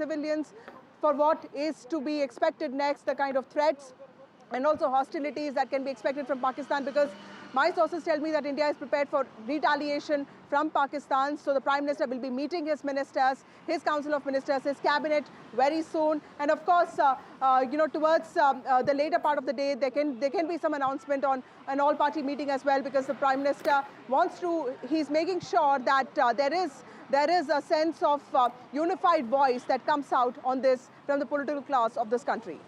civilians for what is to be expected next, the kind of threats and also hostilities that can be expected from Pakistan, because my sources tell me that India is prepared for retaliation from Pakistan. So the Prime Minister will be meeting his ministers, his Council of Ministers, his cabinet very soon. And of course, towards the later part of the day, there can be some announcement on an all-party meeting as well, because the Prime Minister he's making sure that there is a sense of unified voice that comes out on this from the political class of this country.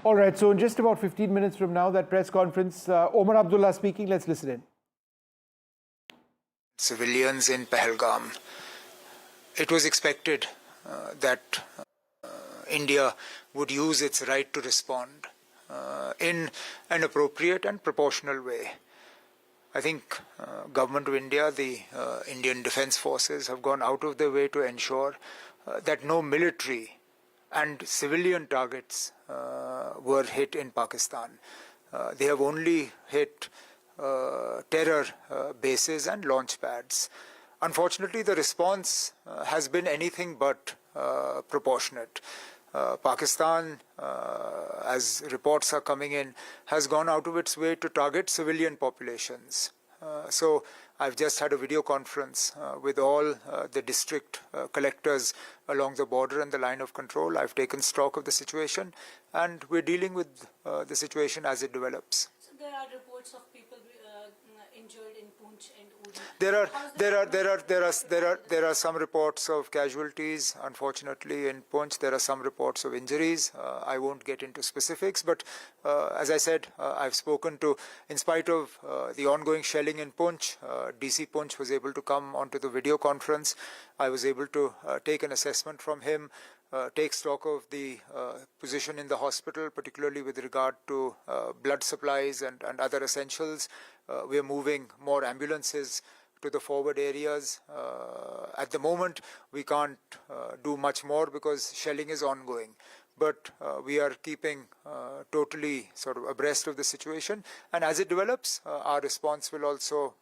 All right, so in just about 15 minutes from now, that press conference, Omar Abdullah speaking, let's listen in. Civilians in Pahalgam. It was expected that India would use its right to respond in an appropriate and proportional way. I think Government of India, the Indian Defence Forces have gone out of their way to ensure that no military and civilian targets were hit in Pakistan. They have only hit terror bases and launch pads. Unfortunately, the response has been anything but proportionate. Pakistan, as reports are coming in, has gone out of its way to target civilian populations. So I've just had a video conference with all the district collectors along the border and the line of control. I've taken stock of the situation, and we're dealing with the situation as it develops. So there are reports of people injured in Poonch and Uri. There are some reports of casualties. Unfortunately, in Poonch, there are some reports of injuries. I won't get into specifics, but as I said, I've spoken to, in spite of the ongoing shelling in Poonch, DC Poonch was able to come onto the video conference. I was able to take an assessment from him, take stock of the position in the hospital, particularly with regard to blood supplies and other essentials. We are moving more ambulances to the forward areas. At the moment, we can't do much more because shelling is ongoing. But we are keeping totally sort of abreast of the situation. And as it develops, our response will also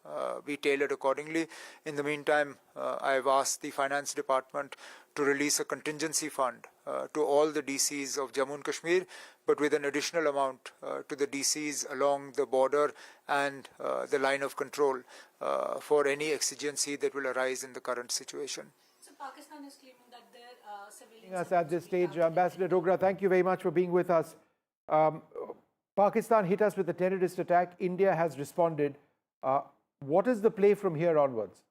be tailored accordingly. In the meantime, I have asked the Finance Department to release a contingency fund to all the DCs of Jammu and Kashmir, but with an additional amount to the DCs along the border and the line of control for any exigency that will arise in the current situation. So Pakistan is claiming that their civilians... Us at this stage, Ambassador Dogra, thank you very much for being with us. Pakistan hit us with a terrorist attack. India has responded. What is the play from here onwards?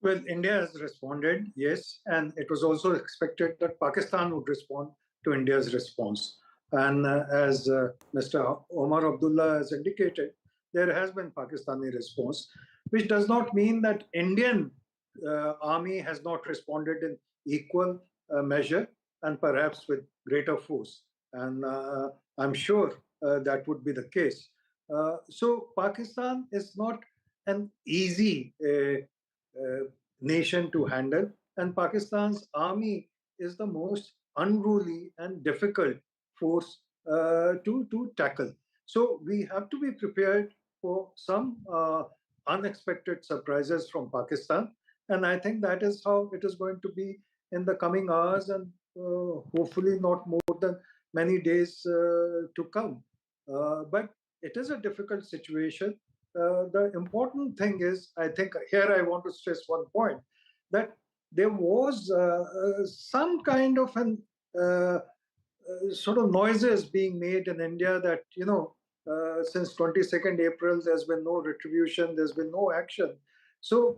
Well, India has responded, yes, and it was also expected that Pakistan would respond to India's response. And as Mr. Omar Abdullah has indicated, there has been Pakistani response, which does not mean that Indian army has not responded in equal measure and perhaps with greater force. And I'm sure that would be the case. So Pakistan is not an easy nation to handle, and Pakistan's army is the most unruly and difficult force to tackle. So we have to be prepared for some unexpected surprises from Pakistan, and I think that is how it is going to be in the coming hours, and hopefully not more than many days to come. But it is a difficult situation. The important thing is, I think here I want to stress one point, that there was some kind of an sort of noises being made in India that, you know, since 22nd April, there's been no retribution, there's been no action. So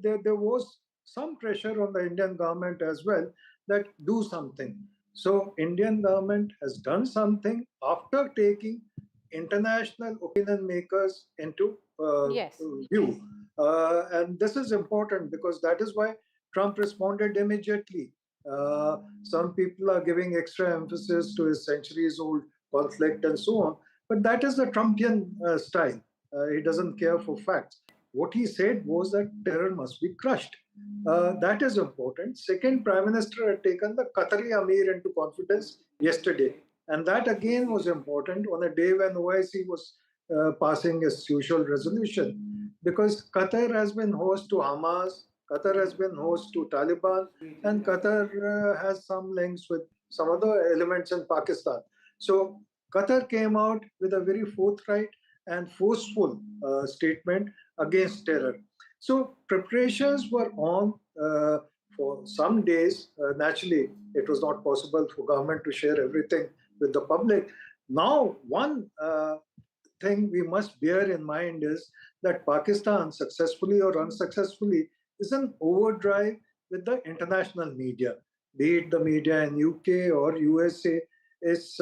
there was some pressure on the Indian government as well that do something. So Indian government has done something after taking international opinion makers into view. And this is important because that is why Trump responded immediately. Some people are giving extra emphasis to his centuries-old conflict and so on, but that is the Trumpian style. He doesn't care for facts. What he said was that terror must be crushed. That is important. Second, Prime Minister had taken the Qatari Amir into confidence yesterday. And that again was important on a day when OIC was passing its usual resolution. Because Qatar has been host to Hamas, Qatar has been host to Taliban, and Qatar has some links with some other elements in Pakistan. So Qatar came out with a very forthright and forceful statement against terror. So preparations were on for some days. Naturally, it was not possible for government to share everything with the public. Now, one thing we must bear in mind is that Pakistan, successfully or unsuccessfully, is an overdrive with the international media, be it the media in UK or USA. Its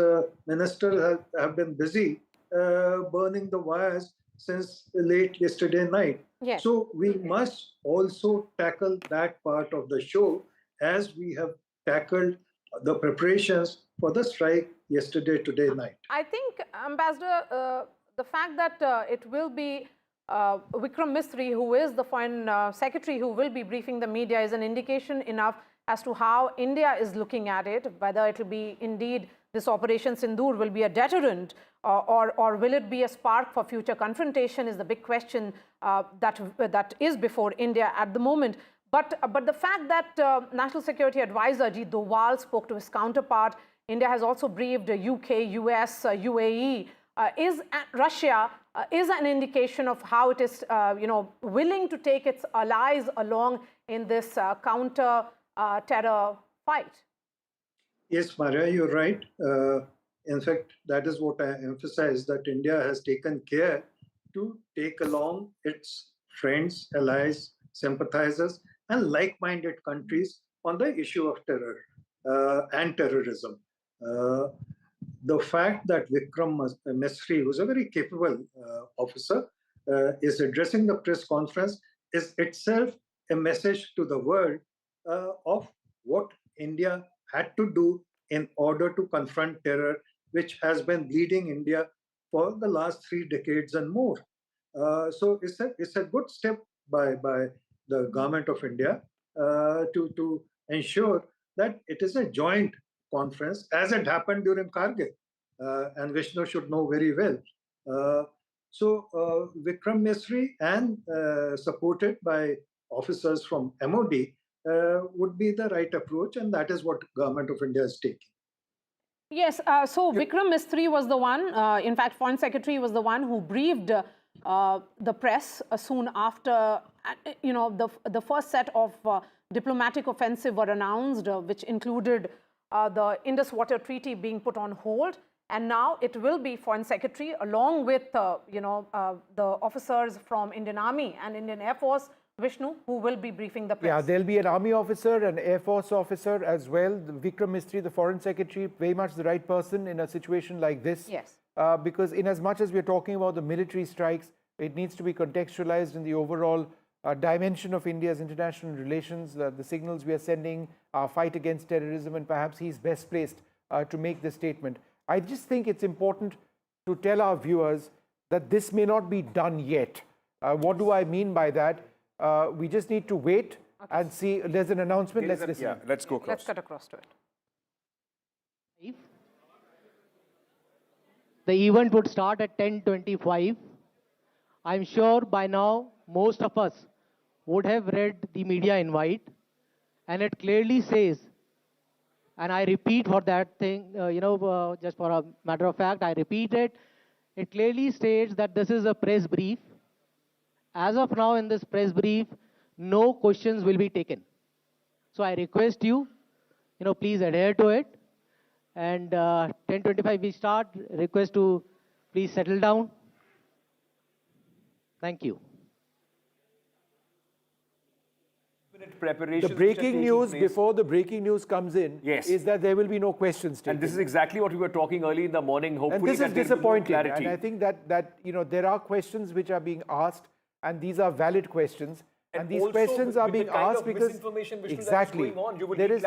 ministers have been busy burning the wires since late yesterday night. Yes. So we must also tackle that part of the show as we have tackled the preparations for the strike today night. I think, Ambassador, the fact that it will be Vikram Misri, who is the Foreign Secretary, who will be briefing the media, is an indication enough as to how India is looking at it, whether it will be indeed this Operation Sindoor will be a deterrent or will it be a spark for future confrontation is the big question that is before India at the moment. But the fact that National Security Advisor Ajit Doval spoke to his counterpart, India has also briefed UK, US, UAE, Russia is an indication of how it is, willing to take its allies along in this counter-terror fight. Yes, Maria, you're right. In fact, that is what I emphasize, that India has taken care to take along its friends, allies, sympathizers, and like-minded countries on the issue of terror and terrorism. The fact that Vikram Misri, who's a very capable officer, is addressing the press conference is itself a message to the world of what India had to do in order to confront terror, which has been bleeding India for the last 3 decades and more. So it's a good step by the government of India to ensure that it is a joint conference, as it happened during Kargil, and Vishnu should know very well. So Vikram Misri and supported by officers from MOD would be the right approach, and that is what government of India is taking. Yes, so Vikram Misri was the one, in fact, Foreign Secretary was the one who briefed the press soon after, the first set of diplomatic offensive were announced, which included the Indus Water Treaty being put on hold. And now it will be Foreign Secretary along with, the officers from Indian Army and Indian Air Force, Vishnu, who will be briefing the press. Yeah, there'll be an Army officer, an Air Force officer as well. Vikram Misri, the Foreign Secretary, very much the right person in a situation like this. Yes. Because in as much as we're talking about the military strikes, it needs to be contextualized in the overall dimension of India's international relations, the signals we are sending, our fight against terrorism, and perhaps he's best placed to make this statement. I just think it's important to tell our viewers that this may not be done yet. What do I mean by that? We just need to wait and see. There's an announcement. Let's listen. Yeah, let's go across. Let's cut across to it. The event would start at 10:25. I'm sure by now most of us would have read the media invite, and it clearly says, and I repeat for that thing, just for a matter of fact, I repeat it. It clearly states that this is a press brief. As of now, in this press brief, no questions will be taken. So I request you, please adhere to it. And 10:25 we start. Request to please settle down. Thank you. The breaking news before the breaking news comes in is that there will be no questions taken. And this is exactly what we were talking early in the morning. Hopefully, and this is disappointing. And I think that there are questions which are being asked, and these are valid questions. And these questions are being asked because exactly there is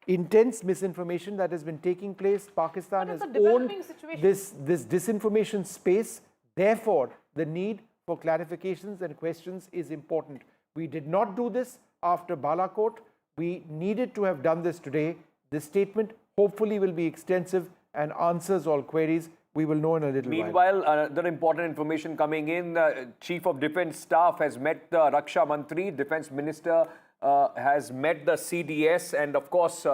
intense misinformation that has been taking place. Pakistan has owned this disinformation space. Therefore, the need for clarifications and questions is important. We did not do this after Balakot. We needed to have done this today. This statement hopefully will be extensive and answers all queries. We will know in a little while. Meanwhile, another important information coming in. Chief of Defence Staff has met the Raksha Mantri, Defence Minister has met the CDS, and of course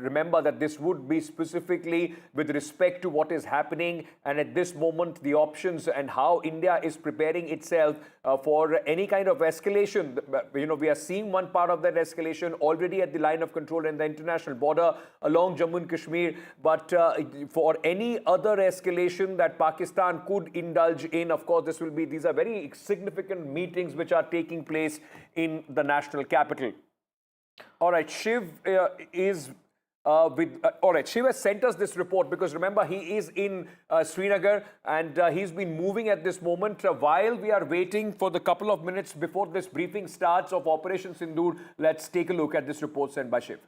remember that this would be specifically with respect to what is happening and at this moment the options and how India is preparing itself for any kind of escalation. You know, we are seeing one part of that escalation already at the line of control and the international border along Jammu and Kashmir, but for any other escalation that Pakistan could indulge in, of course these are very significant meetings which are taking place in the national capital. All right, Shiv is all right, Shiv has sent us this report because remember he is in Srinagar and he's been moving at this moment. While we are waiting for the couple of minutes before this briefing starts of Operation Sindoor, let's take a look at this report sent by Shiv.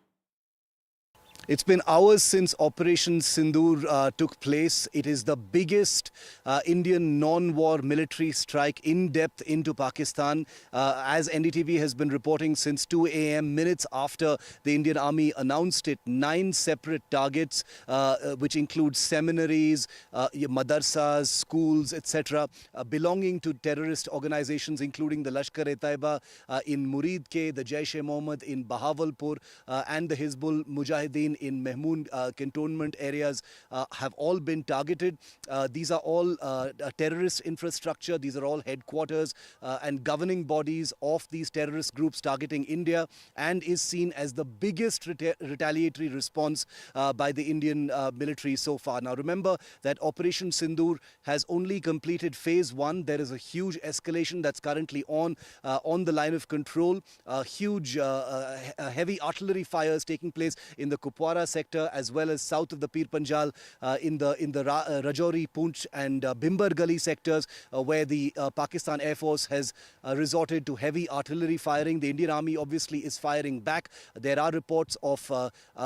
It's been hours since Operation Sindoor took place. It is the biggest Indian non-war military strike in depth into Pakistan. As NDTV has been reporting since 2 a.m., minutes after the Indian Army announced it, 9 separate targets, which include seminaries, madrasas, schools, etc., belonging to terrorist organizations, including the Lashkar-e-Taiba in Muridke, the Jaish-e-Mohammed in Bahawalpur, and the Hizbul Mujahideen in Mehmoon cantonment areas have all been targeted. These are all terrorist infrastructure. These are all headquarters and governing bodies of these terrorist groups targeting India, and is seen as the biggest retaliatory response by the Indian military so far. Now remember that Operation Sindoor has only completed phase 1. There is a huge escalation that's currently on the line of control. Huge heavy artillery fires taking place in the Kupwara sector as well as south of the Pir Panjal in the Rajouri, Poonch and Bimbar Gali sectors where the Pakistan Air Force has resorted to heavy artillery firing. The Indian Army obviously is firing back. There are reports of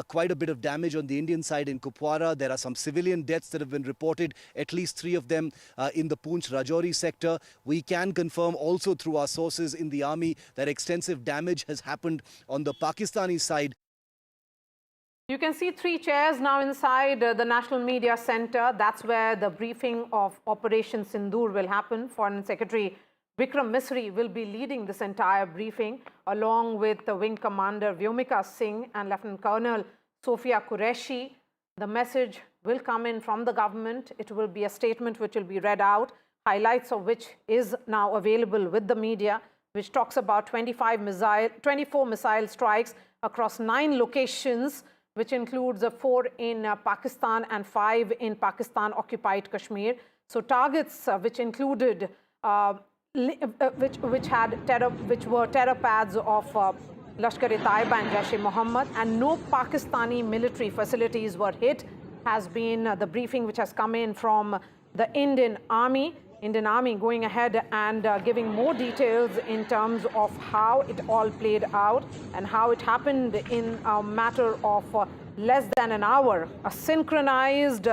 quite a bit of damage on the Indian side in Kupwara. There are some civilian deaths that have been reported, at least 3 of them in the Poonch Rajouri sector. We can confirm also through our sources in the army that extensive damage has happened on the Pakistani side. You can see 3 chairs now inside the National Media Center. That's where the briefing of Operation Sindoor will happen. Foreign Secretary Vikram Misri will be leading this entire briefing along with the Wing Commander Vyomika Singh and Lieutenant Colonel Sophia Qureshi. The message will come in from the government. It will be a statement which will be read out, highlights of which is now available with the media, which talks about 24 missile strikes across 9 locations, which includes 4 in Pakistan and 5 in Pakistan-occupied Kashmir. So targets which included, which were terror pads of Lashkar-e-Taiba and Jaish-e-Mohammed, and no Pakistani military facilities were hit, has been the briefing which has come in from the Indian Army. Indian Army going ahead and giving more details in terms of how it all played out and how it happened in a matter of less than an hour. A synchronized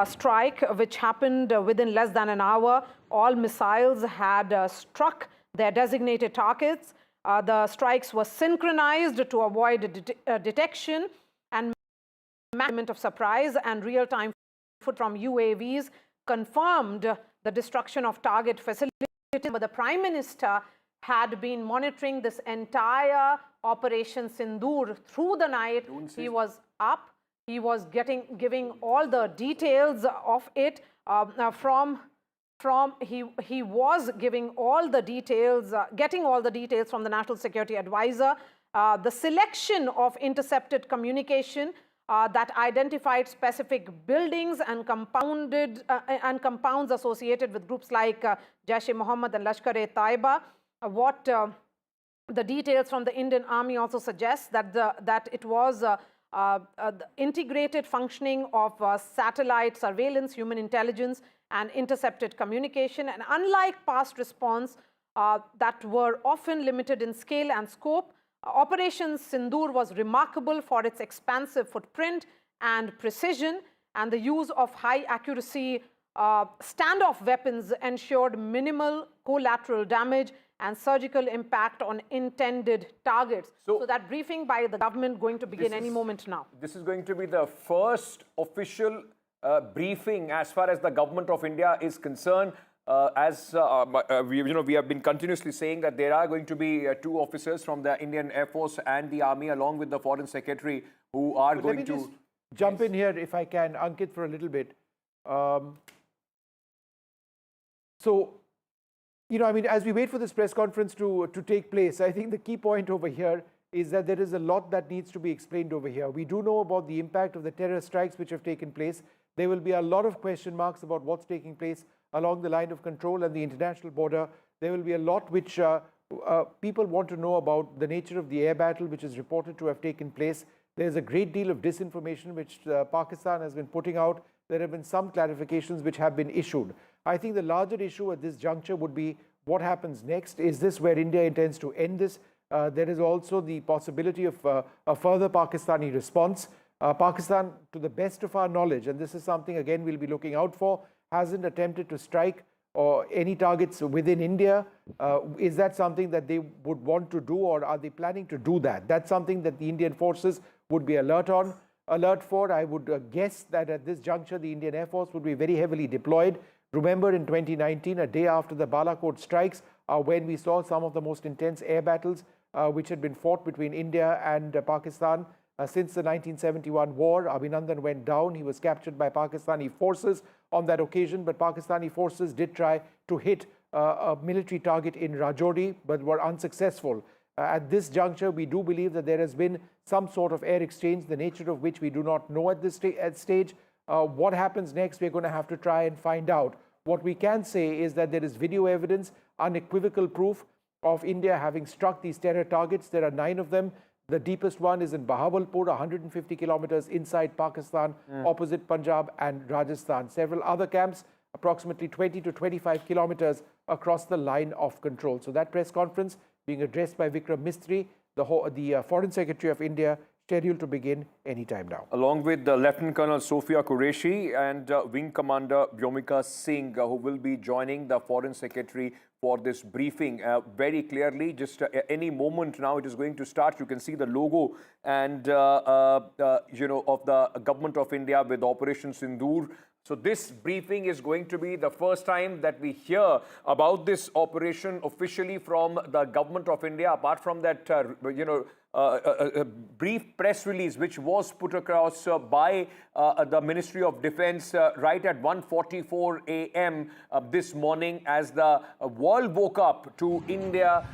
strike which happened within less than an hour. All missiles had struck their designated targets. The strikes were synchronized to avoid detection and management of surprise, and real-time foot from UAVs confirmed the destruction of target facilities. But the Prime Minister had been monitoring this entire Operation Sindoor through the night. He was up. He was giving all the details of it he was giving all the details, getting all the details from the National Security Advisor. The selection of intercepted communication that identified specific buildings and compounds associated with groups like Jaish-e-Mohammed and Lashkar-e-Taiba. The details from the Indian Army also suggest that it was the integrated functioning of satellite surveillance, human intelligence, and intercepted communication. And unlike past response that were often limited in scale and scope, Operation Sindoor was remarkable for its expansive footprint and precision, and the use of high accuracy standoff weapons ensured minimal collateral damage and surgical impact on intended targets. So that briefing by the government going to begin any moment now. This is going to be the first official briefing as far as the government of India is concerned. We have been continuously saying that there are going to be two officers from the Indian Air Force and the Army, along with the Foreign Secretary, who are going to... Let me just jump in here, if I can, Ankit, for a little bit. As we wait for this press conference to take place, I think the key point over here is that there is a lot that needs to be explained over here. We do know about the impact of the terror strikes which have taken place. There will be a lot of question marks about what's taking place along the line of control and the international border. There will be a lot which people want to know about the nature of the air battle which is reported to have taken place. There's a great deal of disinformation which Pakistan has been putting out. There have been some clarifications which have been issued. I think the larger issue at this juncture would be what happens next. Is this where India intends to end this? There is also the possibility of a further Pakistani response. Pakistan, to the best of our knowledge, and this is something again we'll be looking out for, hasn't attempted to strike or any targets within India. Is that something that they would want to do, or are they planning to do that? That's something that the Indian forces would be alert for. I would guess that at this juncture the Indian Air Force would be very heavily deployed. Remember, in 2019, a day after the Balakot strikes, when we saw some of the most intense air battles which had been fought between India and Pakistan since the 1971 war. Abhinandan went down. He was captured by Pakistani forces on that occasion, but Pakistani forces did try to hit a military target in Rajouri, but were unsuccessful. At this juncture, we do believe that there has been some sort of air exchange, the nature of which we do not know at this stage. What happens next, we're going to have to try and find out. What we can say is that there is video evidence, unequivocal proof of India having struck these terror targets. There are 9 of them. The deepest one is in Bahawalpur, 150 kilometers inside Pakistan, opposite Punjab and Rajasthan. Several other camps, approximately 20 to 25 kilometers across the line of control. So that press conference being addressed by Vikram Mistry, the Foreign Secretary of India, scheduled to begin anytime now. Along with Lieutenant Colonel Sophia Qureshi and Wing Commander Vyomika Singh, who will be joining the Foreign Secretary for this briefing. Very clearly, just any moment now it is going to start. You can see the logo and of the Government of India with Operation Sindoor. So this briefing is going to be the first time that we hear about this operation officially from the Government of India, apart from that, a brief press release which was put across by the Ministry of Defense right at 1:44 a.m. This morning, as the world woke up to India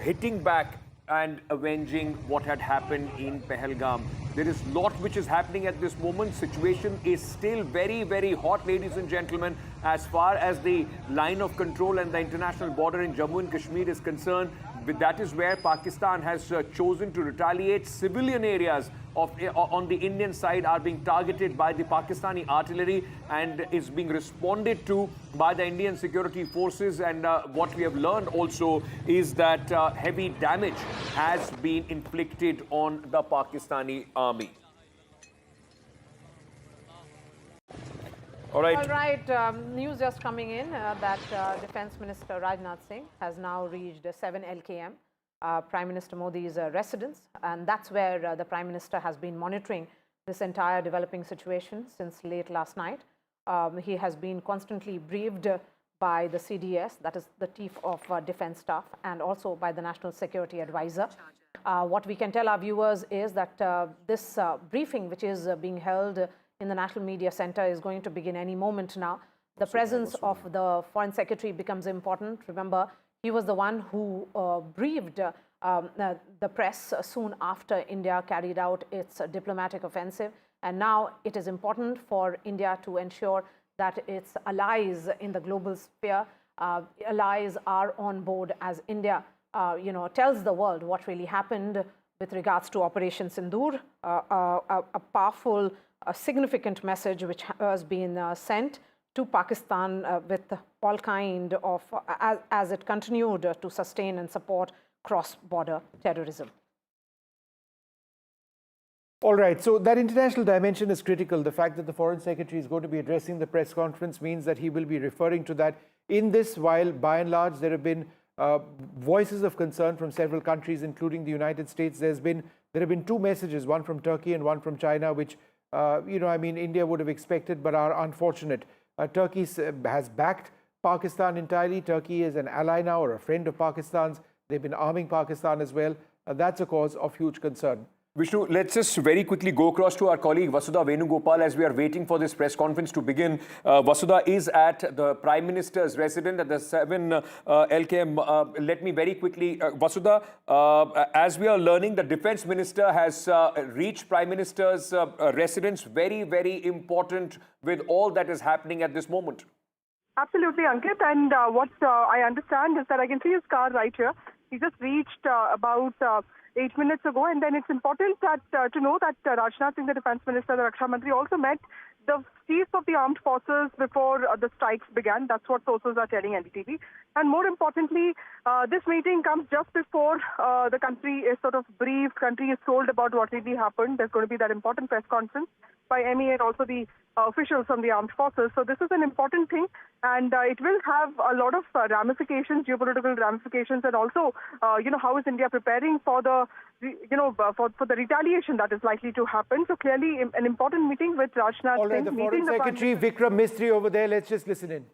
hitting back and avenging what had happened in Pahalgam. There is a lot which is happening at this moment. Situation is still very, very hot, ladies and gentlemen, as far as the line of control and the international border in Jammu and Kashmir is concerned. That is where Pakistan has chosen to retaliate. Civilian areas on the Indian side are being targeted by the Pakistani artillery and is being responded to by the Indian security forces. And what we have learned also is that heavy damage has been inflicted on the Pakistani army. All right. News just coming in that Defence Minister Rajnath Singh has now reached 7 LKM, Prime Minister Modi's residence, and that's where the Prime Minister has been monitoring this entire developing situation since late last night. He has been constantly briefed by the CDS, that is the Chief of Defence Staff, and also by the National Security Advisor. What we can tell our viewers is that this briefing, which is being held in the National Media Center, is going to begin any moment now. The presence of the Foreign Secretary becomes important. Remember, he was the one who briefed the press soon after India carried out its diplomatic offensive. And now it is important for India to ensure that its allies in the global sphere, allies are on board as India, tells the world what really happened with regards to Operation Sindoor, a powerful, a significant message which has been sent to Pakistan with all kind of, as it continued to sustain and support cross-border terrorism. All right, so that international dimension is critical. The fact that the Foreign Secretary is going to be addressing the press conference means that he will be referring to that in this, while by and large there have been voices of concern from several countries, including the United States. There have been 2 messages, one from Turkey and one from China, which I mean, India would have expected but are unfortunate. Turkey has backed Pakistan entirely. Turkey is an ally now or a friend of Pakistan's. They've been arming Pakistan as well. That's a cause of huge concern. Vishnu, let's just very quickly go across to our colleague Vasudha Venugopal as we are waiting for this press conference to begin. Vasudha is at the Prime Minister's residence at the 7 LKM. Let me very quickly, Vasudha, as we are learning, the Defence Minister has reached Prime Minister's residence. Very, very important with all that is happening at this moment. Absolutely, Ankit. And what I understand is that I can see his car right here. He just reached about 8 minutes ago, and then it's important that to know that Rajnath Singh, the Defence Minister, the Raksha Mantri, also met the chiefs of the armed forces before the strikes began. That's what sources are telling NDTV. And more importantly, this meeting comes just before the country is sort of briefed, country is told about what really happened. There's going to be that important press conference by MEA and also the officials from the armed forces. So this is an important thing, and it will have a lot of ramifications, geopolitical ramifications, and also, how is India preparing for the, for the retaliation that is likely to happen. So clearly, an important meeting with Rajnath Singh. All right, the Foreign Secretary Vikram Misri over there. Let's just listen in.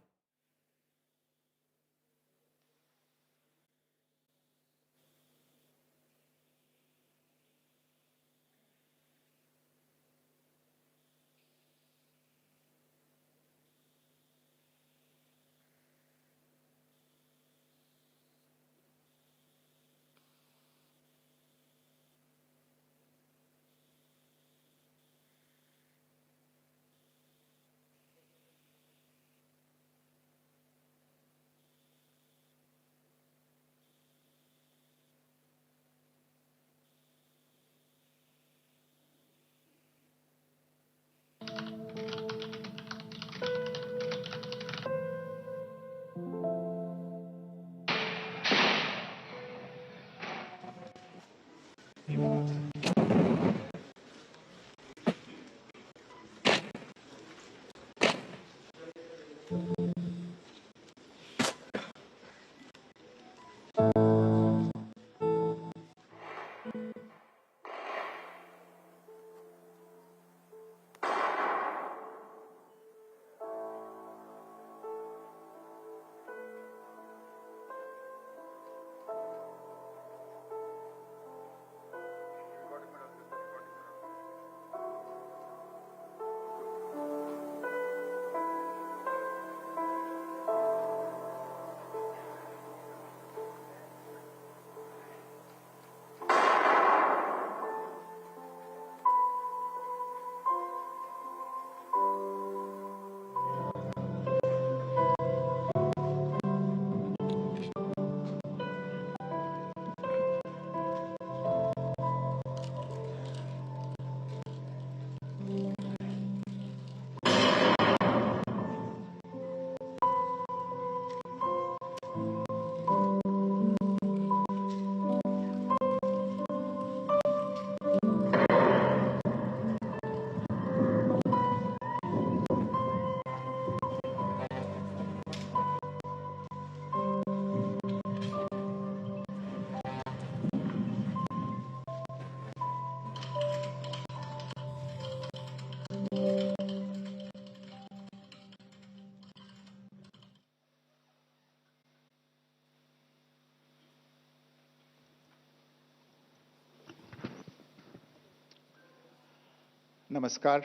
नमस्कार।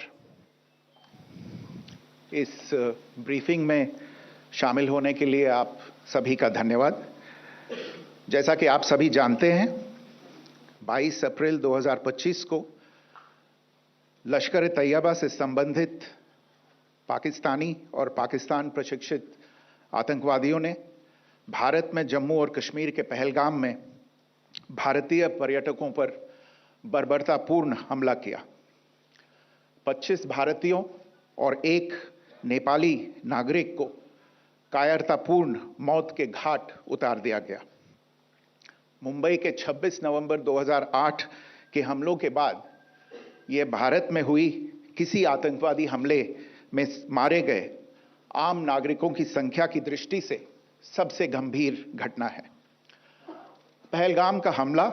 इस briefing में शामिल होने के लिए आप सभी का धन्यवाद। जैसा कि आप सभी जानते हैं, 22 अप्रैल 2025 को लश्कर तैयबा से संबंधित पाकिस्तानी और पाकिस्तान प्रशिक्षित आतंकवादियों ने भारत में जम्मू और कश्मीर के पहलगाम में भारतीय पर्यटकों पर बर्बरतापूर्ण हमला किया। 25 भारतीयों और एक नेपाली नागरिक को कायरतापूर्ण मौत के घाट उतार दिया गया। मुंबई के 26 नवंबर 2008 के हमलों के बाद ये भारत में हुई किसी आतंकवादी हमले में मारे गए आम नागरिकों की संख्या की दृष्टि से सबसे गंभीर घटना है। पहलगाम का हमला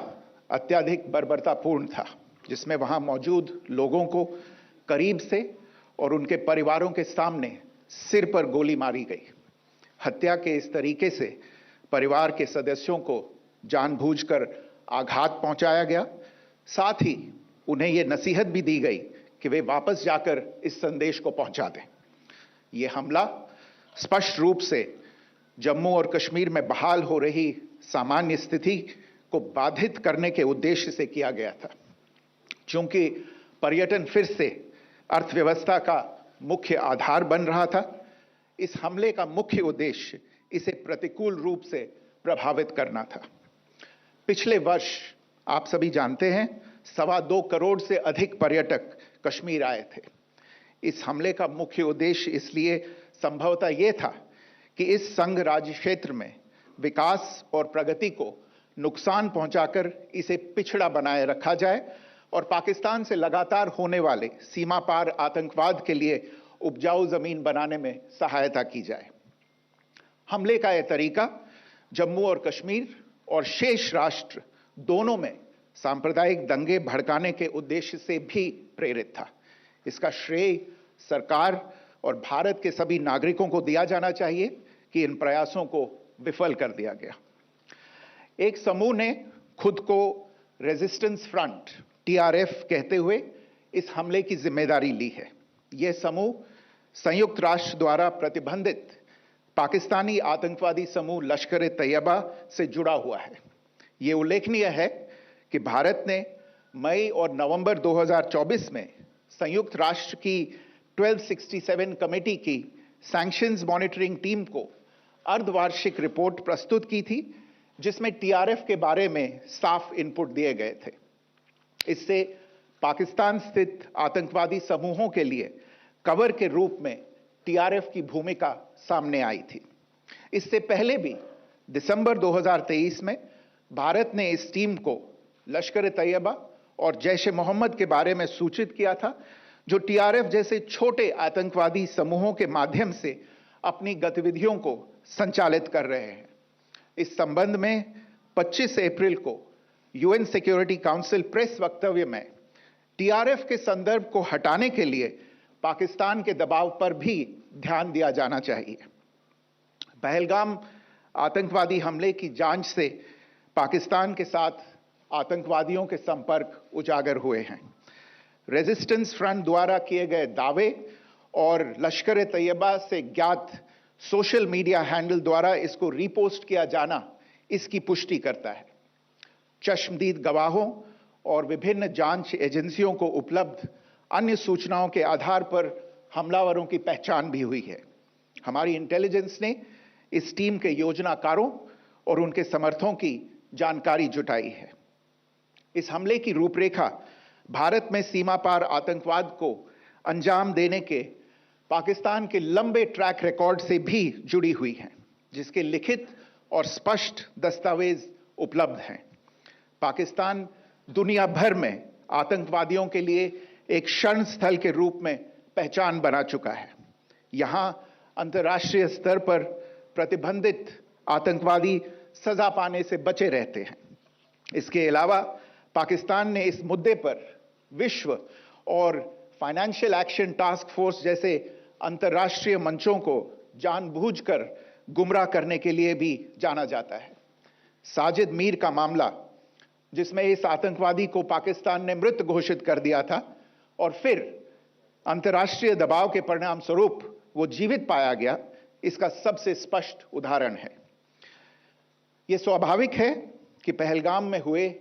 अत्यधिक बर्बरतापूर्ण था, जिसमें वहां मौजूद लोगों को करीब से और उनके परिवारों के सामने सिर पर गोली मारी गई। हत्या के इस तरीके से परिवार के सदस्यों को जानबूझकर आघात पहुंचाया गया। साथ ही उन्हें यह नसीहत भी दी गई कि वे वापस जाकर इस संदेश को पहुंचा दें। यह हमला स्पष्ट रूप से जम्मू और कश्मीर में बहाल हो रही सामान्य स्थिति को बाधित करने के उद्देश्य से किया गया था। चूंकि पर्यटन फिर से अर्थव्यवस्था का मुख्य आधार बन रहा था, इस हमले का मुख्य उद्देश्य इसे प्रतिकूल रूप से प्रभावित करना था। पिछले वर्ष आप सभी जानते हैं 2.25 करोड़ से अधिक पर्यटक कश्मीर आए थे। इस हमले का मुख्य उद्देश्य इसलिए संभवतः यह था कि इस संघ राज्य क्षेत्र में विकास और प्रगति को नुकसान पहुंचाकर इसे पिछड़ा बनाए रखा जाए और पाकिस्तान से लगातार होने वाले सीमा पार आतंकवाद के लिए उपजाऊ जमीन बनाने में सहायता की जाए। हमले का यह तरीका जम्मू और कश्मीर और शेष राष्ट्र दोनों में सांप्रदायिक दंगे भड़काने के उद्देश्य से भी प्रेरित था। इसका श्रेय सरकार और भारत के सभी नागरिकों को दिया जाना चाहिए कि इन प्रयासों को विफल कर दिया गया। एक समूह ने खुद को रेजिस्टेंस फ्रंट TRF कहते हुए इस हमले की जिम्मेदारी ली है। यह समूह संयुक्त राष्ट्र द्वारा प्रतिबंधित पाकिस्तानी आतंकवादी समूह लश्कर-ए-तैयबा से जुड़ा हुआ है। यह उल्लेखनीय है कि भारत ने मई और नवंबर 2024 में संयुक्त राष्ट्र की 1267 कमेटी की सैंक्शंस मॉनिटरिंग टीम को अर्धवार्षिक रिपोर्ट प्रस्तुत की थी, जिसमें TRF के बारे में साफ इनपुट दिए गए थे। इससे पाकिस्तान स्थित आतंकवादी समूहों के लिए कवर के रूप में TRF की भूमिका सामने आई थी। इससे पहले भी दिसंबर 2023 में भारत ने इस टीम को लश्कर-ए-तैयबा और जैश-ए-मोहम्मद के बारे में सूचित किया था, जो TRF जैसे छोटे आतंकवादी समूहों के माध्यम से अपनी गतिविधियों को संचालित कर रहे हैं। इस संबंध में 25 अप्रैल को UN सिक्योरिटी काउंसिल प्रेस वक्तव्य में TRF के संदर्भ को हटाने के लिए पाकिस्तान के दबाव पर भी ध्यान दिया जाना चाहिए। पहलगाम आतंकवादी हमले की जांच से पाकिस्तान के साथ आतंकवादियों के संपर्क उजागर हुए हैं। रेजिस्टेंस फ्रंट द्वारा किए गए दावे और लश्कर-ए-तैयबा से ज्ञात सोशल मीडिया हैंडल द्वारा इसको रीपोस्ट किया जाना इसकी पुष्टि करता है। चश्मदीद गवाहों और विभिन्न जांच एजेंसियों को उपलब्ध अन्य सूचनाओं के आधार पर हमलावरों की पहचान भी हुई है। हमारी इंटेलिजेंस ने इस टीम के योजनाकारों और उनके समर्थकों की जानकारी जुटाई है। इस हमले की रूपरेखा भारत में सीमा पार आतंकवाद को अंजाम देने के पाकिस्तान के लंबे ट्रैक रिकॉर्ड से भी जुड़ी हुई है, जिसके लिखित और स्पष्ट दस्तावेज उपलब्ध हैं। पाकिस्तान दुनिया भर में आतंकवादियों के लिए एक शरण स्थल के रूप में पहचान बना चुका है। यहां अंतर्राष्ट्रीय स्तर पर प्रतिबंधित आतंकवादी सजा पाने से बचे रहते हैं। इसके अलावा पाकिस्तान ने इस मुद्दे पर विश्व और फाइनेंशियल एक्शन टास्क फोर्स जैसे अंतर्राष्ट्रीय मंचों को जानबूझकर गुमराह करने के लिए भी जाना जाता है। साजिद मीर का मामला, जिसमें इस आतंकवादी को पाकिस्तान ने मृत घोषित कर दिया था और फिर अंतर्राष्ट्रीय दबाव के परिणाम स्वरूप वो जीवित पाया गया, इसका सबसे स्पष्ट उदाहरण है। यह स्वाभाविक है कि पहलगाम में हुए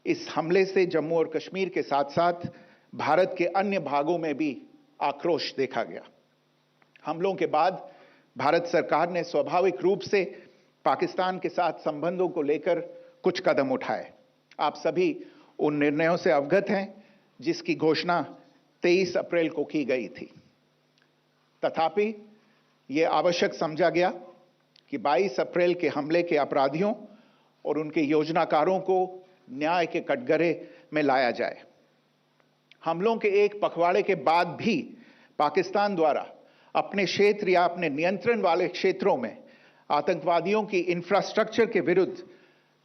इस हमले से जम्मू और कश्मीर के साथ साथ भारत के अन्य भागों में भी आक्रोश देखा गया। हमलों के बाद भारत सरकार ने स्वाभाविक रूप से पाकिस्तान के साथ संबंधों को लेकर कुछ कदम उठाए। आप सभी उन निर्णयों से अवगत हैं जिसकी घोषणा 23 अप्रैल को की गई थी। तथापि यह आवश्यक समझा गया कि 22 अप्रैल के हमले के अपराधियों और उनके योजनाकारों को न्याय के कटघरे में लाया जाए। हमलों के एक पखवाड़े के बाद भी पाकिस्तान द्वारा अपने क्षेत्र या अपने नियंत्रण वाले क्षेत्रों में आतंकवादियों की इंफ्रास्ट्रक्चर के विरुद्ध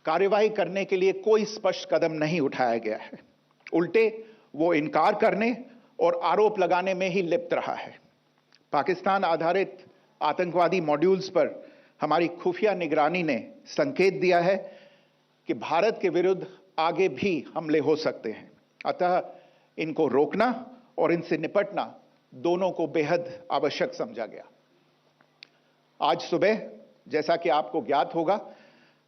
कार्यवाही करने के लिए कोई स्पष्ट कदम नहीं उठाया गया है। उल्टे वो इनकार करने और आरोप लगाने में ही लिप्त रहा है। पाकिस्तान आधारित आतंकवादी मॉड्यूल्स पर हमारी खुफिया निगरानी ने संकेत दिया है कि भारत के विरुद्ध आगे भी हमले हो सकते हैं। अतः इनको रोकना और इनसे निपटना दोनों को बेहद आवश्यक समझा गया। आज सुबह, जैसा कि आपको ज्ञात होगा,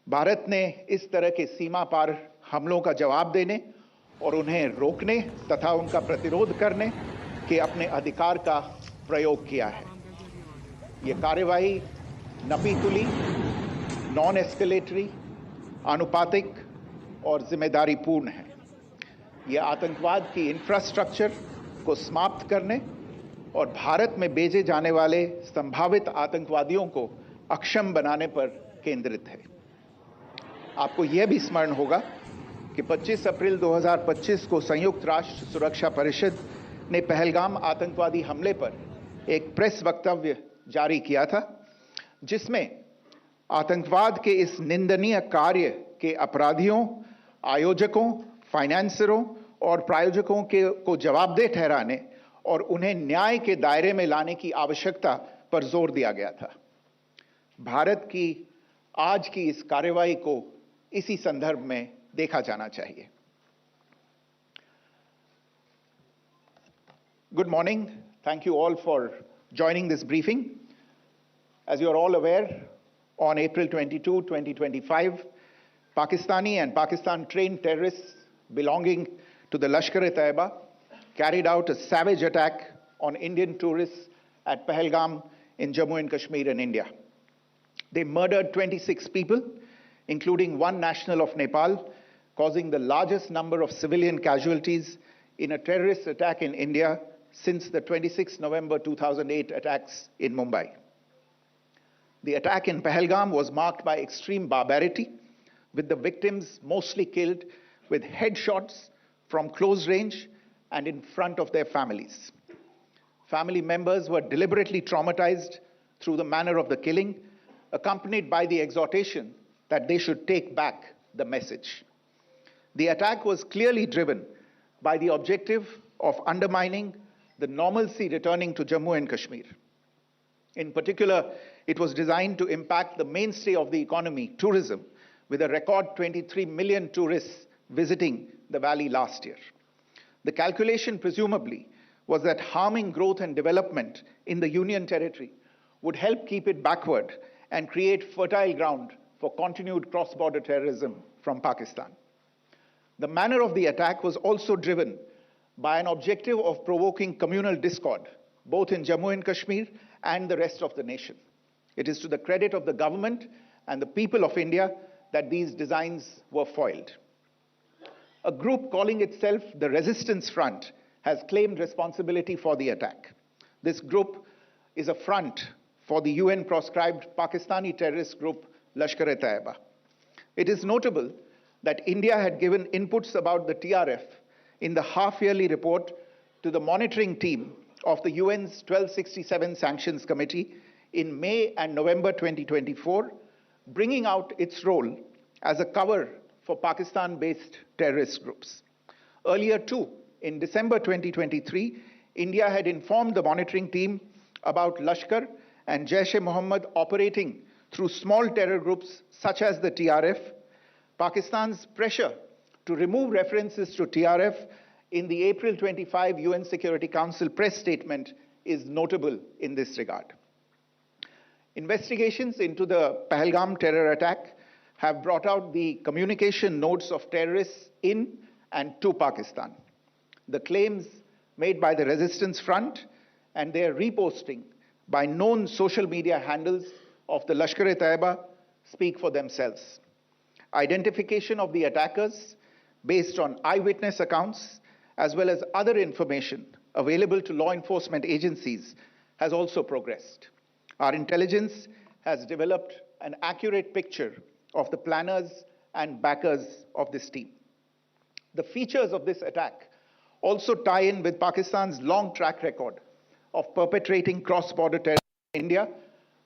भारत ने इस तरह के सीमा पार हमलों का जवाब देने और उन्हें रोकने तथा उनका प्रतिरोध करने के अपने अधिकार का प्रयोग किया है। यह कार्यवाही नपीतुली, नॉन एस्केलेटरी, आनुपातिक और जिम्मेदारीपूर्ण है। यह आतंकवाद की इंफ्रास्ट्रक्चर को समाप्त करने और भारत में भेजे जाने वाले संभावित आतंकवादियों को अक्षम बनाने पर केंद्रित है। आपको यह भी स्मरण होगा कि 25 अप्रैल 2025 को संयुक्त राष्ट्र सुरक्षा परिषद ने पहलगाम आतंकवादी हमले पर एक प्रेस वक्तव्य जारी किया था, जिसमें आतंकवाद के इस निंदनीय कार्य के अपराधियों, आयोजकों, फाइनेंसरों और प्रायोजकों को जवाबदेह ठहराने और उन्हें न्याय के दायरे में लाने की आवश्यकता पर जोर दिया गया था। भारत की आज की इस कार्रवाई को इसी संदर्भ में देखा जाना चाहिए। Good morning. Thank you all for joining this briefing. As you are all aware, on April 22, 2025, Pakistani and Pakistan-trained terrorists belonging to the Lashkar-e-Taiba carried out a savage attack on Indian tourists at Pahalgam in Jammu and Kashmir in India. They murdered 26 people, including one national of Nepal, causing the largest number of civilian casualties in a terrorist attack in India since the 26 November 2008 attacks in Mumbai. The attack in Pahalgam was marked by extreme barbarity, with the victims mostly killed with headshots from close range and in front of their families. Family members were deliberately traumatized through the manner of the killing, accompanied by the exhortation that they should take back the message. The attack was clearly driven by the objective of undermining the normalcy returning to Jammu and Kashmir. In particular, it was designed to impact the mainstay of the economy, tourism, with a record 23 million tourists visiting the valley last year. The calculation, presumably, was that harming growth and development in the Union Territory would help keep it backward and create fertile ground for continued cross-border terrorism from Pakistan. The manner of the attack was also driven by an objective of provoking communal discord, both in Jammu and Kashmir and the rest of the nation. It is to the credit of the government and the people of India that these designs were foiled. A group calling itself the Resistance Front has claimed responsibility for the attack. This group is a front for the UN-proscribed Pakistani terrorist group Lashkar-e-Taiba. It is notable that India had given inputs about the TRF in the half-yearly report to the monitoring team of the UN's 1267 Sanctions Committee in May and November 2024, bringing out its role as a cover for Pakistan-based terrorist groups. Earlier too, in December 2023, India had informed the monitoring team about Lashkar and Jaish-e-Mohammed operating through small terror groups such as the TRF. Pakistan's pressure to remove references to TRF in the April 25 UN Security Council press statement is notable in this regard. Investigations into the Pahalgam terror attack have brought out the communication notes of terrorists in and to Pakistan. The claims made by the Resistance Front and their reposting by known social media handles of the Lashkar-e-Taiba speak for themselves. Identification of the attackers based on eyewitness accounts as well as other information available to law enforcement agencies has also progressed. Our intelligence has developed an accurate picture of the planners and backers of this team. The features of this attack also tie in with Pakistan's long track record of perpetrating cross-border terrorism in India,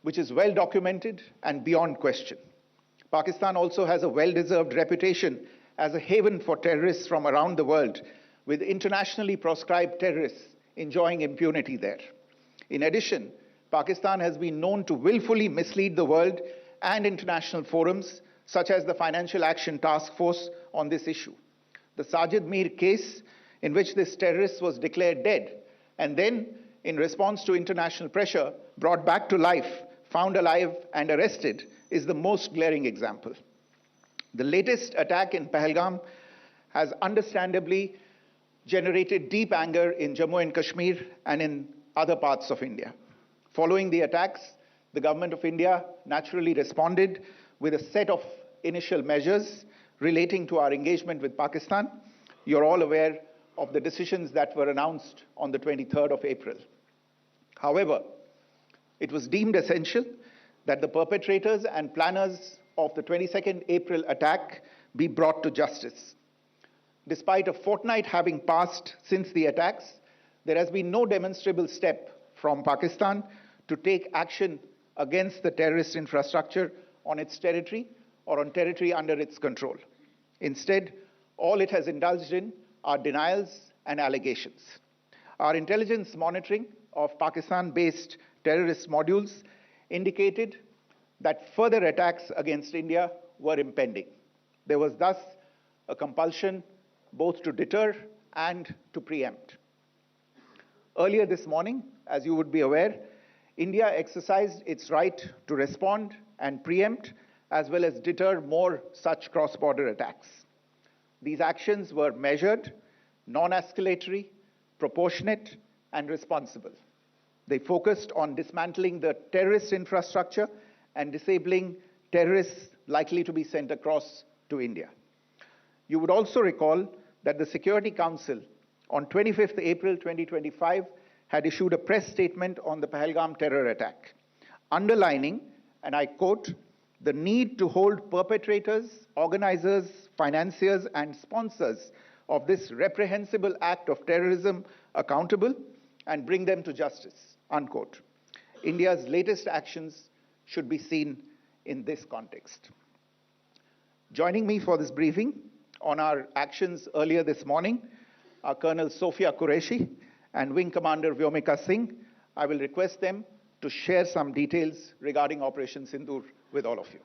which is well documented and beyond question. Pakistan also has a well-deserved reputation as a haven for terrorists from around the world, with internationally proscribed terrorists enjoying impunity there. In addition, Pakistan has been known to willfully mislead the world and international forums, such as the Financial Action Task Force, on this issue. The Sajid Mir case, in which this terrorist was declared dead, and then, in response to international pressure, brought back to life, found alive and arrested, is the most glaring example. The latest attack in Pahalgam has understandably generated deep anger in Jammu and Kashmir and in other parts of India. Following the attacks, the government of India naturally responded with a set of initial measures relating to our engagement with Pakistan. You're all aware of the decisions that were announced on the 23rd of April. However, it was deemed essential that the perpetrators and planners of the 22nd April attack be brought to justice. Despite a fortnight having passed since the attacks, there has been no demonstrable step from Pakistan to take action against the terrorist infrastructure on its territory or on territory under its control. Instead, all it has indulged in are denials and allegations. Our intelligence monitoring of Pakistan-based terrorist modules indicated that further attacks against India were impending. There was thus a compulsion both to deter and to preempt. Earlier this morning, as you would be aware, India exercised its right to respond and preempt, as well as deter more such cross-border attacks. These actions were measured, non-escalatory, proportionate, and responsible. They focused on dismantling the terrorist infrastructure and disabling terrorists likely to be sent across to India. You would also recall that the Security Council on 25th April 2025 had issued a press statement on the Pahalgam terror attack, underlining, and I quote, the need to hold perpetrators, organizers, financiers, and sponsors of this reprehensible act of terrorism accountable and bring them to justice, unquote. India's latest actions should be seen in this context. Joining me for this briefing on our actions earlier this morning are Colonel Sophia Qureshi and Wing Commander Vyomika Singh. I will request them to share some details regarding Operation Sindoor with all of you.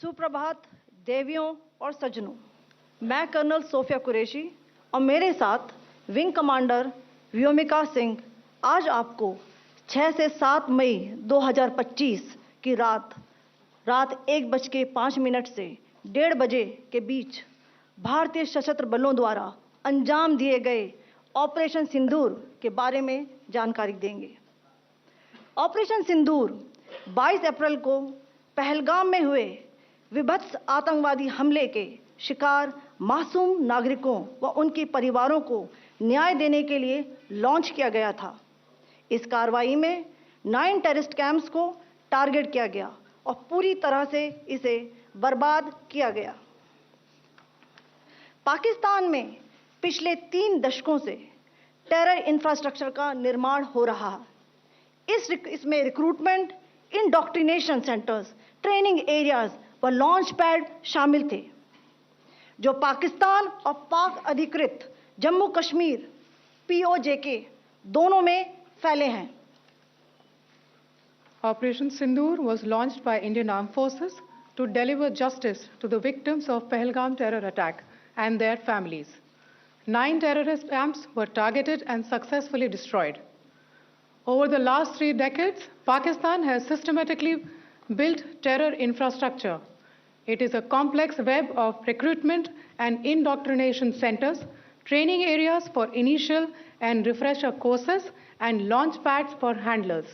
सुप्रभात देवियों और सज्जनों, मैं colonel Sophia Qureshi और मेरे साथ wing commander Vyomika Singh आज आपको 6 से 7 मई 2025 की रात 1:05 से 1:30 बजे के बीच भारतीय सशस्त्र बलों द्वारा अंजाम दिए गए ऑपरेशन सिंदूर के बारे में जानकारी देंगे। ऑपरेशन सिंदूर 22 अप्रैल को पहलगाम में हुए विभत्स आतंकवादी हमले के शिकार मासूम नागरिकों व उनके परिवारों को न्याय देने के लिए लॉन्च किया गया था। इस कार्रवाई में 9 टेररिस्ट कैंप्स को टारगेट किया गया और पूरी तरह से इसे बर्बाद किया गया। पाकिस्तान में पिछले 3 दशकों से टेरर इंफ्रास्ट्रक्चर का निर्माण हो रहा है। इसमें recruitment, indoctrination centres, training areas व लॉन्च पैड शामिल थे, जो पाकिस्तान और पाक अधिकृत जम्मू कश्मीर POJK दोनों में फैले हैं। Operation Sindoor was launched by Indian Armed Forces to deliver justice to the victims of Pahalgam terror attack and their families. 9 terrorist camps were targeted and successfully destroyed. Over the last 3 decades, Pakistan has systematically built terror infrastructure. It is a complex web of recruitment and indoctrination centers, training areas for initial and refresher courses, and launch pads for handlers.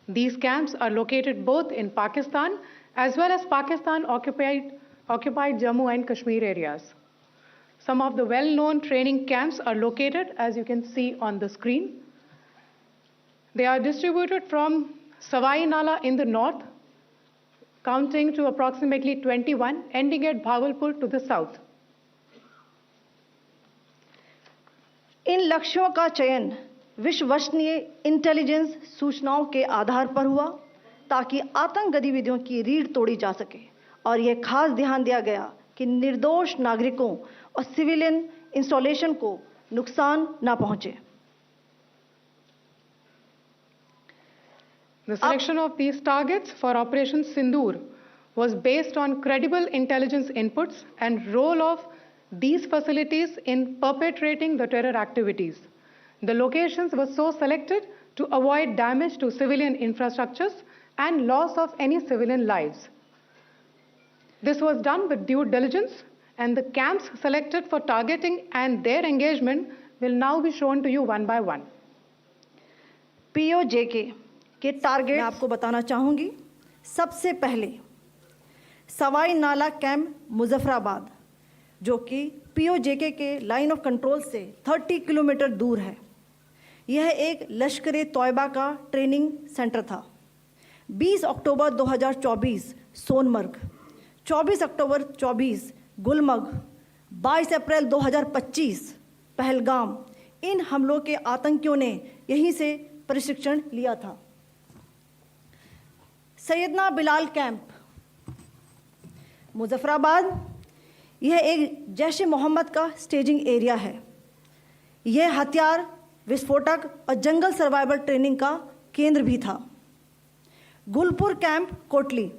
These camps are located both in Pakistan as well as Pakistan-occupied Jammu and Kashmir areas. Some of the well-known training camps are located, as you can see on the screen. They are distributed from Savai Nala in the north, counting to approximately 21, ending at Bhagalpur to the south. इन लक्ष्यों का चयन विश्वसनीय intelligence सूचनाओं के आधार पर हुआ ताकि आतंक गतिविधियों की रीढ़ तोड़ी जा सके और यह खास ध्यान दिया गया कि निर्दोष नागरिकों और सिविलियन इंस्टॉलेशन को नुकसान न पहुंचे. The selection of these targets for Operation Sindoor was based on credible intelligence inputs and role of these facilities in perpetrating the terror activities. The locations were so selected to avoid damage to civilian infrastructures and loss of any civilian lives. This was done with due diligence, and the camps selected for targeting and their engagement will now be shown to you one by one. POJK के target मैं आपको बताना चाहूंगी. सबसे पहले सवाई नाला camp Muzaffarabad, जो कि POJK के लाइन ऑफ कंट्रोल से 30 किलोमीटर दूर है. यह एक लश्कर तौयबा का ट्रेनिंग सेंटर था. 20 अक्टूबर 2024 सोनमर्ग, 24 अक्टूबर 24 गुलमर्ग, 22 अप्रैल 2025 पहलगाम, इन हमलों के आतंकियों ने यहीं से प्रशिक्षण लिया था. सैयदना बिलाल कैंप मुजफ्फराबाद, यह एक जैश ए मोहम्मद का स्टेजिंग एरिया है. यह हथियार, विस्फोटक और जंगल सर्वाइवल ट्रेनिंग का केंद्र भी था. गुलपुर कैंप कोटली,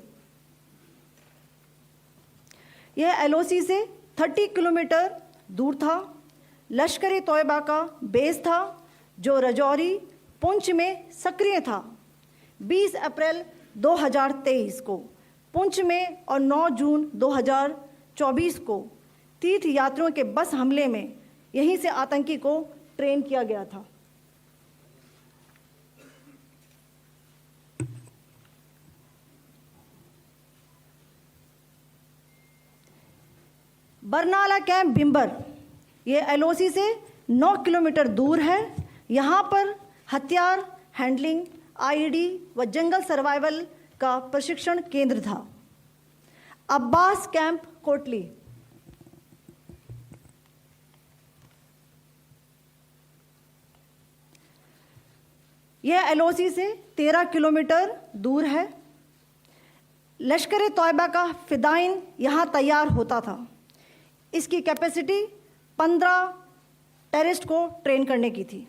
यह LOC से 30 किलोमीटर दूर था. लश्कर तौयबा का बेस था जो रजौरी पुंछ में सक्रिय था. 20 अप्रैल 2023 को पुंछ में और 9 जून 2024 को तीर्थ यात्रियों के बस हमले में यहीं से आतंकी को ट्रेन किया गया था. बरनाला कैंप बिम्बर, यह LOC से 9 किलोमीटर दूर है. यहाँ पर हथियार, हैंडलिंग, IED व जंगल सर्वाइवल का प्रशिक्षण केंद्र था. अब्बास कैंप कोटली, यह LOC से 13 किलोमीटर दूर है. लश्कर तौयबा का फिदाइन यहाँ तैयार होता था. इसकी कैपेसिटी 15 टेररिस्ट को ट्रेन करने की थी.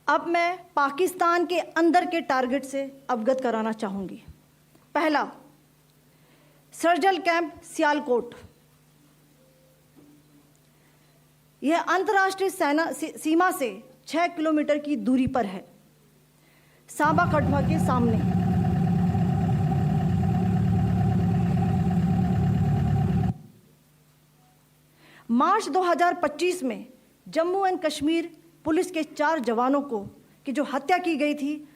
अब मैं पाकिस्तान के अंदर के टारगेट से अवगत कराना चाहूंगी. पहला, सर्जल कैंप सियालकोट, यह अंतर्राष्ट्रीय सीमा से 6 किलोमीटर की दूरी पर है, सांबा कठुआ के सामने. मार्च 2025 में जम्मू एंड कश्मीर पुलिस के 4 जवानों को की जो हत्या की गई थी,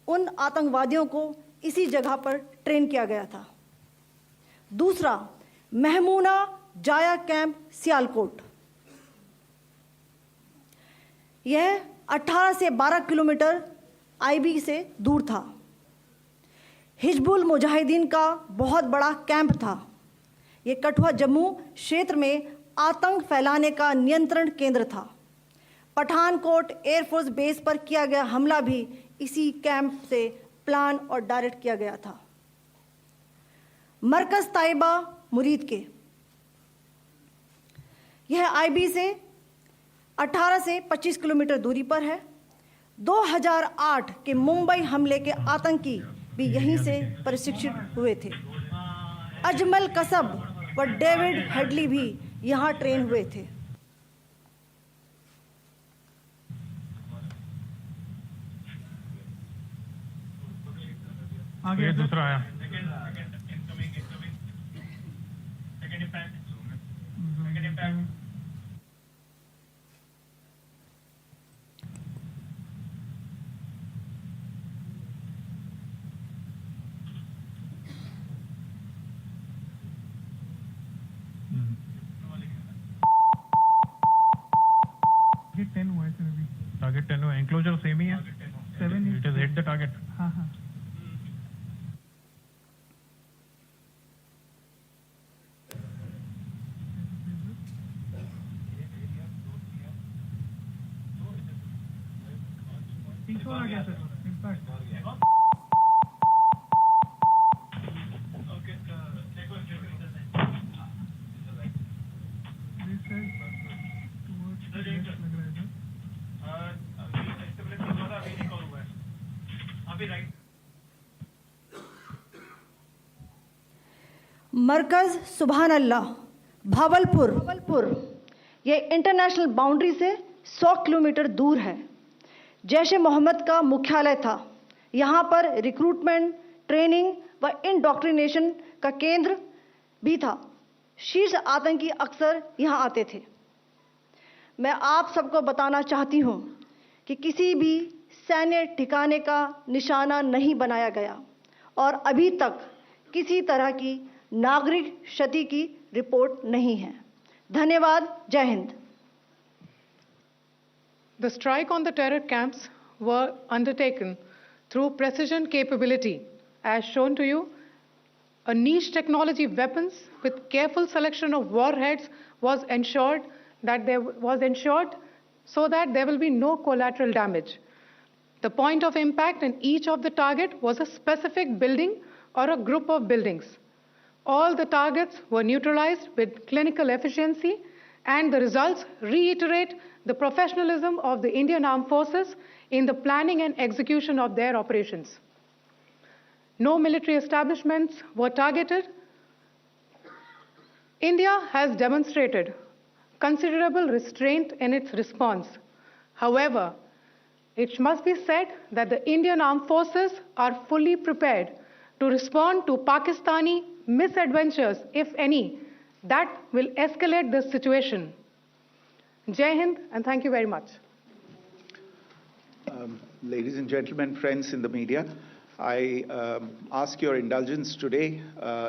उन आतंकवादियों को इसी जगह पर ट्रेन किया गया था. दूसरा, महमूना जाया कैंप सियालकोट, यह 18 से 12 किलोमीटर IB से दूर था. हिजबुल मुजाहिदीन का बहुत बड़ा कैंप था. यह कठुआ जम्मू क्षेत्र में आतंक फैलाने का नियंत्रण केंद्र था. पठानकोट एयरफोर्स बेस पर किया गया हमला भी इसी कैंप से प्लान और डायरेक्ट किया गया था. मरकज ताइबा मुरीद के, यह IB से 18 से 25 किलोमीटर दूरी पर है. 2008 के मुंबई हमले के आतंकी भी यहीं से प्रशिक्षित हुए थे. अजमल कसब व डेविड हेडली भी यहाँ ट्रेन हुए थे. आगे दूसरा आया. Target 10 enclosure same ही है. 7 it has hit the target. हाँ हाँ. पीछे आ गया सर. Impact. मरकज सुभान अल्लाह भावलपुर ये इंटरनेशनल बाउंड्री से 100 किलोमीटर दूर है. जैश ए मोहम्मद का मुख्यालय था. यहाँ पर रिक्रूटमेंट, ट्रेनिंग व इंडॉक्ट्रिनेशन का केंद्र भी था. शीर्ष आतंकी अक्सर यहाँ आते थे. मैं आप सबको बताना चाहती हूँ कि किसी भी सैन्य ठिकाने का निशाना नहीं बनाया गया और अभी तक किसी तरह की नागरिक क्षति की रिपोर्ट नहीं है. धन्यवाद. जय Hind. The strike on the terror camps were undertaken through precision capability, as shown to you. A niche technology weapons with careful selection of warheads was ensured so that there will be no collateral damage. The point of impact in each of the target was a specific building or a group of buildings. All the targets were neutralized with clinical efficiency, and the results reiterate the professionalism of the Indian Armed Forces in the planning and execution of their operations. No military establishments were targeted. India has demonstrated considerable restraint in its response. However, it must be said that the Indian Armed Forces are fully prepared to respond to Pakistani misadventures, if any, that will escalate this situation. Jai Hind, and thank you very much. Ladies and gentlemen, friends in the media, I ask your indulgence today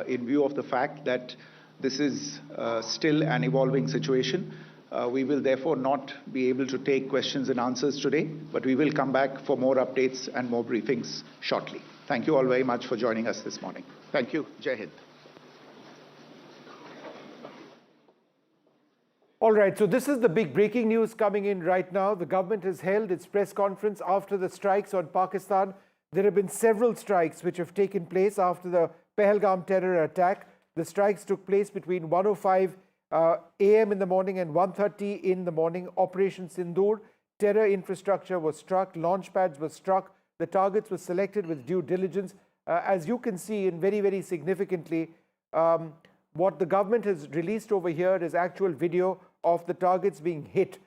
in view of the fact that this is still an evolving situation. We will therefore not be able to take questions and answers today, but we will come back for more updates and more briefings shortly. Thank you all very much for joining us this morning. Thank you. Jai Hind. All right, so this is the big breaking news coming in right now. The government has held its press conference after the strikes on Pakistan. There have been several strikes which have taken place after the Pahalgam terror attack. The strikes took place between 1:05 a.m. in the morning and 1:30 in the morning. Operation Sindoor, terror infrastructure was struck, launch pads were struck, the targets were selected with due diligence. As you can see, and very, very significantly, what the government has released over here is actual video of the targets being hit.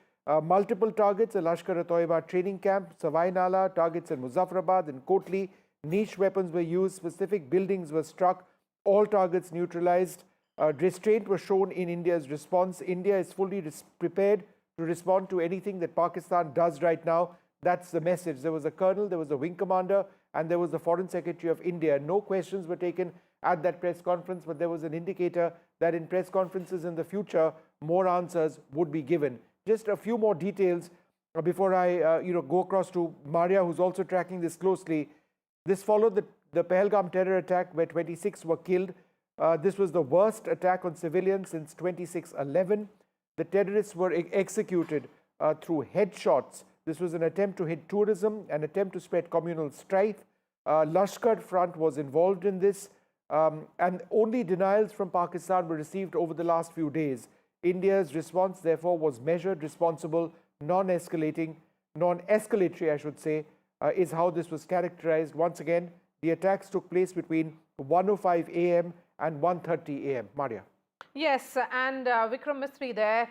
Multiple targets, a Lashkar-e-Toiba training camp, Savai Nala, targets in Muzaffarabad and Kotli. Niche weapons were used, specific buildings were struck, all targets neutralized. Restraint was shown in India's response. India is fully prepared to respond to anything that Pakistan does right now. That's the message. There was a colonel, there was a wing commander, and there was the Foreign Secretary of India. No questions were taken at that press conference, but there was an indicator that in press conferences in the future, more answers would be given. Just a few more details before I go across to Maria, who's also tracking this closely. This followed the Pahalgam terror attack where 26 were killed. This was the worst attack on civilians since 26/11. The terrorists were executed through headshots. This was an attempt to hit tourism, an attempt to spread communal strife. Lashkar Front was involved in this, and only denials from Pakistan were received over the last few days. India's response, therefore, was measured, responsible, non-escalatory, I should say, is how this was characterized. Once again, the attacks took place between 1:05 a.m. and 1:30 a.m. Maria. Yes, and Vikram Mistry there,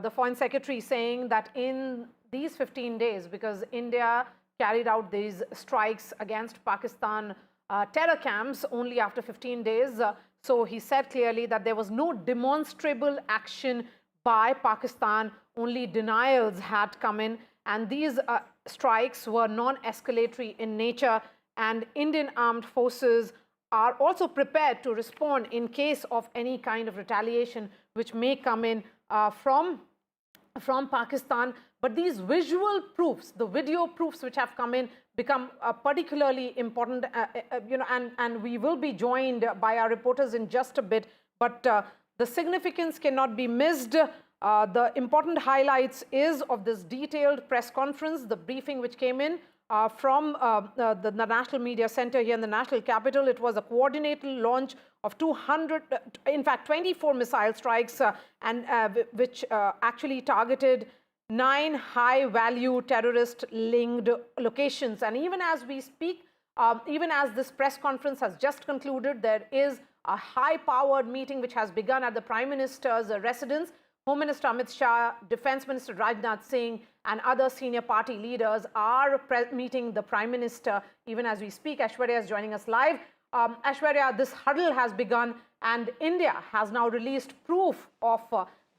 the Foreign Secretary, saying that in these 15 days, because India carried out these strikes against Pakistan terror camps only after 15 days, so he said clearly that there was no demonstrable action by Pakistan, only denials had come in, and these strikes were non-escalatory in nature, and Indian armed forces are also prepared to respond in case of any kind of retaliation which may come in from Pakistan. But these visual proofs, the video proofs which have come in, become particularly important, and we will be joined by our reporters in just a bit. But the significance cannot be missed. The important highlights is of this detailed press conference, the briefing which came in from the National Media Center here in the National Capital. It was a coordinated launch of 24 missile strikes, which actually targeted 9 high-value terrorist-linked locations. And even as we speak, even as this press conference has just concluded, there is a high-powered meeting which has begun at the Prime Minister's residence. Home Minister Amit Shah, Defence Minister Rajnath Singh and other senior party leaders are meeting the Prime Minister even as we speak. Aishwarya is joining us live. Aishwarya, this huddle has begun and India has now released proof of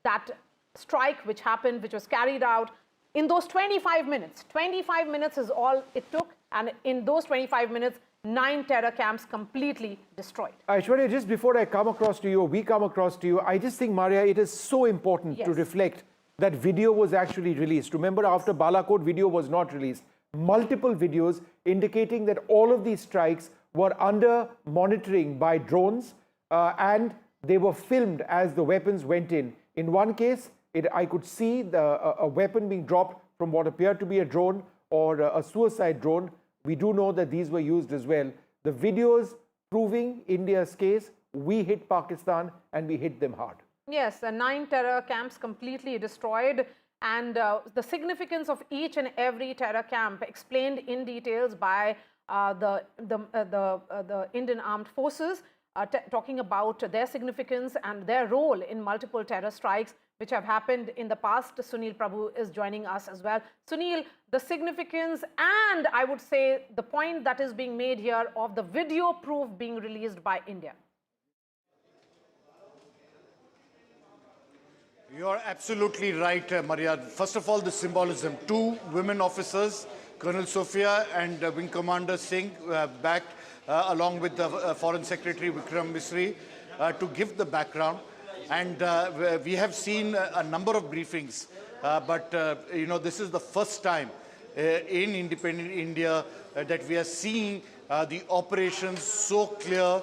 that strike which happened, which was carried out in those 25 minutes. 25 minutes is all it took, and in those 25 minutes, 9 terror camps completely destroyed. Aishwarya, just before I come across to you, we come across to you, I just think, Maria, it is so important to reflect that video was actually released. Remember, after Balakot, video was not released. Multiple videos indicating that all of these strikes were under monitoring by drones and they were filmed as the weapons went in. In one case, I could see a weapon being dropped from what appeared to be a drone or a suicide drone. We do know that these were used as well. The videos proving India's case, we hit Pakistan and we hit them hard. Yes, 9 terror camps completely destroyed, and the significance of each and every terror camp explained in details by the Indian Armed Forces, talking about their significance and their role in multiple terror strikes which have happened in the past. Sunil Prabhu is joining us as well. Sunil, the significance and I would say the point that is being made here of the video proof being released by India. You're absolutely right, Maria. First of all, the symbolism. 2 women officers, Colonel Sophia and Wing Commander Singh, backed along with the Foreign Secretary Vikram Misri to give the background. And we have seen a number of briefings, but this is the first time in independent India that we are seeing the operations so clear.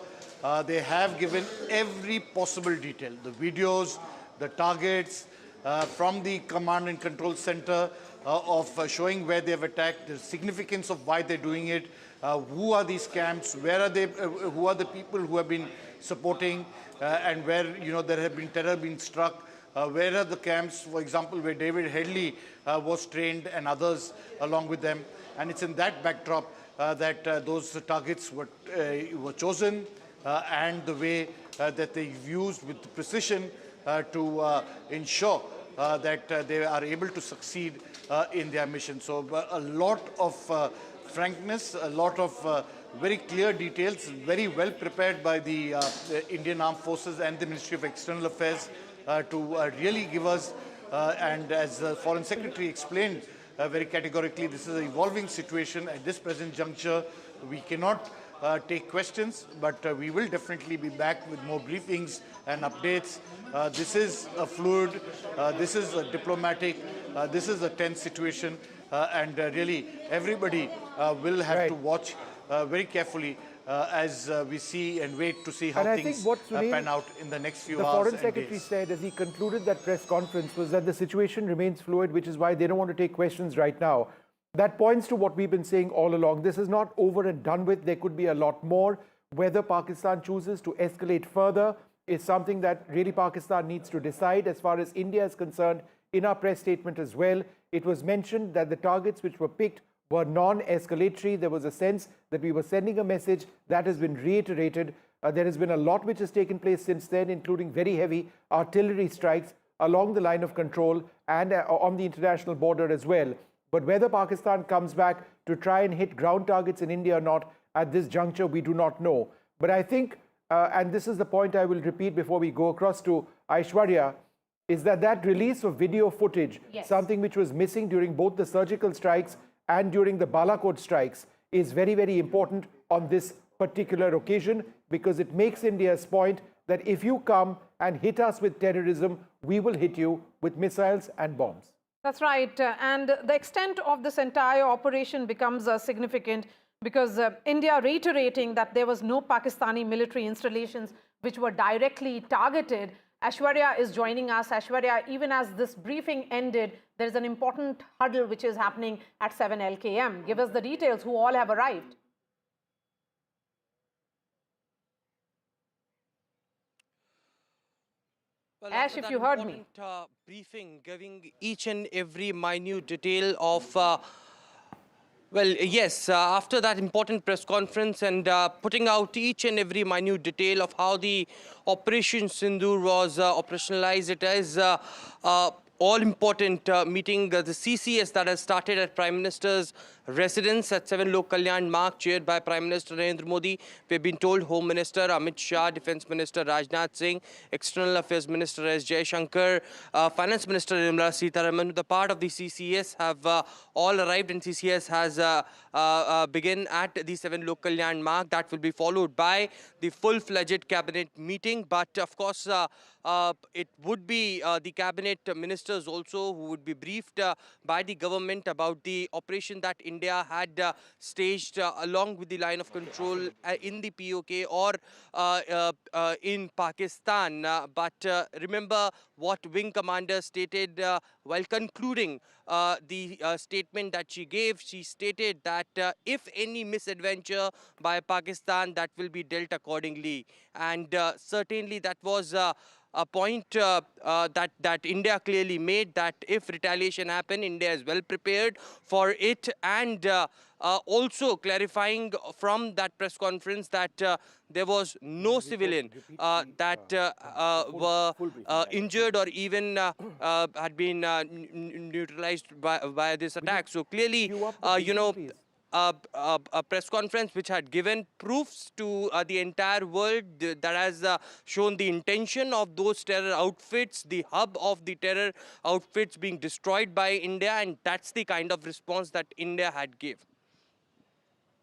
They have given every possible detail, the videos, the targets from the command and control center of showing where they have attacked, the significance of why they're doing it, who are these camps, where are they, who are the people who have been supporting, and where there have been terror being struck, where are the camps, for example, where David Headley was trained and others along with them. And it's in that backdrop that those targets were chosen and the way that they used with precision to ensure that they are able to succeed in their mission. So a lot of frankness, a lot of very clear details, very well prepared by the Indian Armed Forces and the Ministry of External Affairs to really give us, and as the Foreign Secretary explained very categorically, this is an evolving situation. At this present juncture, we cannot take questions, but we will definitely be back with more briefings and updates. This is a fluid, this is a diplomatic, this is a tense situation, and really everybody will have to watch very carefully as we see and wait to see how things pan out in the next few hours. The Foreign Secretary said as he concluded that press conference was that the situation remains fluid, which is why they don't want to take questions right now. That points to what we've been saying all along. This is not over and done with. There could be a lot more. Whether Pakistan chooses to escalate further is something that really Pakistan needs to decide. As far as India is concerned, in our press statement as well, it was mentioned that the targets which were picked were non-escalatory. There was a sense that we were sending a message that has been reiterated. There has been a lot which has taken place since then, including very heavy artillery strikes along the line of control and on the international border as well. But whether Pakistan comes back to try and hit ground targets in India or not, at this juncture, we do not know. But I think, and this is the point I will repeat before we go across to Aishwarya, is that release of video footage, something which was missing during both the surgical strikes and during the Balakot strikes, is very, very important on this particular occasion, because it makes India's point that if you come and hit us with terrorism, we will hit you with missiles and bombs. That's right. And the extent of this entire operation becomes significant because India reiterating that there was no Pakistani military installations which were directly targeted. Aishwarya is joining us. Aishwarya, even as this briefing ended, there is an important huddle which is happening at 7 LKM. Give us the details, who all have arrived. Well, Ash, if you heard me. Briefing giving each and every minute detail of well, yes, after that important press conference and putting out each and every minute detail of how the Operation Sindoor was operationalized, it is all-important meeting, the CCS that has started at Prime Minister's residence at 7 Lok Kalyan Marg, chaired by Prime Minister Narendra Modi. We've been told Home Minister Amit Shah, Defence Minister Rajnath Singh, External Affairs Minister S. Jaishankar, Finance Minister Nirmala Sitharaman, the part of the CCS have all arrived, and CCS has begun at the 7 Lok Kalyan Marg. That will be followed by the full-fledged cabinet meeting. But of course, it would be the cabinet ministers also who would be briefed by the government about the operation that India had staged along with the line of control in the POK or in Pakistan. But remember what Wing Commander stated while concluding the statement that she gave. She stated that if any misadventure by Pakistan, that will be dealt accordingly. And certainly that was a point that India clearly made, that if retaliation happen, India is well prepared for it, and also clarifying from that press conference that there was no civilian that were injured or even had been neutralized by this attack. So clearly, you know, a press conference which had given proofs to the entire world that has shown the intention of those terror outfits, the hub of the terror outfits being destroyed by India, and that's the kind of response that India had given.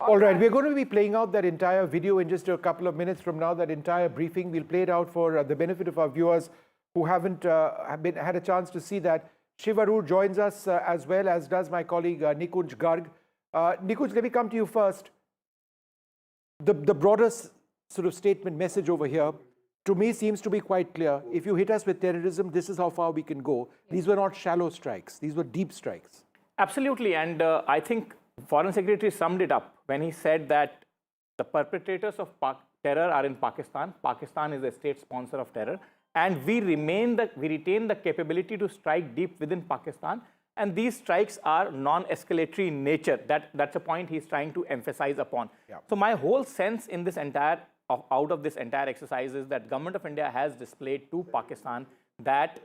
All right, we're going to be playing out that entire video in just a couple of minutes from now, that entire briefing. We'll play it out for the benefit of our viewers who haven't had a chance to see that. Shiv Arur joins us as well, as does my colleague Nikunj Garg. Nikunj, let me come to you first. The broader sort of statement message over here, to me, seems to be quite clear. If you hit us with terrorism, this is how far we can go. These were not shallow strikes. These were deep strikes. Absolutely. And I think Foreign Secretary summed it up when he said that the perpetrators of terror are in Pakistan. Pakistan is a state sponsor of terror. And we retain the capability to strike deep within Pakistan. And these strikes are non-escalatory in nature. That's a point he's trying to emphasize upon. Yeah. So my whole sense in this out of this entire exercise is that Government of India has displayed to Pakistan that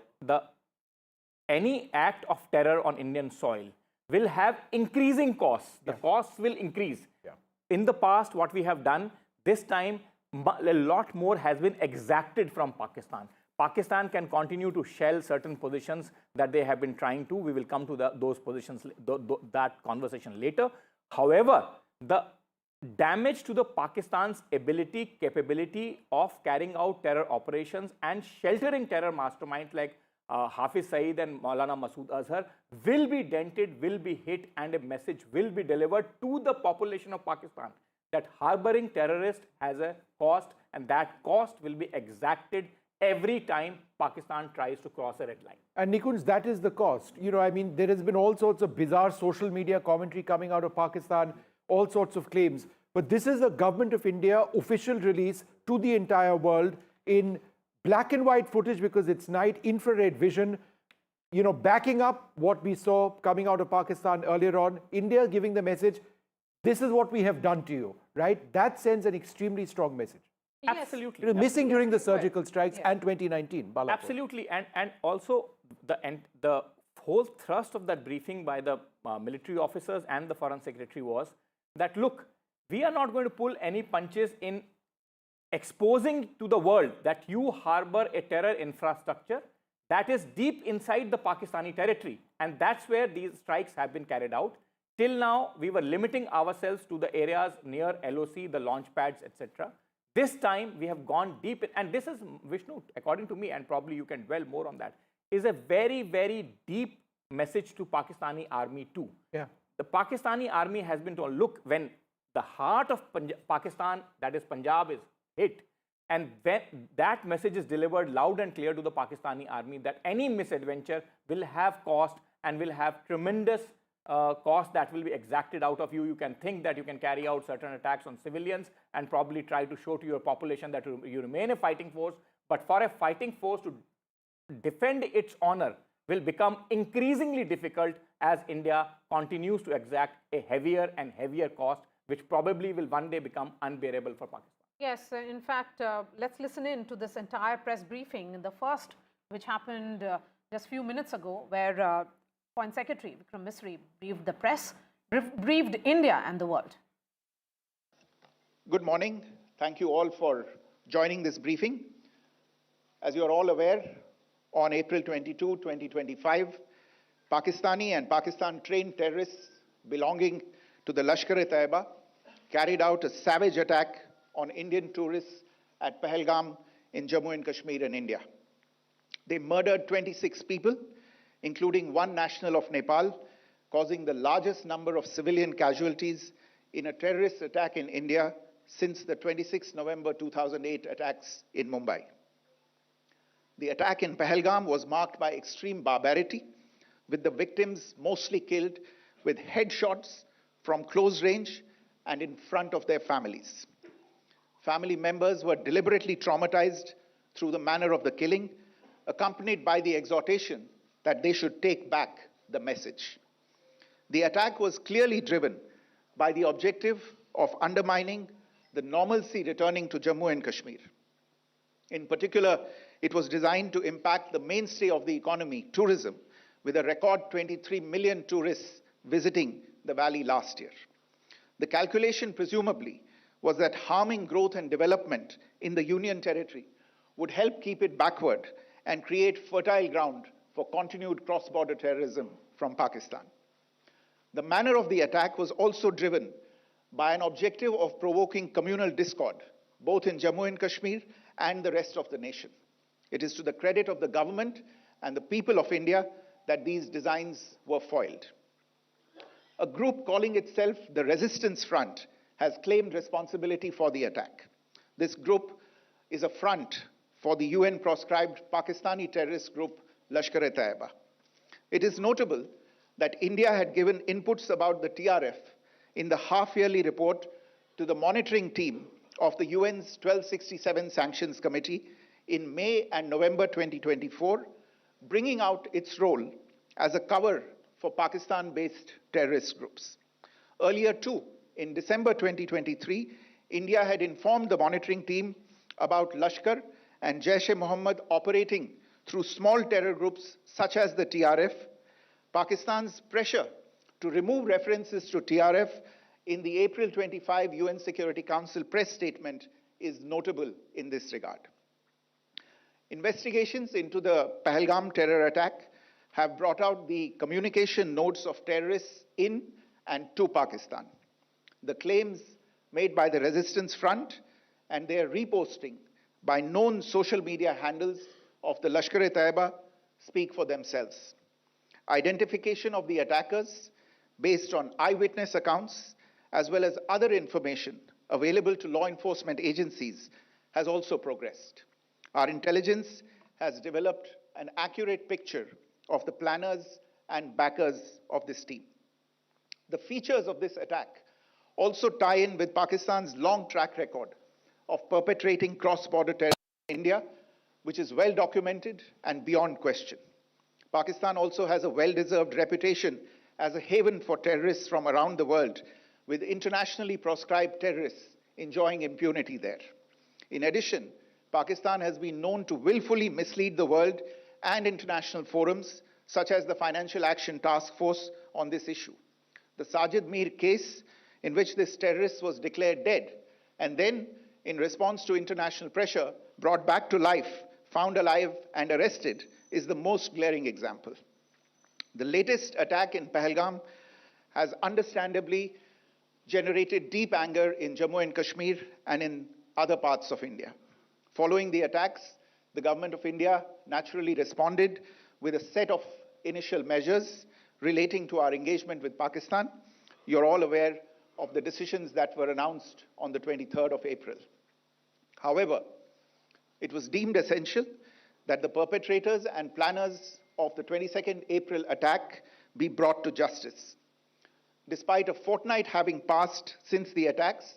any act of terror on Indian soil will have increasing costs. The costs will increase. Yeah. In the past, what we have done, this time a lot more has been exacted from Pakistan. Pakistan can continue to shell certain positions that they have been trying to. We will come to those positions, that conversation later. However, the damage to the Pakistan's capability of carrying out terror operations and sheltering terror masterminds like Hafiz Saeed and Maulana Masood Azhar will be dented, will be hit, and a message will be delivered to the population of Pakistan that harboring terrorists has a cost, and that cost will be exacted every time Pakistan tries to cross a red line. And Nikunj, that is the cost. You know, I mean, there has been all sorts of bizarre social media commentary coming out of Pakistan, all sorts of claims. But this is the Government of India official release to the entire world in black and white footage, because it's night, infrared vision, you know, backing up what we saw coming out of Pakistan earlier on. India giving the message, this is what we have done to you, right? That sends an extremely strong message. Yes. Absolutely. It was missing during the surgical strikes and 2019. Balakot. Absolutely. And also the whole thrust of that briefing by the military officers and the Foreign Secretary was that, look, we are not going to pull any punches in exposing to the world that you harbor a terror infrastructure that is deep inside the Pakistani territory. And that's where these strikes have been carried out. Till now, we were limiting ourselves to the areas near LOC, the launch pads, etc. This time, we have gone deep, and this is, Vishnu, according to me, and probably you can dwell more on that, is a very, very deep message to Pakistani army too. Yeah. The Pakistani army has been told, look, when the heart of Pakistan, that is Punjab, is hit, and when that message is delivered loud and clear to the Pakistani army that any misadventure will have cost and will have tremendous cost that will be exacted out of you. You can think that you can carry out certain attacks on civilians and probably try to show to your population that you remain a fighting force. But for a fighting force to defend its honor will become increasingly difficult as India continues to exact a heavier and heavier cost, which probably will one day become unbearable for Pakistan. Yes, in fact, let's listen in to this entire press briefing, the first which happened just a few minutes ago, where Foreign Secretary Vikram Misri briefed the press, briefed India and the world. Good morning. Thank you all for joining this briefing. As you are all aware, on April 22, 2025, Pakistani and Pakistan-trained terrorists belonging to the Lashkar-e-Taiba carried out a savage attack on Indian tourists at Pahalgam in Jammu and Kashmir in India. They murdered 26 people, including one national of Nepal, causing the largest number of civilian casualties in a terrorist attack in India since the 26 November 2008 attacks in Mumbai. The attack in Pahalgam was marked by extreme barbarity, with the victims mostly killed with headshots from close range and in front of their families. Family members were deliberately traumatized through the manner of the killing, accompanied by the exhortation that they should take back the message. The attack was clearly driven by the objective of undermining the normalcy returning to Jammu and Kashmir. In particular, it was designed to impact the mainstay of the economy, tourism, with a record 23 million tourists visiting the valley last year. The calculation, presumably, was that harming growth and development in the Union territory would help keep it backward and create fertile ground for continued cross-border terrorism from Pakistan. The manner of the attack was also driven by an objective of provoking communal discord, both in Jammu and Kashmir and the rest of the nation. It is to the credit of the government and the people of India that these designs were foiled. A group calling itself the Resistance Front has claimed responsibility for the attack. This group is a front for the UN-proscribed Pakistani terrorist group Lashkar-e-Taiba. It is notable that India had given inputs about the TRF in the half-yearly report to the monitoring team of the UN's 1267 Sanctions Committee in May and November 2024, bringing out its role as a cover for Pakistan-based terrorist groups. Earlier too, in December 2023, India had informed the monitoring team about Lashkar and Jaish-e-Mohammed operating through small terror groups such as the TRF. Pakistan's pressure to remove references to TRF in the April 25 UN Security Council press statement is notable in this regard. Investigations into the Pahalgam terror attack have brought out the communication notes of terrorists in and to Pakistan. The claims made by the Resistance Front and their reposting by known social media handles of the Lashkar-e-Taiba speak for themselves. Identification of the attackers based on eyewitness accounts as well as other information available to law enforcement agencies has also progressed. Our intelligence has developed an accurate picture of the planners and backers of this team. The features of this attack also tie in with Pakistan's long track record of perpetrating cross-border terrorism in India, which is well documented and beyond question. Pakistan also has a well-deserved reputation as a haven for terrorists from around the world, with internationally proscribed terrorists enjoying impunity there. In addition, Pakistan has been known to willfully mislead the world and international forums, such as the Financial Action Task Force, on this issue. The Sajid Mir case, in which this terrorist was declared dead, and then, in response to international pressure, brought back to life, found alive and arrested, is the most glaring example. The latest attack in Pahalgam has understandably generated deep anger in Jammu and Kashmir and in other parts of India. Following the attacks, the government of India naturally responded with a set of initial measures relating to our engagement with Pakistan. You're all aware of the decisions that were announced on the 23rd of April. However, it was deemed essential that the perpetrators and planners of the 22nd April attack be brought to justice. Despite a fortnight having passed since the attacks,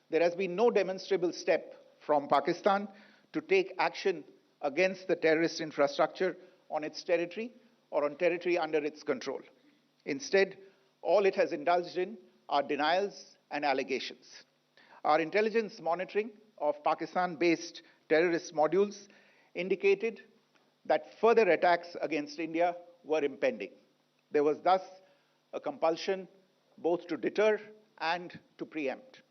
there has been no demonstrable step from Pakistan to take action against the terrorist infrastructure on its territory or on territory under its control. Instead, all it has indulged in are denials and allegations. Our intelligence monitoring of Pakistan-based terrorist modules indicated that further attacks against India were impending. There was thus a compulsion both to deter and to preempt.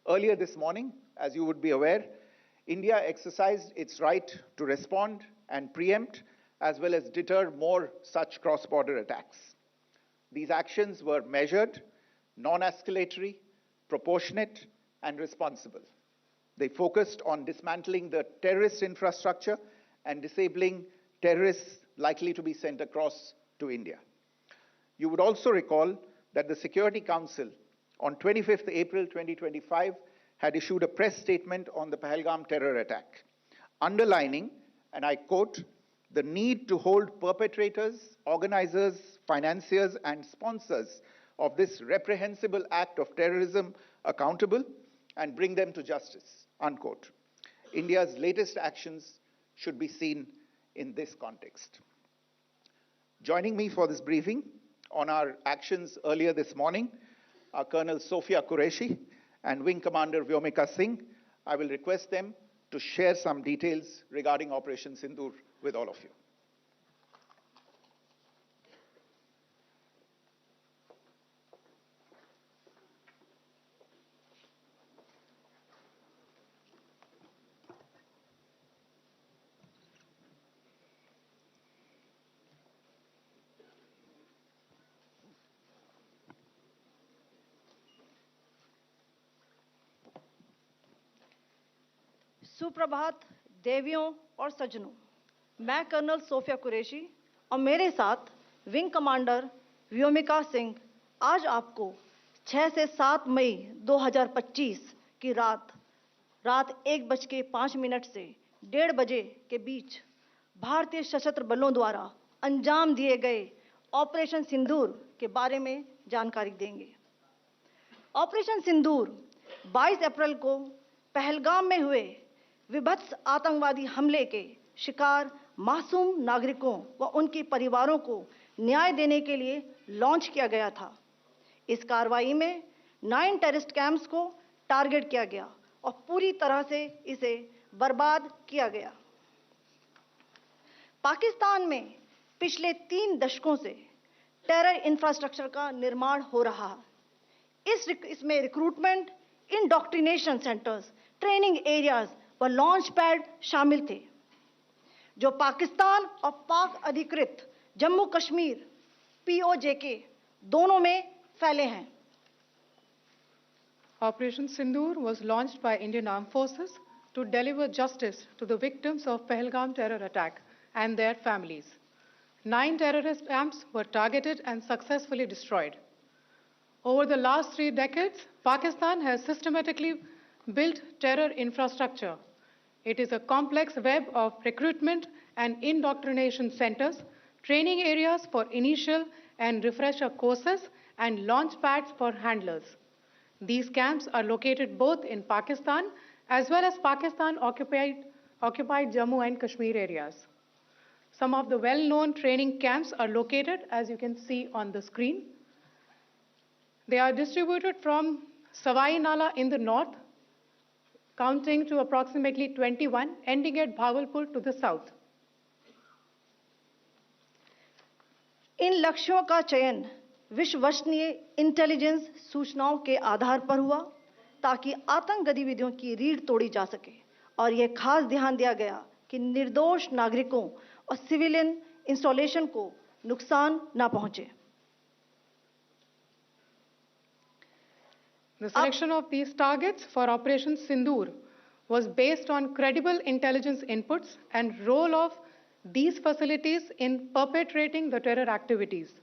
Earlier this morning, as you would be aware, India exercised its right to respond and preempt as well as deter more such cross-border attacks. These actions were measured, non-escalatory, proportionate, and responsible. They focused on dismantling the terrorist infrastructure and disabling terrorists likely to be sent across to India. You would also recall that the Security Council on 25th April 2025 had issued a press statement on the Pahalgam terror attack, underlining, and I quote, the need to hold perpetrators, organizers, financiers, and sponsors of this reprehensible act of terrorism accountable and bring them to justice, unquote. India's latest actions should be seen in this context. Joining me for this briefing on our actions earlier this morning are Colonel Sophia Qureshi and Wing Commander Vyomika Singh. I will request them to share some details regarding Operation Sindoor with all of you. सुप्रभात देवियों और सज्जनों, मैं colonel Sophia Qureshi और मेरे साथ wing commander Vyomika Singh आज आपको 6 से 7 मई 2025 की रात 1:05 से 1:30 बजे के बीच भारतीय सशस्त्र बलों द्वारा अंजाम दिए गए ऑपरेशन सिंदूर के बारे में जानकारी देंगे। ऑपरेशन सिंदूर 22 अप्रैल को पहलगाम में हुए विभत्स आतंकवादी हमले के शिकार मासूम नागरिकों व उनके परिवारों को न्याय देने के लिए लॉन्च किया गया था। इस कार्रवाई में 9 टेररिस्ट कैंप्स को टारगेट किया गया और पूरी तरह से इसे बर्बाद किया गया। पाकिस्तान में पिछले 3 दशकों से टेरर इंफ्रास्ट्रक्चर का निर्माण हो रहा है। इसमें recruitment, indoctrination centres, training areas व लॉन्च पैड शामिल थे, जो पाकिस्तान और पाक अधिकृत जम्मू कश्मीर POJK दोनों में फैले हैं। Operation Sindoor was launched by Indian Armed Forces to deliver justice to the victims of Pahalgam terror attack and their families. 9 terrorist camps were targeted and successfully destroyed. Over the last 3 decades, Pakistan has systematically built terror infrastructure. It is a complex web of recruitment and indoctrination centers, training areas for initial and refresher courses, and launch pads for handlers. These camps are located both in Pakistan as well as Pakistan-occupied Jammu and Kashmir areas. Some of the well-known training camps are located, as you can see on the screen. They are distributed from Savai Nala in the north, counting to approximately 21, ending at Bhagalpur to the south. इन लक्ष्यों का चयन विश्वसनीय intelligence सूचनाओं के आधार पर हुआ ताकि आतंक गतिविधियों की रीढ़ तोड़ी जा सके और यह खास ध्यान दिया गया कि निर्दोष नागरिकों और सिविलियन इंस्टॉलेशन को नुकसान न पहुंचे। The selection of these targets for Operation Sindoor was based on credible intelligence inputs and role of these facilities in perpetrating the terror activities.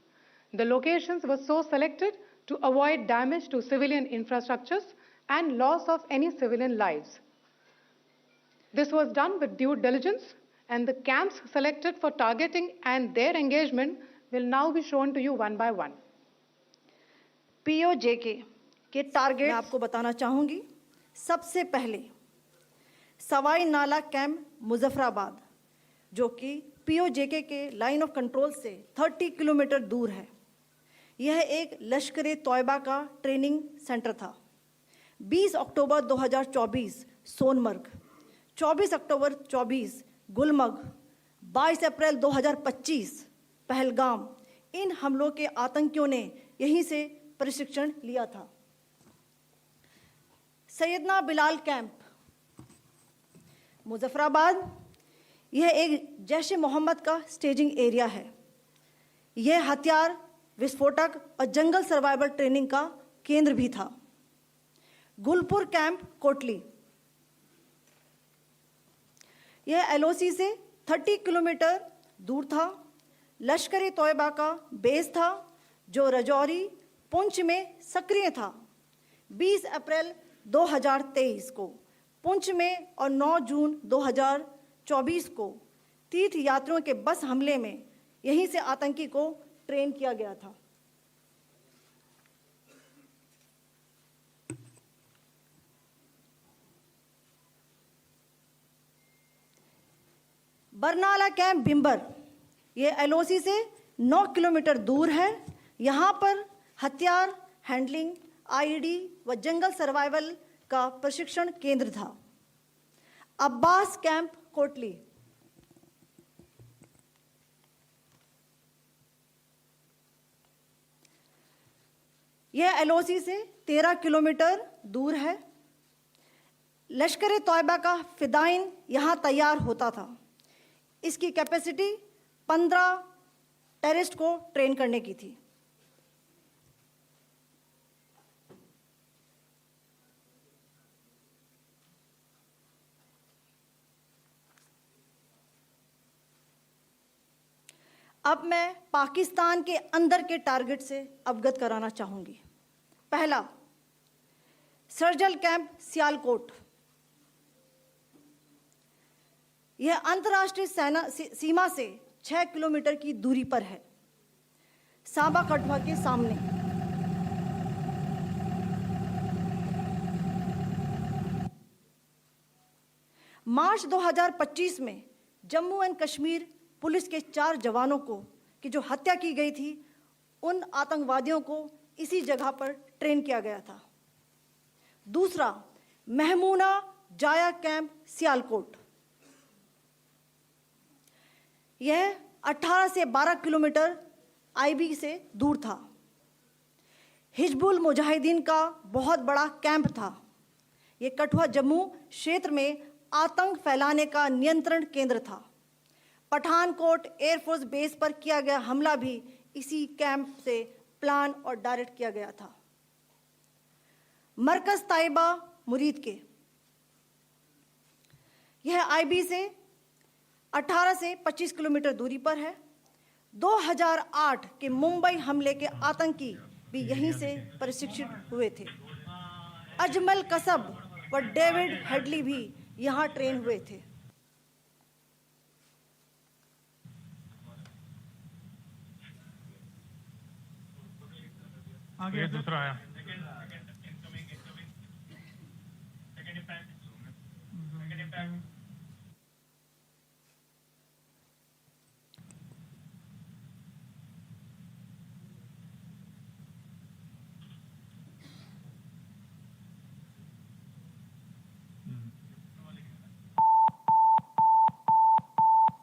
The locations were so selected to avoid damage to civilian infrastructures and loss of any civilian lives. This was done with due diligence, and the camps selected for targeting and their engagement will now be shown to you one by one. POJK के target मैं आपको बताना चाहूंगी। सबसे पहले सवाई नाला camp Muzaffarabad, जो कि POJK के लाइन ऑफ कंट्रोल से 30 किलोमीटर दूर है। यह एक लश्कर तोयबा का ट्रेनिंग सेंटर था। 20 अक्टूबर 2024 सोनमर्ग, 24 अक्टूबर 24 गुलमर्ग, 22 अप्रैल 2025 पहलगाम, इन हमलों के आतंकियों ने यहीं से प्रशिक्षण लिया था। सैयदना बिलाल कैंप मुजफ्फराबाद, यह एक जैश ए मोहम्मद का स्टेजिंग एरिया है। यह हथियार, विस्फोटक और जंगल सर्वाइवल ट्रेनिंग का केंद्र भी था। गुलपुर कैंप कोटली, यह LOC से 30 किलोमीटर दूर था। लश्कर तोयबा का बेस था जो रजौरी, पुंछ में सक्रिय था। 20 अप्रैल 2023 को पुंछ में और 9 जून 2024 को तीर्थ यात्रियों के बस हमले में यहीं से आतंकी को ट्रेन किया गया था। बरनाला कैंप बिम्बर, ये LOC से 9 किलोमीटर दूर है। यहाँ पर हथियार, हैंडलिंग, IED व जंगल सर्वाइवल का प्रशिक्षण केंद्र था। अब्बास कैंप कोटली, यह LOC से 13 किलोमीटर दूर है। लश्कर तोयबा का फिदाइन यहाँ तैयार होता था। इसकी कैपेसिटी 15 टेररिस्ट को ट्रेन करने की थी। अब मैं पाकिस्तान के अंदर के टारगेट से अवगत कराना चाहूंगी। पहला, सर्जल कैंप सियालकोट, यह अंतर्राष्ट्रीय सीमा से 6 किलोमीटर की दूरी पर है, सांबा कठुआ के सामने। मार्च 2025 में जम्मू एंड कश्मीर पुलिस के 4 जवानों की जो हत्या की गई थी, उन आतंकवादियों को इसी जगह पर ट्रेन किया गया था। दूसरा, महमूना जाया कैंप सियालकोट, यह 18 से 12 किलोमीटर IB से दूर था। हिजबुल मुजाहिदीन का बहुत बड़ा कैंप था। यह कठुआ जम्मू क्षेत्र में आतंक फैलाने का नियंत्रण केंद्र था। पठानकोट एयरफोर्स बेस पर किया गया हमला भी इसी कैंप से प्लान और डायरेक्ट किया गया था। मरकज ताइबा मुरीद के, यह IB से 18 से 25 किलोमीटर दूरी पर है। 2008 के मुंबई हमले के आतंकी भी यहीं से प्रशिक्षित हुए थे। अजमल कसब व डेविड हेडली भी यहाँ ट्रेन हुए थे। आगे दूसरा आया।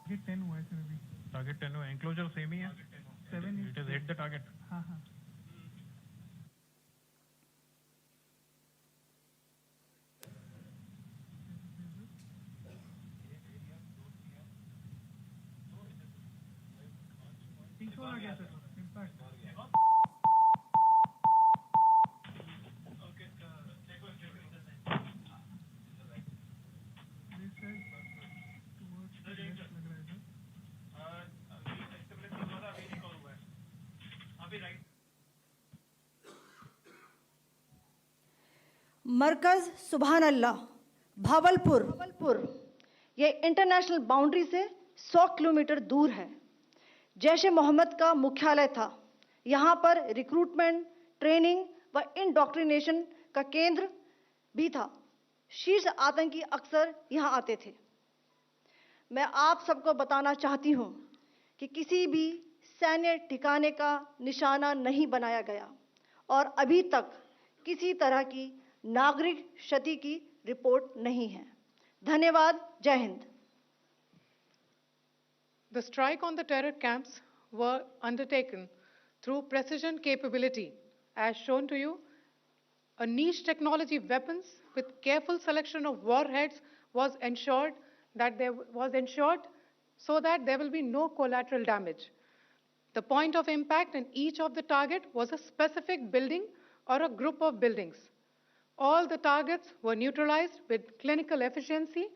टारगेट 10 हुआ है सर अभी। टारगेट 10 हुआ, एंक्लोजर सेम ही है। 7 it is hit the target. हाँ हाँ। पीछे आ गया सर, इम्पैक्ट। मरकज सुभान अल्लाह भावलपुर ये इंटरनेशनल बाउंड्री से 100 किलोमीटर दूर है। जैश ए मोहम्मद का मुख्यालय था। यहाँ पर रिक्रूटमेंट, ट्रेनिंग व इंडॉक्ट्रिनेशन का केंद्र भी था। शीर्ष आतंकी अक्सर यहाँ आते थे। मैं आप सबको बताना चाहती हूँ कि किसी भी सैन्य ठिकाने का निशाना नहीं बनाया गया और अभी तक किसी तरह की नागरिक क्षति की रिपोर्ट नहीं है। धन्यवाद। जय Hind. The strike on the terror camps were undertaken through precision capability, as shown to you. A niche technology weapons with careful selection of warheads was ensured so that there will be no collateral damage. The point of impact in each of the target was a specific building or a group of buildings. All the targets were neutralized with clinical efficiency,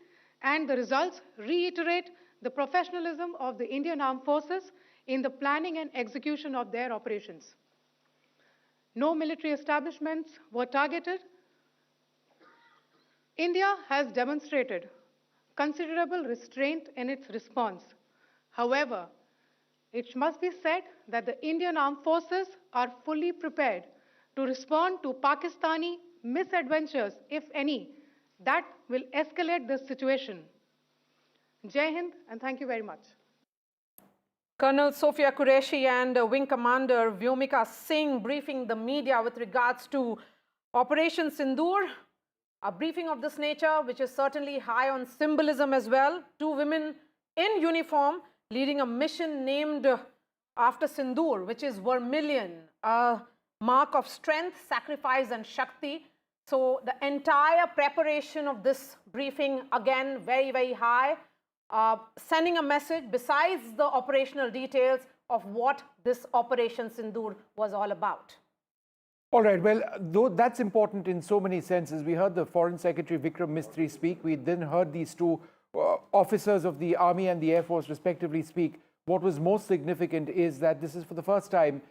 and the results reiterate the professionalism of the Indian Armed Forces in the planning and execution of their operations. No military establishments were targeted. India has demonstrated considerable restraint in its response. However, it must be said that the Indian Armed Forces are fully prepared to respond to Pakistani misadventures, if any, that will escalate this situation. Jai Hind, and thank you very much. Colonel Sophia Qureshi and Wing Commander Vyomika Singh briefing the media with regards to Operation Sindoor, a briefing of this nature, which is certainly high on symbolism as well. Two women in uniform leading a mission named after Sindoor, which is vermilion, a mark of strength, sacrifice and Shakti. So the entire preparation of this briefing, again, very, very high, sending a message besides the operational details of what this Operation Sindoor was all about. All right, well, though that's important in so many senses. We heard the Foreign Secretary Vikram Misri speak. We then heard these two officers of the Army and the Air Force respectively speak. What was most significant is that this is for the first time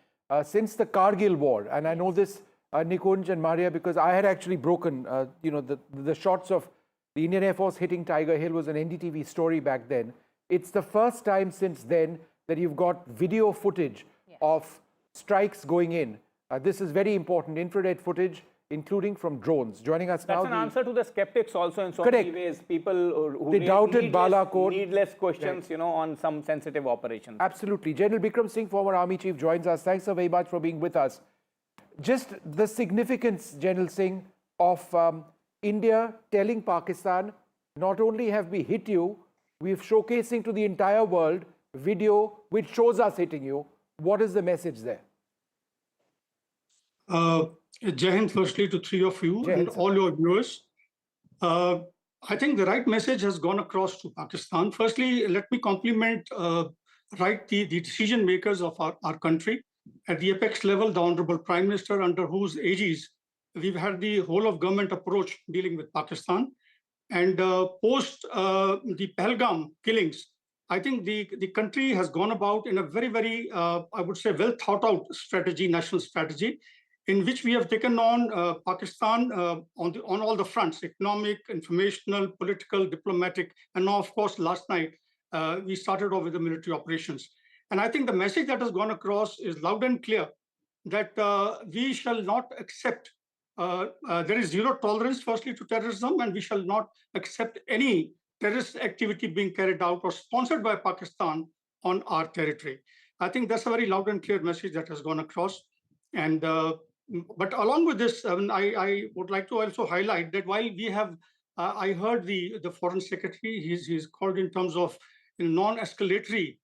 since the Kargil War, and I know this, Nikunj and Maria, because I had actually broken, the shots of the Indian Air Force hitting Tiger Hill was an NDTV story back then. It's the first time since then that you've got video footage of strikes going in. This is very important, infrared footage, including from drones. Joining us now. That's an answer to the skeptics also in so many ways. People who they doubted Balakot. Needless questions, on some sensitive operations. Absolutely. General Bikram Singh, former Army Chief, joins us. Thanks so very much for being with us. Just the significance, General Singh, of India telling Pakistan, not only have we hit you, we're showcasing to the entire world video which shows us hitting you. What is the message there? Jai Hind, firstly, to three of you and all your viewers. I think the right message has gone across to Pakistan. Firstly, let me compliment the decision makers of our country. At the apex level, the Honorable Prime Minister, under whose aegis we've had the whole of government approach dealing with Pakistan. And post the Pahalgam killings, I think the country has gone about in a very, very, I would say, well thought out strategy, national strategy, in which we have taken on Pakistan on all the fronts: economic, informational, political, diplomatic, and now, of course, last night, we started off with the military operations. And I think the message that has gone across is loud and clear that we shall not accept, there is zero tolerance, firstly, to terrorism, and we shall not accept any terrorist activity being carried out or sponsored by Pakistan on our territory. I think that's a very loud and clear message that has gone across. And but along with this, I would like to also highlight that while we have, I heard the Foreign Secretary, he's called in terms of non-escalatory,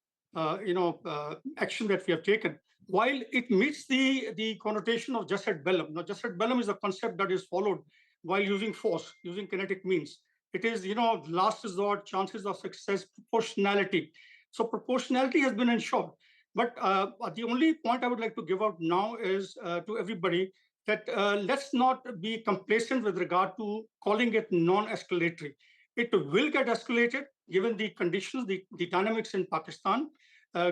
action that we have taken. While it meets the connotation of jus ad bellum. Now, jus ad bellum is a concept that is followed while using force, using kinetic means. It is, last resort, chances of success, proportionality. So proportionality has been ensured. But the only point I would like to give out now is to everybody that let's not be complacent with regard to calling it non-escalatory. It will get escalated given the conditions, the dynamics in Pakistan,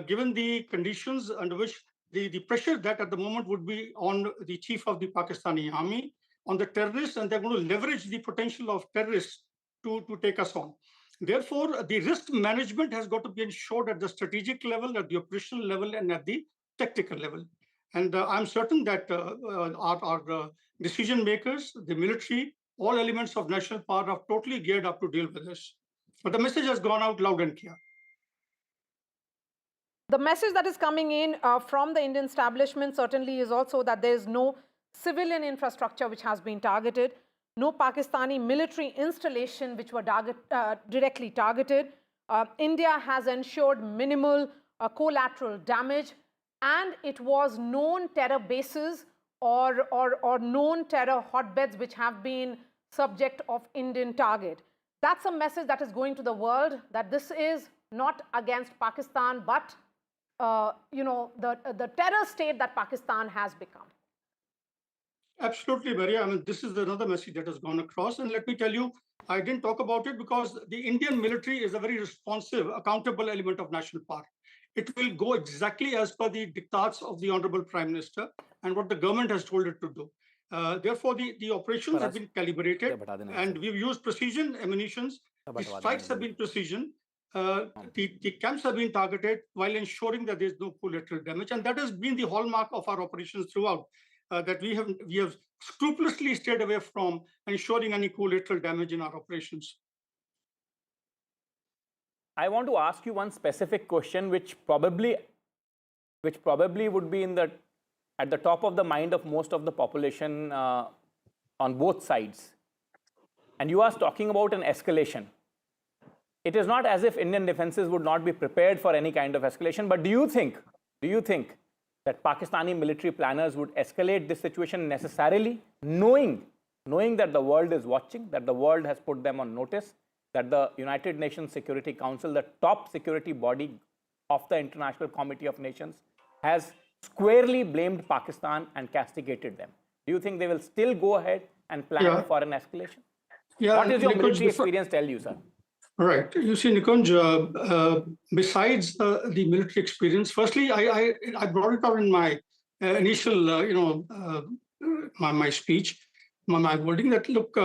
given the conditions under which the pressure that at the moment would be on the chief of the Pakistani army, on the terrorists, and they're going to leverage the potential of terrorists to take us on. Therefore, the risk management has got to be ensured at the strategic level, at the operational level, and at the tactical level. And I'm certain that our decision makers, the military, all elements of national power are totally geared up to deal with this. But the message has gone out loud and clear. The message that is coming in from the Indian establishment certainly is also that there is no civilian infrastructure which has been targeted, no Pakistani military installation which were directly targeted. India has ensured minimal collateral damage, and it was known terror bases or known terror hotbeds which have been subject of Indian target. That's a message that is going to the world, that this is not against Pakistan, but the terror state that Pakistan has become. Absolutely, Maria. I mean, this is another message that has gone across. And let me tell you, I didn't talk about it because the Indian military is a very responsive, accountable element of national power. It will go exactly as per the diktats of the Honorable Prime Minister and what the government has told it to do. Therefore, the operations have been calibrated, and we've used precision ammunitions. The strikes have been precision. The camps have been targeted while ensuring that there's no collateral damage. And that has been the hallmark of our operations throughout. That we have scrupulously stayed away from ensuring any collateral damage in our operations. I want to ask you one specific question, which probably would be at the top of the mind of most of the population on both sides. And you are talking about an escalation. It is not as if Indian defenses would not be prepared for any kind of escalation, but do you think that Pakistani military planners would escalate this situation necessarily, knowing that the world is watching, that the world has put them on notice, that the United Nations Security Council, the top security body of the International Committee of Nations, has squarely blamed Pakistan and castigated them? Do you think they will still go ahead and plan for an escalation? Yeah, what does your military experience tell you, sir? Right. You see, Nikunj, besides the military experience, firstly, I brought it out in my initial, my speech, my wording that, look,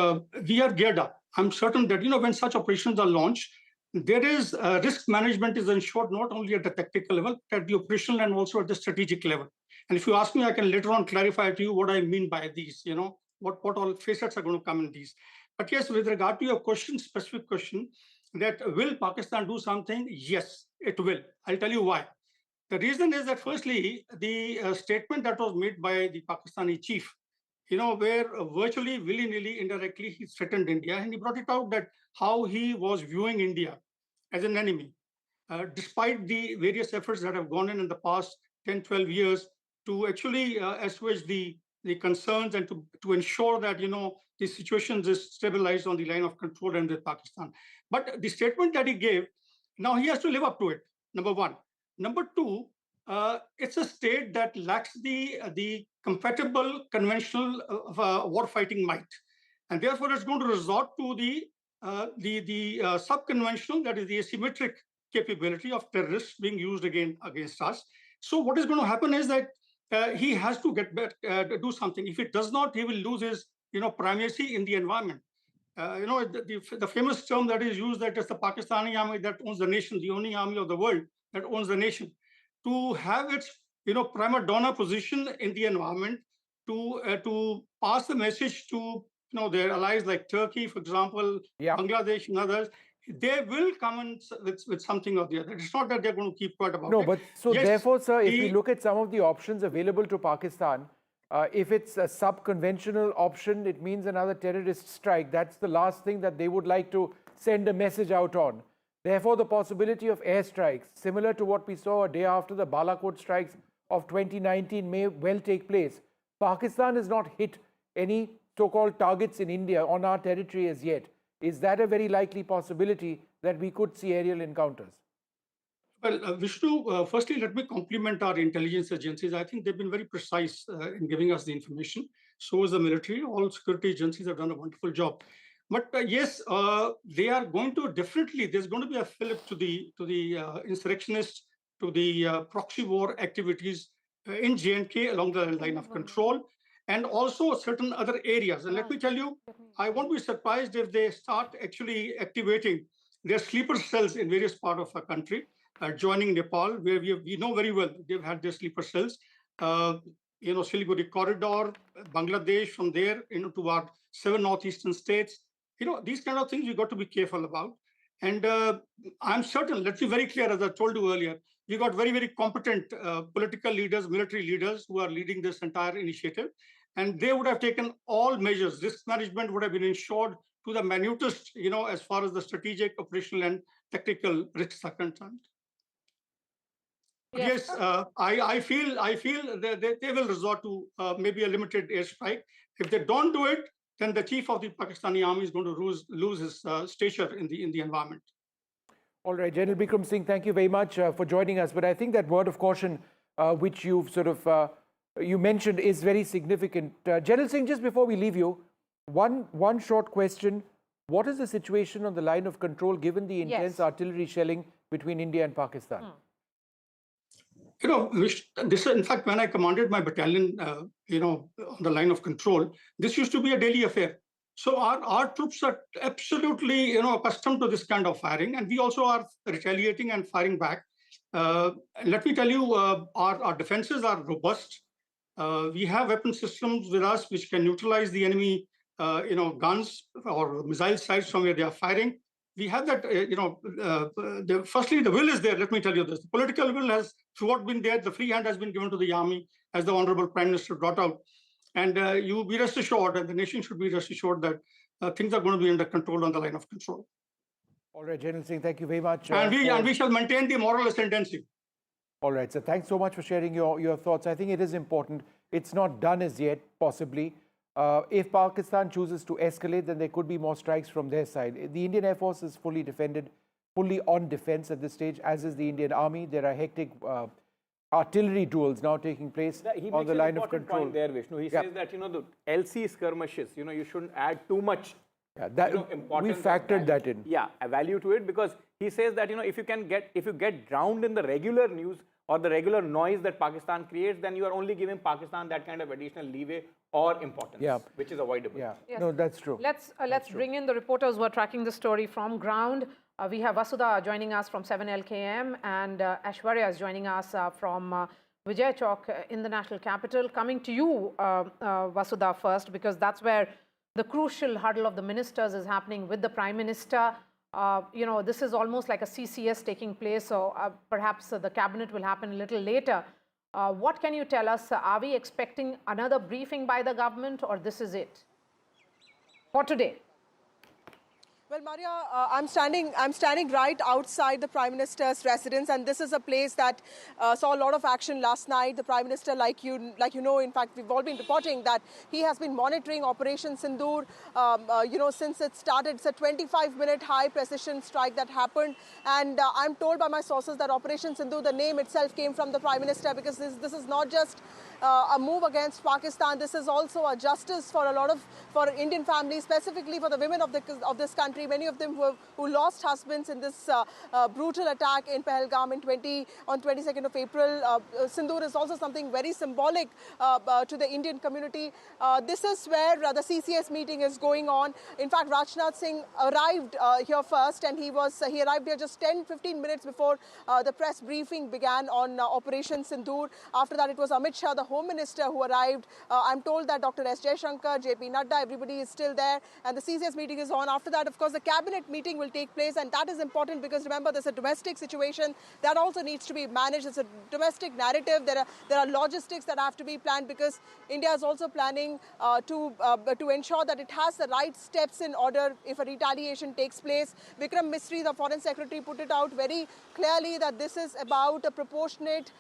we are geared up. I'm certain that, when such operations are launched, there is risk management is ensured not only at the tactical level, but at the operational and also at the strategic level. And if you ask me, I can later on clarify to you what I mean by these, what all facets are going to come in these. But yes, with regard to your question, specific question, that will Pakistan do something? Yes, it will. I'll tell you why. The reason is that firstly, the statement that was made by the Pakistani chief, where virtually willy-nilly, indirectly, he threatened India, and he brought it out that how he was viewing India as an enemy, despite the various efforts that have gone in the past 10, 12 years to actually assuage the concerns and to ensure that, the situation is stabilized on the line of control and with Pakistan. But the statement that he gave, now he has to live up to it, number one. Number two, it's a state that lacks the compatible conventional war-fighting might. And therefore, it's going to resort to the sub-conventional, that is the asymmetric capability of terrorists being used against us. So what is going to happen is that he has to do something. If it does not, he will lose his primacy in the environment. The famous term that is used, that is the Pakistani army that owns the nation, the only army of the world that owns the nation. To have its prima donna position in the environment, to pass the message to their allies like Turkey, for example, Bangladesh and others, they will come in with something or the other. It's not that they're going to keep quiet about it. No, but so yes, therefore, sir, if we look at some of the options available to Pakistan, if it's a sub-conventional option, it means another terrorist strike. That's the last thing that they would like to send a message out on. Therefore, the possibility of airstrikes, similar to what we saw a day after the Balakot strikes of 2019, may well take place. Pakistan has not hit any so-called targets in India on our territory as yet. Is that a very likely possibility that we could see aerial encounters? Well, Vishnu, firstly, let me compliment our intelligence agencies. I think they've been very precise in giving us the information. So is the military. All security agencies have done a wonderful job. But yes, they are going to definitely, there's going to be a fillip to the insurrectionists, to the proxy war activities in J&K along the line of control. and also certain other areas. And let me tell you, I won't be surprised if they start actually activating their sleeper cells in various parts of our country, joining Nepal, where we know very well they've had their sleeper cells. Siliguri corridor, Bangladesh, from there, to our 7 northeastern states. These kind of things you got to be careful about. And I'm certain, let's be very clear, as I told you earlier, we got very, very competent political leaders, military leaders who are leading this entire initiative. And they would have taken all measures. Risk management would have been ensured to the minutest, as far as the strategic, operational, and tactical risks are concerned. Yes, I feel that they will resort to maybe a limited airstrike. If they don't do it, then the chief of the Pakistani army is going to lose his stature in the environment. All right, General Bikram Singh, thank you very much for joining us. But I think that word of caution, which you've sort of you mentioned, is very significant. General Singh, just before we leave you, one short question: what is the situation on the line of control, given the intense artillery shelling between India and Pakistan? This, in fact, when I commanded my battalion, on the line of control, this used to be a daily affair. So our troops are absolutely, accustomed to this kind of firing, and we also are retaliating and firing back. Let me tell you, our defenses are robust. We have weapon systems with us which can neutralize the enemy, guns or missile sites from where they are firing. We have that, firstly, the will is there. Let me tell you this. The political will has throughout been there. The free hand has been given to the army, as the Honorable Prime Minister brought out. And you be rest assured, and the nation should be rest assured that things are going to be under control on the line of control. All right, General Singh, thank you very much. And we shall maintain the moral ascendancy. All right, so thanks so much for sharing your thoughts. I think it is important. It's not done as yet, possibly. If Pakistan chooses to escalate, then there could be more strikes from their side. The Indian Air Force is fully defended, fully on defense at this stage, as is the Indian Army. There are hectic artillery duels now taking place on the line of control. Point there, Vishnu. He says that, the LC skirmishes, you shouldn't add too much. We factored that in. Yeah, a value to it, because he says that, if you get drowned in the regular news or the regular noise that Pakistan creates, then you are only giving Pakistan that kind of additional leeway or importance, which is avoidable. Yeah, no, that's true. Let's bring in the reporters who are tracking the story from ground. We have Vasudha joining us from 7LKM, and Aishwarya is joining us from Vijay Chowk in the national capital. Coming to you, Vasudha, first, because that's where the crucial huddle of the ministers is happening with the Prime Minister. This is almost like a CCS taking place, so perhaps the cabinet will happen a little later. What can you tell us? Are we expecting another briefing by the government, or this is it for today? Well, Maria, I'm standing right outside the Prime Minister's residence, and this is a place that saw a lot of action last night. The Prime Minister, like you know, in fact, we've all been reporting that he has been monitoring Operation Sindoor, since it started. It's a 25-minute high-precision strike that happened, and I'm told by my sources that Operation Sindoor, the name itself came from the Prime Minister, because this is not just a move against Pakistan. This is also a justice for for Indian families, specifically for the women of this country. Many of them who lost husbands in this brutal attack in Pahalgam on 22nd of April. Sindoor is also something very symbolic to the Indian community. This is where the CCS meeting is going on. In fact, Rajnath Singh arrived here first, and he arrived here just 10-15 minutes before the press briefing began on Operation Sindoor. After that, it was Amit Shah, the Home Minister, who arrived. I'm told that Dr. S. Jaishankar, JP Nadda, everybody is still there, and the CCS meeting is on. After that, of course, the cabinet meeting will take place, and that is important because, remember, there's a domestic situation that also needs to be managed. It's a domestic narrative. There are logistics that have to be planned, because India is also planning to ensure that it has the right steps in order if a retaliation takes place. Vikram Misri, the Foreign Secretary, put it out very clearly that this is about a proportionate,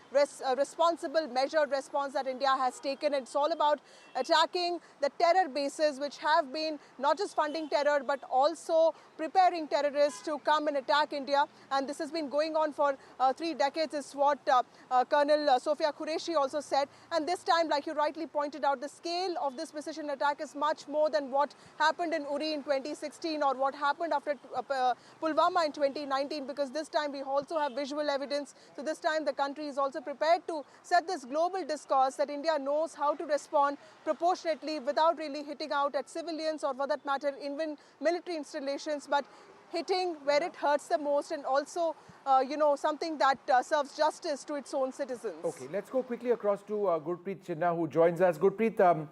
responsible, measured response that India has taken. It's all about attacking the terror bases which have been not just funding terror but also preparing terrorists to come and attack India. And this has been going on for 3 decades, is what Colonel Sofia Qureshi also said. And this time, like you rightly pointed out, the scale of this precision attack is much more than what happened in Uri in 2016 or what happened after Pulwama in 2019, because this time we also have visual evidence. So this time the country is also prepared to set this global discourse us that India knows how to respond proportionately without really hitting out at civilians or, for that matter, even military installations, but hitting where it hurts the most, and also, something that serves justice to its own citizens. Okay, let's go quickly across to Gurpreet Chinna, who joins us. Gurpreet,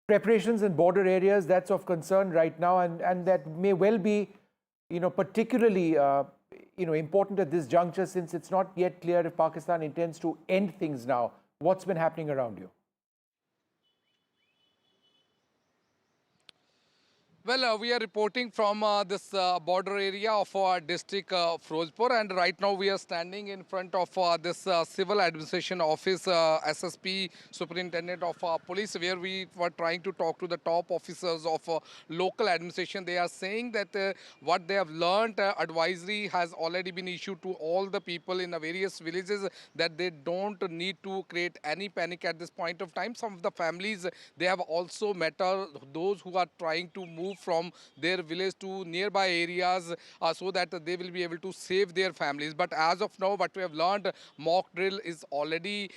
preparations in border areas, that's of concern right now, and that may well be, particularly, important at this juncture, since it's not yet clear if Pakistan intends to end things now. What's been happening around you? Well, we are reporting from this border area of our district Firozpur, and right now we are standing in front of this civil administration office, SSP, Superintendent of Police, where we were trying to talk to the top officers of local administration. They are saying that what they have learned, advisory has already been issued to all the people in the various villages that they don't need to create any panic at this point of time. Some of the families, they have also met those who are trying to move from their village to nearby areas so that they will be able to save their families. But as of now, what we have learned, mock drill is already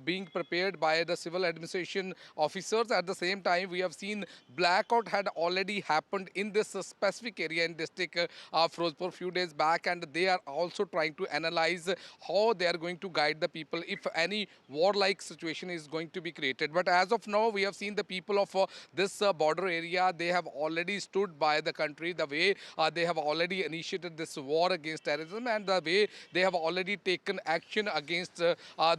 being prepared by the civil administration officers. At the same time, we have seen blackout had already happened in this specific area in district Firozpur a few days back, and they are also trying to analyze how they are going to guide the people if any warlike situation is going to be created. But as of now, we have seen the people of this border area, they have already stood by the country, the way they have already initiated this war against terrorism, and the way they have already taken action against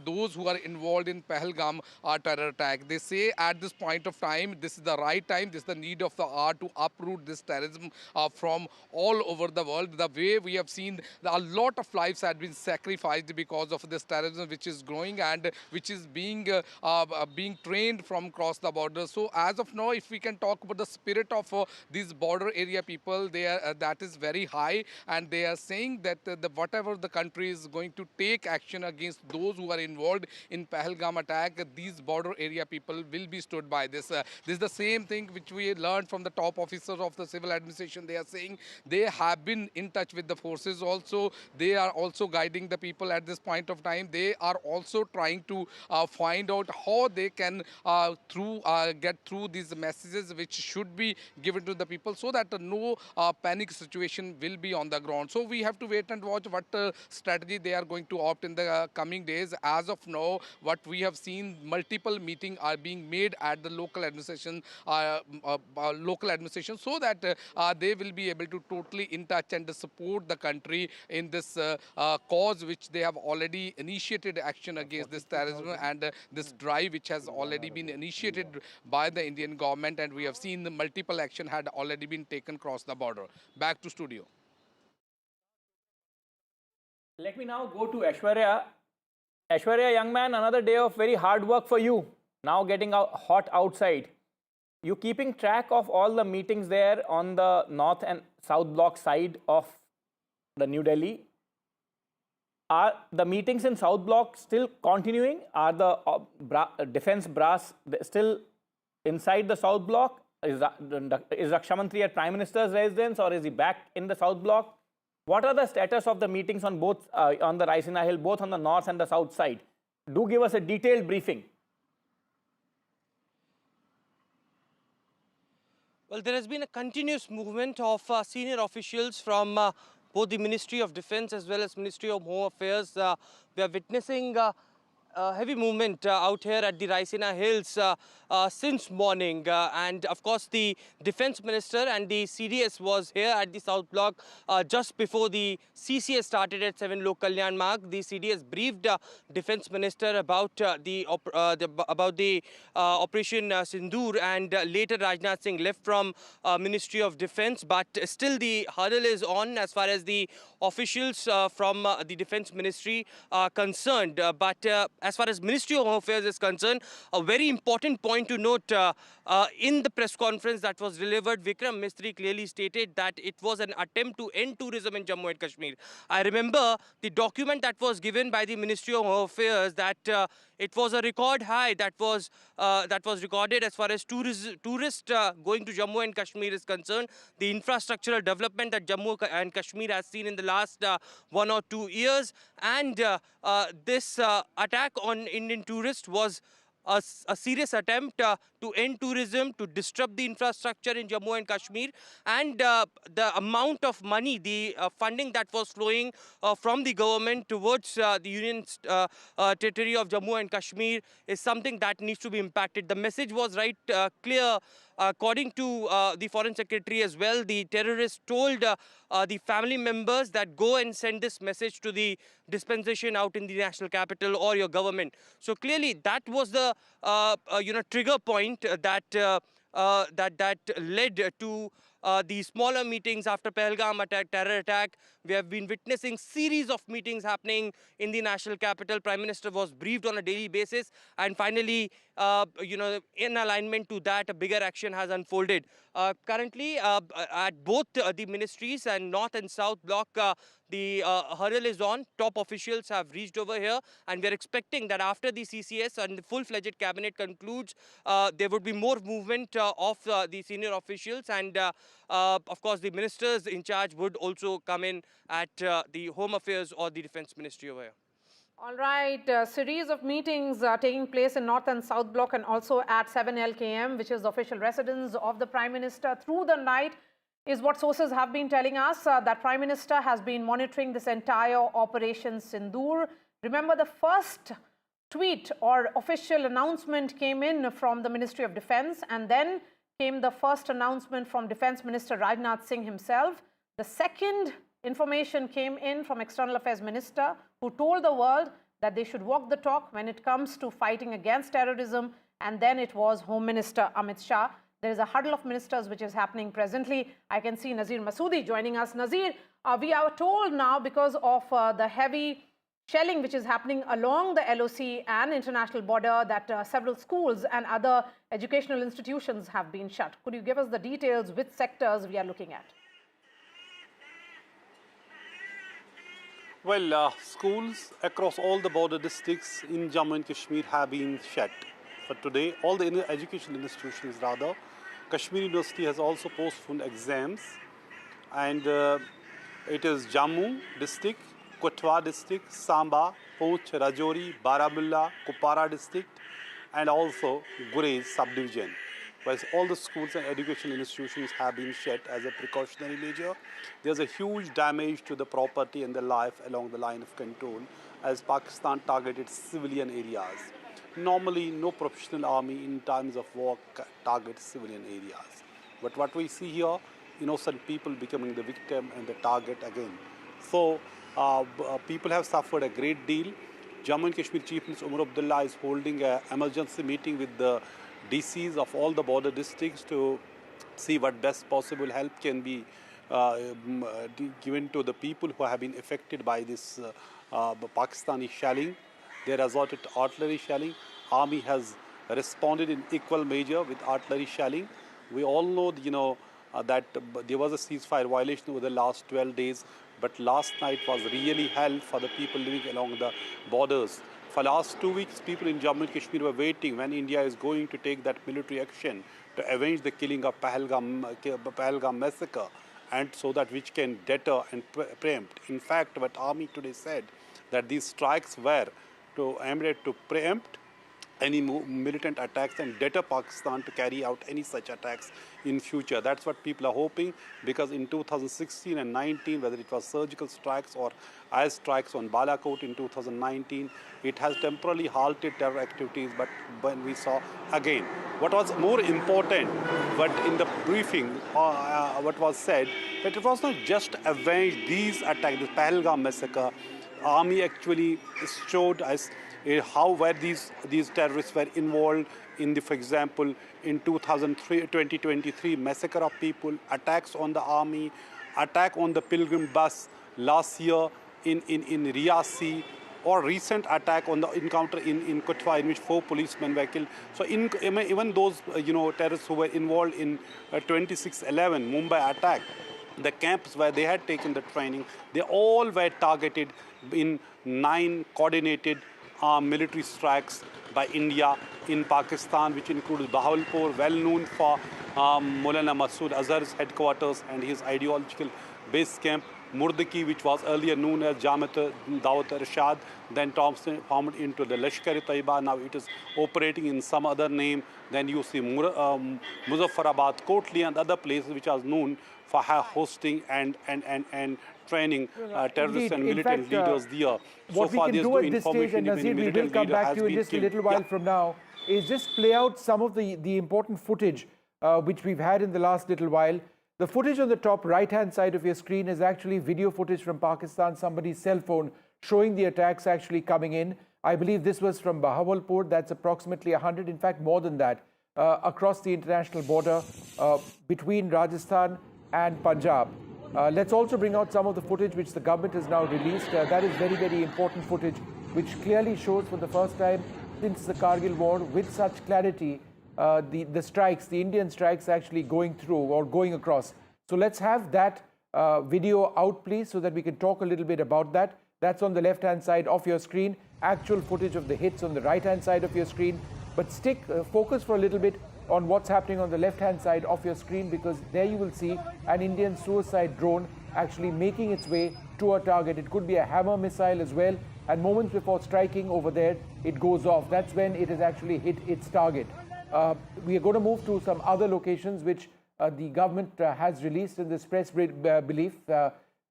those who are involved in Pahalgam terror attack. They say at this point of time, this is the right time, this is the need of the hour to uproot this terrorism from all over the world. The way we have seen a lot of lives have been sacrificed because of this terrorism which is growing and which is being trained from across the border. So as of now, if we can talk about the spirit of these border area people, they are, that is very high, and they are saying that whatever the country is going to take action against those who are involved in Pahalgam attack, these border area people will be stood by this. This is the same thing which we learned from the top officers of the civil administration. They are saying they have been in touch with the forces also. They are also guiding the people at this point of time. They are also trying to find out how they can get through these messages which should be given to the people, so that no panic situation will be on the ground. So we have to wait and watch what strategy they are going to opt in the coming days. As of now, what we have seen, multiple meetings are being made at the local administration, so that they will be able to totally in touch and support the country in this cause which they have already initiated action against this terrorism and this drive which has already been initiated by the Indian government, and we have seen the multiple action had already been taken across the border. Back to studio. Let me now go to Aishwarya. Aishwarya, young man, another day of very hard work for you. Now getting hot outside. You keeping track of all the meetings there on the north and south block side of the New Delhi. Are the meetings in south block still continuing? Are the defense brass still inside the south block? Is Raksha Mantri at Prime Minister's residence, or is he back in the south block? What are the status of the meetings on both on the Raisina Hill, both on the north and the south side? Do give us a detailed briefing. Well, there has been a continuous movement of senior officials from both the Ministry of Defence as well as Ministry of Home Affairs. We are witnessing heavy movement out here at the Raisina Hills since morning, and of course the Defence Minister and the CDS was here at the South Block just before the CCS started at 7 Lok Kalyan Marg. The CDS briefed Defence Minister about the Operation Sindoor, and later Rajnath Singh left from Ministry of Defence, but still the hurdle is on as far as the officials from the Defence Ministry are concerned. But as far as Ministry of Home Affairs is concerned, a very important point to note, in the press conference that was delivered, Vikram Misri clearly stated that it was an attempt to end tourism in Jammu and Kashmir. I remember the document that was given by the Ministry of Home Affairs that it was a record high that was recorded as far as tourists going to Jammu and Kashmir is concerned. The infrastructural development that Jammu and Kashmir has seen in the last 1 or 2 years, and this attack on Indian tourists was a serious attempt to end tourism, to disrupt the infrastructure in Jammu and Kashmir, and the amount of money, the funding that was flowing from the government towards the Union territory of Jammu and Kashmir is something that needs to be impacted. The message was clear. According to the Foreign Secretary as well, the terrorists told the family members that go and send this message to the dispensation out in the national capital or your government. So clearly that was the trigger point that led to the smaller meetings after Pahalgam terror attack. We have been witnessing series of meetings happening in the national capital. Prime Minister was briefed on a daily basis, and finally, in alignment to that, a bigger action has unfolded. Currently, at both the ministries and North and South block, the hurdle is on. Top officials have reached over here, and we are expecting that after the CCS and the full-fledged cabinet concludes, there would be more movement of the senior officials, and of course the ministers in charge would also come in at the Home Affairs or the Defence Ministry over here. All right, a series of meetings are taking place in North and South Block and also at 7 LKM, which is the official residence of the Prime Minister. Through the night is what sources have been telling us, that Prime Minister has been monitoring this entire Operation Sindoor. Remember, the first tweet or official announcement came in from the Ministry of Defence, and then came the first announcement from Defence Minister Rajnath Singh himself. The second information came in from External Affairs Minister, who told the world that they should walk the talk when it comes to fighting against terrorism, and then it was Home Minister Amit Shah. There is a huddle of ministers which is happening presently. I can see Nazir Masoodi joining us. Nazir, we are told now, because of the heavy shelling which is happening along the LOC and international border, that several schools and other educational institutions have been shut. Could you give us the details, which sectors we are looking at? Well, schools across all the border districts in Jammu and Kashmir have been shut for today. All the educational institutions, rather. Kashmir University has also postponed exams, and it is Jammu district, Kotwa district, Samba, Poonch, Rajouri, Baramulla, Kupara district, and also Gurez subdivision. Whereas all the schools and educational institutions have been shut as a precautionary measure. There's a huge damage to the property and the life along the line of control as Pakistan targeted civilian areas. Normally, no professional army in times of war targets civilian areas. But what we see here, innocent people becoming the victim and the target again. So people have suffered a great deal. Jammu and Kashmir Chief Minister Umar Abdullah is holding an emergency meeting with the DCs of all the border districts to see what best possible help can be given to the people who have been affected by this Pakistani shelling. They resorted to artillery shelling. Army has responded in equal measure with artillery shelling. We all know, that there was a ceasefire violation over the last 12 days, but last night was really hell for the people living along the borders. For the last 2 weeks, people in Jammu and Kashmir were waiting when India is going to take that military action to avenge the killing of Pahalgam massacre, and so that which can deter and preempt. In fact, what Army today said, that these strikes were aimed to preempt any militant attacks and deter Pakistan to carry out any such attacks in future. That's what people are hoping, because in 2016 and 19, whether it was surgical strikes or air strikes on Balakot in 2019, it has temporarily halted terror activities. But when we saw again, what was more important, but in the briefing, what was said, that it was not just avenge these attacks, the Pahalgam massacre. Army actually showed us how where these terrorists were involved in the, for example, in 2023 massacre of people, attacks on the army, attack on the pilgrim bus last year in Riyasi, or recent attack on the encounter in Kotwa in which 4 policemen were killed. So even those terrorists who were involved in 26/11 Mumbai attack, the camps where they had taken the training, they all were targeted in 9 coordinated military strikes by India in Pakistan, which includes Bahawalpur, well known for Maulana Masood Azhar's headquarters and his ideological base camp. Murdaki, which was earlier known as Jamiat Dawat Rashad, then transformed into the Lashkar-e-Taiba. Now it is operating in some other name. Then you see Muzaffarabad, Kotli, and other places which are known for hosting and training terrorists and militant leaders there. What we can do at this stage, and Nazir, we will come back to you in just a little while from now, is just play out some of the important footage which we've had in the last little while. The footage on the top right-hand side of your screen is actually video footage from Pakistan, somebody's cell phone showing the attacks actually coming in. I believe this was from Bahawalpur. That's approximately 100, in fact more than that, across the international border between Rajasthan and Punjab. Let's also bring out some of the footage which the government has now released. That is very, very important footage, which clearly shows for the first time since the Kargil war with such clarity the strikes, the Indian strikes actually going through or going across. So let's have that video out, please, so that we can talk a little bit about that. That's on the left-hand side of your screen. Actual footage of the hits on the right-hand side of your screen. But focus for a little bit on what's happening on the left-hand side of your screen, because there you will see an Indian suicide drone actually making its way to a target. It could be a Hammer missile as well, and moments before striking over there, it goes off. That's when it has actually hit its target. We are going to move to some other locations which the government has released in this press belief.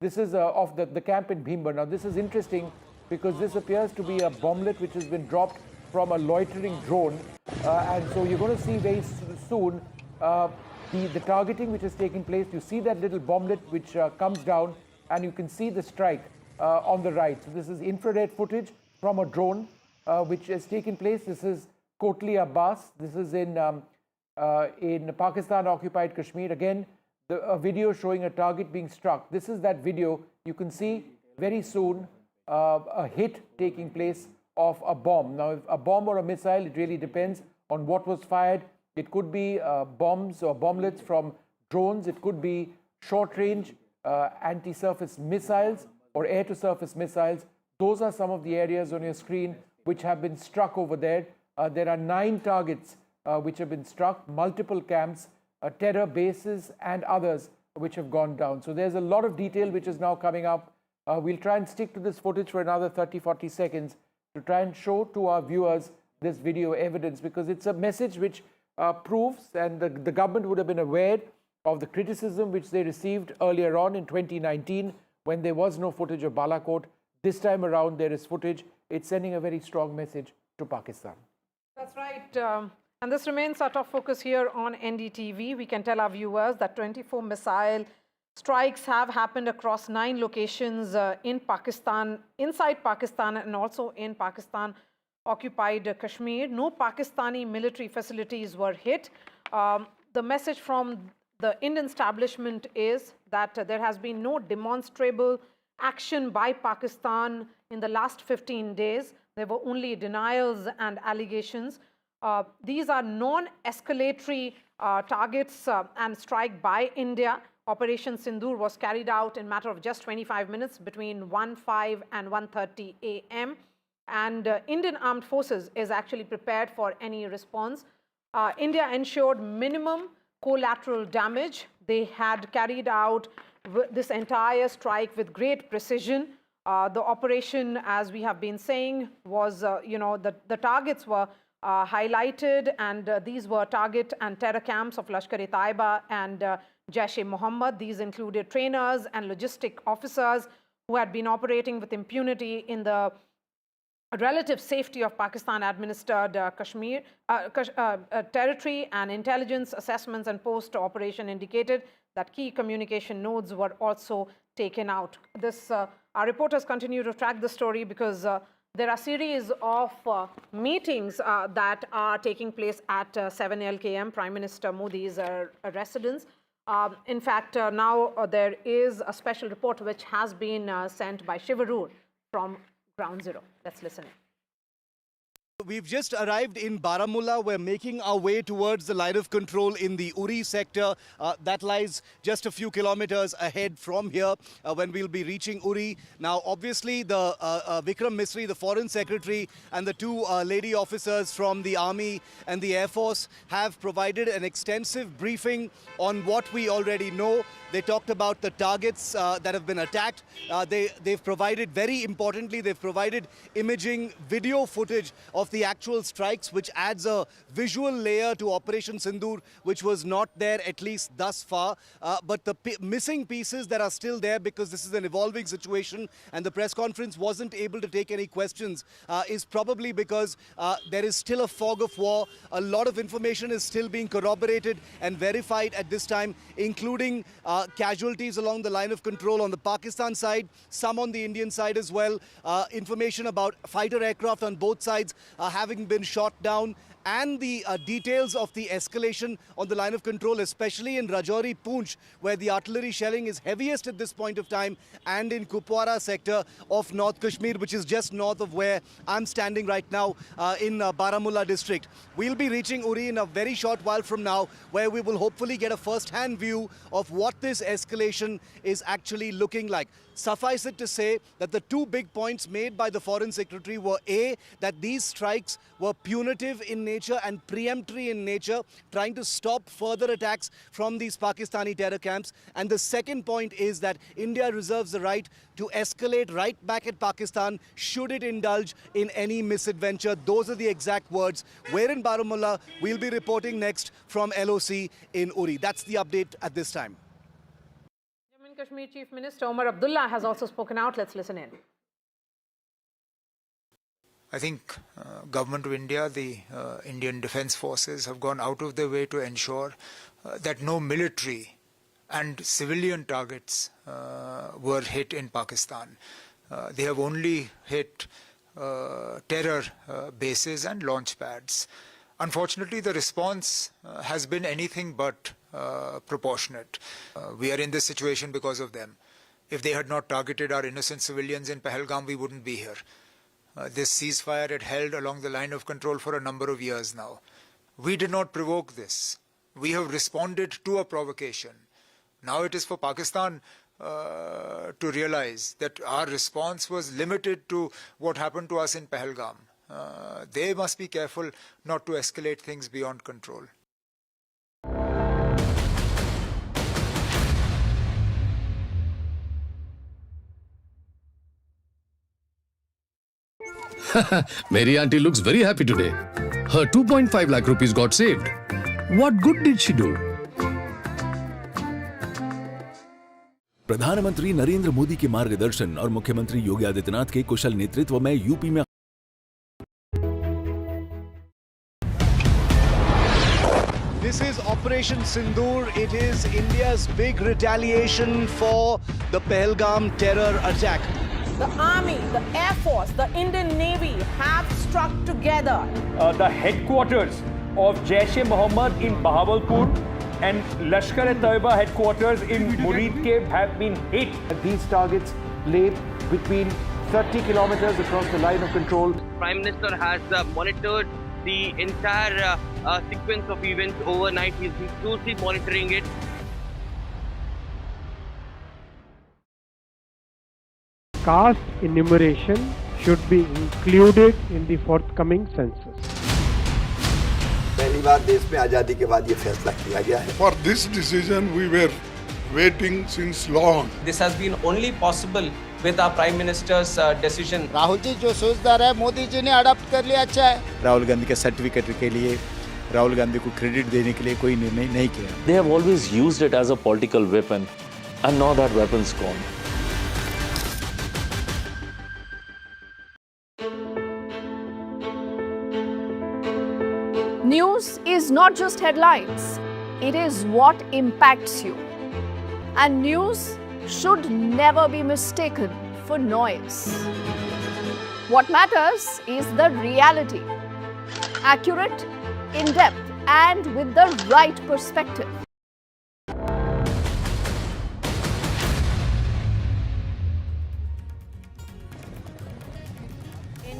This is of the camp in Bhimber. Now, this is interesting because this appears to be a bomblet which has been dropped from a loitering drone. And so you're going to see very soon the targeting which has taken place. You see that little bomblet which comes down, and you can see the strike on the right. So this is infrared footage from a drone which has taken place. This is Kotli Abbas. This is in Pakistan-occupied Kashmir. Again, a video showing a target being struck. This is that video. You can see very soon a hit taking place of a bomb. Now, if a bomb or a missile, it really depends on what was fired. It could be bombs or bomblets from drones. It could be short-range anti-surface missiles or air-to-surface missiles. Those are some of the areas on your screen which have been struck over there. There are 9 targets which have been struck, multiple camps, terror bases, and others which have gone down. So there's a lot of detail which is now coming up. We'll try and stick to this footage for another 30-40 seconds to try and show to our viewers this video evidence, because it's a message which proves, and the government would have been aware of the criticism which they received earlier on in 2019 when there was no footage of Balakot. This time around there is footage. It's sending a very strong message to Pakistan. That's right. And this remains our top focus here on NDTV. We can tell our viewers that 24 missile strikes have happened across 9 locations in Pakistan, inside Pakistan, and also in Pakistan-occupied Kashmir. No Pakistani military facilities were hit. The message from the Indian establishment is that there has been no demonstrable action by Pakistan in the last 15 days. There were only denials and allegations. These are non-escalatory targets and strike by India. Operation Sindoor was carried out in a matter of just 25 minutes between 1:05 and 1:30 a.m. And Indian Armed Forces is actually prepared for any response. India ensured minimum collateral damage. They had carried out this entire strike with great precision. The operation, as we have been saying, was, the targets were highlighted, and these were target and terror camps of Lashkar-e-Taiba and Jaish-e-Mohammed. These included trainers and logistic officers who had been operating with impunity in the relative safety of Pakistan-administered Kashmir territory, and intelligence assessments and post-operation indicated that key communication nodes were also taken out. Our reporters continue to track the story because there are a series of meetings that are taking place at 7 LKM, Prime Minister Modi's residence. In fact, now there is a special report which has been sent by Shivarur from Ground Zero. Let's listen. We've just arrived in Baramulla. We're making our way towards the line of control in the Uri sector. That lies just a few kilometers ahead from here when we'll be reaching Uri. Now, obviously, the Vikram Misri, the Foreign Secretary, and the two lady officers from the Army and the Air Force have provided an extensive briefing on what we already know. They talked about the targets that have been attacked. They've provided, very importantly, they've provided imaging video footage of the actual strikes, which adds a visual layer to Operation Sindoor, which was not there, at least thus far. But the missing pieces that are still there, because this is an evolving situation and the press conference wasn't able to take any questions, is probably because there is still a fog of war. A lot of information is still being corroborated and verified at this time, including casualties along the line of control on the Pakistan side, some on the Indian side as well. Information about fighter aircraft on both sides having been shot down, and the details of the escalation on the line of control, especially in Rajouri, Poonch, where the artillery shelling is heaviest at this point of time, and in Kupwara sector of North Kashmir, which is just north of where I'm standing right now in Baramulla district. We'll be reaching Uri in a very short while from now, where we will hopefully get a first-hand view of what this escalation is actually looking like. Suffice it to say that the two big points made by the Foreign Secretary were A, that these strikes were punitive in nature and preemptory in nature, trying to stop further attacks from these Pakistani terror camps. And the second point is that India reserves the right to escalate right back at Pakistan should it indulge in any misadventure. Those are the exact words. We're in Baramulla. We'll be reporting next from LOC in Uri. That's the update at this time. Kashmir Chief Minister Omar Abdullah has also spoken out. Let's listen in. I think Government of India, the Indian Defence Forces have gone out of their way to ensure that no military and civilian targets were hit in Pakistan. They have only hit terror bases and launch pads. Unfortunately, the response has been anything but proportionate. We are in this situation because of them. If they had not targeted our innocent civilians in Pahalgam, we wouldn't be here. This ceasefire had held along the line of control for a number of years now. We did not provoke this. We have responded to a provocation. Now it is for Pakistan to realize that our response was limited to what happened to us in Pahalgam. They must be careful not to escalate things beyond control. Mary auntie looks very happy today. Her 2.5 lakh rupees got saved. What good did she do? प्रधानमंत्री नरेंद्र मोदी के मार्गदर्शन और मुख्यमंत्री योगी आदित्यनाथ के कुशल नेतृत्व में UP में This is Operation Sindoor. It is India's big retaliation for the Pahalgam terror attack. The Army, the Air Force, the Indian Navy have struck together. The headquarters of Jaish-e-Mohammed in Bahawalpur and Lashkar-e-Taiba headquarters in Muridke have been hit. These targets lay between 30 kilometers across the line of control. Prime Minister has monitored the entire sequence of events overnight. He's been closely monitoring it. Caste enumeration should be included in the forthcoming census. पहली बार देश में आजादी के बाद ये फैसला किया गया है. For this decision we were waiting since long. This has been only possible with our Prime Minister's decision. Rahul ji जो सोचदार है मोदी जी ने अडॉप्ट कर लिया, अच्छा है. राहुल गांधी के सर्टिफिकेट के लिए राहुल गांधी को क्रेडिट देने के लिए कोई निर्णय नहीं किया. They have always used it as a political weapon, and now that weapon's gone. News is not just headlines, it is what impacts you. And news should never be mistaken for noise. What matters is the reality. Accurate, in-depth, and with the right perspective.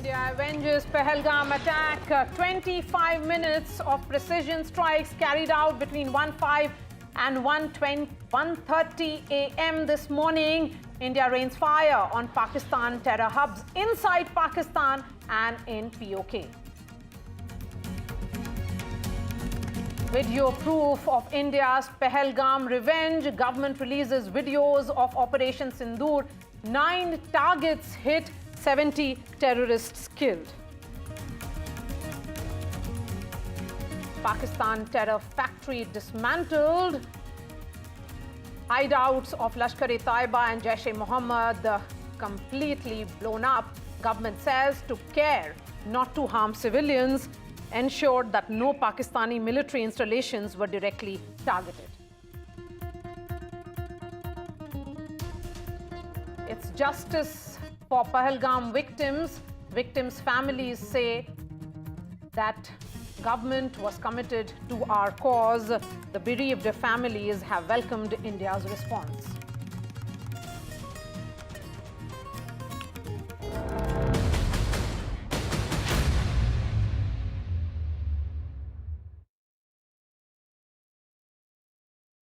India avenges Pahalgam attack. 25 minutes of precision strikes carried out between 1:05 and 1:30 a.m. this morning. India rains fire on Pakistan terror hubs inside Pakistan and in POK. Video proof of India's Pahalgam revenge. Government releases videos of Operation Sindoor. 9 targets hit, 70 terrorists killed. Pakistan terror factory dismantled. Hideouts of Lashkar-e-Taiba and Jaish-e-Mohammed completely blown up. Government says took care not to harm civilians, ensured that no Pakistani military installations were directly targeted. It's justice for Pahalgam victims. Victims' families say that government was committed to our cause. The bereaved families have welcomed India's response.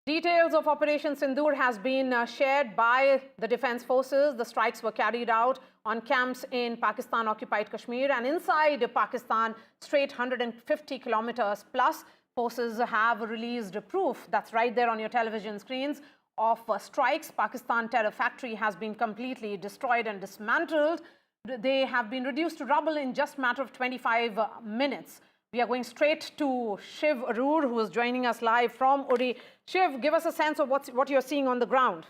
Details of Operation Sindoor has been shared by the defense forces. The strikes were carried out on camps in Pakistan-occupied Kashmir and inside Pakistan, straight 150 kilometers plus. Forces have released proof, that's right there on your television screens, of strikes. Pakistan terror factory has been completely destroyed and dismantled. They have been reduced to rubble in just a matter of 25 minutes. We are going straight to Shiv Arur, who is joining us live from Uri. Shiv, give us a sense of what you're seeing on the ground.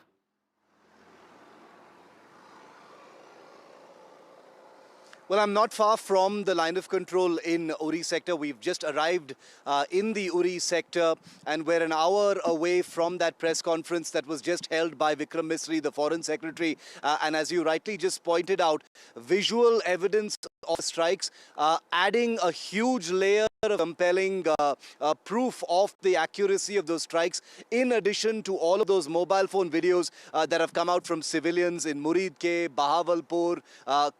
Well, I'm not far from the line of control in Uri sector. We've just arrived in the Uri sector and we're an hour away from that press conference that was just held by Vikram Misri, the Foreign Secretary. And as you rightly just pointed out, visual evidence of strikes adding a huge layer of compelling proof of the accuracy of those strikes, in addition to all of those mobile phone videos that have come out from civilians in Muridke, Bahawalpur,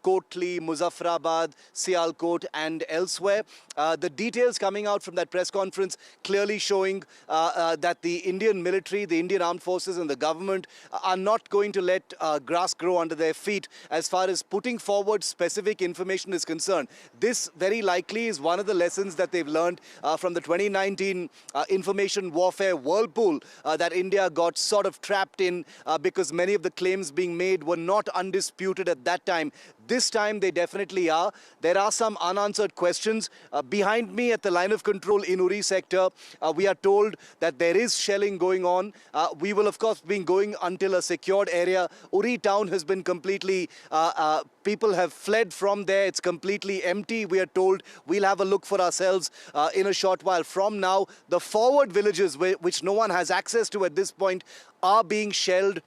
Kotli, Muzaffarabad, Sialkot and elsewhere. The details coming out from that press conference clearly showing that the Indian military, the Indian armed forces and the government are not going to let grass grow under their feet as far as putting forward specific information is concerned. This very likely is one of the lessons that they've learned from the 2019 information warfare whirlpool that India got sort of trapped in because many of the claims being made were not undisputed at that time. This time they definitely are. There are some unanswered questions. Behind me at the line of control in Uri sector, we are told that there is shelling going on. We will of course be going until a secured area. Uri town has been completely, people have fled from there. It's completely empty, we are told. We'll have a look for ourselves in a short while. From now, the forward villages which no one has access to at this point are being shelled.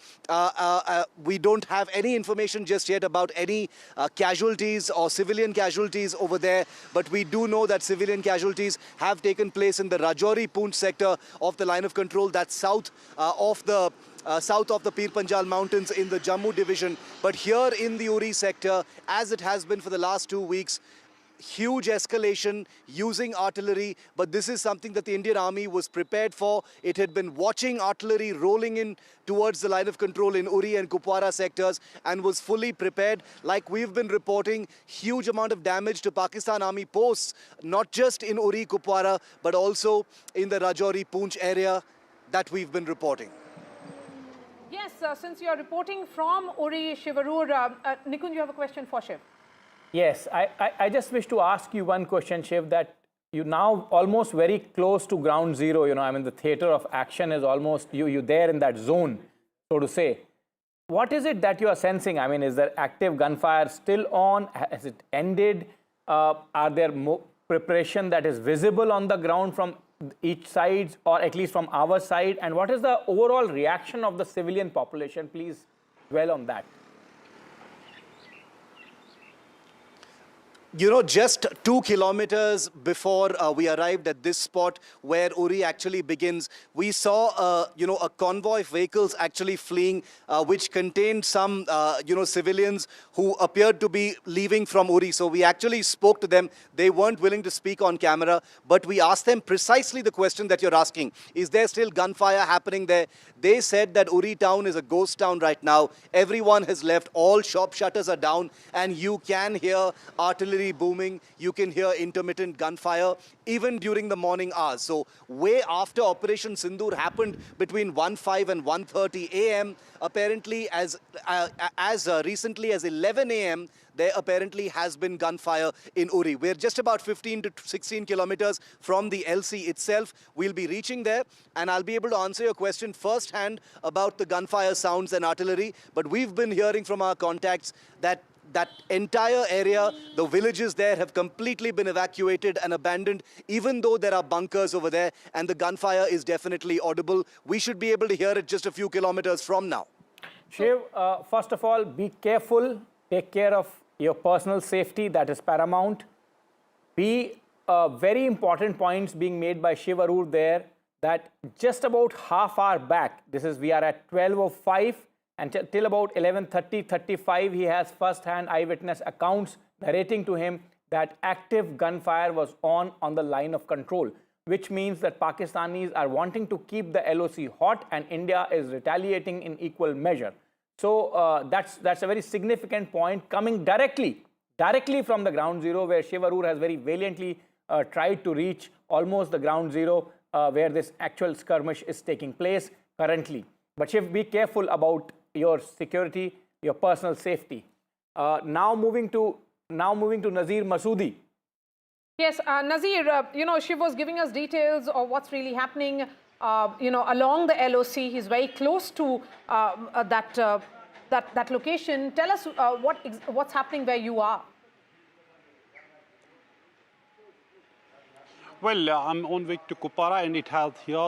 We don't have any information just yet about any casualties or civilian casualties over there, but we do know that civilian casualties have taken place in the Rajouri-Poonch sector of the line of control, that's south of the Pir Panjal Mountains in the Jammu division. But here in the Uri sector, as it has been for the last 2 weeks, huge escalation using artillery, but this is something that the Indian Army was prepared for. It had been watching artillery rolling in towards the line of control in Uri and Kupwara sectors and was fully prepared. Like we've been reporting, huge amount of damage to Pakistan Army posts, not just in Uri, Kupwara, but also in the Rajouri-Poonch area that we've been reporting. Yes, since you are reporting from Uri, Shiv Arur, Nikunj, you have a question for Shiv. Yes, I just wish to ask you one question, Shiv, that you now almost very close to ground zero, you know, I mean, the theater of action is almost, you're there in that zone, so to say. What is it that you are sensing? I mean, is there active gunfire still on? Has it ended? Are there preparation that is visible on the ground from each side, or at least from our side? And what is the overall reaction of the civilian population? Please dwell on that. You know, just 2 kilometers before we arrived at this spot where Uri actually begins, we saw, a convoy of vehicles actually fleeing, which contained some, civilians who appeared to be leaving from Uri. So we actually spoke to them. They weren't willing to speak on camera, but we asked them precisely the question that you're asking. Is there still gunfire happening there? They said that Uri town is a ghost town right now. Everyone has left. All shop shutters are down, and you can hear artillery booming, you can hear intermittent gunfire even during the morning hours. So way after Operation Sindoor happened between 1:05 and 1:30 a.m., apparently as recently as 11 a.m., there apparently has been gunfire in Uri. We're just about 15 to 16 kilometers from the LC itself. We'll be reaching there, and I'll be able to answer your question firsthand about the gunfire sounds and artillery. But we've been hearing from our contacts that entire area, the villages there have completely been evacuated and abandoned, even though there are bunkers over there, and the gunfire is definitely audible. We should be able to hear it just a few kilometers from now. Shiv, first of all, be careful. Take care of your personal safety. That is paramount. Very important points being made by Shiv Arur there, that just about half hour back, we are at 12:05, and till about 11:35, he has first-hand eyewitness accounts narrating to him that active gunfire was on the line of control, which means that Pakistanis are wanting to keep the LOC hot and India is retaliating in equal measure. So that's a very significant point coming directly from the ground zero, where Shiv Arur has very valiantly tried to reach almost the ground zero where this actual skirmish is taking place currently. But Shiv, be careful about your security, your personal safety. Now moving to Nazir Masoodi. Yes, Nazir, Shiv was giving us details of what's really happening, along the LOC. He's very close to that location. Tell us what's happening where you are. Well, I'm on way to Kupara, and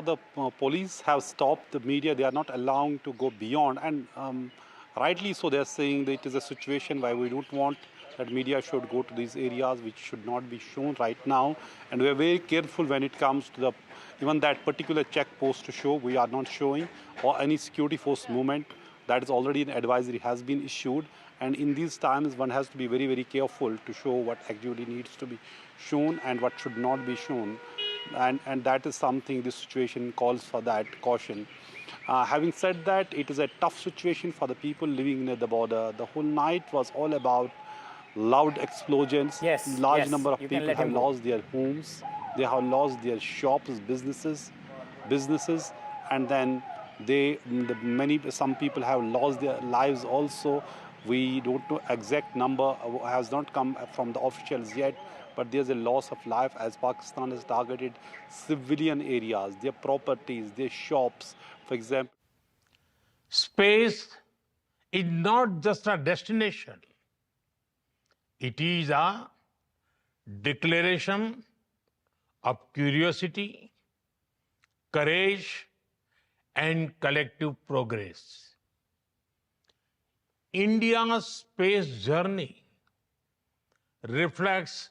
the police have stopped the media. They are not allowing to go beyond, and rightly so. They're saying that it is a situation where we don't want that media should go to these areas which should not be shown right now, and we're very careful when it comes to even that particular check post to show. We are not showing, or any security force movement. That is already an advisory has been issued, and in these times one has to be very, very careful to show what activity needs to be shown and what should not be shown, and that is something this situation calls for that caution. Having said that, it is a tough situation for the people living near the border. The whole night was all about loud explosions. Large number of people have lost their homes, they have lost their shops, businesses, and then some people have lost their lives also. We don't know exact number, has not come from the officials yet, but there's a loss of life as Pakistan has targeted civilian areas, their properties, their shops, for example. Space is not just a destination. It is a declaration of curiosity, courage, and collective progress. India's space journey reflects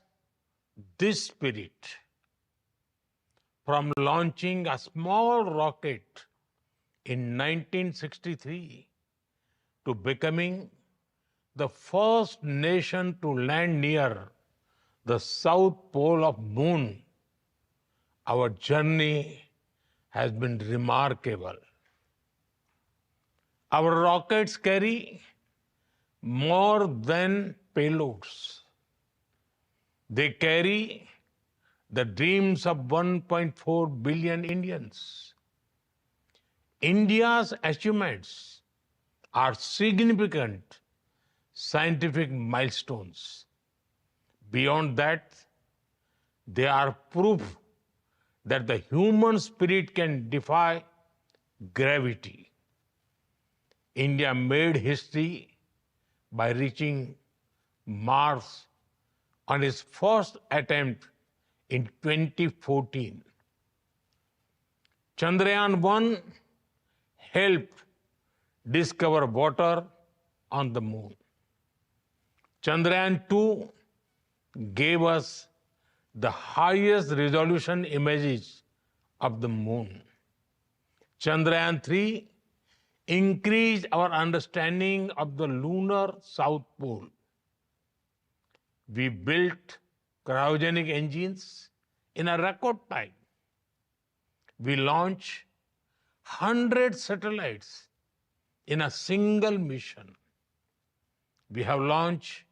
this spirit. From launching a small rocket in 1963 to becoming the first nation to land near the south pole of Moon, our journey has been remarkable. Our rockets carry more than payloads. They carry the dreams of 1.4 billion Indians. India's achievements are significant scientific milestones. Beyond that, they are proof that the human spirit can defy gravity. India made history by reaching Mars on its first attempt in 2014. Chandrayaan-1 helped discover water on the moon. Chandrayaan-2 gave us the highest resolution images of the moon. Chandrayaan-3 increased our understanding of the lunar South Pole. We built cryogenic engines in a record time. We launched 100 satellites in a single mission. We have launched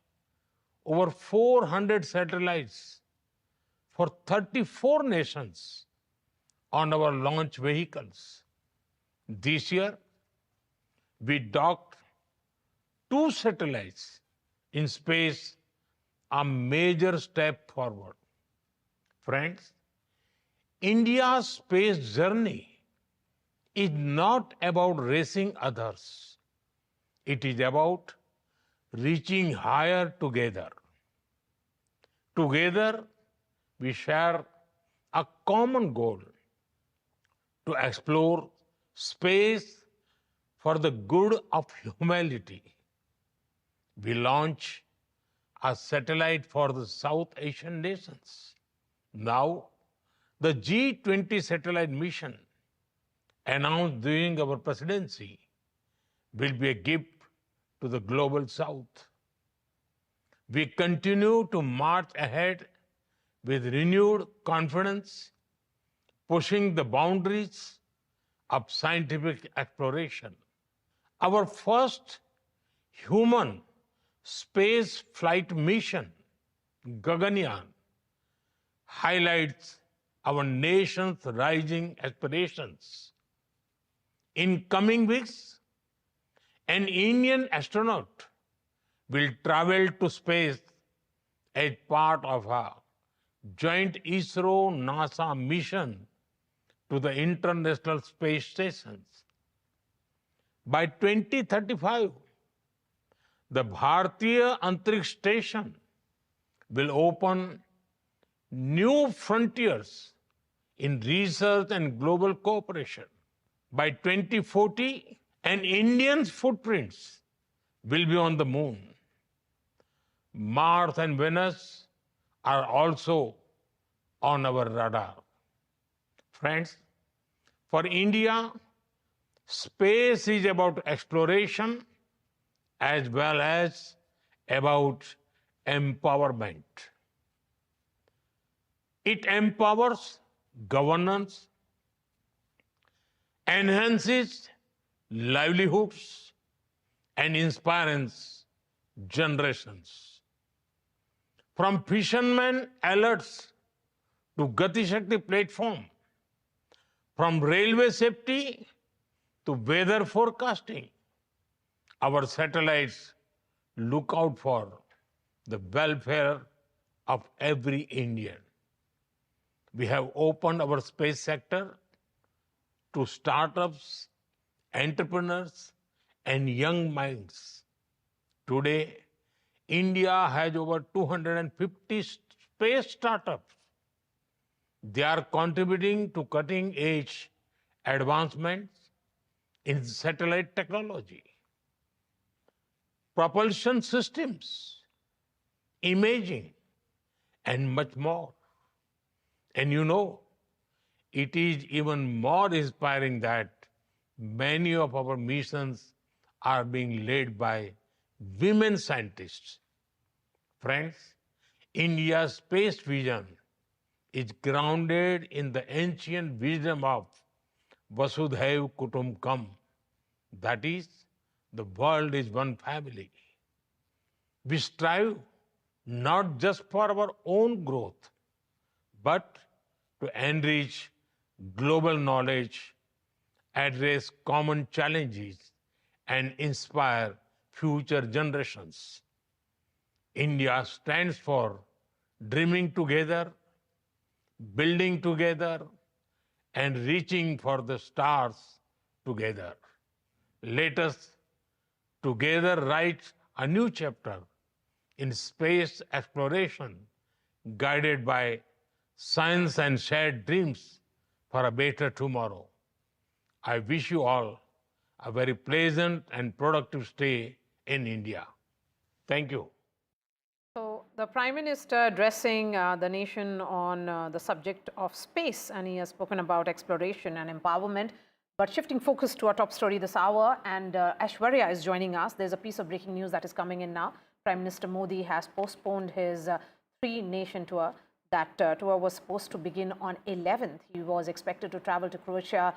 over 400 satellites for 34 nations on our launch vehicles. This year, we docked 2 satellites in space, a major step forward. Friends, India's space journey is not about racing others. It is about reaching higher together. Together, we share a common goal to explore space for the good of humanity. We launch a satellite for the South Asian nations. Now, the G20 satellite mission announced during our presidency will be a gift to the global South. We continue to march ahead with renewed confidence, pushing the boundaries of scientific exploration. Our first human space flight mission, Gaganyaan, highlights our nation's rising aspirations. In coming weeks, an Indian astronaut will travel to space as part of a joint ISRO-NASA mission to the International Space Stations. By 2035, the Bharatiya Antariksh Station will open new frontiers in research and global cooperation. By 2040, an Indian's footprints will be on the moon. Mars and Venus are also on our radar. Friends, for India, space is about exploration as well as about empowerment. It empowers governance, enhances livelihoods, and inspires generations. From fishermen alerts to Gati Shakti platform, from railway safety to weather forecasting, our satellites look out for the welfare of every Indian. We have opened our space sector to startups, entrepreneurs, and young minds. Today, India has over 250 space startups. They are contributing to cutting-edge advancements in satellite technology, propulsion systems, imaging, and much more. And you know, it is even more inspiring that many of our missions are being led by women scientists. Friends, India's space vision is grounded in the ancient wisdom of Vasudhaiv Kutumbakam. That is, the world is one family. We strive not just for our own growth, but to enrich global knowledge, address common challenges, and inspire future generations. India stands for dreaming together, building together, and reaching for the stars together. Let us together write a new chapter in space exploration, guided by science and shared dreams for a better tomorrow. I wish you all a very pleasant and productive stay in India. Thank you. So The Prime Minister addressing the nation on the subject of space, and he has spoken about exploration and empowerment. But shifting focus to our top story this hour, and Aishwarya is joining us. There's a piece of breaking news that is coming in now. Prime Minister Modi has postponed his three-nation tour. That tour was supposed to begin on 11th. He was expected to travel to Croatia,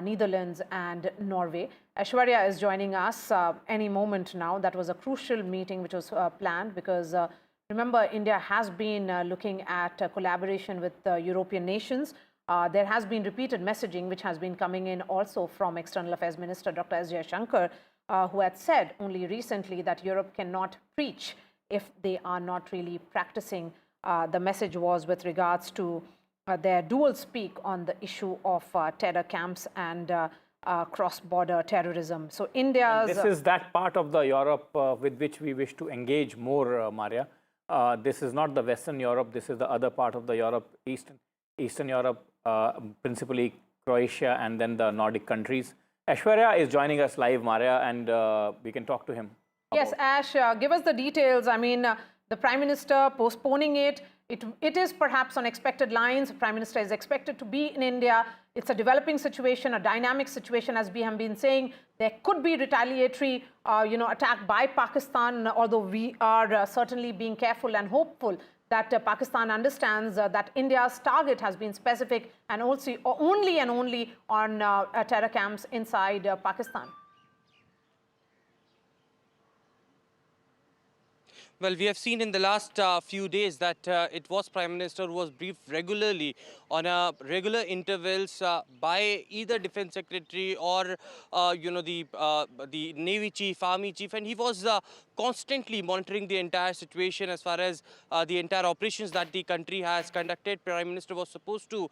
Netherlands and Norway. Aishwarya is joining us any moment now. That was a crucial meeting which was planned because remember, India has been looking at collaboration with European nations. There has been repeated messaging which has been coming in also from External Affairs Minister Dr. S. Jaishankar, who had said only recently that Europe cannot preach if they are not really practicing. The message was with regards to their dual speak on the issue of terror camps and cross-border terrorism. So India's... This is that part of the Europe with which we wish to engage more, Maria. This is not the Western Europe. This is the other part of the Europe, Eastern Europe, principally Croatia and then the Nordic countries. Aishwarya is joining us live, Maria, and we can talk to him. Yes, Ash, give us the details. I mean, the Prime Minister postponing it. It is perhaps on expected lines. The Prime Minister is expected to be in India. It's a developing situation, a dynamic situation, as we have been saying. There could be retaliatory, attack by Pakistan, although we are certainly being careful and hopeful that Pakistan understands that India's target has been specific and also only on terror camps inside Pakistan. Well, we have seen in the last few days that it was Prime Minister who was briefed regularly on regular intervals by either Defence Secretary or the Navy Chief, Army Chief, and he was constantly monitoring the entire situation as far as the entire operations that the country has conducted. Prime Minister was supposed to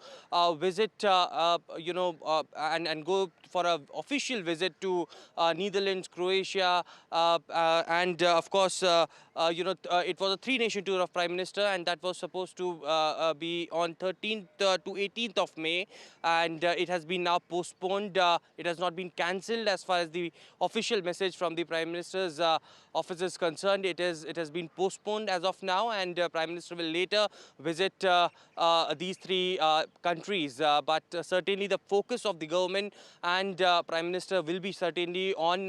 visit, and go for an official visit to Netherlands, Croatia, and of course, it was a three-nation tour of Prime Minister, and that was supposed to be on 13th to 18th of May, and it has been now postponed. It has not been cancelled as far as the official message from the Prime Minister's office is concerned. It has been postponed as of now, and Prime Minister will later visit these three countries. But certainly the focus of the government and Prime Minister will be certainly on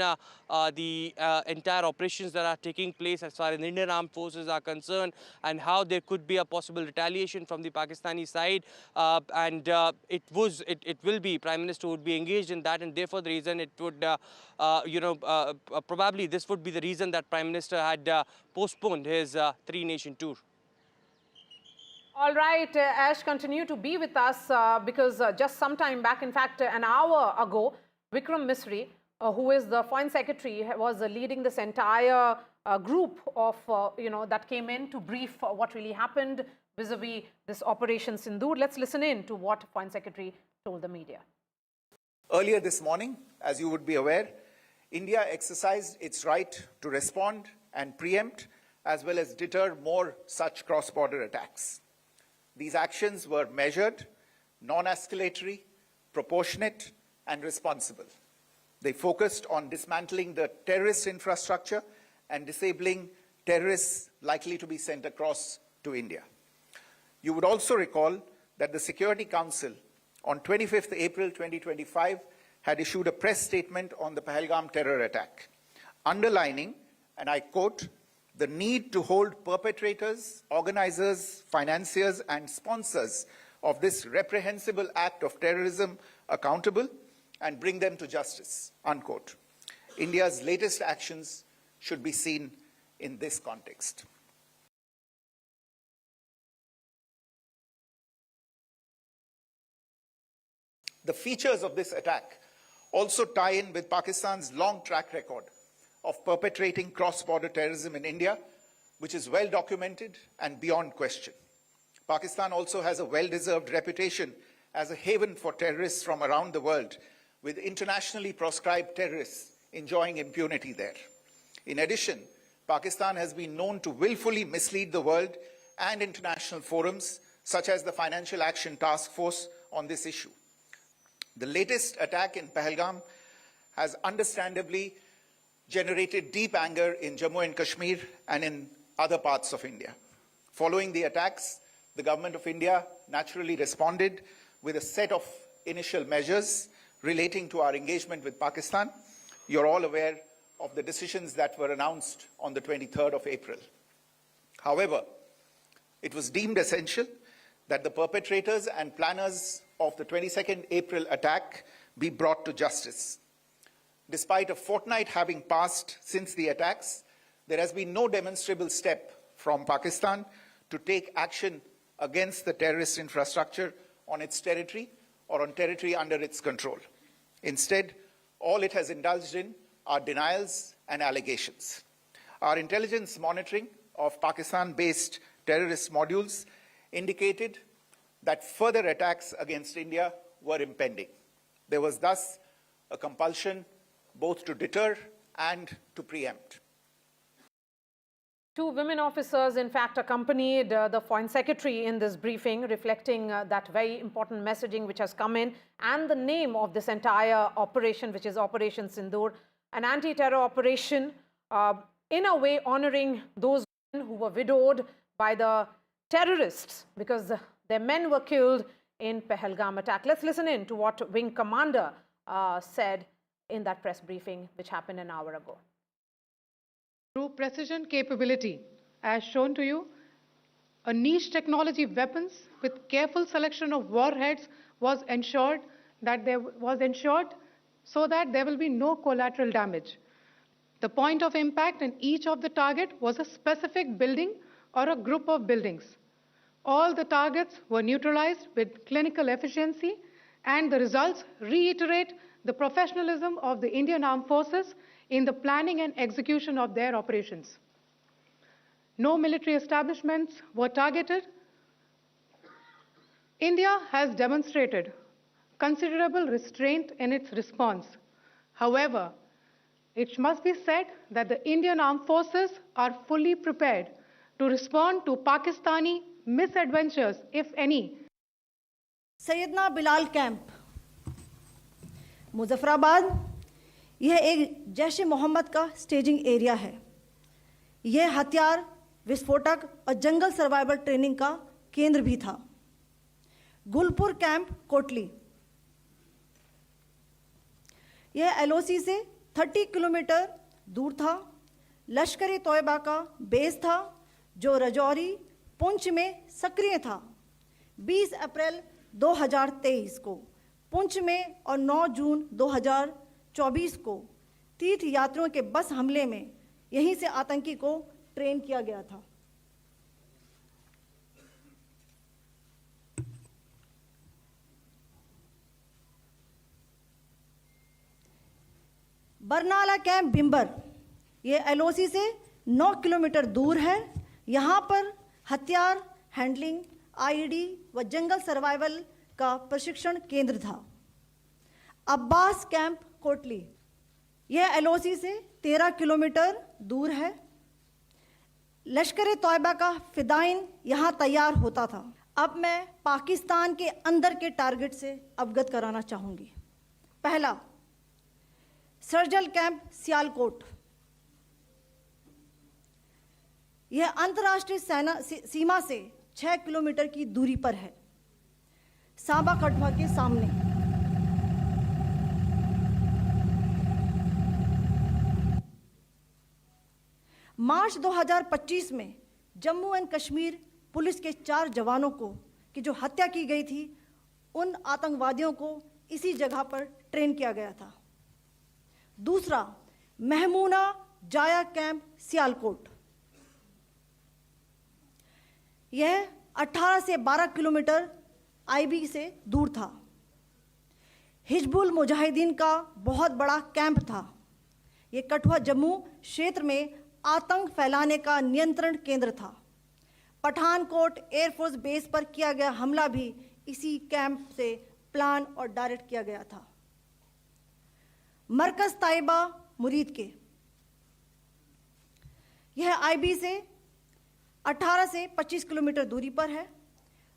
the entire operations that are taking place as far as the Indian Armed Forces are concerned, and how there could be a possible retaliation from the Pakistani side. It will be Prime Minister would be engaged in that, and therefore the reason it would, probably this would be the reason that Prime Minister had postponed his three-nation tour. All right, Ash, continue to be with us because just some time back, in fact, an hour ago, Vikram Misri, who is the Foreign Secretary, was leading this entire group of, that came in to brief what really happened vis-a-vis this Operation Sindoor. Let's listen in to what Foreign Secretary told the media. Earlier this morning, as you would be aware, India exercised its right to respond and preempt as well as deter more such cross-border attacks. These actions were measured, non-escalatory, proportionate, and responsible. They focused on dismantling the terrorist infrastructure and disabling terrorists likely to be sent across to India. You would also recall that the Security Council on 25th April 2025 had issued a press statement on the Pahalgam terror attack, underlining, and I quote, the need to hold perpetrators, organizers, financiers, and sponsors of this reprehensible act of terrorism accountable and bring them to justice, unquote. India's latest actions should be seen in this context. The features of this attack also tie in with Pakistan's long track record of perpetrating cross-border terrorism in India, which is well documented and beyond question. Pakistan also has a well-deserved reputation as a haven for terrorists from around the world, with internationally proscribed terrorists enjoying impunity there. In addition, Pakistan has been known to willfully mislead the world and international forums, such as the Financial Action Task Force, on this issue. The latest attack in Pahalgam has understandably generated deep anger in Jammu and Kashmir and in other parts of India. Following the attacks, the Government of India naturally responded with a set of initial measures relating to our engagement with Pakistan. You're all aware of the decisions that were announced on the 23rd of April. However, it was deemed essential that the perpetrators and planners of the 22nd April attack be brought to justice. Despite a fortnight having passed since the attacks, there has been no demonstrable step from Pakistan to take action against the terrorist infrastructure on its territory or on territory under its control. Instead, all it has indulged in are denials and allegations. Our intelligence monitoring of Pakistan-based terrorist modules indicated that further attacks against India were impending. There was thus a compulsion both to deter and to preempt. Two women officers, in fact, accompanied the Foreign Secretary in this briefing, reflecting that very important messaging which has come in, and the name of this entire operation, which is Operation Sindoor, an anti-terror operation, in a way honoring those women who were widowed by the terrorists because their men were killed in Pahalgam attack. Let's listen in to what Wing Commander said in that press briefing, which happened an hour ago. Through precision capability, as shown to you, a niche technology weapons with careful selection of warheads was ensured so that there will be no collateral damage. The point of impact in each of the target was a specific building or a group of buildings. All the targets were neutralized with clinical efficiency, and the results reiterate the professionalism of the Indian Armed Forces in the planning and execution of their operations. No military establishments were targeted. India has demonstrated considerable restraint in its response. However, it must be said that the Indian Armed Forces are fully prepared to respond to Pakistani misadventures, if any. Syedna Bilal camp, Muzaffarabad, यह एक जैश मोहम्मद का staging area है। यह हथियार, विस्फोटक और जंगल survival training का केंद्र भी था। गुलपुर कैंप कोटली, यह एलओसी से 30 किलोमीटर दूर था। लश्कर-ए तोयबा का बेस था जो रजौरी, पुंछ में सक्रिय था। 20 अप्रैल 2023 को पुंछ में और 9 जून 2024 को तीर्थ यात्रियों के बस हमले में यहीं से आतंकी को ट्रेन किया गया था। बरनाला कैंप बिंबर, यह एलओसी से 9 किलोमीटर दूर है। यहाँ पर हथियार हैंडलिंग, आईडी व जंगल सर्वाइवल का प्रशिक्षण केंद्र था। अब्बास कैंप कोटली, यह एलओसी से 13 किलोमीटर दूर है। लश्कर-ए तोयबा का फिदाइन यहाँ तैयार होता था। अब मैं पाकिस्तान के अंदर के टारगेट से अवगत कराना चाहूँगी। पहला, सर्जल कैंप सियालकोट, यह अंतर्राष्ट्रीय सीमा से 6 किलोमीटर की दूरी पर है, सांबा कठवा के सामने। मार्च 2025 में जम्मू एंड कश्मीर पुलिस के 4 जवानों की जो हत्या की गई थी, उन आतंकवादियों को इसी जगह पर ट्रेन किया गया था। दूसरा, महमूना जाया कैंप सियालकोट, यह 18 से 12 किलोमीटर आईबी से दूर था। हिजबुल मुजाहिदीन का बहुत बड़ा कैंप था। यह कठुआ जम्मू क्षेत्र में आतंक फैलाने का नियंत्रण केंद्र था। पठानकोट एयरफोर्स बेस पर किया गया हमला भी इसी कैंप से प्लान और डायरेक्ट किया गया था। मरकज ताइबा मुरीद के, यह आईबी से 18 से 25 किलोमीटर दूरी पर है।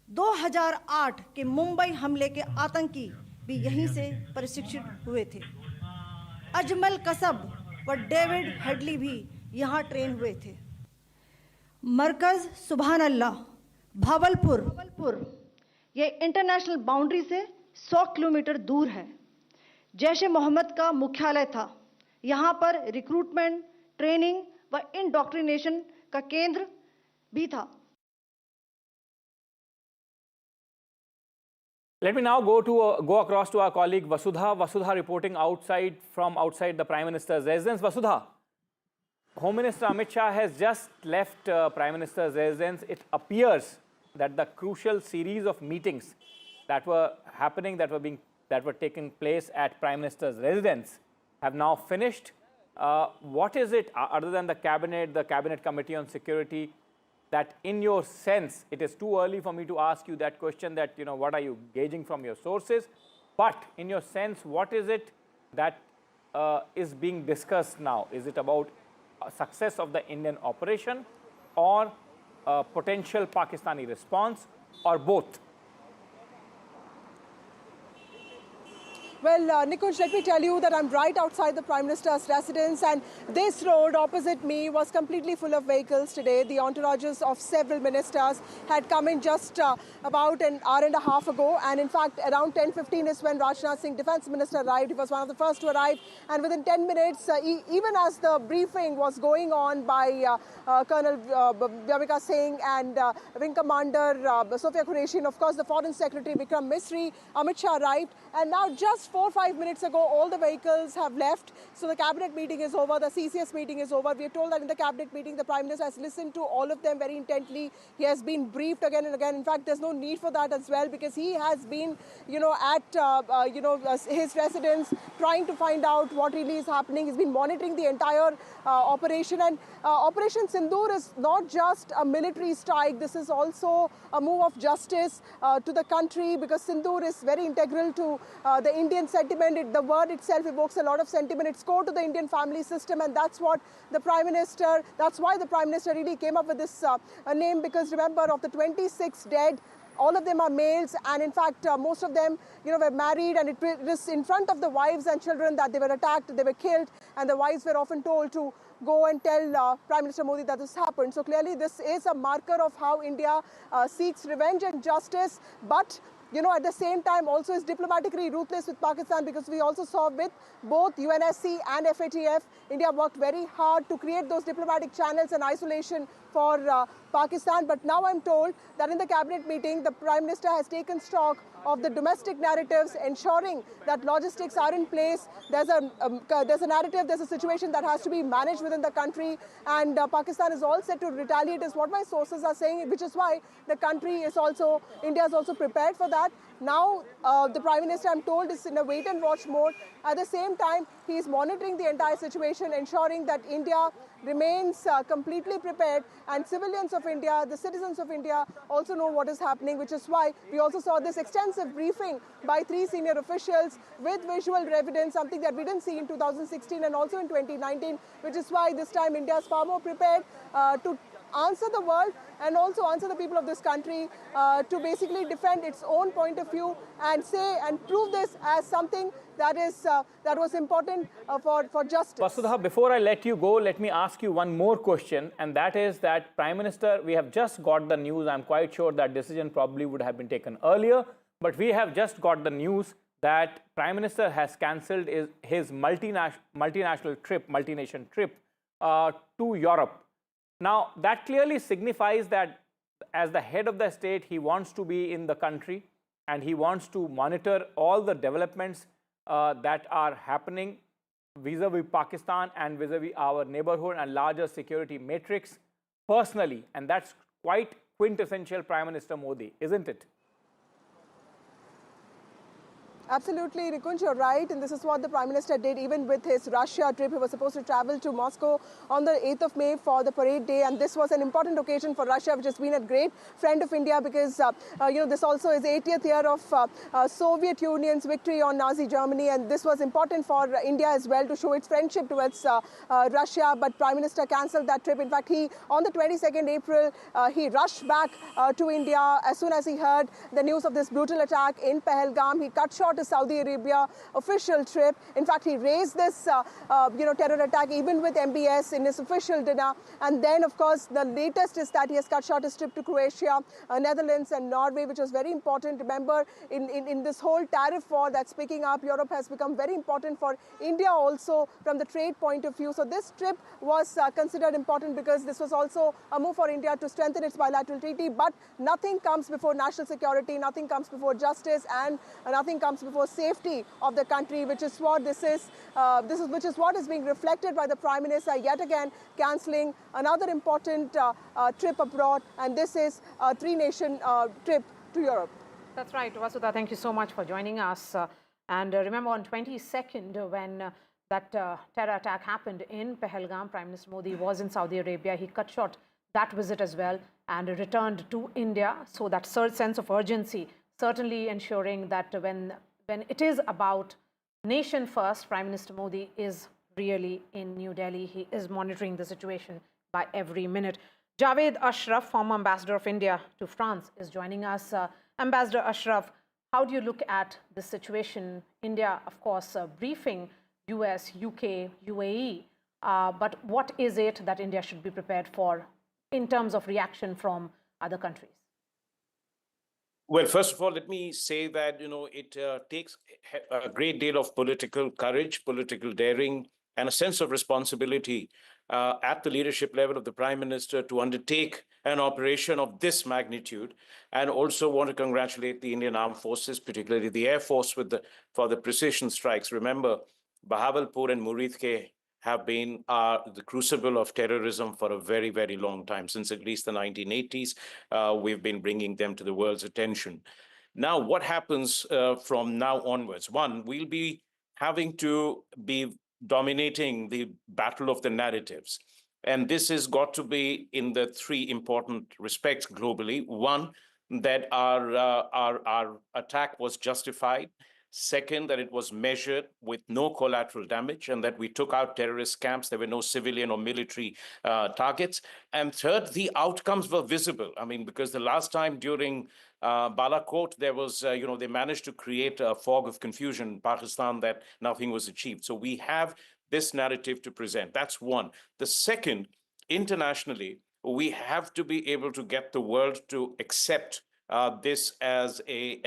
2008 के मुंबई हमले के आतंकी भी यहीं से प्रशिक्षित हुए थे। अजमल कसब व डेविड हेडली भी यहाँ ट्रेन हुए थे। मरकज सुभान अल्लाह भावलपुर ये इंटरनेशनल बाउंड्री से 100 किलोमीटर दूर है। जैश ए मोहम्मद का मुख्यालय था। यहाँ पर रिक्रूटमेंट, ट्रेनिंग व इंडोक्ट्रिनेशन का केंद्र भी था। Let me now go across to our colleague Vasudha. Vasudha reporting from outside the Prime Minister's residence. Vasudha, Home Minister Amit Shah has just left Prime Minister's residence. It appears that the crucial series of meetings that were happening, that were taking place at Prime Minister's residence, have now finished. What is it, other than the Cabinet Committee on Security, that in your sense, it is too early for me to ask you that question, that, you know, what are you gauging from your sources? But in your sense, what is it that is being discussed now? Is it about success of the Indian operation, or potential Pakistani response, or both? Well, Nikunj, let me tell you that I'm right outside the Prime Minister's residence, and this road opposite me was completely full of vehicles today. The entourages of several ministers had come in just about an hour and a half ago, and in fact, around 10:15 is when Rajnath Singh, Defence Minister, arrived. He was one of the first to arrive, and within 10 minutes, even as the briefing was going on by Colonel Vyavika Singh and Wing Commander Sophia Qureshi, and of course the Foreign Secretary Vikram Misri, Amit Shah arrived, and now just 4 or 5 minutes ago, all the vehicles have left. So the cabinet meeting is over, the CCS meeting is over. We are told that in the cabinet meeting, the Prime Minister has listened to all of them very intently. He has been briefed again and again. In fact, there's no need for that as well, because he has been, at his residence, trying to find out what really is happening. He's been monitoring the entire operation. And Operation Sindoor is not just a military strike. This is also a move of justice to the country, because Sindoor is very integral to the Indian sentiment. The word itself evokes a lot of sentiment. It's core to the Indian family system, and that's what the Prime Minister, that's why the Prime Minister really came up with this name, because remember, of the 26 dead, all of them are males, and in fact, most of them, were married, and it was in front of the wives and children that they were attacked, they were killed, and the wives were often told to go and tell Prime Minister Modi that this happened. So clearly, this is a marker of how India seeks revenge and justice, but at the same time also is diplomatically ruthless with Pakistan, because we also saw with both UNSC and FATF, India worked very hard to create those diplomatic channels and isolation for Pakistan. But now I'm told that in the cabinet meeting, the Prime Minister has taken stock of the domestic narratives, ensuring that logistics are in place. There's a narrative, there's a situation that has to be managed within the country, and Pakistan is all set to retaliate, is what my sources are saying, which is why the country is also, India is also prepared for that. Now, the Prime Minister, I'm told, is in a wait-and-watch mode. At the same time, he is monitoring the entire situation, ensuring that India remains completely prepared, and civilians of India, the citizens of India, also know what is happening, which is why we also saw this extensive briefing by 3 senior officials with visual evidence, something that we didn't see in 2016 and also in 2019, which is why this time India is far more prepared to answer the world and also answer the people of this country, to basically defend its own point of view and say and prove this as something that was important for justice. Vasudha, before I let you go, let me ask you one more question, and that is that Prime Minister, we have just got the news. I'm quite sure that decision probably would have been taken earlier, but we have just got the news that Prime Minister has cancelled his multinational trip, multi-nation trip to Europe. Now, that clearly signifies that as the head of the state, he wants to be in the country, and he wants to monitor all the developments that are happening vis-a-vis Pakistan and vis-a-vis our neighborhood and larger security matrix personally. And that's quite quintessential Prime Minister Modi, isn't it? Absolutely, Nikunj, you're right, and this is what the Prime Minister did even with his Russia trip. He was supposed to travel to Moscow on the 8th of May for the parade day, and this was an important occasion for Russia, which has been a great friend of India, because this also is 80th year of Soviet Union's victory on Nazi Germany, and this was important for India as well to show its friendship towards Russia. But Prime Minister cancelled that trip. In fact, on the 22nd April, he rushed back to India as soon as he heard the news of this brutal attack in Pahalgam. He cut short not a Saudi Arabia official trip. In fact, he raised this, terror attack even with MBS in his official dinner. And then, of course, the latest is that he has cut short his trip to Croatia, Netherlands and Norway, which was very important. Remember, in this whole tariff war that's picking up, Europe has become very important for India also from the trade point of view. So this trip was considered important because this was also a move for India to strengthen its bilateral treaty. But nothing comes before national security, nothing comes before justice, and nothing comes before safety of the country, which is what this is. Which is what is being reflected by the Prime Minister yet again cancelling another important trip abroad, and this is a three-nation trip to Europe. That's right, Vasudha. Thank you so much for joining us. And remember, on 22nd, when that terror attack happened in Pahalgam, Prime Minister Modi was in Saudi Arabia. He cut short that visit as well and returned to India. So that sense of urgency, certainly ensuring that when it is about nation first, Prime Minister Modi is really in New Delhi. He is monitoring the situation by every minute. Javed Ashraf, former ambassador of India to France, is joining us. Ambassador Ashraf, how do you look at the situation? India, of course, briefing US, UK, UAE. But what is it that India should be prepared for in terms of reaction from other countries? Well, first of all, let me say that, it takes a great deal of political courage, political daring, and a sense of responsibility at the leadership level of the Prime Minister to undertake an operation of this magnitude. And also want to congratulate the Indian Armed Forces, particularly the Air Force, for the precision strikes. Remember, Bahawalpur and Muridke have been the crucible of terrorism for a very, very long time. Since at least the 1980s, we've been bringing them to the world's attention. Now, what happens from now onwards? One, we'll be having to be dominating the battle of the narratives. And this has got to be in the three important respects globally. One, that our attack was justified. Second, that it was measured with no collateral damage and that we took out terrorist camps. There were no civilian or military targets. And third, the outcomes were visible. I mean, because the last time during Balakot, there was, they managed to create a fog of confusion in Pakistan that nothing was achieved. So we have this narrative to present. That's one. The second, internationally, we have to be able to get the world to accept this as a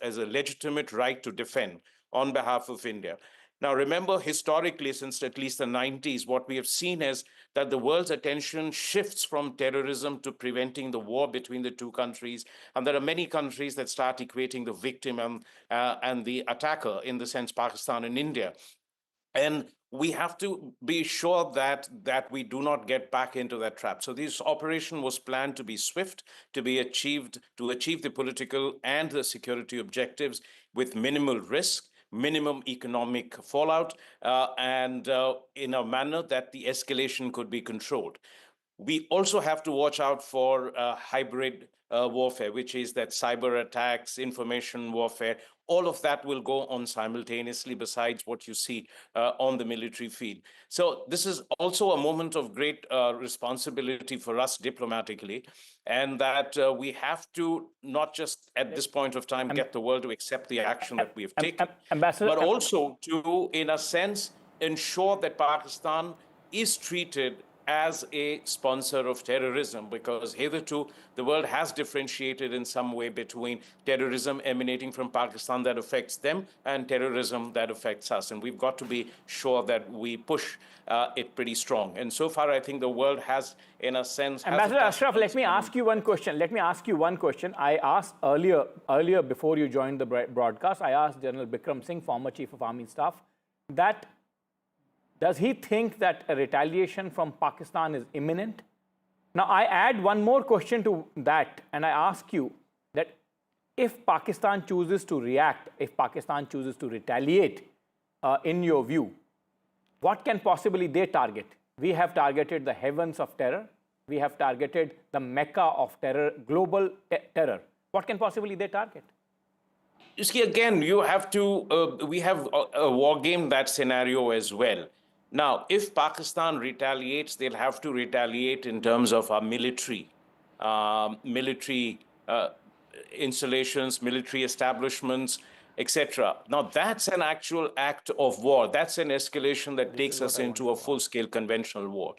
legitimate right to defend on behalf of India. Now, remember, historically, since at least the 90s, what we have seen is that the world's attention shifts from terrorism to preventing the war between the two countries. And there are many countries that start equating the victim and the attacker, in the sense Pakistan and India. And we have to be sure that we do not get back into that trap. So this operation was planned to be swift, to achieve the political and the security objectives with minimal risk, minimum economic fallout, and in a manner that the escalation could be controlled. We also have to watch out for hybrid warfare, which is that cyber attacks, information warfare. All of that will go on simultaneously besides what you see on the military field. So this is also a moment of great responsibility for us diplomatically, and that we have to not just at this point of time get the world to accept the action that we have taken, but also to, in a sense, ensure that Pakistan is treated as a sponsor of terrorism, because hitherto the world has differentiated in some way between terrorism emanating from Pakistan that affects them and terrorism that affects us. And we've got to be sure that we push it pretty strong. And so far, I think the world has, in a sense... Ambassador Ashraf, let me ask you one question. I asked earlier before you joined the broadcast, I asked General Bikram Singh, former Chief of Army Staff, that does he think that a retaliation from Pakistan is imminent? Now, I add one more question to that, and I ask you that if Pakistan chooses to react, if Pakistan chooses to retaliate, in your view, what can possibly they target? We have targeted the heavens of terror. We have targeted the Mecca of terror, global terror. What can possibly they target? You see, again, you have to, we have a war game that scenario as well. Now, if Pakistan retaliates, they'll have to retaliate in terms of our military installations, military establishments, etc. Now, that's an actual act of war. That's an escalation that takes us into a full-scale conventional war.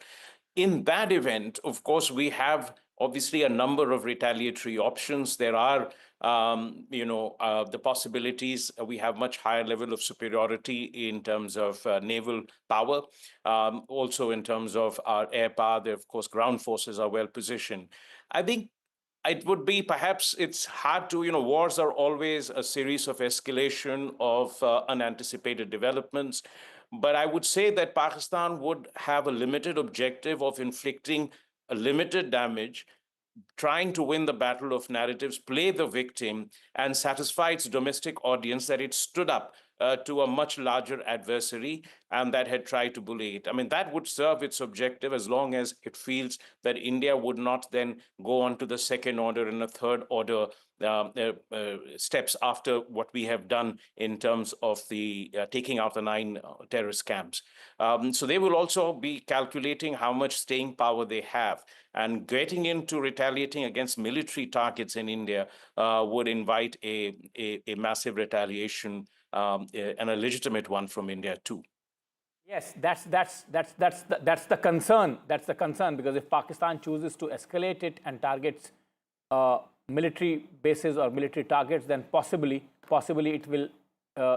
In that event, of course, we have obviously a number of retaliatory options. There are, the possibilities. We have much higher level of superiority in terms of naval power. Also in terms of our air power, there, of course, ground forces are well positioned. I think it would be, perhaps it's hard to, wars are always a series of escalation of unanticipated developments. But I would say that Pakistan would have a limited objective of inflicting a limited damage, trying to win the battle of narratives, play the victim, and satisfy its domestic audience that it stood up to a much larger adversary and that had tried to bully it. I mean, that would serve its objective as long as it feels that India would not then go on to the second order and a third order steps after what we have done in terms of the taking out the 9 terrorist camps. So they will also be calculating how much staying power they have, and getting into retaliating against military targets in India would invite a massive retaliation and a legitimate one from India too. Yes, that's the concern. That's the concern, because if Pakistan chooses to escalate it and targets military bases or military targets, then possibly it will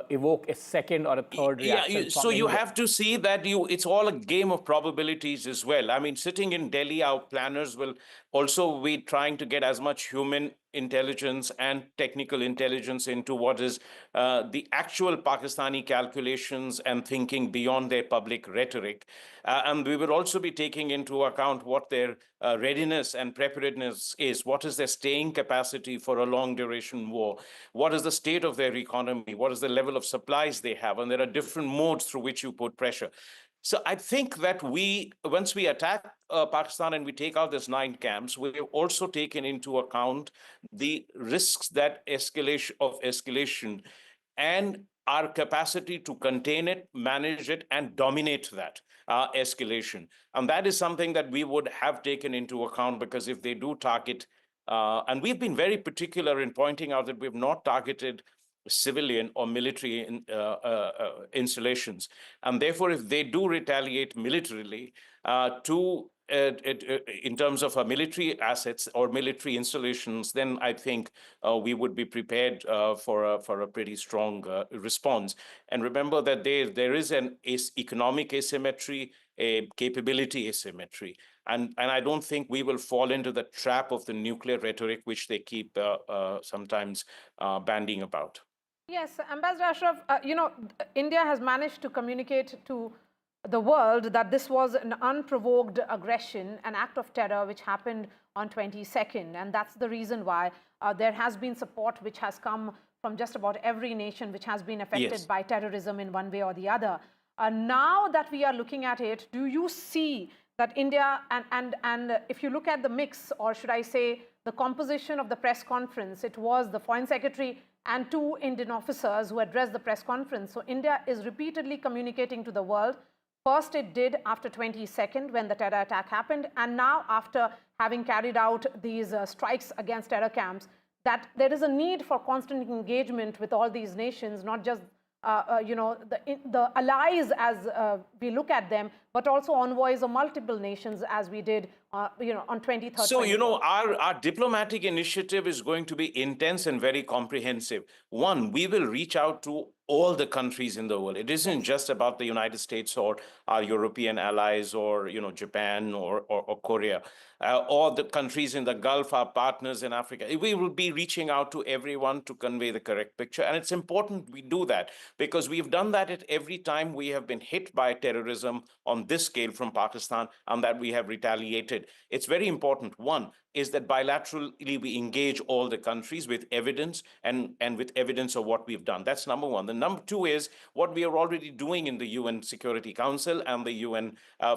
evoke a second or a third reaction. So you have to see that it's all a game of probabilities as well. I mean, sitting in Delhi, our planners will also be trying to get as much human intelligence and technical intelligence into what is the actual Pakistani calculations and thinking beyond their public rhetoric. And we will also be taking into account what their readiness and preparedness is. What is their staying capacity for a long duration war? What is the state of their economy? What is the level of supplies they have? And there are different modes through which you put pressure. So I think that once we attack Pakistan and we take out these 9 camps, we have also taken into account the risks that escalation and our capacity to contain it, manage it, and dominate that escalation. And that is something that we would have taken into account, because if they do target, and we've been very particular in pointing out that we've not targeted civilian or military installations. And therefore, if they do retaliate militarily in terms of military assets or military installations, then I think we would be prepared for a pretty strong response. And remember that there is an economic asymmetry, a capability asymmetry. And I don't think we will fall into the trap of the nuclear rhetoric, which they keep sometimes bandying about. Yes, Ambassador Ashraf, India has managed to communicate to the world that this was an unprovoked aggression, an act of terror which happened on 22nd. And that's the reason why there has been support which has come from just about every nation which has been affected by terrorism in one way or the other. Now that we are looking at it, do you see that India, and if you look at the mix, or should I say the composition of the press conference, it was the Foreign Secretary and 2 Indian officers who addressed the press conference. So India is repeatedly communicating to the world. First it did after 22nd when the terror attack happened, and now after having carried out these strikes against terror camps, that there is a need for constant engagement with all these nations, not just the allies as we look at them, but also envoys of multiple nations as we did on 23rd. So, our diplomatic initiative is going to be intense and very comprehensive. One, we will reach out to all the countries in the world. It isn't just about the United States or our European allies or, Japan or Korea, or the countries in the Gulf, our partners in Africa. We will be reaching out to everyone to convey the correct picture. And it's important we do that, because we've done that at every time we have been hit by terrorism on this scale from Pakistan, and that we have retaliated. It's very important. One is that bilaterally we engage all the countries with evidence and with evidence of what we've done. That's number one. The number two is what we are already doing in the UN Security Council and the UN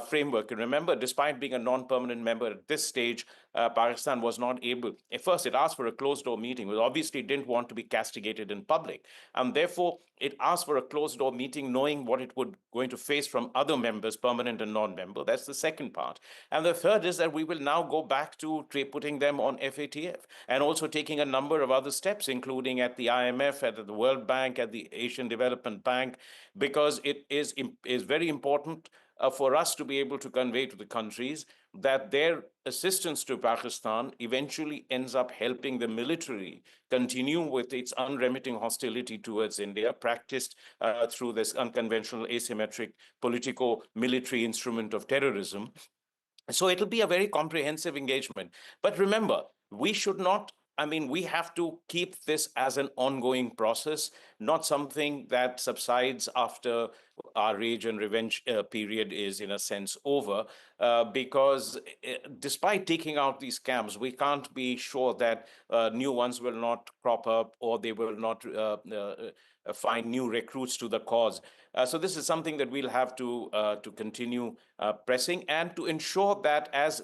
framework. And remember, despite being a non-permanent member at this this stage, Pakistan was not able. At first, it asked for a closed-door meeting. It obviously didn't want to be castigated in public, and therefore it asked for a closed-door meeting, knowing what it would going to face from other members, permanent and non-member. That's the second part. And the third is that we will now go back to putting them on FATF, and also taking a number of other steps, including at the IMF, at the World Bank, at the Asian Development Bank, because it is very important for us to be able to convey to the countries that their assistance to Pakistan eventually ends up helping the military continue with its unremitting hostility towards India, practiced through this unconventional, asymmetric, politico-military instrument of terrorism. So it'll be a very comprehensive engagement. But remember, we should not, we have to keep this as an ongoing process, not something that subsides after our rage and revenge period is, in a sense, over, because despite taking out these camps, we can't be sure that new ones will not crop up, or they will not find new recruits to the cause. So this is something that we'll have to continue pressing, and to ensure that, as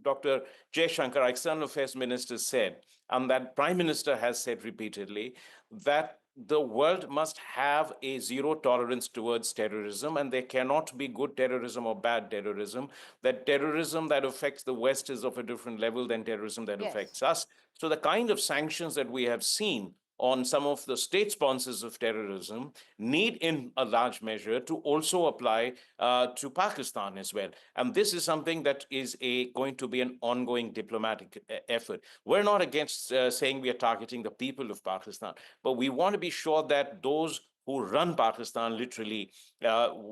Dr. Jaishankar, our External Affairs Minister, said, and that Prime Minister has said repeatedly, that the world must have a zero tolerance towards terrorism, and there cannot be good terrorism or bad terrorism. That terrorism that affects the West is of a different level than terrorism that affects us. So the kind of sanctions that we have seen on some of the state sponsors of terrorism need in a large measure to also apply to Pakistan as well. And this is something that is going to be an ongoing diplomatic effort. We're not against saying we are targeting the people of Pakistan, but we want to be sure that those who run Pakistan, literally,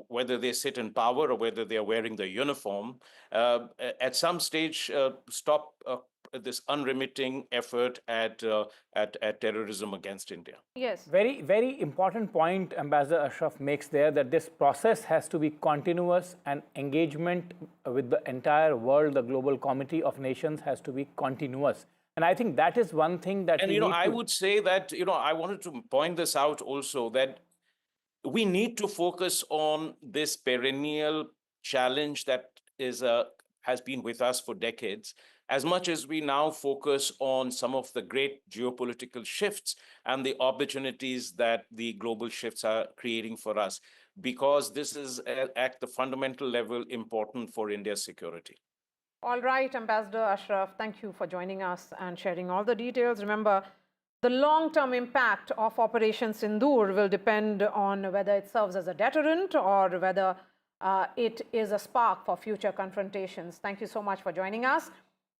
whether they sit in power or whether they are wearing the uniform, at some stage stop this unremitting effort at terrorism against India. Yes. Very, very important point Ambassador Ashraf makes there, that this process has to be continuous, and engagement with the entire world, the global community of nations, has to be continuous. And I think that is one thing that I would say that, I wanted to point this out also, that we need to focus on this perennial challenge that has been with us for decades, as much as we now focus on some of the great geopolitical shifts and the opportunities that the global shifts are creating for us, because this is at the fundamental level important for India's security. All right, Ambassador Ashraf, thank you for joining us and sharing all the details. Remember, the long-term impact of Operation Sindoor will depend on whether it serves as a deterrent or whether it is a spark for future confrontations. Thank you so much for joining us.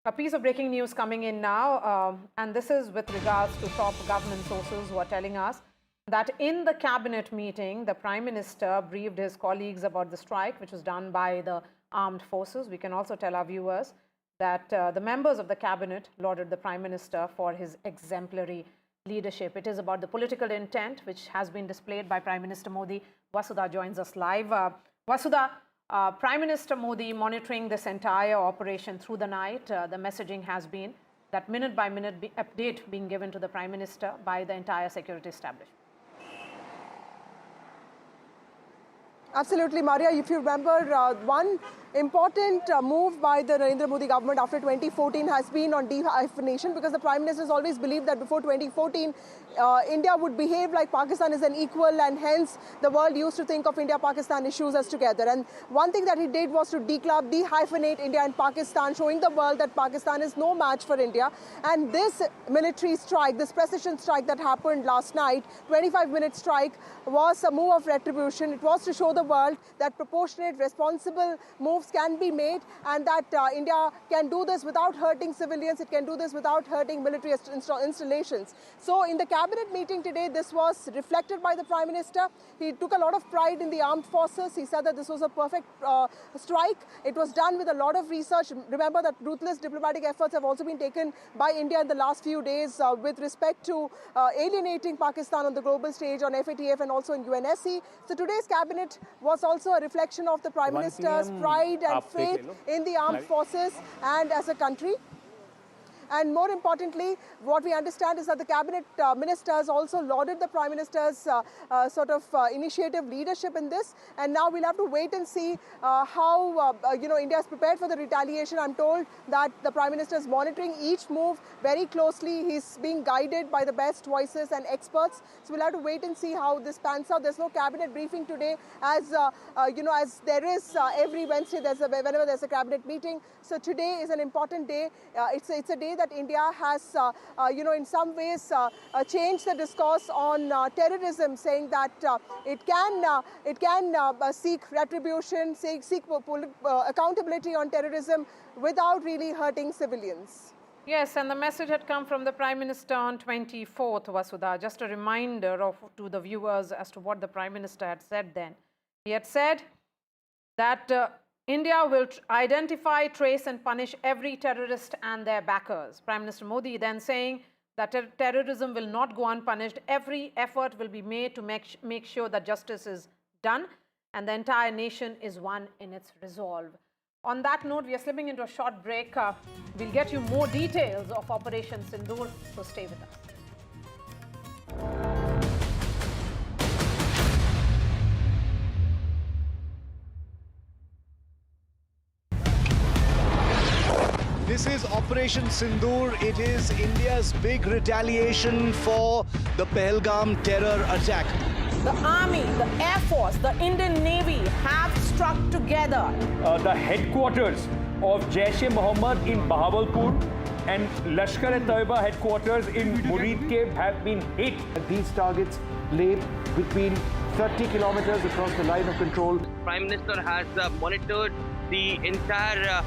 A piece of breaking news coming in now, and this is with regards to top government sources who are telling us that in the cabinet meeting, the Prime Minister briefed his colleagues about the strike which was done by the armed forces. We can also tell our viewers that the members of the cabinet lauded the Prime Minister for his exemplary leadership. It is about the political intent which has been displayed by Prime Minister Modi. Vasudha joins us live. Vasudha, Prime Minister Modi monitoring this entire operation through the night. The messaging has been that minute by minute update being given to the Prime Minister by the entire security establishment. Absolutely, Maria. If you remember, one important move by the Narendra Modi government after 2014 has been on dehyphenation, because the Prime Minister has always believed that before 2014, India would behave like Pakistan is an equal, and hence the world used to think of India-Pakistan issues as together. And one thing that he did was to dehyphenate India and Pakistan, showing the world that Pakistan is no match for India. And this military strike, this precision strike that happened last night, 25-minute strike, was a move of retribution. It was to show the world that proportionate, responsible moves can be made, and that India can do this without hurting civilians. It can do this without hurting military installations. So in the cabinet meeting today, this was reflected by the Prime Minister. He took a lot of pride in the armed forces. He said that this was a perfect strike. It was done with a lot of research. Remember that ruthless diplomatic efforts have also been taken by India in the last few days with respect to alienating Pakistan on the global stage, on FATF and also in UNSC. So today's cabinet was also a reflection of the Prime Minister's pride and faith in the armed forces and as a country. And more importantly, what we understand is that the cabinet ministers also lauded the Prime Minister's initiative leadership in this. And now we'll have to wait and see how India is prepared for the retaliation. I'm told that the Prime Minister is monitoring each move very closely. He's being guided by the best voices and experts. So we'll have to wait and see how this pans out. There's no cabinet briefing today, as as there is every Wednesday. Whenever there's a cabinet meeting. So today is an important day. It's a day that India has, in some ways, changed the discourse on terrorism, saying that it can seek retribution, seek accountability on terrorism without really hurting civilians. Yes, and the message had come from the Prime Minister on 24th, Vasudha. Just a reminder to the viewers as to what the Prime Minister had said then. He had said that India will identify, trace and punish every terrorist and their backers. Prime Minister Modi then saying that terrorism will not go unpunished. Every effort will be made to make sure that justice is done and the entire nation is one in its resolve. On that note, we are slipping into a short break. We'll get you more details of Operation Sindoor, so stay with us. This is Operation Sindoor. It is India's big retaliation for the Pahalgam terror attack. The Army, the Air Force, the Indian Navy have struck together. The headquarters of Jaish-e-Mohammed in Bahawalpur and Lashkar-e-Taiba headquarters in Muridke have been hit. These targets lay between 30 kilometers across the line of control. Prime Minister has monitored the entire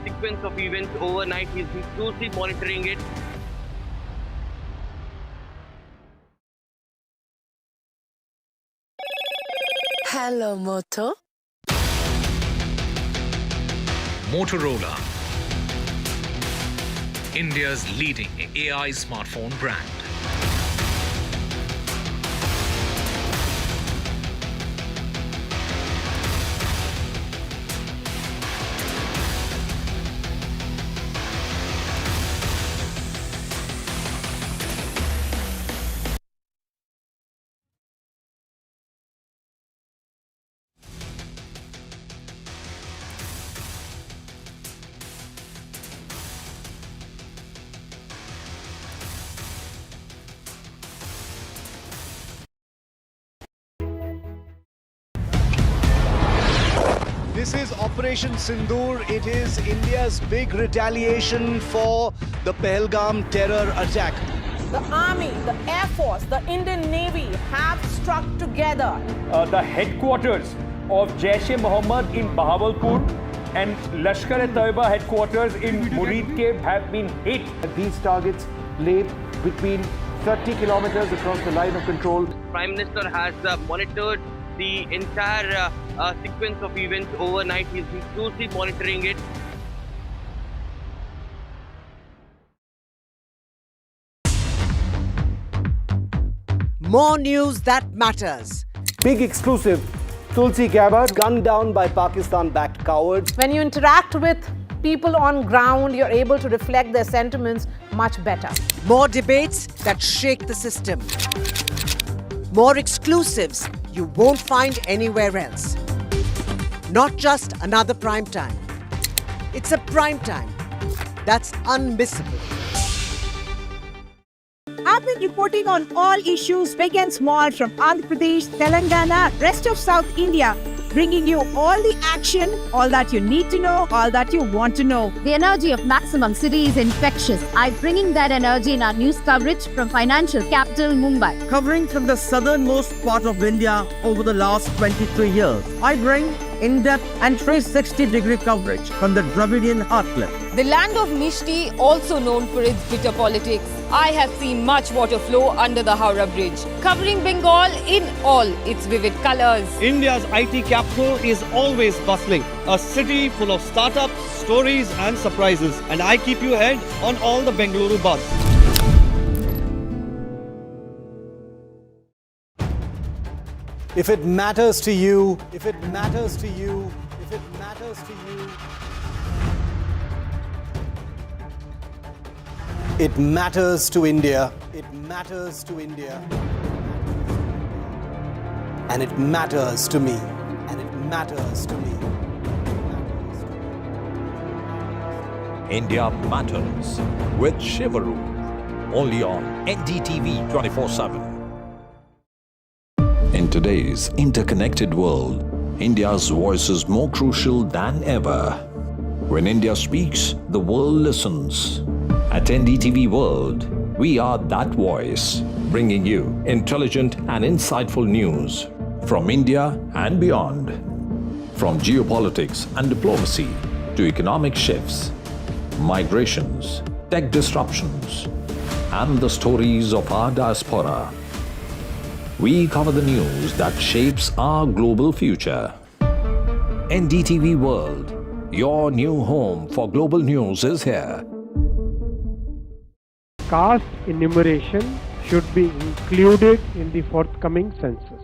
sequence of events overnight. He's been closely monitoring it. Hello, Moto. Motorola, India's leading AI smartphone brand. This is Operation Sindoor. It is India's big retaliation for the Pahalgam terror attack. The Army, the Air Force, the Indian Navy have struck together. The headquarters of Jaish-e-Mohammed in Bahawalpur and Lashkar-e-Taiba headquarters in Muridke have been hit. These targets lay between 30 kilometers across the line of control. Prime Minister has monitored the entire sequence of events overnight. He's been closely monitoring it. More news that matters. Big exclusive. Tulsi Gabbard gunned down by Pakistan-backed cowards. When you interact with people on ground, you're able to reflect their sentiments much better. More debates that shake the system. More exclusives you won't find anywhere else. Not just another prime time. It's a prime time that's unmissable. I've been reporting on all issues big and small from Andhra Pradesh, Telangana, rest of South India, bringing you all the action, all that you need to know, all that you want to know. The energy of Maximum City is infectious. I'm bringing that energy in our news coverage from financial capital Mumbai. Covering from the southernmost part of India over the last 23 years. I bring in-depth and 360-degree coverage from the Dravidian heartland. The land of Mishti, also known for its bitter politics. I have seen much water flow under the Howrah Bridge, covering Bengal in all its vivid colors. India's IT capital is always bustling, a city full of startups, stories and surprises. And I keep you ahead on all the Bengaluru buzz. If it matters to you, if it matters to you, if it matters to you. It matters to India. It matters to India. And it matters to me. And it matters to me. India Matters with Shivaru. Only on NDTV 24/7. In today's interconnected world, India's voice is more crucial than ever. When India speaks, the world listens. At NDTV World, we are that voice, bringing you intelligent and insightful news from India and beyond. From geopolitics and diplomacy to economic shifts, migrations, tech disruptions, and the stories of our diaspora. We cover the news that shapes our global future. NDTV World, your new home for global news, is here. Caste enumeration should be included in the forthcoming census.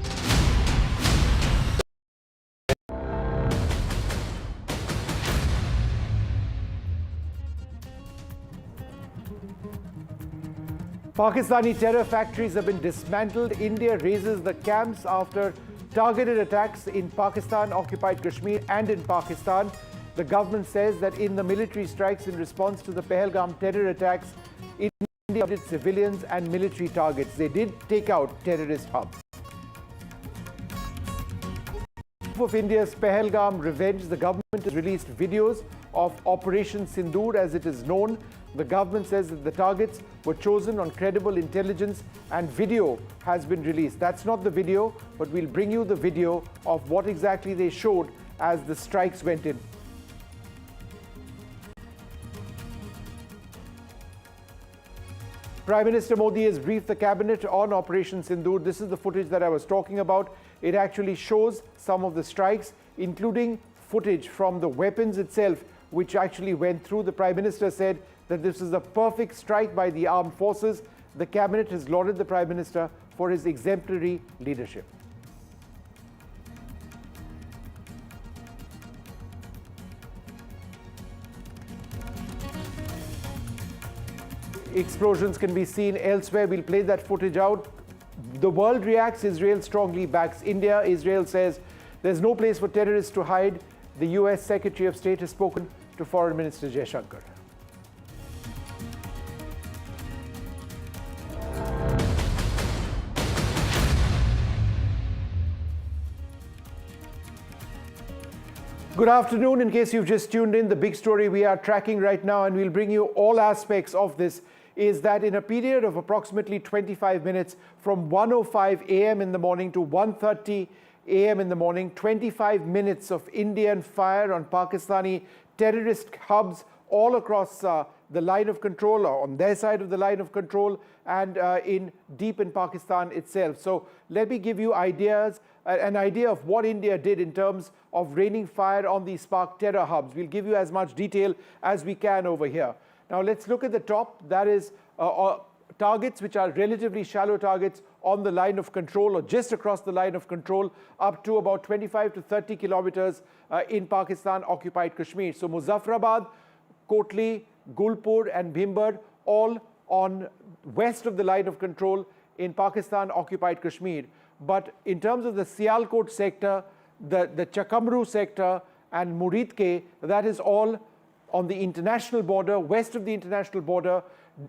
Pakistani terror factories have been dismantled. India raises the camps after targeted attacks in Pakistan-occupied Kashmir and in Pakistan. The government says that in the military strikes in response to the Pahalgam terror attacks, India targeted civilians and military targets. They did take out terrorist hubs. Of India's Pahalgam revenge, the government has released videos of Operation Sindoor, as it is known. The government says that the targets were chosen on credible intelligence and video has been released. That's not the video, but we'll bring you the video of what exactly they showed as the strikes went in. Prime Minister Modi has briefed the cabinet on Operation Sindoor. This is the footage that I was talking about. It actually shows some of the strikes, including footage from the weapons itself, which actually went through. The Prime Minister said that this is a perfect strike by the armed forces. The cabinet has lauded the Prime Minister for his exemplary leadership. Explosions can be seen elsewhere. We'll play that footage out. The world reacts. Israel strongly backs India. Israel says there's no place for terrorists to hide. The US Secretary of State has spoken to Foreign Minister Jaishankar. Good afternoon. In case you've just tuned in, the big story we are tracking right now, and we'll bring you all aspects of this, is that in a period of approximately 25 minutes from 1:05 a.m. in the morning to 1:30 a.m. in the morning, 25 minutes of Indian fire on Pakistani terrorist hubs all across the line of control, or on their side of the line of control, and deep in Pakistan itself. So let me give you an idea of what India did in terms of raining fire on these Pak terror hubs. We'll give you as much detail as we can over here. Now let's look at the top. That is targets which are relatively shallow targets on the line of control, or just across the line of control, up to about 25 to 30 kilometers in Pakistan-occupied Kashmir. So Muzaffarabad, Kotli, Gulpur and Bhimbad, all on west of the line of control in Pakistan-occupied Kashmir. But in terms of the Sialkot sector, the Chakamru sector and Muridke, that is all on the international border, west of the international border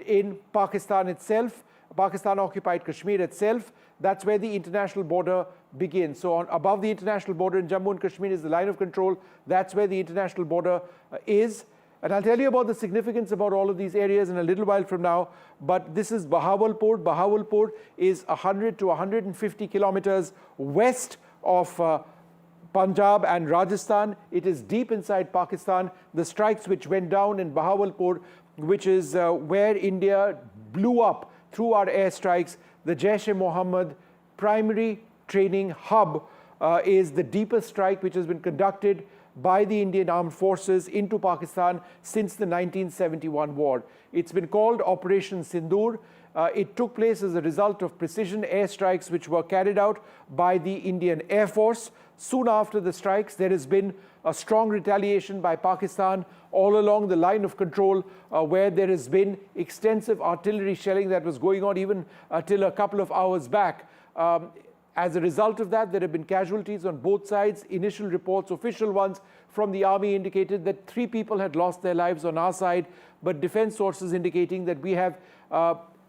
in Pakistan itself, Pakistan-occupied Kashmir itself. That's where the international border begins. So above the international border in Jammu and Kashmir is the line of control. That's where the international border is. And I'll tell you about the significance about all of these areas in a little while from now. But this is Bahawalpur. Bahawalpur is 100 to 150 kilometers west of Punjab and Rajasthan. It is deep inside Pakistan. The strikes which went down in Bahawalpur, which is where India blew up through our airstrikes, the Jaish-e-Mohammed primary training hub, is the deepest strike which has been conducted by the Indian Armed Forces into Pakistan since the 1971 war. It's been called Operation Sindoor. It took place as a result of precision airstrikes which were carried out by the Indian Air Force. Soon after the strikes, there has been a strong retaliation by Pakistan all along the line of control, where there has been extensive artillery shelling that was going on even till a couple of hours back. As a result of that, there have been casualties on both sides. Initial reports, official ones from the army, indicated that 3 people had lost their lives on our side, but defense sources indicating that we have,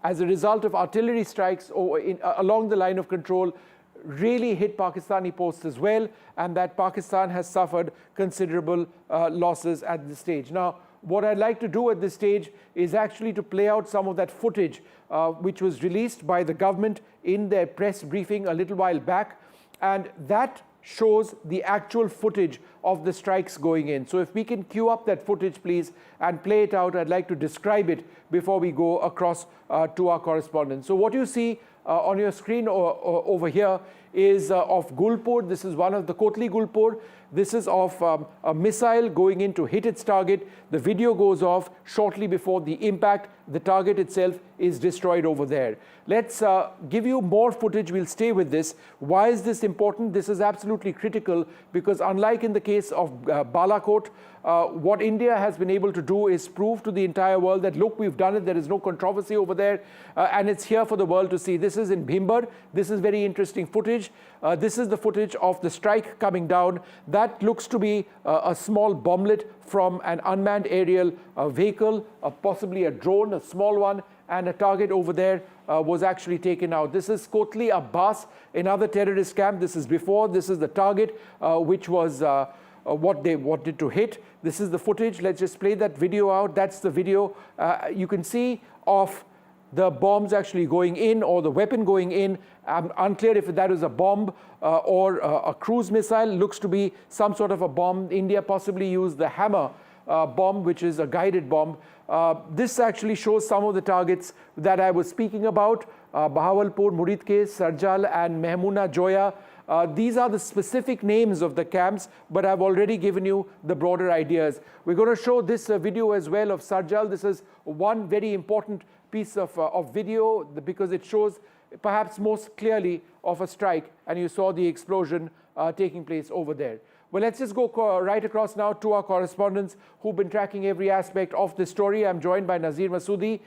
as a result of artillery strikes along the line of control, really hit Pakistani posts as well, and that Pakistan has suffered considerable losses at this stage. Now, what I'd like to do at this stage is actually to play out some of that footage which was released by the government in their press briefing a little while back, and that shows the actual footage of the strikes going in. So if we can cue up that footage, please, and play it out, I'd like to describe it before we go across to our correspondent. So what you see on your screen over here is of Gulpur. This is one of the Kotli Gulpur. This is of a missile going in to hit its target. The video goes off shortly before the impact. The target itself is destroyed over there. Let's give you more footage. We'll stay with this. Why is this important? This is absolutely critical because unlike in the case of Balakot, what India has been able to do is prove to the entire world that, look, we've done it. There is no controversy over there, and it's here for the world to see. This is in Bhimbar. This is very interesting footage. This is the footage of the strike coming down. That looks to be a small bomblet from an unmanned aerial vehicle, possibly a drone, a small one, and a target over there was actually taken out. This is Kotli Abbas, another terrorist camp. This is before. This is the target, which was what they wanted to hit. This is the footage. Let's just play that video out. That's the video. You can see of the bombs actually going in or the weapon going in. I'm unclear if that is a bomb or a cruise missile. Looks to be some sort of a bomb. India possibly used the Hammer bomb, which is a guided bomb. This actually shows some of the targets that I was speaking about. Bahawalpur, Muridke, Sarjal and Mehmuna Joya. These are the specific names of the camps, but I've already given you the broader ideas. We're going to show this video as well of Sarjal. This is one very important piece of video because it shows perhaps most clearly of a strike, and you saw the explosion taking place over there. Well, let's just go right across now to our correspondents who've been tracking every aspect of this story. I'm joined by Nazir Masoodi.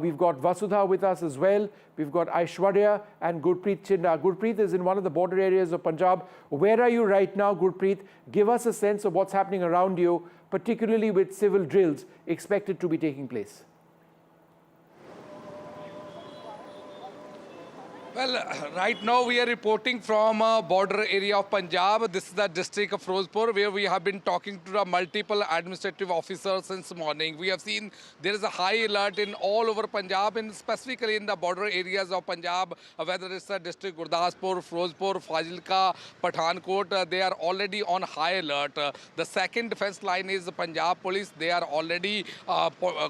We've got Vasudha with us as well. We've got Aishwarya and Gurpreet Chinda. Gurpreet is in one of the border areas of Punjab. Where are you right now, Gurpreet? Give us a sense of what's happening around you, particularly with civil drills expected to be taking place. Well, right now we are reporting from a border area of Punjab. This is the district of Firozpur, where we have been talking to the multiple administrative officers since morning. We have seen there is a high alert in all over Punjab, and specifically in the border areas of Punjab, whether it's the district Gurdaspur, Firozpur, Fazilka, Pathankot, they are already on high alert. The second defense line is the Punjab Police. They are already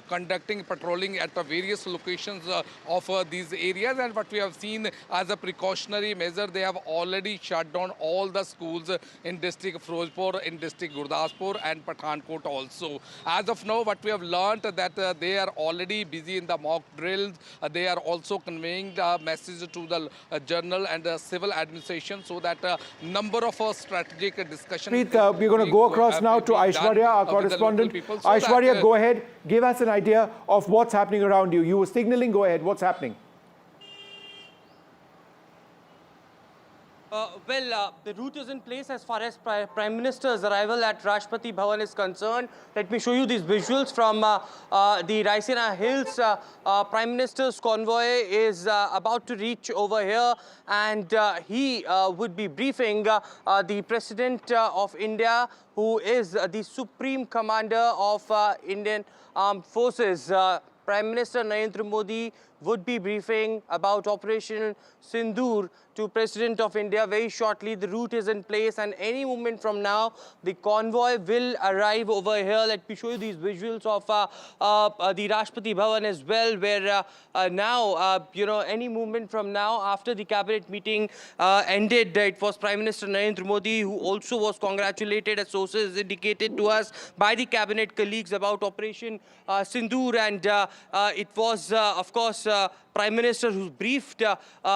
conducting patrolling at the various locations of these areas, and what we have seen as a precautionary measure, they have already shut down all the schools in district Firozpur, in district Gurdaspur and Pathankot also. As of now, what we have learnt that they are already busy in the mock drills. They are also conveying the message to the general and the civil administration so that number of strategic discussions. We're going to go across now to Aishwarya, our correspondent. Aishwarya, go ahead. Give us an idea of what's happening around you. You were signaling. Go ahead. What's happening? The route is in place as far as Prime Minister's arrival at Rashtrapati Bhavan is concerned. Let me show you these visuals from the Raisina Hills. Prime Minister's convoy is about to reach over here, and he would be briefing the President of India, who is the Supreme Commander of Indian Armed Forces. Prime Minister Narendra Modi would be briefing about Operation Sindoor to President of India very shortly. The route is in place, and any moment from now, the convoy will arrive over here. Let me show you these visuals of the Rashtrapati Bhavan as well, where now, any moment from now, after the cabinet meeting ended, it was Prime Minister Narendra Modi who also was congratulated, as sources indicated to us, by the cabinet colleagues about Operation Sindoor, and it was, of course, Prime Minister who briefed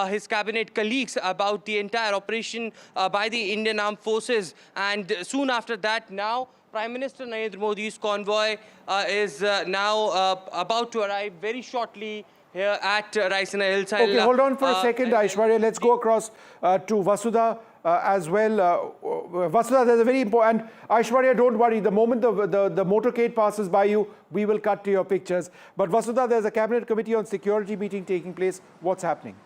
his cabinet colleagues about the entire operation by the Indian Armed Forces. And soon after that, now Prime Minister Narendra Modi's convoy is now about to arrive very shortly here at Raisina Hillside. Okay, hold on for a second, Aishwarya. Let's go across to Vasudha as well. Vasudha, there's a very important... Aishwarya, don't worry. The moment the motorcade passes by you, we will cut to your pictures. But Vasudha, there's a Cabinet Committee on Security meeting taking place. What's happening?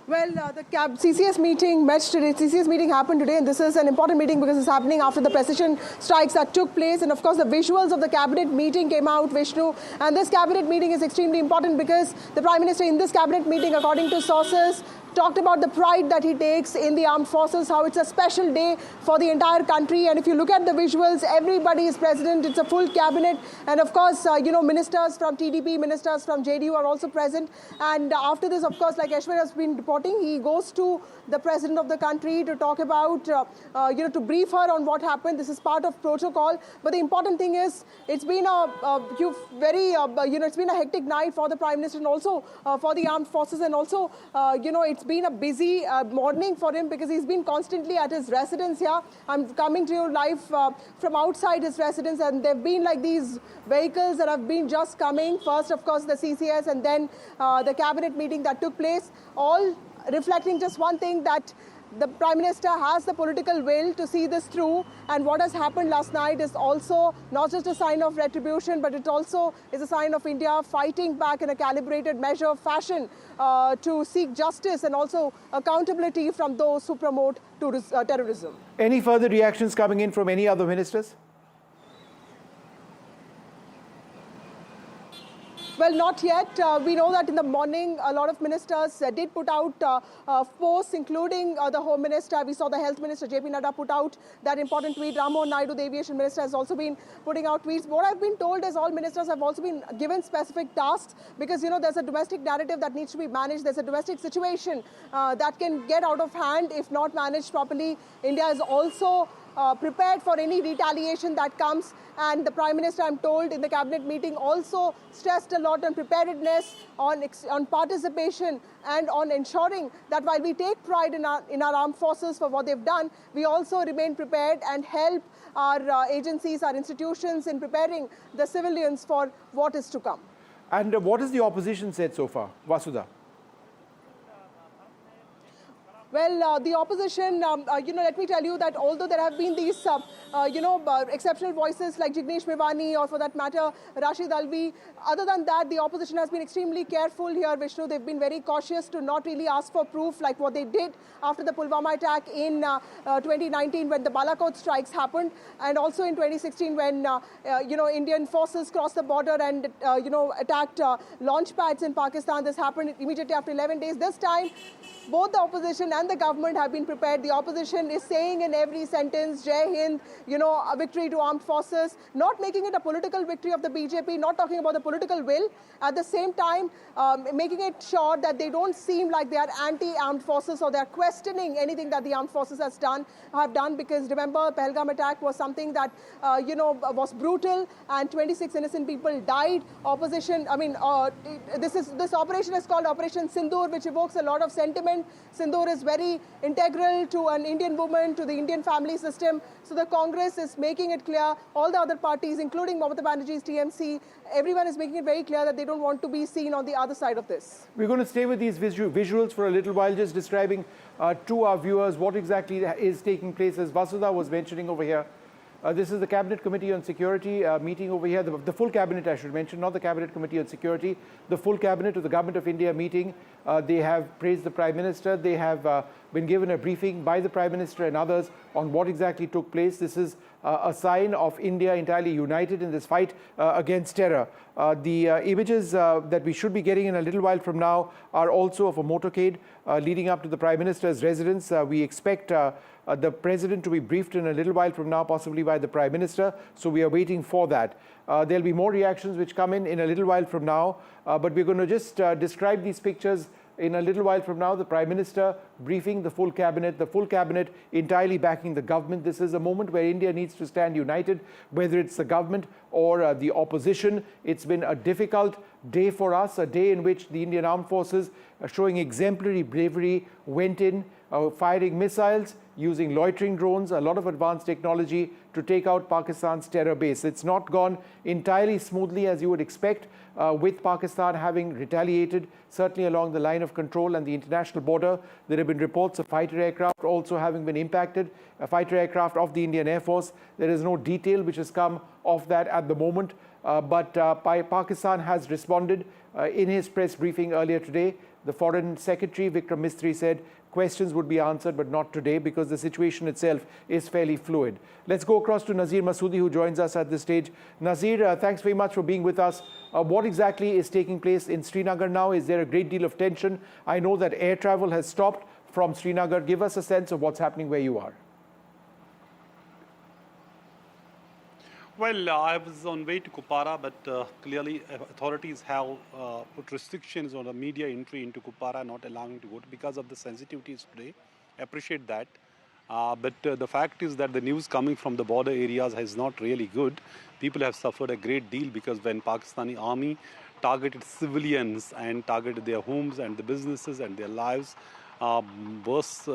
Well, the CCS meeting met today. CCS meeting happened today, and this is an important meeting because it's happening after the precision strikes that took place. And of course, the visuals of the cabinet meeting came out, Vishnu. And this cabinet meeting is extremely important because the Prime Minister in this cabinet meeting, according to sources, talked about the pride that he takes in the armed forces, how it's a special day for the entire country. And if you look at the visuals, everybody is present. It's a full cabinet. And of course, ministers from TDP, ministers from JDU are also present. And after this, of course, like Aishwarya has been reporting, he goes to the president of the country to talk about, to brief her on what happened. This is part of protocol. But the important thing is, it's been it's been a hectic night for the Prime Minister and also for the armed forces. And also, it's been a busy morning for him because he's been constantly at his residence here. I'm coming to you live from outside his residence, and there have been like these vehicles that have been just coming. First, of course, the CCS, and then the cabinet meeting that took place, all reflecting just one thing, that the Prime Minister has the political will to see this through. And what has happened last night is also not just a sign of retribution, but it also is a sign of India fighting back in a calibrated measure fashion to seek justice and also accountability from those who promote terrorism. Any further reactions coming in from any other ministers? Well, not yet. We know that in the morning, a lot of ministers did put out posts, including the Home Minister. We saw the Health Minister, JP Nadda, put out that important tweet. Ram Mohan Naidu, the Aviation Minister, has also been putting out tweets. What I've been told is all ministers have also been given specific tasks because, there's a domestic narrative that needs to be managed. There's a domestic situation that can get out of hand if not managed properly. India is also prepared for any retaliation that comes. And the Prime Minister, I'm told, in the cabinet meeting also stressed a lot on preparedness, on participation, and on ensuring that while we take pride in our armed forces for what they've done, we also remain prepared and help our agencies, our institutions in preparing the civilians for what is to come. And what has the opposition said so far? Vasudha? Well, the opposition, let me tell you that although there have been these, exceptional voices like Jignesh Mevani or for that matter, Rashid Alvi, other than that, the opposition has been extremely careful here, Vishnu. They've been very cautious to not really ask for proof like what they did after the Pulwama attack in 2019 when the Balakot strikes happened, and also in 2016 when, Indian forces crossed the border and, attacked launch pads in Pakistan. This happened immediately after 11 days. This time, both the opposition and the government have been prepared. The opposition is saying in every sentence, Jai Hind, a victory to armed forces, not making it a political victory of the BJP, not talking about the political will. At the same time, making it sure that they don't seem like they are anti-armed forces or they are questioning anything that the armed forces have done, because remember, Pahalgam attack was something that, was brutal and 26 innocent people died. Opposition, this operation is called Operation Sindoor, which evokes a lot of sentiment. Sindoor is very integral to an Indian woman, to the Indian family system. So the Congress is making it clear, all the other parties, including Mamata Banerjee's TMC, everyone is making it very clear that they don't want to be seen on the other side of this. We're going to stay with these visuals for a little while, just describing to our viewers what exactly is taking place. As Vasudha was mentioning over here, this is the Cabinet Committee on Security meeting over here. The full Cabinet, I should mention, not the Cabinet Committee on Security. The full Cabinet of the Government of India meeting. They have praised the Prime Minister. They have been given a briefing by the Prime Minister and others on what exactly took place. This is a sign of India entirely united in this fight against terror. The images that we should be getting in a little while from now are also of a motorcade leading up to the Prime Minister's residence. We expect the President to be briefed in a little while from now, possibly by the Prime Minister, so we are waiting for that. There'll be more reactions which come in a little while from now, but we're going to just describe these pictures in a little while from now. The Prime Minister briefing the full cabinet entirely backing the government. This is a moment where India needs to stand united, whether it's the government or the opposition. It's been a difficult day for us, a day in which the Indian Armed Forces, showing exemplary bravery, went in, firing missiles, using loitering drones, a lot of advanced technology to take out Pakistan's terror base. It's not gone entirely smoothly as you would expect, with Pakistan having retaliated, certainly along the line of control and the international border. There have been reports of fighter aircraft also having been impacted, a fighter aircraft of the Indian Air Force. There is no detail which has come of that at the moment, but Pakistan has responded in his press briefing earlier today. The Foreign Secretary, Vikram Misri, said questions would be answered, but not today because the situation itself is fairly fluid. Let's go across to Nazir Masoodi, who joins us at this stage. Nazir, thanks very much for being with us. What exactly is taking place in Srinagar now? Is there a great deal of tension? I know that air travel has stopped from Srinagar. Give us a sense of what's happening where you are. Well, I was on way to Kupara, but clearly authorities have put restrictions on the media entry into Kupara, not allowing to go because of the sensitivities today. I appreciate that. But the fact is that the news coming from the border areas is not really good. People have suffered a great deal because when Pakistani army targeted civilians and targeted their homes and the businesses and their lives, worse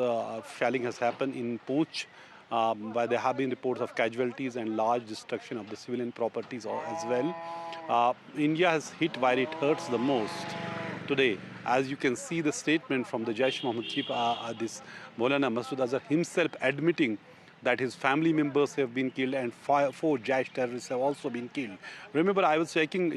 shelling has happened in Poonch, where there have been reports of casualties and large destruction of the civilian properties as well. India has hit where it hurts the most today. As you can see the statement from the Jaish Mohammed chief, this Maulana Masood Azhar himself admitting that his family members have been killed and 4 Jaish terrorists have also been killed. Remember, I was checking,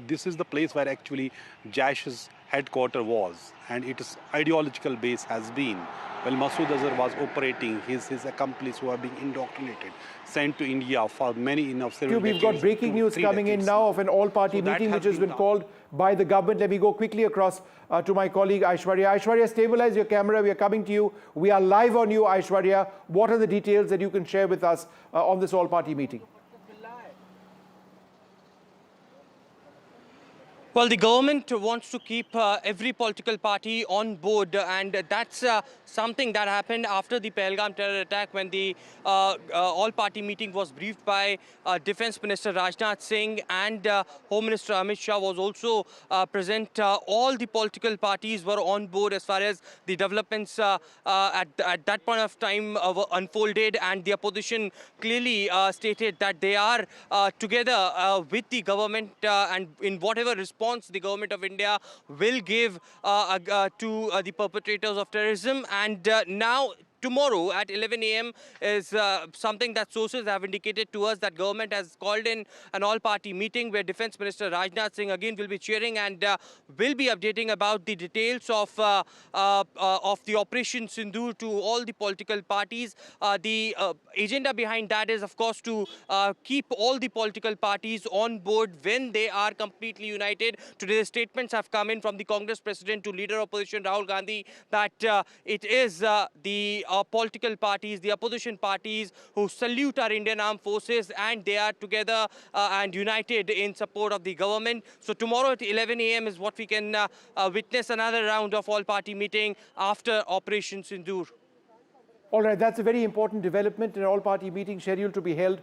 this is the place where actually Jaish's headquarters was, and its ideological base has been. Well, Masood Azhar was operating, his accomplices who are being indoctrinated, sent to India for many several We've got breaking news coming in now of an all-party meeting which has been called by the government. Let me go quickly across to my colleague Aishwarya. Aishwarya, stabilize your camera. We are coming to you. We are live on you, Aishwarya. What are the details that you can share with us on this all-party meeting? Well, the government wants to keep every political party on board, and that's something that happened after the Pahalgam terror attack when the all-party meeting was briefed by Defence Minister Rajnath Singh and Home Minister Amit Shah was also present. All the political parties were on board as far as the developments at that point of time were unfolded, and the opposition clearly stated that they are together with the government and in whatever response the government of India will give to the perpetrators of terrorism. And now tomorrow at 11 a.m. is something that sources have indicated to us that government has called in an all-party meeting where Defence Minister Rajnath Singh again will be chairing and will be updating about the details of the Operation Sindoor to all the political parties. The agenda behind that is, of course, to keep all the political parties on board when they are completely united. Today, the statements have come in from the Congress President to Leader of Opposition Rahul Gandhi that it is the political parties, the opposition parties who salute our Indian Armed Forces, and they are together and united in support of the government. So tomorrow at 11 a.m. is what we can witness another round of all-party meeting after Operation Sindoor. All right, that's a very important development, an all-party meeting scheduled to be held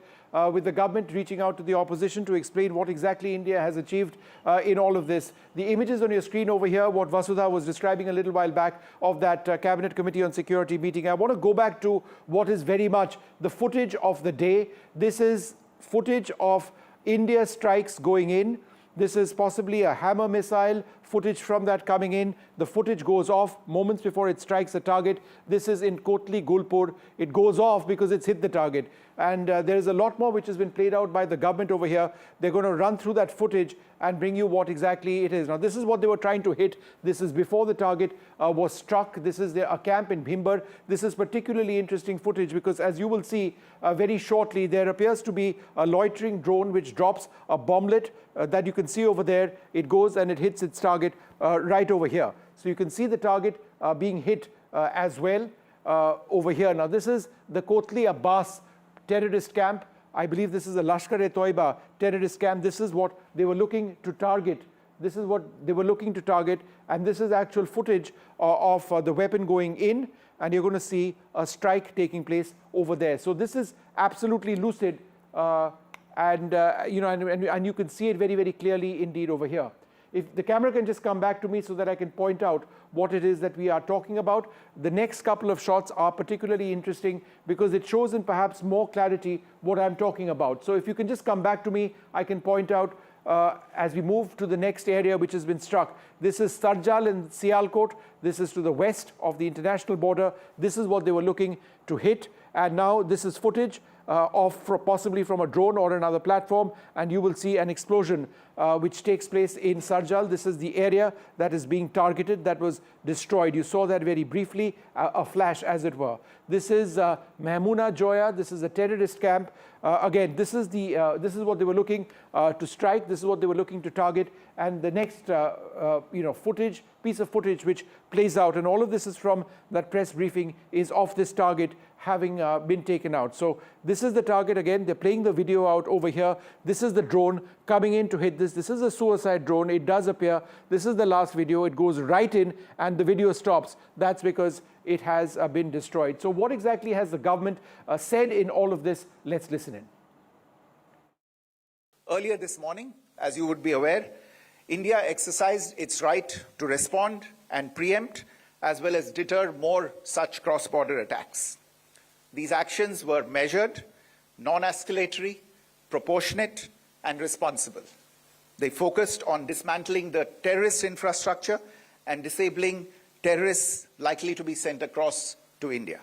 with the government reaching out to the opposition to explain what exactly India has achieved in all of this. The images on your screen over here, what Vasudha was describing a little while back of that Cabinet Committee on Security meeting. I want to go back to what is very much the footage of the day. This is footage of India strikes going in. This is possibly a hammer missile footage from that coming in. The footage goes off moments before it strikes the target. This is in Kotli, Gulpur. It goes off because it's hit the target. And there is a lot more which has been played out by the government over here. They're going to run through that footage and bring you what exactly it is. Now, this is what they were trying to hit. This is before the target was struck. This is a camp in Bhimber. This is particularly interesting footage because, as you will see very shortly, there appears to be a loitering drone which drops a bomblet that you can see over there. It goes and it hits its target right over here. So you can see the target being hit as well over here. Now, this is the Kotli Abbas terrorist camp. I believe this is a Lashkar-e-Toiba terrorist camp. This is what they were looking to target. This is what they were looking to target. And this is actual footage of the weapon going in. And you're going to see a strike taking place over there. So this is absolutely lucid. And you can see it very, very clearly indeed over here. If the camera can just come back to me so that I can point out what it is that we are talking about. The next couple of shots are particularly interesting because it shows in perhaps more clarity what I'm talking about. So if you can just come back to me, I can point out as we move to the next area which has been struck. This is Sarjal and Sialkot. This is to the west of the international border. This is what they were looking to hit. And now this is footage possibly from a drone or another platform, and you will see an explosion which takes place in Sarjal. This is the area that is being targeted, that was destroyed. You saw that very briefly, a flash as it were. This is Mahmuna Joya. This is a terrorist camp. Again, this is what they were looking to strike. This is what they were looking to target. And the next piece of footage which plays out, and all of this is from that press briefing, is of this target having been taken out. So this is the target again. They're playing the video out over here. This is the drone coming in to hit this. This is a suicide drone. It does appear. This is the last video. It goes right in and the video stops. That's because it has been destroyed. So what exactly has the government said in all of this? Let's listen in. Earlier this morning, as you would be aware, India exercised its right to respond and preempt as well as deter more such cross-border attacks. These actions were measured, non-escalatory, proportionate, and responsible. They focused on dismantling the terrorist infrastructure and disabling terrorists likely to be sent across to India.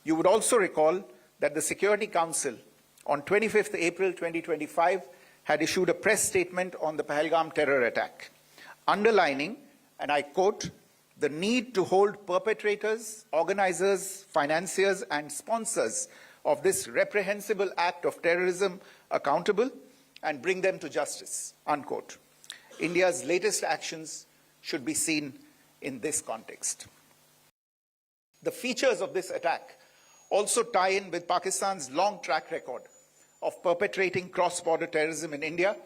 You would also recall that the Security Council on 25th April 2025 had issued a press statement on the Pahalgam terror attack, underlining, and I quote, the need to hold perpetrators, organizers, financiers, and sponsors of this reprehensible act of terrorism accountable and bring them to justice, unquote. India's latest actions should be seen in this context. The features of this attack also tie in with Pakistan's long track record of perpetrating cross-border terrorism in India,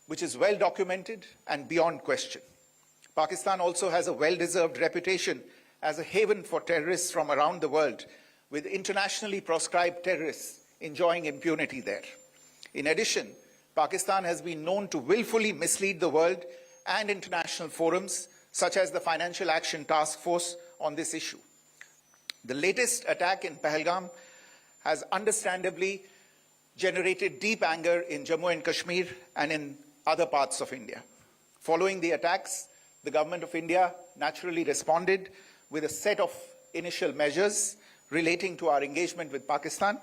which is well documented and beyond question. Pakistan also has a well-deserved reputation as a haven for terrorists from around the world, with internationally proscribed terrorists enjoying impunity there. In addition, Pakistan has been known to willfully mislead the world and international forums, such as the Financial Action Task Force, on this issue. The latest attack in Pahalgam has understandably generated deep anger in Jammu and Kashmir and in other parts of India. Following the attacks, the Government of India naturally responded with a set of initial measures relating to our engagement with Pakistan.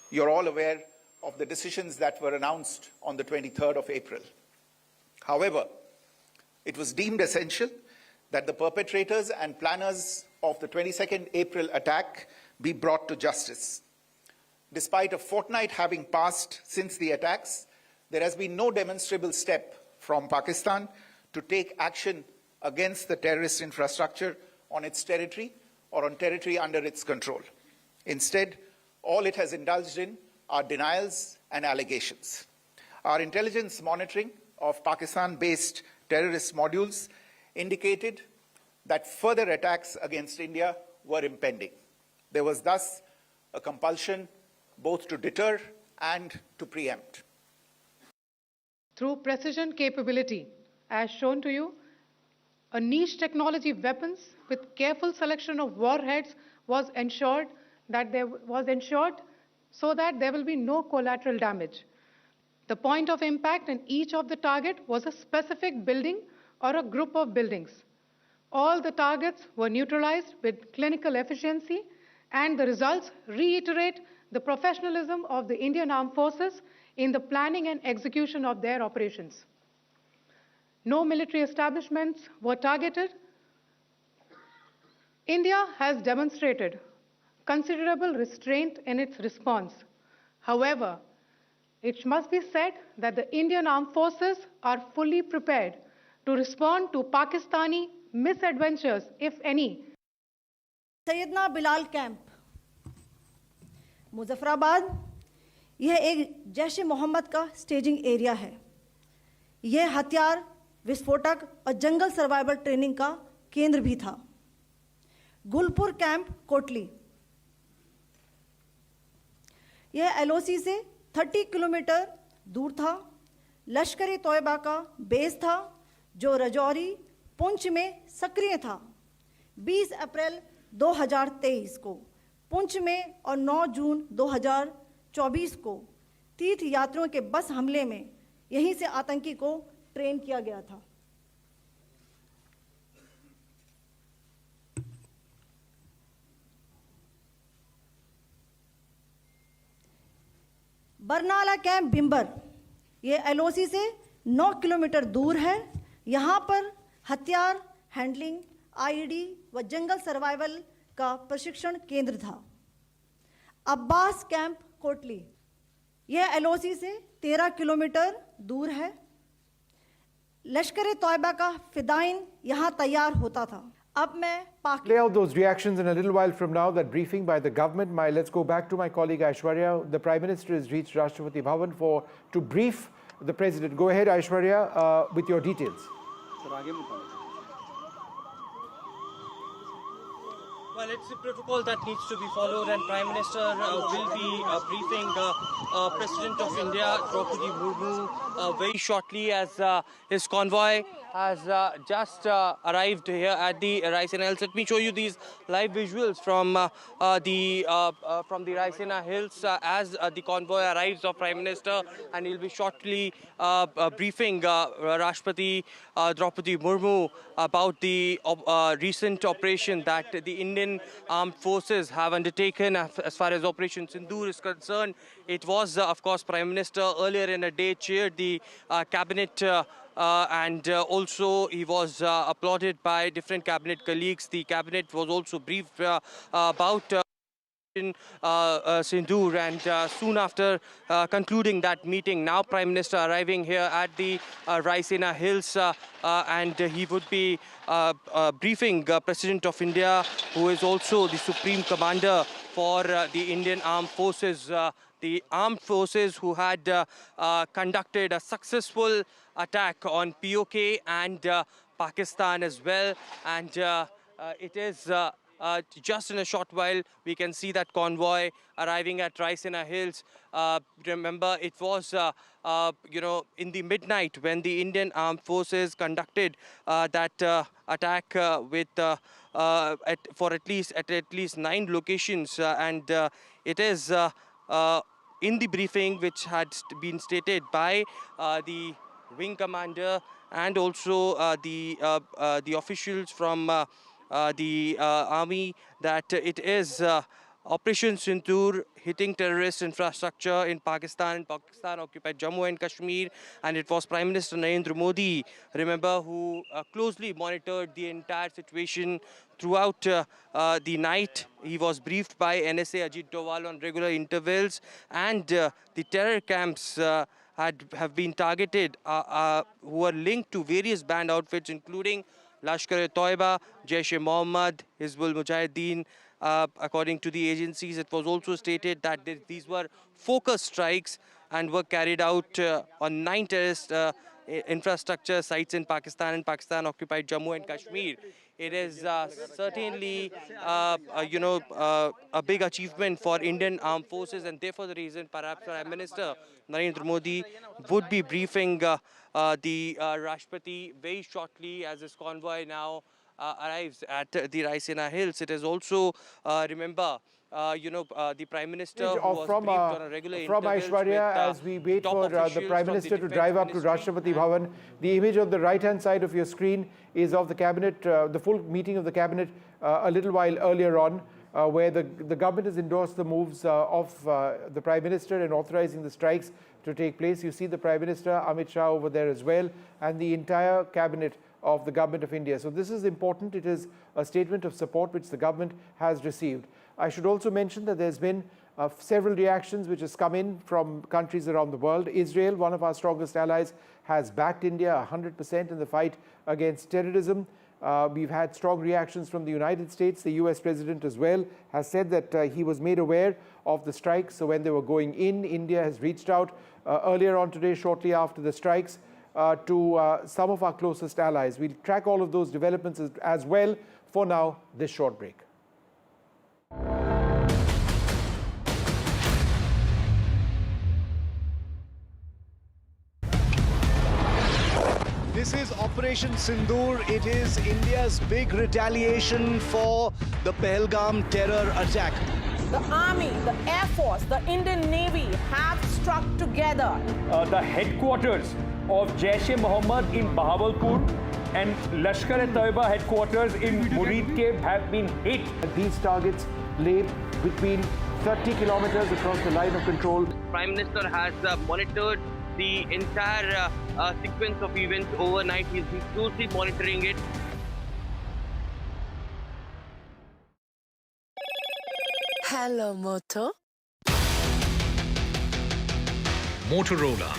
You're all aware of the decisions that were announced on the 23rd of April. However, it was deemed essential that the perpetrators and planners of the 22nd April attack be brought to justice. Despite a fortnight having passed since the attacks, there has been no demonstrable step from Pakistan to take action against the terrorist infrastructure on its territory or on territory under its control. Instead, all it has indulged in are denials and allegations. Our intelligence monitoring of Pakistan-based terrorist modules indicated that further attacks against India were impending. There was thus a compulsion both to deter and to preempt. Through precision capability, as shown to you, a niche technology weapons with careful selection of warheads was ensured so that there will be no collateral damage. The point of impact in each of the target was a specific building or a group of buildings. All the targets were neutralized with clinical efficiency, and the results reiterate the professionalism of the Indian Armed Forces in the planning and execution of their operations. No military establishments were targeted. India has demonstrated considerable restraint in its response. However, it must be said that the Indian Armed Forces are fully prepared to respond to Pakistani misadventures, if any. Syedna Bilal camp, Muzaffarabad, यह एक जैश मोहम्मद का staging area है। यह हथियार, विस्फोटक और जंगल survival training का केंद्र भी था। गुलपुर कैंप कोटली, यह एलओसी से 30 किलोमीटर दूर था। लश्कर तोयबा का बेस था जो रजौरी, पुंछ में सक्रिय था। 20 अप्रैल 2023 को पुंछ में और 9 जून 2024 को तीर्थ यात्रियों के बस हमले में यहीं से आतंकी को ट्रेन किया गया था। बरनाला कैंप बिम्बर, ये एलओसी से 9 किलोमीटर दूर है। यहाँ पर हथियार, हैंडलिंग, आईईडी व जंगल सर्वाइवल का प्रशिक्षण केंद्र था। अब्बास कैंप कोटली, यह एलओसी से 13 किलोमीटर दूर है। लश्कर तोयबा का फिदाइन यहाँ तैयार होता था। अब मैं Play out those reactions in a little while from now, that briefing by the government. Let's go back to my colleague Aishwarya. The Prime Minister has reached Rashtrapati Bhavan to brief the President. Go ahead, Aishwarya, with your details. Well, it's a protocol that needs to be followed, and Prime Minister will be briefing President of India, Draupadi Murmu, very shortly, as his convoy has just arrived here at the Raisina Hills. Let me show you these live visuals from the Raisina Hills as the convoy arrives of Prime Minister, and he'll be shortly briefing Rashtrapati Draupadi Murmu about the recent operation that the Indian Armed Forces have undertaken as far as Operation Sindoor is concerned. It was, of course, Prime Minister earlier in the day chaired the cabinet and also he was applauded by different cabinet colleagues. The cabinet was also briefed about Sindoor, and soon after concluding that meeting, now Prime Minister arriving here at the Raisina Hills, and he would be briefing President of India, who is also the Supreme Commander for the Indian Armed Forces. The armed forces who had conducted a successful attack on POK and Pakistan as well, and it is just in a short while we can see that convoy arriving at Raisina Hills. Remember, it was in the midnight when the Indian Armed Forces conducted that attack with for at least 9 locations, and it is in the briefing which had been stated by the wing commander and also the officials from the army, that it is Operation Sindoor hitting terrorist infrastructure in Pakistan and Pakistan-occupied Jammu and Kashmir, and it was Prime Minister Narendra Modi, remember, who closely monitored the entire situation throughout the night. He was briefed by NSA Ajit Doval on regular intervals, and the terror camps have been targeted who are linked to various banned outfits, including Lashkar-e-Toiba, Jaish-e-Mohammed, Hizbul Mujahideen. According to the agencies, it was also stated that these were focused strikes and were carried out on 9 terrorist infrastructure sites in Pakistan and Pakistan-occupied Jammu and Kashmir. It is certainly, a big achievement for Indian Armed Forces, and therefore the reason perhaps Prime Minister Narendra Modi would be briefing the Rashtrapati very shortly, as his convoy now arrives at the Raisina Hills. It is also, remember, the Prime Minister who was briefed on a regular from intervals Aishwarya, with as we wait for the officials Prime from the Minister to Defence drive up to Ministry. Rashtrapati Bhavan. The image on the right-hand side of your screen is of the Cabinet, the full meeting of the Cabinet a little while earlier on, where the government has endorsed the moves of the Prime Minister and authorizing the strikes to take place. You see the Prime Minister, Amit Shah, over there as well, and the entire Cabinet of the Government of India. So this is important. It is a statement of support which the government has received. I should also mention that there's been several reactions which has come in from countries around the world. Israel, one of our strongest allies, has backed India 100% in the fight against terrorism. We've had strong reactions from the United States. The US President as well has said that he was made aware of the strikes. So when they were going in, India has reached out earlier on today, shortly after the strikes, to some of our closest allies. We'll track all of those developments as well. For now, this short break. This is Operation Sindoor. It is India's big retaliation for the Pahalgam terror attack. The Army, the Air Force, the Indian Navy have struck together. The headquarters of Jaish-e-Mohammed in Bahawalpur and Lashkar-e-Taiba headquarters in Muridke have been hit. These targets lay between 30 kilometers across the line of control. Prime Minister has monitored the entire sequence of events overnight. He's been closely monitoring it. Hello, Moto. Motorola,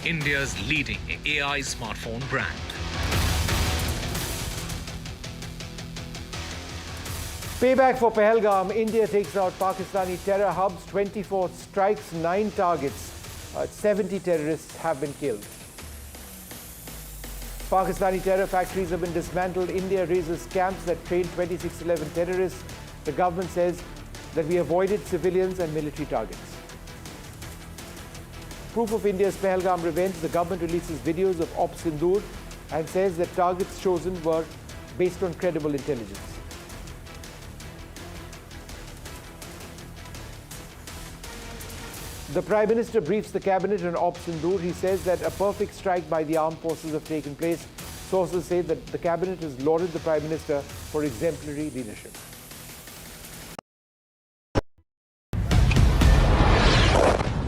India's leading AI smartphone brand. Payback for Pahalgam. India takes out Pakistani terror hubs. 24 strikes, 9 targets. 70 terrorists have been killed. Pakistani terror factories have been dismantled. India raises camps that train 2611 terrorists. The government says that we avoided civilians and military targets. Proof of India's Pahalgam revenge. The government releases videos of Operation Sindoor and says that targets chosen were based on credible intelligence. The Prime Minister briefs the Cabinet on Operation Sindoor. He says that a perfect strike by the armed forces have taken place. Sources say that the Cabinet has lauded the Prime Minister for exemplary leadership.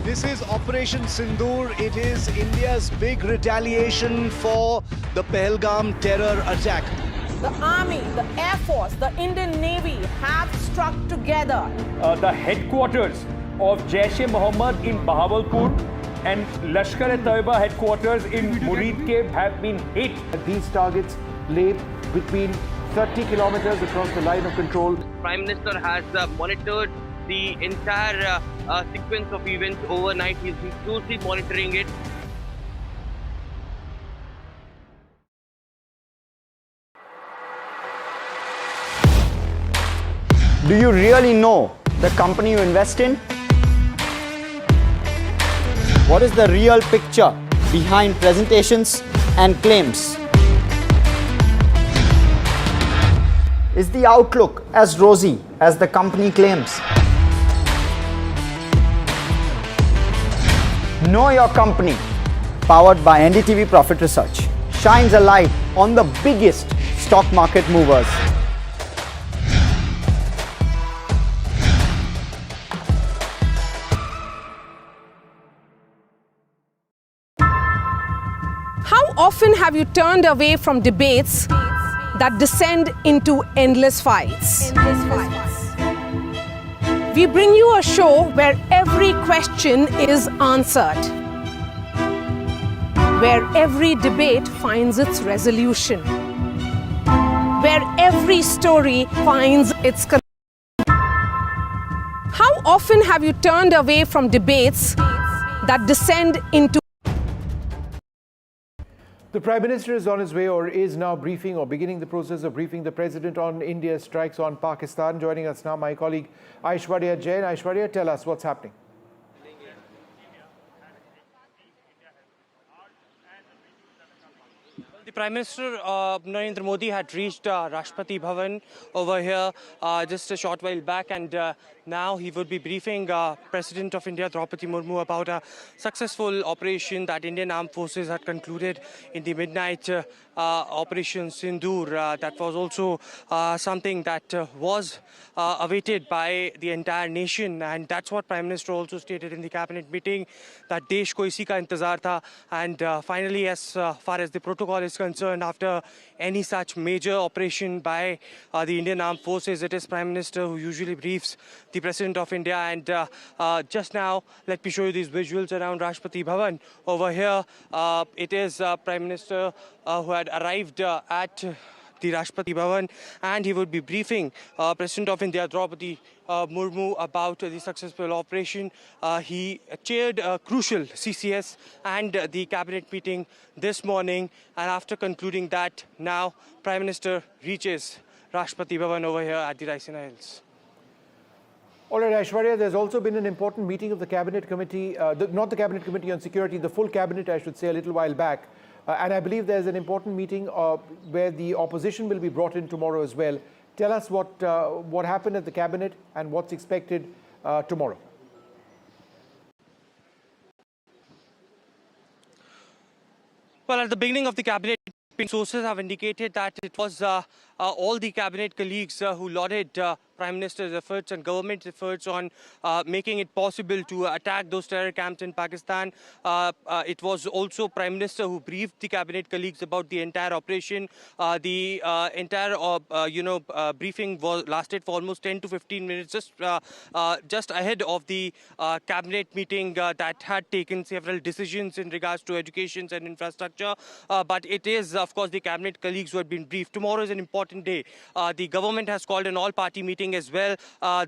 This is Operation Sindoor. It is India's big retaliation for the Pahalgam terror attack. The Army, the Air Force, the Indian Navy have struck together. The headquarters of Jaish-e-Mohammed in Bahawalpur and Lashkar-e-Taiba headquarters in Muridke have been hit. These targets lay between 30 kilometers across the line of control. Prime Minister has monitored the entire sequence of events overnight. He's been closely monitoring it. Do you really know the company you invest in? What is the real picture behind presentations and claims? Is the outlook as rosy as the company claims? Know Your Company, powered by NDTV Profit Research, shines a light on the biggest stock market movers. How often have you turned away from debates that descend into endless fights? We bring you a show where every question is answered, where every debate finds its resolution, where every story finds its conclusion. How often have you turned away from debates that descend into The Prime Minister is on his way, or is now briefing or beginning the process of briefing the President on India's strikes on Pakistan. Joining us now, my colleague Aishwarya Jain. Aishwarya, tell us what's happening. The Prime Minister Narendra Modi had reached Rashtrapati Bhavan over here just a short while back, and now he would be briefing President of India Draupadi Murmu about a successful operation that Indian Armed Forces had concluded in the midnight Operation Sindoor. That was also something that was awaited by the entire nation, and that's what Prime Minister also stated in the cabinet meeting, that desh ko isi ka intezar tha. And finally, as far as the protocol is concerned, after any such major operation by the Indian Armed Forces, it is Prime Minister who usually briefs the President of India. And just now, let me show you these visuals around Rashtrapati Bhavan. Over here, it is Prime Minister who had arrived at the Rashtrapati Bhavan, and he would be briefing President of India Draupadi Murmu about the successful operation. He chaired a crucial CCS and the cabinet meeting this morning, and after concluding that, now Prime Minister reaches Rashtrapati Bhavan over here at the Raisina Hills. All right, Aishwarya, there's also been an important meeting of the Cabinet Committee, not the Cabinet Committee on Security, the full Cabinet, I should say, a little while back. And I believe there's an important meeting where the opposition will be brought in tomorrow as well. Tell us what happened at the Cabinet and what's expected tomorrow. Well, at the beginning of the Cabinet, sources have indicated that it was all the Cabinet colleagues who lauded Prime Minister's efforts and government's efforts on making it possible to attack those terror camps in Pakistan. It was also Prime Minister who briefed the Cabinet colleagues about the entire operation. The entire, briefing lasted for almost 10 to 15 minutes, just ahead of the Cabinet meeting that had taken several decisions in regards to education and infrastructure. But it is, of course, the Cabinet colleagues who have been briefed. Tomorrow is an important day. The government has called an all-party meeting as well.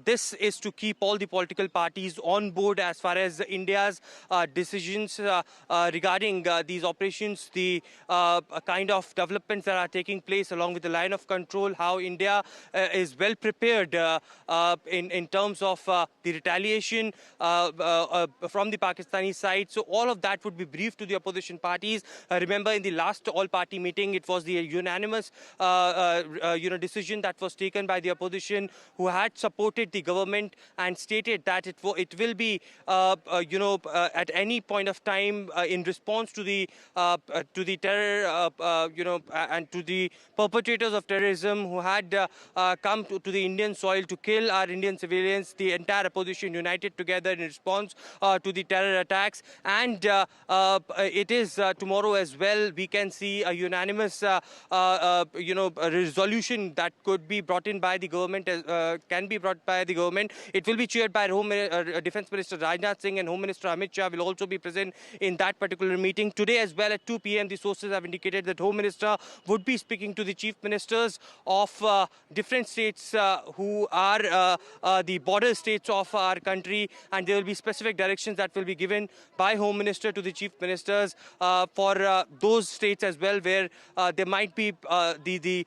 This is to keep all the political parties on board as far as India's decisions regarding these operations, the kind of developments that are taking place along with the line of control, how India is well prepared in terms of the retaliation from the Pakistani side. So all of that would be briefed to the opposition parties. Remember, in the last all-party meeting, it was the unanimous decision that was taken by the opposition, who had supported the government and stated that it will be, at any point of time in response to the terror, and to the perpetrators of terrorism who had come to the Indian soil to kill our Indian civilians. The entire opposition united together in response to the terror attacks. And it is tomorrow as well, we can see a unanimous, a resolution that could be brought in by the government, can be brought by the government. It will be chaired by Defence Minister Rajnath Singh, and Home Minister Amit Shah will also be present in that particular meeting. Today as well at 2 p.m, the sources have indicated that Home Minister would be speaking to the Chief Ministers of different states who are the border states of our country, and there will be specific directions that will be given by Home Minister to the Chief Ministers for those states as well, where there might be the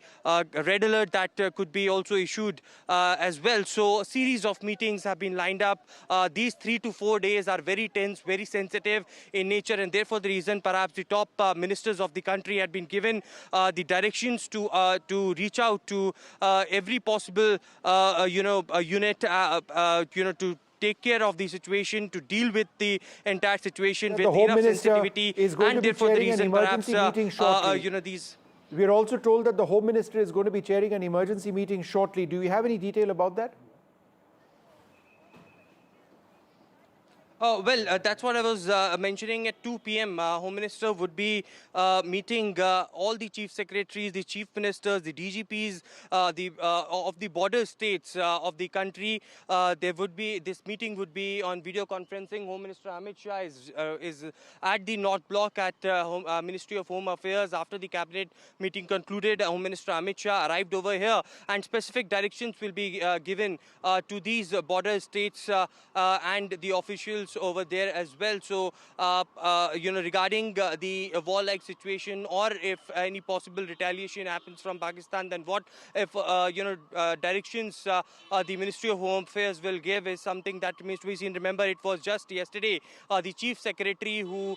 red alert that could be also issued as well. So a series of meetings have been lined up. These 3 to 4 days are very tense, very sensitive in nature, and therefore the reason perhaps the top ministers of the country had been given the directions to reach out to every possible unit to take care of the situation, to deal with the entire situation with enough sensitivity, and therefore the reason perhaps we are also told that the Home Minister is going to be chairing an emergency meeting shortly. Do you have any detail about that? Well, that's what I was mentioning. At 2 p.m, Home Minister would be meeting all the chief secretaries, the chief ministers, the DGPs of the border states of the country. This meeting would be on video conferencing. Home Minister Amit Shah is at the North Block at Ministry of Home Affairs. After the cabinet meeting concluded, Home Minister Amit Shah arrived over here, and specific directions will be given to these border states and the officials officials over there as well. So, regarding the war-like situation, or if any possible retaliation happens from Pakistan, then what if, directions the Ministry of Home Affairs will give is something that remains to be seen. Remember, it was just yesterday the Chief Secretary who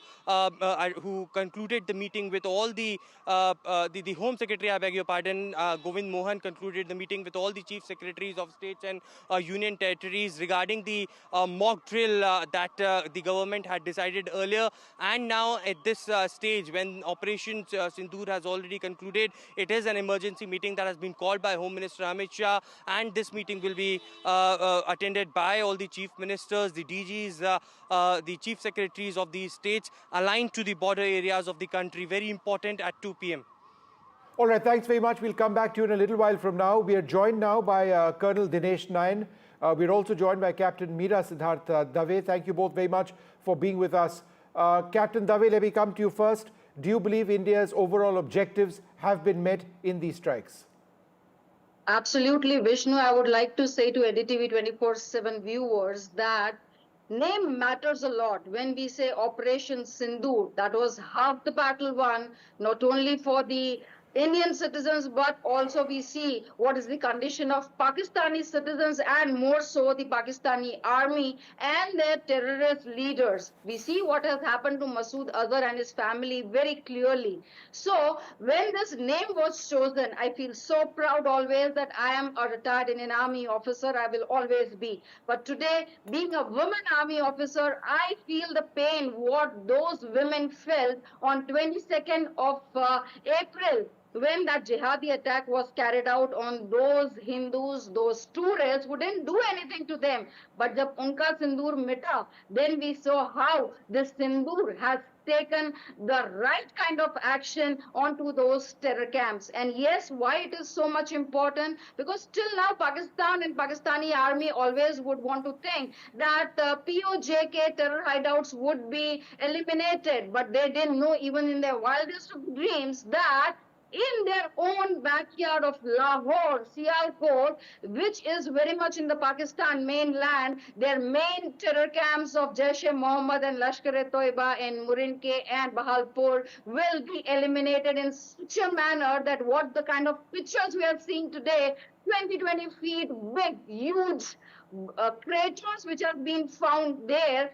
concluded the meeting with all the Home Secretary, I beg your pardon, Govind Mohan concluded the meeting with all the Chief Secretaries of states and union territories regarding the mock drill that the government had decided earlier. And now at this stage, when Operation Sindoor has already concluded, it is an emergency meeting that has been called by Home Minister Amit Shah, and this meeting will be attended by all the chief ministers, the DGs, the chief secretaries of these states aligned to the border areas of the country. Very important at 2 p.m. All right, thanks very much. We'll come back to you in a little while from now. We are joined now by Colonel Dinesh Nayan. We're also joined by Captain Meera Siddharth Dave. Thank you both very much for being with us. Captain Dave, let me come to you first. Do you believe India's overall objectives have been met in these strikes? Absolutely, Vishnu. I would like to say to NDTV 24/7 viewers that name matters a lot. When we say Operation Sindoor, that was half the battle won, not only for the Indian citizens, but also we see what is the condition of Pakistani citizens, and more so the Pakistani army and their terrorist leaders. We see what has happened to Masood Azhar and his family very clearly. So when this name was chosen, I feel so proud always that I am a retired Indian Army officer. I will always be. But today, being a woman Army officer, I feel the pain what those women felt on 22nd of April, when that jihadi attack was carried out on those Hindus, those tourists who didn't do anything to them. But jab unka sindoor mita, then we saw how this sindoor has taken the right kind of action onto those terror camps. And yes, why it is so much important? Because till now, Pakistan and Pakistani army always would want to think that POJK terror hideouts would be eliminated. But they didn't know, even in their wildest of dreams, that in their own backyard of Lahore, Sialkot, which is very much in the Pakistan mainland, their main terror camps of Jaish-e-Mohammed and Lashkar-e-Toiba in Murinke and Bahalpur will be eliminated in such a manner that what the kind of pictures we are seeing today, 20 feet big, huge craters which have been found there,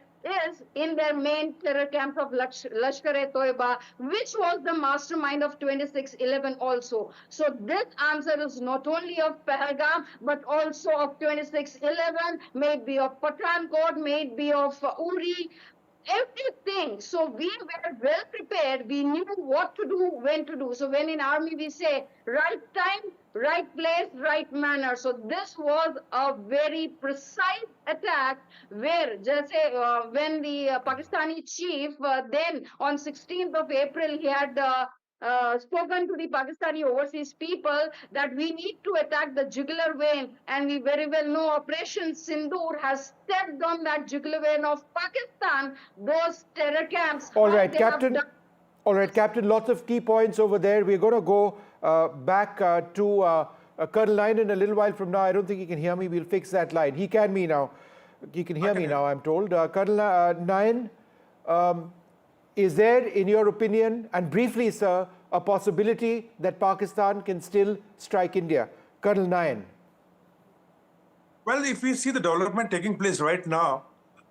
is in their main terror camps of Lashkar-e-Toiba, which was the mastermind of 26/11 also. So this answer is not only of Pahalgam, but also of 26/11, may it be of Pathankot, may it be of Uri, everything. So we were well prepared. We knew what to do, when to do. So when in army we say right time, right place, right manner. So this was a very precise attack where, just when the Pakistani chief, then on 16th of April, he had spoken to the Pakistani overseas people that we need to attack the jugular vein, and we very well know Operation Sindoor has stepped on that jugular vein of Pakistan, those terror camps. All right, Captain. All right, Captain, lots of key points over there. We're going to go back to Colonel Nayan in a little while from now. I don't think he can hear me. We'll fix that line. He can me now. He can hear me now, I'm told. Colonel Nayan, is there, in your opinion, and briefly, sir, a possibility that Pakistan can still strike India? Colonel Nayan. Well, if we see the development taking place right now,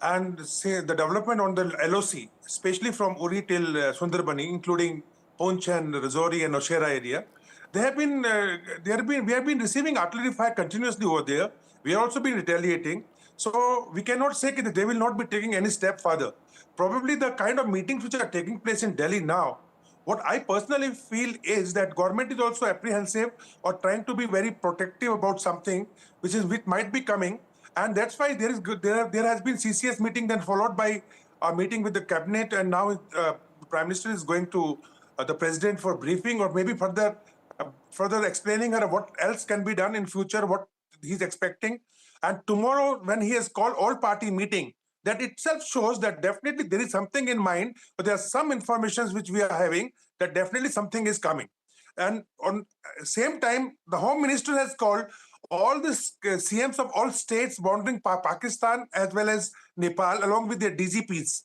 and say the development on the LOC, especially from Uri till Sundarbani, including Poonch and Rajouri and Nowshera area, we have been receiving artillery fire continuously over there. We have also been retaliating. So we cannot say that they will not be taking any step further. Probably the kind of meetings which are taking place in Delhi now, what I personally feel is that government is also apprehensive or trying to be very protective about something which might be coming, and that's why there has been CCS meeting, then followed by a meeting with the cabinet, and now the Prime Minister is going to the President for briefing, or maybe further explaining her what else can be done in future, what he's expecting. And tomorrow, when he has called all-party meeting, that itself shows that definitely there is something in mind, but there are some informations which we are having that definitely something is coming. And on same time, the Home Minister has called all the CMs of all states bordering Pakistan as well as Nepal, along with their DGPs.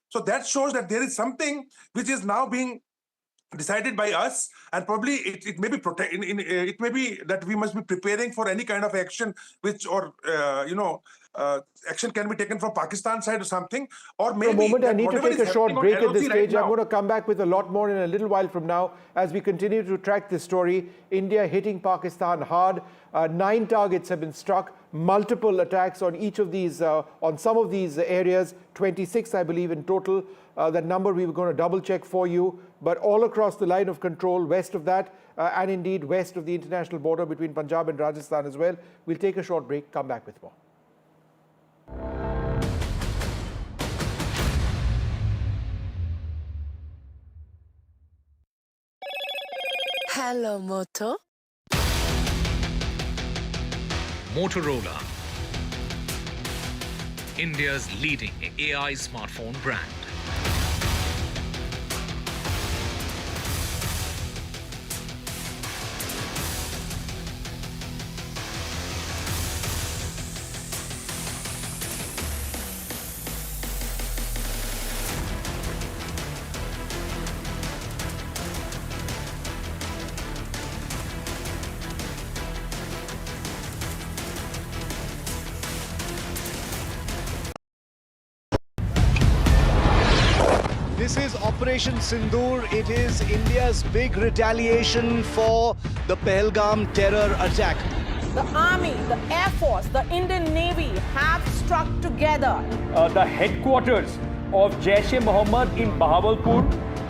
So that shows that there is something which is now being decided by us, and probably it may be it may be that we must be preparing for any kind of action which, or action can be taken from Pakistan side or something, or maybe for a moment I need to whatever take is a short happening on break at this LOC right stage. I'm now- going to come back with a lot more in a little while from now as we continue to track this story. India hitting Pakistan hard. 9 targets have been struck, multiple attacks on each of these, on some of these areas, 26 I believe in total. That number we were going to double check for you, but all across the line of control, west of that, and indeed west of the international border between Punjab and Rajasthan as well. We'll take a short break, come back with more. Hello, Moto. Motorola, India's leading AI smartphone brand. This is Operation Sindoor. It is India's big retaliation for the Pahalgam terror attack. The Army, the Air Force, the Indian Navy have struck together. The headquarters of Jaish-e-Mohammed in Bahawalpur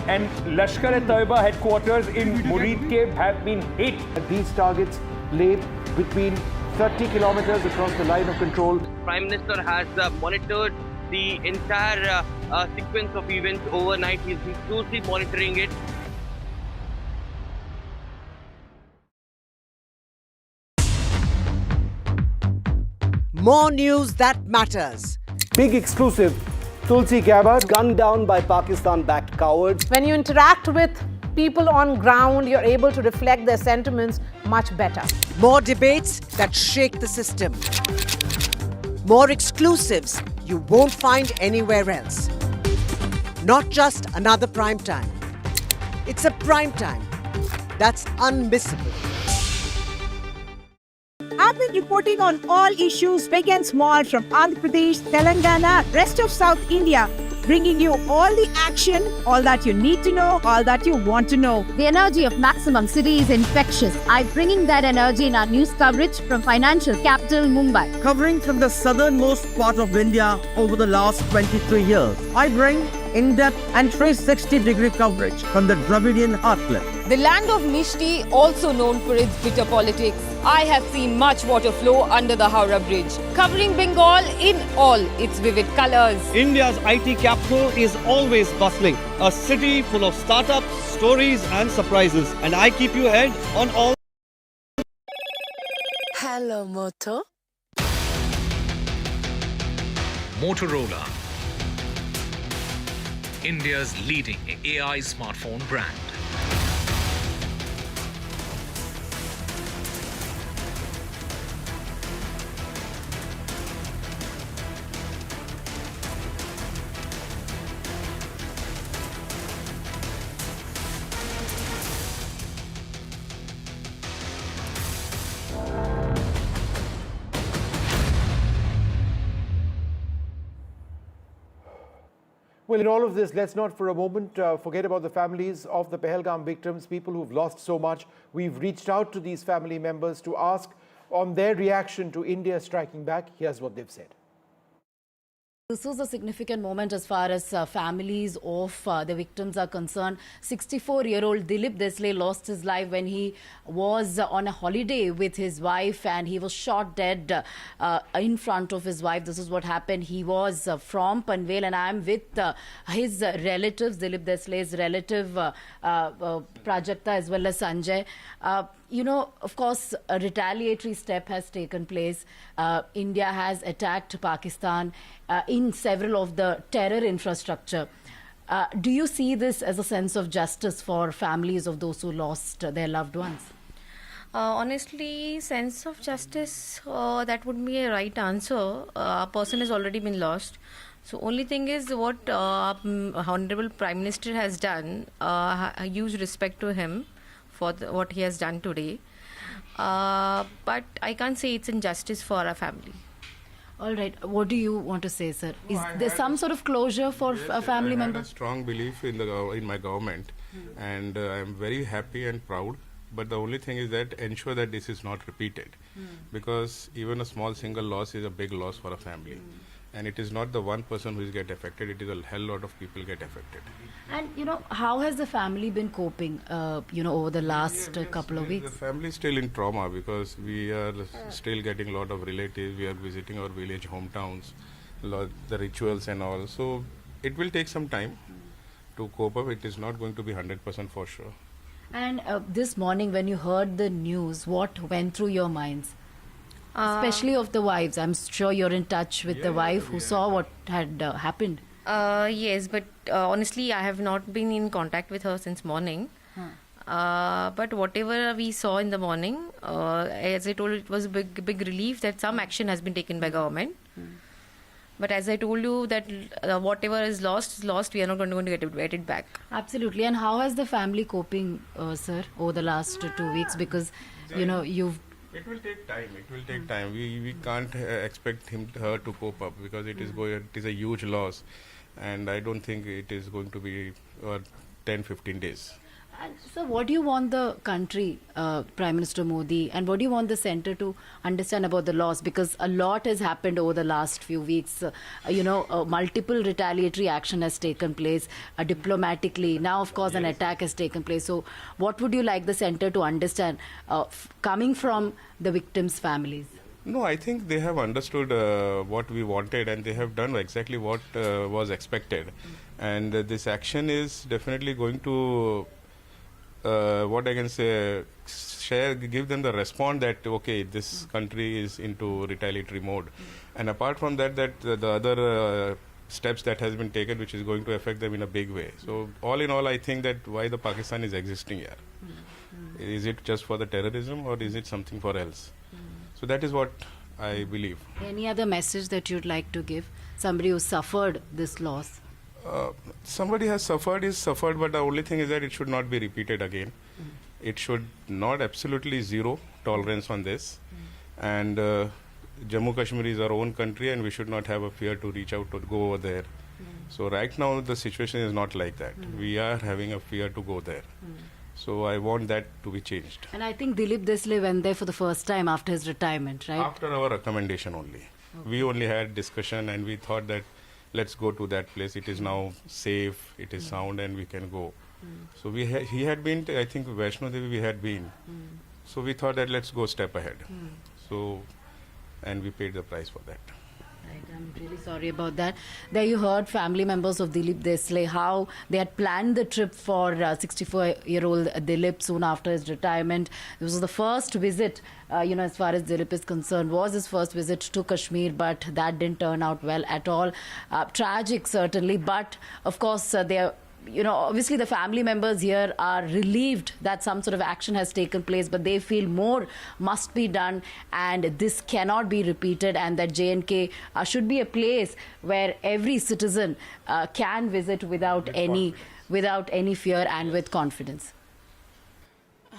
and Lashkar-e-Taiba headquarters in Muridke have been hit. These targets lay between 30 kilometers across the line of control. Prime Minister has monitored the entire sequence of events overnight. He's been closely monitoring it. More news that matters. Big exclusive. Tulsi Gabbard gunned down by Pakistan-backed cowards. When you interact with people on ground, you're able to reflect their sentiments much better. More debates that shake the system. More exclusives you won't find anywhere else. Not just another prime time. It's a prime time that's unmissable. I've been reporting on all issues big and small from Andhra Pradesh, Telangana, rest of South India, bringing you all the action, all that you need to know, all that you want to know. The energy of Maximum City is infectious. I'm bringing that energy in our news coverage from financial capital Mumbai. Covering from the southernmost part of India over the last 23 years. I bring in-depth and 360-degree coverage from the Dravidian heartland. The land of Mishti, also known for its bitter politics. I have seen much water flow under the Howrah Bridge, covering Bengal in all its vivid colors. India's IT capital is always bustling. A city full of startups, stories and surprises. And I keep you ahead on all. Hello, Moto. Motorola, India's leading AI smartphone brand. Well, in all of this, let's not for a moment forget about the families of the Pahalgam victims, people who've lost so much. We've reached out to these family members to ask on their reaction to India striking back. Here's what they've said. This was a significant moment as far as families of the victims are concerned. 64-year-old Dilip Desle lost his life when he was on a holiday with his wife and he was shot dead in front of his wife. This is what happened. He was from Panvel and I'm with his relatives, Dilip Desle's relative Prajakta as well as Sanjay. You know, of course, a retaliatory step has taken place. India has attacked Pakistan in several of the terror infrastructure. Do you see this as a sense of justice for families of those who lost their loved ones? Honestly, sense of justice, that would be a right answer. A person has already been lost. So only thing is what Honorable Prime Minister has done, a huge respect to him for what he has done today. But I can't say it's injustice for our family. All right. What do you want to say, sir? Is there some sort of closure for a family member? I have a strong belief in my government, and I am very happy and proud. But the only thing is that ensure that this is not repeated, because even a small single loss is a big loss for a family. And it is not the one person who is get affected, it is a hell lot of people get affected. And, how has the family been coping, over the last couple of weeks? The family is still in trauma because we are still getting a lot of relatives, we are visiting our village hometowns, the rituals and all. So it will take some time to cope up. It is not going to be 100% for sure. And this morning when you heard the news, what went through your minds? Especially of the wives. I'm sure you're in touch with the wife who saw what had happened. Yes, but honestly, I have not been in contact with her since morning. But whatever we saw in the morning, as I told you, it was a big relief that some action has been taken by government. But as I told you that whatever is lost, we are not going to get it back. Absolutely. And how has the family coping, sir, over the last 2 weeks? Because, you've... It will take time. It will take time. We can't expect her to cope up because it is a huge loss, and I don't think it is going to be 10-15 days. And so what do you want the country, Prime Minister Modi, and what do you want the centre to understand about the loss? Because a lot has happened over the last few weeks. Multiple retaliatory action has taken place diplomatically. Now, of course, an attack has taken place. So what would you like the centre to understand coming from the victims' families? No, I think they have understood what we wanted, and they have done exactly what was expected. And this action is definitely going to... what I can say, give them the response that, okay, this country is into retaliatory mode. And apart from that, the other steps that has been taken, which is going to affect them in a big way. So all in all, I think that why the Pakistan is existing here. Is it just for the terrorism or is it something for else? So that is what I believe. Any other message that you'd like to give? Somebody who suffered this loss? Somebody has suffered, but the only thing is that it should not be repeated again. It should not absolutely zero tolerance on this. And Jammu Kashmir is our own country, and we should not have a fear to reach out to go over there. So right now the situation is not like that. We are having a fear to go there. So I want that to be changed. And I think Dilip Desle went there for the first time after his retirement, right? After our recommendation only. Okay. We only had discussion and we thought that let's go to that place. It is now safe, it is sound, and we can go. So he had been, I think Vaishno Devi we had been. So we thought that let's go step ahead. So, and we paid the price for that. Right, I'm really sorry about that. There you heard family members of Dilip Desle, how they had planned the trip for 64-year-old Dilip soon after his retirement. This was the first visit, as far as Dilip is concerned, was his first visit to Kashmir, but that didn't turn out well at all. Tragic, certainly, but of course, they are... obviously the family members here are relieved that some sort of action has taken place, but they feel more must be done and this cannot be repeated, and that J&K should be a place where every citizen can visit without any fear and with confidence.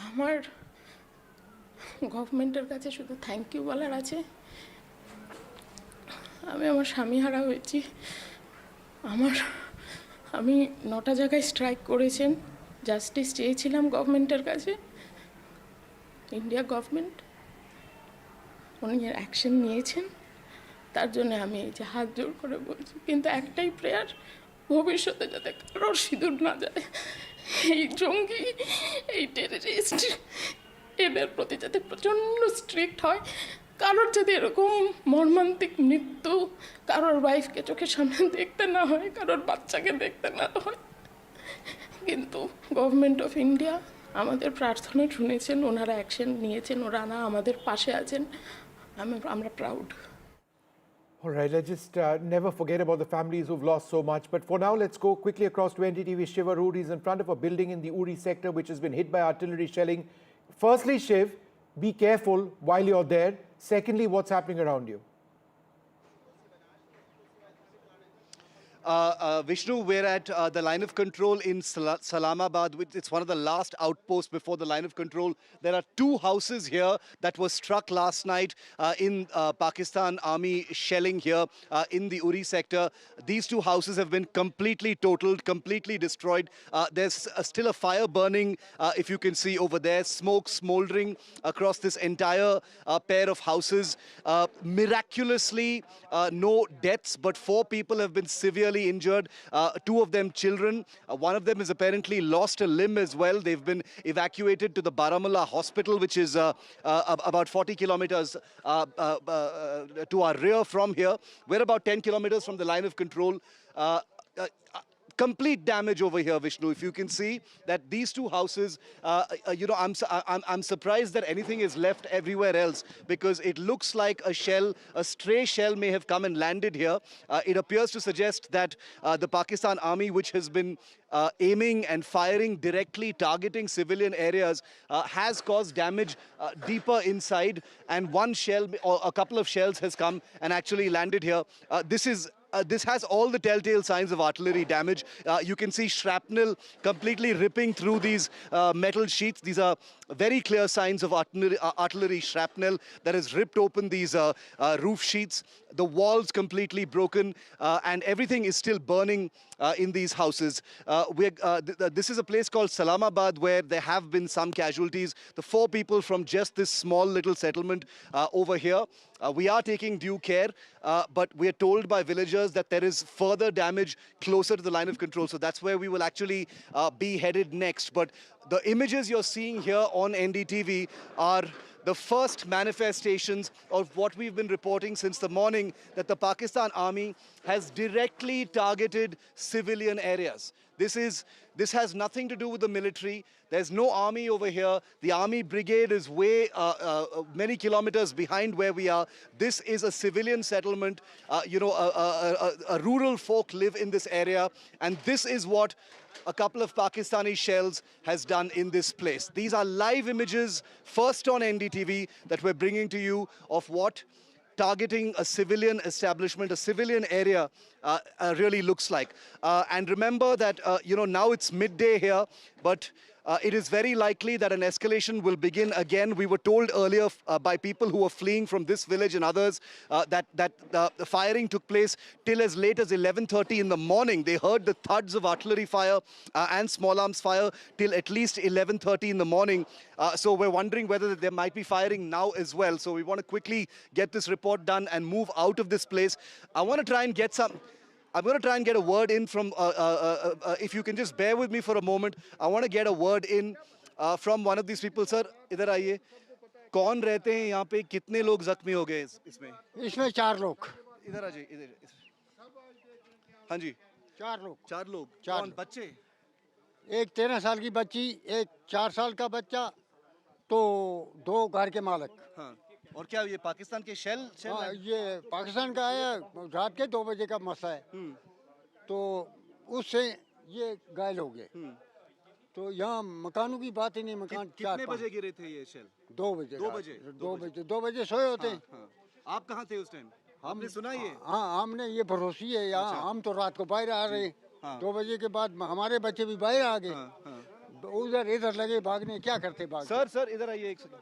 আমার গভর্নমেন্টের কাছে শুধু thank you বলার আছে। আমি আমার স্বামী হারা হয়েছি। আমি 9টা জায়গায় স্ট্রাইক করেছেন, জাস্টিস চেয়েছিলাম গভর্নমেন্টের কাছে। ইন্ডিয়া গভর্নমেন্ট উনি অ্যাকশন নিয়েছেন, তার জন্য আমি এই যে হাত জোড় করে বলছি। কিন্তু একটাই প্রেয়ার, ভবিষ্যতে যাতে কারোর সিঁদুর না যায়, এই জঙ্গি, এই টেররিস্ট, এদের প্রতি যাতে প্রচণ্ড স্ট্রিক্ট হয়। কারোর যদি এরকম মর্মান্তিক মৃত্যু কারোর ওয়াইফকে চোখের সামনে দেখতে না হয়, কারোর বাচ্চাকে দেখতে না হয়। কিন্তু গভর্নমেন্ট অফ ইন্ডিয়া আমাদের প্রার্থনা শুনেছেন, ওনারা অ্যাকশন নিয়েছেন, ওনারা আমাদের পাশে আছেন, আমরা proud. All right, let's just never forget about the families who've lost so much. But for now, let's go quickly across to NDTV Shiv Arud. He's in front of a building in the Uri sector which has been hit by artillery shelling. Firstly, Shiv, be careful while you're there. Secondly, what's happening around you? Vishnu, we're at the line of control in Salamabad. It's one of the last outposts before the line of control. There are 2 houses here that were struck last night in Pakistan Army shelling here in the Uri sector. These 2 houses have been completely totaled, completely destroyed. There's still a fire burning, if you can see over there, smoke smoldering across this entire pair of houses. Miraculously, no deaths, but 4 people have been severely injured, 2 of them children. One of them has apparently lost a limb as well. They've been evacuated to the Baramulla hospital, which is about 40 kilometers to our rear from here. We're about 10 kilometers from the line of control. Complete damage over here, Vishnu. If you can see that these 2 houses, I'm surprised that anything is left everywhere else, because it looks like a shell, a stray shell may have come and landed here. It appears to suggest that the Pakistan Army, which has been aiming and firing directly, targeting civilian areas, has caused damage deeper inside, and one shell or a couple of shells has come and actually landed here. This has all the telltale signs of artillery damage. You can see shrapnel completely ripping through these metal sheets. These are very clear signs of artillery shrapnel that has ripped open these roof sheets. The walls completely broken, and everything is still burning in these houses. This is a place called Salamabad where there have been some casualties. The 4 people from just this small little settlement over here. We are taking due care, but we are told by villagers that there is further damage closer to the line of control. So that's where we will actually be headed next. But the images you're seeing here on NDTV are the first manifestations of what we've been reporting since the morning, that the Pakistan Army has directly targeted civilian areas. This has nothing to do with the military. There's no army over here. The army brigade is way many kilometers behind where we are. This is a civilian settlement. A rural folk live in this area, and this is what a couple of Pakistani shells has done in this place. These are live images, first on NDTV, that we're bringing to you of what targeting a civilian establishment, a civilian area really looks like. And remember that, now it's midday here, but it is very likely that an escalation will begin again. We were told earlier by people who were fleeing from this village and others that the firing took place till as late as 11:30 in the morning. They heard the thuds of artillery fire and small arms fire till at least 11:30 in the morning. So we're wondering whether there might be firing now as well. So we want to quickly get this report done and move out of this place. I'm going to try and get a word in from, if you can just bear with me for a moment. I want to get a word in from one of these people. Sir, इधर आइए. कौन रहते हैं यहाँ पे? कितने लोग जख्मी हो गए इसमें? इसमें 4 लोग. इधर आ जाइए, इधर. हाँ जी. 4 लोग. 4 लोग. 4 कौन? बच्चे? एक 13 साल की बच्ची, एक 4 साल का बच्चा, तो 2 घर के मालिक. हाँ. और क्या ये पाकिस्तान के शेल? हाँ, ये पाकिस्तान का आया, रात के 2 बजे का मसला है. तो उससे ये घायल हो गए. तो यहाँ मकानों की बात ही नहीं. मकान कितने बजे गिरे थे ये शेल? 2 बजे. 2 बजे सोए होते हैं. आप कहाँ थे उस टाइम? आपने सुना ये? हाँ, हमने ये भरोसी है यहाँ. हम तो रात को बाहर आ रहे. 2 बजे के बाद हमारे बच्चे भी बाहर आ गए. उधर इधर लगे भागने. क्या करते भाग? सर इधर आइए एक सेकंड.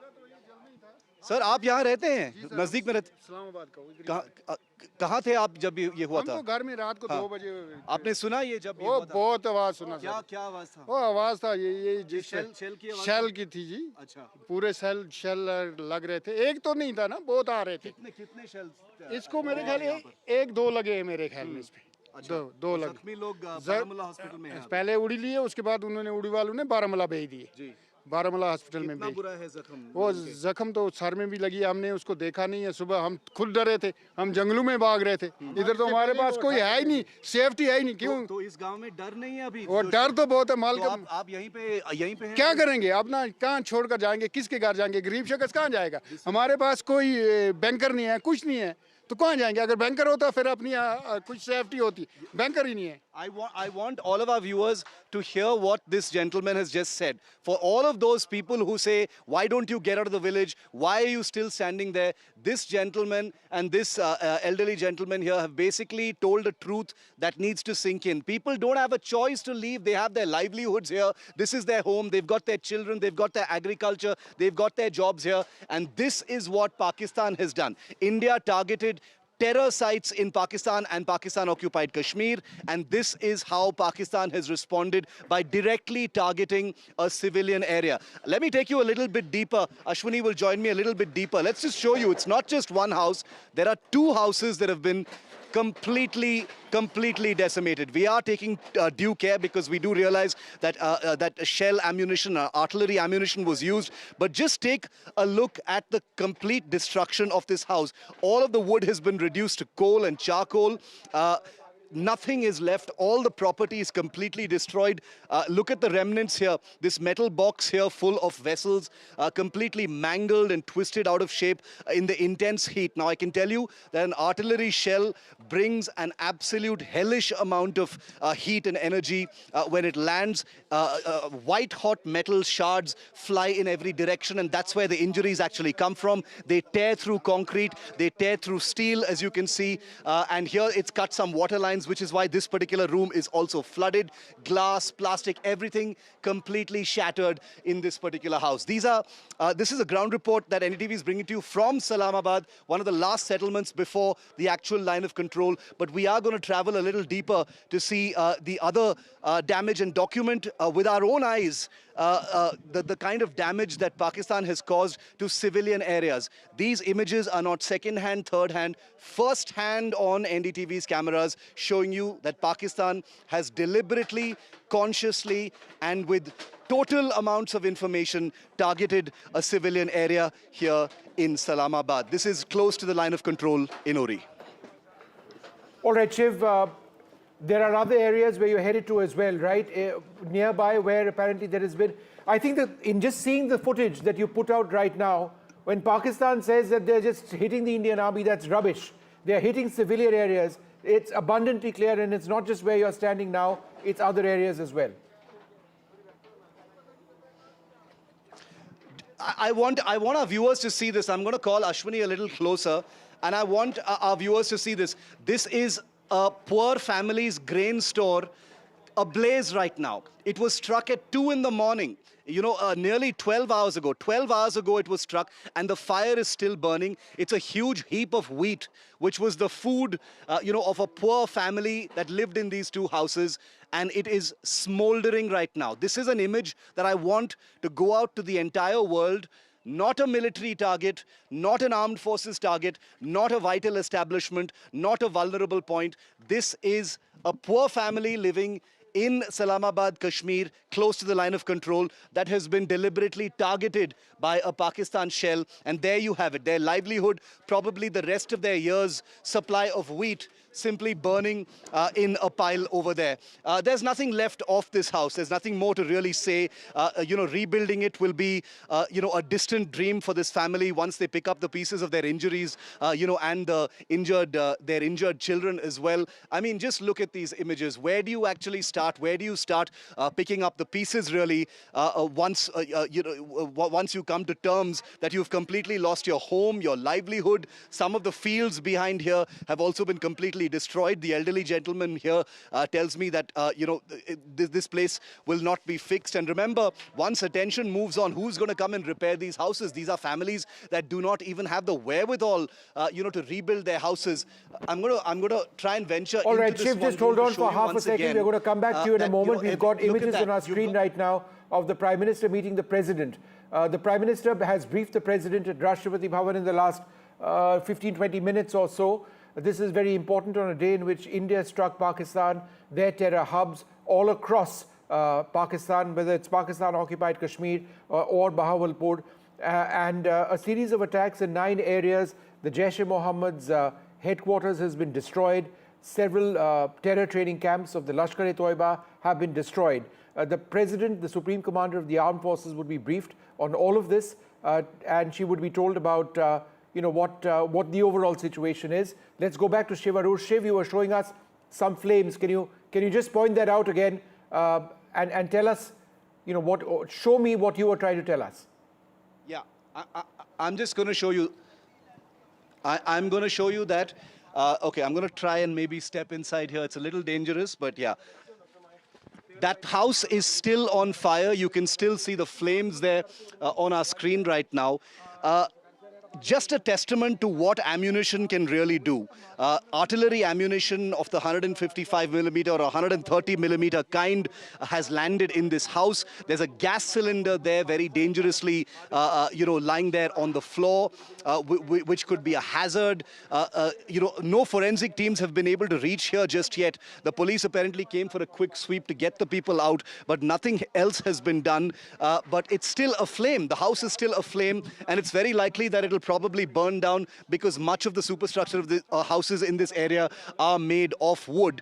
सर, आप यहाँ रहते हैं? नजदीक में रहते? इस्लामाबाद का. कहाँ थे आप जब ये हुआ था? हम तो घर में रात को 2 बजे. आपने सुना ये जब ये हुआ था? बहुत आवाज सुना. क्या आवाज था? वो आवाज था ये शेल की थी जी. अच्छा. पूरे शेल लग रहे थे. एक तो नहीं था ना, बहुत आ रहे थे. कितने शेल? इसको मेरे ख्याल 1-2 लगे हैं मेरे ख्याल में इसमें. 2 लगे. जख्मी लोग बारामूला हॉस्पिटल में हैं. पहले उड़ी लिए, उसके बाद उन्होंने उड़ी वालों ने बारामूला भेज दिए. बारामूला हॉस्पिटल में भेज. बुरा है जख्म? वो जख्म तो सर में भी लगी. हमने उसको देखा नहीं है. सुबह हम खुद डरे थे. हम जंगलों में भाग रहे थे. इधर तो हमारे पास कोई है ही नहीं, सेफ्टी है ही नहीं. क्यों? तो इस गांव में डर नहीं है अभी? वो डर तो बहुत है. माल तो आप यहीं पे क्या करेंगे? अपना कहाँ छोड़कर जाएंगे? किसके घर जाएंगे? गरीब शख्स कहाँ जाएगा? हमारे पास कोई बैंकर नहीं है, कुछ नहीं है. तो कहाँ जाएंगे? अगर बैंकर होता फिर अपनी कुछ सेफ्टी होती, बैंकर ही नहीं है. I want all of our viewers to hear what this gentleman has just said. For all of those people who say, why don't you get out of the village? Why are you still standing there? This gentleman and this elderly gentleman here have basically told a truth that needs to sink in. People don't have a choice to leave. They have their livelihoods here. This is their home. They've got their children. They've got their agriculture. They've got their jobs here. And this is what Pakistan has done. India targeted terror sites in Pakistan and Pakistan-occupied Kashmir, and this is how Pakistan has responded by directly targeting a civilian area. Let me take you a little bit deeper. Ashwini will join me a little bit deeper. Let's just show you, it's not just one house. There are two houses that have been completely decimated. We are taking due care because we do realize that that shell ammunition, artillery ammunition was used. But just take a look at the complete destruction of this house. All of the wood has been reduced to coal and charcoal. Nothing is left. All the property is completely destroyed. Look at the remnants here. This metal box here full of vessels, completely mangled and twisted out of shape in the intense heat. Now, I can tell you that an artillery shell brings an absolute hellish amount of heat and energy when it lands. White-hot metal shards fly in every direction, and that's where the injuries actually come from. They tear through concrete. They tear through steel, as you can see. And here it's cut some water lines, which is why this particular room is also flooded. Glass, plastic, everything completely shattered in this particular house. This is a ground report that NDTV is bringing to you from Islamabad, one of the last settlements before the actual line of control. But we are going to travel a little deeper to see the other damage and document with our own eyes the kind of damage that Pakistan has caused to civilian areas. These images are not second-hand, third-hand, first-hand on NDTV's cameras, showing you that Pakistan has deliberately, consciously, and with total amounts of information targeted a civilian area here in Islamabad. This is close to the line of control in Uri. All right, Shiv, there are other areas where you're headed to as well, right? Nearby, where apparently there has been... I think that in just seeing the footage that you put out right now, when Pakistan says that they're just hitting the Indian army, that's rubbish. They're hitting civilian areas. It's abundantly clear, and it's not just where you're standing now, it's other areas as well. I want our viewers to see this. I'm going to call Ashwini a little closer, and I want our viewers to see this. This is a poor family's grain store ablaze right now. It was struck at 2 in the morning. You know, nearly 12 hours ago. 12 hours ago it was struck, and the fire is still burning. It's a huge heap of wheat, which was the food, of a poor family that lived in these two houses, and it is smoldering right now. This is an image that I want to go out to the entire world. Not a military target, not an armed forces target, not a vital establishment, not a vulnerable point. This is a poor family living in Islamabad, Kashmir, close to the line of control, that has been deliberately targeted by a Pakistan shell. And there you have it, their livelihood, probably the rest of their year's supply of wheat, simply burning in a pile over there. There's nothing left of this house. There's nothing more to really say. Rebuilding it will be, a distant dream for this family once they pick up the pieces of their injuries, and the their injured children as well. I mean, just look at these images. Where do you actually start? Where do you start picking up the pieces, really, once you come to terms that you've completely lost your home, your livelihood? Some of the fields behind here have also been completely destroyed. The elderly gentleman here tells me that this place will not be fixed. And remember, once attention moves on, who's going to come and repair these houses? These are families that do not even have the wherewithal, to rebuild their houses. I'm going to try and venture. All right, into this Shiv, just hold on for half a second. We're going to come back to you in a moment. We've got images on our screen right now of the Prime Minister meeting the President. The Prime Minister has briefed the President at Rashtrapati Bhavan in the last 15-20 minutes or so. This is very important on a day in which India struck Pakistan, their terror hubs all across Pakistan, whether it's Pakistan-occupied Kashmir or Bahawalpur, and a series of attacks in 9 areas. The Jaish-e-Mohammed's headquarters has been destroyed. Several terror training camps of the Lashkar-e-Toiba have been destroyed. The President, the Supreme Commander of the Armed Forces, would be briefed on all of this, and she would be told about what the overall situation is. Let's go back to Shiv Arur. Shiv, you were showing us some flames. Can you just point that out again and tell us, show me what you were trying to tell us? Yeah, I'm just going to show you. I'm going to show you that. Okay, I'm going to try and maybe step inside here. It's a little dangerous, but yeah. That house is still on fire. You can still see the flames there on our screen right now. Just a testament to what ammunition can really do. Artillery ammunition of the 155 millimeter or 130 millimeter kind has landed in this house. There's a gas cylinder there, very dangerously, lying there on the floor, which could be a hazard. No forensic teams have been able to reach here just yet. The police apparently came for a quick sweep to get the people out, but nothing else has been done. But it's still aflame. The house is still aflame, and it's very likely that it'll probably burn down because much of the superstructure of the houses in this area are made of wood.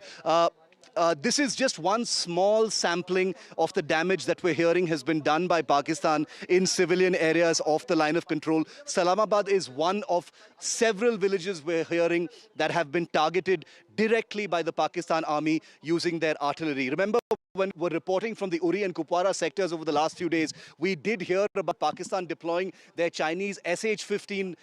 This is just one small sampling of the damage that we're hearing has been done by Pakistan in civilian areas off the line of control. Salamabad is one of several villages we're hearing that have been targeted directly by the Pakistan army using their artillery. Remember, when we were reporting from the Uri and Kupwara sectors over the last few days, we did hear about Pakistan deploying their Chinese SH-15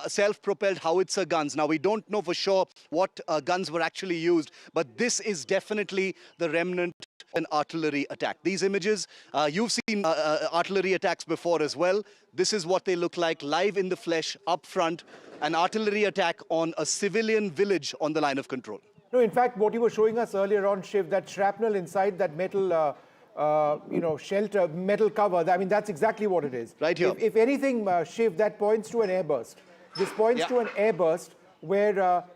self-propelled howitzer guns. Now, we don't know for sure what guns were actually used, but this is definitely the remnant of an artillery attack. These images, you've seen artillery attacks before as well. This is what they look like live in the flesh up front, an artillery attack on a civilian village on the line of control. No, in fact, what you were showing us earlier on, Shiv, that shrapnel inside that metal, shelter, metal cover, I mean, that's exactly what it is. Right here. If anything, Shiv, that points to an airburst. This points to an airburst where,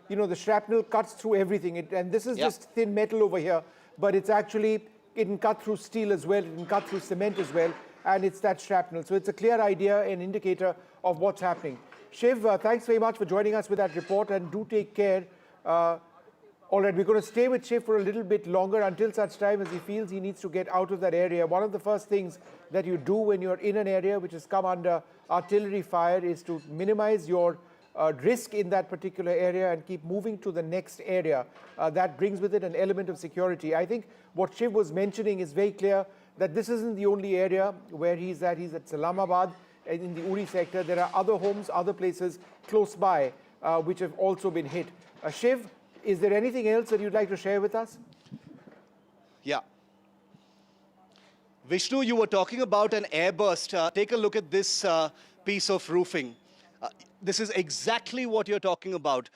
the shrapnel cuts through everything. And this is just thin metal over here, but it's actually, it can cut through steel as well, it can cut through cement as well, and it's that shrapnel. So it's a clear idea, an indicator of what's happening. Shiv, thanks very much for joining us with that report, and do take care. All right, we're going to stay with Shiv for a little bit longer until such time as he feels he needs to get out of that area. One of the first things that you do when you're in an area which has come under artillery fire is to minimize your risk in that particular area and keep moving to the next area. That brings with it an element of security. I think what Shiv was mentioning is very clear that this isn't the only area where he's at. He's at Salamabad in the Uri sector. There are other homes, other places close by which have also been hit. Shiv, is there anything else that you'd like to share with us? Yeah. Vishnu, you were talking about an airburst. Take a look at this piece of roofing. This is exactly what you're talking about.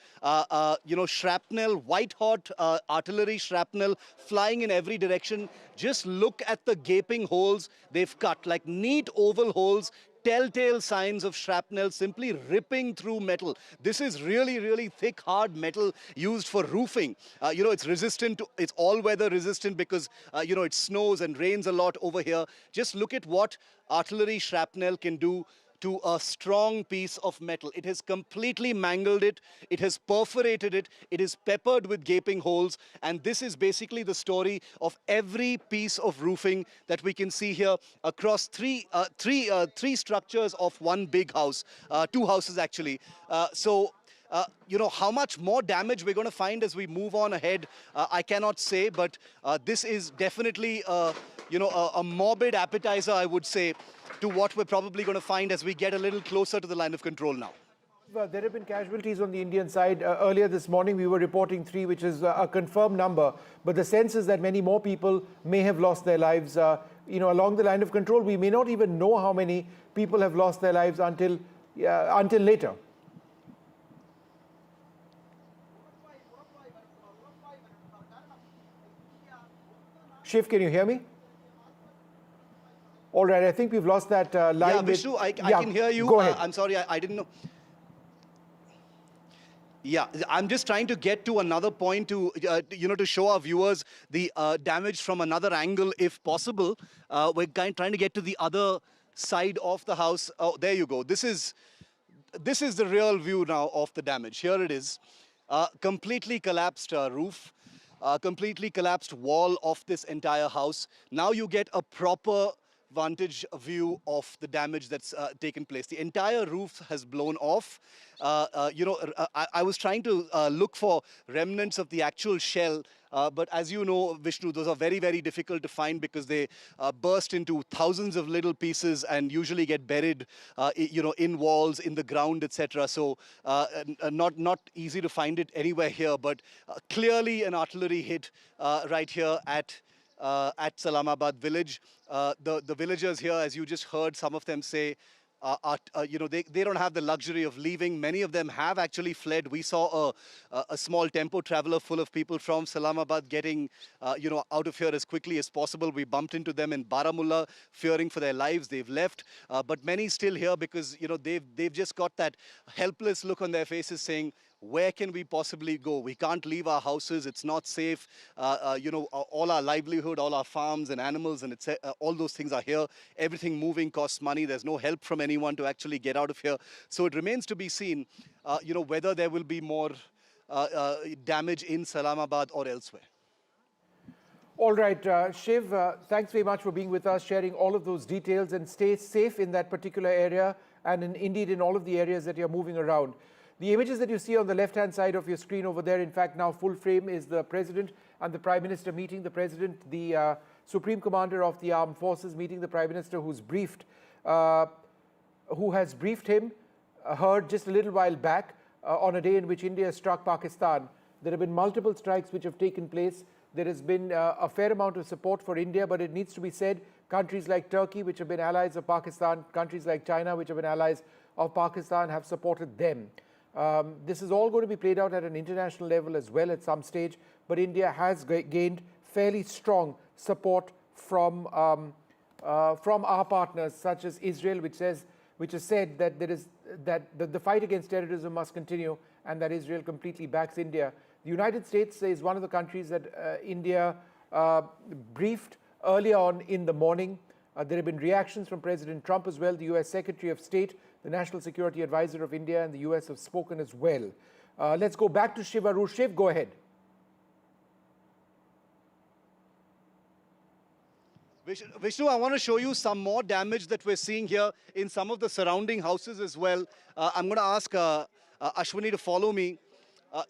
Shrapnel, white-hot artillery shrapnel flying in every direction. Just look at the gaping holes they've cut, like neat oval holes, telltale signs of shrapnel simply ripping through metal. This is really, really thick, hard metal used for roofing. It's resistant to, it's all-weather resistant because, it snows and rains a lot over here. Just look at what artillery shrapnel can do to a strong piece of metal. It has completely mangled it. It has perforated it. It is peppered with gaping holes. And this is basically the story of every piece of roofing that we can see here across three structures of one big house, two houses actually. How much more damage we're going to find as we move on ahead, I cannot say, but this is definitely, a morbid appetizer, I would say, to what we're probably going to find as we get a little closer to the line of control now. There have been casualties on the Indian side. Earlier this morning, we were reporting 3, which is a confirmed number. But the sense is that many more people may have lost their lives. Along the line of control, we may not even know how many people have lost their lives until later. Shiv, can you hear me? All right, I think we've lost that line. Yeah, Vishnu, I can hear you. Go ahead. I'm sorry, I didn't know. Yeah, I'm just trying to get to another point to, to show our viewers the damage from another angle, if possible. We're trying to get to the other side of the house. Oh, there you go. This is the real view now of the damage. Here it is. Completely collapsed roof. Completely collapsed wall of this entire house. Now you get a proper vantage view of the damage that's taken place. The entire roof has blown off. I was trying to look for remnants of the actual shell, but as you know, Vishnu, those are very, very difficult to find because they burst into thousands of little pieces and usually get buried, in walls, in the ground, etc. So not easy to find it anywhere here, but clearly an artillery hit right here at Salamabad village. The villagers here, as you just heard some of them say, they don't have the luxury of leaving. Many of them have actually fled. We saw a small tempo traveler full of people from Salamabad getting out of here as quickly as possible. We bumped into them in Baramulla, fearing for their lives. They've left, but many still here because they've just got that helpless look on their faces, saying, where can we possibly go? We can't leave our houses. It's not safe. All our livelihood, all our farms and animals and all those things are here. Everything moving costs money. There's no help from anyone to actually get out of here. So it remains to be seen, whether there will be more damage in Salamabad or elsewhere. All right, Shiv, thanks very much for being with us, sharing all of those details, and stay safe in that particular area and indeed in all of the areas that you're moving around. The images that you see on the left-hand side of your screen over there, in fact, now full frame, is the President and the Prime Minister meeting. The President, the Supreme Commander of the Armed Forces, meeting the Prime Minister, who has briefed him, heard just a little while back on a day in which India struck Pakistan. There have been multiple strikes which have taken place. There has been a fair amount of support for India, but it needs to be said, countries like Turkey, which have been allies of Pakistan, countries like China, which have been allies of Pakistan, have supported them. This is all going to be played out at an international level as well at some stage, but India has gained fairly strong support from our partners, such as Israel, which has said that the fight against terrorism must continue and that Israel completely backs India. The United States is one of the countries that India briefed early on in the morning. There have been reactions from President Trump as well. The US Secretary of State, the National Security Advisor of India, and the US have spoken as well. Let's go back to Shiv Arush. Shiv, go ahead. Vishnu, I want to show you some more damage that we're seeing here in some of the surrounding houses as well. I'm going to ask Ashwini to follow me.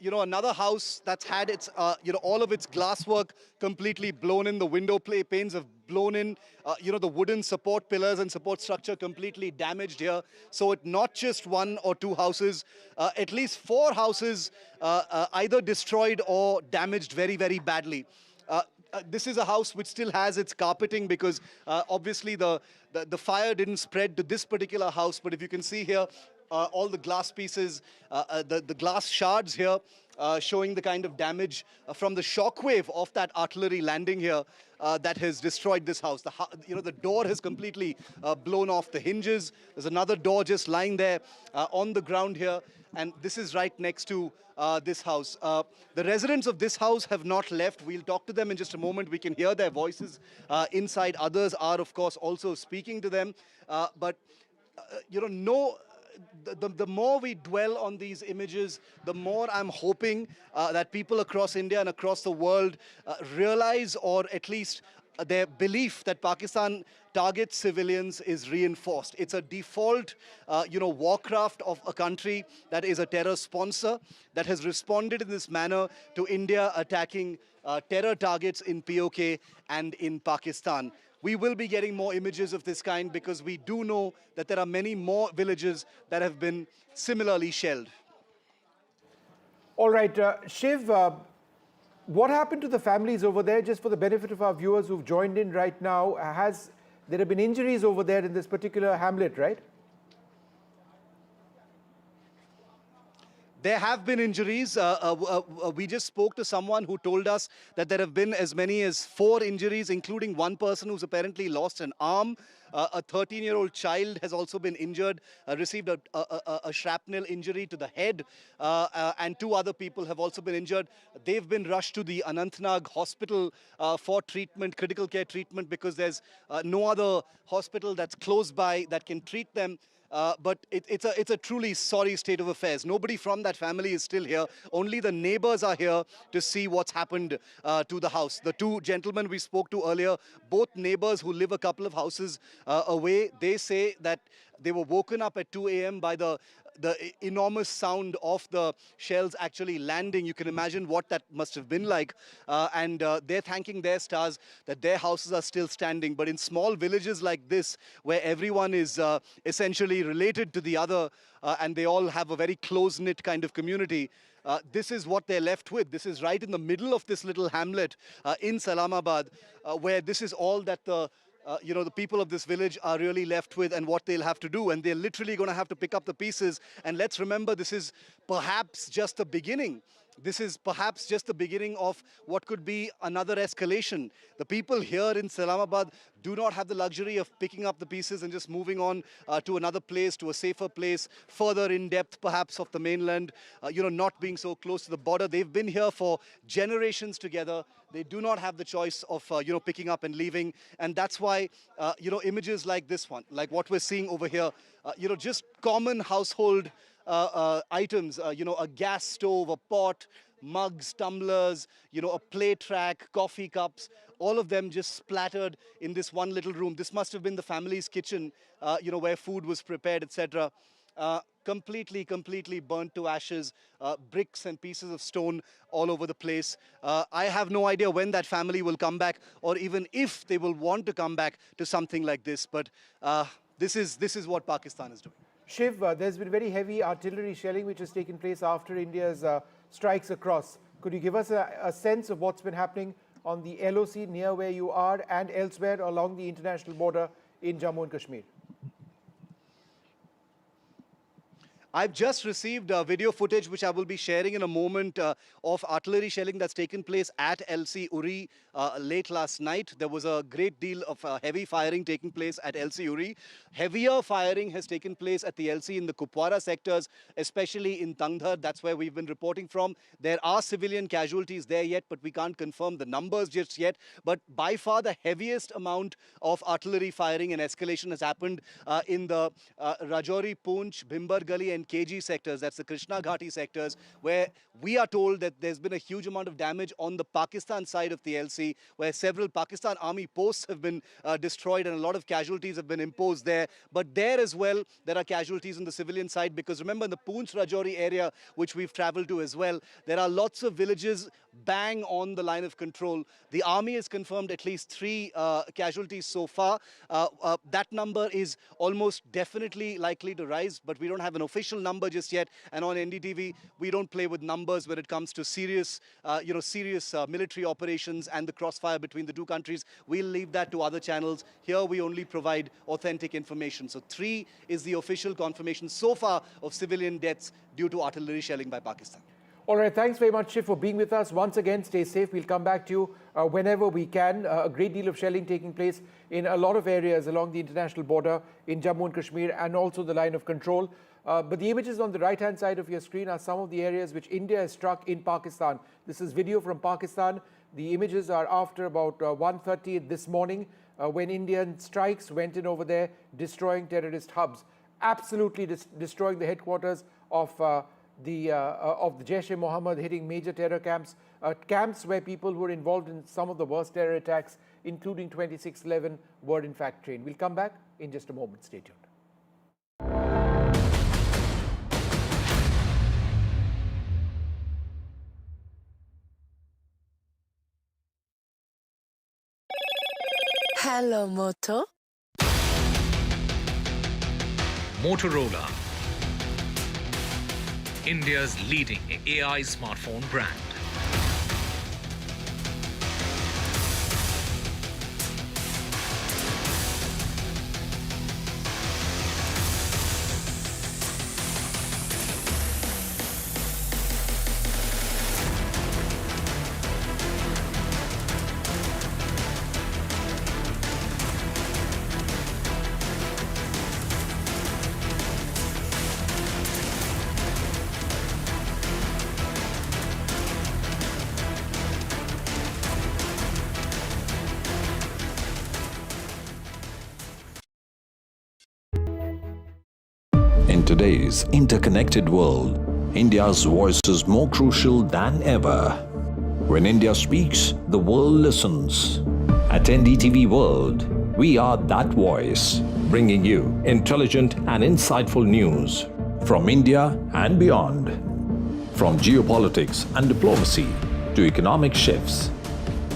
Another house that's had its, all of its glasswork completely blown in. The window panes have blown in. The wooden support pillars and support structure completely damaged here. So it's not just one or two houses, at least 4 houses either destroyed or damaged very, very badly. This is a house which still has its carpeting because obviously the fire didn't spread to this particular house. But if you can see here, all the glass pieces, the glass shards here, showing the kind of damage from the shockwave of that artillery landing here that has destroyed this house. The door has completely blown off the hinges. There's another door just lying there on the ground here, and this is right next to this house. The residents of this house have not left. We'll talk to them in just a moment. We can hear their voices inside. Others are, of course, also speaking to them. The more we dwell on these images, the more I'm hoping that people across India and across the world realize, or at least their belief that Pakistan targets civilians is reinforced. It's a default, warcraft of a country that is a terror sponsor that has responded in this manner to India attacking terror targets in POK and in Pakistan. We will be getting more images of this kind because we do know that there are many more villages that have been similarly shelled. All right, Shiv, what happened to the families over there, just for the benefit of our viewers who've joined in right now? There have been injuries over there in this particular hamlet, right? There have been injuries. We just spoke to someone who told us that there have been as many as 4 injuries, including one person who's apparently lost an arm. A 13-year-old child has also been injured, received a shrapnel injury to the head, and 2 other people have also been injured. They've been rushed to the Anantnag hospital for treatment, critical care treatment, because there's no other hospital that's close by that can treat them. but it's a truly sorry state of affairs. Nobody from that family is still here. Only the neighbors are here to see what's happened to the house. The two gentlemen we spoke to earlier, both neighbors who live a couple of houses away, they say that they were woken up at 2 a.m. by the enormous sound of the shells actually landing. You can imagine what that must have been like. And they're thanking their stars that their houses are still standing. But in small villages like this, where everyone is essentially related to the other, and they all have a very close-knit kind of community, this is what they're left with. This is right in the middle of this little hamlet in Salamabad, where this is all that the people of this village are really left with and what they'll have to do. And they're literally going to have to pick up the pieces. And let's remember, this is perhaps just the beginning. This is perhaps just the beginning of what could be another escalation. The people here in Islamabad do not have the luxury of picking up the pieces and just moving on to another place, to a safer place, further in depth perhaps of the mainland, not being so close to the border. They've been here for generations together. They do not have the choice of, picking up and leaving. And that's why, images like this one, like what we're seeing over here, just common household items, a gas stove, a pot, mugs, tumblers, a plate rack, coffee cups, all of them just splattered in this one little room. This must have been the family's kitchen, where food was prepared, etc. Completely burnt to ashes, bricks and pieces of stone all over the place. I have no idea when that family will come back, or even if they will want to come back to something like this. But this is what Pakistan is doing. Shiv, there's been very heavy artillery shelling which has taken place after India's strikes across. Could you give us a sense of what's been happening on the LOC near where you are and elsewhere along the international border in Jammu and Kashmir? I've just received video footage, which I will be sharing in a moment, of artillery shelling that's taken place at LC Uri late last night. There was a great deal of heavy firing taking place at LC Uri. Heavier firing has taken place at the LC in the Kupwara sectors, especially in Tangdhar. That's where we've been reporting from. There are civilian casualties there yet, but we can't confirm the numbers just yet. But by far the heaviest amount of artillery firing and escalation has happened in the Rajouri, Poonch, Bhimbar Gali and KG sectors, that's the Krishna Ghati sectors, where we are told that there's been a huge amount of damage on the Pakistan side of the LC, where several Pakistan army posts have been destroyed and a lot of casualties have been imposed there. But there as well, there are casualties on the civilian side, because remember, in the Poonch Rajouri area, which we've traveled to as well, there are lots of villages bang on the line of control. The army has confirmed at least 3 casualties so far. That number is almost definitely likely to rise, but we don't have an official number just yet. And on NDTV, we don't play with numbers when it comes to serious military operations and the crossfire between the two countries. We'll leave that to other channels. Here we only provide authentic information. So 3 is the official confirmation so far of civilian deaths due to artillery shelling by Pakistan. All right, thanks very much, Shiv, for being with us. Once again, stay safe. We'll come back to you whenever we can. A great deal of shelling taking place in a lot of areas along the international border in Jammu and Kashmir and also the line of control. But the images on the right-hand side of your screen are some of the areas which India has struck in Pakistan. This is video from Pakistan. The images are after about 1:30 this morning when Indian strikes went in over there, destroying terrorist hubs, absolutely destroying the headquarters of the Jaish-e-Mohammed, hitting major terror camps, camps where people who were involved in some of the worst terror attacks, including 26/11, were in fact trained. We'll come back in just a moment. Stay tuned. Hello, Moto. Motorola, India's leading AI smartphone brand. today's interconnected world, India's voice is more crucial than ever. When India speaks, the world listens. At NDTV World, we are that voice, bringing you intelligent and insightful news from India and beyond. From geopolitics and diplomacy to economic shifts,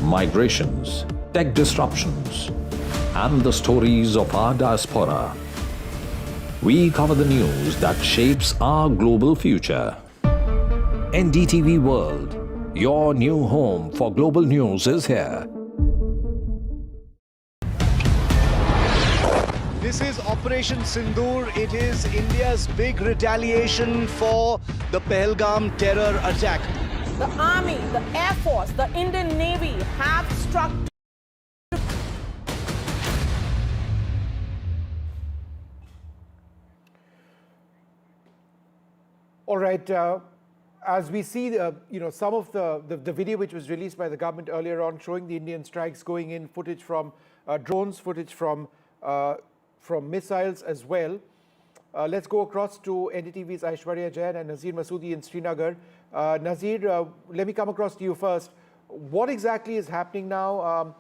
migrations, tech disruptions, and the stories of our diaspora. We cover the news that shapes our global future. NDTV World, your new home for global news, is here. This is Operation Sindoor. It is India's big retaliation for the Pahalgam terror attack. The Army, the Air Force, the Indian Navy have struck. All right. As we see, some of the video which was released by the government earlier on, showing the Indian strikes going in, footage from drones, footage from missiles as well. Let's go across to NDTV's Aishwarya Jain and Nazir Masoodi in Srinagar. Nazir, let me come across to you first. What exactly is happening now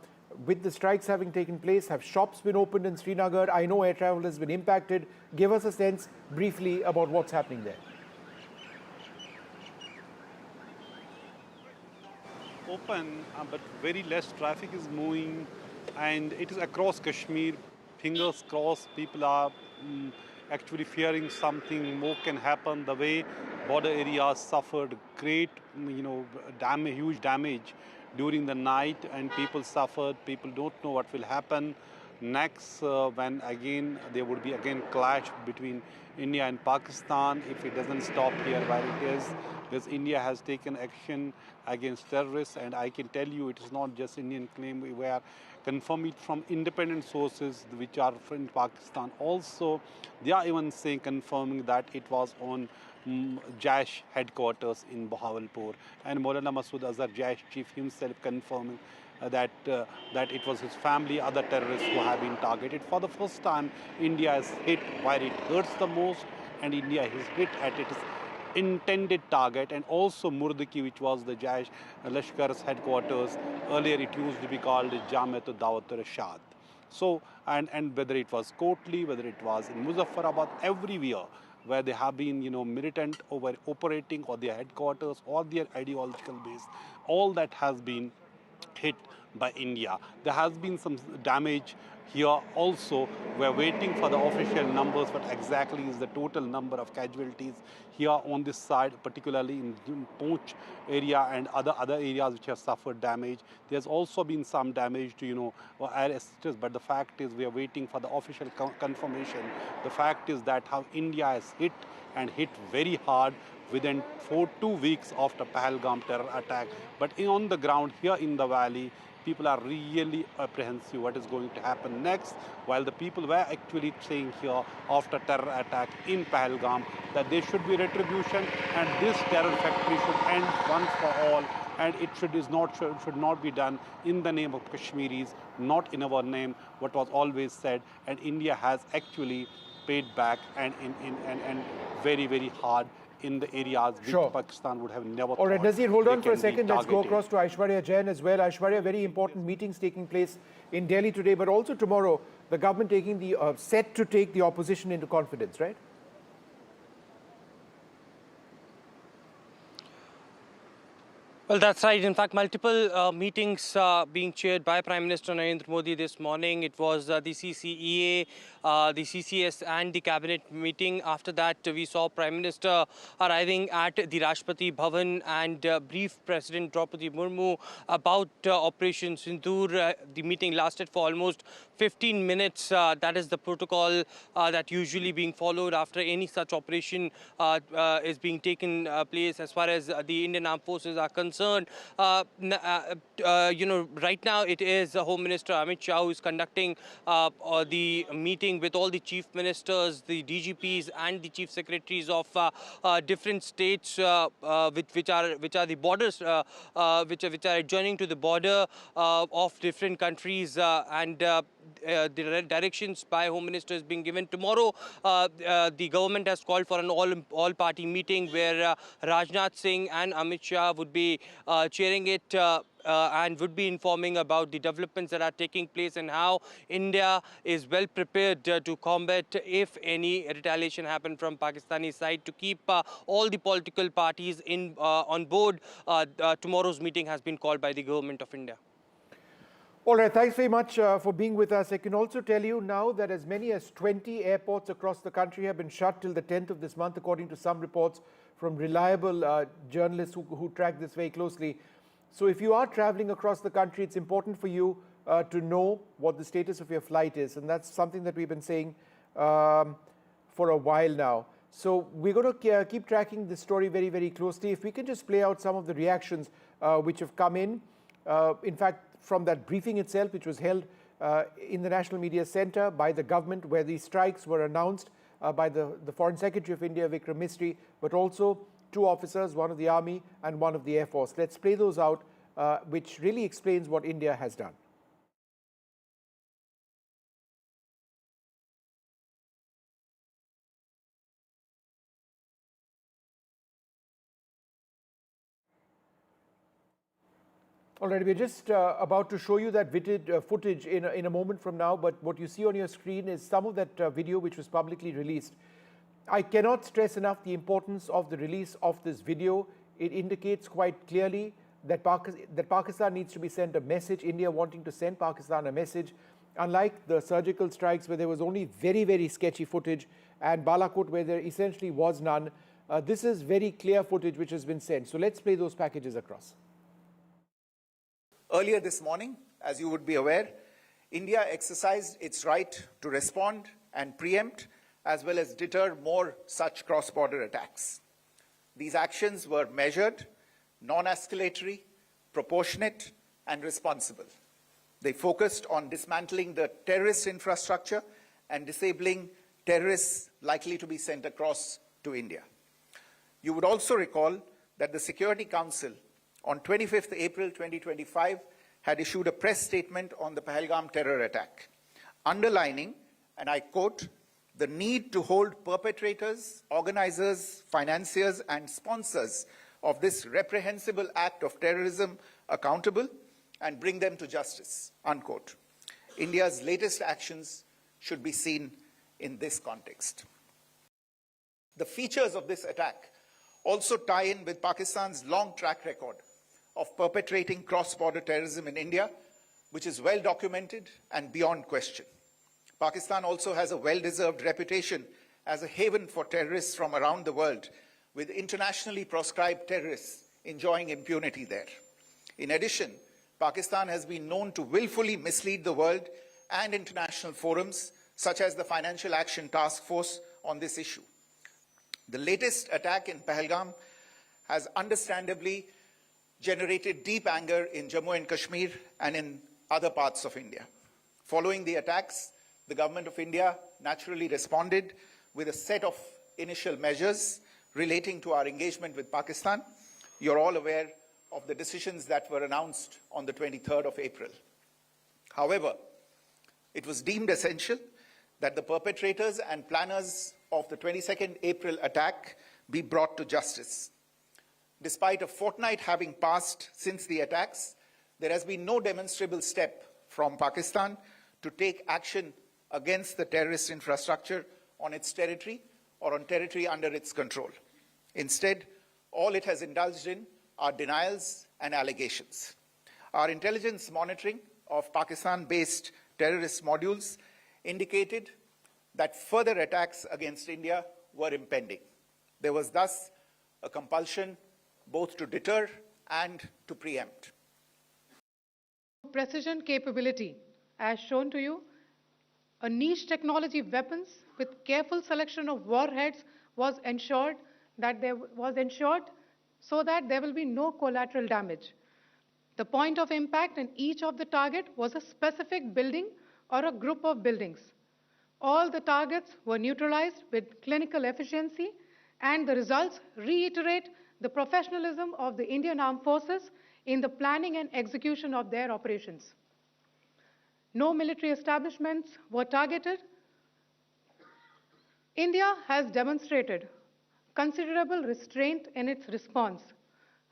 with the strikes having taken place? Have shops been opened in Srinagar? I know air travel has been impacted. Give us a sense briefly about what's happening there. Open, but very less traffic is moving, and it is across Kashmir. Fingers crossed, people are actually fearing something more can happen. The way border areas suffered great, damage, huge damage during the night, and people suffered. People don't know what will happen next when again there would be clash between India and Pakistan if it doesn't stop here where it is. Because India has taken action against terrorists, and I can tell you it is not just Indian claim. We are confirming it from independent sources which are in Pakistan. Also, they are even saying, confirming that it was on Jaish headquarters in Bahawalpur, and Maulana Masood Azhar, Jaish chief himself, confirming that it was his family, other terrorists who have been targeted. For the first time, India is hit where it hurts the most, and India is hit at its intended target. And also Murdiki, which was the Jaish Lashkar's headquarters. Earlier it used to be called Jamiat Dawat Rashad. So, and whether it was Kotli, whether it was in Muzaffarabad, everywhere where they have been, militant over operating, or their headquarters or their ideological base, all that has been hit by India. There has been some damage here also. We're waiting for the official numbers, but exactly is the total number of casualties here on this side, particularly in Poonch area and other areas which have suffered damage. There's also been some damage to, air assistance, but the fact is we are waiting for the official confirmation. The fact is that how India is hit, and hit very hard within 2 weeks after Pahalgam terror attack. But on the ground here in the valley, people are really apprehensive what is going to happen next, while the people were actually saying here after terror attack in Pahalgam that there should be retribution, and this terror factory should end once for all, and it should not be done in the name of Kashmiris, not in our name, what was always said. And India has actually paid back, and very, very hard in the areas which Pakistan would have never. All right, Nazir, hold on for a second. Let's go across to Aishwarya Jain as well. Aishwarya, very important meetings taking place in Delhi today, but also tomorrow, the government taking the set to take the opposition into confidence, right? Well, that's right. In fact, multiple meetings being chaired by Prime Minister Narendra Modi this morning. It was the CCEA, the CCS and the cabinet meeting. After that, we saw Prime Minister arriving at the Rashtrapati Bhavan and brief President Draupadi Murmu about Operation Sindoor. The meeting lasted for almost 15 minutes. That is the protocol that usually being followed after any such operation is being taken place as far as the Indian Armed Forces are concerned. Right now it is Home Minister Amit Shah who is conducting the meeting with all the chief ministers, the DGPs and the chief secretaries of different states which are the borders, which are adjoining to the border of different countries, and the directions by Home Minister is being given. Tomorrow, the government has called for an all-party meeting where Rajnath Singh and Amit Shah would be chairing it and would be informing about the developments that are taking place and how India is well prepared to combat if any retaliation happen from Pakistani side, to keep all the political parties on board. Tomorrow's meeting has been called by the Government of India. All right, thanks very much for being with us. I can also tell you now that as many as 20 airports across the country have been shut till the 10th of this month, according to some reports from reliable journalists who track this very closely. So if you are traveling across the country, it's important for you to know what the status of your flight is. And that's something that we've been saying for a while now. So we're going to keep tracking this story very, very closely. If we can just play out some of the reactions which have come in. In fact, from that briefing itself, which was held in the National Media Centre by the government, where these strikes were announced by the Foreign Secretary of India, Vikram Misri, but also two officers, one of the Army and one of the Air Force. Let's play those out, which really explains what India has done. All right, we're just about to show you that footage in a moment from now, but what you see on your screen is some of that video which was publicly released. I cannot stress enough the importance of the release of this video. It indicates quite clearly that Pakistan needs to be sent a message, India wanting to send Pakistan a message. Unlike the surgical strikes where there was only very, very sketchy footage, and Balakot where there essentially was none, this is very clear footage which has been sent. So let's play those packages across. Earlier this morning, as you would be aware, India exercised its right to respond and preempt as well as deter more such cross-border attacks. These actions were measured, non-escalatory, proportionate, and responsible. They focused on dismantling the terrorist infrastructure and disabling terrorists likely to be sent across to India. You would also recall that the Security Council on 25th April 2025 had issued a press statement on the Pahalgam terror attack, underlining, and I quote, the need to hold perpetrators, organizers, financiers, and sponsors of this reprehensible act of terrorism accountable and bring them to justice, unquote. India's latest actions should be seen in this context. The features of this attack also tie in with Pakistan's long track record of perpetrating cross-border terrorism in India, which is well documented and beyond question. Pakistan also has a well-deserved reputation as a haven for terrorists from around the world, with internationally proscribed terrorists enjoying impunity there. In addition, Pakistan has been known to willfully mislead the world and international forums, such as the Financial Action Task Force, on this issue. The latest attack in Pahalgam has understandably generated deep anger in Jammu and Kashmir and in other parts of India. Following the attacks, the Government of India naturally responded with a set of initial measures relating to our engagement with Pakistan. You're all aware of the decisions that were announced on the 23rd of April. However, it was deemed essential that the perpetrators and planners of the 22nd April attack be brought to justice. Despite a fortnight having passed since the attacks, there has been no demonstrable step from Pakistan to take action against the terrorist infrastructure on its territory or on territory under its control. Instead, all it has indulged in are denials and allegations. Our intelligence monitoring of Pakistan-based terrorist modules indicated that further attacks against India were impending. There was thus a compulsion both to deter and to preempt. Precision capability, as shown to you, a niche technology weapons with careful selection of warheads was ensured so that there will be no collateral damage. The point of impact in each of the target was a specific building or a group of buildings. All the targets were neutralized with clinical efficiency, and the results reiterate the professionalism of the Indian Armed Forces in the planning and execution of their operations. No military establishments were targeted. India has demonstrated considerable restraint in its response.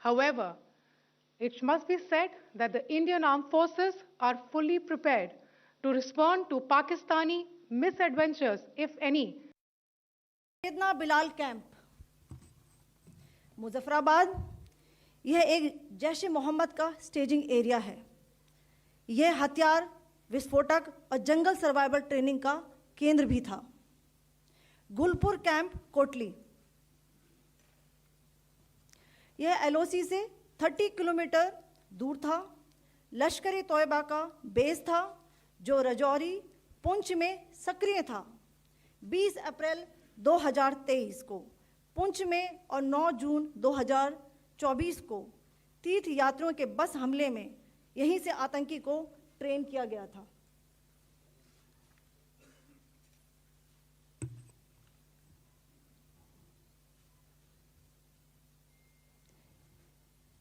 However, it must be said that the Indian armed forces are fully prepared to respond to Pakistani misadventures, if any. Syedna Bilal camp Muzaffarabad, यह एक जैश ए मोहम्मद का staging area है। यह हथियार, विस्फोटक और जंगल survival training का केंद्र भी था। गुलपुर कैंप कोटली, यह एलओसी से 30 किलोमीटर दूर था। लश्कर-ए तोयबा का बेस था जो रजौरी, पुंछ में सक्रिय था। 20 अप्रैल 2023 को पुंछ में और 9 जून 2024 को तीर्थ यात्रियों के बस हमले में यहीं से आतंकी को ट्रेन किया गया था।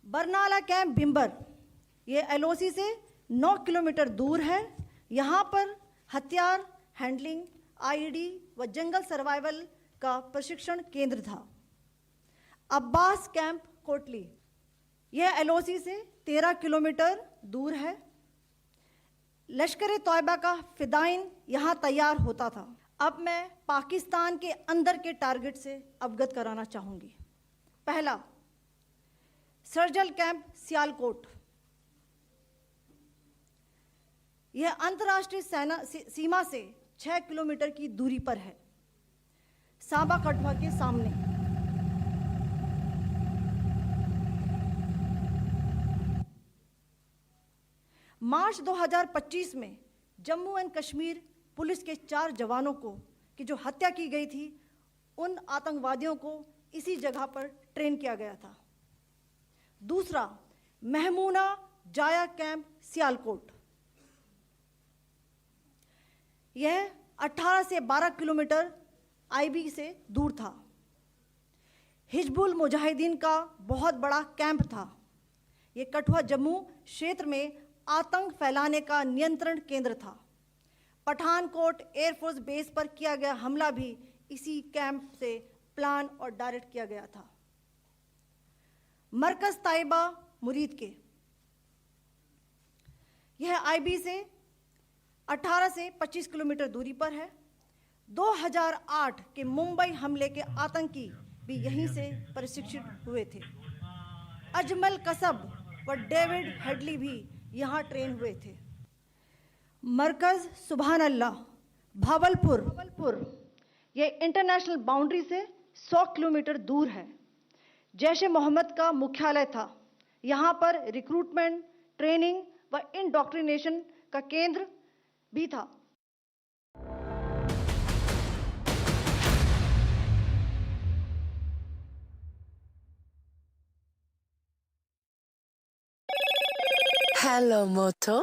बरनाला कैंप बिम्बर, यह एलओसी से 9 किलोमीटर दूर है। यहाँ पर हथियार हैंडलिंग, आईईडी व जंगल सर्वाइवल का प्रशिक्षण केंद्र था। अब्बास कैंप कोटली, यह एलओसी से 13 किलोमीटर दूर है। लश्कर-ए तोयबा का फिदाइन यहाँ तैयार होता था। अब मैं पाकिस्तान के अंदर के टारगेट से अवगत कराना चाहूँगी। पहला, सर्जल कैंप सियालकोट, यह अंतर्राष्ट्रीय सीमा से 6 किलोमीटर की दूरी पर है, सांबा कठवा के सामने। मार्च 2025 में जम्मू एंड कश्मीर पुलिस के 4 जवानों की जो हत्या की गई थी, उन आतंकवादियों को इसी जगह पर ट्रेन किया गया था। दूसरा, महमूना जाया कैंप सियालकोट, यह 18 से 12 किलोमीटर आईबी से दूर था। हिजबुल मुजाहिदीन का बहुत बड़ा कैंप था। यह कठुआ जम्मू क्षेत्र में आतंक फैलाने का नियंत्रण केंद्र था। पठानकोट एयरफोर्स बेस पर किया गया हमला भी इसी कैंप से प्लान और डायरेक्ट किया गया था। मरकज ताइबा मुरीद के, यह आईबी से 18 से 25 किलोमीटर दूरी पर है। 2008 के मुंबई हमले के आतंकी भी यहीं से प्रशिक्षित हुए थे। अजमल कसब व डेविड हेडली भी यहाँ ट्रेन हुए थे। मरकज सुभान अल्लाह भावलपुर, यह इंटरनेशनल बाउंड्री से 100 किलोमीटर दूर है। जैश ए मोहम्मद का मुख्यालय था। यहाँ पर रिक्रूटमेंट, ट्रेनिंग व इंडोक्ट्रिनेशन का केंद्र भी था। Hello, Moto.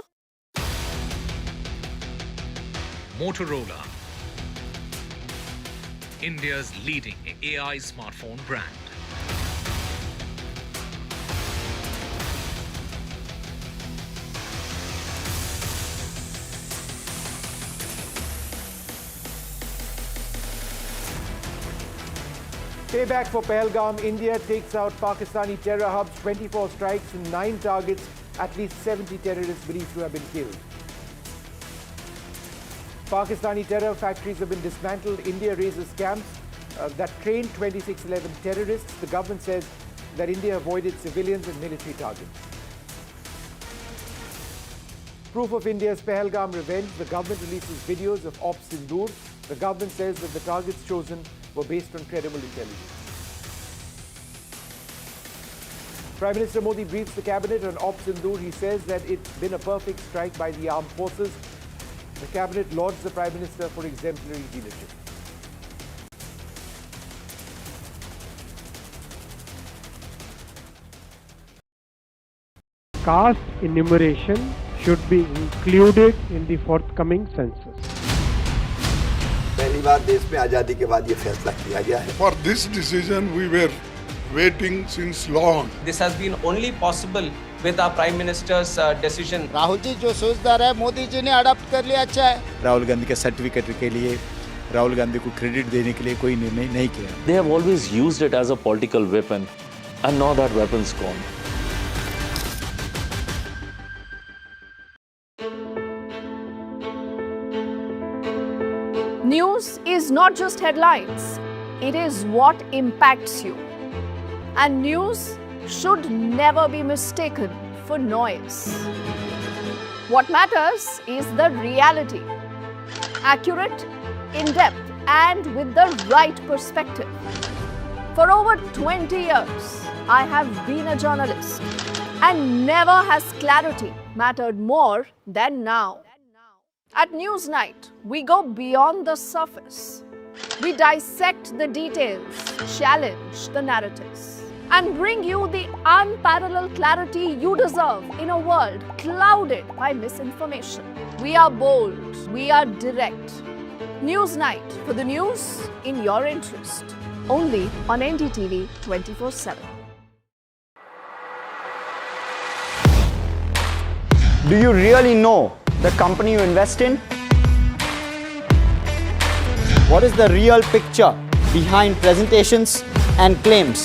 Motorola, India's leading AI smartphone brand. Payback for Pahalgam. India takes out Pakistani terror hubs, 24 strikes and 9 targets. At least 70 terrorists believed to have been killed. Pakistani terror factories have been dismantled. India raises camps that trained 2611 terrorists. The government says that India avoided civilians and military targets. Proof of India's Pahalgam revenge. The government releases videos of Operation Sindoor. The government says that the targets chosen were based on credible intelligence. Prime Minister Modi briefs the cabinet on Operation Sindoor. He says that it's been a perfect strike by the armed forces. The cabinet lauds the Prime Minister for exemplary leadership. Caste enumeration should be included in the forthcoming census. पहली बार देश में आजादी के बाद ये फैसला किया गया है. For this decision we were waiting since long. This has been only possible with our Prime Minister's decision. Rahul ji जो सोचदार है मोदी जी ने अडॉप्ट कर लिया, अच्छा है। राहुल गांधी के सर्टिफिकेट के लिए राहुल गांधी को क्रेडिट देने के लिए कोई निर्णय नहीं किया। They have always used it as a political weapon, and now that weapon's gone. News is not just headlines, it is what impacts you. And news should never be mistaken for noise. What matters is the reality. Accurate, in-depth, and with the right perspective. For over 20 years, I have been a journalist, and never has clarity mattered more than now. At Newsnight, we go beyond the surface. We dissect the details, challenge the narratives, and bring you the unparalleled clarity you deserve in a world clouded by misinformation. We are bold, we are direct. Newsnight, for the news in your interest. Only on NDTV 24/7. Do you really know the company you invest in? What is the real picture behind presentations and claims?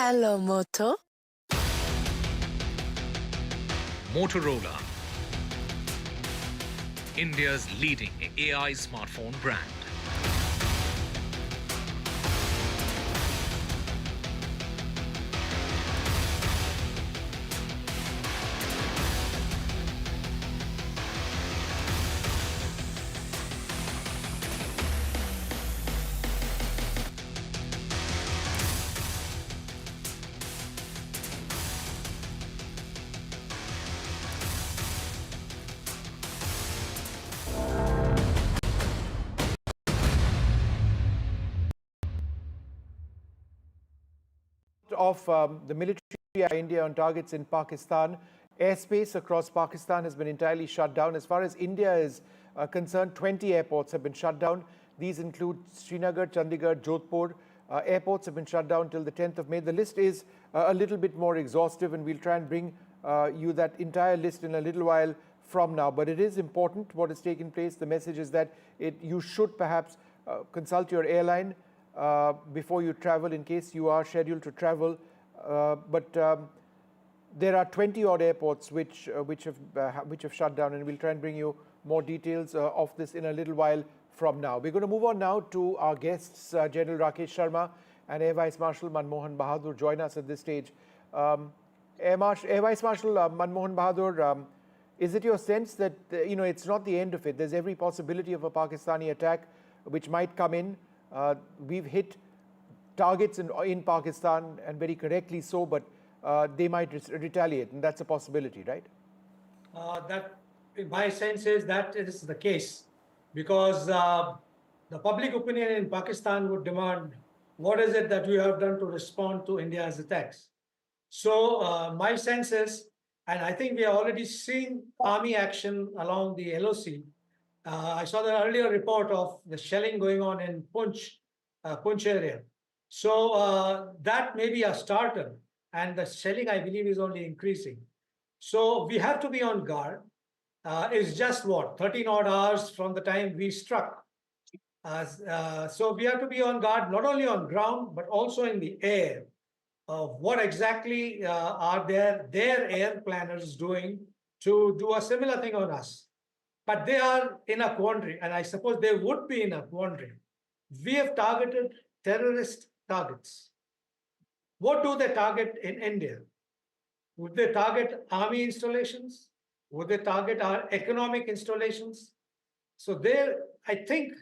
Hello, Moto. Motorola, India's leading AI smartphone brand. Of the military India on targets in Pakistan. Airspace across Pakistan has been entirely shut down. As far as India is concerned, 20 airports have been shut down. These include Srinagar, Chandigarh, Jodhpur. Airports have been shut down till the 10th of May. The list is a little bit more exhaustive, and we'll try and bring you that entire list in a little while from now. But it is important what has taken place. The message is that you should perhaps consult your airline before you travel in case you are scheduled to travel. But there are 20 odd airports which have shut down, and we'll try and bring you more details of this in a little while from now. We're going to move on now to our guests. General Rakesh Sharma and Air Vice Marshal Manmohan Bahadur join us at this stage. Air Vice Marshal Manmohan Bahadur, is it your sense that it's not the end of it? There's every possibility of a Pakistani attack which might come in. We've hit targets in Pakistan, and very correctly so, but they might retaliate, and that's a possibility, right? That, my sense is that it is the case, because the public opinion in Pakistan would demand, what is it that you have done to respond to India's attacks? So my sense is, and I think we are already seeing army action along the LOC. I saw the earlier report of the shelling going on in Punch area. So that may be a starter, and the shelling, I believe, is only increasing. So we have to be on guard. It's just 13 odd hours from the time we struck. So we have to be on guard, not only on ground, but also in the air. What exactly are their air planners doing to do a similar thing on us? But they are in a quandary, and I suppose they would be in a quandary. We have targeted terrorist targets. What do they target in India? Would they target army installations? Would they target our economic installations? So they, I think,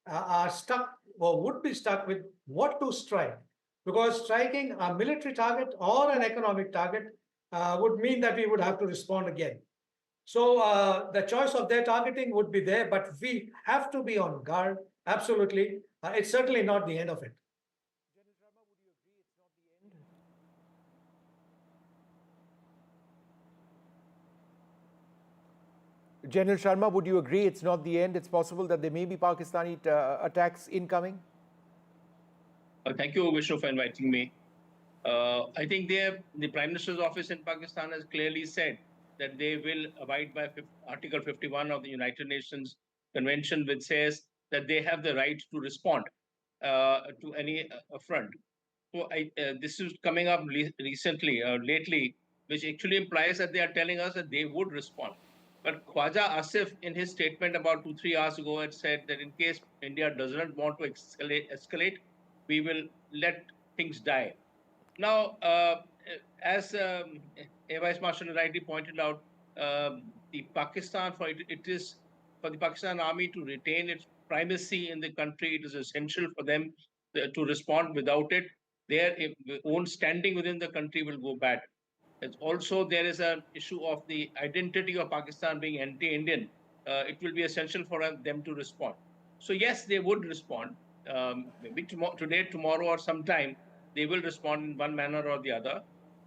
are stuck or would be stuck with what to strike. Because striking a military target or an economic target would mean that we would have to respond again. So the choice of their targeting would be there, but we have to be on guard, absolutely. It's certainly not the end of it. General Sharma, would you agree it's not the end? It's possible that there may be Pakistani attacks incoming? Thank you, Vishnu, for inviting me. I think the Prime Minister's office in Pakistan has clearly said that they will abide by Article 51 of the United Nations Convention, which says that they have the right to respond to any affront. So this is coming up recently, lately, which actually implies that they are telling us that they would respond. But Khwaja Asif, in his statement about 2-3 hours ago, had said that in case India does not want to escalate, we will let things die. Now, as Air Vice Marshal rightly pointed out, the Pakistan it is for the Pakistan Army to retain its primacy in the country. It is essential for them to respond. Without it, their own standing within the country will go bad. It's also, there is an issue of the identity of Pakistan being anti-Indian. It will be essential for them to respond. So yes, they would respond. Maybe today, tomorrow, or sometime, they will respond in one manner or the other.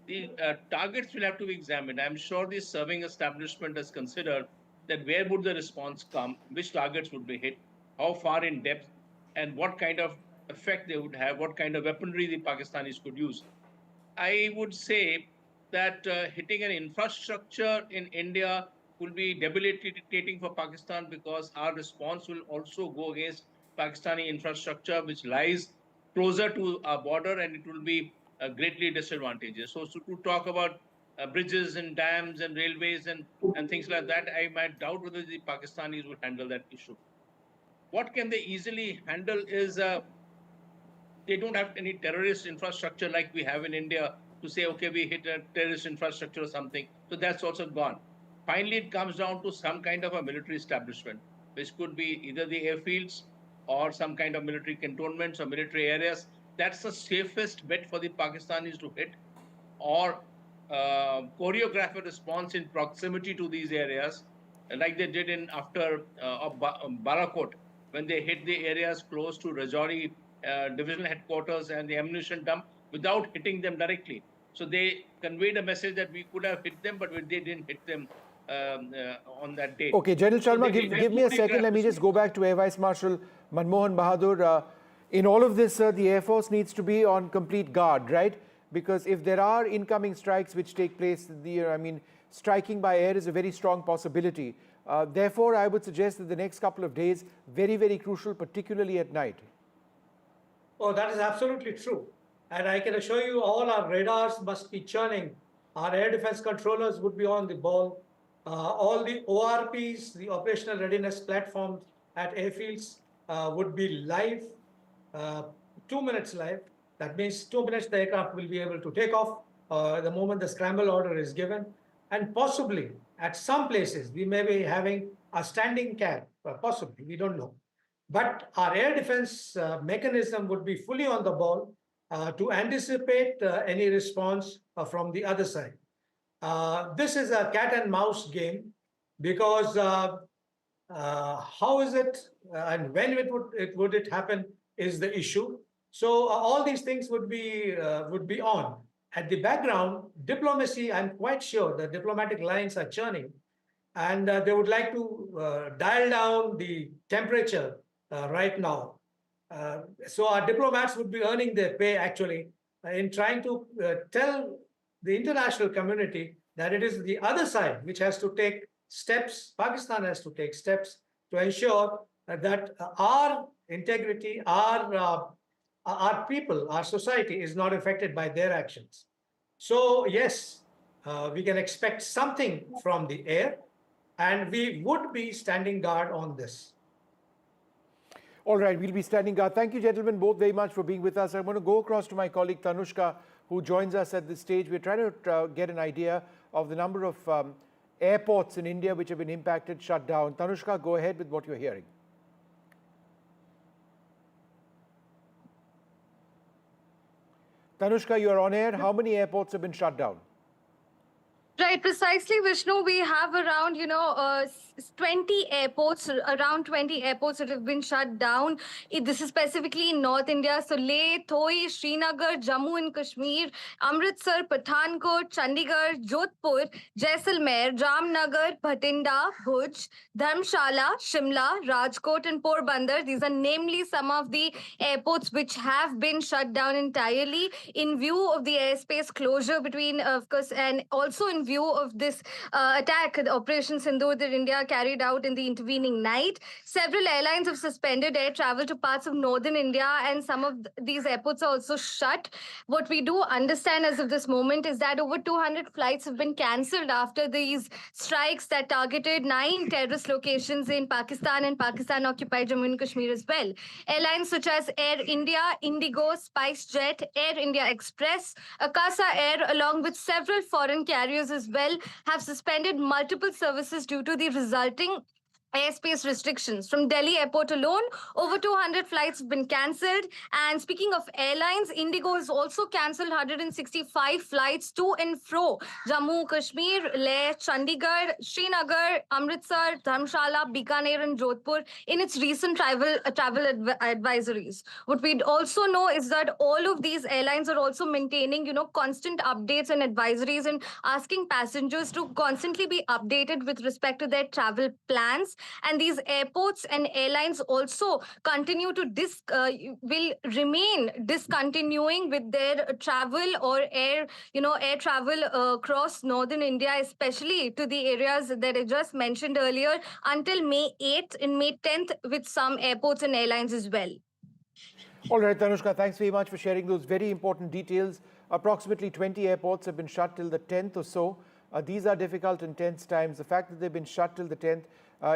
The targets will have to be examined. I'm sure the serving establishment has considered that where would the response come, which targets would be hit, how far in depth, and what kind of effect they would have, what kind of weaponry the Pakistanis could use. I would say that hitting an infrastructure in India will be debilitating for Pakistan, because our response will also go against Pakistani infrastructure, which lies closer to our border, and it will be greatly disadvantageous. So to talk about bridges and dams and railways and things like that, I might doubt whether the Pakistanis will handle that issue. What can they easily handle is they don't have any terrorist infrastructure like we have in India to say, okay, we hit a terrorist infrastructure or something. So that's also gone. Finally, it comes down to some kind of a military establishment, which could be either the airfields or some kind of military cantonments or military areas. That's the safest bet for the Pakistanis to hit, or choreograph a response in proximity to these areas, like they did in after Balakot, when they hit the areas close to Rajouri divisional headquarters and the ammunition dump without hitting them directly. So they conveyed a message that we could have hit them, but they didn't hit them on that day. Okay, General Sharma, So give me a second. Let me just go back to Air Vice Marshal Manmohan Bahadur. In all of this, the Air Force needs to be on complete guard, right? Because if there are incoming strikes which take place, striking by air is a very strong possibility. Therefore, I would suggest that the next couple of days, very, very crucial, particularly at night. Oh, that is absolutely true. And I can assure you all our radars must be churning. Our air defense controllers would be on the ball. All the ORPs, the operational readiness platforms at airfields would be live, 2 minutes live. That means 2 minutes the aircraft will be able to take off the moment the scramble order is given. And possibly at some places, we may be having a standing cap, possibly, we don't know. But our air defense mechanism would be fully on the ball to anticipate any response from the other side. This is a cat and mouse game, because how is it and when would it happen is the issue. So all these things would be on. At the background, diplomacy, I'm quite sure the diplomatic lines are churning, and they would like to dial down the temperature right now. So our diplomats would be earning their pay, actually, in trying to tell the international community that it is the other side which has to take steps, Pakistan has to take steps to ensure that our integrity, our people, our society is not affected by their actions. So yes, we can expect something from the air, and we would be standing guard on this. All right, we'll be standing guard. Thank you, gentlemen, both very much for being with us. I'm going to go across to my colleague Tanushka, who joins us at this stage. We're trying to get an idea of the number of airports in India which have been impacted, shut down. Tanushka, go ahead with what you're hearing. Tanushka, you're on air. How many airports have been shut down? Right, precisely, Vishnu. We have around, 20 airports, around 20 airports that have been shut down. This is specifically in North India. So Leh, Thoi, Srinagar, Jammu and Kashmir, Amritsar, Pathankot, Chandigarh, Jodhpur, Jaisalmer, Jamnagar, Bhatinda, Bhuj, Dharmshala, Shimla, Rajkot and Porbandar. These are namely some of the airports which have been shut down entirely in view of the airspace closure between, of course, and also in view of this attack, the Operation Sindoor that India carried out in the intervening night. Several airlines have suspended air travel to parts of northern India, and some of these airports are also shut. What we do understand as of this moment is that over 200 flights have been cancelled after these strikes that targeted 9 terrorist locations in Pakistan and Pakistan-occupied Jammu and Kashmir as well. Airlines such as Air India, Indigo, SpiceJet, Air India Express, Akasa Air, along with several foreign carriers as well, have suspended multiple services due to the resulting airspace restrictions. From Delhi airport alone, over 200 flights have been cancelled. And speaking of airlines, Indigo has also cancelled 165 flights to and fro Jammu, Kashmir, Leh, Chandigarh, Srinagar, Amritsar, Dharmshala, Bikaner and Jodhpur in its recent travel advisories. What we'd also know is that all of these airlines are also maintaining, constant updates and advisories and asking passengers to constantly be updated with respect to their travel plans. And these airports and airlines also continue to will remain discontinuing with their travel or air travel across northern India, especially to the areas that I just mentioned earlier, until May 8th and May 10th with some airports and airlines as well. All right, Tanushka, thanks very much for sharing those very important details. Approximately 20 airports have been shut till the 10th or so. These are difficult and tense times. The fact that they've been shut till the 10th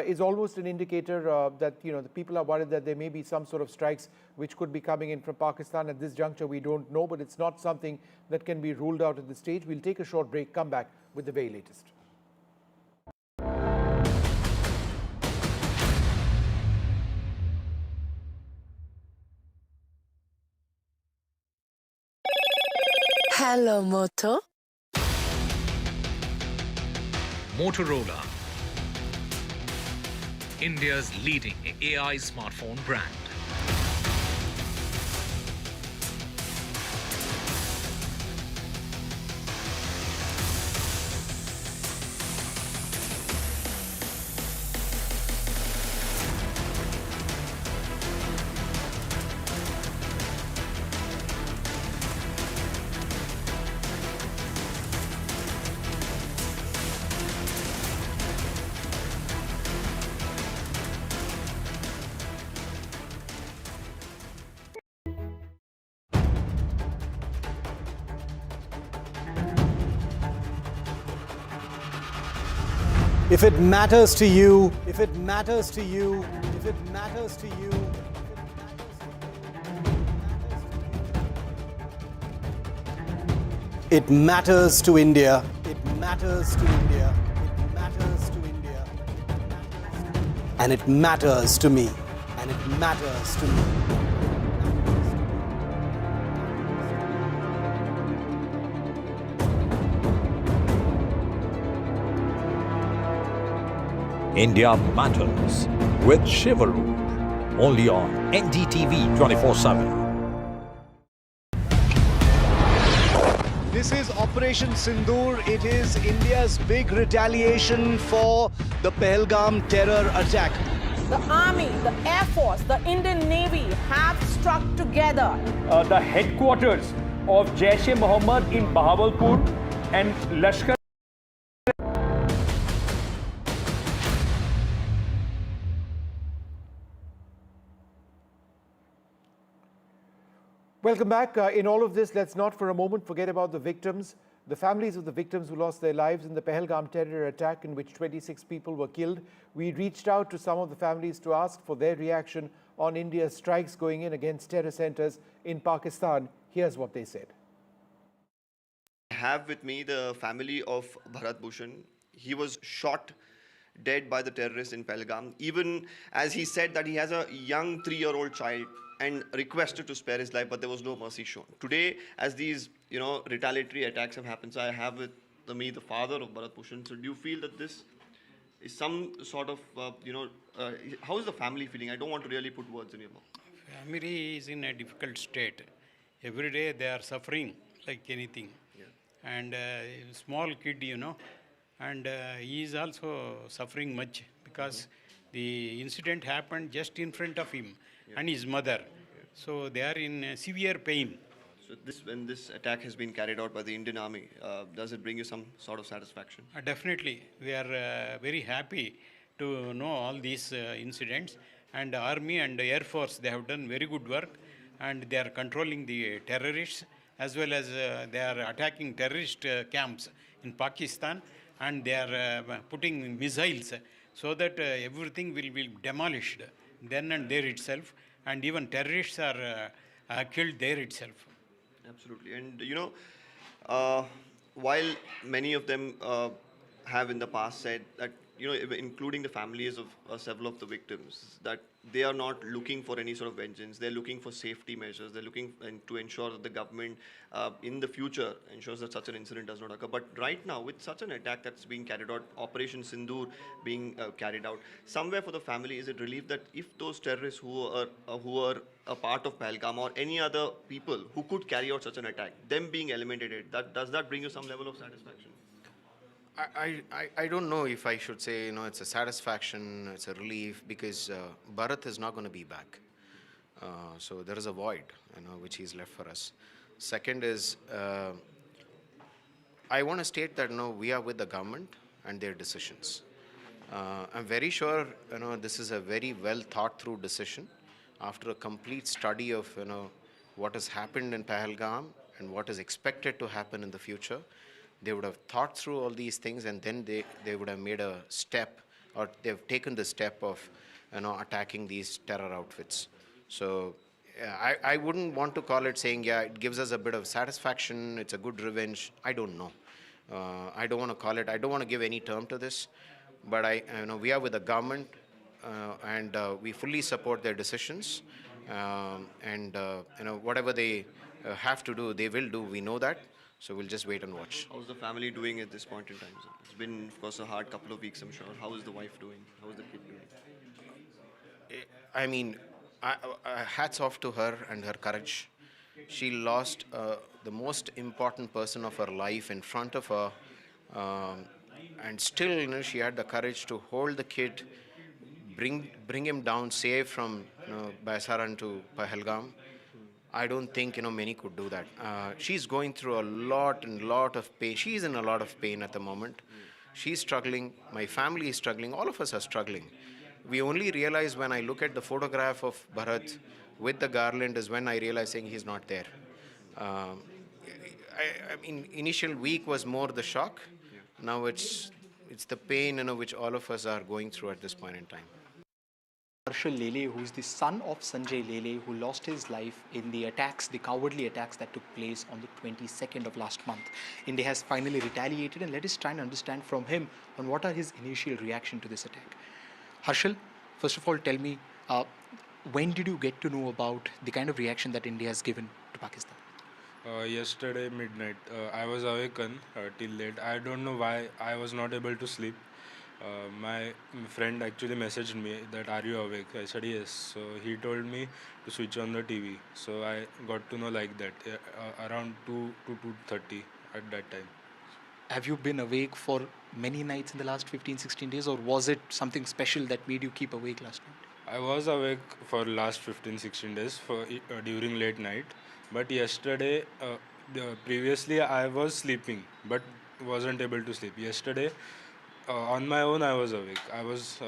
is almost an indicator that the people are worried that there may be some sort of strikes which could be coming in from Pakistan. At this juncture, we don't know, but it's not something that can be ruled out at this stage. We'll take a short break, come back with the very latest. Hello, Moto. Motorola, India's leading AI smartphone brand. If it matters to you, if it matters to you, if it matters to you, it matters to India. It matters to India. It matters to India. And it matters to me. And it matters to me. India Matters with Shivaru, only on NDTV 24/7. This is Operation Sindoor. It is India's big retaliation for the Pahalgam terror attack. The Army, the Air Force, the Indian Navy have struck together. The headquarters of Jaish-e-Mohammed in Bahawalpur and Lashkar. Welcome back. In all of this, let's not for a moment forget about the victims, the families of the victims who lost their lives in the Pahalgam terror attack in which 26 people were killed. We reached out to some of the families to ask for their reaction on India's strikes going in against terror centers in Pakistan. Here's what they said. I have with me the family of Bharat Bhushan. He was shot dead by the terrorists in Pahalgam, even as he said that he has a young 3-year-old child and requested to spare his life, but there was no mercy shown. Today, as these, retaliatory attacks have happened, so I have with me, the father of Bharat Bhushan. So do you feel that this is some sort of, how is the family feeling? I don't want to really put words in your mouth. Family is in a difficult state. Every day they are suffering like anything. Yeah. And small kid, and he is also suffering much because the incident happened just in front of him and his mother. So they are in severe pain. So when this attack has been carried out by the Indian Army, does it bring you some sort of satisfaction? Definitely. We are very happy to know all these incidents. And Army and Air Force, they have done very good work. And they are controlling the terrorists as well as they are attacking terrorist camps in Pakistan. And they are putting missiles so that everything will be demolished then and there itself. And even terrorists are killed there itself. Absolutely. And while many of them have in the past said that, including the families of several of the victims, that they are not looking for any sort of vengeance. They're looking for safety measures. They're looking to ensure that the government in the future ensures that such an incident does not occur. But right now, with such an attack that's being carried out, Operation Sindoor being carried out, somewhere for the family, is it relief that if those terrorists who are a part of Pahalgam or any other people who could carry out such an attack, them being eliminated, does that bring you some level of satisfaction? I don't know if I should say, it's a satisfaction, it's a relief, because Bharat is not going to be back. So there is a void, which he's left for us. Second is, I want to state that, we are with the government and their decisions. I'm very sure, this is a very well thought through decision after a complete study of, what has happened in Pahalgam and what is expected to happen in the future. They would have thought through all these things, and then they would have made a step, or they've taken the step of, attacking these terror outfits. So I wouldn't want to call it saying, it gives us a bit of satisfaction, it's a good revenge. I don't know. I don't want to call it, I don't want to give any term to this, but we are with the government, and we fully support their decisions, and whatever they have to do, they will do. We know that. So we'll just wait and watch. How's the family doing at this point in time, sir? It's been, of course, a hard couple of weeks, I'm sure. How is the wife doing? How is the kid doing? I mean, hats off to her and her courage. She lost the most important person of her life in front of her, and still, she had the courage to hold the kid, bring him down safe from Baisaran to Pahalgam. I don't think many could do that. She's going through a lot of pain. She's in a lot of pain at the moment. She's struggling. My family is struggling. All of us are struggling. We only realize when I look at the photograph of Bharat with the garland is when I realize saying he's not there. I mean, initial week was more the shock. Now it's the pain which all of us are going through at this point in time. Harshal Lele, who is the son of Sanjay Lele, who lost his life in the attacks, the cowardly attacks that took place on the 22nd of last month. India has finally retaliated, and let us try and understand from him on what are his initial reaction to this attack. Harshal, first of all, tell me, when did you get to know about the kind of reaction that India has given to Pakistan? Yesterday midnight. I was awakened till late. I don't know why I was not able to sleep. My friend actually messaged me that, are you awake? I said yes. So he told me to switch on the TV. So I got to know like that, around 2 to 2:30 at that time. Have you been awake for many nights in the last 15-16 days, or was it something special that made you keep awake last night? I was awake for last 15-16 days during late night. But yesterday, previously I was sleeping but wasn't able to sleep. Yesterday, on my own I was awake. I was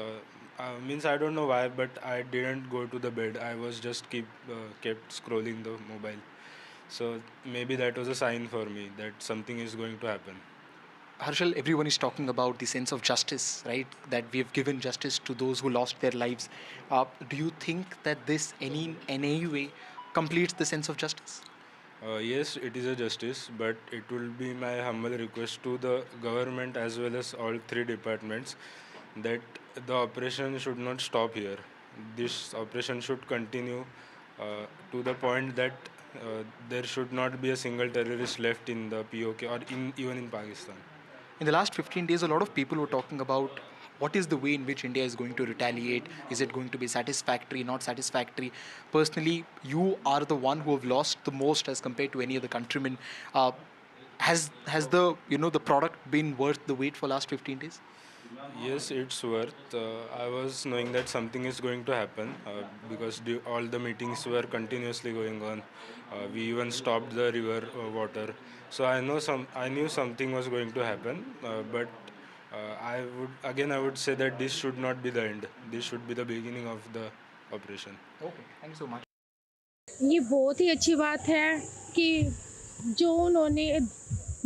I don't know why, but I didn't go to the bed. I was just kept scrolling the mobile. So maybe that was a sign for me that something is going to happen. Harshal, everyone is talking about the sense of justice, right? That we have given justice to those who lost their lives. Do you think that this in any way completes the sense of justice? Yes, it is a justice, but it will be my humble request to the government as well as all three departments that the operation should not stop here. This operation should continue to the point that there should not be a single terrorist left in the POK or even in Pakistan. In the last 15 days, a lot of people were talking about what is the way in which India is going to retaliate. Is it going to be satisfactory, not satisfactory? Personally, you are the one who have lost the most as compared to any other countryman. Has the the product been worth the wait for last 15 days? Yes, it's worth. I was knowing that something is going to happen because all the meetings were continuously going on. We even stopped the river water. So I knew something was going to happen. But I would say that this should not be the end. This should be the beginning of the operation. Okay, thank you so much. ये बहुत ही अच्छी बात है कि जो उन्होंने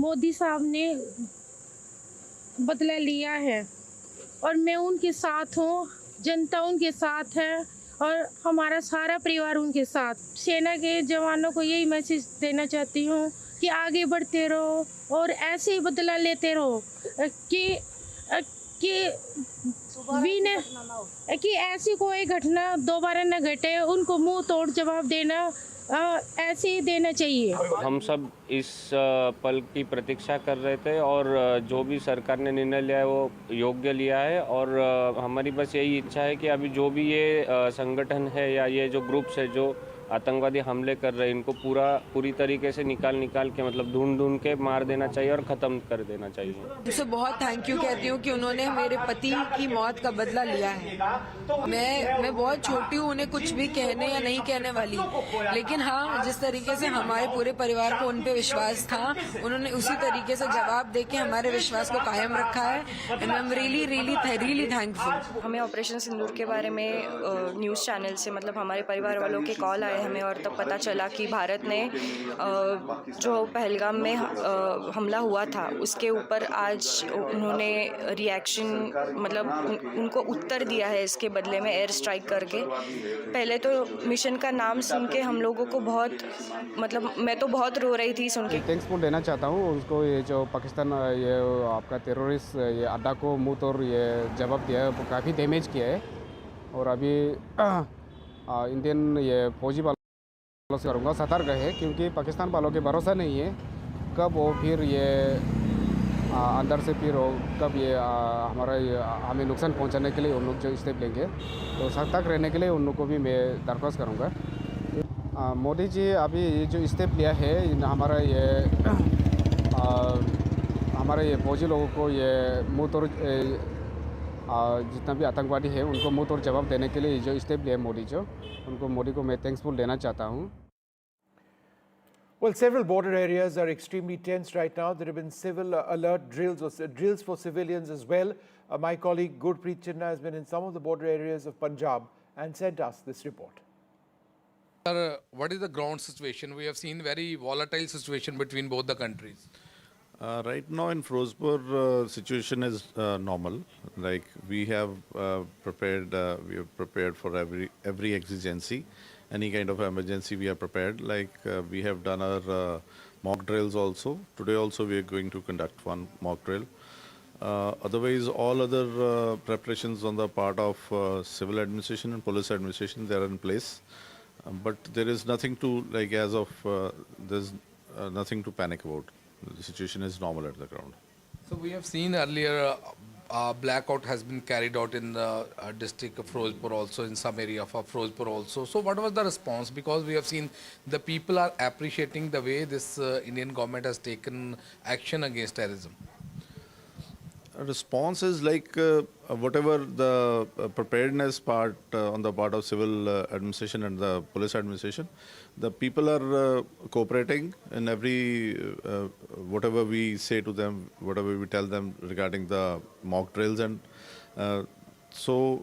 मोदी साहब ने बदला लिया है और मैं उनके साथ हूँ, जनता उनके साथ है और हमारा सारा परिवार उनके साथ। सेना के जवानों को यही मैसेज देना चाहती हूँ कि आगे बढ़ते रहो और ऐसे ही बदला लेते रहो कि ऐसी कोई घटना दोबारा न घटे, उनको मुंह तोड़ जवाब देना ऐसे ही देना चाहिए। हम सब इस पल की प्रतीक्षा कर रहे थे और जो भी सरकार ने निर्णय लिया है वो योग्य लिया है और हमारी बस यही इच्छा है कि अभी जो भी ये संगठन है या ये जो ग्रुप्स है जो आतंकवादी हमले कर रहे हैं इनको पूरी तरीके से निकाल के मतलब ढूंढ के मार देना चाहिए और ख़त्म कर देना चाहिए। उनसे बहुत थैंक यू कहती हूँ कि उन्होंने मेरे पति की मौत का बदला लिया है। मैं बहुत छोटी हूँ, उन्हें कुछ भी कहने या नहीं कहने वाली, लेकिन हाँ जिस तरीके से हमारे पूरे परिवार को उन पे विश्वास था, उन्होंने उसी तरीके से जवाब दे के हमारे विश्वास को कायम रखा है and I am really thankful. हमें ऑपरेशन सिंदूर के बारे में न्यूज़ चैनल से मतलब हमारे परिवार वालों के कॉल आए हमें और तब पता चला कि भारत ने जो पहलगाम में हमला हुआ था उसके ऊपर आज उन्होंने रिएक्शन मतलब उनको उत्तर दिया है इसके बदले में एयर स्ट्राइक करके। पहले तो मिशन का नाम सुन के हम लोगों को बहुत मतलब मैं तो बहुत रो रही थी सुन के। थैंक्सफुल देना चाहता हूँ उसको, ये जो पाकिस्तान ये आपका टेररिस्ट ये अड्डा को मुँह तोड़ ये जवाब दिया है, काफ़ी डैमेज किया है और अभी इंडियन ये फौजी वालों से करूँगा सतर्क है क्योंकि पाकिस्तान वालों के भरोसा नहीं है कब वो फिर ये अंदर से फिर कब ये हमें नुकसान पहुंचाने के लिए उन लोग जो स्टेप लेंगे, तो सतर्क रहने के लिए उन लोग को भी मैं दरख्वास्त करूँगा। मोदी जी अभी ये जो स्टेप लिया है हमारे ये फौजी लोगों को ये मुँह तोड़ जितना भी आतंकवादी है उनको मुँह तोड़ जवाब देने के लिए जो स्टेप लिया मोदी को मैं थैंक्सफुल देना चाहता हूँ। Well, several border areas are extremely tense right now. There have been civil alert drills or drills for civilians as well. My colleague Gurpreet Chinna has been in some of the border areas of Punjab and sent us this report. Sir, what is the ground situation? We have seen very volatile situation between both the countries. Right now in Firozpur, situation is normal. Like we have prepared for every exigency. Any kind of emergency we are prepared. Like we have done our mock drills also. Today also we are going to conduct one mock drill. Otherwise all other preparations on the part of civil administration and police administration, they are in place. But there is nothing to like as of there's nothing to panic about. The situation is normal at the ground. So we have seen earlier blackout has been carried out in the district of Firozpur also, in some area of Firozpur also. So what was the response? Because we have seen the people are appreciating the way this Indian government has taken action against terrorism. Response is like whatever the preparedness part on the part of civil administration and the police administration, the people are cooperating in every whatever we say to them, whatever we tell them regarding the mock drills, and so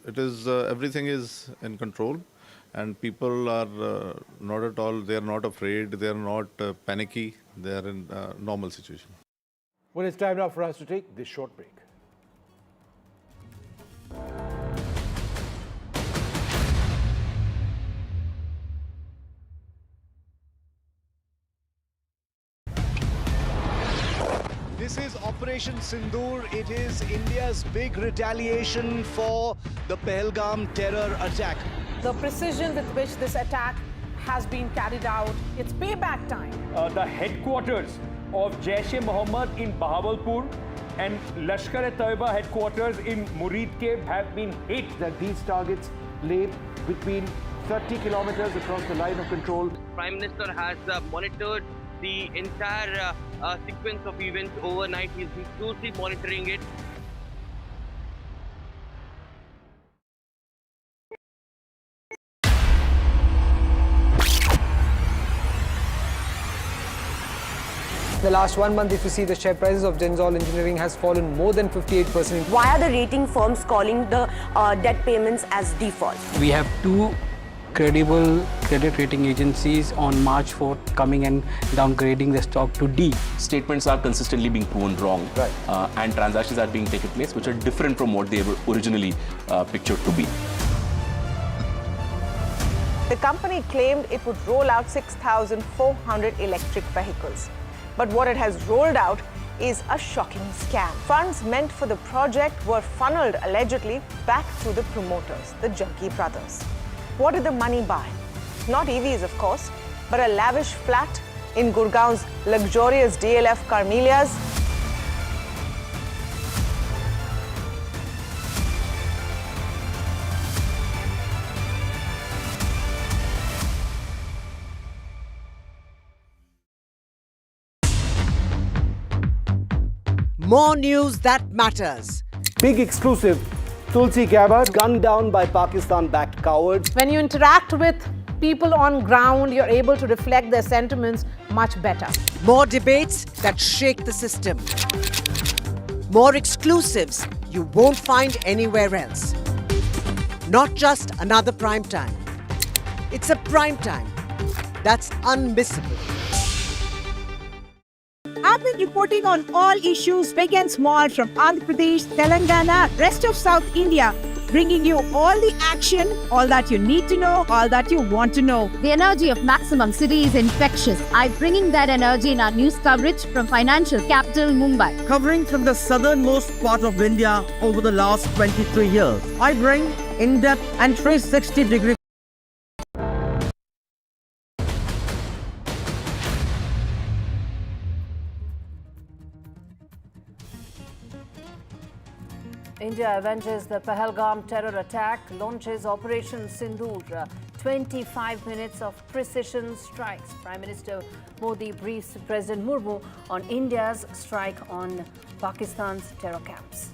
it is everything is in control, and people are not at all. They are not afraid. They are not panicky. They are in normal situation. Well, it's time now for us to take this short break. This is Operation Sindoor. It is India's big retaliation for the Pahalgam terror attack. The precision with which this attack has been carried out, it's payback time. The headquarters of Jaish-e-Mohammed in Bahawalpur and Lashkar-e-Taiba headquarters in Muridke have been hit. That these targets lay between 30 kilometers across the line of control. Prime Minister has monitored the entire sequence of events overnight. He's been closely monitoring it. The last 1 month, if you see, the share prices of Denzol Engineering has fallen more than 58%. Why are the rating firms calling the debt payments as default? We have two credible credit rating agencies on March 4th coming and downgrading the stock to D. Statements are consistently being proven wrong, and transactions are being taken place which are different from what they were originally pictured to be. The company claimed it would roll out 6,400 electric vehicles. But what it has rolled out is a shocking scam. Funds meant for the project were funneled allegedly back to the promoters, the Junkie brothers. What did the money buy? Not EVs, of course, but a lavish flat in Gurgaon's luxurious DLF Carmelias. More news that matters. Big exclusive. Tulsi Gabbard gunned down by Pakistan-backed cowards. When you interact with people on ground, you're able to reflect their sentiments much better. More debates that shake the system. More exclusives you won't find anywhere else. Not just another prime time. It's a prime time that's unmissable. I've been reporting on all issues big and small from Andhra Pradesh, Telangana, rest of South India, bringing you all the action, all that you need to know, all that you want to know. The energy of Maximum City is infectious. I'm bringing that energy in our news coverage from financial capital Mumbai. Covering from the southernmost part of India over the last 23 years. I bring in-depth and 360-degree. India avenges the Pahalgam terror attack, launches Operation Sindoor. 25 minutes of precision strikes. Prime Minister Modi briefs President Murmu on India's strike on Pakistan's terror camps.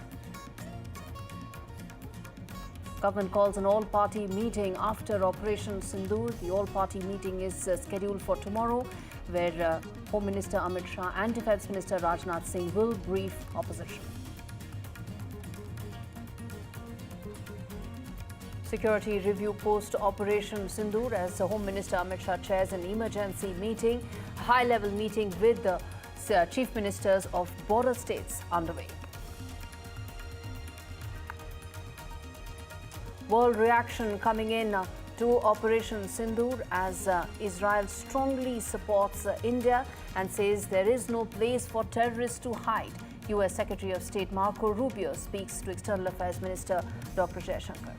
Government calls an all-party meeting after Operation Sindoor. The all-party meeting is scheduled for tomorrow, where Home Minister Amit Shah and Defence Minister Rajnath Singh will brief opposition. Security review post-Operation Sindoor as Home Minister Amit Shah chairs an emergency meeting, high-level meeting with the chief ministers of border states underway. World reaction coming in to Operation Sindoor as Israel strongly supports India and says there is no place for terrorists to hide. US Secretary of State Marco Rubio speaks to External Affairs Minister Dr. Jaishankar.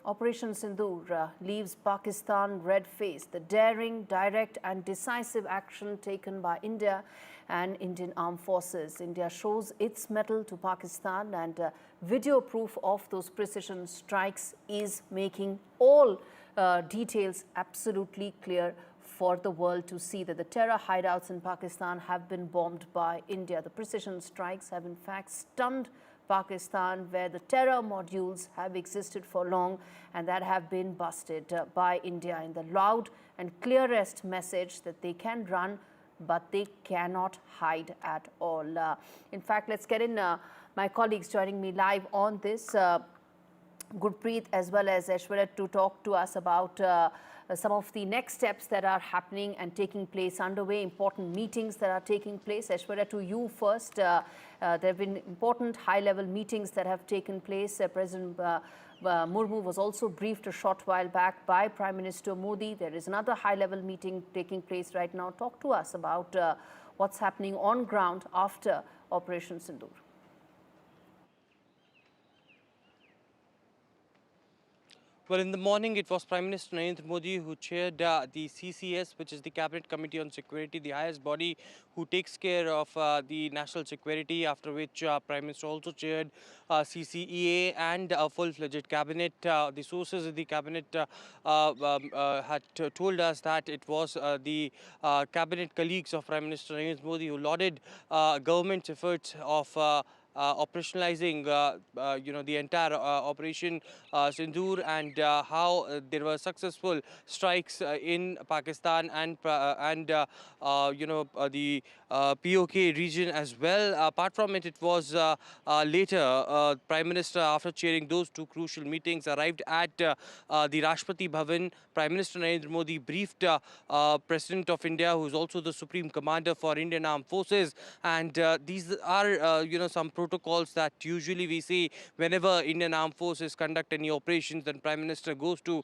Operation Sindoor leaves Pakistan red-faced. The daring, direct and decisive action taken by India and Indian armed forces. India shows its mettle to Pakistan, and video proof of those precision strikes is making all details absolutely clear for the world to see that the terror hideouts in Pakistan have been bombed by India. The precision strikes have in fact stunned Pakistan, where the terror modules have existed for long and that have been busted by India in the loud and clearest message that they can run but they cannot hide at all. In fact, let's get in my colleagues joining me live on this, Gurpreet as well as Aishwarya, to talk to us about some of the next steps that are happening and taking place underway, important meetings that are taking place. Aishwarya, to you first. There have been important high-level meetings that have taken place. President Murmu was also briefed a short while back by Prime Minister Modi. There is another high-level meeting taking place right now. Talk to us about what's happening on ground after Operation Sindoor. Well, in the morning, it was Prime Minister Narendra Modi who chaired the CCS, which is the Cabinet Committee on Security, the highest body who takes care of the national security, after which Prime Minister also chaired CCEA and a full-fledged cabinet. The sources of the cabinet had told us that it was the cabinet colleagues of Prime Minister Narendra Modi who lauded government's efforts of operationalizing, the entire Operation Sindoor, and how there were successful strikes in Pakistan and the POK region as well. Apart from it, it was later Prime Minister, after chairing those two crucial meetings, arrived at the Rashtrapati Bhavan. Prime Minister Narendra Modi briefed President of India, who is also the Supreme Commander for Indian Armed Forces, and these are some protocols that usually we see whenever Indian Armed Forces conduct any operations. Then Prime Minister goes to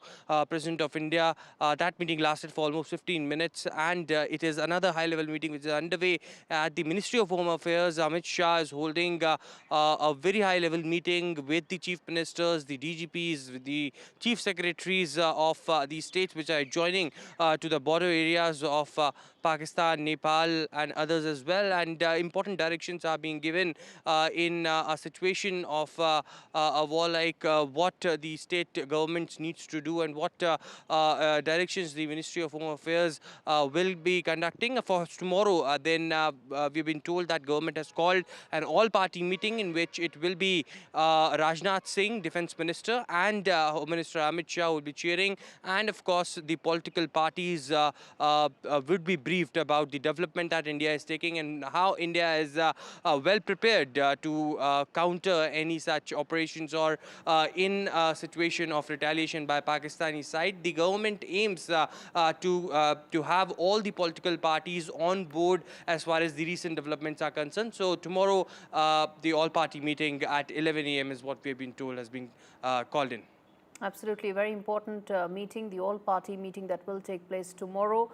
President of India. That meeting lasted for almost 15 minutes, and it is another high-level meeting which is underway at the Ministry of Home Affairs. Amit Shah is holding a very high-level meeting with the chief ministers, the DGPs, with the chief secretaries of the states which are joining to the border areas of Pakistan, Nepal, and others as well. And important directions are being given in a situation of a war like what the state governments needs to do, and what directions the Ministry of Home Affairs will be conducting for tomorrow. Then we've been told that government has called an all-party meeting in which it will be Rajnath Singh, Defence Minister, and Home Minister Amit Shah will be chairing, and of course the political parties would be briefed about the development that India is taking and how India is well prepared to counter any such operations or in a situation of retaliation by Pakistani side. The government aims to have all the political parties on board as far as the recent developments are concerned. So tomorrow the all-party meeting at 11 a.m. is what we have been told has been called in. Absolutely, a very important meeting, the all-party meeting that will take place tomorrow.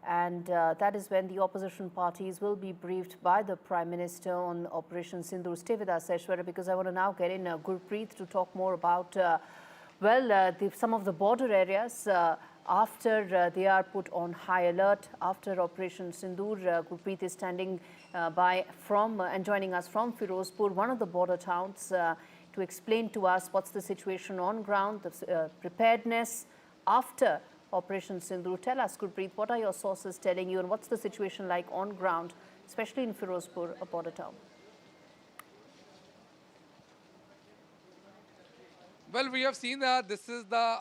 And that is when the opposition parties will be briefed by the Prime Minister on Operation Sindoor. Stay with us, Aishwarya, because I want to now get in Gurpreet to talk more about, some of the border areas after they are put on high alert after Operation Sindoor. Gurpreet is standing by from and joining us from Firozpur, one of the border towns, to explain to us what's the situation on ground, the preparedness after Operation Sindoor. Tell us, Gurpreet, what are your sources telling you, and what's the situation like on ground, especially in Firozpur, a border town? Well, we have seen that this is the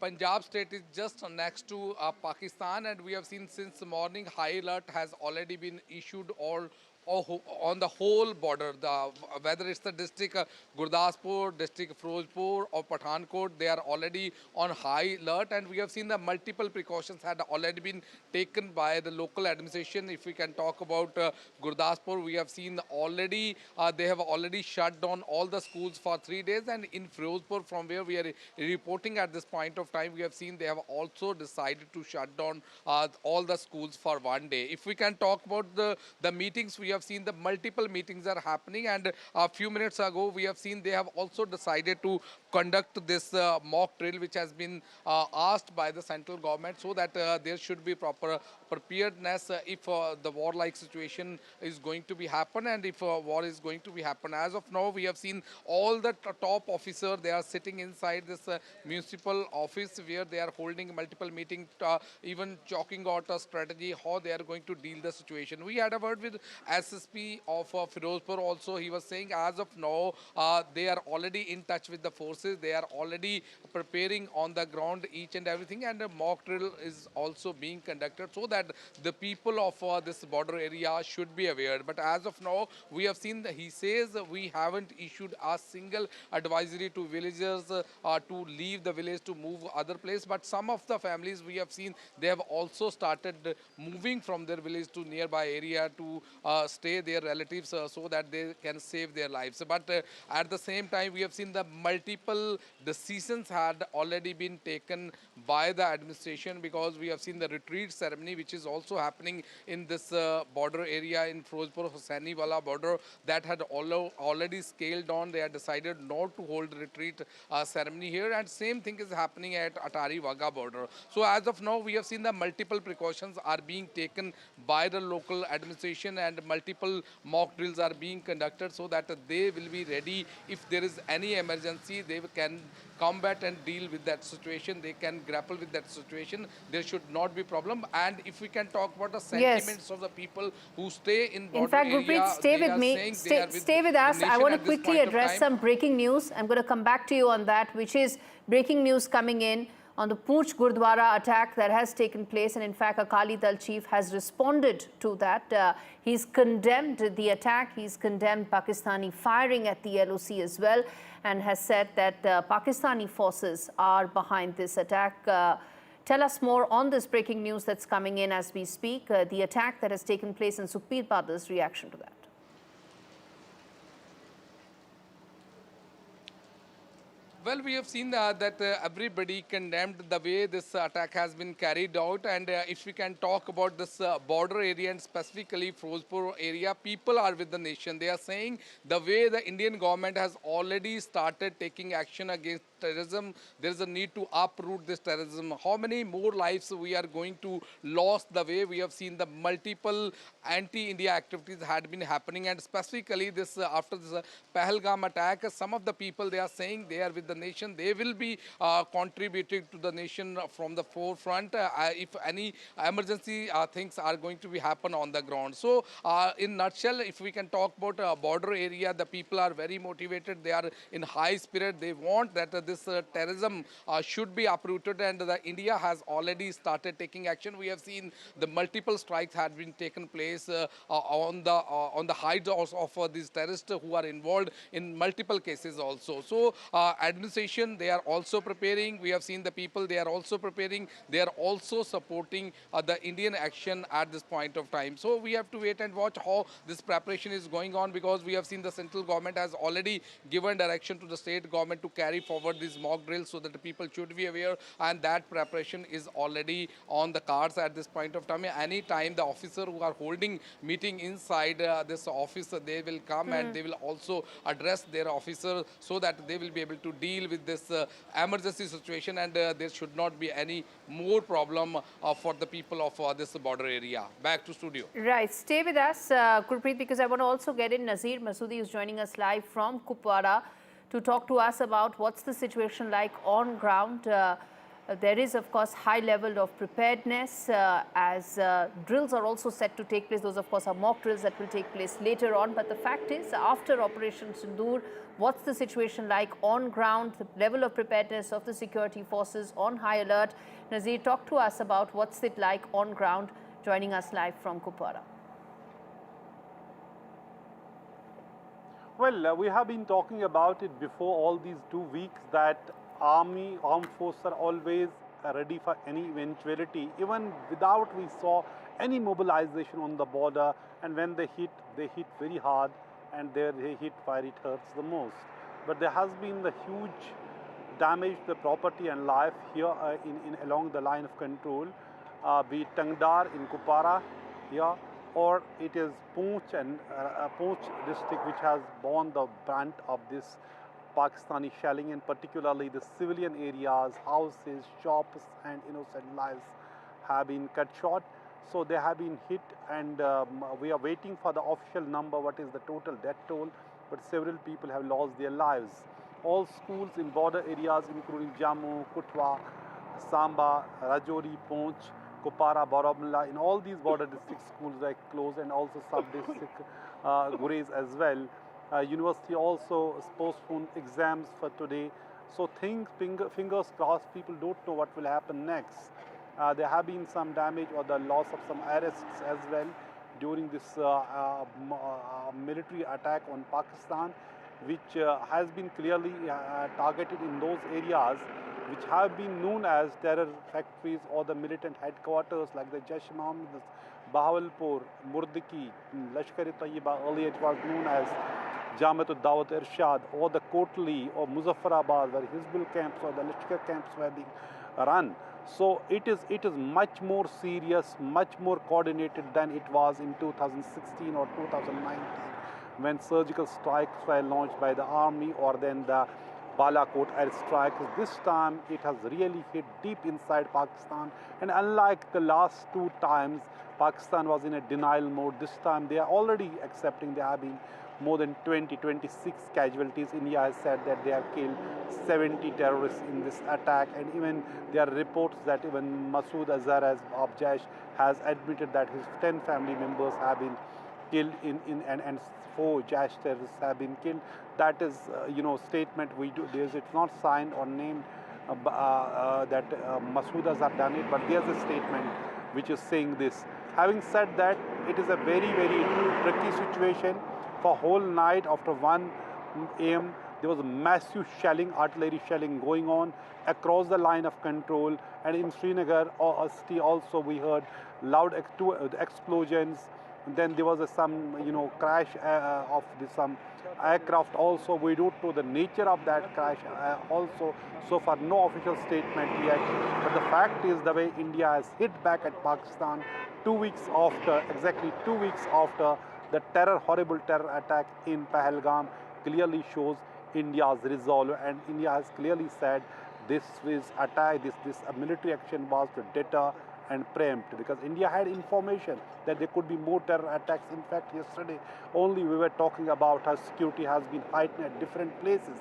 Punjab state is just next to Pakistan, and we have seen since morning high alert has already been issued on the whole border, whether it's the district Gurdaspur, district Firozpur or Pathankot, they are already on high alert, and we have seen the multiple precautions had already been taken by the local administration. If we can talk about Gurdaspur, we have seen already they have already shut down all the schools for 3 days, and in Firozpur, from where we are reporting at this point of time, we have seen they have also decided to shut down all the schools for 1 day. If we can talk about the meetings, we have seen the multiple meetings are happening, and a few minutes ago we have seen they have also decided to conduct this mock drill which has been asked by the central government, so that there should be proper preparedness if the war-like situation is going to be happen, and if war is going to be happen. As of now, we have seen all the top officers, they are sitting inside this municipal office where they are holding multiple meetings, even chalking out a strategy how they are going to deal the situation. We had a word with SSP of Firozpur also. He was saying as of now they are already in touch with the forces, they are already preparing on the ground each and everything, and a mock drill is also being conducted so that the people of this border area should be aware. But as of now, we have seen that he says we haven't issued a single advisory to villagers to leave the village to move other place, but some of the families we have seen they have also started moving from their village to nearby area to stay their relatives so that they can save their lives. But at the same time, we have seen the multiple decisions had already been taken by the administration, because we have seen the retreat ceremony which which is also happening in this border area in Firozpur Hossaini Wala border, that had already scaled on. They had decided not to hold retreat ceremony here, and same thing is happening at Atari Wagah border. So as of now, we have seen that multiple precautions are being taken by the local administration, and multiple mock drills are being conducted so that they will be ready if there is any emergency. They can combat and deal with that situation. They can grapple with that situation. There should not be problem. And if we can talk about the sentiments of the people who stay in border In fact, area, Gurpreet, stay with me. Stay with us. I want to quickly address some breaking news. I'm going to come back to you on that, which is breaking news coming in on the Poonch Gurdwara attack that has taken place. And in fact, Akali Dal chief has responded to that. He's condemned the attack. He's condemned Pakistani firing at the LOC as well, and has said that Pakistani forces are behind this attack. Tell us more on this breaking news that's coming in as we speak, the attack that has taken place, in Sukhbir Badar's reaction to that. Well, we have seen that everybody condemned the way this attack has been carried out. And if we can talk about this border area and specifically Firozpur area, people are with the nation. They are saying the way the Indian government has already started taking action against terrorism, there is a need to uproot this terrorism. How many more lives we are going to lose the way we have seen the multiple anti-India activities had been happening, and specifically this after this Pahalgam attack, some of the people, they are saying they are with the nation. They will be contributing to the nation from the forefront if any emergency things are going to be happen on the ground. So in nutshell, if we can talk about border area, the people are very motivated. They are in high spirit. They want that this terrorism should be uprooted, and India has already started taking action. We have seen the multiple strikes had been taken place on the hides of these terrorists who are involved in multiple cases also. So administration, they are also preparing. We have seen the people, they are also preparing. They are also supporting the Indian action at this point of time. So we have to wait and watch how this preparation is going on, because we have seen the central government has already given direction to the state government to carry forward these mock drills so that the people should be aware, and that preparation is already on the cards at this point of time. Any time the officer who are holding meeting inside this office, they will come and they will also address their officer so that they will be able to deal with this emergency situation, and there should not be any more problem for the people of this border area. Back to studio. Right, stay with us, Gurpreet, because I want to also get in Nazir Masoodi, who's joining us live from Kupwara, to talk to us about what's the situation like on ground. There is, of course, high level of preparedness as drills are also set to take place. Those, of course, are mock drills that will take place later on. But the fact is, after Operation Sindoor, what's the situation like on ground, the level of preparedness of the security forces on high alert? Nazir, talk to us about what's it like on ground, joining us live from Kupwara. Well, we have been talking about it before all these 2 weeks that armed forces are always ready for any eventuality. Even without we saw any mobilization on the border, and when they hit very hard, and they hit fire, it hurts the most. But there has been the huge damage to the property and life here along the line of control, be it Tangdar in Kupwara, yeah, or it is Poonch and Poonch district which has borne the brunt of this Pakistani shelling, and particularly the civilian areas, houses, shops and innocent lives have been cut short. So they have been hit, and we are waiting for the official number, what is the total death toll, but several people have lost their lives. All schools in border areas including Jammu, Kutwa, Samba, Rajouri, Poonch, Kupwara, Baramulla, in all these border district schools are closed, and also sub-district Gurez as well. University also postponed exams for today. So fingers crossed, people don't know what will happen next. There have been some damage or the loss of some arrests as well during this military attack on Pakistan, which has been clearly targeted in those areas which have been known as terror factories or the militant headquarters, like the Jaish Mohammed, Bahawalpur, Murdiki, Lashkar-e-Tayyiba, earlier it was known as Jamaat Dawat Irshad, or the Kotli or Muzaffarabad, where Hizbul camps or the Lashkar camps were being run. So it is much more serious, much more coordinated than it was in 2016 or 2019 when surgical strikes were launched by the army or then the Balakot airstrikes. This time it has really hit deep inside Pakistan, and unlike the last two times Pakistan was in a denial mode, this time they are already accepting there have been more than 26 casualties. India has said that they have killed 70 terrorists in this attack, and even there are reports that even Masood Azhar of Jaish has admitted that his 10 family members have been killed and 4 Jaish terrorists have been killed. That is, statement we do. It's not signed or named that Masood Azhar done it, but there's a statement which is saying this. Having said that, it is a very, very tricky situation. For whole night after 1 a.m. there was massive shelling, artillery shelling going on across the line of control, and in Srinagar city also we heard loud explosions. Then there was some crash of some aircraft also. We don't know the nature of that crash also. So far no official statement yet, but the fact is the way India has hit back at Pakistan 2 weeks after, exactly 2 weeks after the horrible terror attack in Pahalgam, clearly shows India's resolve, and India has clearly said this military action was to deter and preempt, because India had information that there could be more terror attacks. In fact, yesterday only we were talking about how security has been heightened at different places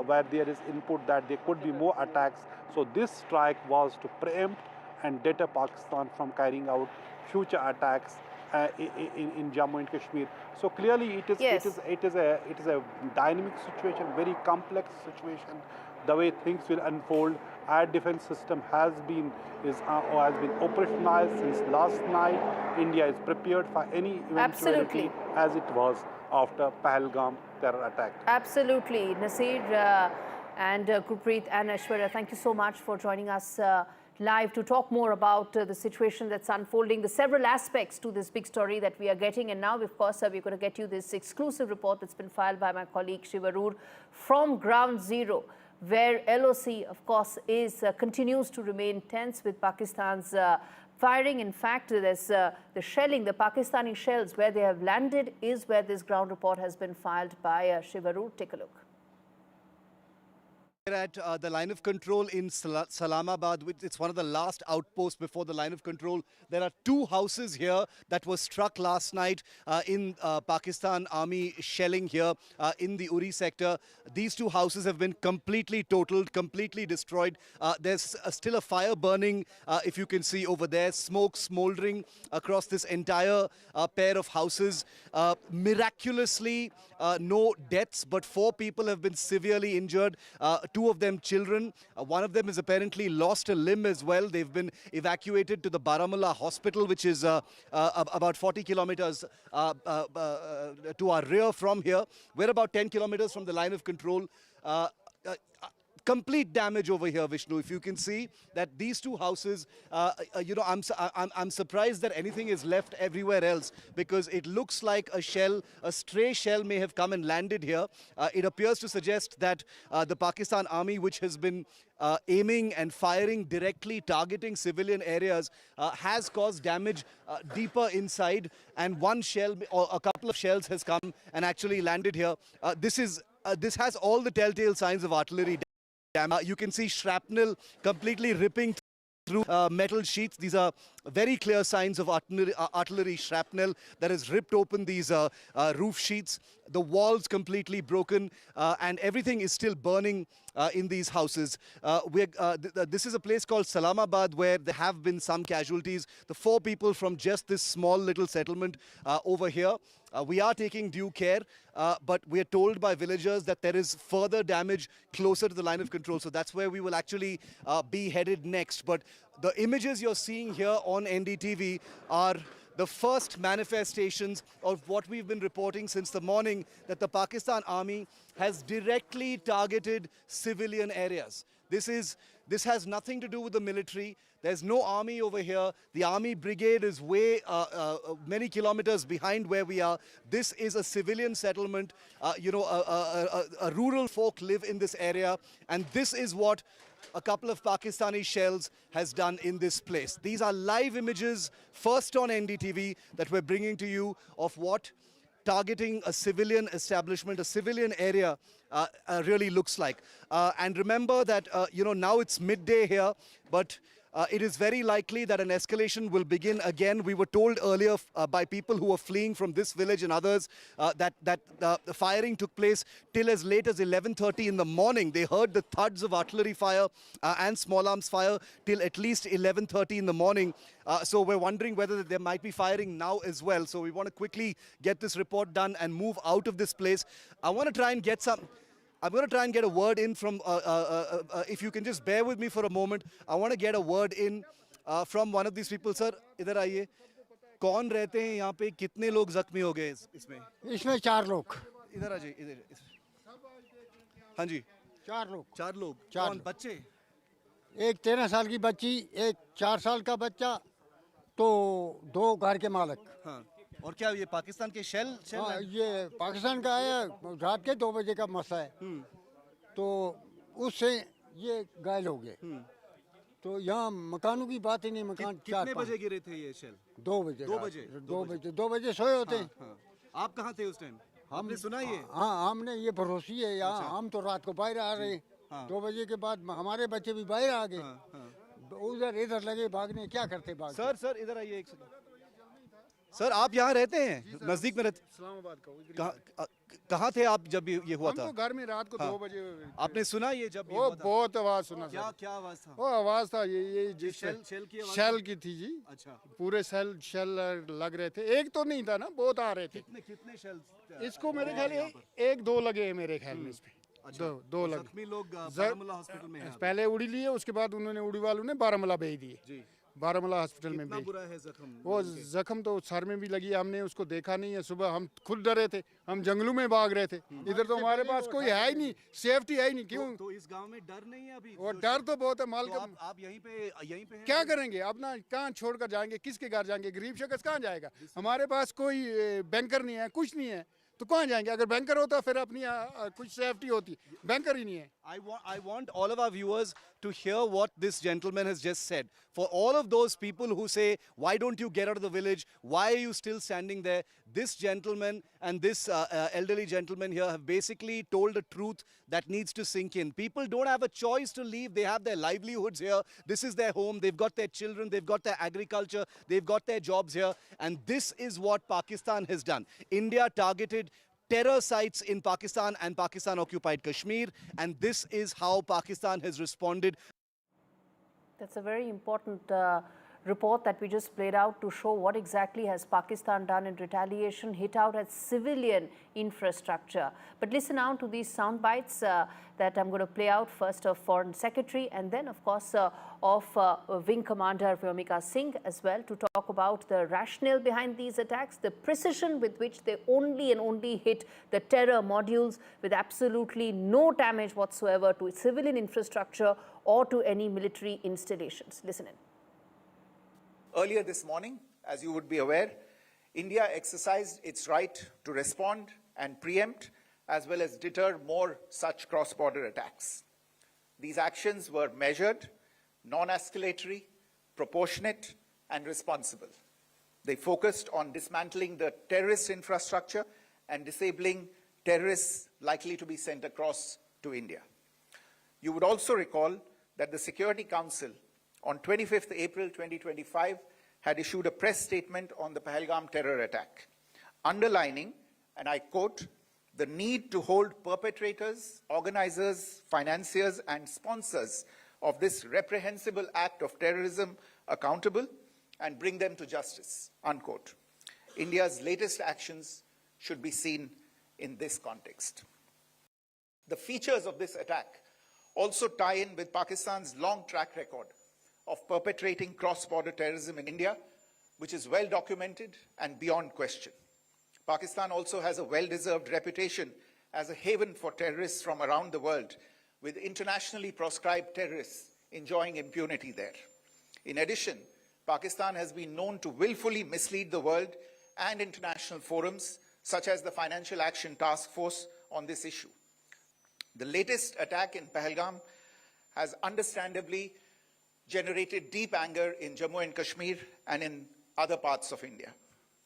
where there is input that there could be more attacks. So this strike was to preempt and deter Pakistan from carrying out future attacks in Jammu and Kashmir. So clearly it is a dynamic situation, very complex situation. The way things will unfold, our defense system has been operationalized since last night. India is prepared for any eventuality as it was after Pahalgam terror attack. Absolutely. Nasir and Gurpreet and Aishwarya, thank you so much for joining us live to talk more about the situation that's unfolding, the several aspects to this big story that we are getting. And now, of course, we're going to get you this exclusive report that's been filed by my colleague Shiv Arur from Ground Zero, where LOC, of course, continues to remain tense with Pakistan's firing. In fact, there's the shelling, the Pakistani shells, where they have landed is where this ground report has been filed by Shiv Arur. Take a look. We're at the line of control in Salamabad. It's one of the last outposts before the line of control. There are 2 houses here that were struck last night in Pakistan Army shelling here in the Uri sector. These 2 houses have been completely totaled, completely destroyed. There's still a fire burning, if you can see over there, smoke smoldering across this entire pair of houses. Miraculously, no deaths, but 4 people have been severely injured. 2 of them children. One of them has apparently lost a limb as well. They've been evacuated to the Baramulla hospital, which is about 40 kilometers to our rear from here. We're about 10 kilometers from the line of control. Complete damage over here, Vishnu. If you can see that these 2 houses, I'm surprised that anything is left everywhere else, because it looks like a stray shell may have come and landed here. It appears to suggest that the Pakistan Army, which has been aiming and firing directly, targeting civilian areas, has caused damage deeper inside, and one shell or a couple of shells has come and actually landed here. This has all the telltale signs of artillery. You can see shrapnel completely ripping through metal sheets. These are very clear signs of artillery shrapnel that has ripped open these roof sheets. The walls completely broken, and everything is still burning in these houses. This is a place called Salamabad where there have been some casualties. The 4 people from just this small little settlement over here. We are taking due care, but we are told by villagers that there is further damage closer to the line of control. So that's where we will actually be headed next. But the images you're seeing here on NDTV are the first manifestations of what we've been reporting since the morning, that the Pakistan Army has directly targeted civilian areas. This has nothing to do with the military. There's no army over here. The army brigade is way many kilometers behind where we are. This is a civilian settlement. A rural folk live in this area, and this is what a couple of Pakistani shells has done in this place. These are live images, first on NDTV, that we're bringing to you of what targeting a civilian establishment, a civilian area really looks like. And remember that, now it's midday here, but it is very likely that an escalation will begin again. We were told earlier by people who were fleeing from this village and others that the firing took place till as late as 11:30 in the morning. They heard the thuds of artillery fire and small arms fire till at least 11:30 in the morning. So we're wondering whether there might be firing now as well. So we want to quickly get this report done and move out of this place. I'm going to try and get a word in from, if you can just bear with me for a moment. I want to get a word in from one of these people. Sir, इधर आइए. कौन रहते हैं यहाँ पे? कितने लोग जख्मी हो गए इसमें? इसमें 4 लोग. इधर आ जाइए, इधर. हाँ जी. 4 लोग. 4 लोग. 4 कौन? बच्चे? एक 13 साल की बच्ची, एक 4 साल का बच्चा, तो 2 घर के मालिक. हाँ. और क्या ये पाकिस्तान के शेल? हाँ, ये पाकिस्तान का है. रात के 2 बजे का मसला है. तो उससे ये घायल हो गए. तो यहाँ मकानों की बात ही नहीं. मकान कितने बजे गिरे थे ये शेल? 2 बजे. 2 बजे सोए होते हैं. आप कहाँ थे उस टाइम? हमने सुना ये? हाँ, हमने ये भरोसी है यहाँ. हम तो रात को बाहर आ रहे. 2 बजे के बाद हमारे बच्चे भी बाहर आ गए. उधर इधर लगे भागने. क्या करते भाग? सर इधर आइए एक सेकंड. सर, आप यहाँ रहते हैं? नजदीक में रहते? इस्लामाबाद का. कहाँ थे आप जब ये हुआ था? हम तो घर में रात को 2 बजे. आपने सुना ये जब ये वो बहुत आवाज सुना. क्या आवाज था? वो आवाज था ये शेल की थी जी. अच्छा. पूरे शेल लग रहे थे. एक तो नहीं था ना, बहुत आ रहे थे. कितने शेल? इसको मेरे ख्याल 1-2 लगे हैं मेरे ख्याल में इसमें. दो लगे. जख्मी लोग बारामूला हॉस्पिटल में हैं. पहले उड़ी लिए, उसके बाद उन्होंने उड़ी वालों ने बारामूला भेज दिए. बारामूला हॉस्पिटल में भी. बुरा है जख्म? वो जख्म तो सर में भी लगी. हमने उसको देखा नहीं है. सुबह हम खुद डरे थे. हम जंगलों में भाग रहे थे. इधर तो हमारे पास कोई है ही नहीं, सेफ्टी है ही नहीं. क्यों? तो इस गांव में डर नहीं है अभी? वो डर तो बहुत है. माल तो आप यहीं पे क्या करेंगे? अपना कहाँ छोड़कर जाएंगे? किसके घर जाएंगे? गरीब शख्स कहाँ जाएगा? हमारे पास कोई बैंकर नहीं है, कुछ नहीं है, तो कहाँ जाएंगे? अगर बैंकर होता फिर अपनी कुछ सेफ्टी होती. बैंकर ही नहीं है. I want all of our viewers to hear what this gentleman has just said. For all of those people who say, why don't you get out of the village? Why are you still standing there? This gentleman and this elderly gentleman here have basically told a truth that needs to sink in. People don't have a choice to leave. They have their livelihoods here. This is their home. They've got their children. They've got their agriculture. They've got their jobs here. And this is what Pakistan has done. India targeted terror sites in Pakistan and Pakistan-occupied Kashmir, and this is how Pakistan has responded. That's a very important report that we just played out to show what exactly has Pakistan done in retaliation, hit out at civilian infrastructure. But listen now to these sound bites that I'm going to play out, first of Foreign Secretary and then of course of Wing Commander Vyomika Singh as well, to talk about the rationale behind these attacks, the precision with which they only hit the terror modules with absolutely no damage whatsoever to civilian infrastructure or to any military installations. Listen in. Earlier this morning, as you would be aware, India exercised its right to respond and preempt as well as deter more such cross-border attacks. These actions were measured, non-escalatory, proportionate and responsible. They focused on dismantling the terrorist infrastructure and disabling terrorists likely to be sent across to India. You would also recall that the Security Council on 25th April 2025 had issued a press statement on the Pahalgam terror attack, underlining, and I quote, the need to hold perpetrators, organizers, financiers, and sponsors of this reprehensible act of terrorism accountable and bring them to justice, unquote. India's latest actions should be seen in this context. The features of this attack also tie in with Pakistan's long track record of perpetrating cross-border terrorism in India, which is well documented and beyond question. Pakistan also has a well-deserved reputation as a haven for terrorists from around the world, with internationally proscribed terrorists enjoying impunity there. In addition, Pakistan has been known to willfully mislead the world and international forums, such as the Financial Action Task Force, on this issue. The latest attack in Pahalgam has understandably generated deep anger in Jammu and Kashmir and in other parts of India.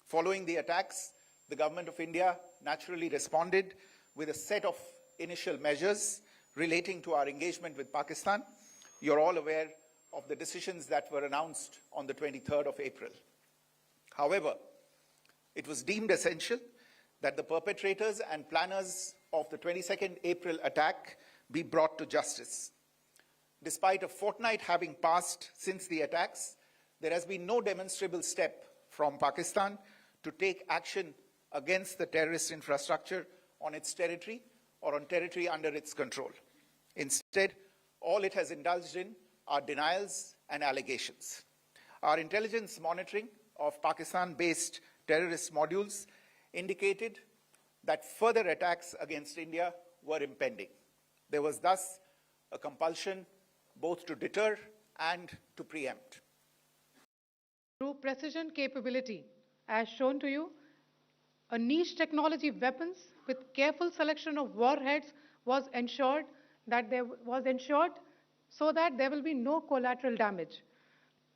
Following the attacks, the Government of India naturally responded with a set of initial measures relating to our engagement with Pakistan. You're all aware of the decisions that were announced on the 23rd of April. However, it was deemed essential that the perpetrators and planners of the 22nd April attack be brought to justice. Despite a fortnight having passed since the attacks, there has been no demonstrable step from Pakistan to take action against the terrorist infrastructure on its territory or on territory under its control. Instead, all it has indulged in are denials and allegations. Our intelligence monitoring of Pakistan-based terrorist modules indicated that further attacks against India were impending. There was thus a compulsion both to deter and to preempt. Through precision capability, as shown to you, a niche technology weapons with careful selection of warheads was ensured so that there will be no collateral damage.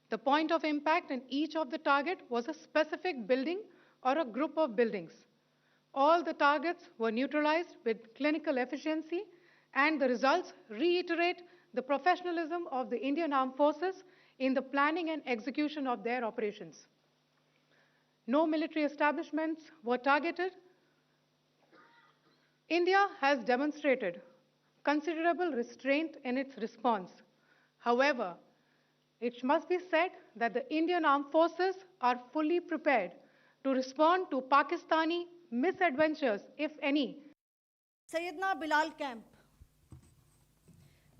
The point of impact in each of the target was a specific building or a group of buildings. All the targets were neutralized with clinical efficiency, and the results reiterate the professionalism of the Indian Armed Forces in the planning and execution of their operations. No military establishments were targeted. India has demonstrated considerable restraint in its response. However, it must be said that the Indian Armed Forces are fully prepared to respond to Pakistani misadventures, if any. Syedna Bilal camp,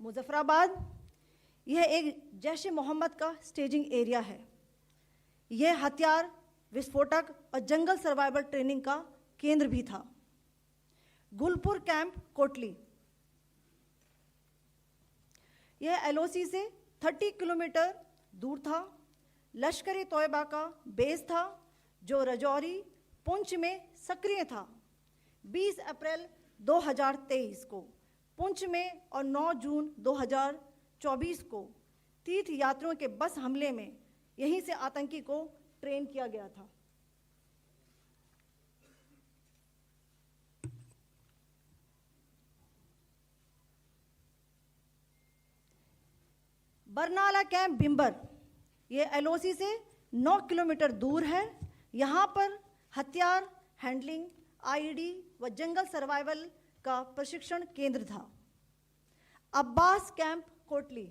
Muzaffarabad, यह एक जैश मोहम्मद का staging area है। यह हथियार, विस्फोटक और जंगल survival training का केंद्र भी था। गुलपुर कैंप, कोटली, यह एलओसी से 30 किलोमीटर दूर था। लश्कर-ए तोयबा का बेस था जो रजौरी, पुंछ में सक्रिय था। 20 अप्रैल 2023 को पुंछ में और 9 जून 2024 को तीर्थ यात्रियों के बस हमले में यहीं से आतंकी को ट्रेन किया गया था। बरनाला कैंप, बिंबर, ये एलओसी से 9 किलोमीटर दूर है। यहाँ पर हथियार हैंडलिंग, आईडी व जंगल सर्वाइवल का प्रशिक्षण केंद्र था। अब्बास कैंप, कोटली,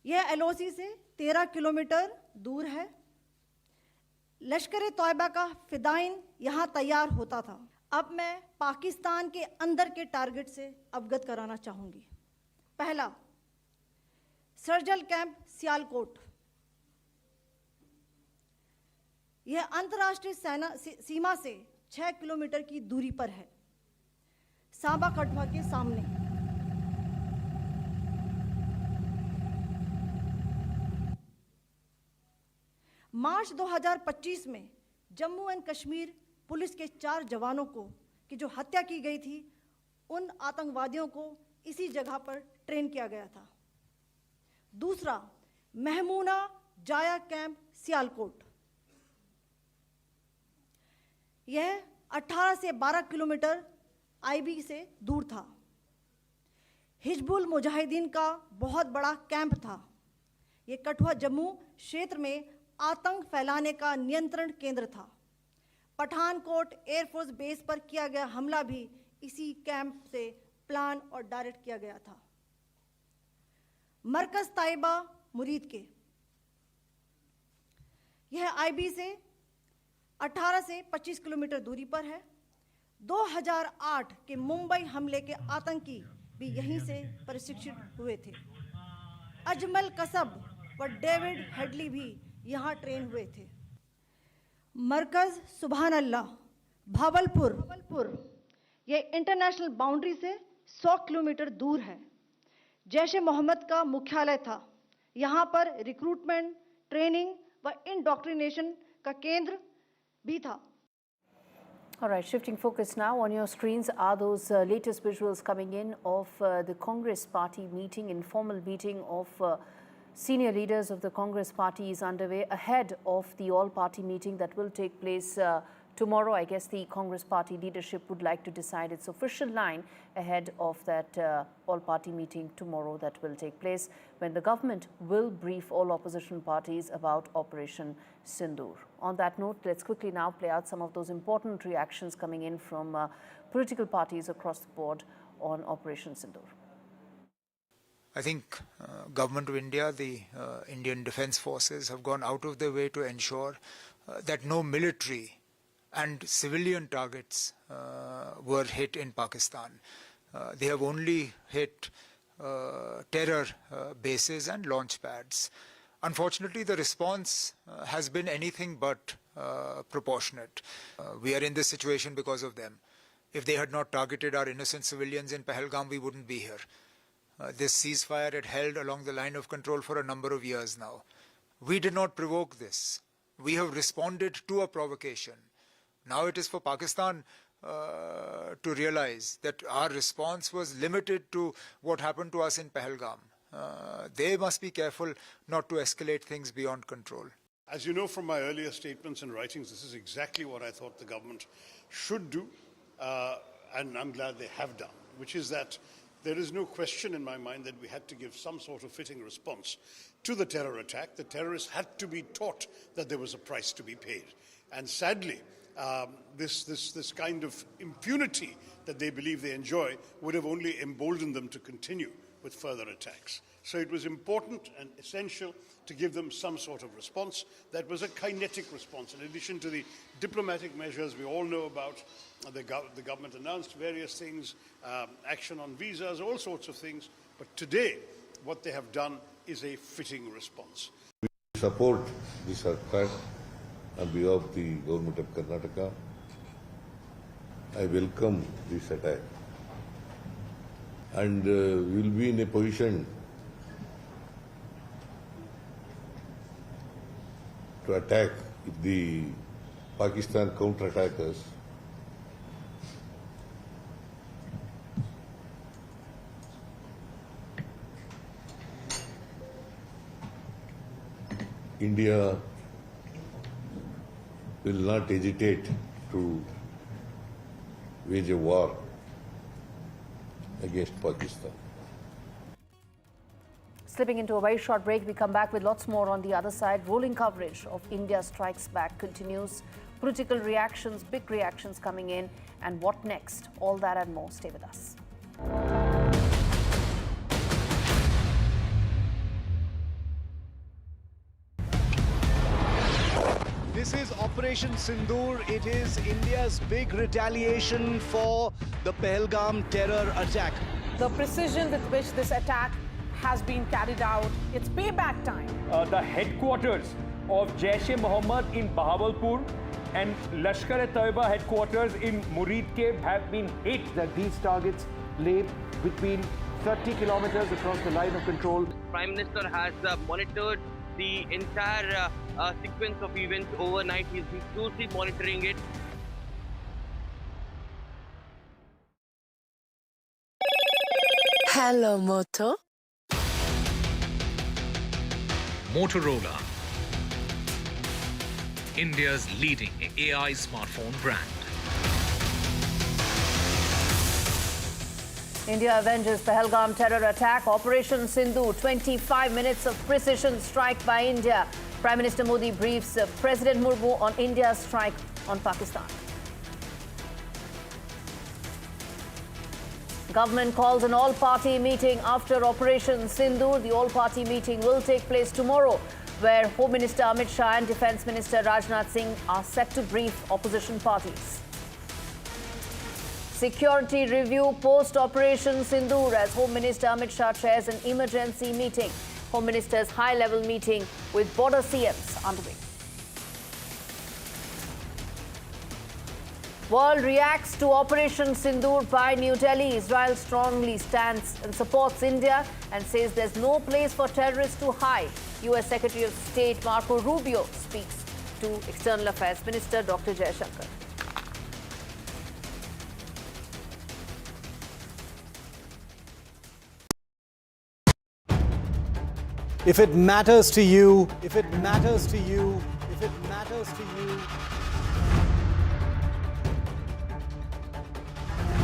यह एलओसी से 13 किलोमीटर दूर है। लश्कर-ए तोयबा का फिदाइन यहाँ तैयार होता था। अब मैं पाकिस्तान के अंदर के टारगेट से अवगत कराना चाहूँगी। पहला, सर्जल कैंप, सियालकोट, यह अंतर्राष्ट्रीय सीमा से 6 किलोमीटर की दूरी पर है, सांबा कठुआ के सामने। मार्च 2025 में जम्मू एंड कश्मीर पुलिस के 4 जवानों को की जो हत्या की गई थी, उन आतंकवादियों को इसी जगह पर ट्रेन किया गया था। दूसरा, महमूना जाया कैंप, सियालकोट, यह 18 से 12 किलोमीटर आईबी से दूर था। हिजबुल मुजाहिदीन का बहुत बड़ा कैंप था। यह कठुआ जम्मू क्षेत्र में आतंक फैलाने का नियंत्रण केंद्र था। पठानकोट एयरफोर्स बेस पर किया गया हमला भी इसी कैंप से प्लान और डायरेक्ट किया गया था। मरकज ताइबा, मुरीद के, यह आईबी से 18 से 25 किलोमीटर दूरी पर है। 2008 के मुंबई हमले के आतंकी भी यहीं से प्रशिक्षित हुए थे। अजमल कसब व डेविड हेडली भी यहाँ ट्रेन हुए थे। मरकज सुभान अल्लाह, भावलपुर, यह इंटरनेशनल बाउंड्री से 100 किलोमीटर दूर है। जैश मोहम्मद का मुख्यालय था। यहाँ पर रिक्रूटमेंट, ट्रेनिंग व इंडोक्ट्रिनेशन का केंद्र भी था। All right, shifting focus now. On your screens are those latest visuals coming in of the Congress Party meeting, informal meeting of senior leaders of the Congress Party is underway ahead of the all-party meeting that will take place tomorrow. I guess the Congress Party leadership would like to decide its official line ahead of that all-party meeting tomorrow that will take place, when the government will brief all opposition parties about Operation Sindoor. On that note, let's quickly now play out some of those important reactions coming in from political parties across the board on Operation Sindoor. I think Government of India, the Indian Defence Forces have gone out of their way to ensure that no military and civilian targets were hit in Pakistan. They have only hit terror bases and launch pads. Unfortunately, the response has been anything but proportionate. We are in this situation because of them. If they had not targeted our innocent civilians in Pahalgam, we wouldn't be here. This ceasefire had held along the line of control for a number of years now. We did not provoke this. We have responded to a provocation. Now it is for Pakistan to realize that our response was limited to what happened to us in Pahalgam. They must be careful not to escalate things beyond control. As you know from my earlier statements and writings, this is exactly what I thought the government should do, and I'm glad they have done, which is that there is no question in my mind that we had to give some sort of fitting response to the terror attack. The terrorists had to be taught that there was a price to be paid. And sadly, this kind of impunity that they believe they enjoy would have only emboldened them to continue with further attacks. So it was important and essential to give them some sort of response that was a kinetic response. In addition to the diplomatic measures we all know about, the government announced various things, action on visas, all sorts of things. But today, what they have done is a fitting response. We support the Sarkar on behalf of the government of Karnataka. I welcome this attack. And we will be in a position to attack if the Pakistan counter-attack us. India will not hesitate to wage a war against Pakistan. Slipping into a very short break, we come back with lots more on the other side. Rolling coverage of India Strikes Back continues. Political reactions, big reactions coming in. And what next? All that and more. Stay with us. This is Operation Sindoor. It is India's big retaliation for the Pahalgam terror attack. The precision with which this attack has been carried out, it's payback time. The headquarters of Jaish-e-Mohammed in Bahawalpur and Lashkar-e-Taiba headquarters in Muridke have been hit. That these targets lay between 30 kilometers across the line of control. Prime Minister has monitored the entire sequence of events overnight. He's been closely monitoring it. Hello, Moto. Motorola, India's leading AI smartphone brand. India avenges Pahalgam terror attack. Operation Sindoor, 25 minutes of precision strike by India. Prime Minister Modi briefs President Murmu on India's strike on Pakistan. Government calls an all-party meeting after Operation Sindoor. The all-party meeting will take place tomorrow, where Home Minister Amit Shah and Defence Minister Rajnath Singh are set to brief opposition parties. Security review post-Operation Sindoor as Home Minister Amit Shah chairs an emergency meeting. Home Minister's high-level meeting with border CMs underway. World reacts to Operation Sindoor by New Delhi. Israel strongly stands and supports India and says there's no place for terrorists to hide. US Secretary of State Marco Rubio speaks to External Affairs Minister Dr. Jaishankar. If it matters to you, if it matters to you, if it matters to you,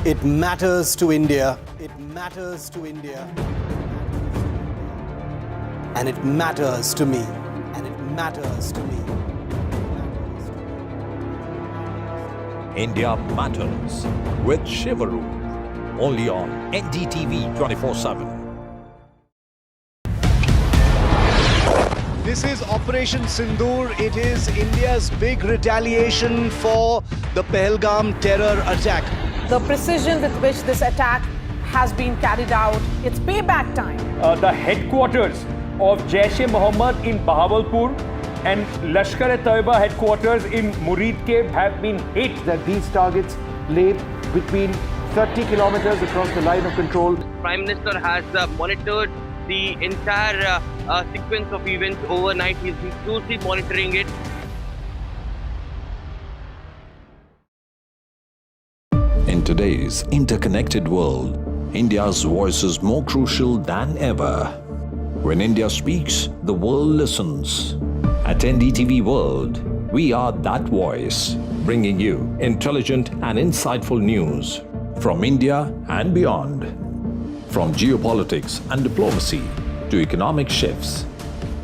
it matters to India. It matters to India. And it matters to me. And it matters to me. India Matters with Shivaru. Only on NDTV 24/7. This is Operation Sindoor. It is India's big retaliation for the Pahalgam terror attack. The precision with which this attack has been carried out, it's payback time. The headquarters of Jaish-e-Mohammed in Bahawalpur and Lashkar-e-Taiba headquarters in Murid have been hit. That these targets lay between 30 kilometers across the line of control. Prime Minister has monitored the entire sequence of events overnight. He's been closely monitoring it. In today's interconnected world, India's voice is more crucial than ever. When India speaks, the world listens. At NDTV World, we are that voice, bringing you intelligent and insightful news from India and beyond. From geopolitics and diplomacy to economic shifts,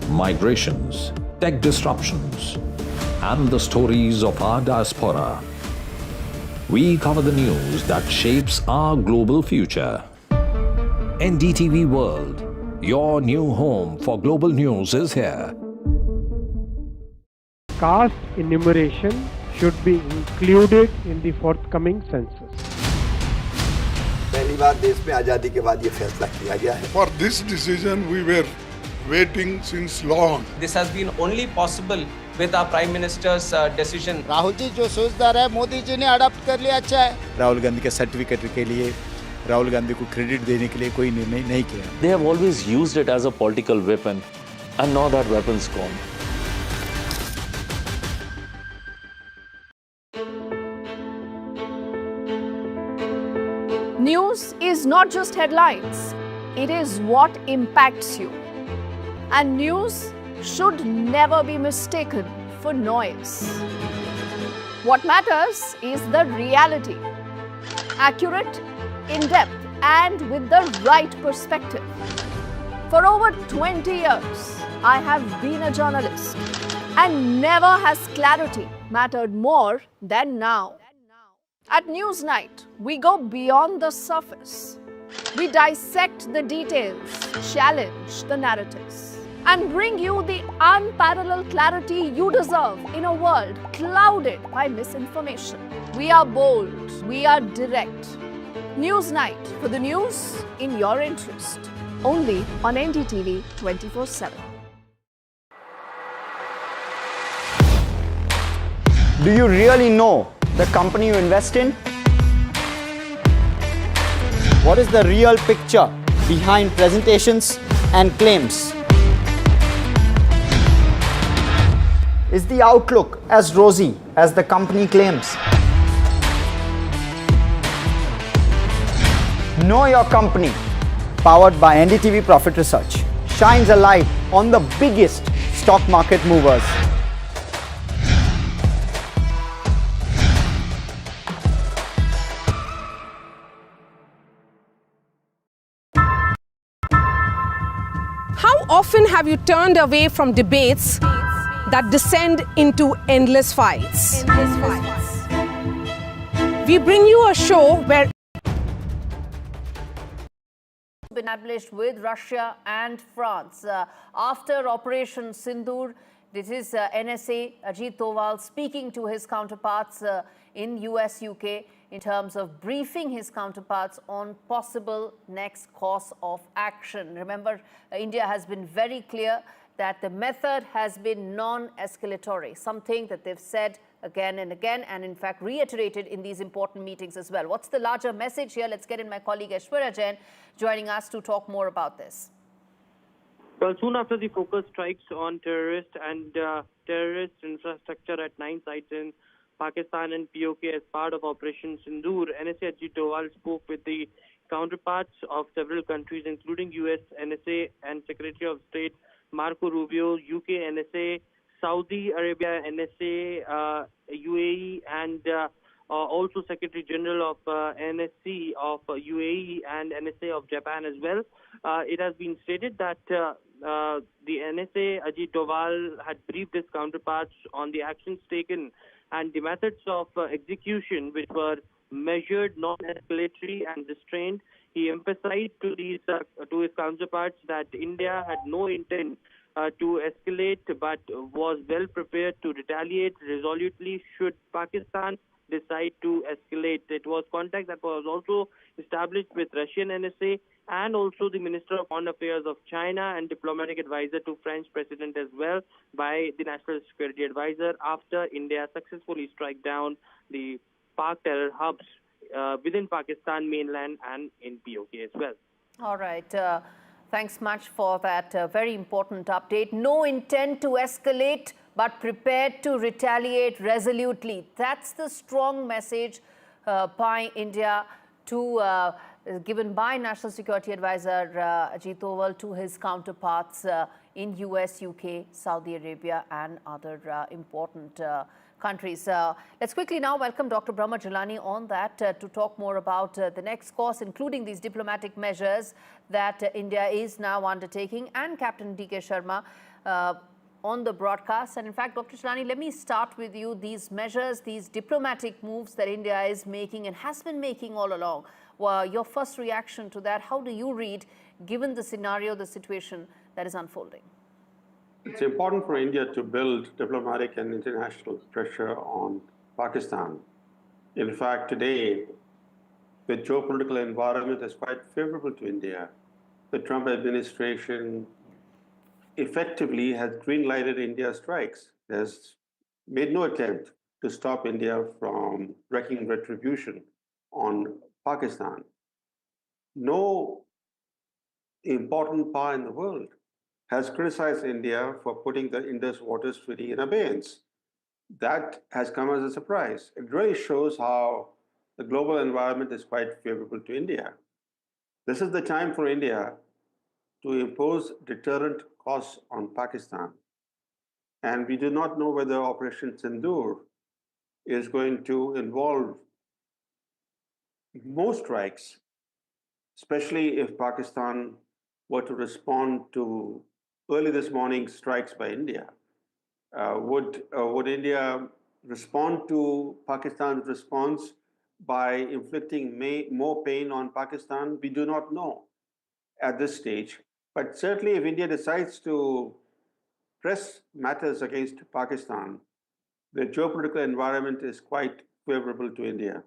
migrations, tech disruptions, and the stories of our diaspora. We cover the news that shapes our global future. NDTV World, your new home for global news, is here. Caste enumeration should be included in the forthcoming census. पहली बार देश में आजादी के बाद ये फैसला किया गया है. For this decision, we were waiting since long. This has been only possible with our Prime Minister's decision. Rahul ji जो सोचदार है, मोदी जी ने अडॉप्ट कर लिया, अच्छा है. राहुल गांधी के सर्टिफिकेट के लिए राहुल गांधी को क्रेडिट देने के लिए कोई निर्णय नहीं किया. They have always used it as a political weapon, and now that weapon's gone. News is not just headlines, it is what impacts you. And news should never be mistaken for noise. What matters is the reality. Accurate, in-depth, and with the right perspective. For over 20 years, I have been a journalist, and never has clarity mattered more than now. At Newsnight, we go beyond the surface. We dissect the details, challenge the narratives, and bring you the unparalleled clarity you deserve in a world clouded by misinformation. We are bold, we are direct. Newsnight, for the news in your interest. Only on NDTV 24/7. Do you really know the company you invest in? What is the real picture behind presentations and claims? Is the outlook as rosy as the company claims? Know Your Company, powered by NDTV Profit Research, shines a light on the biggest stock market movers. How often have you turned away from debates that descend into endless fights? We bring you a show where been established with Russia and France. After Operation Sindoor, this is NSA Ajit Doval speaking to his counterparts in US, UK in terms of briefing his counterparts on possible next course of action. Remember, India has been very clear that the method has been non-escalatory, something that they've said again and again, and in fact reiterated in these important meetings as well. What's the larger message here? Let's get in my colleague Aishwarya Jain joining us to talk more about this. Well, soon after the focus strikes on terrorist infrastructure at 9 sites in Pakistan and POK as part of Operation Sindoor, NSA Ajit Doval spoke with the counterparts of several countries, including US, NSA, and Secretary of State Marco Rubio, UK NSA, Saudi Arabia NSA, UAE, and also Secretary General of NSC of UAE and NSA of Japan as well. It has been stated that the NSA, Ajit Doval, had briefed his counterparts on the actions taken and the methods of execution, which were measured, non-escalatory and restrained. He emphasized to his counterparts that India had no intent to escalate, but was well prepared to retaliate resolutely should Pakistan decide to escalate. It was contact that was also established with Russian NSA and also the Minister of Foreign Affairs of China and diplomatic advisor to French President as well by the National Security Advisor after India successfully struck down the Pak terror hubs within Pakistan mainland and in POK as well. All right. Thanks much for that very important update. No intent to escalate, but prepared to retaliate resolutely. That's the strong message by India to given by National Security Advisor Ajit Doval to his counterparts in US, UK, Saudi Arabia and other important countries. Let's quickly now welcome Dr. Brahma Jilani on that to talk more about the next course, including these diplomatic measures that India is now undertaking, and Captain D.K. Sharma on the broadcast. And in fact, Dr. Jilani, let me start with you. These measures, these diplomatic moves that India is making and has been making all along, your first reaction to that, how do you read, given the scenario, the situation that is unfolding? It's important for India to build diplomatic and international pressure on Pakistan. In fact, today, the geopolitical environment is quite favorable to India. The Trump administration effectively has green-lighted India's strikes. It has made no attempt to stop India from wreaking retribution on Pakistan. No important power in the world has criticized India for putting the Indus Waters Treaty in abeyance. That has come as a surprise. It really shows how the global environment is quite favorable to India. This is the time for India to impose deterrent costs on Pakistan. And we do not know whether Operation Sindoor is going to involve more strikes, especially if Pakistan were to respond to early this morning strikes by India. Would India respond to Pakistan's response by inflicting more pain on Pakistan? We do not know at this stage. But certainly if India decides to press matters against Pakistan, the geopolitical environment is quite favorable to India.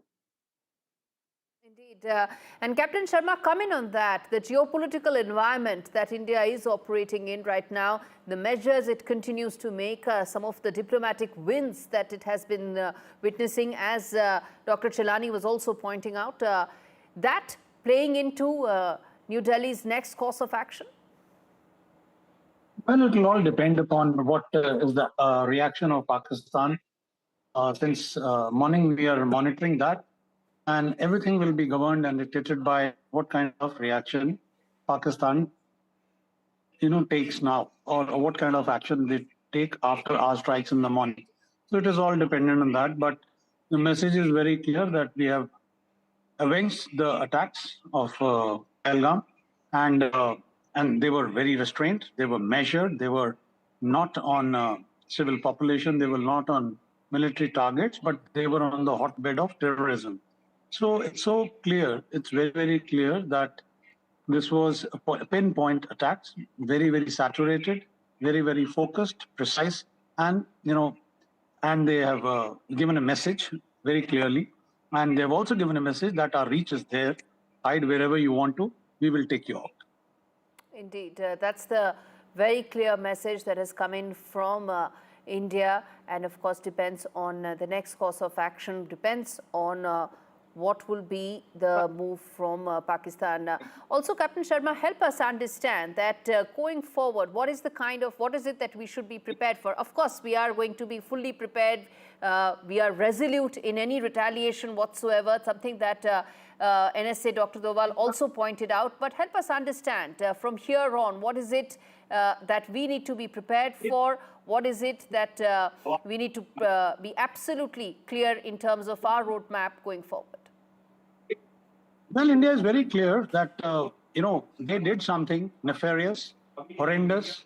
Indeed. And Captain Sharma, comment on that, the geopolitical environment that India is operating in right now, the measures it continues to make, some of the diplomatic wins that it has been witnessing, as Dr. Jilani was also pointing out, that playing into New Delhi's next course of action? Well, it will all depend upon what is the reaction of Pakistan. Since morning, we are monitoring that. And everything will be governed and dictated by what kind of reaction Pakistan, takes now, or what kind of action they take after our strikes in the morning. So it is all dependent on that. But the message is very clear that we have avenged the attacks of Pahalgam, and they were very restrained. They were measured. They were not on civil population. They were not on military targets, but they were on the hotbed of terrorism. So it's so clear, it's very, very clear that this was a pinpoint attacks, very, very saturated, very, very focused, precise, and, and they have given a message very clearly. And they've also given a message that our reach is there, hide wherever you want to, we will take you out. Indeed, that's the very clear message that has come in from India, and of course depends on the next course of action, depends on what will be the move from Pakistan. Also, Captain Sharma, help us understand that going forward, what is it that we should be prepared for? Of course, we are going to be fully prepared. We are resolute in any retaliation whatsoever, something that NSA Dr. Doval also pointed out. But help us understand from here on, what is it that we need to be prepared for? What is it that we need to be absolutely clear in terms of our roadmap going forward? Well, India is very clear that, they did something nefarious, horrendous,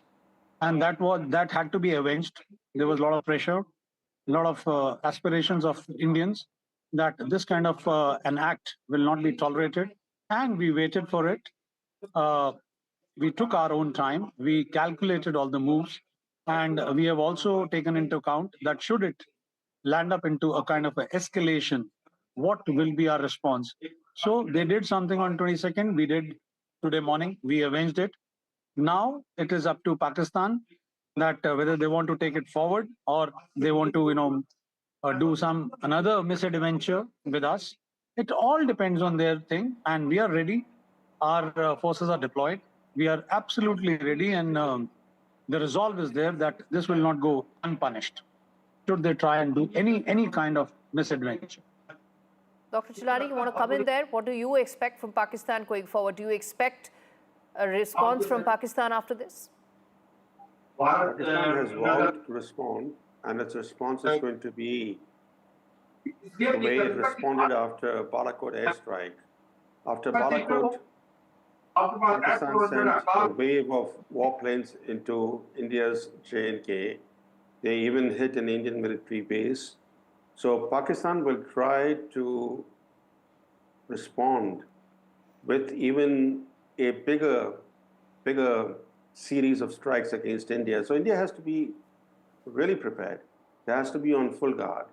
and that had to be avenged. There was a lot of pressure, a lot of aspirations of Indians that this kind of an act will not be tolerated, and we waited for it. We took our own time, we calculated all the moves, and we have also taken into account that should it land up into a kind of an escalation, what will be our response? So they did something on 22nd, we did today morning, we avenged it. Now it is up to Pakistan that whether they want to take it forward or they want to, do another misadventure with us. It all depends on their thing, and we are ready. Our forces are deployed. We are absolutely ready, and the resolve is there that this will not go unpunished should they try and do any kind of misadventure. Dr. Chilani, you want to come in there? What do you expect from Pakistan going forward? Do you expect a response from Pakistan after this? Pakistan has vowed to respond, and its response is going to be the way it responded after Balakot airstrike. After Balakot, Pakistan sent a wave of warplanes into India's J&K. They even hit an Indian military base. So Pakistan will try to respond with even a bigger series of strikes against India. So India has to be really prepared. It has to be on full guard.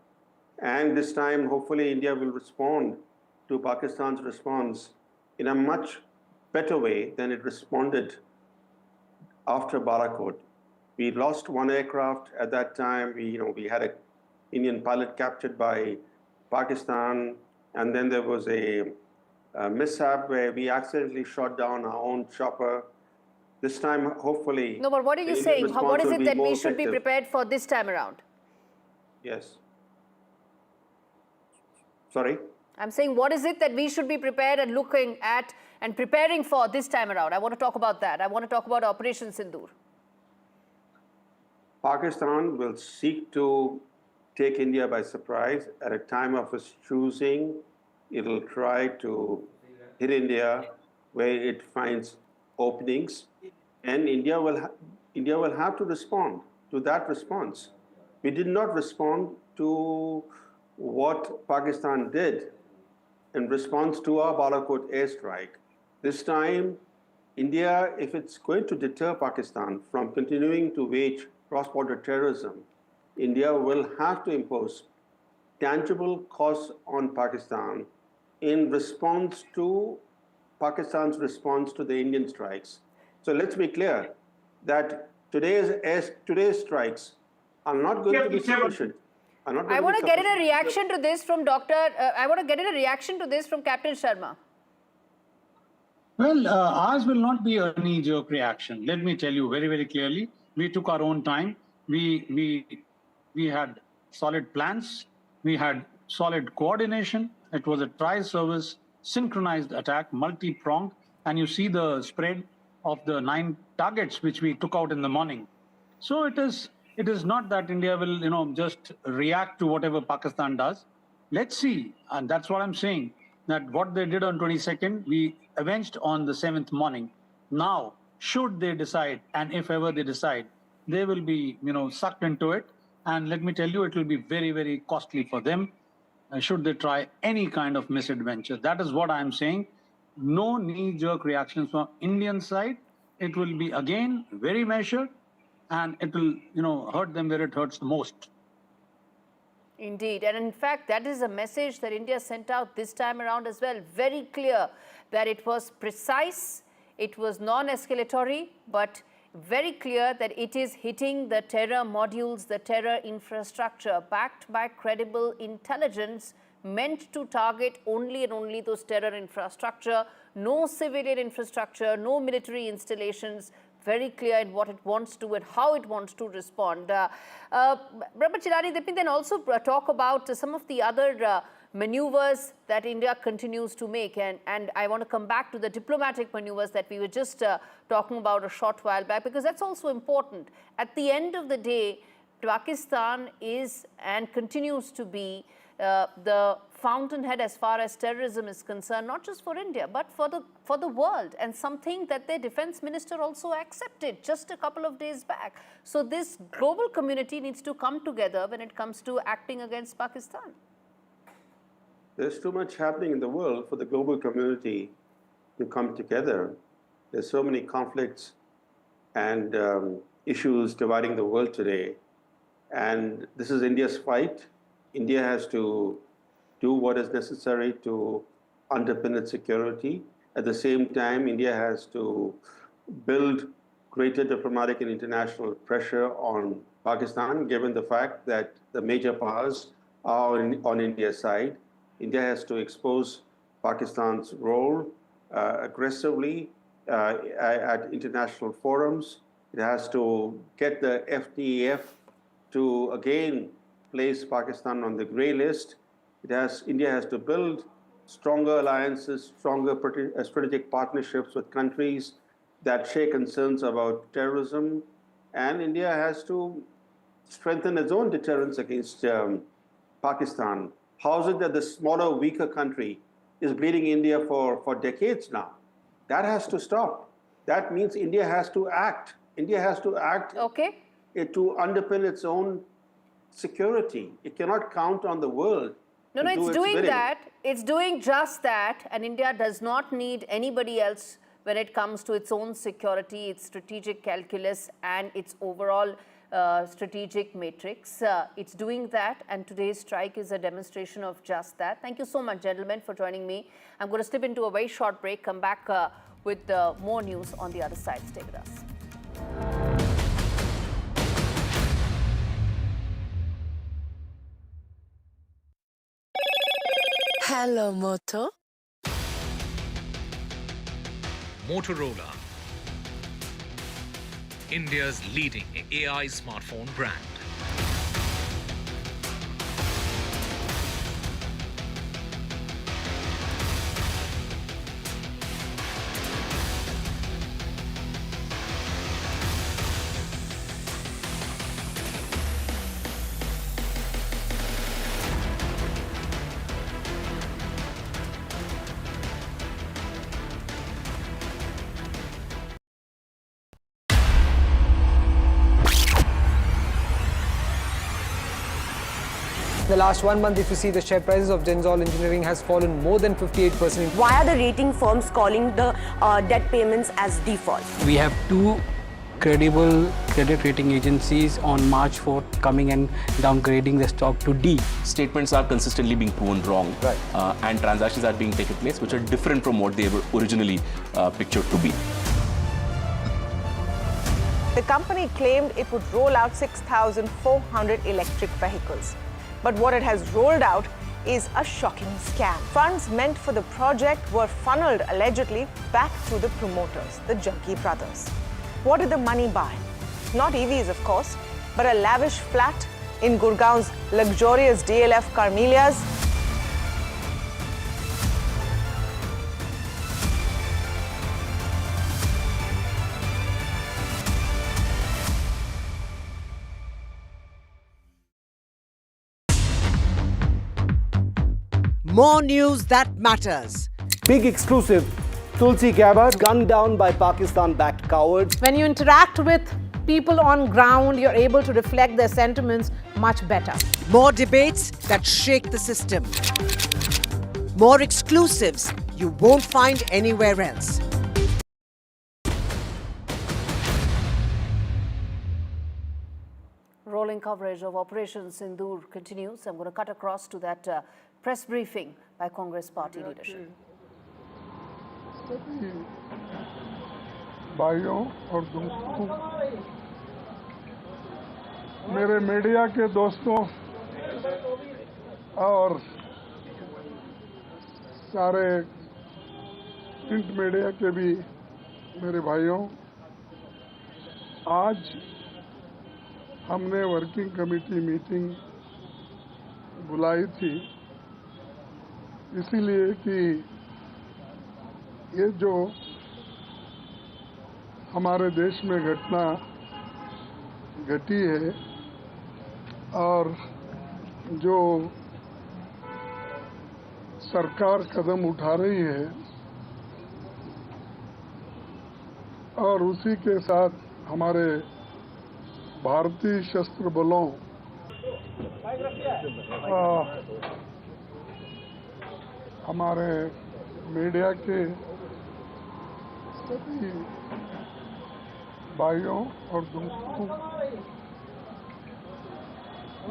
And this time, hopefully, India will respond to Pakistan's response in a much better way than it responded after Balakot. We lost one aircraft at that time. We had an Indian pilot captured by Pakistan, and then there was a mishap where we accidentally shot down our own chopper. This time, hopefully... No, but what are you saying? What is it that we should be prepared for this time around? Yes. Sorry? I'm saying, what is it that we should be prepared and looking at and preparing for this time around? I want to talk about that. I want to talk about Operation Sindoor. Pakistan will seek to take India by surprise at a time of its choosing. It'll try to hit India where it finds openings, and India will have to respond to that response. We did not respond to what Pakistan did in response to our Balakot airstrike. This time, India, if it's going to deter Pakistan from continuing to wage cross-border terrorism, India will have to impose tangible costs on Pakistan in response to Pakistan's response to the Indian strikes. So let's be clear that today's strikes are not going to be sufficient. I want to get in a reaction to this from Captain Sharma. Well, ours will not be a knee-jerk reaction. Let me tell you very, very clearly. We took our own time. We had solid plans. We had solid coordination. It was a tri-service, synchronized attack, multi-pronged. And you see the spread of the 9 targets which we took out in the morning. So it is not that India will, just react to whatever Pakistan does. Let's see, and that's what I'm saying, that what they did on 22nd, we avenged on the 7th morning. Now, should they decide, and if ever they decide, they will be, sucked into it. And let me tell you, it will be very, very costly for them should they try any kind of misadventure. That is what I'm saying. No knee-jerk reactions from Indian side. It will be, again, very measured, and it will, hurt them where it hurts the most. Indeed. And in fact, that is a message that India sent out this time around as well. Very clear that it was precise, it was non-escalatory, but very clear that it is hitting the terror modules, the terror infrastructure, backed by credible intelligence, meant to target only and only those terror infrastructure, no civilian infrastructure, no military installations. Very clear in what it wants to and how it wants to respond. Brahma Chilani, let me then also talk about some of the other maneuvers that India continues to make. And I want to come back to the diplomatic maneuvers that we were just talking about a short while back, because that's also important. At the end of the day, Pakistan is and continues to be the fountainhead as far as terrorism is concerned, not just for India, but for the world, and something that their defense minister also accepted just a couple of days back. So this global community needs to come together when it comes to acting against Pakistan. There's too much happening in the world for the global community to come together. There's so many conflicts and issues dividing the world today. And this is India's fight. India has to do what is necessary to underpin its security. At the same time, India has to build greater diplomatic and international pressure on Pakistan, given the fact that the major powers are on India's side. India has to expose Pakistan's role aggressively at international forums. It has to get the FTF to again place Pakistan on the grey list. India has to build stronger alliances, stronger strategic partnerships with countries that share concerns about terrorism. And India has to strengthen its own deterrence against Pakistan. How is it that the smaller, weaker country is bleeding India for decades now? That has to stop. That means India has to act. India has to act to underpin its own security. It cannot count on the world. No, it's doing that. It's doing just that. And India does not need anybody else when it comes to its own security, its strategic calculus, and its overall strategic matrix. It's doing that, and today's strike is a demonstration of just that. Thank you so much, gentlemen, for joining me. I'm going to slip into a very short break, come back with more news on the other side. Stay with us. Hello, Moto. Motorola, India's leading AI smartphone brand. The last 1 month, if you see, the share prices of Genzol Engineering has fallen more than 58%. Why are the rating firms calling the debt payments as default? We have two credible credit rating agencies on March 4th coming and downgrading the stock to D. Statements are consistently being proven wrong, and transactions are being taken place which are different from what they were originally pictured to be. The company claimed it would roll out 6,400 electric vehicles. But what it has rolled out is a shocking scam. Funds meant for the project were funneled allegedly back to the promoters, the Jaggi brothers. What did the money buy? Not EVs, of course, but a lavish flat in Gurgaon's luxurious DLF Carmelias. More news that matters. Big exclusive. Tulsi Gabbard gunned down by Pakistan-backed cowards. When you interact with people on ground, you're able to reflect their sentiments much better. More debates that shake the system. More exclusives you won't find anywhere else. Rolling coverage of Operation Sindoor continues. I'm going to cut across to that press briefing by Congress party leadership. भाइयों और दोस्तों, मेरे media के दोस्तों और सारे print media के भी मेरे भाइयों, आज हमने वर्किंग कमेटी मीटिंग बुलाई थी इसीलिए कि ये जो हमारे देश में घटना घटी है और जो सरकार कदम उठा रही है और उसी के साथ हमारे भारतीय सशस्त्र बलों हमारे मीडिया के सभी भाइयों और दोस्तों,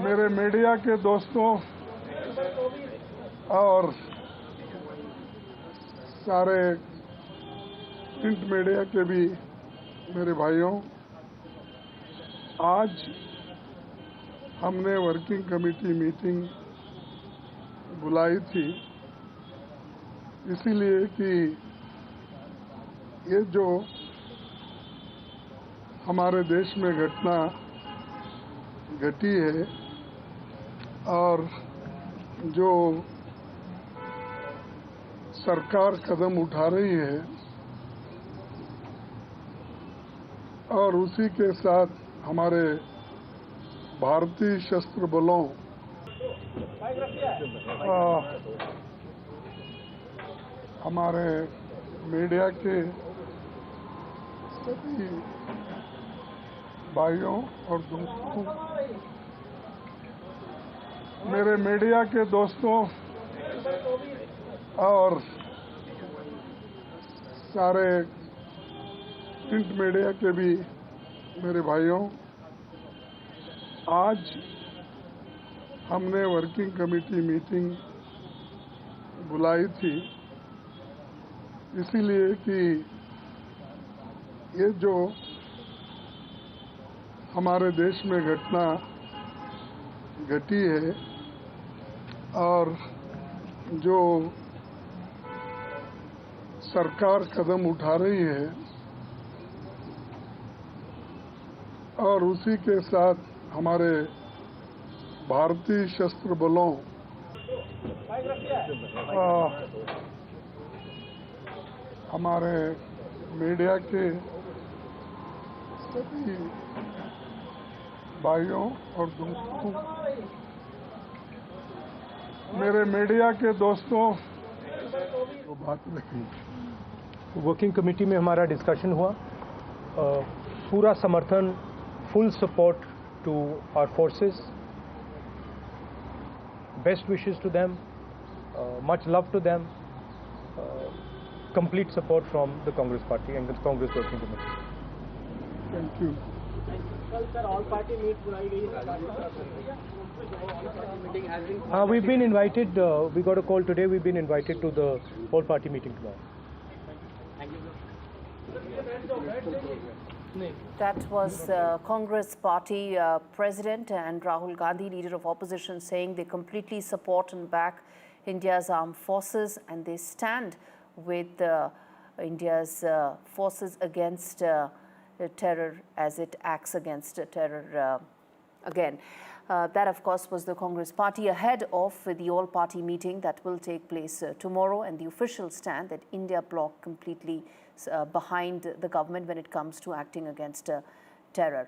मेरे मीडिया के दोस्तों और सारे प्रिंट मीडिया के भी मेरे भाइयों, आज हमने वर्किंग कमेटी मीटिंग बुलाई थी इसीलिए कि ये जो हमारे देश में घटना घटी है और जो सरकार कदम उठा रही है और उसी के साथ हमारे भारतीय सशस्त्र बलों हमारे मीडिया के सभी भाइयों और दोस्तों, मेरे मीडिया के दोस्तों और सारे प्रिंट मीडिया के भी मेरे भाइयों, आज हमने वर्किंग कमेटी मीटिंग बुलाई थी इसीलिए कि ये जो हमारे देश में घटना घटी है और जो सरकार कदम उठा रही है और उसी के साथ हमारे भारतीय सशस्त्र बलों हमारे मीडिया के सभी भाइयों और दोस्तों, मेरे मीडिया के दोस्तों, वो बात रही वर्किंग कमेटी में हमारा डिस्कशन हुआ, पूरा समर्थन, full support to our forces, best wishes to them, much love to them, complete support from the Congress party and the Congress working committee. Thank you. Sir, all party meet बुलाई गई है. We've been invited. We got a call today. We've been invited to the all party meeting tomorrow. That was Congress party president and Rahul Gandhi, leader of opposition, saying they completely support and back India's armed forces and they stand with India's forces against terror as it acts against terror again. That, of course, was the Congress party ahead of the all-party meeting that will take place tomorrow, and the official stand that India bloc completely behind the government when it comes to acting against terror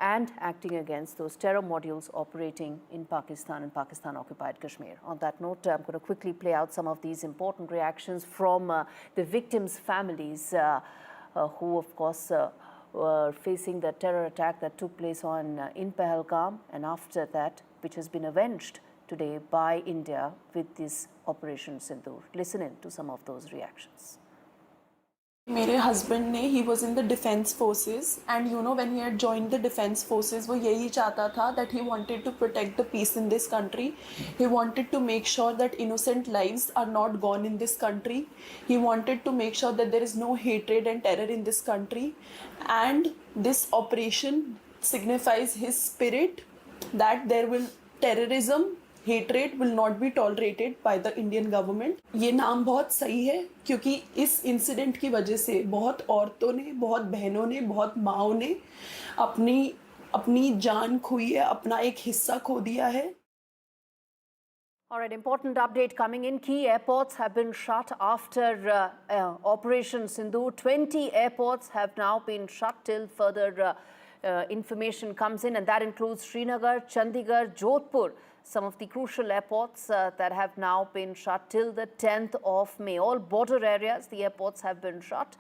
and acting against those terror modules operating in Pakistan and Pakistan-occupied Kashmir. On that note, I'm going to quickly play out some of these important reactions from the victims' families who, of course, were facing the terror attack that took place in Pahalgam, and after that, which has been avenged today by India with this Operation Sindoor. Listen in to some of those reactions. मेरे husband ने he was in the defence forces and you know when he had joined the defence forces वो यही चाहता था that he wanted to protect the peace in this country. He wanted to make sure that innocent lives are not gone in this country. He wanted to make sure that there is no hatred and terror in this country, and this operation signifies his spirit that there will terrorism, hatred will not be tolerated by the Indian government. ये नाम बहुत सही है क्योंकि इस incident की वजह से बहुत औरतों ने, बहुत बहनों ने, बहुत माँओं ने अपनी जान खोई है, अपना एक हिस्सा खो दिया है. All right, important update coming in. Key airports have been shut after Operation Sindoor. 20 airports have now been shut till further information comes in, and that includes Srinagar, Chandigarh, Jodhpur, some of the crucial airports that have now been shut till the 10th of May. All border areas, the airports have been shut.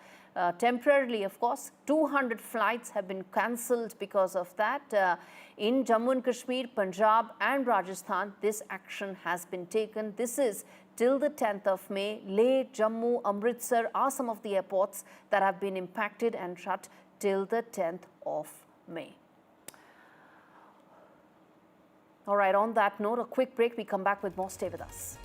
Temporarily, of course. 200 flights have been cancelled because of that. In Jammu and Kashmir, Punjab and Rajasthan, this action has been taken. This is till the 10th of May. Leh, Jammu, Amritsar are some of the airports that have been impacted and shut till the 10th of May. All right, on that note, a quick break. We come back with more. Stay with us.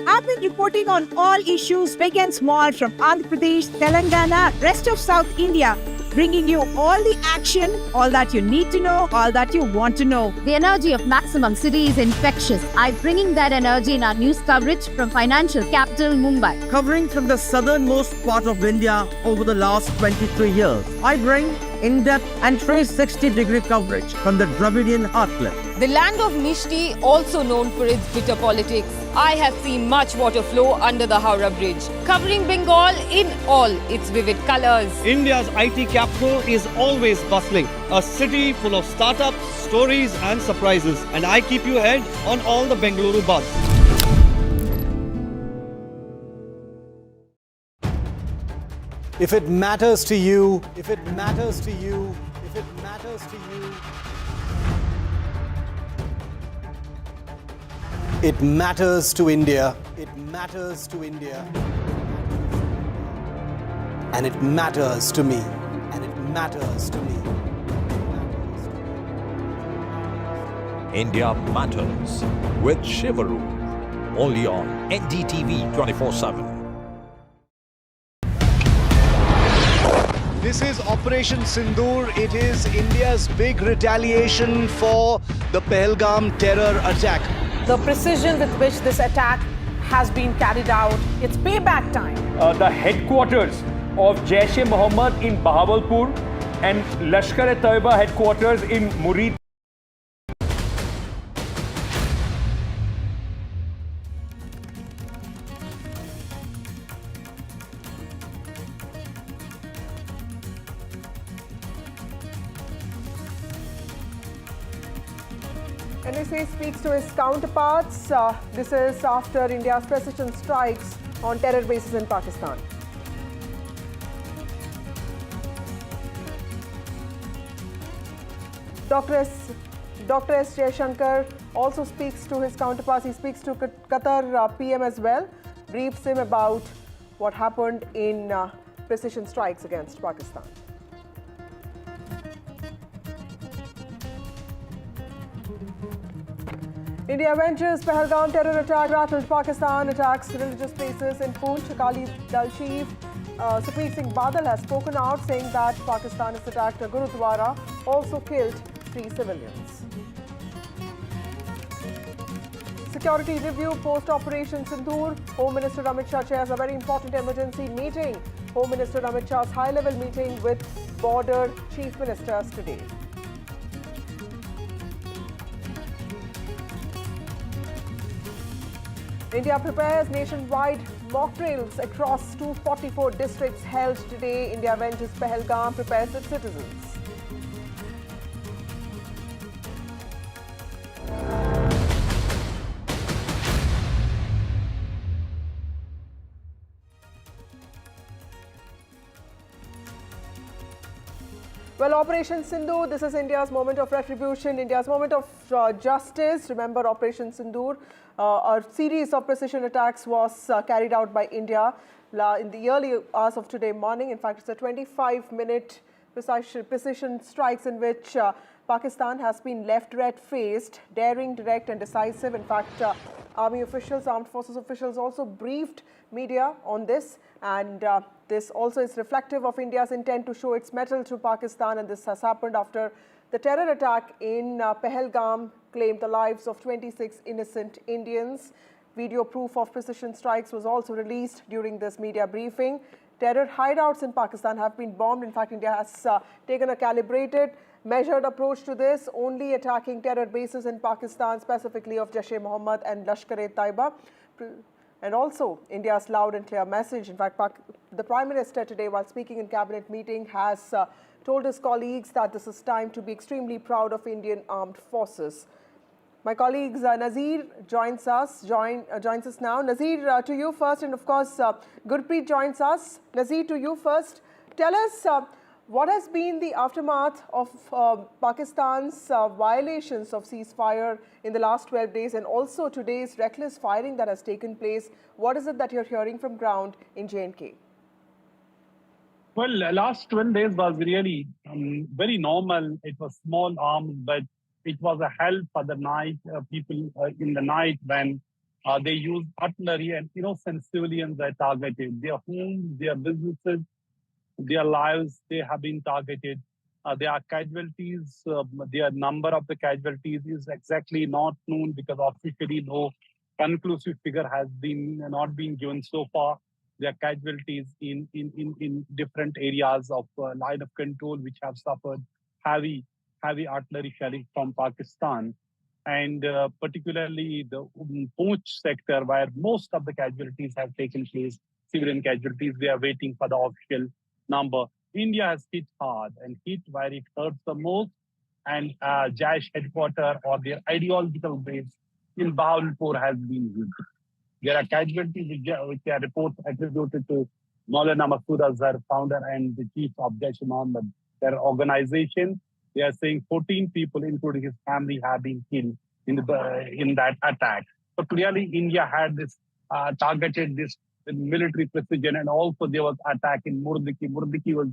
I've been reporting on all issues big and small from Andhra Pradesh, Telangana, rest of South India, bringing you all the action, all that you need to know, all that you want to know. The energy of Maximum City is infectious. I'm bringing that energy in our news coverage from financial capital Mumbai. Covering from the southernmost part of India over the last 23 years. I bring in-depth and 360-degree coverage from the Dravidian heartland. The land of Mishti, also known for its bitter politics. I have seen much water flow under the Howrah Bridge, covering Bengal in all its vivid colors. India's IT capital is always bustling, a city full of startups, stories and surprises. And I keep you ahead on all the Bengaluru buzz. If it matters to you, if it matters to you, if it matters to you, it matters to India. It matters to India. And it matters to me. And it matters to me. India Matters with Shivaru. Only on NDTV 24/7. This is Operation Sindoor. It is India's big retaliation for the Pahalgam terror attack. The precision with which this attack has been carried out, it's payback time. The headquarters of Jaish-e-Mohammed in Bahawalpur and Lashkar-e-Taiba headquarters in Murid. NSA speaks to his counterparts. This is after India's precision strikes on terror bases in Pakistan. Dr. S. Jaishankar also speaks to his counterparts. He speaks to Qatar PM as well, briefs him about what happened in precision strikes against Pakistan. India ventures Pahalgam terror attack rattled Pakistan, attacks religious places in Poonch. Akali Dal chief Sukhbir Singh Badal has spoken out, saying that Pakistan has attacked a Gurudwara, also killed 3 civilians. Security review post-Operation Sindoor. Home Minister Amit Shah chairs a very important emergency meeting. Home Minister Amit Shah's high-level meeting with border chief ministers today. India prepares nationwide mock drills across 244 districts held today. India venges Pahalgam, prepares its citizens. Well, Operation Sindoor, this is India's moment of retribution, India's moment of justice. Remember Operation Sindoor, a series of precision attacks was carried out by India in the early hours of today morning. In fact, it's a 25-minute precision strikes in which Pakistan has been left red-faced, daring, direct and decisive. In fact, army officials, armed forces officials also briefed media on this, and this also is reflective of India's intent to show its mettle to Pakistan, and this has happened after the terror attack in Pahalgam claimed the lives of 26 innocent Indians. Video proof of precision strikes was also released during this media briefing. terror hideouts in Pakistan have been bombed. In fact, India has taken a calibrated, measured approach to this, only attacking terror bases in Pakistan, specifically of Jaish-e-Mohammed and Lashkar-e-Taiba. And also, India's loud and clear message. In fact, the Prime Minister today, while speaking in cabinet meeting, has told his colleagues that this is time to be extremely proud of Indian armed forces. My colleagues Nazir joins us now. Nazir, to you first, and of course Gurpreet joins us. Nazir, to you first. Tell us what has been the aftermath of Pakistan's violations of ceasefire in the last 12 days, and also today's reckless firing that has taken place. What is it that you're hearing from ground in J&K? Well, last 12 days was really very normal. It was small arms, but it was a hell for the night, people in the night when they used artillery and innocent civilians are targeted. Their homes, their businesses, their lives, they have been targeted. There are casualties. The number of the casualties is exactly not known because officially no conclusive figure has not been given so far. There are casualties in different areas of line of control which have suffered heavy artillery shelling from Pakistan, and particularly the Poonch sector where most of the casualties have taken place, civilian casualties. We are waiting for the official number. India has hit hard and hit where it hurts the most, and Jaish headquarters or their ideological base in Bahawalpur has been hit. There are casualties which are reports attributed to Maulana Masood Azhar, founder and the chief of Jaish-e-Mohammed, their organization. They are saying 14 people, including his family, have been killed in that attack. So clearly, India had this targeted this with military precision, and also there was attack in Murdiki. Murdiki was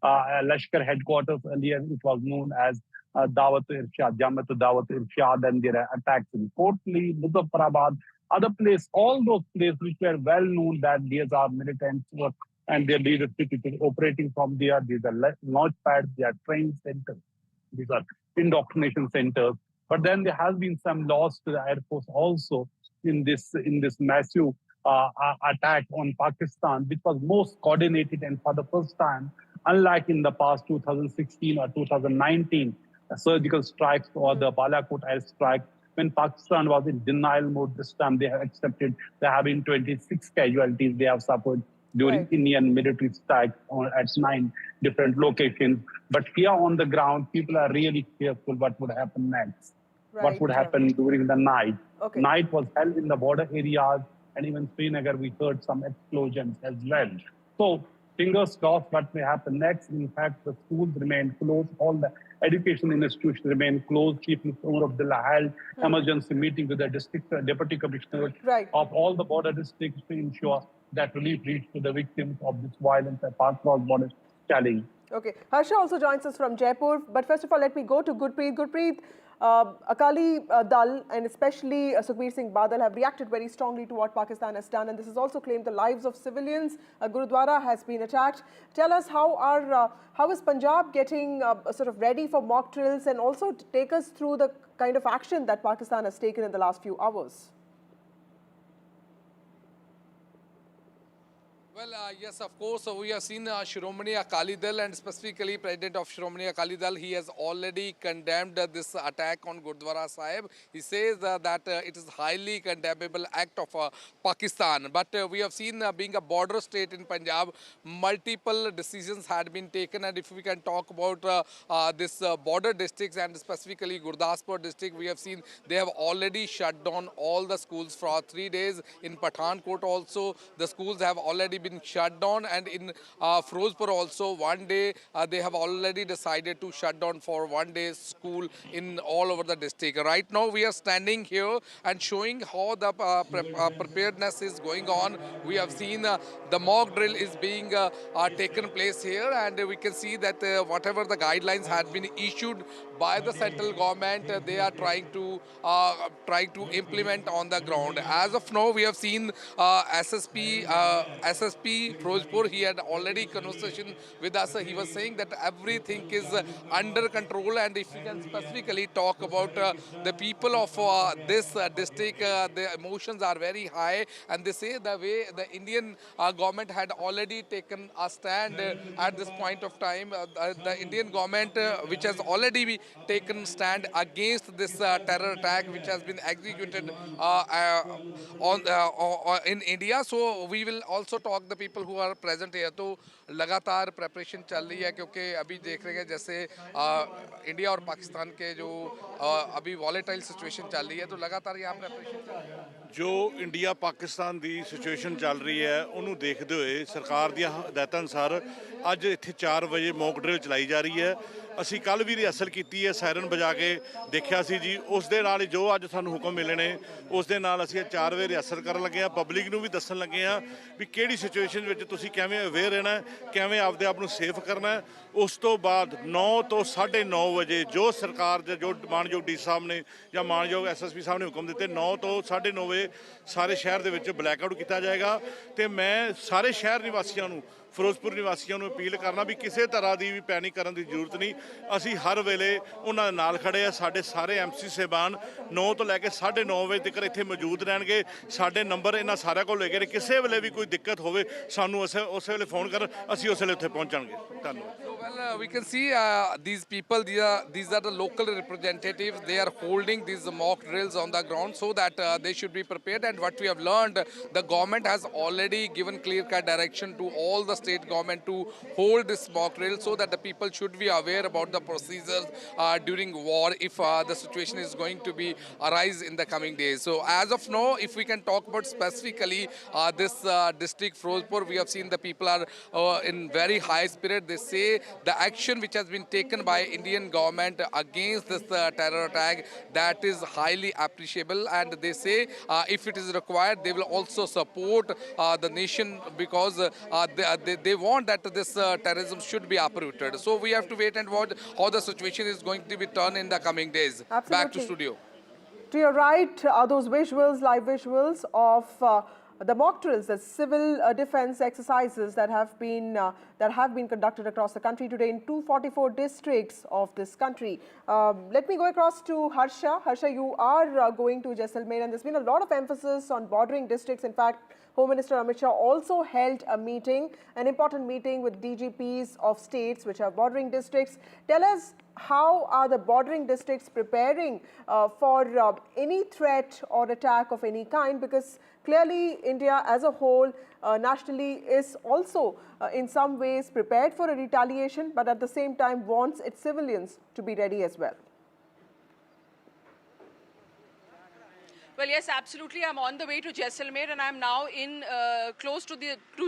Lashkar headquarters. Earlier, it was known as Dawat-e-Irshad, Jamaat Dawat-e-Irshad, and there are attacks in Kotli, Muzaffarabad, other places. All those places which were well known that these are militants and their leadership is operating from there. These are launch pads, they are training centers. These are indoctrination centers. But then there has been some loss to the Air Force also in this massive attack on Pakistan, which was most coordinated, and for the first time, unlike in the past 2016 or 2019, surgical strikes or the Balakot airstrike, when Pakistan was in denial mode. This time they have accepted there have been 26 casualties they have suffered during Indian military strikes at 9 different locations. But here on the ground, people are really fearful what would happen next, what would happen during the night. Night was held in the border areas, and even Srinagar, we heard some explosions as well. So fingers crossed what may happen next. In fact, the schools remain closed. All the education institutions remain closed. Chief Minister Umar Abdullah held emergency meeting with the district deputy commissioners of all the border districts to ensure that relief reached to the victims of this violence across border challenge. Okay. Harsha also joins us from Jaipur. But first of all, let me go to Gurpreet. Gurpreet, Akali Dal and especially Sukhbir Singh Badal have reacted very strongly to what Pakistan has done, and this has also claimed the lives of civilians. A Gurudwara has been attacked. Tell us how is Punjab getting sort of ready for mock drills, and also take us through the kind of action that Pakistan has taken in the last few hours. Well, yes, of course. So we have seen Shiromani Akali Dal, and specifically President of Shiromani Akali Dal, he has already condemned this attack on Gurdwara Sahib. He says that it is highly condemnable act of Pakistan. But we have seen being a border state in Punjab, multiple decisions had been taken. And if we can talk about this border districts and specifically Gurdaspur district, we have seen they have already shut down all the schools for 3 days. In Pathankot also, the schools have already been shut down, and in Firozpur also 1 day they have already decided to shut down for 1 day school in all over the district. Right now we are standing here and showing how the preparedness is going on. We have seen the mock drill is being taken place here, and we can see that whatever the guidelines had been issued by the central government, they are trying to implement on the ground. As of now, we have seen SSP SP Firozpur, he had already conversation with us. He was saying that everything is under control, and if we can specifically talk about the people of this district, the emotions are very high, and they say the way the Indian government had already taken a stand at this point of time. The Indian government, which has already taken stand against this terror attack which has been executed in India. So we will also talk the people who are present here. तो लगातार preparation चल रही है, क्योंकि अभी देख रहे हैं जैसे इंडिया और पाकिस्तान के जो अभी वॉलेटाइल सिचुएशन चल रही है, तो लगातार यहाँ प्रेपरेशन चल रही है। जो इंडिया पाकिस्तान ਦੀ ਸਿਚੁਏਸ਼ਨ ਚੱਲ ਰਹੀ ਹੈ ਉਹਨੂੰ ਦੇਖਦੇ ਹੋਏ ਸਰਕਾਰ ਦੀਆਂ ਹਦਾਇਤਾਂ ਅਨੁਸਾਰ ਅੱਜ ਇੱਥੇ 4 ਵਜੇ ਮੌਕ ਡਰਿਲ ਚਲਾਈ ਜਾ ਰਹੀ ਹੈ। ਅਸੀਂ ਕੱਲ ਵੀ ਰਿਹਰਸਲ ਕੀਤੀ ਹੈ, ਸਾਇਰਨ ਵਜਾ ਕੇ ਦੇਖਿਆ ਸੀ ਜੀ। ਉਸ ਦੇ ਨਾਲ ਜੋ ਅੱਜ ਸਾਨੂੰ ਹੁਕਮ ਮਿਲੇ ਨੇ ਉਸ ਦੇ ਨਾਲ ਅਸੀਂ 4 ਵਜੇ ਰਿਹਰਸਲ ਕਰਨ ਲੱਗੇ ਹਾਂ। ਪਬਲਿਕ ਨੂੰ ਵੀ ਦੱਸਣ ਲੱਗੇ ਹਾਂ ਵੀ ਕਿਹੜੀ ਸਿਚੁਏਸ਼ਨ ਵਿੱਚ ਤੁਸੀਂ ਕਿਵੇਂ ਅਵੇਅਰ ਰਹਿਣਾ, ਕਿਵੇਂ ਆਪਦੇ ਆਪ ਨੂੰ ਸੇਫ ਕਰਨਾ। ਉਸ ਤੋਂ ਬਾਅਦ 9 ਤੋਂ 9:30 ਵਜੇ ਜੋ ਸਰਕਾਰ ਦੇ ਜੋ ਮਾਨਯੋਗ ਡੀ ਸਾਹਿਬ ਨੇ ਜਾਂ ਮਾਨਯੋਗ SSP ਸਾਹਿਬ ਨੇ ਹੁਕਮ ਦਿੱਤੇ, 9 ਤੋਂ 9:30 ਵਜੇ ਸਾਰੇ ਸ਼ਹਿਰ ਦੇ ਵਿੱਚ ਬਲੈਕਆਊਟ ਕੀਤਾ ਜਾਏਗਾ। ਤੇ ਮੈਂ ਸਾਰੇ ਸ਼ਹਿਰ ਨਿਵਾਸੀਆਂ ਨੂੰ, ਫਿਰੋਜ਼ਪੁਰ ਨਿਵਾਸੀਆਂ ਨੂੰ ਅਪੀਲ ਕਰਨਾ ਵੀ ਕਿਸੇ ਤਰ੍ਹਾਂ ਦੀ ਵੀ ਪੈਨਿਕ ਕਰਨ ਦੀ ਜ਼ਰੂਰਤ ਨਹੀਂ। ਅਸੀਂ ਹਰ ਵੇਲੇ ਉਹਨਾਂ ਦੇ ਨਾਲ ਖੜੇ ਆ। ਸਾਡੇ ਸਾਰੇ MC ਸਾਹਿਬਾਨ 9 ਤੋਂ ਲੈ ਕੇ 9:30 ਵਜੇ ਤੱਕ ਇੱਥੇ ਮੌਜੂਦ ਰਹਿਣਗੇ। ਸਾਡੇ ਨੰਬਰ ਇਹਨਾਂ ਸਾਰਿਆਂ ਕੋਲ ਲੈ ਕੇ ਕਿਸੇ ਵੇਲੇ ਵੀ ਕੋਈ ਦਿੱਕਤ ਹੋਵੇ ਸਾਨੂੰ ਉਸੇ ਵੇਲੇ ਫੋਨ ਕਰਨ, ਅਸੀਂ ਉਸੇ ਵੇਲੇ ਉੱਥੇ ਪਹੁੰਚਾਂਗੇ। ਧੰਨਵਾਦ। Well, we can see these people, these are the local representatives. They are holding these mock drills on the ground so that they should be prepared. And what we have learned, the government has already given clear-cut direction to all the state government to hold this mock drill so that the people should be aware about the procedures during war if the situation is going to be arise in the coming days. So as of now, if we can talk about specifically this district Firozpur, we have seen the people are in very high spirit. They say the action which has been taken by Indian government against this terror attack, that is highly appreciable, and they say if it is required they will also support the nation because they want that this terrorism should be uprooted. So we have to wait and watch how the situation is going to be turned in the coming days. Absolutely. Back to studio. To your right are those visuals, live visuals of the mock drills, the civil defense exercises that have been conducted across the country today in 244 districts of this country. Let me go across to Harsha. Harsha, you are going to Jaisalmer, and there's been a lot of emphasis on bordering districts. In fact, Home Minister Amit Shah also held a meeting, an important meeting with DGPs of states which are bordering districts. Tell us, how are the bordering districts preparing for any threat or attack of any kind? Because clearly India as a whole nationally is also in some ways prepared for a retaliation, but at the same time wants its civilians to be ready as well. Well, yes, absolutely. I'm on the way to Jaisalmer, and I'm now in close to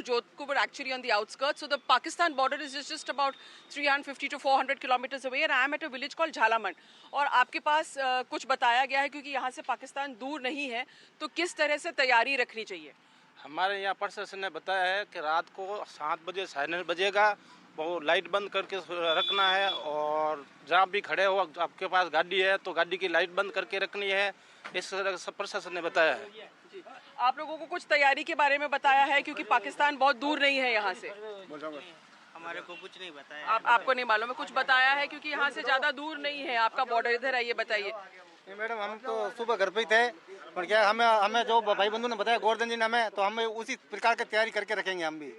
Jodhpur, actually on the outskirts. So the Pakistan border is just about 350 to 400 kilometers away, and I'm at a village called Jhalamand. और आपके पास कुछ बताया गया है, क्योंकि यहाँ से पाकिस्तान दूर नहीं है, तो किस तरह से तैयारी रखनी चाहिए? हमारे यहाँ प्रशासन ने बताया है कि रात को 7 बजे साइरन बजेगा, वो लाइट बंद करके रखना है, और जहाँ भी खड़े हो आपके पास गाड़ी है तो गाड़ी की लाइट बंद करके रखनी है। इस तरह सब प्रशासन ने बताया है। आप लोगों को कुछ तैयारी के बारे में बताया है, क्योंकि पाकिस्तान बहुत दूर नहीं है यहाँ से? हमारे को कुछ नहीं बताया। आपको नहीं मालूम है? कुछ बताया है, क्योंकि यहाँ से ज्यादा दूर नहीं है आपका बॉर्डर। इधर आइए, बताइए। मैडम, हम तो सुबह घर पे ही थे, पर क्या हमें जो भाई बंधु ने बताया, गोवर्धन जी ने हमें, तो हम उसी प्रकार की तैयारी करके रखेंगे हम भी,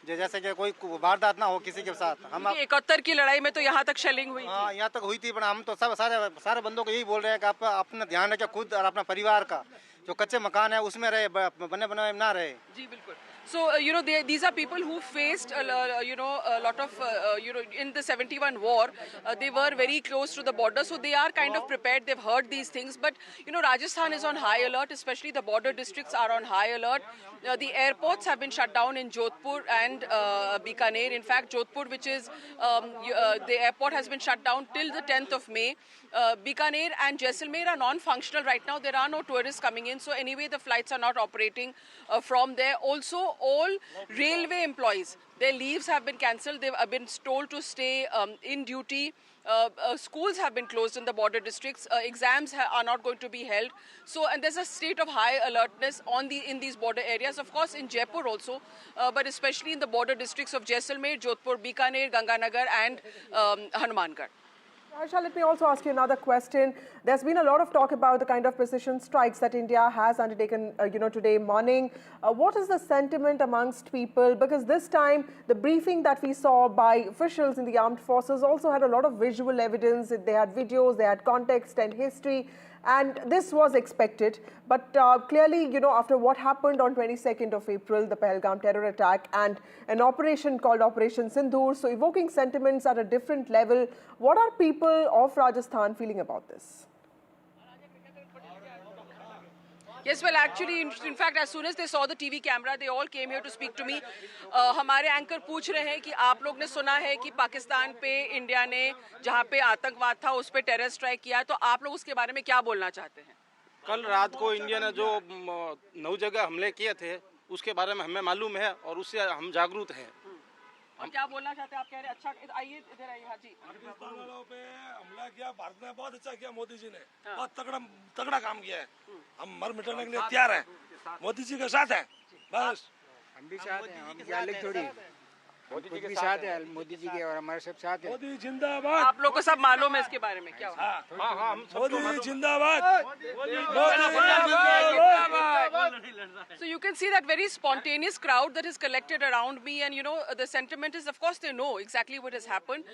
जैसे कि कोई वारदात ना हो किसी के साथ। हम 71 की लड़ाई में तो यहाँ तक शेलिंग हुई। हाँ, यहाँ तक हुई थी, पर हम तो सारे बंदों को यही बोल रहे हैं कि आप अपना ध्यान रखें, खुद और अपना परिवार का। जो कच्चे मकान है उसमें रहे, बने बनाए ना रहे। जी बिल्कुल। So, these are people who faced, a lot of, in the 71 war, they were very close to the border. So, they are kind of prepared. They've heard these things. But, Rajasthan is on high alert, especially the border districts are on high alert. The airports have been shut down in Jodhpur and Bikaner. In fact, Jodhpur, which is, the airport has been shut down till the 10th of May. Bikaner and Jaisalmer are non-functional right now. There are no tourists coming in. So, anyway, the flights are not operating from there. Also, all railway employees, their leaves have been cancelled. They've been told to stay in duty. Schools have been closed in the border districts. Exams are not going to be held. So, and there's a state of high alertness in these border areas. Of course, in Jaipur also, but especially in the border districts of Jaisalmer, Jodhpur, Bikaner, Ganganagar, and Hanumangarh. Harsha, let me also ask you another question. There's been a lot of talk about the kind of precision strikes that India has undertaken, today morning. What is the sentiment amongst people? Because this time, the briefing that we saw by officials in the armed forces also had a lot of visual evidence. They had videos, they had context and history. And this was expected, but clearly, after what happened on 22nd of April, the Pahalgam terror attack and an operation called Operation Sindoor, so evoking sentiments at a different level, what are people of Rajasthan feeling about this? Yes, well, actually, in fact, as soon as they saw the TV camera, they all came here to speak to me. हमारे anchor पूछ रहे हैं कि आप लोग ने सुना है कि पाकिस्तान पे इंडिया ने जहाँ पे आतंकवाद था उस पे टेरर स्ट्राइक किया, तो आप लोग उसके बारे में क्या बोलना चाहते हैं? कल रात को इंडिया ने जो 9 जगह हमले किए थे उसके बारे में हमें मालूम है और उससे हम जागरूक हैं। और क्या बोलना चाहते हैं आप? कह रहे अच्छा, आइए इधर आइए। हाँ जी, पाकिस्तान वालों पे हमला किया, भारत ने बहुत अच्छा किया, मोदी जी ने बहुत तगड़ा काम किया है। हम मर मिटने के लिए तैयार हैं, मोदी जी के साथ हैं। बस हम भी साथ हैं, हम अलग थोड़ी, मोदी जी के साथ है, मोदी जी के और हमारे सब साथ है। मोदी जिंदाबाद। आप लोग को सब मालूम है इसके बारे में क्या? हाँ, मोदी जिंदाबाद। So you can see that very spontaneous crowd that is collected around me, and the sentiment is, of course, they know exactly what has happened,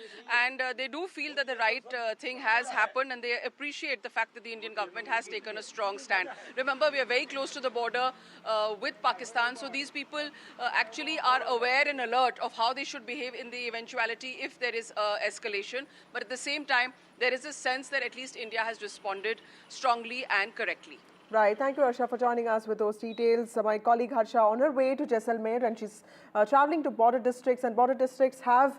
and they do feel that the right thing has happened, and they appreciate the fact that the Indian government has taken a strong stand. Remember, we are very close to the border with Pakistan, so these people actually are aware and alert of how they should behave in the eventuality if there is escalation. But at the same time, there is a sense that at least India has responded strongly and correctly. Right. Thank you, Harsha, for joining us with those details. My colleague Harsha on her way to Jaisalmer, and she's traveling to border districts, and border districts have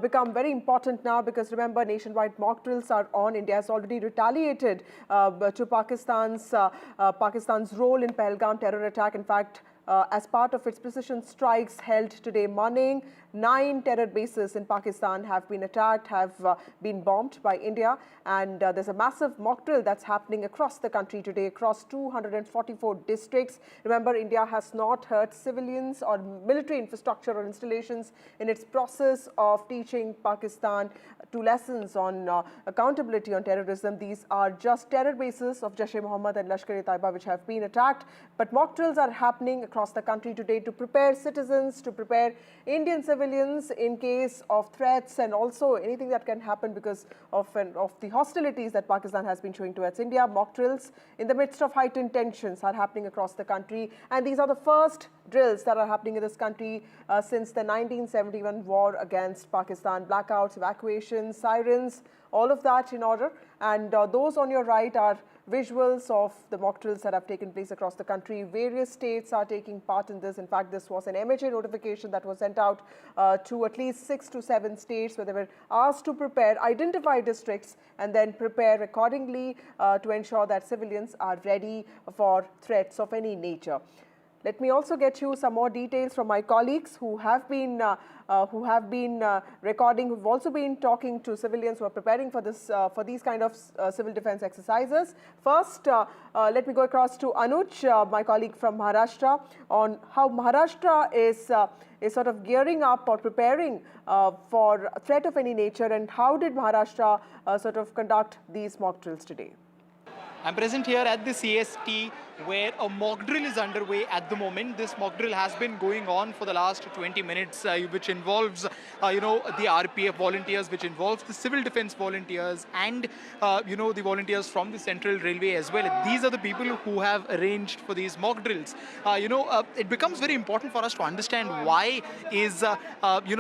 become very important now because remember, nationwide mock drills are on. India has already retaliated to Pakistan's role in Pahalgam terror attack. In fact, as part of its precision strikes held today morning, 9 terror bases in Pakistan have been attacked, have been bombed by India, and there's a massive mock drill that's happening across the country today, across 244 districts. Remember, India has not hurt civilians or military infrastructure or installations in its process of teaching Pakistan 2 lessons on accountability on terrorism. These are just terror bases of Jaish-e-Mohammed and Lashkar-e-Taiba which have been attacked, but mock drills are happening across the country today to prepare citizens, to prepare Indian civilians in case of threats and also anything that can happen because of the hostilities that Pakistan has been showing towards India. Mock drills in the midst of heightened tensions are happening across the country, and these are the first drills that are happening in this country since the 1971 war against Pakistan. Blackouts, evacuations, sirens, all of that in order. And those on your right are visuals of the mock drills that have taken place across the country. Various states are taking part in this. In fact, this was an MHA notification that was sent out to at least 6 to 7 states where they were asked to prepare, identify districts and then prepare accordingly to ensure that civilians are ready for threats of any nature. Let me also get you some more details from my colleagues who have been recording, who've also been talking to civilians who are preparing for this, for these kind of civil defense exercises. First, let me go across to Anuj, my colleague from Maharashtra, on how Maharashtra is sort of gearing up or preparing for a threat of any nature, and how did Maharashtra sort of conduct these mock drills today? I'm present here at the CST where a mock drill is underway at the moment. This mock drill has been going on for the last 20 minutes, which involves, the RPF volunteers, which involves the civil defense volunteers and, the volunteers from the Central Railway as well. These are the people who have arranged for these mock drills. It becomes very important for us to understand why is,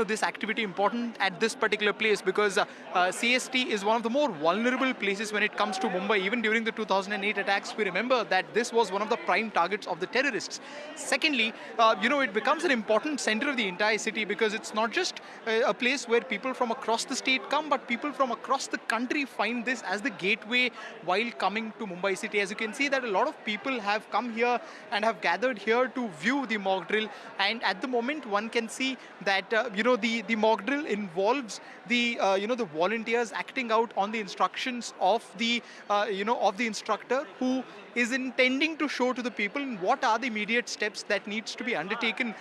this activity important at this particular place, because CST is one of the more vulnerable places when it comes to Mumbai. Even during the 2008 attacks, we remember that this was one of the prime targets of the terrorists. Secondly, it becomes an important center of the entire city because it's not just a place where people from across the state come, but people from across the country find this as the gateway while coming to Mumbai city. As you can see that a lot of people have come here and have gathered here to view the mock drill, and at the moment one can see that the mock drill involves the the volunteers acting out on the instructions of the of the instructor, who is intending to show to the people what are the immediate steps that needs to be undertaken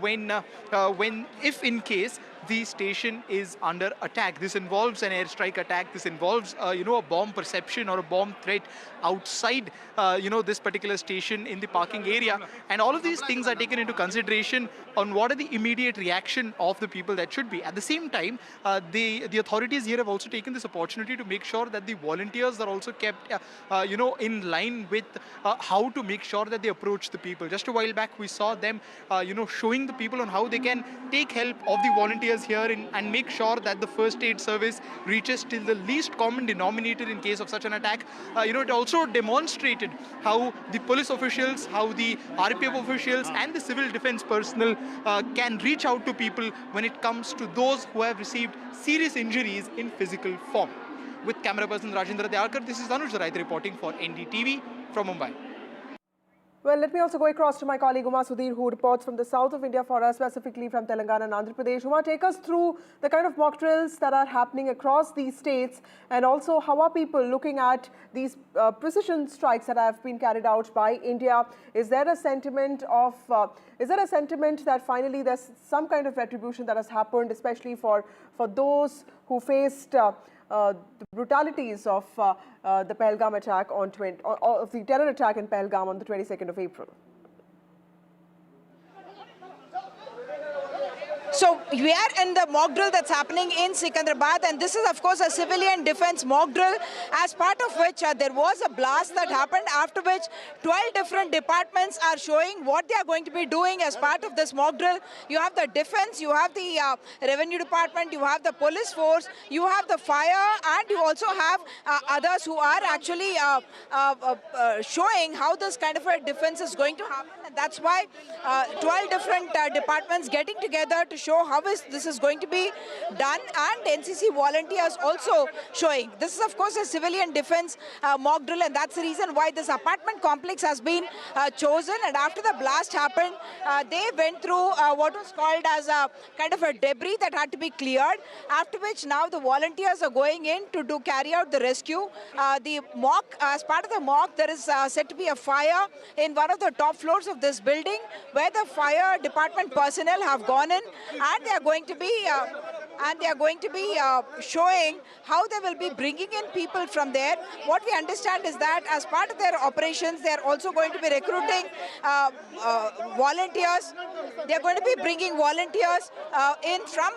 when if in case the station is under attack. This involves an airstrike attack. This involves a bomb perception or a bomb threat outside this particular station in the parking area, and all of these things are taken into consideration on what are the immediate reaction of the people that should be. At the same time, the authorities here have also taken this opportunity to make sure that the volunteers are also kept in line with how to make sure that they approach the people. Just a while back we saw them showing the people on how they can take help of the volunteers here and make sure that the first aid service reaches till the least common denominator in case of such an attack. It also demonstrated how the police officials, how the RPF officials and the civil defense personnel can reach out to people when it comes to those who have received serious injuries in physical form. With camera person Rajendra Dyalkar, this is Anuj Raith reporting for NDTV from Mumbai. Well, let me also go across to my colleague Uma Sudhir, who reports from the south of India for us, specifically from Telangana and Andhra Pradesh. Uma, take us through the kind of mock drills that are happening across these states, and also how are people looking at these precision strikes that have been carried out by India? Is there a sentiment that finally there's some kind of retribution that has happened, especially for those who faced the brutalities of the Pahalgam attack of the terror attack in Pahalgam on the 22nd of April? So we are in the mock drill that's happening in Secunderabad, and this is of course a civilian defense mock drill, as part of which there was a blast that happened, after which 12 different departments are showing what they are going to be doing as part of this mock drill. You have the defense, you have the revenue department, you have the police force, you have the fire, and you also have others who are actually showing how this kind of a defense is going to happen. And that's why 12 different departments getting together to show how this is going to be done, and NCC volunteers also showing. This is of course a civilian defense mock drill, and that's the reason why this apartment complex has been chosen. And after the blast happened, they went through what was called as a kind of a debris that had to be cleared, after which now the volunteers are going in to carry out the rescue. The mock, as part of the mock, there is said to be a fire in one of the top floors of this building, where the fire department personnel have gone in, and they are going to be showing how they will be bringing in people from there. What we understand is that as part of their operations, they are also going to be recruiting volunteers. They are going to be bringing volunteers in from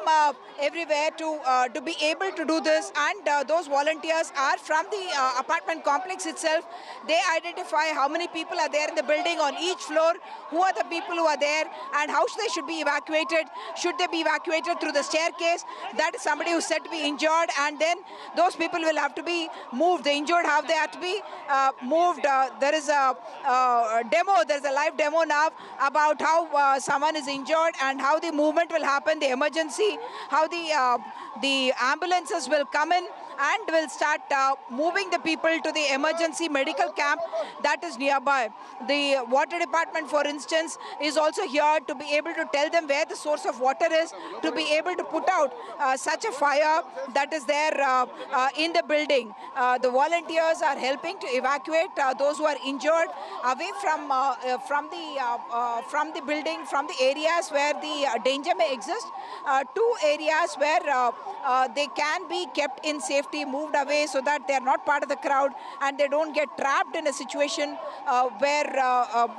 everywhere to be able to do this, and those volunteers are from the apartment complex itself. They identify how many people are there in the building on each floor, who are the people who are there, and how they should be evacuated. Should they be evacuated through the staircase? That is somebody who's said to be injured, and then those people will have to be moved. The injured, how they have to be moved. There is a demo, there's a live demo now about how someone is injured and how the movement will happen, the emergency, how the ambulances will come in and will start moving the people to the emergency medical camp that is nearby. The water department, for instance, is also here to be able to tell them where the source of water is, to be able to put out such a fire that is there in the building. The volunteers are helping to evacuate those who are injured away from the building, from the areas where the danger may exist, to areas where they can be kept in safety, moved away so that they are not part of the crowd and they don't get trapped in a situation where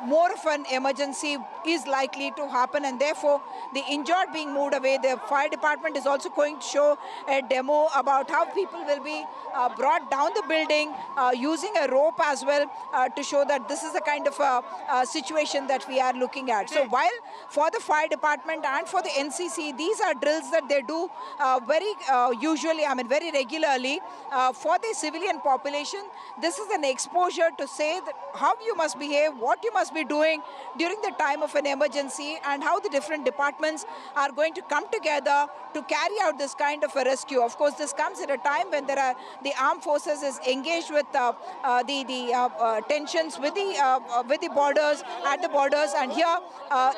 more of an emergency is likely to happen, and therefore the injured being moved away. The fire department is also going to show a demo about how people will be brought down the building using a rope as well to show that this is the kind of situation that we are looking at. So while for the fire department and for the NCC, these are drills that they do very usually, very regularly. particularly for the civilian population. This is an exposure to say that how you must behave, what you must be doing during the time of an emergency, and how the different departments are going to come together to carry out this kind of a rescue. Of course, this comes at a time when the armed forces is engaged with the tensions with the borders, at the borders, and here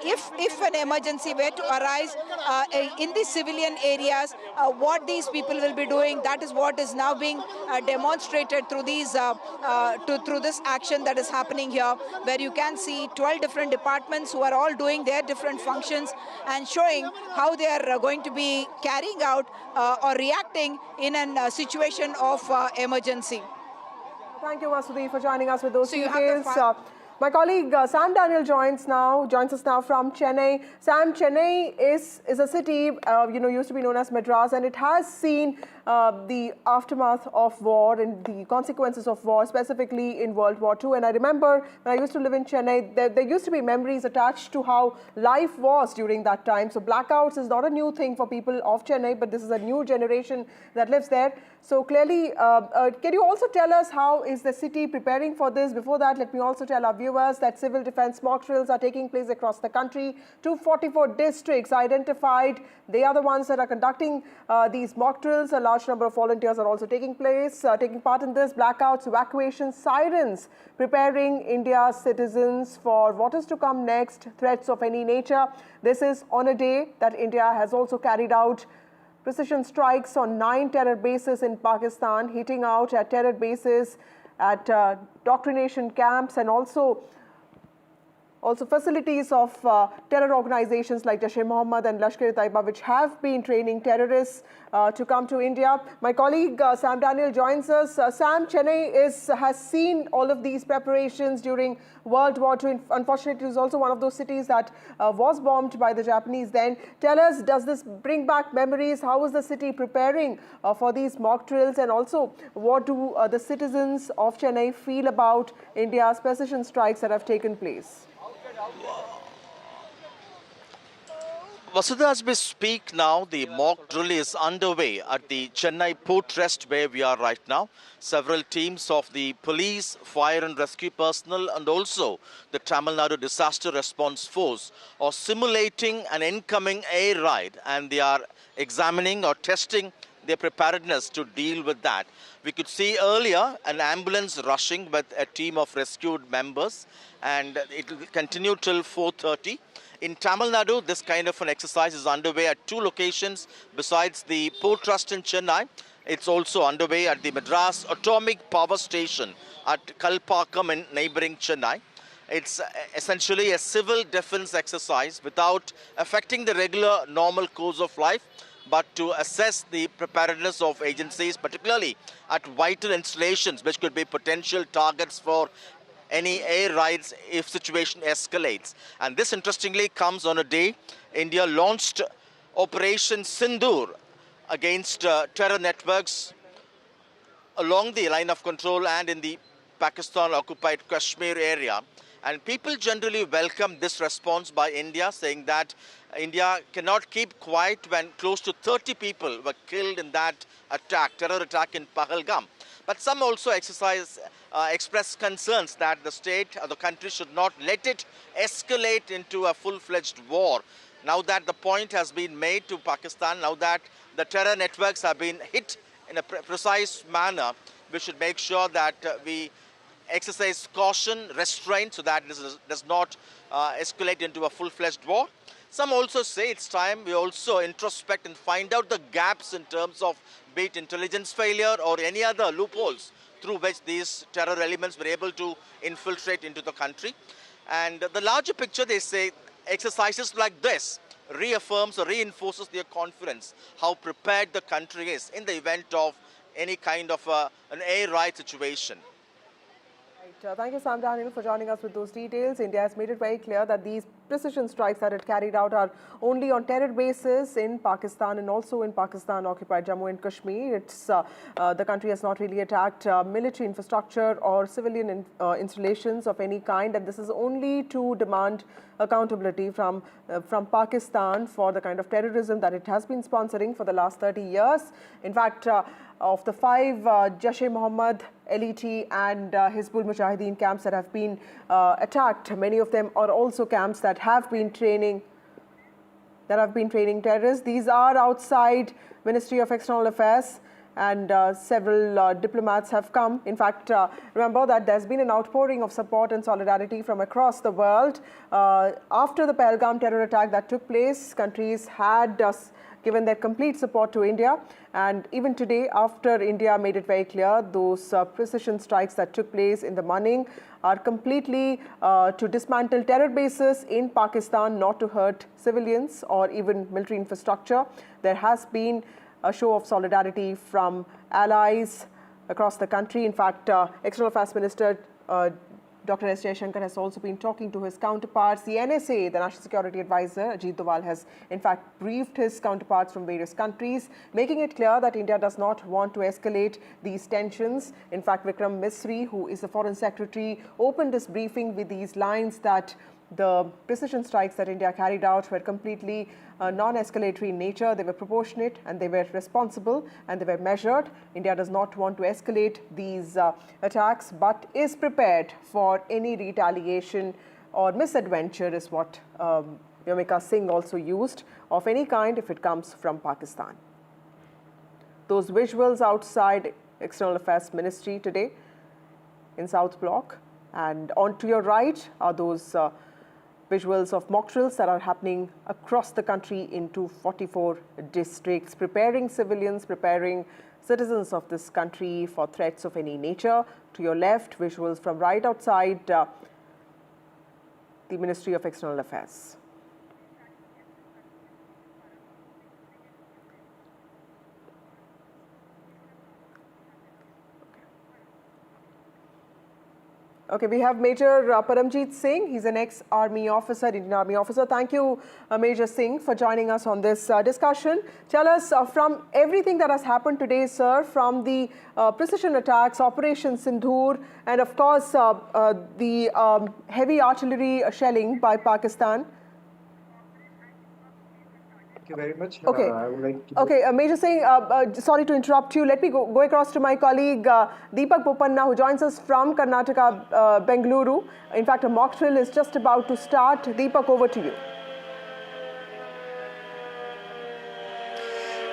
if an emergency were to arise in the civilian areas, what these people will be doing, that is what is now being demonstrated through these through this action that is happening here, where you can see 12 different departments who are all doing their different functions and showing how they are going to be carrying out or reacting in a situation of emergency. Thank you, Masudi, for joining us with those So you have details. My colleague Sam Daniel joins us now from Chennai. Sam, Chennai is a city, used to be known as Madras, and it has seen the aftermath of war and the consequences of war, specifically in World War II. And I remember when I used to live in Chennai, there used to be memories attached to how life was during that time. So blackouts is not a new thing for people of Chennai, but this is a new generation that lives there. So clearly, can you also tell us how is the city preparing for this? Before that, let me also tell our viewers that civil defense mock drills are taking place across the country. 244 districts identified. They are the ones that are conducting these mock drills. A large number of volunteers are also taking part in this. Blackouts, evacuation, sirens, preparing India's citizens for what is to come next, threats of any nature. This is on a day that India has also carried out precision strikes on 9 terror bases in Pakistan, hitting out at terror bases, at doctrination camps, and also facilities of terror organizations like Jaish-e-Mohammed and Lashkar-e-Taiba, which have been training terrorists to come to India. My colleague Sam Daniel joins us. Sam, Chennai has seen all of these preparations during World War II. Unfortunately, it was also one of those cities that was bombed by the Japanese then. Tell us, does this bring back memories? How is the city preparing for these mock drills? And also, what do the citizens of Chennai feel about India's precision strikes that have taken place? Vasudha, as we speak now, the mock drill is underway at the Chennai Port Rest where we are right now. Several teams of the police, fire and rescue personnel and also the Tamil Nadu Disaster Response Force are simulating an incoming air raid, and they are examining or testing their preparedness to deal with that. We could see earlier an ambulance rushing with a team of rescued members, and it will continue till 4:30. In Tamil Nadu, this kind of an exercise is underway at 2 locations besides the Port Trust in Chennai. It's also underway at the Madras Atomic Power Station at Kalpakkam in neighboring Chennai. It's essentially a civil defense exercise without affecting the regular normal course of life, but to assess the preparedness of agencies, particularly at vital installations which could be potential targets for any air raids if situation escalates. And this interestingly comes on a day India launched Operation Sindoor against terror networks along the line of control and in the Pakistan-occupied Kashmir area. And people generally welcome this response by India, saying that India cannot keep quiet when close to 30 people were killed in that attack, terror attack in Pahalgam. But some also express concerns that the state or the country should not let it escalate into a full-fledged war. Now that the point has been made to Pakistan, now that the terror networks have been hit in a precise manner, we should make sure that we exercise caution, restraint, so that this does not escalate into a full-fledged war. Some also say it's time we also introspect and find out the gaps in terms of be it intelligence failure or any other loopholes through which these terror elements were able to infiltrate into the country. And the larger picture, they say, exercises like this reaffirms or reinforces their confidence, how prepared the country is in the event of any kind of an air raid situation. Thank you, Sam Daniel, for joining us with those details. India has made it very clear that these precision strikes that it carried out are only on terror bases in Pakistan and also in Pakistan-occupied Jammu and Kashmir. It's the country has not really attacked military infrastructure or civilian installations of any kind, and this is only to demand accountability from Pakistan for the kind of terrorism that it has been sponsoring for the last 30 years. In fact, of the 5 Jaish-e-Mohammed, LET and Hizbul Mujahideen camps that have been attacked. Many of them are also camps that have been training terrorists. These are outside Ministry of External Affairs, and several diplomats have come. In fact, remember that there's been an outpouring of support and solidarity from across the world. After the Pahalgam terror attack that took place, countries had given their complete support to India. And even today, after India made it very clear, those precision strikes that took place in the morning are completely to dismantle terror bases in Pakistan, not to hurt civilians or even military infrastructure. There has been a show of solidarity from allies across the country. In fact, External Affairs Minister Dr. S. Jaishankar has also been talking to his counterparts. The NSA, the National Security Advisor, Ajit Doval, has in fact briefed his counterparts from various countries, making it clear that India does not want to escalate these tensions. In fact, Vikram Misri, who is the Foreign Secretary, opened this briefing with these lines that the precision strikes that India carried out were completely non-escalatory in nature. They were proportionate and they were responsible and they were measured. India does not want to escalate these attacks, but is prepared for any retaliation or misadventure, is what Yomika Singh also used, of any kind if it comes from Pakistan. Those visuals outside External Affairs Ministry today in South Block, and on to your right are those visuals of mock drills that are happening across the country into 44 districts, preparing civilians, preparing citizens of this country for threats of any nature. To your left, visuals from right outside the Ministry of External Affairs. Okay, we have Major Paramjeet Singh. He's an ex-Army officer, Indian Army officer. Thank you, Major Singh, for joining us on this discussion. Tell us, from everything that has happened today, sir, from the precision attacks, Operation Sindoor, and of course, the heavy artillery shelling by Pakistan. Thank you very much. Okay. I would like to... Okay, Major Singh, sorry to interrupt you. Let me go across to my colleague Deepak Bopanna, who joins us from Karnataka, Bengaluru. In fact, a mock drill is just about to start. Deepak, over to you.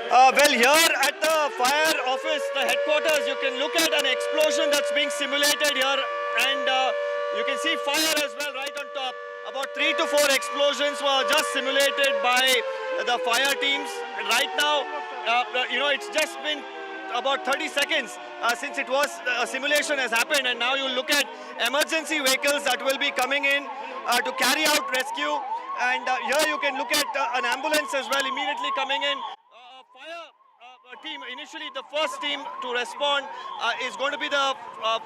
Well, here at the fire office, the headquarters, you can look at an explosion that's being simulated here, and you can see fire as well right on top. About 3 to 4 explosions were just simulated by the fire teams. Right now, it's just been about 30 seconds since it was a simulation has happened, and now you look at emergency vehicles that will be coming in to carry out rescue, and here you can look at an ambulance as well immediately coming in. Team, initially the first team to respond is going to be the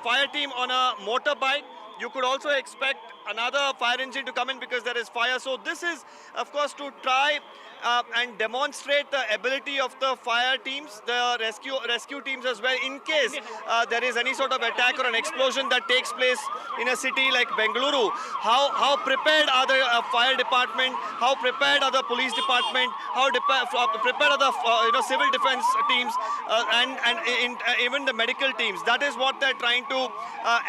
fire team on a motorbike. You could also expect another fire engine to come in because there is fire. So this is, of course, to try and demonstrate the ability of the fire teams, the rescue teams as well, in case there is any sort of attack or an explosion that takes place in a city like Bengaluru. How prepared are the fire department? How prepared are the police department? How prepared are the civil defense teams and even the medical teams? That is what they're trying to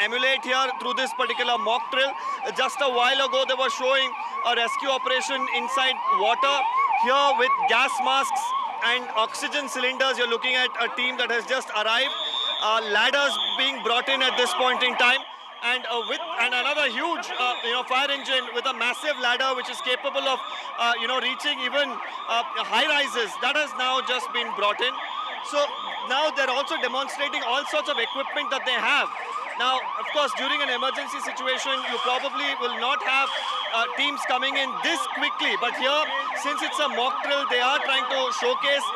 emulate here through this particular mock drill. Just a while ago, they were showing a rescue operation inside water. Here with gas masks and oxygen cylinders, you're looking at a team that has just arrived. Ladders being brought in at this point in time, and another huge fire engine with a massive ladder which is capable of reaching even high rises. That has now just been brought in. So now they're also demonstrating all sorts of equipment that they have. Now, of course, during an emergency situation, you probably will not have teams coming in this quickly. But here, since it's a mock drill, they are trying to showcase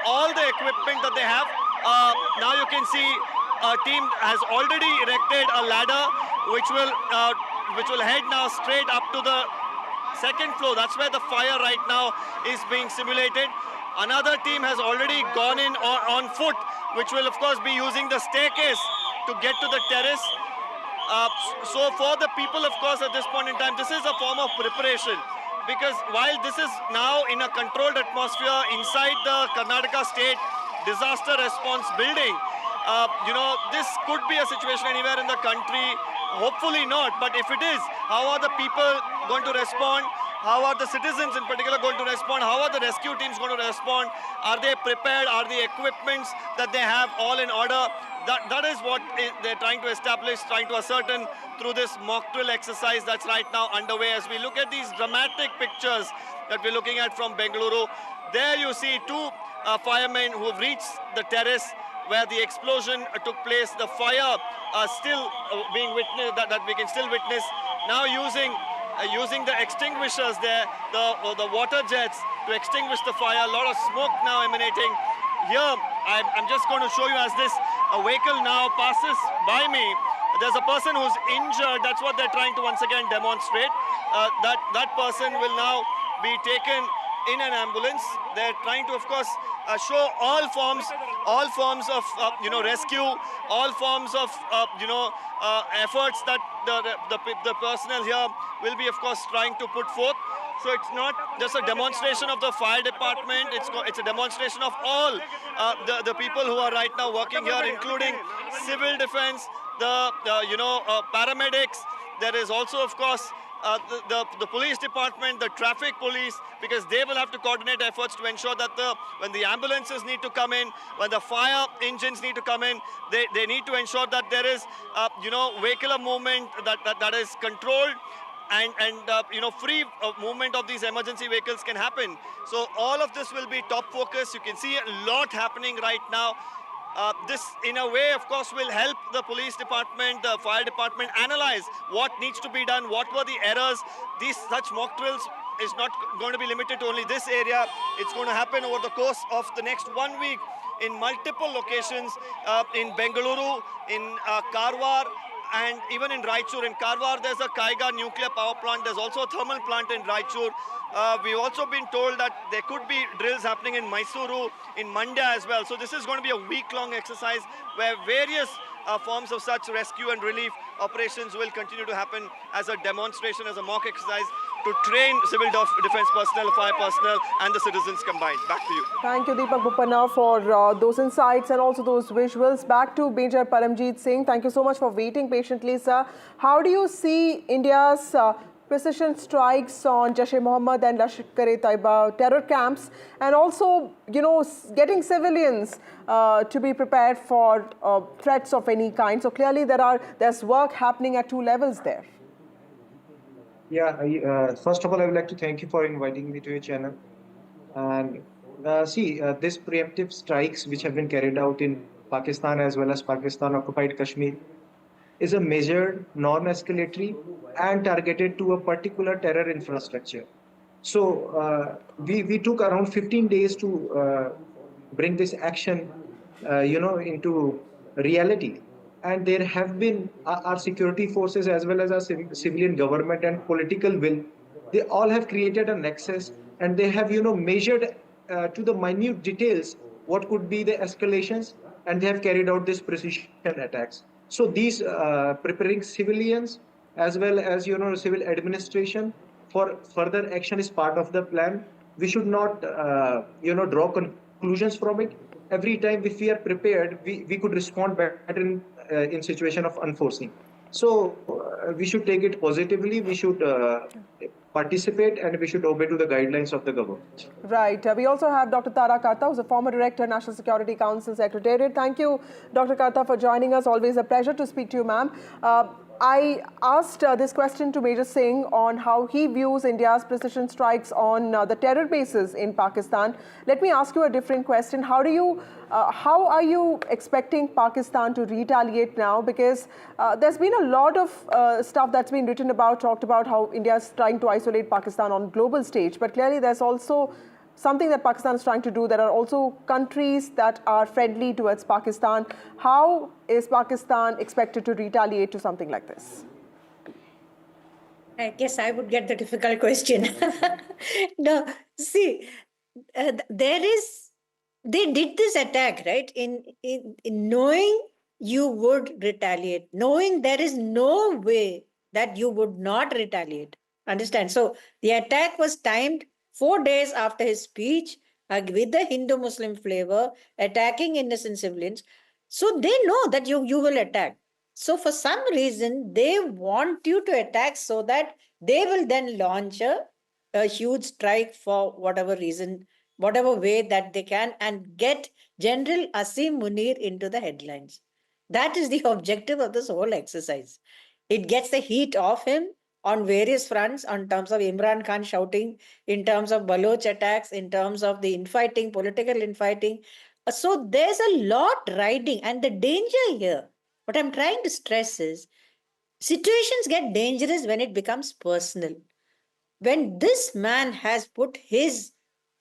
all the equipment that they have. Now you can see a team has already erected a ladder which will head now straight up to the second floor. That's where the fire right now is being simulated. Another team has already gone in on foot, which will, of course, be using the staircase to get to the terrace. So for the people, of course, at this point in time, this is a form of preparation, because while this is now in a controlled atmosphere inside the Karnataka state, disaster response building. This could be a situation anywhere in the country. Hopefully not, but if it is, how are the people going to respond? How are the citizens in particular going to respond? How are the rescue teams going to respond? Are they prepared? Are the equipments that they have all in order? That is what they're trying to establish, trying to ascertain through this mock drill exercise that's right now underway. As we look at these dramatic pictures that we're looking at from Bengaluru, there you see two firemen who have reached the terrace where the explosion took place. The fire still being witnessed, that we can still witness. Now using the extinguishers there, the water jets to extinguish the fire. A lot of smoke now emanating. Here, I'm just going to show you as this vehicle now passes by me. There's a person who's injured. That's what they're trying to once again demonstrate. That person will now be taken in an ambulance. They're trying to, of course, show all forms of rescue, all forms of efforts that the personnel here will be, of course, trying to put forth. So it's not just a demonstration of the fire department, it's a demonstration of all the people who are right now working here, including civil defense, the paramedics. There is also, of course, the police department, the traffic police, because they will have to coordinate efforts to ensure that when the ambulances need to come in, when the fire engines need to come in, they need to ensure that there is vehicular movement that is controlled, and free movement of these emergency vehicles can happen. So all of this will be top focus. You can see a lot happening right now. This, in a way, of course, will help the police department, the fire department analyze what needs to be done, what were the errors. Such mock drills is not going to be limited to only this area. It's going to happen over the course of the next 1 week in multiple locations, in Bengaluru, in Karwar, and even in Raichur. In Karwar, there's a Kaiga nuclear power plant. There's also a thermal plant in Raichur. We've also been told that there could be drills happening in Mysuru, in Mandya as well. So this is going to be a week-long exercise where various forms of such rescue and relief operations will continue to happen as a demonstration, as a mock exercise to train civil defense personnel, fire personnel, and the citizens combined. Back to you. Thank you, Deepak Bupana, for those insights and also those visuals. Back to Major Paramjeet Singh. Thank you so much for waiting patiently, sir. How do you see India's precision strikes on Jaish-e-Mohammed and Lashkar-e-Taiba terror camps, and also, getting civilians to be prepared for threats of any kind? So clearly there's work happening at two levels there. Yeah, first of all, I would like to thank you for inviting me to your channel. And these preemptive strikes which have been carried out in Pakistan as well as Pakistan-occupied Kashmir is a measured, non-escalatory and targeted to a particular terror infrastructure. So we took around 15 days to bring this action, into reality. And there have been our security forces as well as our civilian government and political will. They all have created a nexus, and they have, measured to the minute details what could be the escalations, and they have carried out these precision attacks. So these preparing civilians as well as, civil administration for further action is part of the plan. We should not, draw conclusions from it. Every time if we are prepared, we could respond better in situation of unforeseen. So we should take it positively. We should participate, and we should obey to the guidelines of the government. Right. We also have Dr. Tara Karta, who's a former director, National Security Council Secretariat. Thank you, Dr. Karta, for joining us. Always a pleasure to speak to you, ma'am. I asked this question to Major Singh on how he views India's precision strikes on the terror bases in Pakistan. Let me ask you a different question. How are you expecting Pakistan to retaliate now? Because there's been a lot of stuff that's been written about, talked about how India is trying to isolate Pakistan on global stage. But clearly there's also something that Pakistan is trying to do. There are also countries that are friendly towards Pakistan. How is Pakistan expected to retaliate to something like this? I guess I would get the difficult question. No, see, they did this attack, right? In knowing you would retaliate, knowing there is no way that you would not retaliate. Understand? So the attack was timed 4 days after his speech, with the Hindu-Muslim flavor, attacking innocent civilians. So they know that you will attack. So for some reason, they want you to attack so that they will then launch a huge strike for whatever reason, whatever way that they can, and get General Asim Munir into the headlines. That is the objective of this whole exercise. It gets the heat off him on various fronts, on terms of Imran Khan shouting, in terms of Baloch attacks, in terms of the infighting, political infighting. So there's a lot riding, and the danger here, what I'm trying to stress is, situations get dangerous when it becomes personal. When this man has put his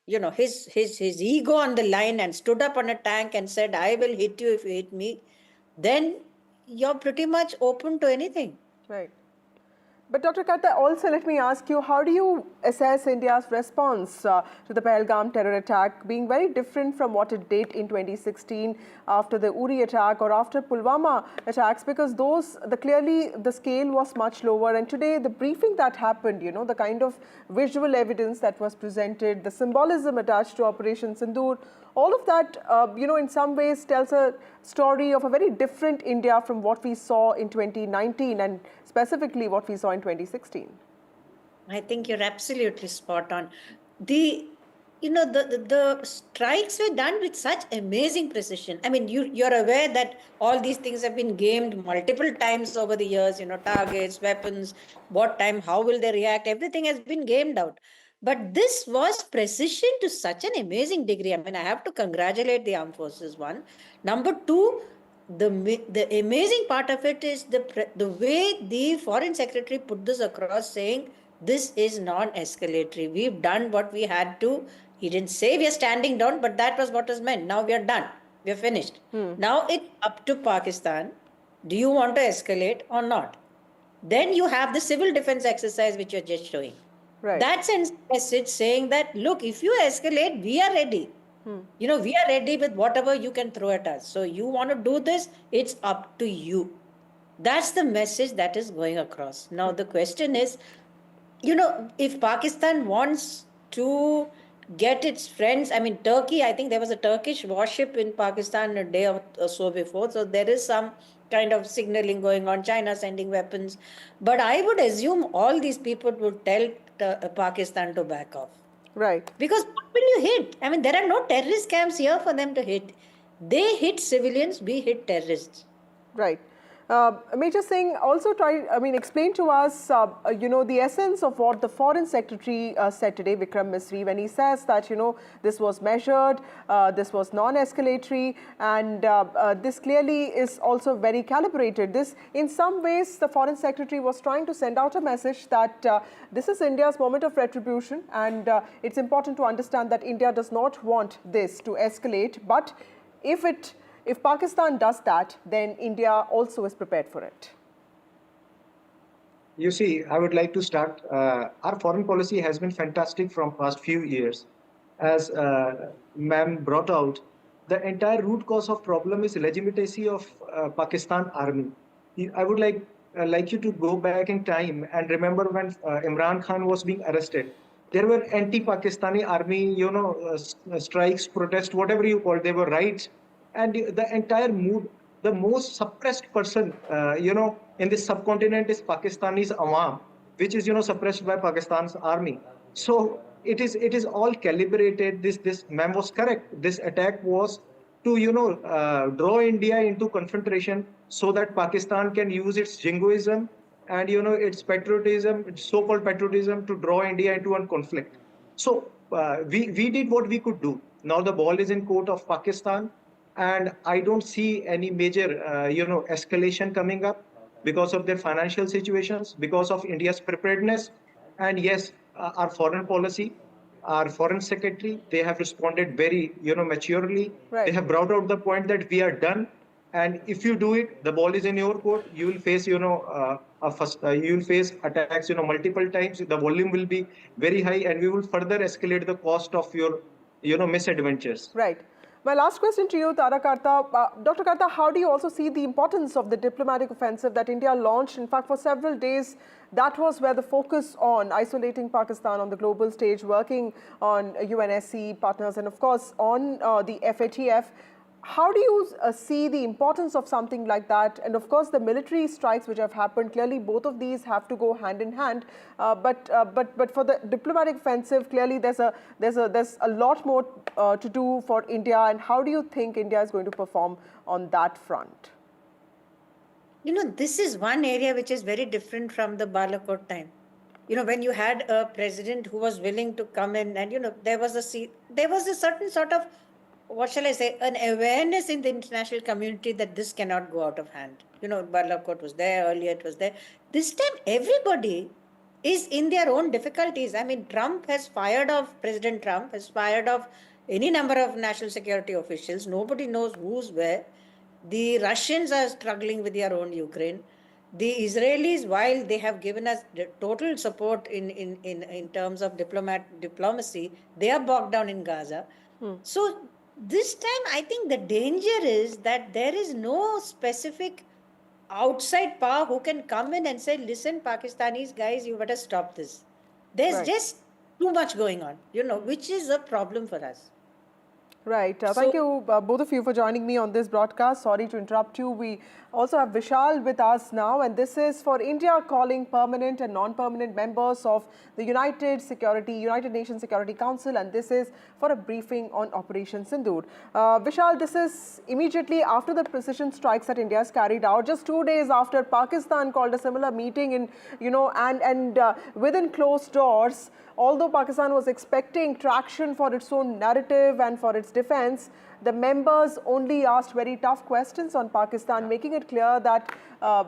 ego on the line and stood up on a tank and said, I will hit you if you hit me, then you're pretty much open to anything. Right. But Dr. Karta, also let me ask you, how do you assess India's response to the Pahalgam terror attack being very different from what it did in 2016 after the Uri attack or after Pulwama attacks? Because clearly the scale was much lower, and today the briefing that happened, the kind of visual evidence that was presented, the symbolism attached to Operation Sindoor, all of that, in some ways tells a story of a very different India from what we saw in 2019 and specifically what we saw in 2016. I think you're absolutely spot on. The strikes were done with such amazing precision. I mean, you're aware that all these things have been gamed multiple times over the years, targets, weapons, what time, how will they react, everything has been gamed out. But this was precision to such an amazing degree. I mean, I have to congratulate the armed forces, one. Number two, the amazing part of it is the way the foreign secretary put this across, saying this is non-escalatory. We've done what we had to. He didn't say we are standing down, but that was what was meant. Now we are done. We are finished. Now it's up to Pakistan. Do you want to escalate or not? Then you have the civil defense exercise which you're just showing. Right. That sends a message saying that, look, if you escalate, we are ready. We are ready with whatever you can throw at us. So you want to do this, it's up to you. That's the message that is going across. Now the question is, if Pakistan wants to get its friends, I mean, Turkey, I think there was a Turkish warship in Pakistan a day or so before. So there is some kind of signaling going on, China sending weapons. But I would assume all these people would tell Pakistan to back off. Right. Because what will you hit? I mean, there are no terrorist camps here for them to hit. They hit civilians, we hit terrorists. Right. Major Singh, also explain to us, the essence of what the Foreign Secretary said today, Vikram Misri, when he says that, this was measured, this was non-escalatory, and this clearly is also very calibrated. This, in some ways, the Foreign Secretary was trying to send out a message that this is India's moment of retribution, and it's important to understand that India does not want this to escalate, but if Pakistan does that, then India also is prepared for it. You see, I would like to start. Our foreign policy has been fantastic from past few years. As ma'am brought out, the entire root cause of problem is legitimacy of Pakistan army. I would like you to go back in time and remember when Imran Khan was being arrested. There were anti-Pakistani army, strikes, protests, whatever you call it, they were riots. And the entire mood, the most suppressed person, in this subcontinent is Pakistani's Awam, which is, suppressed by Pakistan's army. So it is all calibrated. This ma'am was correct. This attack was to, draw India into confrontation so that Pakistan can use its jingoism and, its patriotism, its so-called patriotism to draw India into a conflict. So we did what we could do. Now the ball is in court of Pakistan. And I don't see any major, escalation coming up because of their financial situations, because of India's preparedness. And yes, our foreign policy, our foreign secretary, they have responded very, maturely. Right. They have brought out the point that we are done. And if you do it, the ball is in your court. You will face, you will face attacks, multiple times. The volume will be very high, and we will further escalate the cost of your, misadventures. Right. My last question to you, Tara Karta. Dr. Karta, how do you also see the importance of the diplomatic offensive that India launched? In fact, for several days, that was where the focus on isolating Pakistan on the global stage, working on UNSC partners and, of course, on the FATF. How do you see the importance of something like that? And of course, the military strikes which have happened, clearly both of these have to go hand in hand. But for the diplomatic offensive, clearly there's a lot more to do for India. And how do you think India is going to perform on that front? You know, this is one area which is very different from the Balakot time. You know, when you had a president who was willing to come in, and you know, there was a certain sort of, what shall I say, an awareness in the international community that this cannot go out of hand. You know, Balakot was there, earlier it was there. This time, everybody is in their own difficulties. I mean, President Trump has fired off any number of national security officials. Nobody knows who's where. The Russians are struggling with their own Ukraine. The Israelis, while they have given us total support in terms of diplomacy, they are bogged down in Gaza. So this time, I think the danger is that there is no specific outside power who can come in and say, listen, Pakistanis, guys, you better stop this. There's just too much going on, you know, which is a problem for us. Right. Thank you, both of you, for joining me on this broadcast. Sorry to interrupt you. We also have Vishal with us now, and this is for India calling permanent and non-permanent members of the United Nations Security Council, and this is for a briefing on Operation Sindoor. Vishal, this is immediately after the precision strikes that India has carried out, just 2 days after Pakistan called a similar meeting in, you know, and within closed doors. Although Pakistan was expecting traction for its own narrative and for its defense, the members only asked very tough questions on Pakistan, making it clear that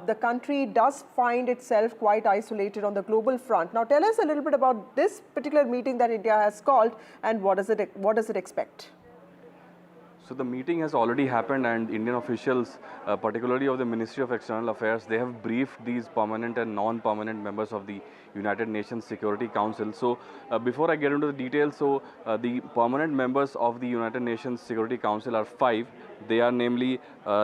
the country does find itself quite isolated on the global front. Now, tell us a little bit about this particular meeting that India has called, and what does it expect? So the meeting has already happened, and Indian officials, particularly of the Ministry of External Affairs, they have briefed these permanent and non-permanent members of the United Nations Security Council. So before I get into the details, so the permanent members of the United Nations Security Council are 5. They are namely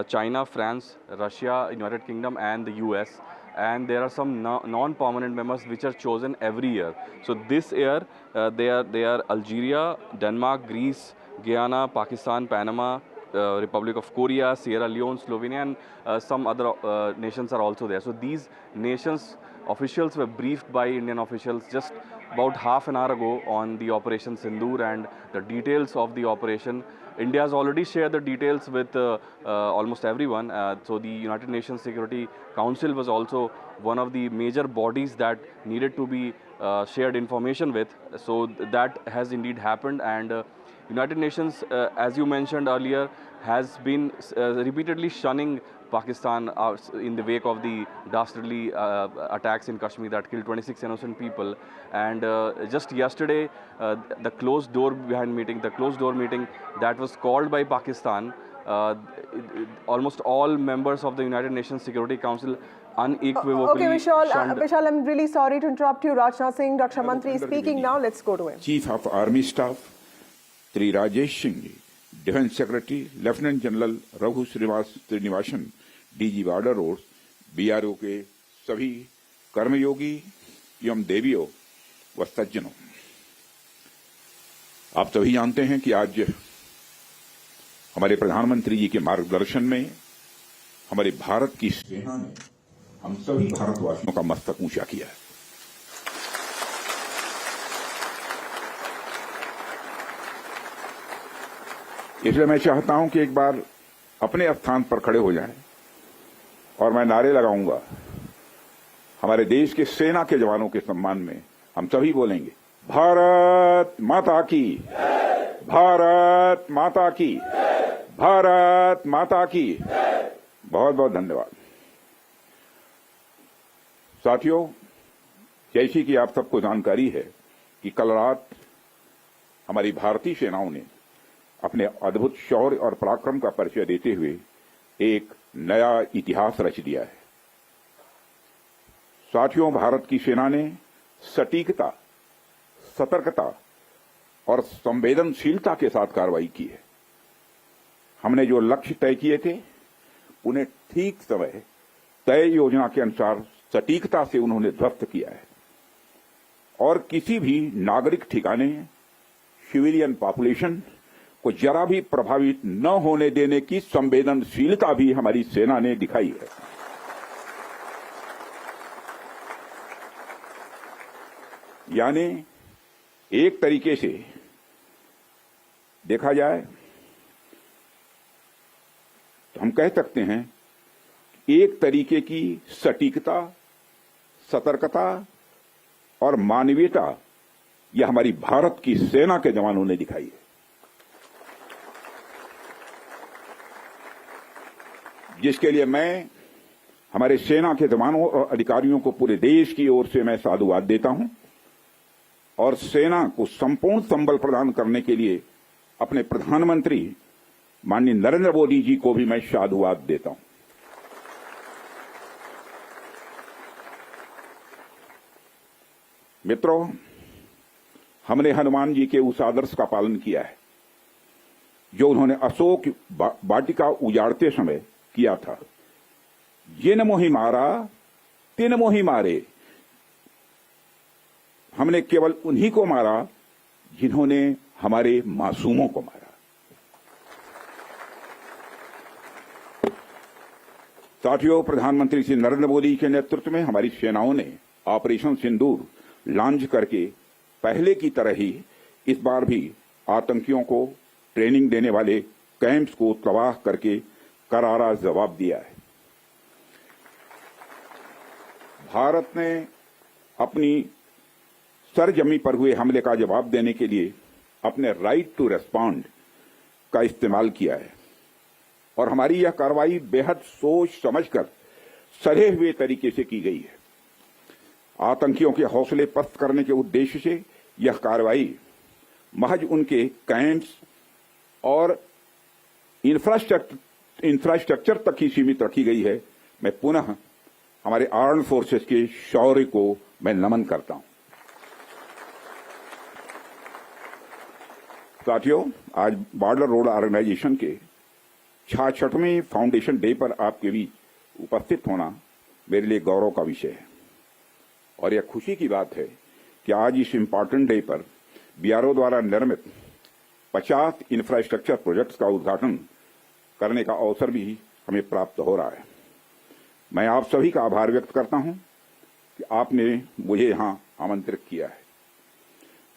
China, France, Russia, United Kingdom and the US. And there are some non-permanent members which are chosen every year. So this year they are Algeria, Denmark, Greece, Guyana, Pakistan, Panama, Republic of Korea, Sierra Leone, Slovenia, and some other nations are also there. So these nations officials were briefed by Indian officials just about half an hour ago on the Operation Sindoor and the details of the operation. India has already shared the details with almost everyone. So the United Nations Security Council was also one of the major bodies that needed to be shared information with. So that has indeed happened, and United Nations, as you mentioned earlier, has been repeatedly shunning Pakistan in the wake of the dastardly attacks in Kashmir that killed 26 innocent people. And just yesterday, the closed door meeting that was called by Pakistan, almost all members of the United Nations Security Council unequivocally Vishal, I'm really sorry to interrupt you. Rajnath Singh, Raksha Mantri is speaking now. Let's go to him. Chief of Army Staff Tri Rajesh Singh ji, Defense Secretary Lieutenant General Raghu Srinivasan, DG Border Roads, BRO के सभी कर्मयोगी एवं देवियों व सज्जनों, आप सभी जानते हैं कि आज हमारे प्रधानमंत्री जी के मार्गदर्शन में हमारे भारत की सेना ने हम सभी भारतवासियों का मस्तक ऊंचा किया है। इसलिए मैं चाहता हूं कि एक बार अपने स्थान पर खड़े हो जाएं और मैं नारे लगाऊंगा। हमारे देश के सेना के जवानों के सम्मान में हम सभी बोलेंगे, भारत माता की, भारत माता की, भारत माता की। बहुत बहुत धन्यवाद। साथियों, जैसी कि आप सबको जानकारी है कि कल रात हमारी भारतीय सेनाओं ने अपने अद्भुत शौर्य और पराक्रम का परिचय देते हुए एक नया इतिहास रच दिया है। साथियों, भारत की सेना ने सटीकता, सतर्कता और संवेदनशीलता के साथ कार्रवाई की है। हमने जो लक्ष्य तय किए थे उन्हें ठीक समय तय योजना के अनुसार सटीकता से उन्होंने ध्वस्त किया है और किसी भी नागरिक ठिकाने सिविलियन पॉपुलेशन को जरा भी प्रभावित न होने देने की संवेदनशीलता भी हमारी सेना ने दिखाई है। यानी एक तरीके से देखा जाए तो हम कह सकते हैं एक तरीके की सटीकता, सतर्कता और मानवीयता यह हमारी भारत की सेना के जवानों ने दिखाई है, जिसके लिए मैं हमारे सेना के जवानों और अधिकारियों को पूरे देश की ओर से मैं साधुवाद देता हूं और सेना को संपूर्ण संबल प्रदान करने के लिए अपने प्रधानमंत्री माननीय नरेंद्र मोदी जी को भी मैं साधुवाद देता हूं। मित्रों, हमने हनुमान जी के उस आदर्श का पालन किया है जो उन्होंने अशोक वाटिका उजाड़ते समय किया था। जिन मोहि मारा तिन मोहि मारे। हमने केवल उन्हीं को मारा जिन्होंने हमारे मासूमों को मारा। साथियों, प्रधानमंत्री श्री नरेंद्र मोदी के नेतृत्व में हमारी सेनाओं ने ऑपरेशन सिंदूर लॉन्च करके पहले की तरह ही इस बार भी आतंकियों को ट्रेनिंग देने वाले कैंप्स को तबाह करके करारा जवाब दिया है। भारत ने अपनी सरजमी पर हुए हमले का जवाब देने के लिए अपने राइट टू रेस्पॉन्ड का इस्तेमाल किया है और हमारी यह कार्रवाई बेहद सोच समझकर सधे हुए तरीके से की गई है। आतंकियों के हौसले पस्त करने के उद्देश्य से यह कार्रवाई महज उनके कैंप्स और इंफ्रास्ट्रक्चर तक ही सीमित रखी गई है। मैं पुनः हमारे आर्म्ड फोर्सेस के शौर्य को मैं नमन करता हूं। साथियों, आज बॉर्डर रोड ऑर्गेनाइजेशन के 66वें फाउंडेशन डे पर आपके बीच उपस्थित होना मेरे लिए गौरव का विषय है और यह खुशी की बात है कि आज इस इम्पॉर्टेंट डे पर बीआरओ द्वारा निर्मित 50 इंफ्रास्ट्रक्चर प्रोजेक्ट्स का उद्घाटन करने का अवसर भी हमें प्राप्त हो रहा है। मैं आप सभी का आभार व्यक्त करता हूं कि आपने मुझे यहां आमंत्रित किया है।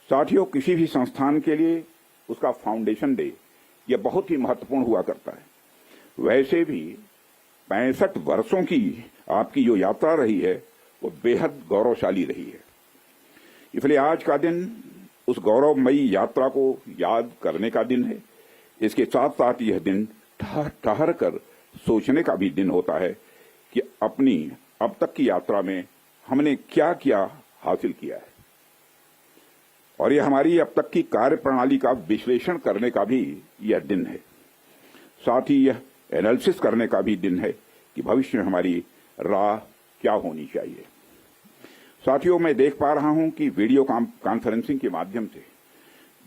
साथियों, किसी भी संस्थान के लिए उसका फाउंडेशन डे यह बहुत ही महत्वपूर्ण हुआ करता है। वैसे भी 65 वर्षों की आपकी जो यात्रा रही है वो बेहद गौरवशाली रही है। इसलिए आज का दिन उस गौरवमयी यात्रा को याद करने का दिन है। इसके साथ साथ यह दिन ठहर कर सोचने का भी दिन होता है कि अपनी अब तक की यात्रा में हमने क्या क्या हासिल किया है और यह हमारी अब तक की कार्य प्रणाली का विश्लेषण करने का भी यह दिन है। साथ ही यह एनालिसिस करने का भी दिन है कि भविष्य में हमारी राह क्या होनी चाहिए। साथियों, मैं देख पा रहा हूं कि वीडियो कॉन्फ्रेंसिंग के माध्यम से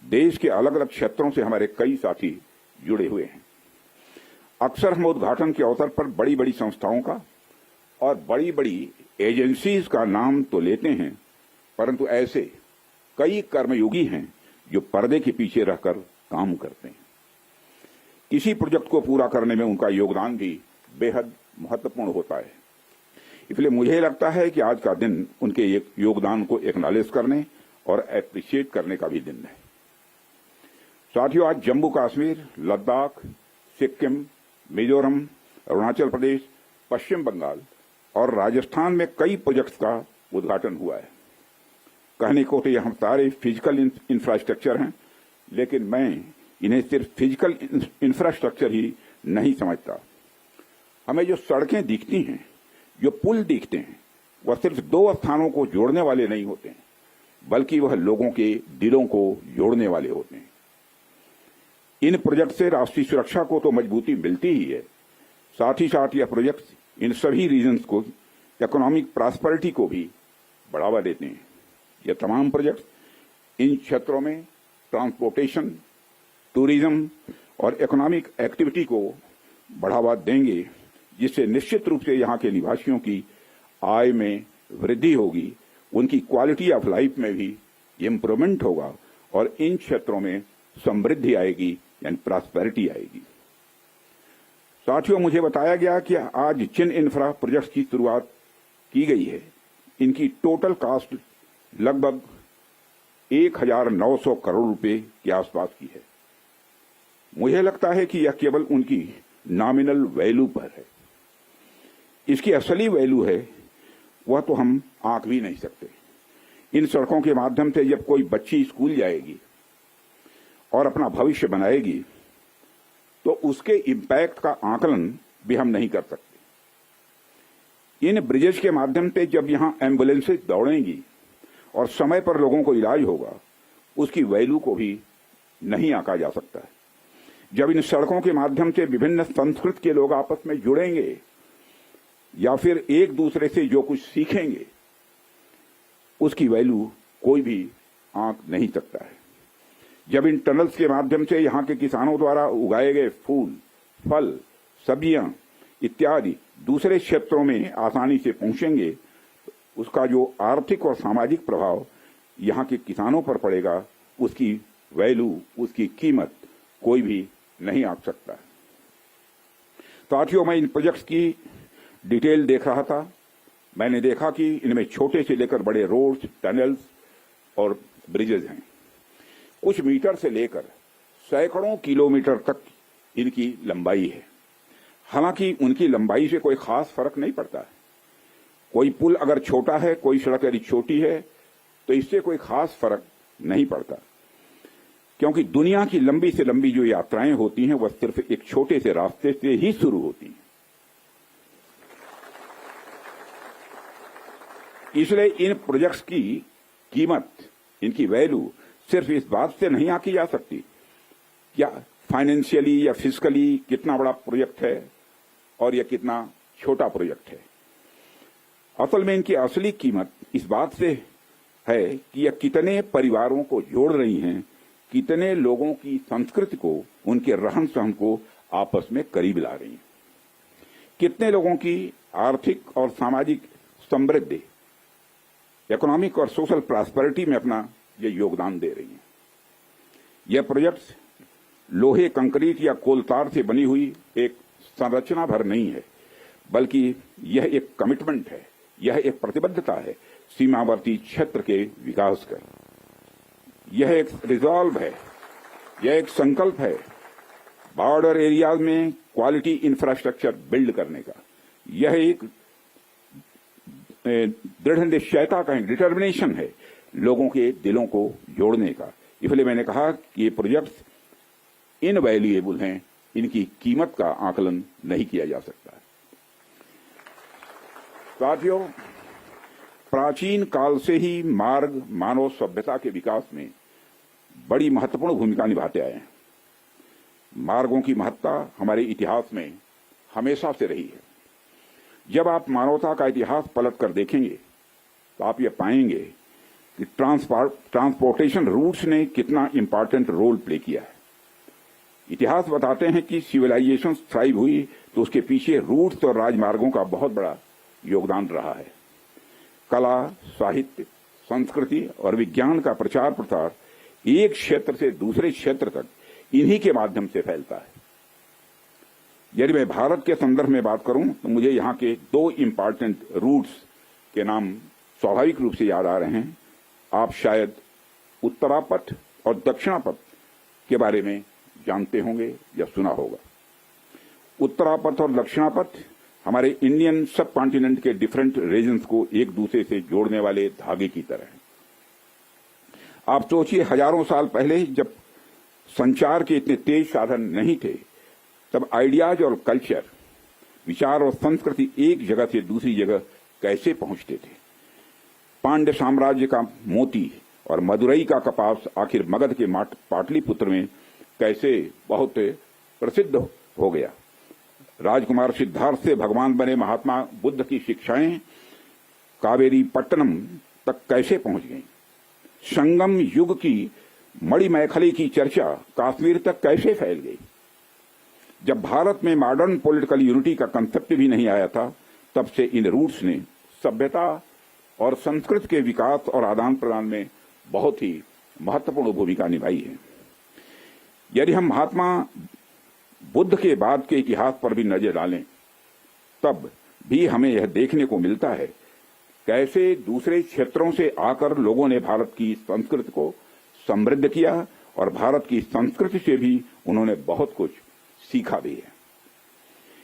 देश के अलग अलग क्षेत्रों से हमारे कई साथी जुड़े हुए हैं। अक्सर हम उद्घाटन के अवसर पर बड़ी बड़ी संस्थाओं का और बड़ी बड़ी एजेंसीज का नाम तो लेते हैं, परंतु ऐसे कई कर्मयोगी हैं जो पर्दे के पीछे रहकर काम करते हैं। किसी प्रोजेक्ट को पूरा करने में उनका योगदान भी बेहद महत्वपूर्ण होता है। इसलिए मुझे लगता है कि आज का दिन उनके योगदान को एक्नॉलेज करने और एप्रिशिएट करने का भी दिन है। साथियों, आज जम्मू कश्मीर, लद्दाख, सिक्किम, मिजोरम, अरुणाचल प्रदेश, पश्चिम बंगाल और राजस्थान में कई प्रोजेक्ट्स का उद्घाटन हुआ है। कहने को तो ये हम सारे फिजिकल इंफ्रास्ट्रक्चर हैं, लेकिन मैं इन्हें सिर्फ फिजिकल इंफ्रास्ट्रक्चर ही नहीं समझता। हमें जो सड़कें दिखती हैं, जो पुल दिखते हैं, वह सिर्फ दो स्थानों को जोड़ने वाले नहीं होते हैं, बल्कि वह लोगों के दिलों को जोड़ने वाले होते हैं। इन प्रोजेक्ट से राष्ट्रीय सुरक्षा को तो मजबूती मिलती ही है, साथ ही साथ यह प्रोजेक्ट इन सभी रीजन्स को इकोनॉमिक प्रॉस्पेरिटी को भी बढ़ावा देते हैं। यह तमाम प्रोजेक्ट इन क्षेत्रों में ट्रांसपोर्टेशन, टूरिज्म और इकोनॉमिक एक्टिविटी को बढ़ावा देंगे, जिससे निश्चित रूप से यहाँ के निवासियों की आय में वृद्धि होगी, उनकी क्वालिटी ऑफ लाइफ में भी इम्प्रूवमेंट होगा और इन क्षेत्रों में समृद्धि आएगी यानी प्रॉस्पेरिटी आएगी। साथियों, मुझे बताया गया कि आज जिन इंफ्रा प्रोजेक्ट्स की शुरुआत की गई है, इनकी टोटल कॉस्ट लगभग 1900 करोड़ रुपए के आसपास की है। मुझे लगता है कि यह केवल उनकी नॉमिनल वैल्यू पर है। इसकी असली वैल्यू है वह तो हम आंक भी नहीं सकते। इन सड़कों के माध्यम से जब कोई बच्ची स्कूल जाएगी और अपना भविष्य बनाएगी तो उसके इम्पैक्ट का आकलन भी हम नहीं कर सकते। इन ब्रिजेज के माध्यम से जब यहां एम्बुलेंसेज दौड़ेंगी और समय पर लोगों को इलाज होगा, उसकी वैल्यू को भी नहीं आंका जा सकता है। जब इन सड़कों के माध्यम से विभिन्न संस्कृति के लोग आपस में जुड़ेंगे या फिर एक दूसरे से जो कुछ सीखेंगे, उसकी वैल्यू कोई भी आंक नहीं सकता है। जब इन टनल्स के माध्यम से यहाँ के किसानों द्वारा उगाए गए फूल, फल, सब्जियां इत्यादि दूसरे क्षेत्रों में आसानी से पहुंचेंगे, उसका जो आर्थिक और सामाजिक प्रभाव यहाँ के किसानों पर पड़ेगा, उसकी वैल्यू, उसकी कीमत कोई भी नहीं आंक सकता। साथियों, मैं इन प्रोजेक्ट्स की डिटेल देख रहा था। मैंने देखा कि इनमें छोटे से लेकर बड़े रोड्स, टनल्स और ब्रिजेज हैं। कुछ मीटर से लेकर सैकड़ों किलोमीटर तक इनकी लंबाई है। हालांकि उनकी लंबाई से कोई खास फर्क नहीं पड़ता है। कोई पुल अगर छोटा है, कोई सड़क यदि छोटी है, तो इससे कोई खास फर्क नहीं पड़ता, क्योंकि दुनिया की लंबी से लंबी जो यात्राएं होती हैं वह सिर्फ एक छोटे से रास्ते से ही शुरू होती हैं। इसलिए इन प्रोजेक्ट्स की कीमत, इनकी वैल्यू सिर्फ इस बात से नहीं आंकी जा सकती क्या फाइनेंशियली या फिजिकली कितना बड़ा प्रोजेक्ट है और यह कितना छोटा प्रोजेक्ट है। असल में इनकी असली कीमत इस बात से है कि यह कितने परिवारों को जोड़ रही हैं, कितने लोगों की संस्कृति को, उनके रहन सहन को आपस में करीब ला रही हैं, कितने लोगों की आर्थिक और सामाजिक समृद्धि, इकोनॉमिक और सोशल प्रॉस्पेरिटी में अपना ये योगदान दे रही हैं। यह प्रोजेक्ट्स लोहे, कंक्रीट या कोलतार से बनी हुई एक संरचना भर नहीं है, बल्कि यह एक कमिटमेंट है, यह एक प्रतिबद्धता है सीमावर्ती क्षेत्र के विकास का। यह एक रिजॉल्व है, यह एक संकल्प है बॉर्डर एरियाज में क्वालिटी इंफ्रास्ट्रक्चर बिल्ड करने का। यह एक दृढ़ निश्चयता का डिटर्मिनेशन है लोगों के दिलों को जोड़ने का। इसलिए मैंने कहा कि ये प्रोजेक्ट्स इनवैल्यूएबल हैं, इनकी कीमत का आकलन नहीं किया जा सकता। साथियों, प्राचीन काल से ही मार्ग मानव सभ्यता के विकास में बड़ी महत्वपूर्ण भूमिका निभाते आए हैं। मार्गों की महत्ता हमारे इतिहास में हमेशा से रही है। जब आप मानवता का इतिहास पलट कर देखेंगे तो आप ये पाएंगे कि ट्रांसपोर्टेशन रूट्स ने कितना इंपॉर्टेंट रोल प्ले किया है। इतिहास बताते हैं कि सिविलाइजेशन थ्राइव हुई तो उसके पीछे रूट्स और राजमार्गों का बहुत बड़ा योगदान रहा है। कला, साहित्य, संस्कृति और विज्ञान का प्रचार प्रसार एक क्षेत्र से दूसरे क्षेत्र तक इन्हीं के माध्यम से फैलता है। यदि मैं भारत के संदर्भ में बात करूं तो मुझे यहाँ के दो इंपॉर्टेंट रूट्स के नाम स्वाभाविक रूप से याद आ रहे हैं। आप शायद उत्तरापथ और दक्षिणापथ के बारे में जानते होंगे या सुना होगा। उत्तरापथ और दक्षिणापथ हमारे इंडियन सब कॉन्टिनेंट के डिफरेंट रीजन्स को एक दूसरे से जोड़ने वाले धागे की तरह हैं। आप सोचिए, हजारों साल पहले जब संचार के इतने तेज साधन नहीं थे, तब आइडियाज और कल्चर, विचार और संस्कृति एक जगह से दूसरी जगह कैसे पहुंचते थे। पांड्य साम्राज्य का मोती और मदुरई का कपास आखिर मगध के पाटलिपुत्र में कैसे बहुत प्रसिद्ध हो गया। राजकुमार सिद्धार्थ से भगवान बने महात्मा बुद्ध की शिक्षाएं कावेरी पट्टनम तक कैसे पहुंच गईं। संगम युग की मणिमैखली की चर्चा कश्मीर तक कैसे फैल गई। जब भारत में मॉडर्न पॉलिटिकल यूनिटी का कंसेप्ट भी नहीं आया था, तब से इन रूट्स ने सभ्यता और संस्कृति के विकास और आदान प्रदान में बहुत ही महत्वपूर्ण भूमिका निभाई है। यदि हम महात्मा बुद्ध के बाद के इतिहास पर भी नजर डालें, तब भी हमें यह देखने को मिलता है कैसे दूसरे क्षेत्रों से आकर लोगों ने भारत की संस्कृति को समृद्ध किया और भारत की संस्कृति से भी उन्होंने बहुत कुछ सीखा भी है।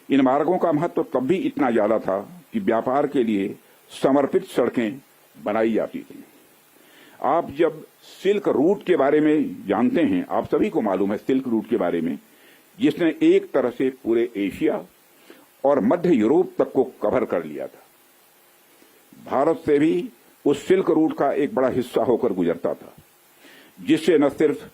इन मार्गों का महत्व तब भी इतना ज्यादा था कि व्यापार के लिए समर्पित सड़कें बनाई जाती थी। आप जब सिल्क रूट के बारे में जानते हैं, आप सभी को मालूम है सिल्क रूट के बारे में, जिसने एक तरह से पूरे एशिया और मध्य यूरोप तक को कवर कर लिया था। भारत से भी उस सिल्क रूट का एक बड़ा हिस्सा होकर गुजरता था, जिससे न सिर्फ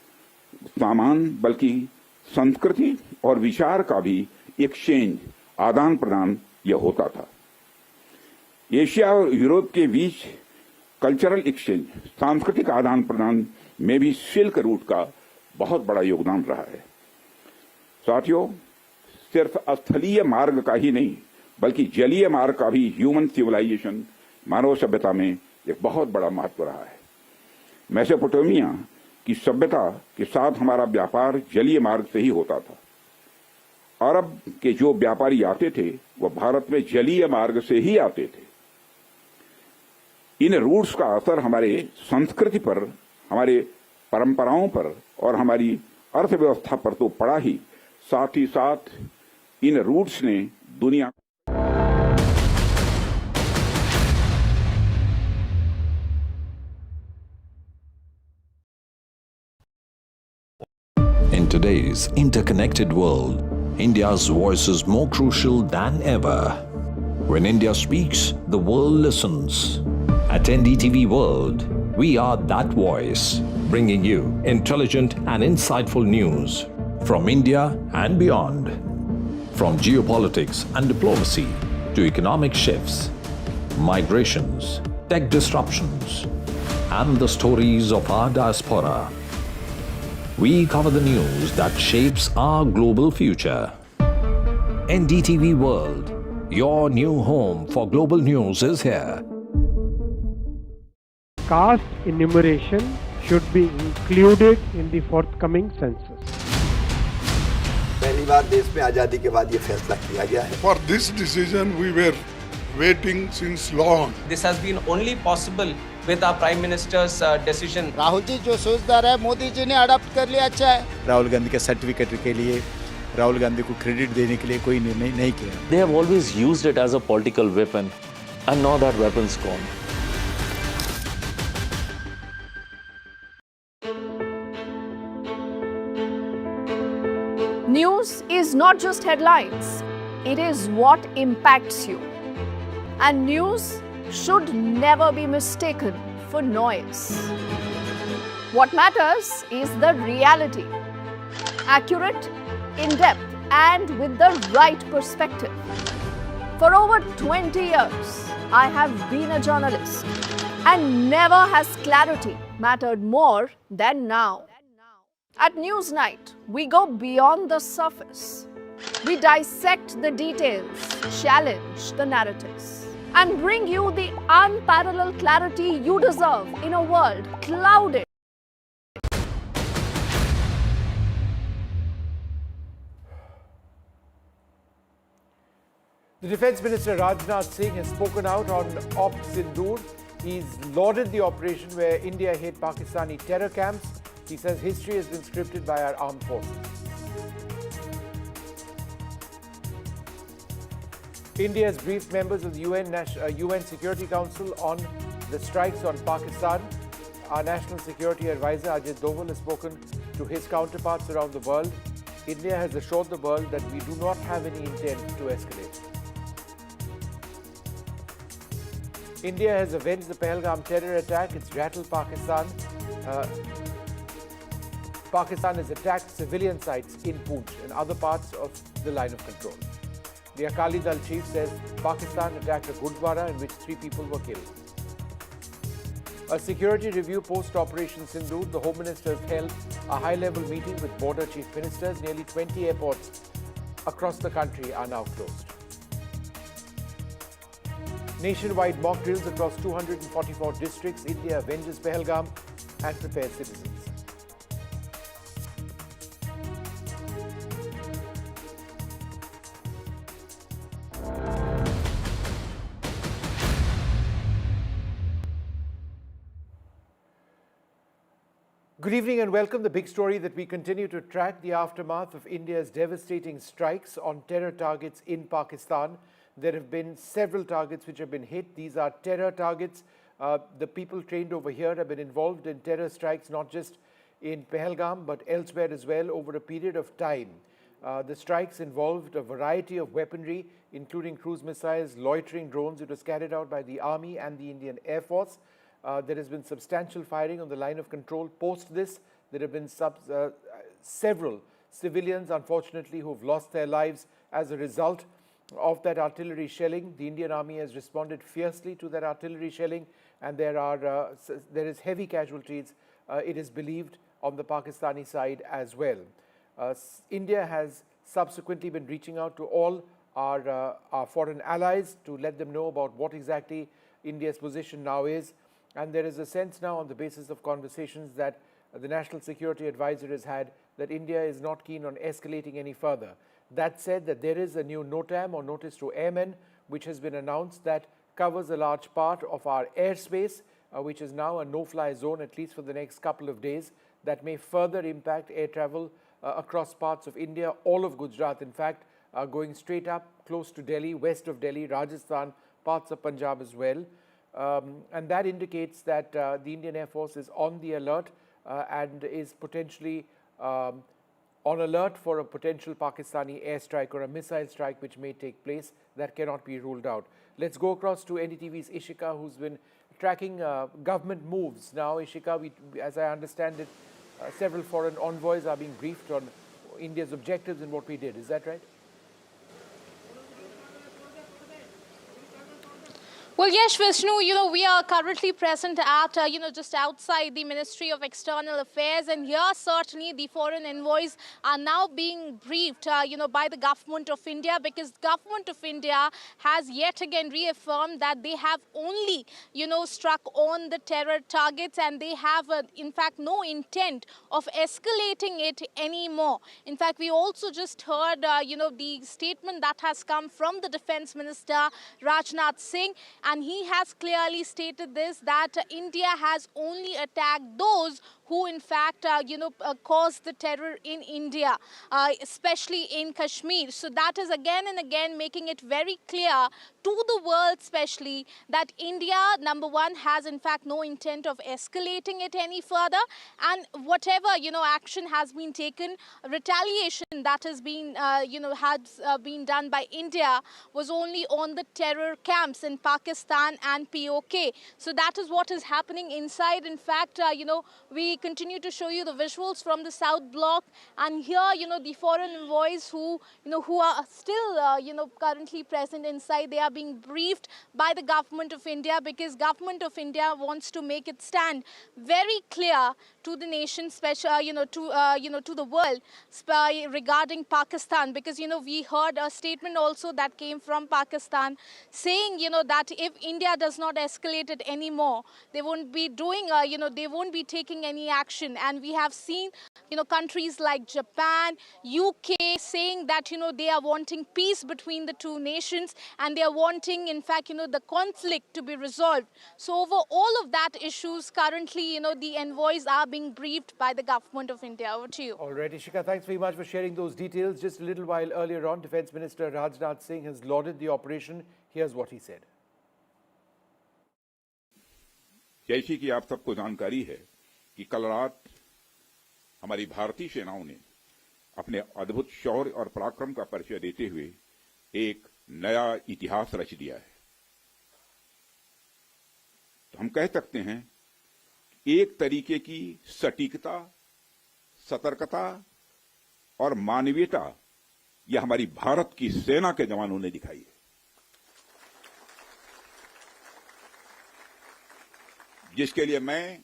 सामान बल्कि संस्कृति और विचार का भी एक्सचेंज, आदान प्रदान यह होता था। एशिया और यूरोप के बीच कल्चरल एक्सचेंज, सांस्कृतिक आदान प्रदान में भी सिल्क रूट का बहुत बड़ा योगदान रहा है। साथियों, सिर्फ स्थलीय मार्ग का ही नहीं बल्कि जलीय मार्ग का भी ह्यूमन सिविलाइजेशन, मानव सभ्यता में एक बहुत बड़ा महत्व रहा है। मेसोपोटामिया की सभ्यता के साथ हमारा व्यापार जलीय मार्ग से ही होता था। अरब के जो व्यापारी आते थे वह भारत में जलीय मार्ग से ही आते थे। इन रूट्स का असर हमारे संस्कृति पर, हमारे परंपराओं पर और हमारी अर्थव्यवस्था पर तो पड़ा ही, साथ ही साथ इन रूट्स ने दुनिया In today's interconnected world, India's voice is more crucial than ever. When India speaks, the world listens. At NDTV World, we are that voice, bringing you intelligent and insightful news from India and beyond. From geopolitics and diplomacy to economic shifts, migrations, tech disruptions, and the stories of our diaspora. We cover the news that shapes our global future. NDTV World, your new home for global news is here. Caste enumeration should be included in the forthcoming census. पहली बार देश में आजादी के बाद ये फैसला किया गया है। For this decision we were waiting since long. This has been only possible with our Prime Minister's decision. Rahul ji जो सोचदार है, मोदी जी ने अडॉप्ट कर लिया, अच्छा है। राहुल गांधी के सर्टिफिकेट के लिए राहुल गांधी को क्रेडिट देने के लिए कोई निर्णय नहीं किया। They have always used it as a political weapon, and now that weapon's gone. News is not just headlines, it is what impacts you. And news should never be mistaken for noise. What matters is the reality. Accurate, in-depth, and with the right perspective. For over 20 years, I have been a journalist, and never has clarity mattered more than now. At Newsnight, we go beyond the surface. We dissect the details, challenge the narratives, and bring you the unparalleled clarity you deserve in a world clouded. The Defence Minister Rajnath Singh has spoken out on Operation Sindoor. He's lauded the operation where India hit Pakistani terror camps. He says history has been scripted by our armed forces. India has briefed members of the UN Security Council on the strikes on Pakistan. Our National Security Advisor Ajit Doval has spoken to his counterparts around the world. India has assured the world that we do not have any intent to escalate. India has avenged the Pahalgam terror attack. It's rattled Pakistan. Pakistan has attacked civilian sites in Poonch and other parts of the line of control. The Akali Dal chief says Pakistan attacked a Gurdwara in which 3 people were killed. A security review post-Operation Sindoor, the Home Minister has held a high-level meeting with border chief ministers. Nearly 20 airports across the country are now closed. Nationwide mock drills across 244 districts. India avenges Pahalgam and prepares citizens. Good evening and welcome. The big story that we continue to track, the aftermath of India's devastating strikes on terror targets in Pakistan. There have been several targets which have been hit. These are terror targets. The people trained over here have been involved in terror strikes, not just in Pahalgam, but elsewhere as well over a period of time. The strikes involved a variety of weaponry, including cruise missiles, loitering drones. It was carried out by the Army and the Indian Air Force. There has been substantial firing on the line of control. Post this, there have been several civilians, unfortunately, who have lost their lives as a result of that artillery shelling. The Indian Army has responded fiercely to that artillery shelling, and there is heavy casualties, it is believed, on the Pakistani side as well. India has subsequently been reaching out to all our foreign allies to let them know about what exactly India's position now is. And there is a sense now, on the basis of conversations that the National Security Advisor has had, that India is not keen on escalating any further. That said, that there is a new NOTAM, or Notice to Airmen, which has been announced, that covers a large part of our airspace, which is now a no-fly zone, at least for the next couple of days, that may further impact air travel across parts of India, all of Gujarat, in fact, going straight up close to Delhi, west of Delhi, Rajasthan, parts of Punjab as well. And that indicates that the Indian Air Force is on the alert and is potentially on alert for a potential Pakistani airstrike or a missile strike which may take place. That cannot be ruled out. Let's go across to NDTV's Ishika, who's been tracking government moves. Now, Ishika, as I understand it, several foreign envoys are being briefed on India's objectives and what we did. Is that right? Well, yes, Vishnu, we are currently present at, just outside the Ministry of External Affairs. And here, certainly, the foreign envoys are now being briefed, by the Government of India, because Government of India has yet again reaffirmed that they have only, struck on the terror targets, and they have, in fact, no intent of escalating it anymore. In fact, we also just heard, the statement that has come from the Defence Minister, Rajnath Singh. And he has clearly stated this, that India has only attacked those who in fact, caused the terror in India, especially in Kashmir. So that is again and again making it very clear to the world especially that India, number one, has in fact no intent of escalating it any further. And whatever, action has been taken, retaliation that has been, been done by India was only on the terror camps in Pakistan and POK. So that is what is happening inside. In fact, we continue to show you the visuals from the South Block, and here, the foreign envoys who are still, currently present inside, they are being briefed by the Government of India, because Government of India wants to make it stand very clear to the nation, to the world regarding Pakistan, because, we heard a statement also that came from Pakistan saying, that if India does not escalate it anymore, they won't be doing, they won't be taking any action. And we have seen, countries like Japan, UK saying that, they are wanting peace between the two nations, and they are wanting, in fact, the conflict to be resolved. So over all of that issues, currently, the envoys are being briefed by the Government of India. Over to you. All right, Ishika, thanks very much for sharing those details. Just a little while earlier on, Defence Minister Rajnath Singh has lauded the operation. Here's what he said. जैसी कि आप सबको जानकारी है कि कल रात हमारी भारतीय सेनाओं ने अपने अद्भुत शौर्य और पराक्रम का परिचय देते हुए एक नया इतिहास रच दिया है। तो हम कह सकते हैं एक तरीके की सटीकता, सतर्कता और मानवीयता यह हमारी भारत की सेना के जवानों ने दिखाई है, जिसके लिए मैं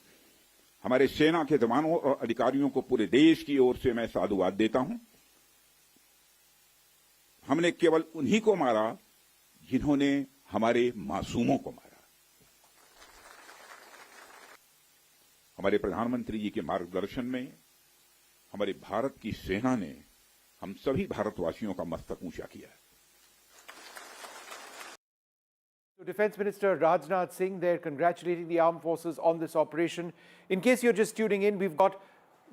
हमारे सेना के जवानों और अधिकारियों को पूरे देश की ओर से मैं साधुवाद देता हूं। हमने केवल उन्हीं को मारा जिन्होंने हमारे मासूमों को मारा। हमारे प्रधानमंत्री जी के मार्गदर्शन में हमारे भारत की सेना ने हम सभी भारतवासियों का मस्तक ऊंचा किया है। Defense Minister Rajnath Singh there congratulating the armed forces on this operation. In case you're just tuning in, we've got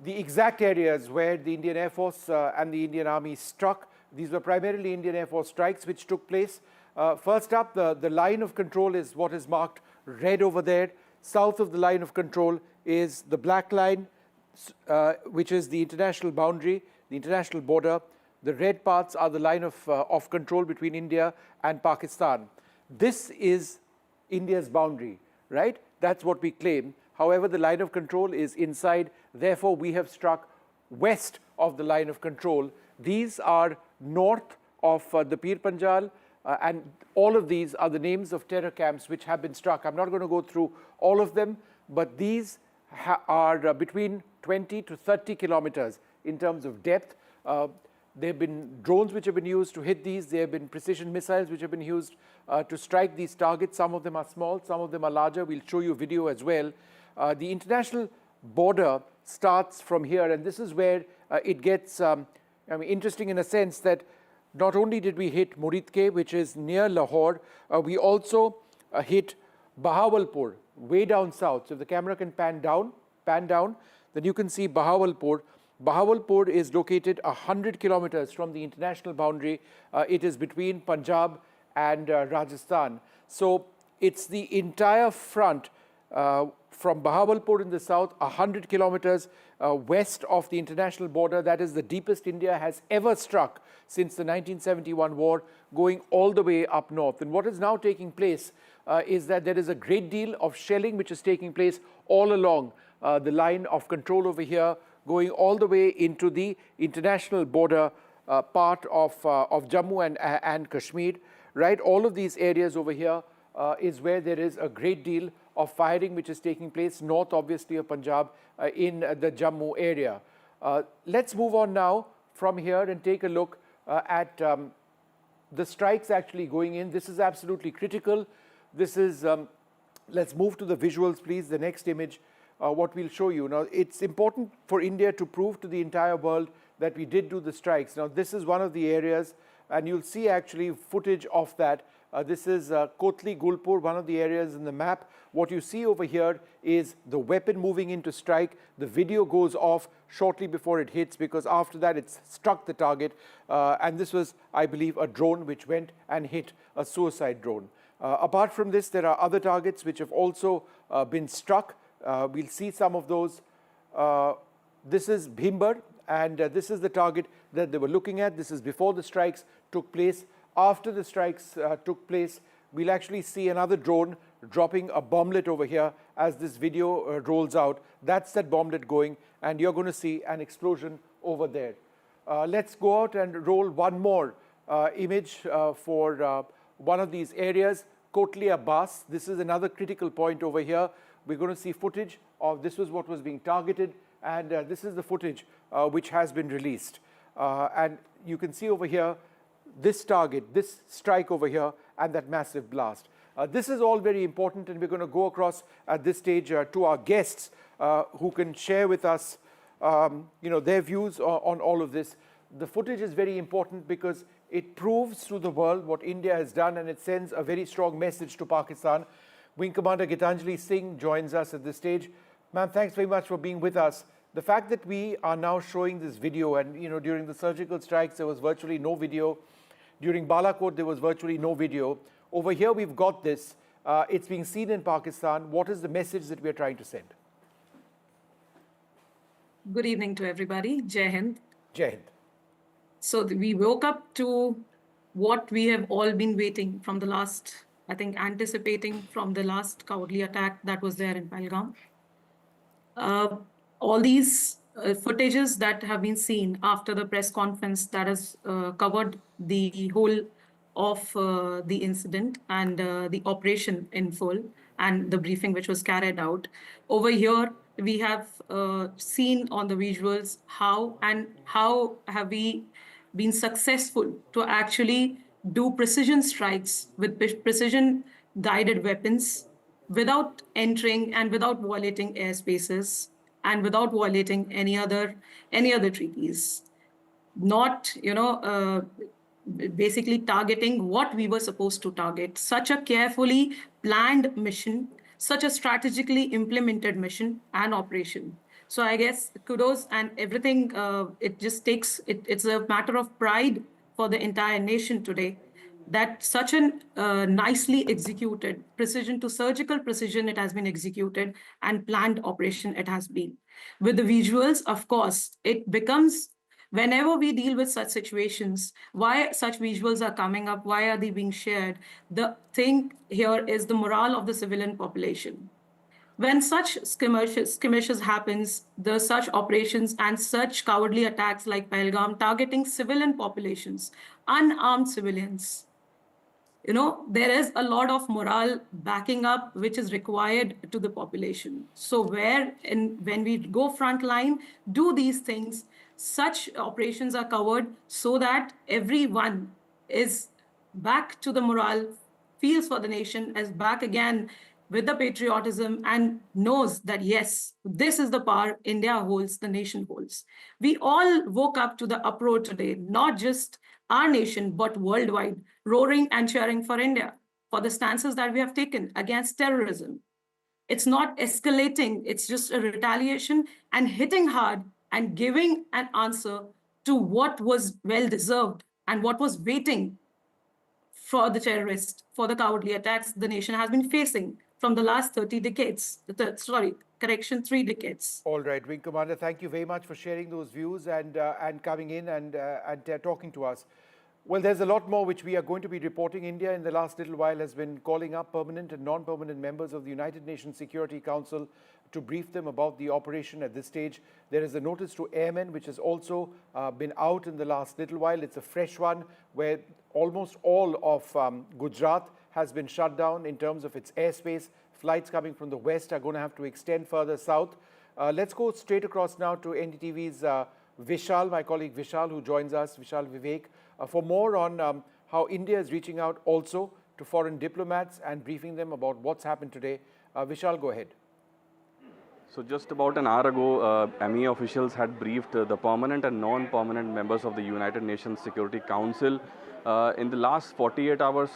the exact areas where the Indian Air Force and the Indian Army struck. These were primarily Indian Air Force strikes which took place. First up, the line of control is what is marked red over there. South of the line of control is the black line, which is the international boundary, the international border. The red parts are the line of control between India and Pakistan. This is India's boundary, right? That's what we claim. However, the line of control is inside. Therefore, we have struck west of the line of control. These are north of the Pir Panjal, and all of these are the names of terror camps which have been struck. I'm not going to go through all of them, but these are between 20 to 30 kilometers in terms of depth. There have been drones which have been used to hit these. There have been precision missiles which have been used to strike these targets. Some of them are small, some of them are larger. We'll show you video as well. The international border starts from here, and this is where it gets interesting in a sense that not only did we hit Muridke, which is near Lahore, we also hit Bahawalpur, way down south. So if the camera can pan down, then you can see Bahawalpur. Bahawalpur is located 100 kilometers from the international boundary. It is between Punjab and Rajasthan. So it's the entire front from Bahawalpur in the south, 100 kilometers west of the international border. That is the deepest India has ever struck since the 1971 war, going all the way up north. And what is now taking place is that there is a great deal of shelling which is taking place all along the line of control over here, going all the way into the international border part of Jammu and Kashmir, right? All of these areas over here is where there is a great deal of firing which is taking place north, obviously, of Punjab in the Jammu area. Let's move on now from here and take a look at the strikes actually going in. This is absolutely critical. This is, let's move to the visuals, please, the next image. What we'll show you. Now, it's important for India to prove to the entire world that we did do the strikes. Now, this is one of the areas, and you'll see actually footage of that. This is Kotli Gulpur, one of the areas in the map. What you see over here is the weapon moving in to strike. The video goes off shortly before it hits, because after that it's struck the target. And this was, I believe, a drone which went and hit a suicide drone. Apart from this, there are other targets which have also been struck. We'll see some of those. This is Bhimbar, and this is the target that they were looking at. This is before the strikes took place. After the strikes took place, we'll actually see another drone dropping a bomblet over here as this video rolls out. That's that bomblet going, and you're going to see an explosion over there. Let's go out and roll one more image for one of these areas, Kotli Abbas. This is another critical point over here. We're going to see footage of this was what was being targeted, and this is the footage which has been released. And you can see over here this target, this strike over here, and that massive blast. This is all very important, and we're going to go across at this stage to our guests who can share with us their views on all of this. The footage is very important because it proves to the world what India has done, and it sends a very strong message to Pakistan. Wing Commander Gitanjali Singh joins us at this stage. Ma'am, thanks very much for being with us. The fact that we are now showing this video, and during the surgical strikes there was virtually no video. During Balakot there was virtually no video. Over here we've got this. It's being seen in Pakistan. What is the message that we're trying to send? Good evening to everybody. Jai Hind. Jai Hind. So we woke up to what we have all been waiting from the last, I think, anticipating from the last cowardly attack that was there in Pahalgam. All these footages that have been seen after the press conference that has covered the whole of the incident and the operation in full and the briefing which was carried out. Over here, we have seen on the visuals how have we been successful to actually do precision strikes with precision guided weapons without entering and without violating airspaces and without violating any other treaties, not basically targeting what we were supposed to target. Such a carefully planned mission, such a strategically implemented mission and operation. So I guess kudos and everything. It just takes it. It's a matter of pride for the entire nation today that such an nicely executed precision to surgical precision it has been executed and planned operation it has been. With the visuals, of course, it becomes whenever we deal with such situations, why such visuals are coming up, why are they being shared? The thing here is the morale of the civilian population. When such skirmishes happens, the such operations and such cowardly attacks like Pahalgam targeting civilian populations, unarmed civilians, there is a lot of morale backing up which is required to the population. So when we go frontline, do these things, such operations are covered so that everyone is back to the morale, feels for the nation, is back again with the patriotism and knows that, yes, this is the power India holds, the nation holds. We all woke up to the uproar today, not just our nation, but worldwide, roaring and cheering for India, for the stances that we have taken against terrorism. It's not escalating, it's just a retaliation and hitting hard and giving an answer to what was well-deserved and what was waiting for the terrorists, for the cowardly attacks the nation has been facing from the last 30 decades. 3 decades. All right, Wing Commander, thank you very much for sharing those views and coming in and talking to us. Well, there's a lot more which we are going to be reporting. India in the last little while has been calling up permanent and non-permanent members of the United Nations Security Council to brief them about the operation at this stage. There is a notice to airmen which has also been out in the last little while. It's a fresh one where almost all of Gujarat has been shut down in terms of its airspace. Flights coming from the west are going to have to extend further south. Let's go straight across now to NDTV's Vishal, my colleague Vishal, who joins us, Vishal Vivek, for more on how India is reaching out also to foreign diplomats and briefing them about what's happened today. Vishal, go ahead. So just about an hour ago, MEA officials had briefed the permanent and non-permanent members of the United Nations Security Council. In the last 48 hours,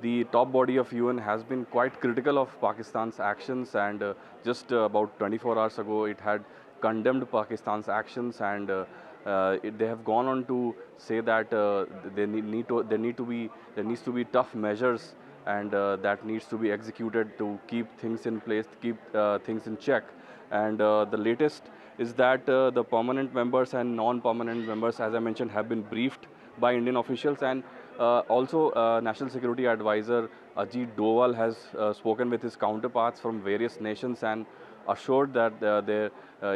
the top body of UN has been quite critical of Pakistan's actions, and just about 24 hours ago, it had condemned Pakistan's actions, and they have gone on to say that there needs to be tough measures, and that needs to be executed to keep things in place, to keep things in check. And the latest is that the permanent members and non-permanent members, as I mentioned, have been briefed by Indian officials, and also National Security Advisor Ajit Doval has spoken with his counterparts from various nations and assured that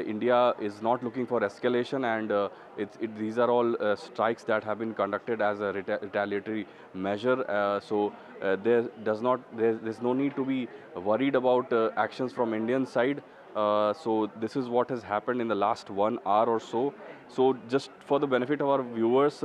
India is not looking for escalation, and these are all strikes that have been conducted as a retaliatory measure. So there's no need to be worried about actions from Indian side. So this is what has happened in the last 1 hour or so. So just for the benefit of our viewers,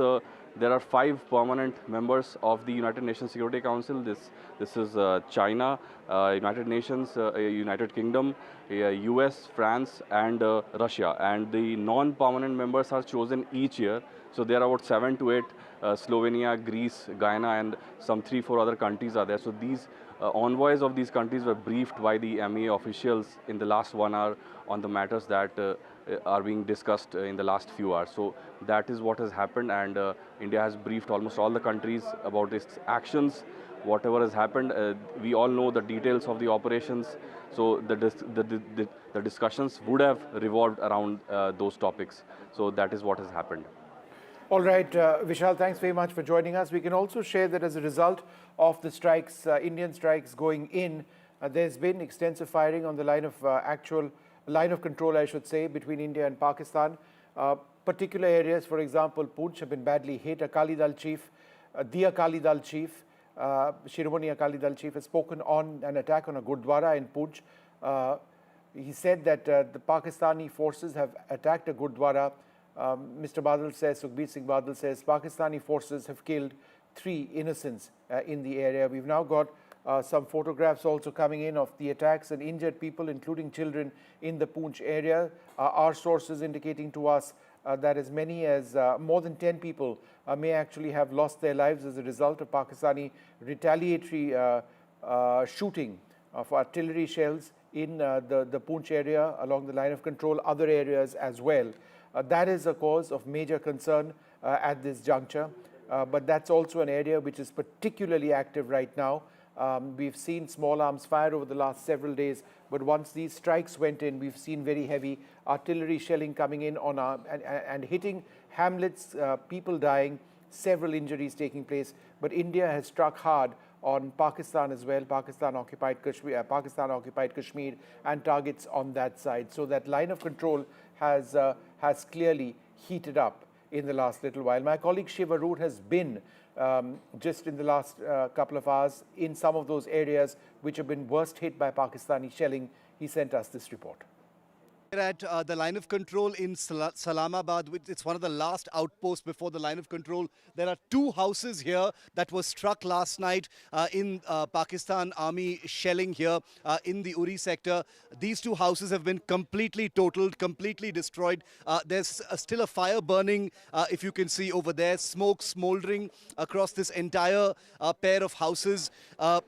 there are 5 permanent members of the United Nations Security Council. This is China, United Nations, United Kingdom, US, France, and Russia. And the non-permanent members are chosen each year. So there are about 7 to 8. Slovenia, Greece, Guyana, and some 3-4 other countries are there. So these envoys of these countries were briefed by the MEA officials in the last 1 hour on the matters that are being discussed in the last few hours. So that is what has happened, and India has briefed almost all the countries about its actions, whatever has happened. We all know the details of the operations, so the discussions would have revolved around those topics. So that is what has happened. All right, Vishal, thanks very much for joining us. We can also share that as a result of the strikes, Indian strikes going in, there's been extensive firing on the line of control, I should say, between India and Pakistan. Particular areas, for example, Poonch have been badly hit. Akali Dal chief, the Akali Dal chief, Shiromani Akali Dal chief has spoken on an attack on a Gurdwara in Poonch. He said that the Pakistani forces have attacked a Gurdwara Mr. Badal says, Sukhbir Singh Badal says, Pakistani forces have killed 3 innocents in the area. We've now got some photographs also coming in of the attacks and injured people, including children, in the Poonch area. Our sources indicating to us that as many as more than 10 people may actually have lost their lives as a result of Pakistani retaliatory shooting of artillery shells in the Poonch area along the line of control, other areas as well. That is a cause of major concern at this juncture, but that's also an area which is particularly active right now. We've seen small arms fire over the last several days, but once these strikes went in, we've seen very heavy artillery shelling coming in on and hitting hamlets, people dying, several injuries taking place. But India has struck hard on Pakistan as well, Pakistan-occupied Kashmir, and targets on that side. So that line of control has clearly heated up in the last little while. My colleague Shiva Root has been just in the last couple of hours in some of those areas which have been worst hit by Pakistani shelling. He sent us this report. At the line of control in Salamabad, it's one of the last outposts before the line of control. There are 2 houses here that were struck last night in Pakistan Army shelling here in the Uri sector. These 2 houses have been completely totaled, completely destroyed. There's still a fire burning, if you can see over there, smoke smoldering across this entire pair of houses.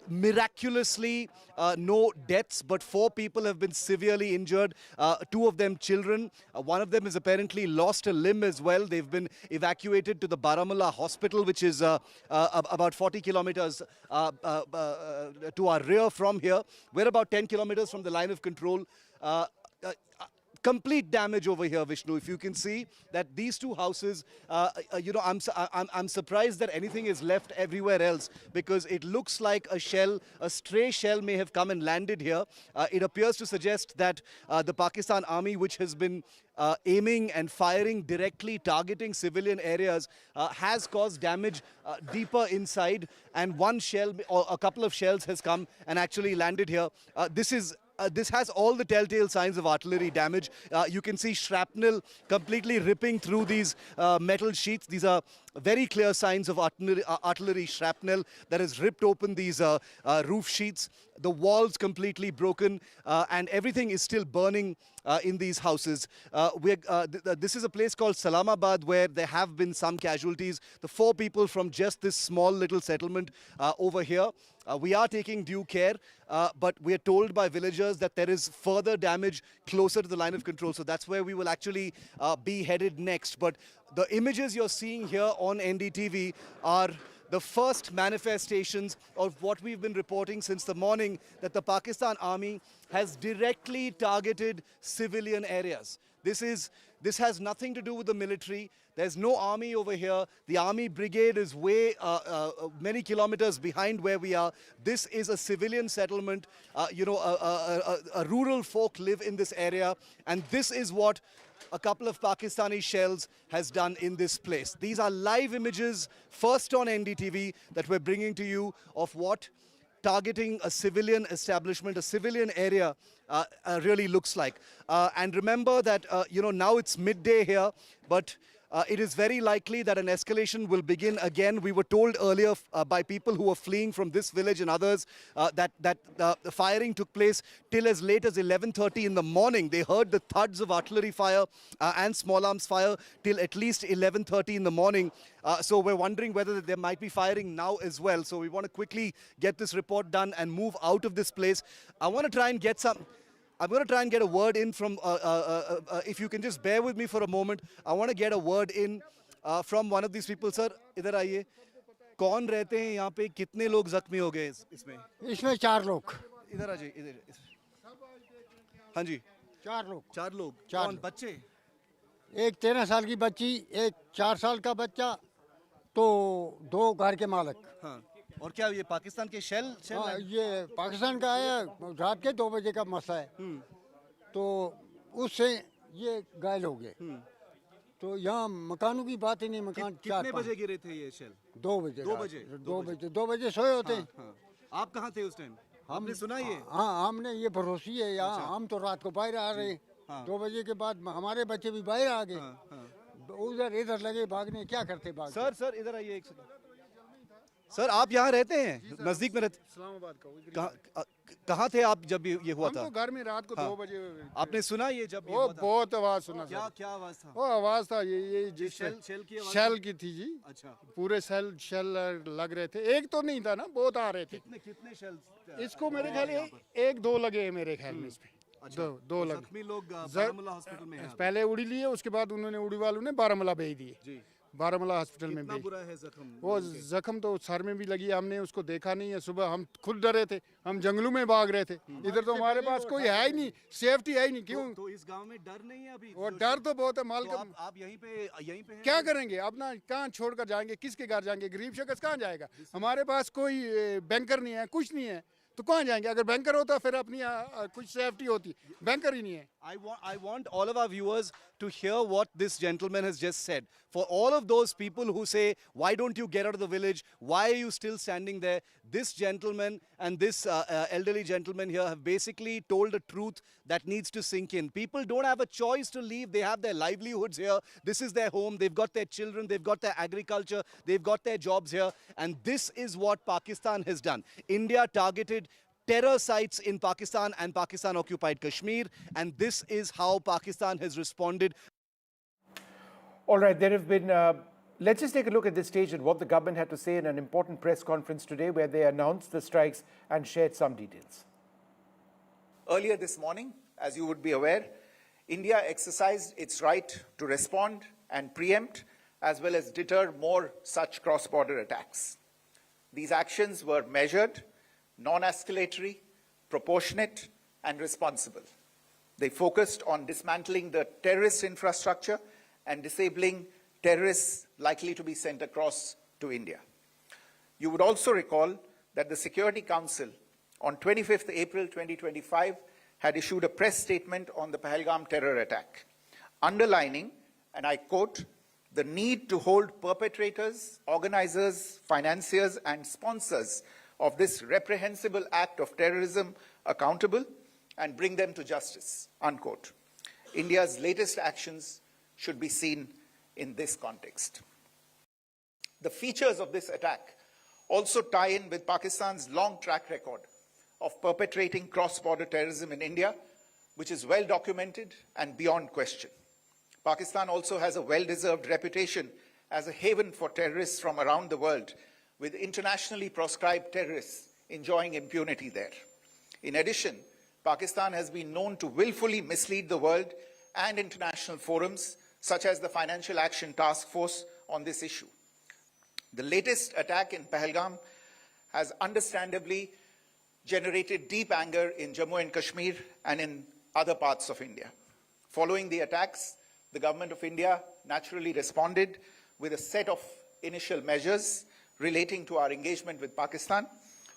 Miraculously, no deaths, but 4 people have been severely injured. 2 of them children. One of them has apparently lost a limb as well. They've been evacuated to the Baramulla hospital, which is about 40 kilometers to our rear from here. We're about 10 kilometers from the line of control. Complete damage over here, Vishnu. If you can see that these 2 houses, I'm surprised that anything is left everywhere else, because it looks like a shell, a stray shell may have come and landed here. It appears to suggest that the Pakistan Army, which has been aiming and firing directly, targeting civilian areas, has caused damage deeper inside, and one shell or a couple of shells has come and actually landed here. This has all the telltale signs of artillery damage. You can see shrapnel completely ripping through these metal sheets. These are very clear signs of artillery shrapnel that has ripped open these roof sheets. The walls completely broken, and everything is still burning in these houses. This is a place called Salamabad where there have been some casualties. The 4 people from just this small little settlement over here. We are taking due care, but we are told by villagers that there is further damage closer to the line of control. So that's where we will actually be headed next. But the images you're seeing here on NDTV are the first manifestations of what we've been reporting since the morning, that the Pakistan Army has directly targeted civilian areas. This has nothing to do with the military. There's no army over here. The army brigade is way many kilometers behind where we are. This is a civilian settlement. A rural folk live in this area, and this is what a couple of Pakistani shells has done in this place. These are live images, first on NDTV, that we're bringing to you of what targeting a civilian establishment, a civilian area really looks like. And remember that, now it's midday here, but it is very likely that an escalation will begin again. We were told earlier by people who were fleeing from this village and others that the firing took place till as late as 11:30 in the morning. They heard the thuds of artillery fire and small arms fire till at least 11:30 in the morning. So we're wondering whether there might be firing now as well. So we want to quickly get this report done and move out of this place. I'm going to try and get a word in from, if you can just bear with me for a moment. I want to get a word in from one of these people. Sir, इधर आइए. कौन रहते हैं यहाँ पे? कितने लोग जख्मी हो गए इसमें? इसमें 4 लोग. इधर आ जाइए, इधर. हाँ जी. 4 लोग. 4 लोग. 4 कौन? बच्चे? एक 13 साल की बच्ची, एक 4 साल का बच्चा, तो 2 घर के मालिक. हाँ. और क्या ये पाकिस्तान के शेल? ये पाकिस्तान का है. रात के 2 बजे का मसला है. तो उससे ये घायल हो गए. तो यहाँ मकानों की बात ही नहीं. मकान कितने बजे गिरे थे ये शेल? 2 बजे. 2 बजे सोए होते हैं. आप कहाँ थे उस टाइम? हमने सुना ये. हाँ, हमने ये भरोसी है यहाँ. हम तो रात को बाहर आ रहे हैं. 2 बजे के बाद हमारे बच्चे भी बाहर आ गए. उधर इधर लगे भागने, क्या करते भाग? सर इधर आइए एक सेकंड। सर आप यहाँ रहते हैं, नजदीक में रहते? इस्लामाबाद का। कहाँ थे आप जब ये हुआ था? हम तो घर में रात को 2 बजे। आपने सुना ये जब ये वो हुआ था? बहुत आवाज सुना। क्या आवाज था? वो आवाज था ये शेल की थी जी। अच्छा। पूरे शेल लग रहे थे, एक तो नहीं था ना, बहुत आ रहे थे। कितने शेल? इसको मेरे ख्याल 1-2 लगे हैं मेरे ख्याल में इसमें। दो लगे। जख्मी लोग बारामूला हॉस्पिटल में हैं। पहले उड़ी लिए, उसके बाद उन्होंने उड़ी वालों ने बारामूला भेज दिए। बारामूला हॉस्पिटल में भेज। बुरा है जख्म? वो जख्म तो सर में भी लगी, हमने उसको देखा नहीं है। सुबह हम खुद डरे थे, हम जंगलों में भाग रहे थे। इधर तो हमारे पास कोई है ही नहीं, सेफ्टी है ही नहीं। क्यों? तो इस गांव में डर नहीं है अभी? वो डर तो बहुत है माल का। आप यहीं पे क्या करेंगे अब ना? कहाँ छोड़कर जाएंगे, किसके घर जाएंगे? गरीब शख्स कहाँ जाएगा? हमारे पास कोई बैंकर नहीं है, कुछ नहीं है, तो कहाँ जाएंगे? अगर बैंकर होता फिर अपनी कुछ सेफ्टी होती, बैंकर ही नहीं है। I want all of our viewers to hear what this gentleman has just said. For all of those people who say, why don't you get out of the village? Why are you still standing there? This gentleman and this elderly gentleman here have basically told a truth that needs to sink in. People don't have a choice to leave. They have their livelihoods here. This is their home. They've got their children. They've got their agriculture. They've got their jobs here. And this is what Pakistan has done. India targeted terror sites in Pakistan and Pakistan-occupied Kashmir, and this is how Pakistan has responded. All right, there have been, let's just take a look at this stage and what the government had to say in an important press conference today where they announced the strikes and shared some details. Earlier this morning, as you would be aware, India exercised its right to respond and preempt as well as deter more such cross-border attacks. These actions were measured, non-escalatory, proportionate, and responsible. They focused on dismantling the terrorist infrastructure and disabling terrorists likely to be sent across to India. You would also recall that the Security Council on 25th April 2025 had issued a press statement on the Pahalgam terror attack, underlining, and I quote, the need to hold perpetrators, organizers, financiers, and sponsors of this reprehensible act of terrorism accountable and bring them to justice, unquote. India's latest actions should be seen in this context. The features of this attack also tie in with Pakistan's long track record of perpetrating cross-border terrorism in India, which is well documented and beyond question. Pakistan also has a well-deserved reputation as a haven for terrorists from around the world, with internationally proscribed terrorists enjoying impunity there. In addition, Pakistan has been known to willfully mislead the world and international forums, such as the Financial Action Task Force, on this issue. The latest attack in Pahalgam has understandably generated deep anger in Jammu and Kashmir and in other parts of India. Following the attacks, the government of India naturally responded with a set of initial measures relating to our engagement with Pakistan.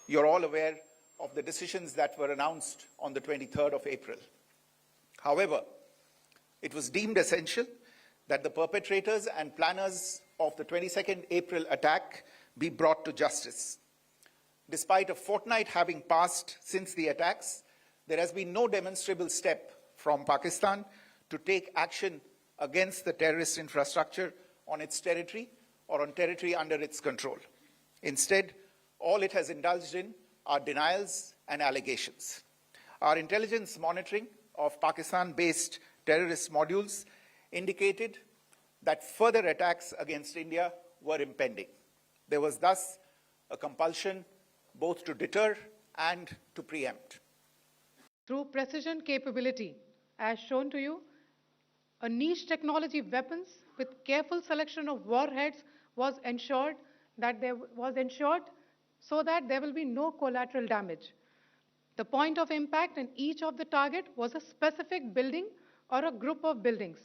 You're all aware of the decisions that were announced on the 23rd of April. However, it was deemed essential that the perpetrators and planners of the 22nd April attack be brought to justice. Despite a fortnight having passed since the attacks, there has been no demonstrable step from Pakistan to take action against the terrorist infrastructure on its territory or on territory under its control. Instead, all it has indulged in are denials and allegations. Our intelligence monitoring of Pakistan-based terrorist modules indicated that further attacks against India were impending. There was thus a compulsion both to deter and to preempt. Through precision capability, as shown to you, a niche technology weapons with careful selection of warheads was ensured so that there will be no collateral damage. The point of impact in each of the target was a specific building or a group of buildings.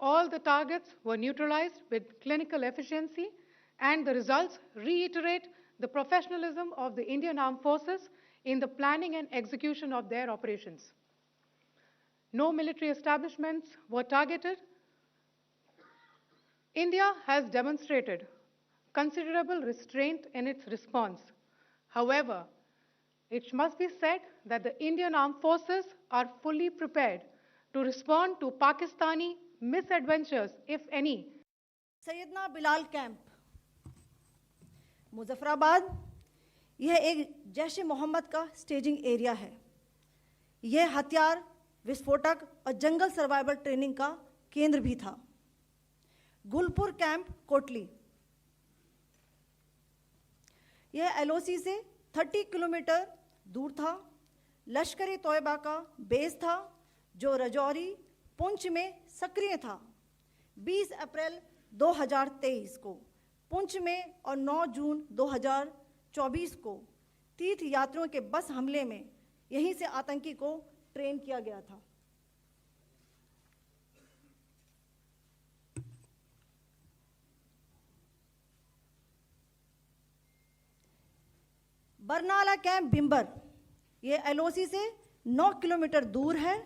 All the targets were neutralized with clinical efficiency, and the results reiterate the professionalism of the Indian Armed Forces in the planning and execution of their operations. No military establishments were targeted. India has demonstrated considerable restraint in its response. However, it must be said that the Indian Armed Forces are fully prepared to respond to Pakistani misadventures, if any. Syedna Bilal camp Muzaffarabad, यह एक जैश मोहम्मद का staging area है। यह हथियार, विस्फोटक और जंगल survival training का केंद्र भी था। गुलपुर कैंप कोटली, यह एलओसी से 30 किलोमीटर दूर था। लश्कर तोयबा का बेस था जो रजौरी पुंछ में सक्रिय था। 20 अप्रैल 2023 को पुंछ में और 9 जून 2024 को तीर्थ यात्रियों के बस हमले में यहीं से आतंकी को ट्रेन किया गया था। बरनाला कैंप बिम्बर, यह एलओसी से 9 किलोमीटर दूर है।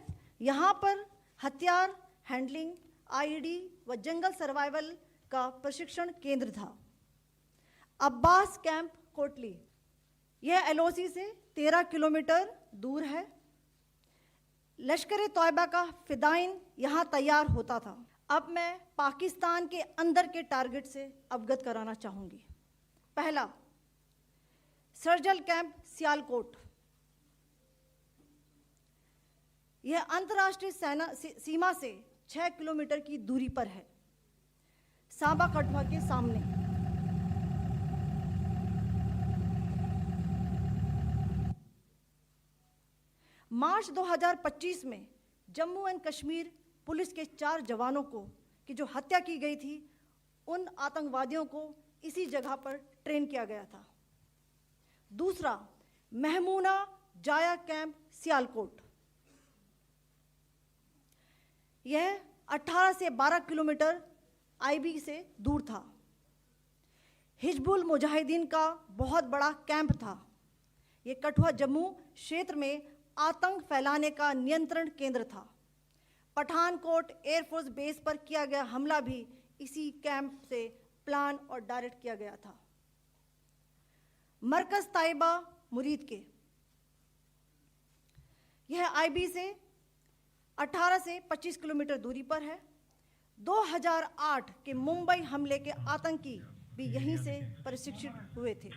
यहाँ पर हथियार हैंडलिंग, आईडी व जंगल सर्वाइवल का प्रशिक्षण केंद्र था। अब्बास कैंप कोटली, यह एलओसी से 13 किलोमीटर दूर है। लश्कर तोयबा का फिदाइन यहाँ तैयार होता था। अब मैं पाकिस्तान के अंदर के टारगेट से अवगत कराना चाहूँगी। पहला, सर्जल कैंप सियालकोट, यह अंतर्राष्ट्रीय सीमा से 6 किलोमीटर की दूरी पर है, सांबा कठुआ के सामने। मार्च 2025 में जम्मू एंड कश्मीर पुलिस के 4 जवानों को की जो हत्या की गई थी, उन आतंकवादियों को इसी जगह पर ट्रेन किया गया था। दूसरा, महमूना जाया कैंप सियालकोट, यह 18 से 12 किलोमीटर आईबी से दूर था। हिजबुल मुजाहिदीन का बहुत बड़ा कैंप था। यह कठुआ जम्मू क्षेत्र में आतंक फैलाने का नियंत्रण केंद्र था। पठानकोट एयरफोर्स बेस पर किया गया हमला भी इसी कैंप से प्लान और डायरेक्ट किया गया था। मरकज ताइबा मुरीद के, यह आईबी से 18 से 25 किलोमीटर दूरी पर है। 2008 के मुंबई हमले के आतंकी भी यहीं से प्रशिक्षित हुए थे।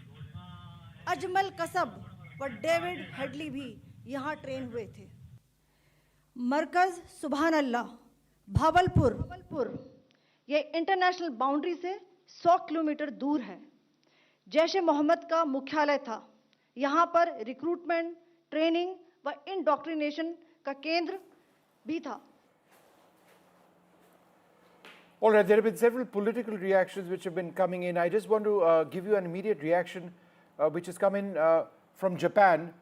अजमल कसब व डेविड हेडली भी यहाँ ट्रेन हुए थे। मरकज सुभान अल्लाह भावलपुर, यह इंटरनेशनल बाउंड्री से 100 किलोमीटर दूर है। जैश मोहम्मद का मुख्यालय था। यहाँ पर रिक्रूटमेंट, ट्रेनिंग व इंडोक्ट्रिनेशन का केंद्र भी था। All right, there have been several political reactions which have been coming in. I just want to give you an immediate reaction which has come in from Japan.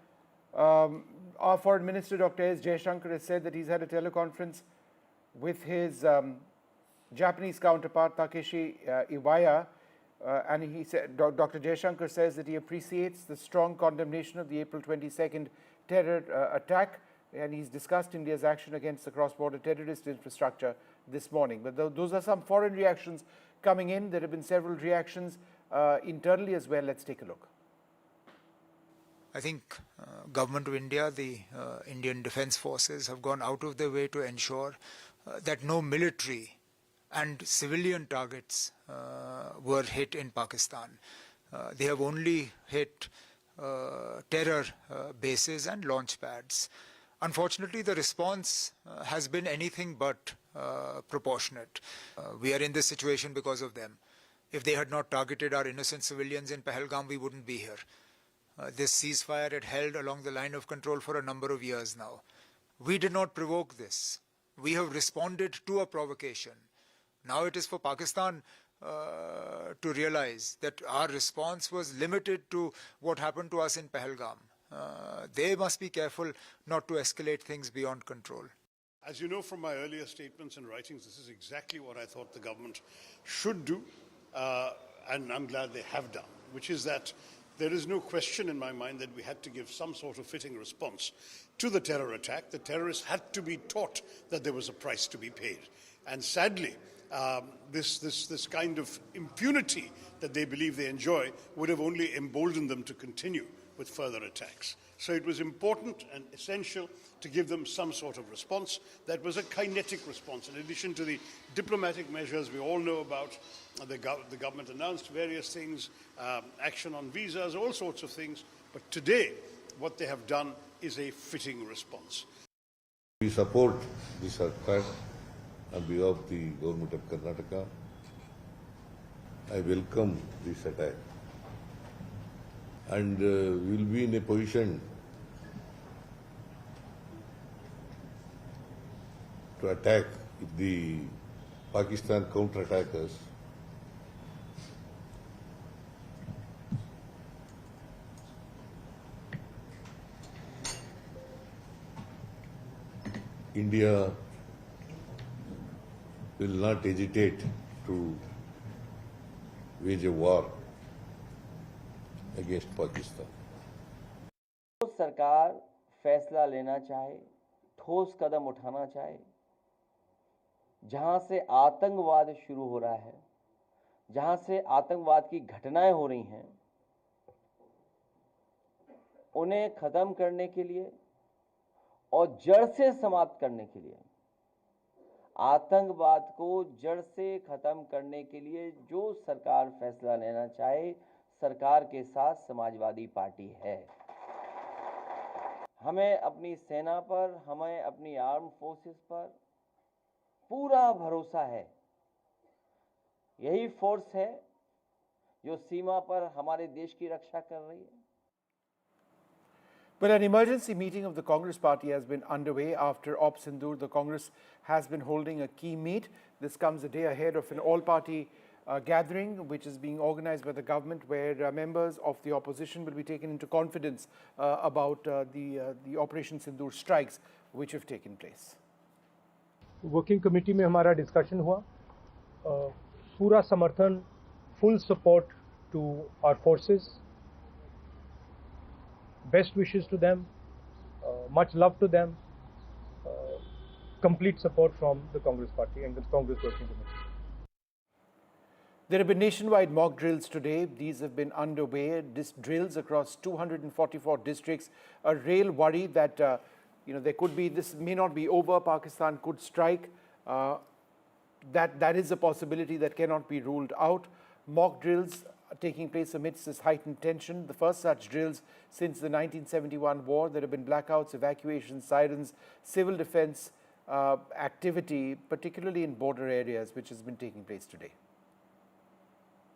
Our Foreign Minister, Dr. S. Jaishankar, has said that he's had a teleconference with his Japanese counterpart, Takeshi Iwaya. And he said, Dr. Jaishankar says that he appreciates the strong condemnation of the April 22nd terror attack, and he's discussed India's action against the cross-border terrorist infrastructure this morning. But those are some foreign reactions coming in. There have been several reactions internally as well. Let's take a look. I think Government of India, the Indian Defence Forces have gone out of their way to ensure that no military and civilian targets were hit in Pakistan. They have only hit terror bases and launch pads. Unfortunately, the response has been anything but proportionate. We are in this situation because of them. If they had not targeted our innocent civilians in Pahalgam, we wouldn't be here. This ceasefire had held along the line of control for a number of years now. We did not provoke this. We have responded to a provocation. Now it is for Pakistan to realize that our response was limited to what happened to us in Pahalgam. They must be careful not to escalate things beyond control. As you know from my earlier statements and writings, this is exactly what I thought the government should do, and I'm glad they have done, which is that there is no question in my mind that we had to give some sort of fitting response to the terror attack. The terrorists had to be taught that there was a price to be paid. And sadly, this kind of impunity that they believe they enjoy would have only emboldened them to continue with further attacks. So it was important and essential to give them some sort of response that was a kinetic response. In addition to the diplomatic measures we all know about, the government announced various things, action on visas, all sorts of things. But today, what they have done is a fitting response. We support the Sarkar on behalf of the government of Karnataka. I welcome this attack. And we will be in a position to attack if the Pakistan counter-attack us. India will not hesitate to wage a war against Pakistan. तो सरकार फैसला लेना चाहे, ठोस कदम उठाना चाहे, जहां से आतंकवाद शुरू हो रहा है, जहां से आतंकवाद की घटनाएं हो रही हैं, उन्हें खत्म करने के लिए और जड़ से समाप्त करने के लिए, आतंकवाद को जड़ से खत्म करने के लिए जो सरकार फैसला लेना चाहे, सरकार के साथ समाजवादी पार्टी है। हमें अपनी सेना पर, हमें अपनी आर्म फोर्सेस पर पूरा भरोसा है। यही फोर्स है जो सीमा पर हमारे देश की रक्षा कर रही है। Well, an emergency meeting of the Congress party has been underway after Op Sindoor. The Congress has been holding a key meet. This comes a day ahead of an all-party gathering which is being organized by the government, where members of the opposition will be taken into confidence about the Operation Sindoor strikes which have taken place. Working committee में हमारा discussion हुआ, पूरा समर्थन, full support to our forces, best wishes to them, much love to them, complete support from the Congress party and the Congress working committee. There have been nationwide mock drills today. These have been underway, drills across 244 districts. A real worry that there could be, this may not be over, Pakistan could strike. That is a possibility that cannot be ruled out. Mock drills are taking place amidst this heightened tension. The first such drills since the 1971 war. There have been blackouts, evacuations, sirens, civil defense activity, particularly in border areas, which has been taking place today.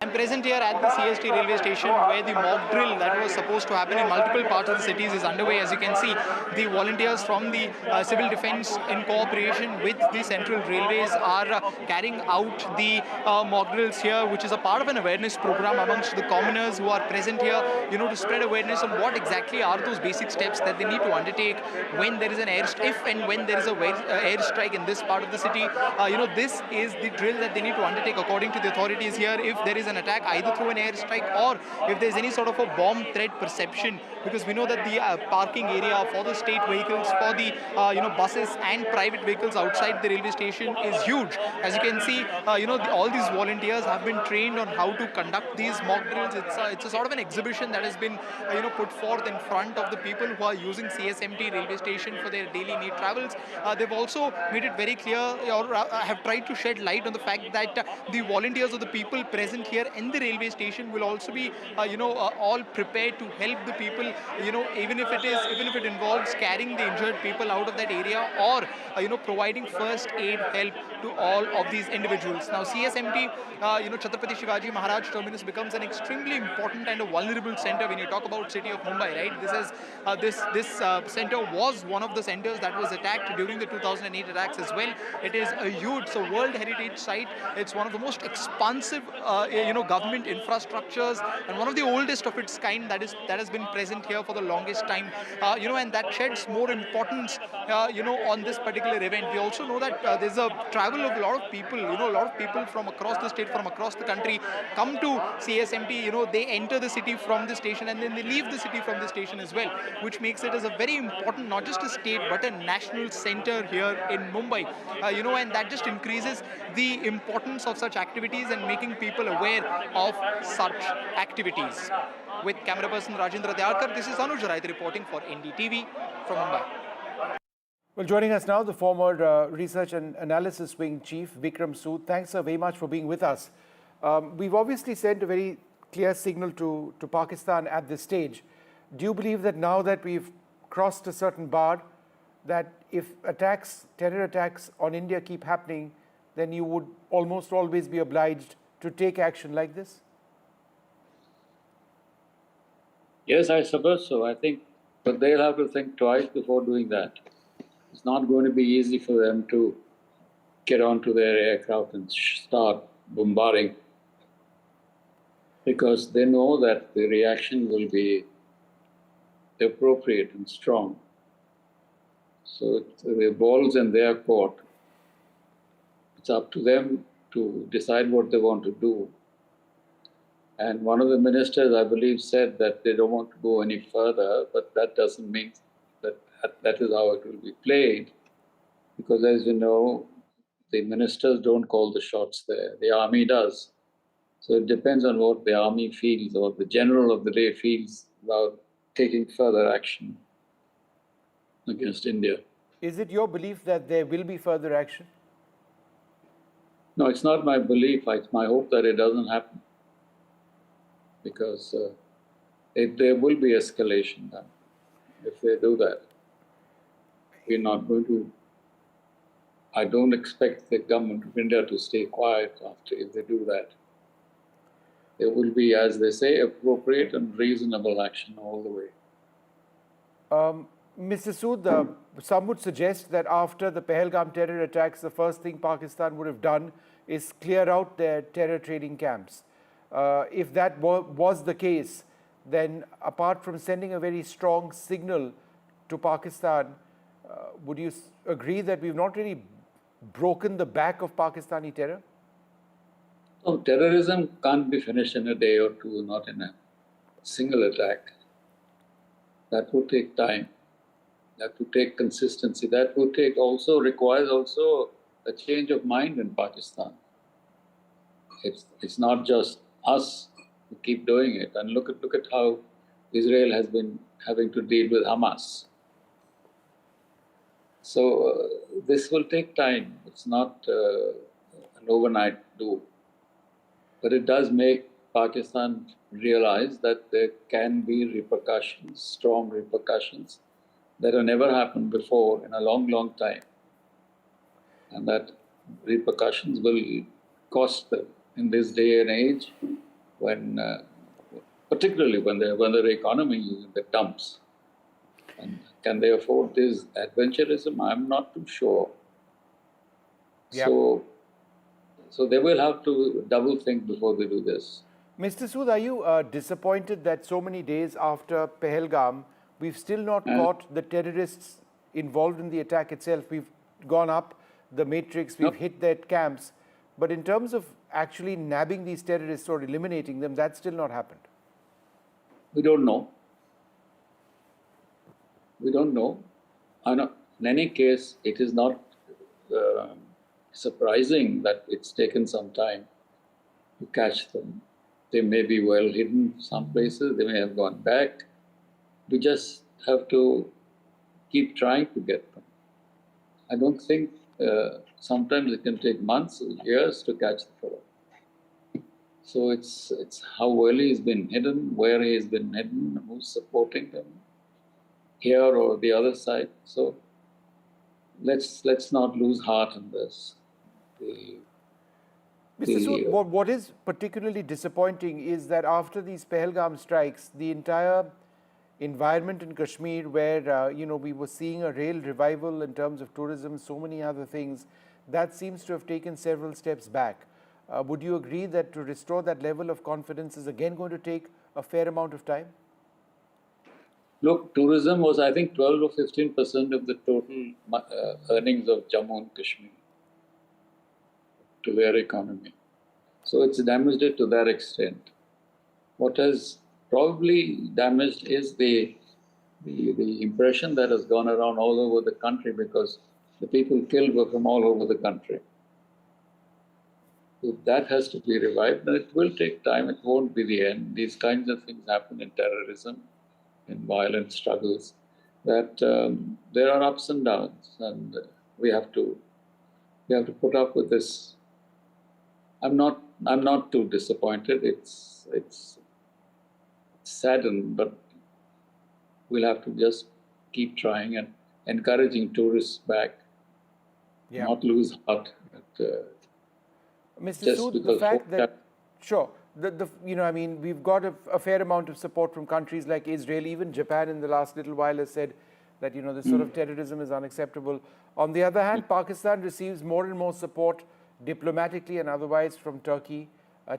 I'm present here at the CST railway station where the mock drill that was supposed to happen in multiple parts of the cities is underway. As you can see, the volunteers from the civil defense in cooperation with the central railways are carrying out the mock drills here, which is a part of an awareness program amongst the commoners who are present here, to spread awareness on what exactly are those basic steps that they need to undertake when there is an if and when there is a airstrike in this part of the city. This is the drill that they need to undertake according to the authorities here. If there is an attack either through an airstrike or if there's any sort of a bomb threat perception, because we know that the parking area for the state vehicles, for the buses and private vehicles outside the railway station is huge. As you can see, all these volunteers have been trained on how to conduct these mock drills. It's a sort of an exhibition that has been put forth in front of the people who are using CSMT railway station for their daily need travels. They've also made it very clear, or have tried to shed light on the fact that the volunteers or the people present here in the railway station will also be all prepared to help the people, even if it involves carrying the injured people out of that area, or providing first aid help to all of these individuals. Now CSMT, Chhatrapati Shivaji Maharaj terminus becomes an extremely important and a vulnerable center when you talk about city of Mumbai, right? This center was one of the centers that was attacked during the 2008 attacks as well. It is a huge, World Heritage Site. It's one of the most expansive government infrastructures and one of the oldest of its kind that has been present here for the longest time, and that sheds more importance on this particular event. We also know that there's a travel of a lot of people, a lot of people from across the state, from across the country come to CSMT. They enter the city from the station and then they leave the city from the station as well, which makes it as a very important, not just a state but a national center here in Mumbai, and that just increases the importance of such activities and making people aware of such activities. With camera person Rajendra Dyarkar, this is Anuj Raith reporting for NDTV from Mumbai. Well, joining us now, the former Research and Analysis Wing Chief, Vikram Sood. Thanks, sir, very much for being with us. We've obviously sent a very clear signal to Pakistan at this stage. Do you believe that now that we've crossed a certain bar, that if terror attacks on India keep happening, then you would almost always be obliged to take action like this? Yes, I suppose so. I think, but they'll have to think twice before doing that. It's not going to be easy for them to get onto their aircraft and start bombarding, because they know that the reaction will be appropriate and strong. So the ball's in their court. It's up to them to decide what they want to do. And one of the ministers, I believe, said that they don't want to go any further, but that doesn't mean that is how it will be played. Because as you know, the ministers don't call the shots there. The army does. So it depends on what the army feels or the general of the day feels about taking further action against India. Is it your belief that there will be further action? No, it's not my belief. It's my hope that it doesn't happen. Because there will be escalation then if they do that. We're not going to. I don't expect the government of India to stay quiet if they do that. There will be, as they say, appropriate and reasonable action all the way. Mr. Sood, some would suggest that after the Pahalgam terror attacks, the first thing Pakistan would have done is clear out their terror training camps. If that was the case, then apart from sending a very strong signal to Pakistan, would you agree that we've not really broken the back of Pakistani terror? No, terrorism can't be finished in a day or two, not in a single attack. That would take time. That would take consistency. That would requires also a change of mind in Pakistan. It's not just us who keep doing it. And look at how Israel has been having to deal with Hamas. So this will take time. It's not an overnight do. But it does make Pakistan realize that there can be repercussions, strong repercussions, that have never happened before in a long, long time. And that repercussions will cost them in this day and age, when, particularly when their economy is in the dumps. And can they afford this adventurism? I'm not too sure. Yep. So they will have to double think before they do this. Mr. Sood, are you disappointed that so many days after Pahalgam, we've still not caught the terrorists involved in the attack itself? We've gone up the matrix, we've hit their camps, but in terms of actually nabbing these terrorists or eliminating them, that's still not happened. We don't know. We don't know. In any case, it is not surprising that it's taken some time to catch them. They may be well hidden some places, they may have gone back. We just have to keep trying to get them. I don't think sometimes it can take months or years to catch the fellow. So it's how well he's been hidden, where he's been hidden, who's supporting him, here or the other side. So let's not lose heart in this. Mr. Sood, what is particularly disappointing is that after these Pahalgam strikes, the entire environment in Kashmir, where we were seeing a real revival in terms of tourism, so many other things, that seems to have taken several steps back. Would you agree that to restore that level of confidence is again going to take a fair amount of time? Look, tourism was, I think, 12 or 15% of the total earnings of Jammu and Kashmir to their economy. So it's damaged it to that extent. What has probably damaged is the impression that has gone around all over the country, because the people killed were from all over the country. So that has to be revived, and it will take time. It won't be the end. These kinds of things happen in terrorism, in violent struggles, that there are ups and downs, and we have to put up with this. I'm not too disappointed. It's saddened, but we'll have to just keep trying and encouraging tourists back, not lose heart. Mr. Sood, the fact that, sure, I mean, we've got a fair amount of support from countries like Israel. Even Japan in the last little while has said that, this sort of terrorism is unacceptable. On the other hand, Pakistan receives more and more support diplomatically and otherwise from Turkey.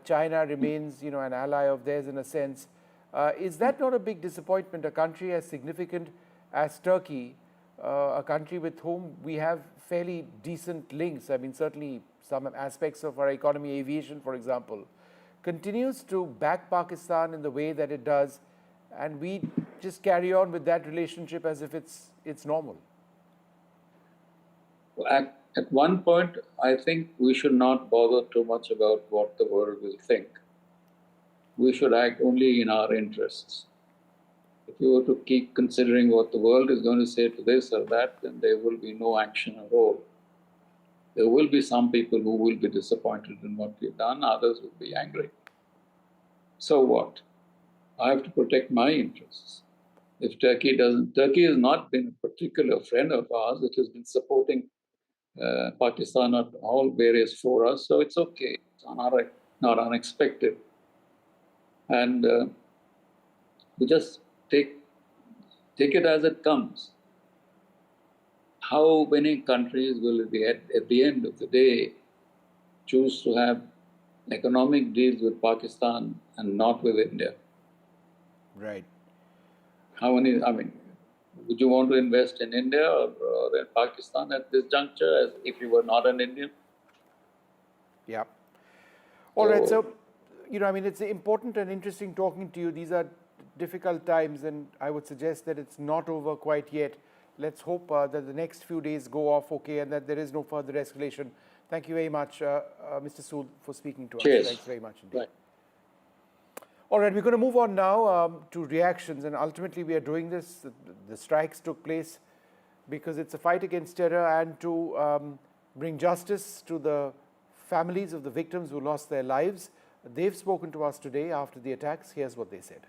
China remains, an ally of theirs in a sense. Is that not a big disappointment? A country as significant as Turkey, a country with whom we have fairly decent links, I mean, certainly some aspects of our economy, aviation, for example, continues to back Pakistan in the way that it does, and we just carry on with that relationship as if it's normal. At one point, I think we should not bother too much about what the world will think. We should act only in our interests. If you were to keep considering what the world is going to say to this or that, then there will be no action at all. There will be some people who will be disappointed in what we've done, others will be angry. So what? I have to protect my interests. If Turkey has not been a particular friend of ours, it has been supporting Pakistan at all various fora, so it's okay. It's not unexpected. And we just take it as it comes. How many countries will at the end of the day choose to have economic deals with Pakistan and not with India? Right. How many, I mean, would you want to invest in India or in Pakistan at this juncture as if you were not an Indian? Yeah. All right, so, I mean, it's important and interesting talking to you. These are difficult times, and I would suggest that it's not over quite yet. Let's hope that the next few days go off okay and that there is no further escalation. Thank you very much, Mr. Sood, for speaking to us. Cheers. Thanks very much indeed. Right. All right, we're going to move on now to reactions, and ultimately we are doing this. The strikes took place because it's a fight against terror and to bring justice to the families of the victims who lost their lives. They've spoken to us today after the attacks. Here's what they said.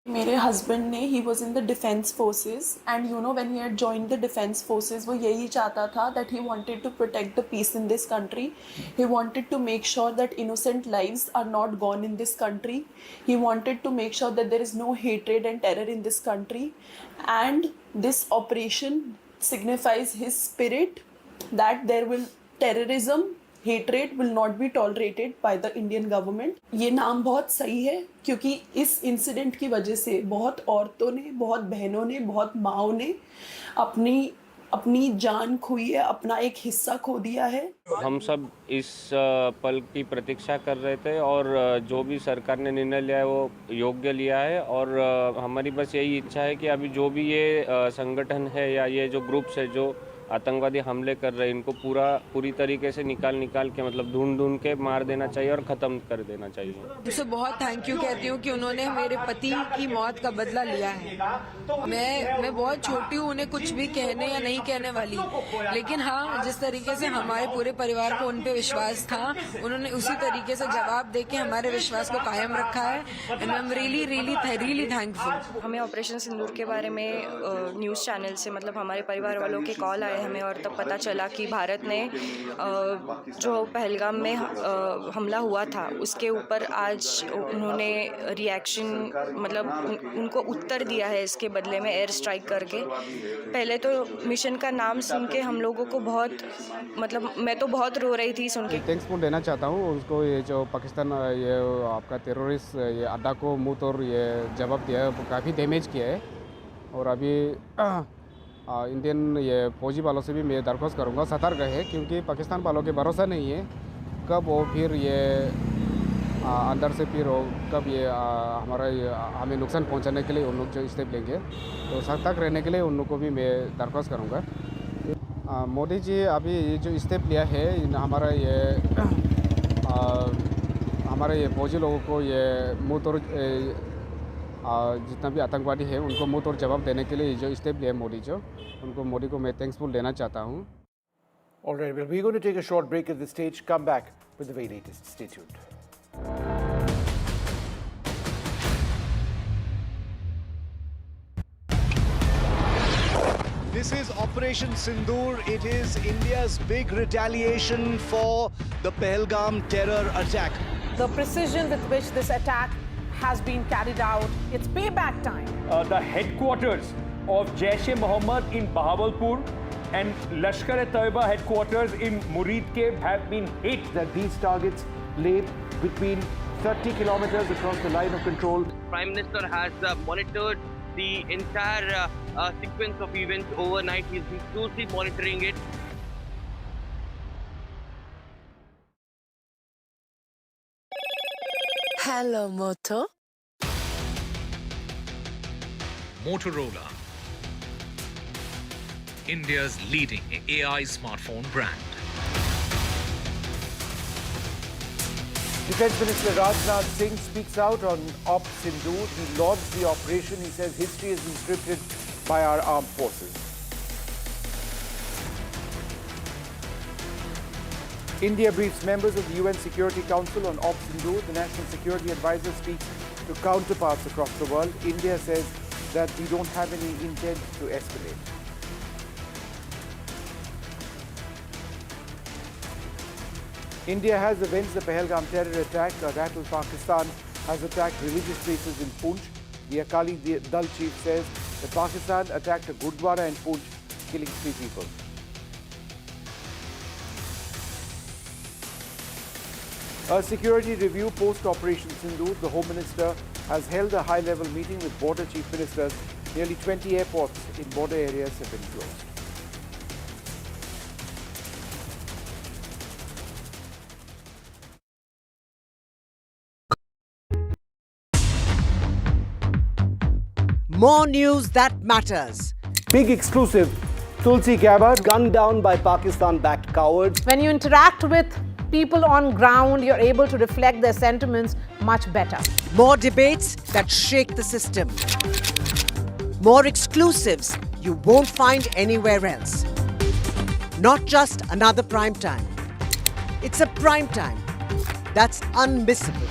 मेरे husband ने he was in the defence forces and when he had joined the defence forces वो यही चाहता था that he wanted to protect the peace in this country he wanted to make sure that innocent lives are not gone in this country he wanted to make sure that there is no hatred and terror in this country and this operation signifies his spirit that there will terrorism hatred will not be tolerated by the Indian government. ये नाम बहुत सही है क्योंकि इस incident की वजह से बहुत औरतों ने, बहुत बहनों ने, बहुत माँओं ने अपनी जान खोई है, अपना एक हिस्सा खो दिया है. हम सब इस पल की प्रतीक्षा कर रहे थे और जो भी सरकार ने निर्णय लिया है वो योग्य लिया है और हमारी बस यही इच्छा है कि अभी जो भी ये संगठन है या ये जो ग्रुप्स है जो आतंकवादी हमले कर रहे हैं इनको पूरी तरीके से निकाल के मतलब ढूंढ के मार देना चाहिए और ख़त्म कर देना चाहिए. उसे बहुत थैंक यू कहती हूँ कि उन्होंने मेरे पति की मौत का बदला लिया है. मैं बहुत छोटी हूँ, उन्हें कुछ भी कहने या नहीं कहने वाली, लेकिन हाँ जिस तरीके से हमारे पूरे परिवार को उन पे विश्वास था उन्होंने उसी तरीके से जवाब देके हमारे विश्वास को कायम रखा है and I am really thankful. हमें ऑपरेशन सिंदूर के बारे में न्यूज़ चैनल से मतलब हमारे परिवार वालों के कॉल आए हमें और तब पता चला कि भारत ने जो पहलगाम में हमला हुआ था उसके ऊपर आज उन्होंने रिएक्शन मतलब उनको उत्तर दिया है इसके बदले में एयर स्ट्राइक करके. पहले तो मिशन का नाम सुन के हम लोगों को बहुत मतलब मैं तो बहुत रो रही थी सुन के. थैंक्स देना चाहता हूँ उसको, ये जो पाकिस्तान ये आपका टेररिस्ट ये अड्डा को मुँह तोड़ ये जवाब दिया है, काफ़ी डैमेज किया है. और अभी इंडियन ये फौजी वालों से भी मैं दरख्वास्त करूँगा सतर्क रहे क्योंकि पाकिस्तान वालों के भरोसा नहीं है कब वो फिर ये अंदर से फिर कब ये हमें नुकसान पहुंचाने के लिए उन लोग जो स्टेप लेंगे, तो सतर्क रहने के लिए उन लोग को भी मैं दरख्वास्त करूँगा. मोदी जी अभी ये जो स्टेप लिया है हमारे ये फौजी लोगों को ये मुँह तोड़ जितना भी आतंकवादी है उनको मुँह तोड़ जवाब देने के लिए जो स्टेप लिया है मोदी को मैं थैंक्सफुल देना चाहता हूँ. All right, well, we're going to take a short break at this stage. Come back with the very latest. Stay tuned. This is Operation Sindoor. It is India's big retaliation for the Pahalgam terror attack. The precision with which this attack has been carried out, it's payback time. The headquarters of Jaish-e-Mohammed in Bahawalpur and Lashkar-e-Taiba headquarters in Muridke have been hit. That these targets lay between 30 kilometers across the line of control. Prime Minister has monitored the entire sequence of events overnight. He's been closely monitoring it. Hello, Moto. Motorola, India's leading AI smartphone brand. Defence Minister Rajnath Singh speaks out on Op Sindoor. He launched the operation. He says history has been scripted by our armed forces. India briefs members of the UN Security Council on Op Sindoor. The National Security Advisor speaks to counterparts across the world. India says that we don't have any intent to escalate. India has avenged the Pahalgam terror attack. Rattled Pakistan has attacked religious places in Poonch. The Akali Dal chief says that Pakistan attacked a Gurdwara in Poonch, killing 3 people. A security review post-Operation Sindoor. The Home Minister has held a high-level meeting with border chief ministers. Nearly 20 airports in border areas have been closed. More news that matters. Big exclusive. Tulsi Gabbard gunned down by Pakistan-backed cowards. When you interact with people on ground, you're able to reflect their sentiments much better. More debates that shake the system. More exclusives you won't find anywhere else. Not just another prime time. It's a prime time that's unmissable.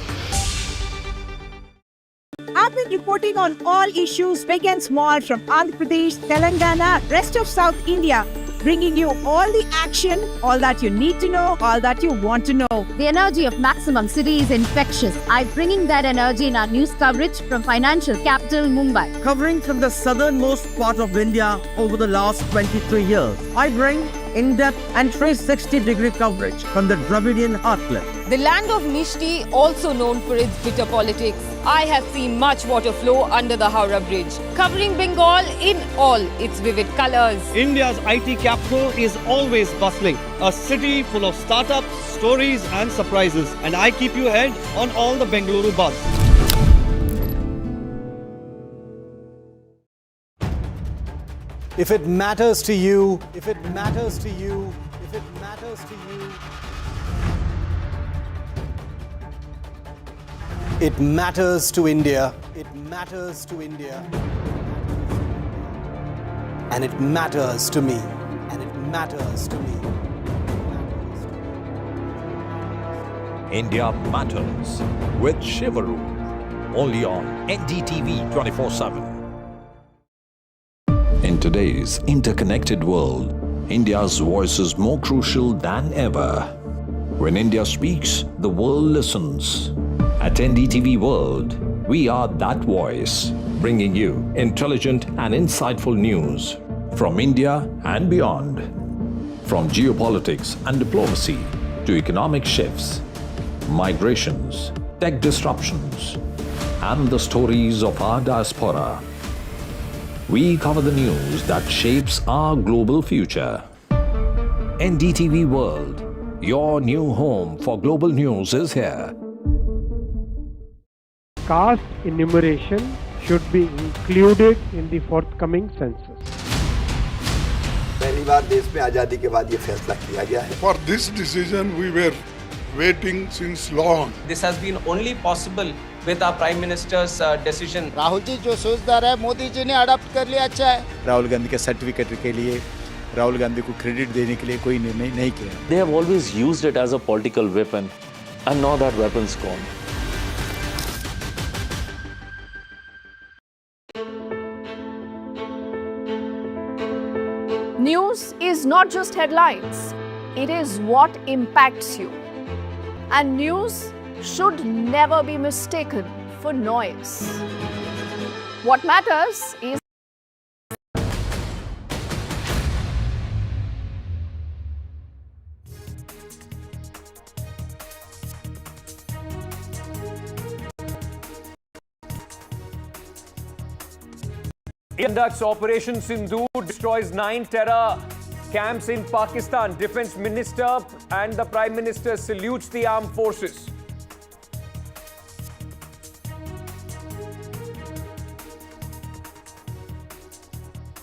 I've been reporting on all issues big and small from Andhra Pradesh, Telangana, rest of South India, bringing you all the action, all that you need to know, all that you want to know. The energy of Maximum City is infectious. I'm bringing that energy in our news coverage from financial capital Mumbai. Covering from the southernmost part of India over the last 23 years, I bring in-depth and 360-degree coverage from the Dravidian heartland. The land of Mishti, also known for its bitter politics. I have seen much water flow under the Howrah Bridge, covering Bengal in all its vivid colors. India's IT capital is always bustling, a city full of startups, stories and surprises. And I keep you ahead on all the Bengaluru buzz. If it matters to you, if it matters to you, if it matters to you, it matters to India. It matters to India. And it matters to me. And it matters to me. India Matters with Shivaru. Only on NDTV 24/7. In today's interconnected world, India's voice is more crucial than ever. When India speaks, the world listens. At NDTV World, we are that voice, bringing you intelligent and insightful news from India and beyond. From geopolitics and diplomacy to economic shifts, migrations, tech disruptions, and the stories of our diaspora. We cover the news that shapes our global future. NDTV World, your new home for global news is here. Caste enumeration should be included in the forthcoming census. पहली बार देश में आजादी के बाद ये फैसला किया गया है। For this decision we were waiting since long. This has been only possible with our Prime Minister's decision. Rahul ji जो सोचदार है, मोदी जी ने अडॉप्ट कर लिया, अच्छा है। राहुल गांधी के सर्टिफिकेट के लिए राहुल गांधी को क्रेडिट देने के लिए कोई निर्णय नहीं किया। They have always used it as a political weapon, and now that weapon's gone. News is not just headlines, it is what impacts you. And news should never be mistaken for noise. What matters is conducts Operation Sindoor, destroys 9 terror camps in Pakistan. Defense Minister and the Prime Minister salutes the armed forces.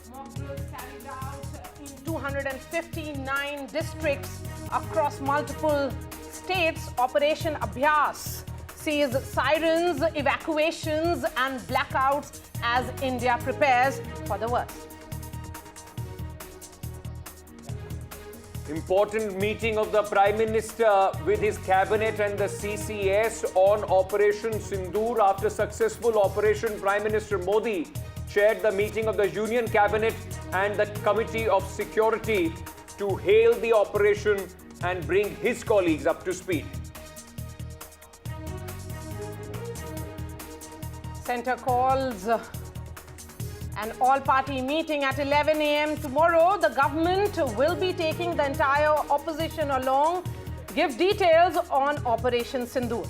Mock drills carried out in 259 districts across multiple states. Operation Abhyas sees sirens, evacuations and blackouts as India prepares for the worst. Important meeting of the Prime Minister with his cabinet and the CCS on Operation Sindoor. After successful operation, Prime Minister Modi chaired the meeting of the Union Cabinet and the Committee of Security to hail the operation and bring his colleagues up to speed. Centre calls an all-party meeting at 11 a.m. tomorrow. The government will be taking the entire opposition along. Give details on Operation Sindoor.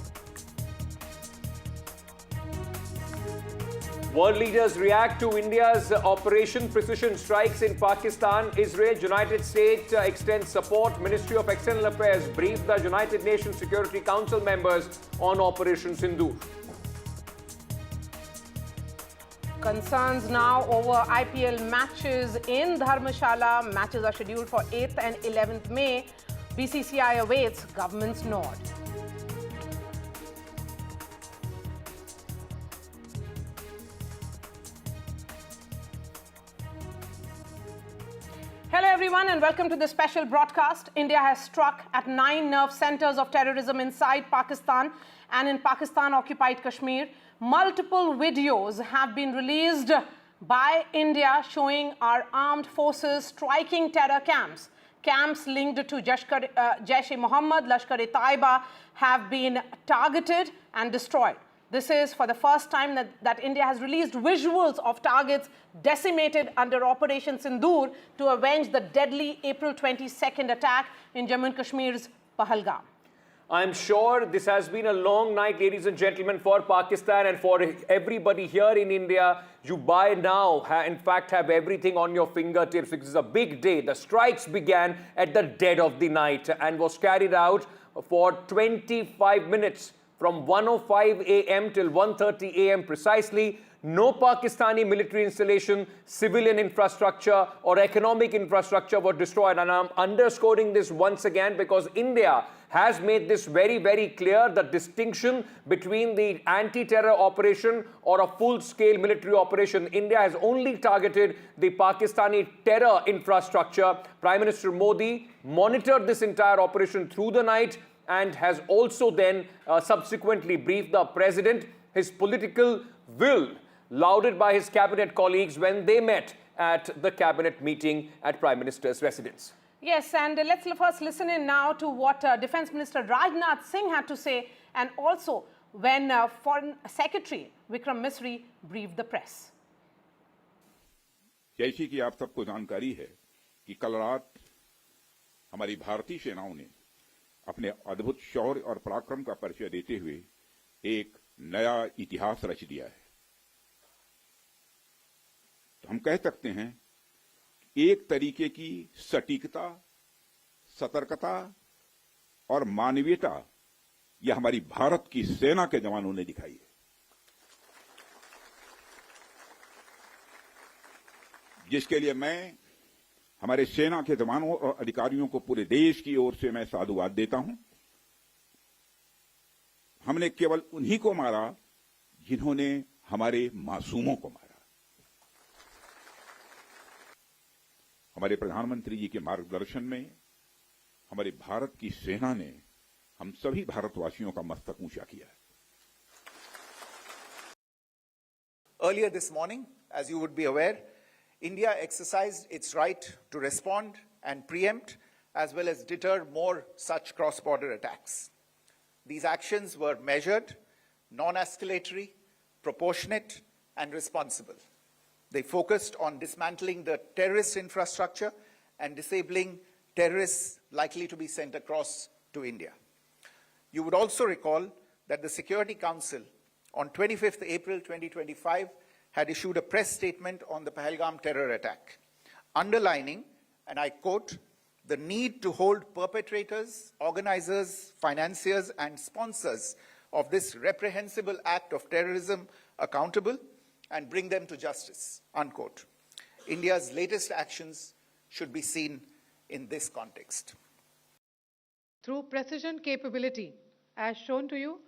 World leaders react to India's Operation Precision Strikes in Pakistan. Israel, United States extends support. Ministry of External Affairs briefed the United Nations Security Council members on Operation Sindoor. Concerns now over IPL matches in Dharmshala. Matches are scheduled for 8th and 11th May. BCCI awaits government's nod. Hello everyone and welcome to this special broadcast. India has struck at 9 nerve centers of terrorism inside Pakistan and in Pakistan-occupied Kashmir. Multiple videos have been released by India showing our armed forces striking terror camps. Camps linked to Jaish-e-Mohammed, Lashkar-e-Taiba have been targeted and destroyed. This is for the first time that India has released visuals of targets decimated under Operation Sindoor to avenge the deadly April 22nd attack in Jammu and Kashmir's Pahalgam. I'm sure this has been a long night, ladies and gentlemen, for Pakistan and for everybody here in India. You by now, in fact, have everything on your fingertips. This is a big day. The strikes began at the dead of the night and was carried out for 25 minutes from 1:05 a.m. till 1:30 a.m. precisely. No Pakistani military installation, civilian infrastructure or economic infrastructure were destroyed. And I'm underscoring this once again because India has made this very, very clear, the distinction between the anti-terror operation or a full-scale military operation. India has only targeted the Pakistani terror infrastructure. Prime Minister Modi monitored this entire operation through the night and has also then subsequently briefed the president. His political will lauded by his cabinet colleagues when they met at the cabinet meeting at Prime Minister's residence. Yes, and let's first listen in now to what Defence Minister Rajnath Singh had to say, and also when Foreign Secretary Vikram Misri briefed the press. जैसे कि आप सबको जानकारी है कि कल रात हमारी भारतीय सेनाओं ने अपने अद्भुत शौर्य और पराक्रम का परिचय देते हुए एक नया इतिहास रच दिया है। तो हम कह सकते हैं एक तरीके की सटीकता, सतर्कता और मानवीयता यह हमारी भारत की सेना के जवानों ने दिखाई है, जिसके लिए मैं हमारे सेना के जवानों और अधिकारियों को पूरे देश की ओर से मैं साधुवाद देता हूं। हमने केवल उन्हीं को मारा जिन्होंने हमारे मासूमों को मारा। हमारे प्रधानमंत्री जी के मार्गदर्शन में हमारे भारत की सेना ने हम सभी भारतवासियों का मस्तक ऊंचा किया है। Earlier this morning, as you would be aware, India exercised its right to respond and preempt as well as deter more such cross-border attacks. These actions were measured, non-escalatory, proportionate, and responsible. They focused on dismantling the terrorist infrastructure and disabling terrorists likely to be sent across to India. You would also recall that the Security Council on 25th April 2025 had issued a press statement on the Pahalgam terror attack, underlining, and I quote, the need to hold perpetrators, organizers, financiers, and sponsors of this reprehensible act of terrorism accountable and bring them to justice, unquote. India's latest actions should be seen in this context. Through precision capability, as shown to you,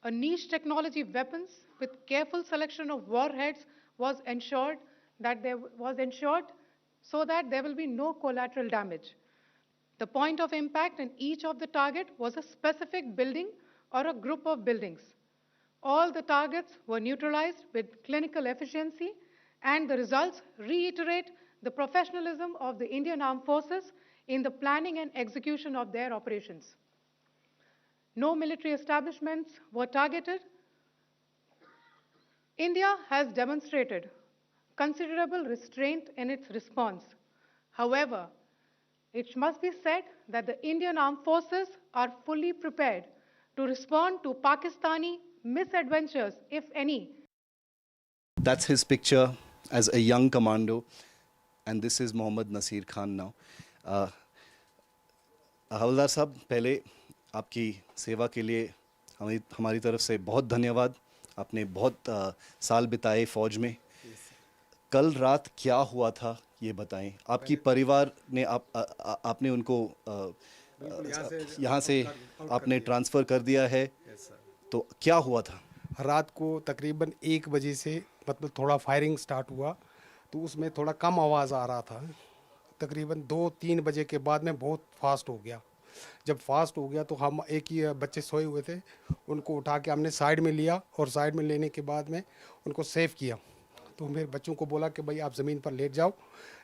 a niche technology weapons with careful selection of warheads was ensured so that there will be no collateral damage. The point of impact in each of the target was a specific building or a group of buildings. All the targets were neutralized with clinical efficiency, and the results reiterate the professionalism of the Indian Armed Forces in the planning and execution of their operations. No military establishments were targeted. India has demonstrated considerable restraint in its response. However, it must be said that the Indian Armed Forces are fully prepared to respond to Pakistani misadventures, if any. That's his picture as a young commando, and this is Mohammad Nasir Khan now. हवलदार साहब, पहले आपकी सेवा के लिए हमारी तरफ से बहुत धन्यवाद। आपने बहुत साल बिताए फ़ौज में। कल रात क्या हुआ था ये बताएं। आपकी परिवार ने आपने उनको यहाँ से आपने ट्रांसफ़र कर दिया है, तो क्या हुआ था? रात को तकरीबन 1 बजे से मतलब थोड़ा फायरिंग स्टार्ट हुआ, तो उसमें थोड़ा कम आवाज़ आ रहा था। तकरीबन 2-3 बजे के बाद में बहुत फास्ट हो गया। जब फास्ट हो गया तो हम एक ही बच्चे सोए हुए थे, उनको उठा के हमने साइड में लिया और साइड में लेने के बाद में उनको सेव किया। तो मेरे बच्चों को बोला कि भाई आप ज़मीन पर लेट जाओ,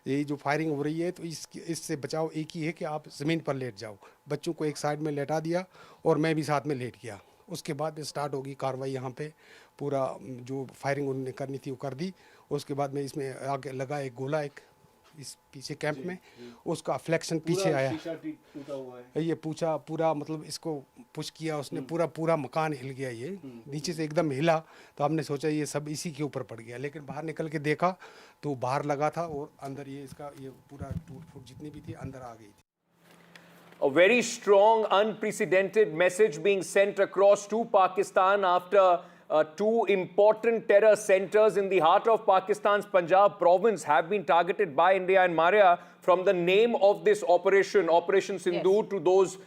यही जो फायरिंग हो रही है तो इससे बचाव एक ही है कि आप ज़मीन पर लेट जाओ। बच्चों को एक साइड में लेटा दिया और मैं भी साथ में लेट गया। उसके बाद में स्टार्ट होगी कार्रवाई। यहाँ पे पूरा जो फायरिंग उन्होंने करनी थी वो कर दी। उसके बाद में इसमें आगे लगा एक गोला, एक इस पीछे कैंप में, उसका फ्लैक्शन पीछे आया। ये पूरा मतलब इसको पुश किया उसने, पूरा मकान हिल गया। ये नीचे से एकदम हिला, तो हमने सोचा ये सब इसी के ऊपर पड़ गया, लेकिन बाहर निकल के देखा तो बाहर लगा था और अंदर ये इसका ये पूरा टूट फूट जितनी भी थी अंदर आ गई थी। A very strong, unprecedented message being sent across to Pakistan after two important terror centers in the heart of Pakistan's Punjab province have been targeted by India. And Maria, from the name of this operation, Operation Sindoor, to those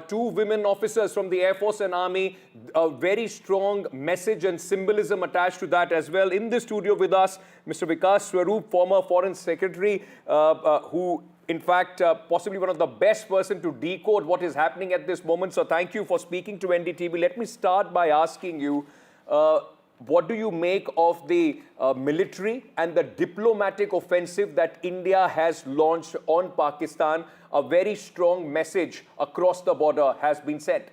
two women officers from the Air Force and Army, a very strong message and symbolism attached to that as well. In the studio with us, Mr. Vikas Swaroop, former Foreign Secretary, who in fact, possibly one of the best person to decode what is happening at this moment. So thank you for speaking to NDTV. Let me start by asking you, what do you make of the military and the diplomatic offensive that India has launched on Pakistan? A very strong message across the border has been sent.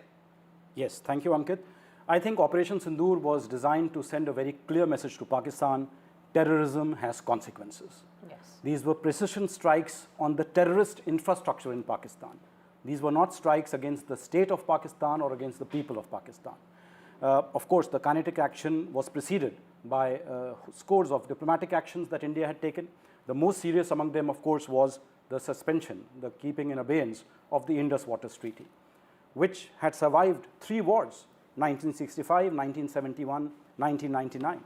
Yes, thank you, Ankit. I think Operation Sindoor was designed to send a very clear message to Pakistan. Terrorism has consequences. Yes. These were precision strikes on the terrorist infrastructure in Pakistan. These were not strikes against the state of Pakistan or against the people of Pakistan. Of course, the kinetic action was preceded by scores of diplomatic actions that India had taken. The most serious among them, of course, was the suspension, the keeping in abeyance of the Indus Waters Treaty, which had survived 3 wars, 1965, 1971, 1999.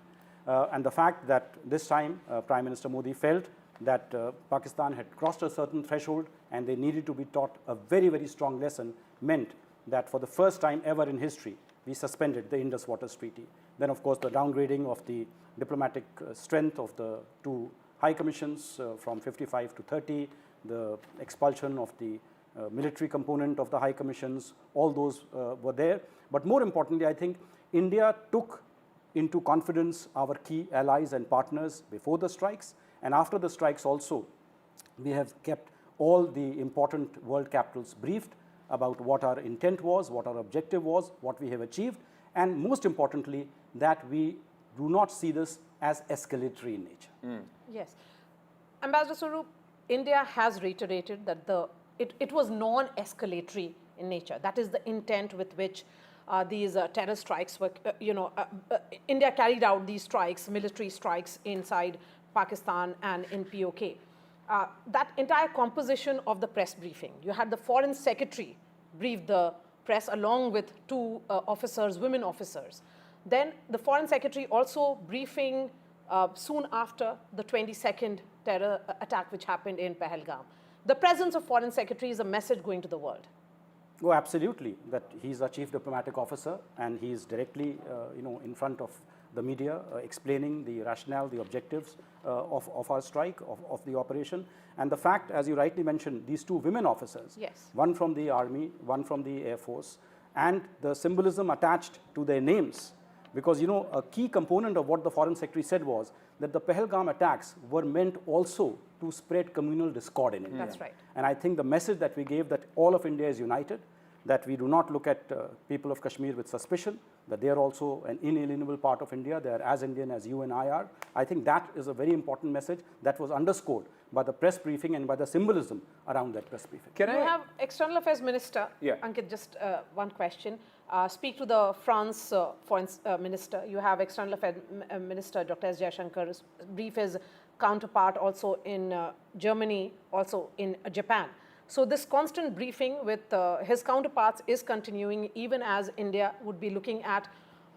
And the fact that this time Prime Minister Modi felt that Pakistan had crossed a certain threshold and they needed to be taught a very, very strong lesson meant that for the first time ever in history, we suspended the Indus Waters Treaty. Then, of course, the downgrading of the diplomatic strength of the two high commissions from 55 to 30, the expulsion of the military component of the high commissions, all those were there. But more importantly, I think India took into confidence our key allies and partners before the strikes, and after the strikes also, we have kept all the important world capitals briefed about what our intent was, what our objective was, what we have achieved, and most importantly, that we do not see this as escalatory in nature. Yes. Ambassador Swarup, India has reiterated that it was non-escalatory in nature. That is the intent with which these terror strikes were, India carried out these strikes, military strikes inside Pakistan and in POK. That entire composition of the press briefing, you had the Foreign Secretary brief the press along with two officers, women officers. Then the Foreign Secretary also briefing soon after the 22nd terror attack which happened in Pahalgam. The presence of Foreign Secretary is a message going to the world. Oh, absolutely. That he's a chief diplomatic officer and he's directly, in front of the media explaining the rationale, the objectives of our strike, of the operation. And the fact, as you rightly mentioned, these two women officers, yes, one from the Army, one from the Air Force, and the symbolism attached to their names. Because, a key component of what the Foreign Secretary said was that the Pahalgam attacks were meant also to spread communal discord in India. That's right. And I think the message that we gave, that all of India is united, that we do not look at people of Kashmir with suspicion, that they are also an inalienable part of India, they are as Indian as you and I are. I think that is a very important message that was underscored by the press briefing and by the symbolism around that press briefing. You have External Affairs Minister, yeah. Ankit, just one question. Speak to the France Foreign Minister. You have External Affairs Minister Dr. S. Jaishankar brief his counterpart also in Germany, also in Japan. So this constant briefing with his counterparts is continuing even as India would be looking at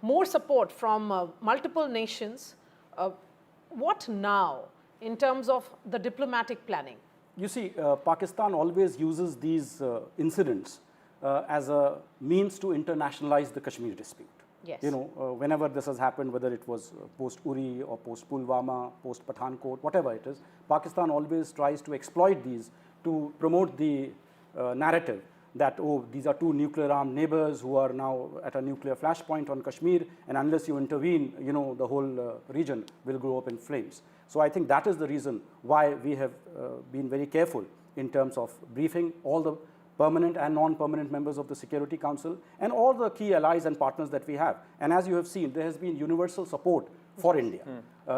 more support from multiple nations. What now in terms of the diplomatic planning? You see, Pakistan always uses these incidents as a means to internationalize the Kashmir dispute. Yes. Whenever this has happened, whether it was post-Uri or post-Pulwama, post-Pathankot, whatever it is, Pakistan always tries to exploit these to promote the narrative that, these are two nuclear-armed neighbors who are now at a nuclear flashpoint on Kashmir, and unless you intervene, the whole region will go up in flames. So I think that is the reason why we have been very careful in terms of briefing all the permanent and non-permanent members of the Security Council and all the key allies and partners that we have. And as you have seen, there has been universal support for India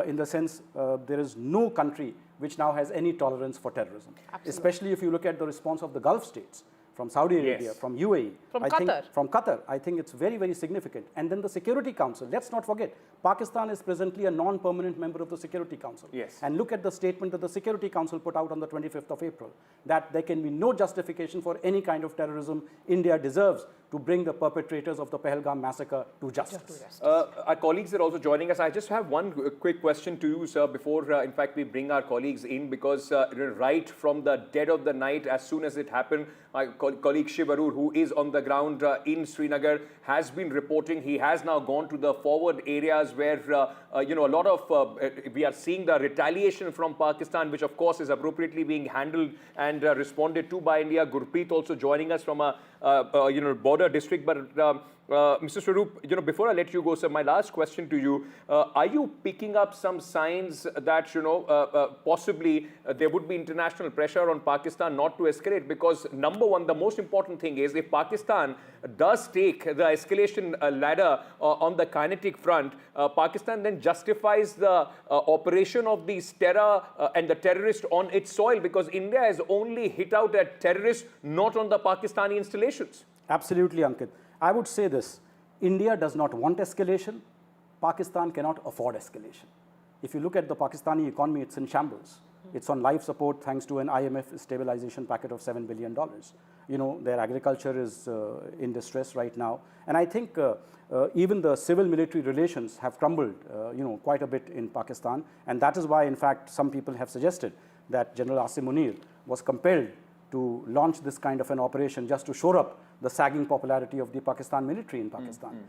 in the sense there is no country which now has any tolerance for terrorism. Absolutely. Especially if you look at the response of the Gulf states, from Saudi Arabia, from UAE, from Qatar. I think it's very, very significant. And then the Security Council, let's not forget, Pakistan is presently a non-permanent member of the Security Council. Yes. And look at the statement that the Security Council put out on the 25th of April, that there can be no justification for any kind of terrorism. India deserves to bring the perpetrators of the Pahalgam massacre to justice. Our colleagues are also joining us. I just have one quick question to you, sir, before, in fact, we bring our colleagues in, because right from the dead of the night, as soon as it happened, my colleague Shiv Arur, who is on the ground in Srinagar, has been reporting. He has now gone to the forward areas where, a lot of, we are seeing the retaliation from Pakistan, which of course is appropriately being handled and responded to by India. Gurpreet also joining us from a, border district. But Mr. Swarup, before I let you go, sir, my last question to you, are you picking up some signs that, possibly there would be international pressure on Pakistan not to escalate? Because number one, the most important thing is if Pakistan does take the escalation ladder on the kinetic front, Pakistan then justifies the operation of these terror and the terrorists on its soil, because India has only hit out at terrorists, not on the Pakistani installations. Absolutely, Ankit. I would say this, India does not want escalation. Pakistan cannot afford escalation. If you look at the Pakistani economy, it's in shambles. It's on life support thanks to an IMF stabilization packet of $7 billion. their agriculture is in distress right now. And I think even the civil-military relations have crumbled, quite a bit in Pakistan. And that is why, in fact, some people have suggested that General Asim Munir was compelled to launch this kind of an operation just to shore up the sagging popularity of the Pakistan military in Pakistan.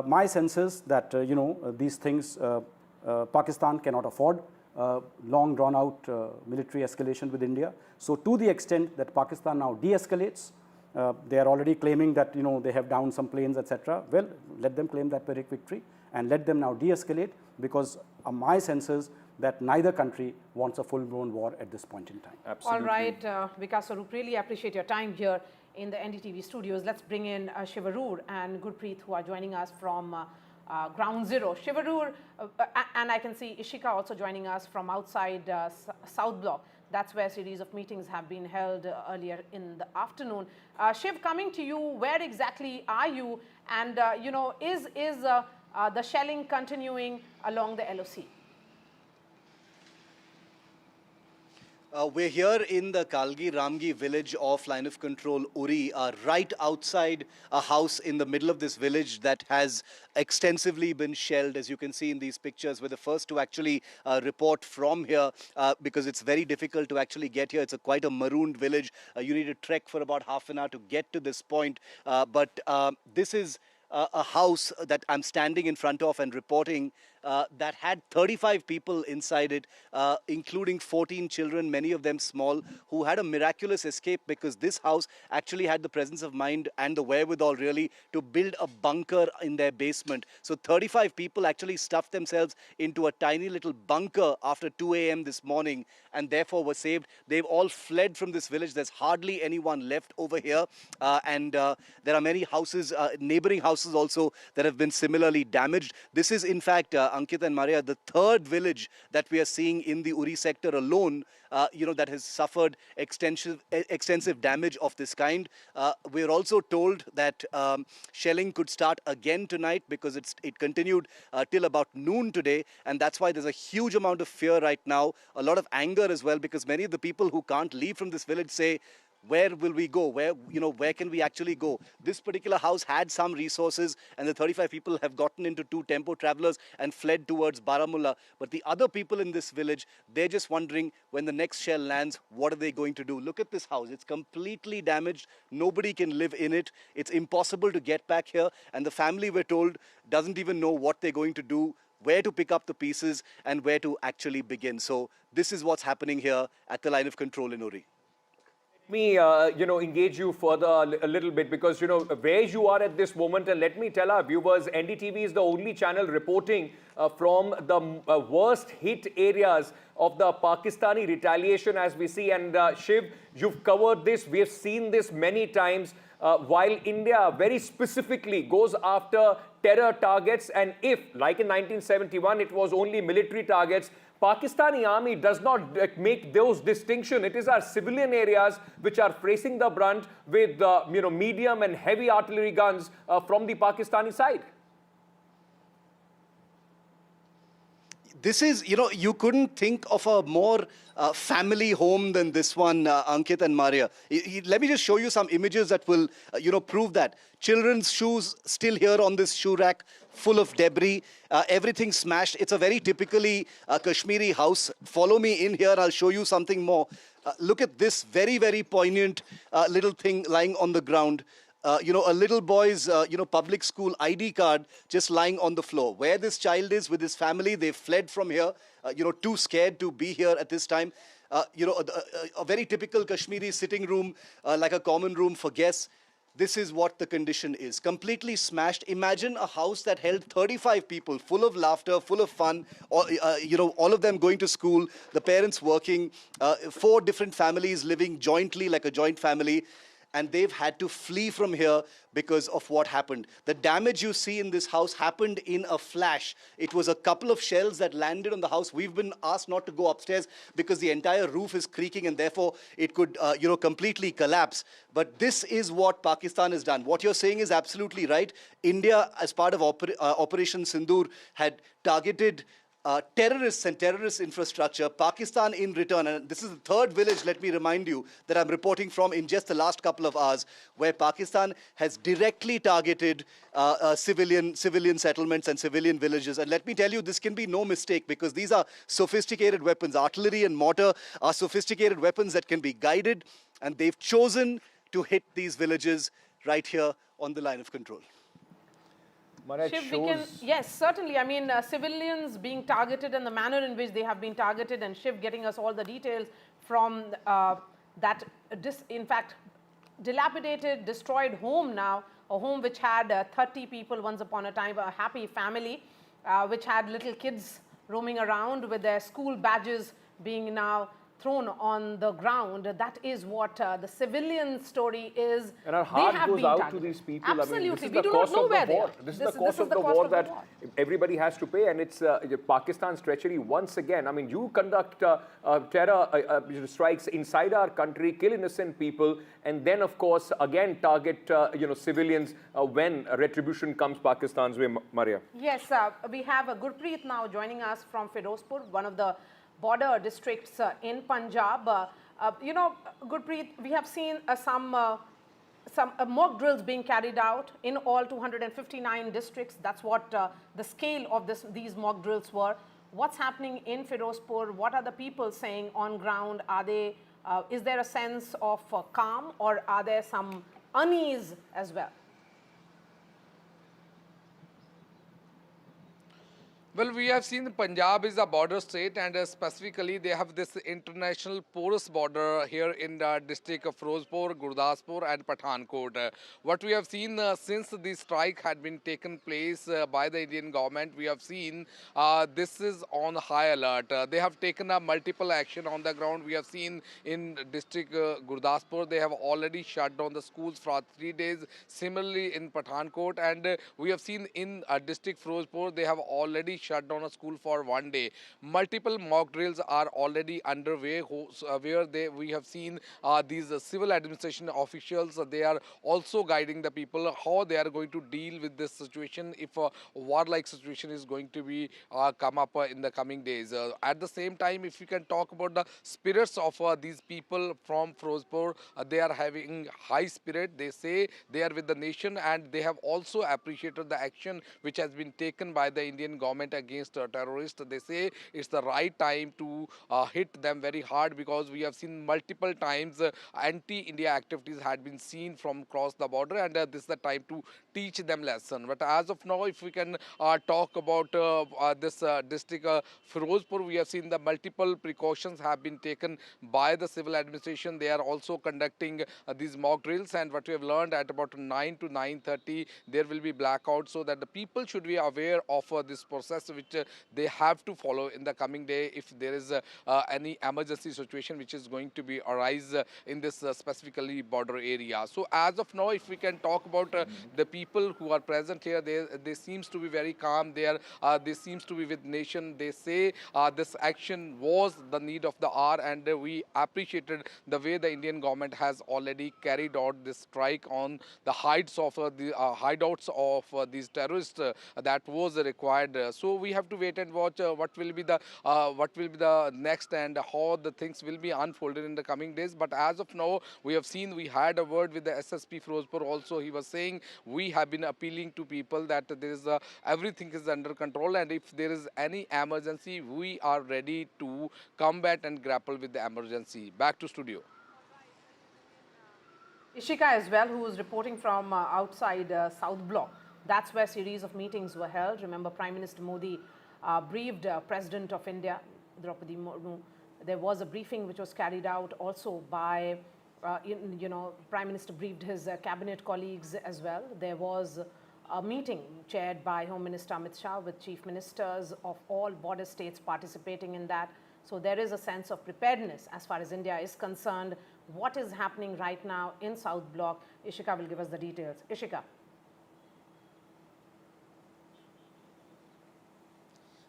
My sense is that, these things, Pakistan cannot afford long drawn-out military escalation with India. So to the extent that Pakistan now de-escalates, they are already claiming that, they have downed some planes, etc. Well, let them claim that Pyrrhic victory and let them now de-escalate, because my sense is that neither country wants a full-blown war at this point in time. Absolutely. All right, Vikas Swarup, really appreciate your time here in the NDTV studios. Let's bring in Shivarur and Gurpreet, who are joining us from Ground Zero. Shivarur, and I can see Ishika also joining us from outside South Block. That's where a series of meetings have been held earlier in the afternoon. Shiv, coming to you, where exactly are you? And, is the shelling continuing along the LOC? We're here in the Kalgi-Ramgi village of line of control Uri, right outside a house in the middle of this village that has extensively been shelled. As you can see in these pictures, we're the first to actually report from here because it's very difficult to actually get here. It's quite a marooned village. You need to trek for about half an hour to get to this point. But this is a house that I'm standing in front of and reporting that had 35 people inside it, including 14 children, many of them small, who had a miraculous escape because this house actually had the presence of mind and the wherewithal really to build a bunker in their basement. So 35 people actually stuffed themselves into a tiny little bunker after 2 a.m. this morning and therefore were saved. They've all fled from this village. There's hardly anyone left over here. And there are many houses, neighboring houses also, that have been similarly damaged. This is in fact, Ankit and Maria, the third village that we are seeing in the Uri sector alone, that has suffered extensive damage of this kind. We're also told that shelling could start again tonight because it continued till about noon today, and that's why there's a huge amount of fear right now, a lot of anger as well, because many of the people who can't leave from this village say, where will we go? Where can we actually go? This particular house had some resources, and the 35 people have gotten into 2 tempo travelers and fled towards Baramulla. But the other people in this village, they're just wondering when the next shell lands, what are they going to do? Look at this house. It's completely damaged. Nobody can live in it. It's impossible to get back here. And the family, we're told, doesn't even know what they're going to do, where to pick up the pieces, and where to actually begin. So this is what's happening here at the line of control in Uri. Me, engage you further a little bit because, where you are at this moment, and let me tell our viewers, NDTV is the only channel reporting from the worst hit areas of the Pakistani retaliation as we see. And Shiv, you've covered this. We have seen this many times. While India very specifically goes after terror targets, and if, like in 1971, it was only military targets, Pakistani army does not make those distinctions. It is our civilian areas which are facing the brunt with medium and heavy artillery guns from the Pakistani side. This is, you couldn't think of a more family home than this one, Ankit and Maria. Let me just show you some images that will, prove that. Children's shoes still here on this shoe rack, full of debris, everything smashed. It's a very typically Kashmiri house. Follow me in here, I'll show you something more. Look at this very, very poignant little thing lying on the ground. A little boy's, public school ID card just lying on the floor. Where this child is with his family, they've fled from here, too scared to be here at this time. A very typical Kashmiri sitting room, like a common room for guests. This is what the condition is. Completely smashed. Imagine a house that held 35 people, full of laughter, full of fun, all of them going to school, the parents working, 4 different families living jointly like a joint family. And they've had to flee from here because of what happened. The damage you see in this house happened in a flash. It was a couple of shells that landed on the house. We've been asked not to go upstairs because the entire roof is creaking and therefore it could, completely collapse. But this is what Pakistan has done. What you're saying is absolutely right. India, as part of Operation Sindoor, had targeted terrorists and terrorist infrastructure, Pakistan in return, and this is the third village, let me remind you, that I'm reporting from in just the last couple of hours, where Pakistan has directly targeted civilian settlements and civilian villages. And let me tell you, this can be no mistake, because these are sophisticated weapons. Artillery and mortar are sophisticated weapons that can be guided, and they've chosen to hit these villages right here on the line of control. Shiv, yes, certainly. I mean, civilians being targeted and the manner in which they have been targeted, and Shiv getting us all the details from that, in fact, dilapidated, destroyed home now, a home which had 30 people once upon a time, a happy family, which had little kids roaming around with their school badges being now thrown on the ground. That is what the civilian story is. And our heart goes out to these people. Absolutely. I mean, we do not know where they are. This is the cost of the war that everybody has to pay, and it's Pakistan's treachery once again. I mean, you conduct terror strikes inside our country, kill innocent people, and then, of course, again target civilians when retribution comes Pakistan's way. Maria. Yes, we have Gurpreet now joining us from Firozpur, one of the border districts in Punjab. Gurpreet, we have seen some mock drills being carried out in all 259 districts. That's what the scale of these mock drills were. What's happening in Firozpur? What are the people saying on ground? Are they? Is there a sense of calm, or are there some unease as well? Well, we have seen Punjab is a border state, and specifically they have this international porous border here in the district of Firozpur, Gurdaspur and Pathankot. What we have seen since the strike had been taken place by the Indian government, we have seen this is on high alert. They have taken a multiple action on the ground. We have seen in district Gurdaspur, they have already shut down the schools for 3 days. Similarly in Pathankot, and we have seen in district Firozpur, they have already shut down a school for 1 day. Multiple mock drills are already underway, where we have seen these civil administration officials. They are also guiding the people how they are going to deal with this situation if a war-like situation is going to be come up in the coming days. At the same time, if you can talk about the spirits of these people from Firozpur, they are having high spirit. They say they are with the nation, and they have also appreciated the action which has been taken by the Indian government against terrorists. They say it's the right time to hit them very hard, because we have seen multiple times anti-India activities had been seen from across the border, and this is the time to teach them lesson. But as of now, if we can talk about this district Firozpur, we have seen the multiple precautions have been taken by the civil administration. They are also conducting these mock drills, and what we have learned at about 9 to 9:30 there will be blackout, so that the people should be aware of this process which they have to follow in the coming day if there is any emergency situation which is going to be arise in this specifically border area. So as of now, if we can talk about the people who are present here, they seems to be very calm. They seems to be with nation. They say this action was the need of the hour, and we appreciated the way the Indian government has already carried out this strike on the hideouts of these terrorists that was required. So we have to wait and watch what will be the next and how the things will be unfolded in the coming days. But as of now, we have seen, we had a word with the SSP Firozpur also. He was saying we have been appealing to people that there is everything is under control, and if there is any emergency, we are ready to combat and grapple with the emergency. Back to studio. Ishika as well, who is reporting from outside South Block. That's where a series of meetings were held. Remember, Prime Minister Modi briefed President of India, Draupadi Murmu. There was a briefing which was carried out also by, Prime Minister briefed his cabinet colleagues as well. There was a meeting chaired by Home Minister Amit Shah with chief ministers of all border states participating in that. So there is a sense of preparedness as far as India is concerned. What is happening right now in South Block? Ishika will give us the details. Ishika.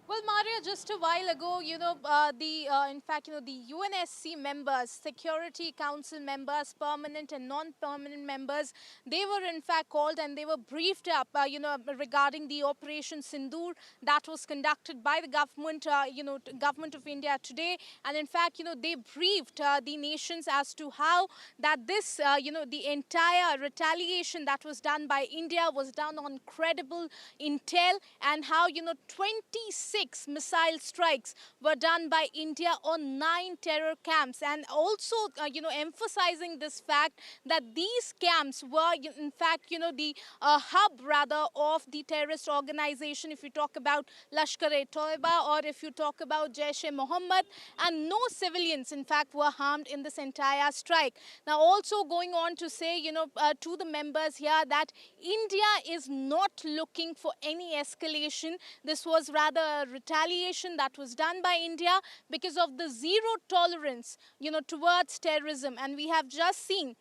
Well, Well, Maria, just a while ago, in fact, the UNSC members, Security Council members, permanent and non-permanent members, they were in fact called and they were briefed up, regarding the Operation Sindoor that was conducted by the government, government of India today. And in fact, they briefed the nations as to how that this, the entire retaliation that was done by India was done on credible intel, and how, 26 missile strikes were done by India on 9 terror camps, and also, emphasizing this fact that these camps were, in fact, the hub rather of the terrorist organization. If you talk about Lashkar-e-Toiba or if you talk about Jaish-e-Mohammed, and no civilians, in fact, were harmed in this entire strike. Now, also going on to say, to the members here that India is not looking for any escalation. This was rather a retaliation that was done by India because of the zero tolerance, towards terrorism. And we have just seen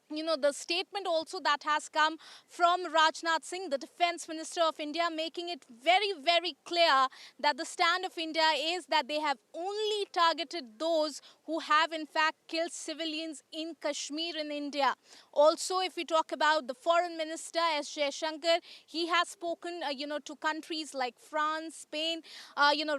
the statement also that has come from Rajnath Singh, the Defence Minister of India, making it very, very clear that the stand of India is that they have only targeted those who have in fact killed civilians in Kashmir in India. Also, if we talk about the Foreign Minister, S. Jaishankar, he has spoken, to countries like France, Spain,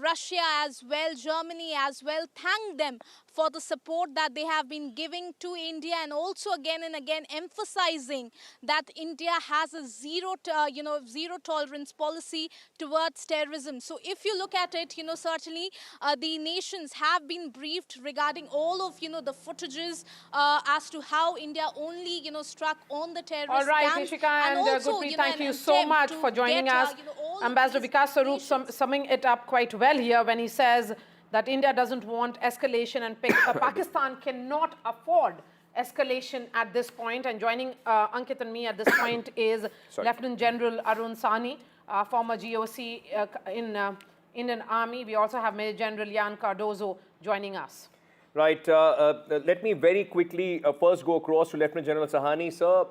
Russia as well, Germany as well, thanked them for the support that they have been giving to India, and also again and again emphasizing that India has a zero tolerance policy towards terrorism. So if you look at it, certainly the nations have been briefed regarding all of, the footages as to how India only, struck on the terrorist All right, camps. Ishika and Gurpreet, thank you so much for joining us. Ambassador Vikas Sarup summing it up quite well here when he says that India doesn't want escalation and Pakistan cannot afford escalation at this point. And joining Ankit and me at this point is Lieutenant General Arun Sahni, former GOC in Indian Army. We also have Major General Jan Cardozo joining us. Right. Let me very quickly first go across to Lieutenant General Sahani. Sir,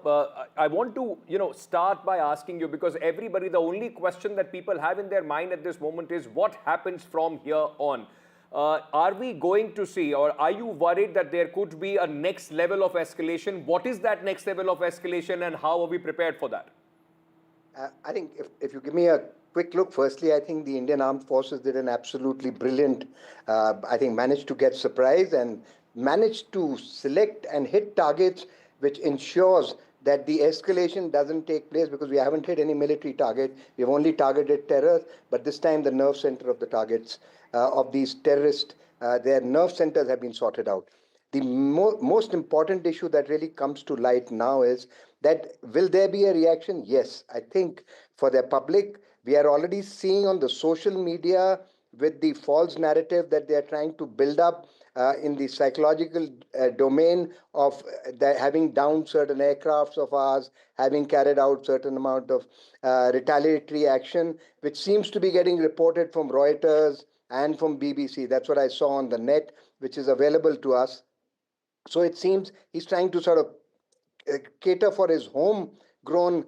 I want to, start by asking you, because everybody, the only question that people have in their mind at this moment is what happens from here on? Are we going to see, or are you worried that there could be a next level of escalation? What is that next level of escalation and how are we prepared for that? I think if you give me a quick look, firstly, I think the Indian Armed Forces did an absolutely brilliant, managed to get surprise and managed to select and hit targets, which ensures that the escalation doesn't take place, because we haven't hit any military target. We've only targeted terror, but this time the nerve center of the targets of these terrorists, their nerve centers have been sorted out. The most important issue that really comes to light now is that will there be a reaction? Yes, I think for the public, we are already seeing on the social media with the false narrative that they are trying to build up in the psychological domain of having downed certain aircrafts of ours, having carried out certain amount of retaliatory action, which seems to be getting reported from Reuters and from BBC. That's what I saw on the net, which is available to us. So it seems he's trying to sort of cater for his homegrown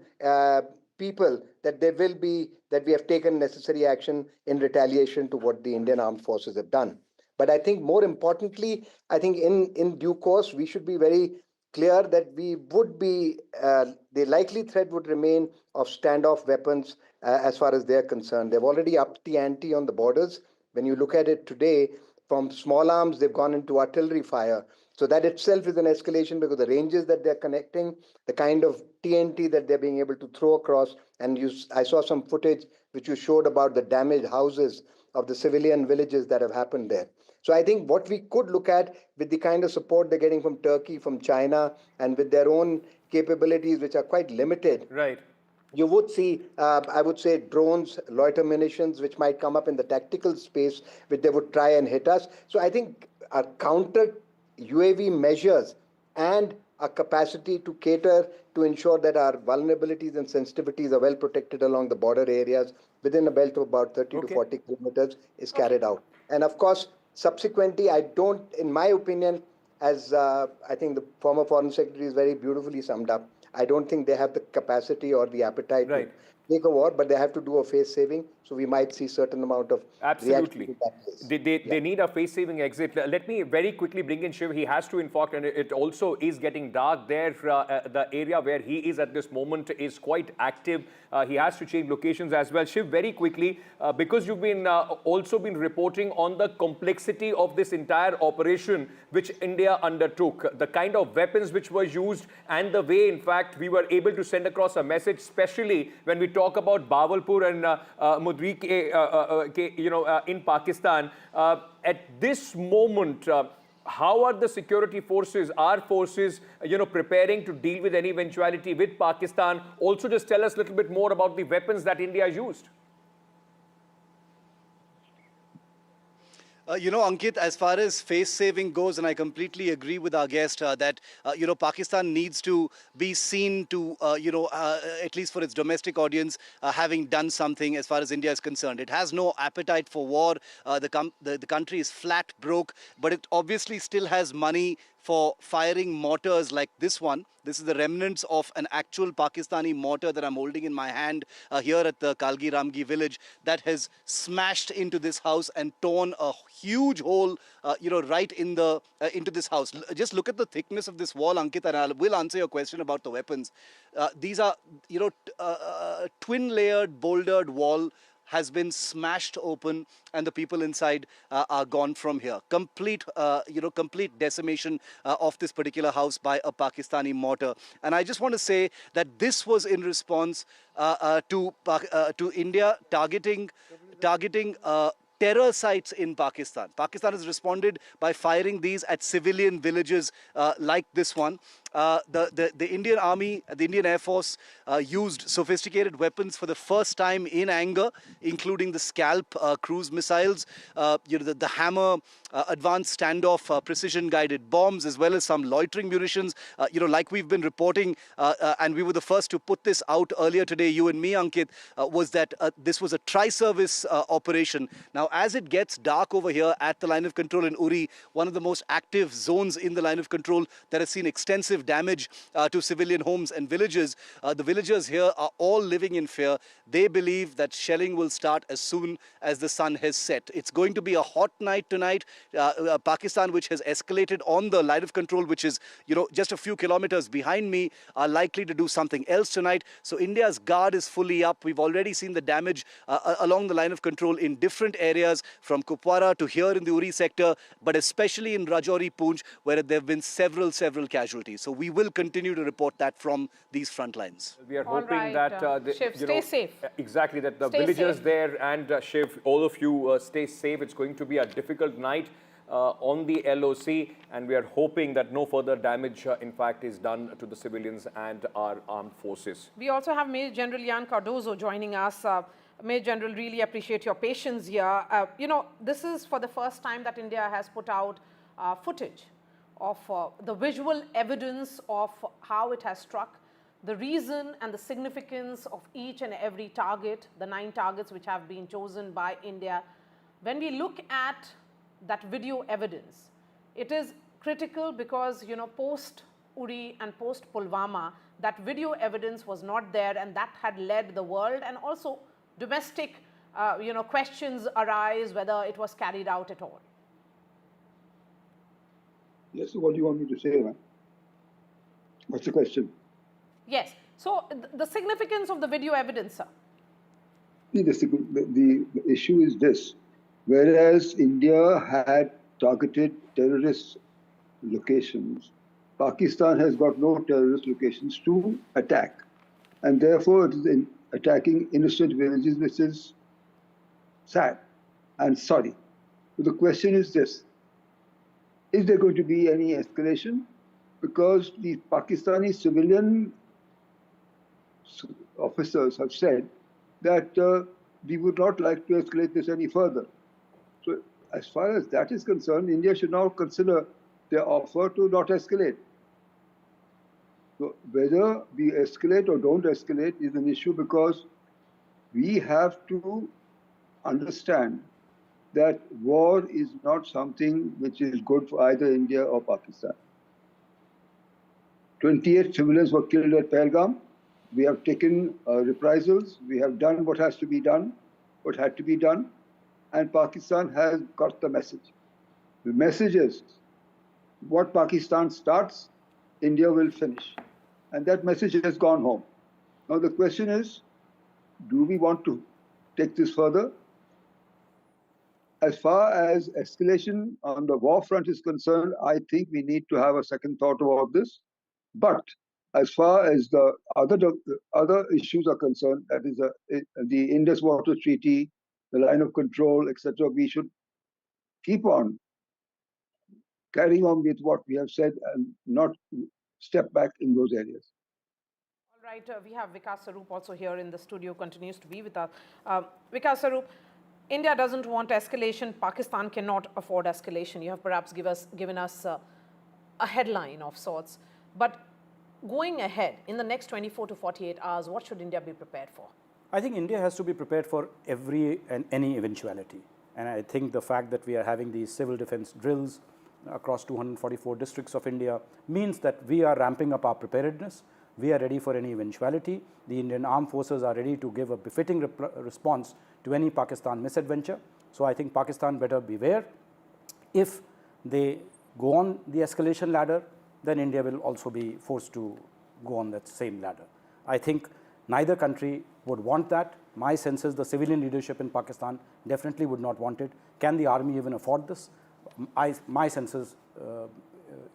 people, that there will be, that we have taken necessary action in retaliation to what the Indian Armed Forces have done. But I think more importantly, I think in due course, we should be very clear that we would be, the likely threat would remain of standoff weapons as far as they're concerned. They've already upped the ante on the borders. When you look at it today, from small arms, they've gone into artillery fire. So that itself is an escalation, because the ranges that they're connecting, the kind of TNT that they're being able to throw across, and I saw some footage which you showed about the damaged houses of the civilian villages that have happened there. So I think what we could look at, with the kind of support they're getting from Turkey, from China, and with their own capabilities, which are quite limited. Right. You would see, I would say, drones, loiter munitions, which might come up in the tactical space, which they would try and hit us. So I think our counter UAV measures and our capacity to cater to ensure that our vulnerabilities and sensitivities are well protected along the border areas within a belt of about 30 to 40 kilometers is carried out. And of course, subsequently, I don't, in my opinion, as I think the former Foreign Secretary is very beautifully summed up, I don't think they have the capacity or the appetite to take a war, but they have to do a face saving. So we might see certain amount of reaction to that case. They need a face-saving exit. Let me very quickly bring in Shiv. He has to, in fact, and it also is getting dark there. The area where he is at this moment is quite active. He has to change locations as well. Shiv, very quickly, because you've been also been reporting on the complexity of this entire operation which India undertook, the kind of weapons which were used, and the way, in fact, we were able to send across a message, especially when we talk about Bawalpur and Mudri, in Pakistan. At this moment, how are the security forces, our forces, preparing to deal with any eventuality with Pakistan? Also, just tell us a little bit more about the weapons that India used. Ankit, as far as face saving goes, and I completely agree with our guest that, Pakistan needs to be seen to, at least for its domestic audience, having done something as far as India is concerned. It has no appetite for war. The country is flat broke, but it obviously still has money for firing mortars like this one. This is the remnants of an actual Pakistani mortar that I'm holding in my hand here at the Kalgi Ramgi village that has smashed into this house and torn a huge hole, right into this house. Just look at the thickness of this wall, Ankit, and I will answer your question about the weapons. These are, twin-layered, bouldered wall has been smashed open, and the people inside are gone from here. Complete decimation of this particular house by a Pakistani mortar. And I just want to say that this was in response to India targeting terror sites in Pakistan. Pakistan has responded by firing these at civilian villages like this one. The Indian Army, the Indian Air Force used sophisticated weapons for the first time in anger, including the Scalp cruise missiles, the Hammer advanced standoff precision-guided bombs, as well as some loitering munitions. Like we've been reporting, and we were the first to put this out earlier today, you and me, Ankit, was that this was a tri-service operation. Now, as it gets dark over here at the line of control in Uri, one of the most active zones in the line of control that has seen extensive damage to civilian homes and villages, the villagers here are all living in fear. They believe that shelling will start as soon as the sun has set. It's going to be a hot night tonight. Pakistan, which has escalated on the line of control, which is, just a few kilometers behind me, are likely to do something else tonight. So India's guard is fully up. We've already seen the damage along the line of control in different areas, from Kupwara to here in the Uri sector, but especially in Rajouri, Poonch, where there have been several casualties. So we will continue to report that from these front lines. We are hoping that Shiv, stay safe. Exactly, that the Stay villagers safe. there and Shiv, all of you stay safe. It's going to be a difficult night on the LOC, and we are hoping that no further damage, in fact, is done to the civilians and our armed forces. We also have Major General Jan Cardozo joining us. Major General, really appreciate your patience here. This is for the first time that India has put out footage of the visual evidence of how it has struck, the reason and the significance of each and every target, the 9 targets which have been chosen by India. When we look at that video evidence, it is critical because, post Uri and post Pulwama, that video evidence was not there, and that had led the world, and also domestic, questions arise whether it was carried out at all. Yes, so what do you want me to say, man? What's the question? Yes. So the significance of the video evidence, sir. The issue is this. Whereas India had targeted terrorist locations, Pakistan has got no terrorist locations to attack. And therefore, it is attacking innocent villages, which is sad and sorry. But the question is this. Is there going to be any escalation? Because the Pakistani civilian officers have said that we would not like to escalate this any further. So as far as that is concerned, India should now consider their offer to not escalate. So whether we escalate or don't escalate is an issue, because we have to understand that war is not something which is good for either India or Pakistan. 28 civilians were killed at Pahalgam. We have taken reprisals. We have done what has to be done. what had to be done, and Pakistan has got the message. The message is, what Pakistan starts, India will finish. And that message has gone home. Now the question is, do we want to take this further? As far as escalation on the war front is concerned, I think we need to have a second thought about this. But as far as the other issues are concerned, that is the Indus Water Treaty, the line of control, etc., we should keep on carrying on with what we have said and not step back in those areas. All right, we have Vikas Sarup also here in the studio, continues to be with us. Vikas Sarup, India doesn't want escalation. Pakistan cannot afford escalation. You have perhaps given us a headline of sorts. But going ahead, in the next 24 to 48 hours, what should India be prepared for? I think India has to be prepared for every and any eventuality. And I think the fact that we are having these civil defense drills across 244 districts of India means that we are ramping up our preparedness. We are ready for any eventuality. The Indian armed forces are ready to give a befitting response to any Pakistan misadventure. So I think Pakistan better beware. If they go on the escalation ladder, then India will also be forced to go on that same ladder. I think neither country would want that. My sense is the civilian leadership in Pakistan definitely would not want it. Can the army even afford this? My sense is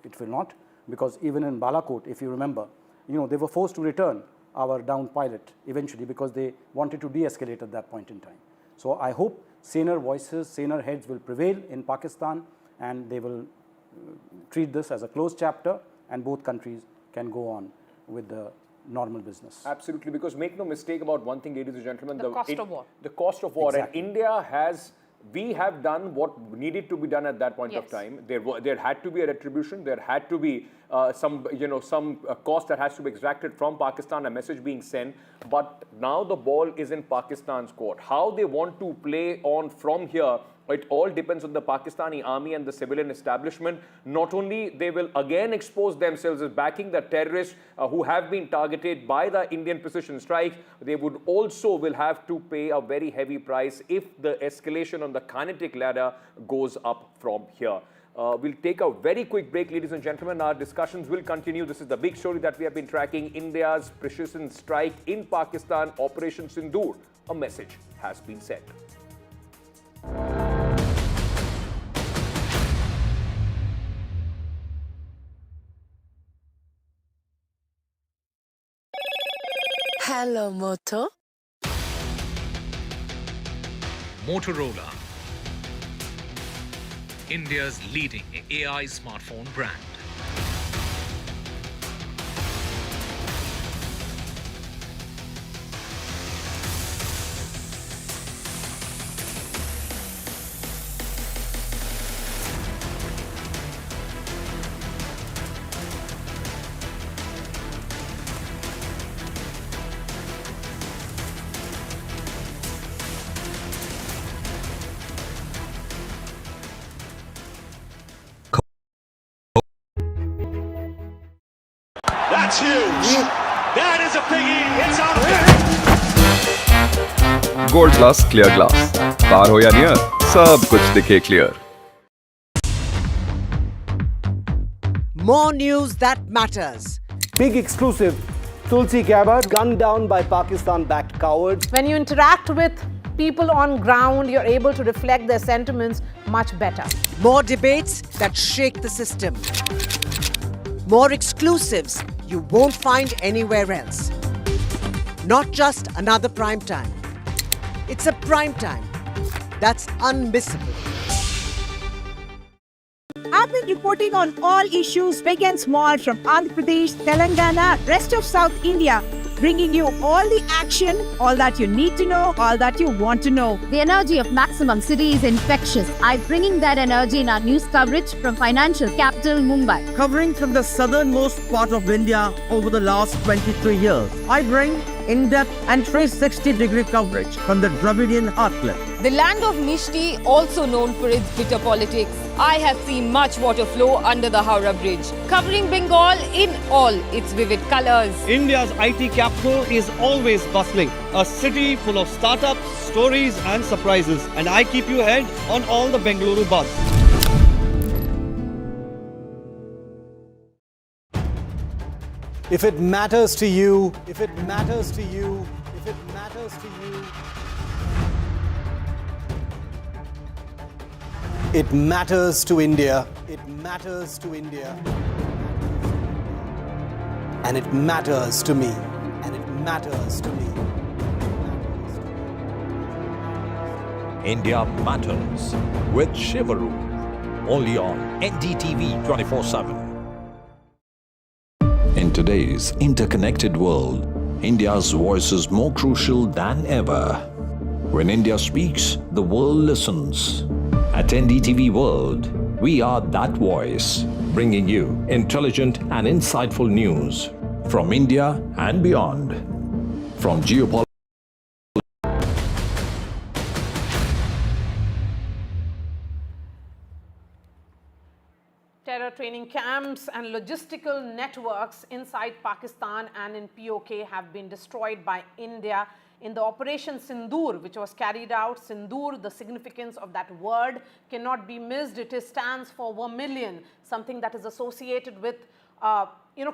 it will not, because even in Balakot, if you remember, they were forced to return our downed pilot eventually because they wanted to de-escalate at that point in time. So I hope saner voices, saner heads will prevail in Pakistan, and they will treat this as a closed chapter, and both countries can go on with the normal business. Absolutely, because make no mistake about one thing, ladies and gentlemen. The cost of war. The cost of war. Exactly. And India we have done what needed to be done at that point of time. There had to be a retribution. There had to be some cost that has to be extracted from Pakistan, a message being sent. But now the ball is in Pakistan's court. How they want to play on from here, it all depends on the Pakistani army and the civilian establishment. Not only they will again expose themselves as backing the terrorists who have been targeted by the Indian precision strikes, they would also will have to pay a very heavy price if the escalation on the kinetic ladder goes up from here. We'll take a very quick break, ladies and gentlemen. Our discussions will continue. This is the big story that we have been tracking. India's precision strike in Pakistan, Operation Sindoor. A message has been sent. Hello, Moto. Motorola, India's leading AI smartphone brand. That's huge. That is a biggie. It's on. Gold Plus Clear Glass. Far ho ya near, sab kuch dikhe clear. More news that matters. Big exclusive. Tulsi Gabbard gunned down by Pakistan-backed cowards. When you interact with people on ground, you're able to reflect their sentiments much better. More debates that shake the system. More exclusives you won't find anywhere else. Not just another prime time. It's a prime time that's unmissable. I've been reporting on all issues big and small from Andhra Pradesh, Telangana, rest of South India, bringing you all the action, all that you need to know, all that you want to know. The energy of Maximum City is infectious. I'm bringing that energy in our news coverage from financial capital Mumbai. Covering from the southernmost part of India over the last 23 years. I bring in-depth and 360-degree coverage from the Dravidian heartland. The land of Mishti, also known for its bitter politics. I have seen much water flow under the Howrah Bridge, covering Bengal in all its vivid colors. India's IT capital is always bustling, a city full of startups, stories and surprises. And I keep you ahead on all the Bengaluru buzz. If it matters to you, if it matters to you, if it matters to you, it matters to India. It matters to India. And it matters to me. And it matters to me. India Matters with Shivaru. Only on NDTV 24/7. In today's interconnected world, India's voice is more crucial than ever. When India speaks, the world listens. At NDTV World, we are that voice, bringing you intelligent and insightful news from India and beyond. From geopolitics. Terror training camps and logistical networks inside Pakistan and in POK have been destroyed by India in the Operation Sindoor, which was carried out. Sindoor, the significance of that word cannot be missed. It stands for vermilion, something that is associated with,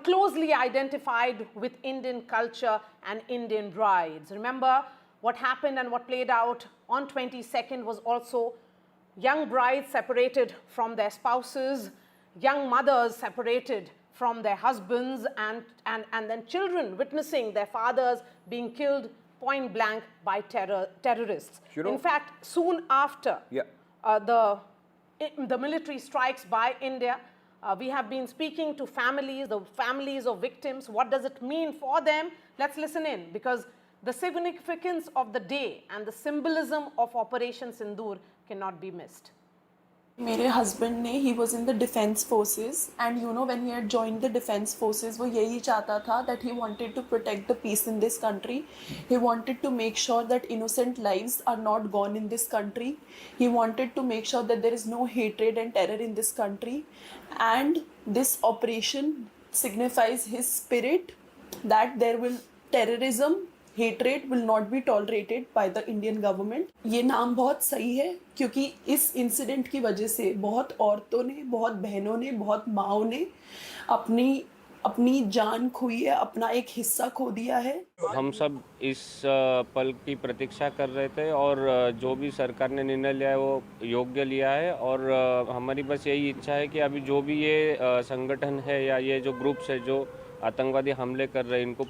closely identified with Indian culture and Indian brides. Remember what happened and what played out on 22nd was also young brides separated from their spouses, young mothers separated from their husbands, and then children witnessing their fathers being killed point blank by terrorists. In fact, soon after the military strikes by India, we have been speaking to the families of victims. What does it mean for them? Let's listen in, because the significance of the day and the symbolism of Operation Sindoor cannot be missed. मेरे husband ने he was in the defence forces and you know when he had joined the defence forces वो यही चाहता था that he wanted to protect the peace in this country he wanted to make sure that innocent lives are not gone in this country he wanted to make sure that there is no hatred and terror in this country and this operation signifies his spirit that there will terrorism hatred will not be tolerated by the Indian government. ये नाम बहुत सही है क्योंकि इस incident की वजह से बहुत औरतों ने, बहुत बहनों ने, बहुत माँओं ने अपनी जान खोई है, अपना एक हिस्सा खो दिया है. हम सब इस पल की प्रतीक्षा कर रहे थे और जो भी सरकार ने निर्णय लिया है वो योग्य लिया है और हमारी बस यही इच्छा है कि अभी जो भी ये संगठन है या ये जो ग्रुप्स है जो आतंकवादी हमले कर रहे हैं इनको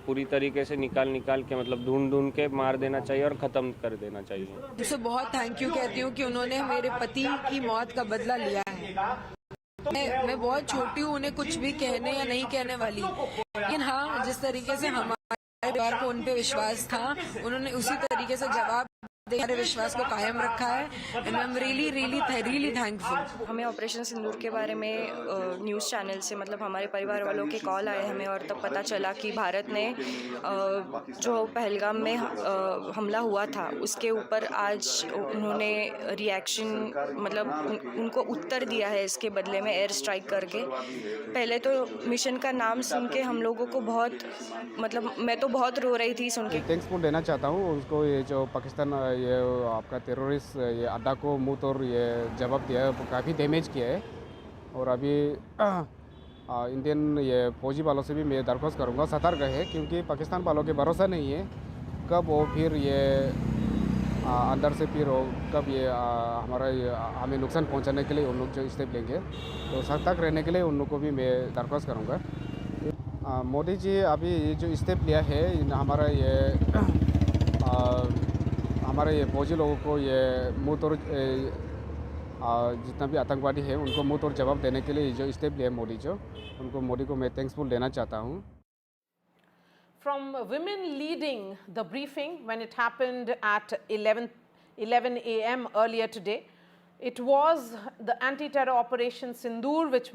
पूरी तरीके से निकाल के मतलब ढूंढ के मार देना चाहिए और ख़त्म कर देना चाहिए. उसे बहुत थैंक यू कहती हूँ कि उन्होंने मेरे पति की मौत का बदला लिया है. मैं बहुत छोटी हूँ, उन्हें कुछ भी कहने या नहीं कहने वाली, लेकिन हाँ जिस तरीके से हमारे परिवार को उन पे विश्वास था उन्होंने उसी तरीके से जवाब हमारे विश्वास को कायम रखा है and I am really thankful. हमें ऑपरेशन सिंदूर के बारे में न्यूज़ चैनल से मतलब हमारे परिवार वालों के कॉल आए हमें और तब पता चला कि भारत ने जो पहलगाम में हमला हुआ था उसके ऊपर आज उन्होंने रिएक्शन मतलब उनको उत्तर दिया है इसके बदले में एयर स्ट्राइक करके. पहले तो मिशन का नाम सुन के हम लोगों को बहुत मतलब मैं तो बहुत रो रही थी सुन के. थैंक्स देना चाहता हूँ उसको, ये जो पाकिस्तान ये आपका टेररिस्ट ये अड्डा को मुँह तोड़ ये जवाब दिया है, काफ़ी डैमेज किया है. और अभी इंडियन ये फौजी वालों से भी मैं दरख्वास्त करूँगा सतर्क है, क्योंकि पाकिस्तान वालों के भरोसा नहीं है कब वो फिर ये अंदर से फिर कब ये हमें नुकसान पहुंचाने के लिए उन लोग जो स्टेप लेंगे, तो सतर्क रहने के लिए उन लोग को भी मैं दरख्वास्त करूँगा. मोदी जी अभी ये जो स्टेप लिया है हमारे ये फौजी लोगों को ये मुँह तोड़ जितना भी आतंकवादी है उनको मुँह तोड़ जवाब देने के लिए जो स्टेप लिया मोदी को मैं थैंक्सफुल देना चाहता हूँ. From women leading the briefing when it happened at 11 a.m. earlier today, it was the anti-terror Operation Sindoor, which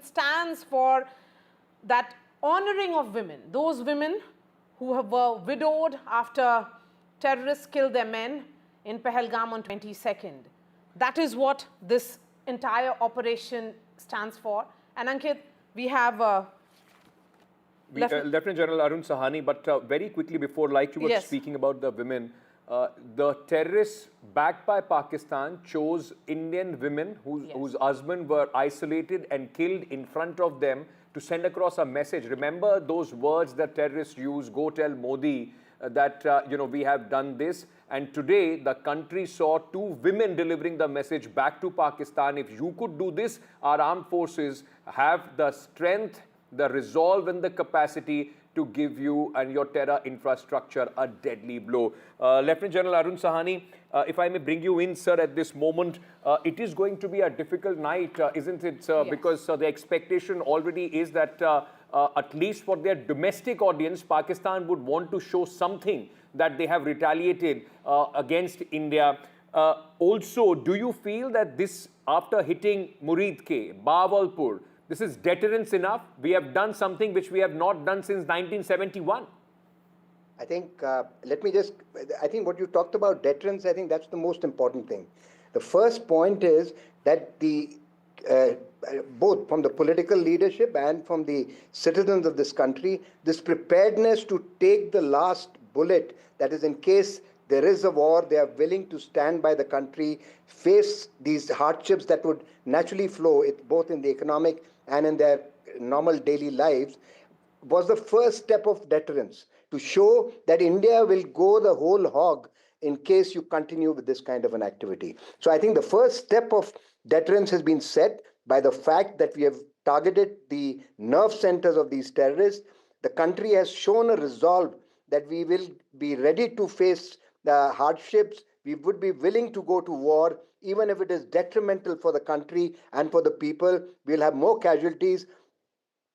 stands for that honoring of women, those women who were widowed after terrorists killed their men in Pahalgam on 22nd. That is what this entire operation stands for. And Ankit, we have Lieutenant General Arun Sahani, but very quickly before, like you were speaking about the women, the terrorists backed by Pakistan chose Indian women whose husbands were isolated and killed in front of them to send across a message. Remember those words that terrorists use, go tell Modi that, we have done this. And today, the country saw 2 women delivering the message back to Pakistan. If you could do this, our armed forces have the strength, the resolve and the capacity to give you and your terror infrastructure a deadly blow. Lieutenant General Arun Sahani, if I may bring you in, sir, at this moment, it is going to be a difficult night, isn't it, sir? Yes. Because the expectation already is that at least for their domestic audience, Pakistan would want to show something that they have retaliated against India. Also, do you feel that this, after hitting Murid Ke, Bahawalpur, this is deterrence enough? We have done something which we have not done since 1971. I think, I think what you talked about, deterrence, I think that's the most important thing. The first point is that both from the political leadership and from the citizens of this country, this preparedness to take the last bullet, that is, in case there is a war, they are willing to stand by the country, face these hardships that would naturally flow, both in the economic and in their normal daily lives, was the first step of deterrence, to show that India will go the whole hog in case you continue with this kind of an activity. So I think the first step of deterrence has been set by the fact that we have targeted the nerve centers of these terrorists. The country has shown a resolve that we will be ready to face the hardships. We would be willing to go to war, even if it is detrimental for the country and for the people. We'll have more casualties.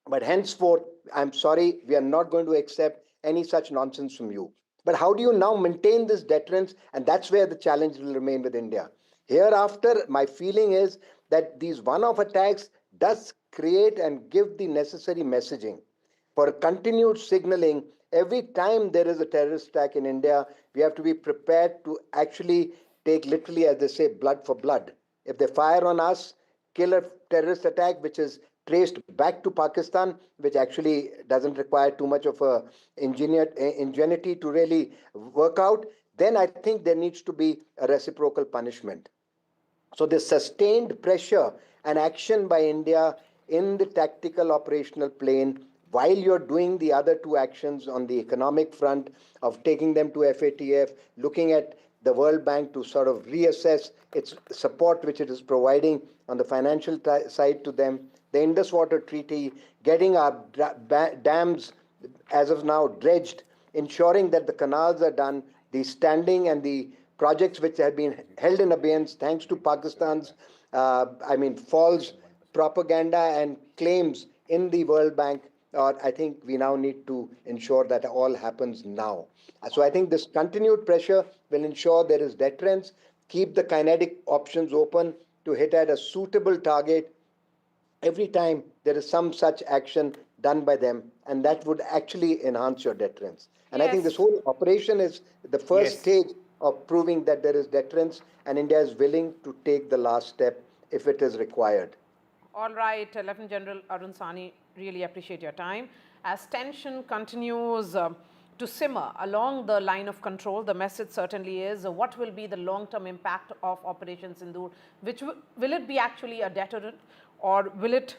But henceforth, I'm sorry, we are not going to accept any such nonsense from you. But how do you now maintain this deterrence? And that's where the challenge will remain with India. Hereafter, my feeling is that these one-off attacks does create and give the necessary messaging for continued signaling. Every time there is a terrorist attack in India, we have to be prepared to actually take, literally, as they say, blood for blood. If they fire on us, kill a terrorist attack which is traced back to Pakistan, which actually doesn't require too much of a ingenuity to really work out, then I think there needs to be a reciprocal punishment. So the sustained pressure and action by India in the tactical operational plane, while you're doing the other 2 actions on the economic front of taking them to FATF, looking at the World Bank to sort of reassess its support which it is providing on the financial side to them, the Indus Water Treaty, getting our dams as of now dredged, ensuring that the canals are done, the standing and the projects which have been held in abeyance thanks to Pakistan's, false propaganda and claims in the World Bank. I think we now need to ensure that all happens now. So I think this continued pressure will ensure there is deterrence, keep the kinetic options open to hit at a suitable target every time there is some such action done by them, and that would actually enhance your deterrence. And I think this whole operation is the first stage of proving that there is deterrence, and India is willing to take the last step if it is required. All right, Lieutenant General Arun Sahani, really appreciate your time. As tension continues to simmer along the line of control, the message certainly is what will be the long-term impact of Operation Sindoor? Will it be actually a deterrent, or will it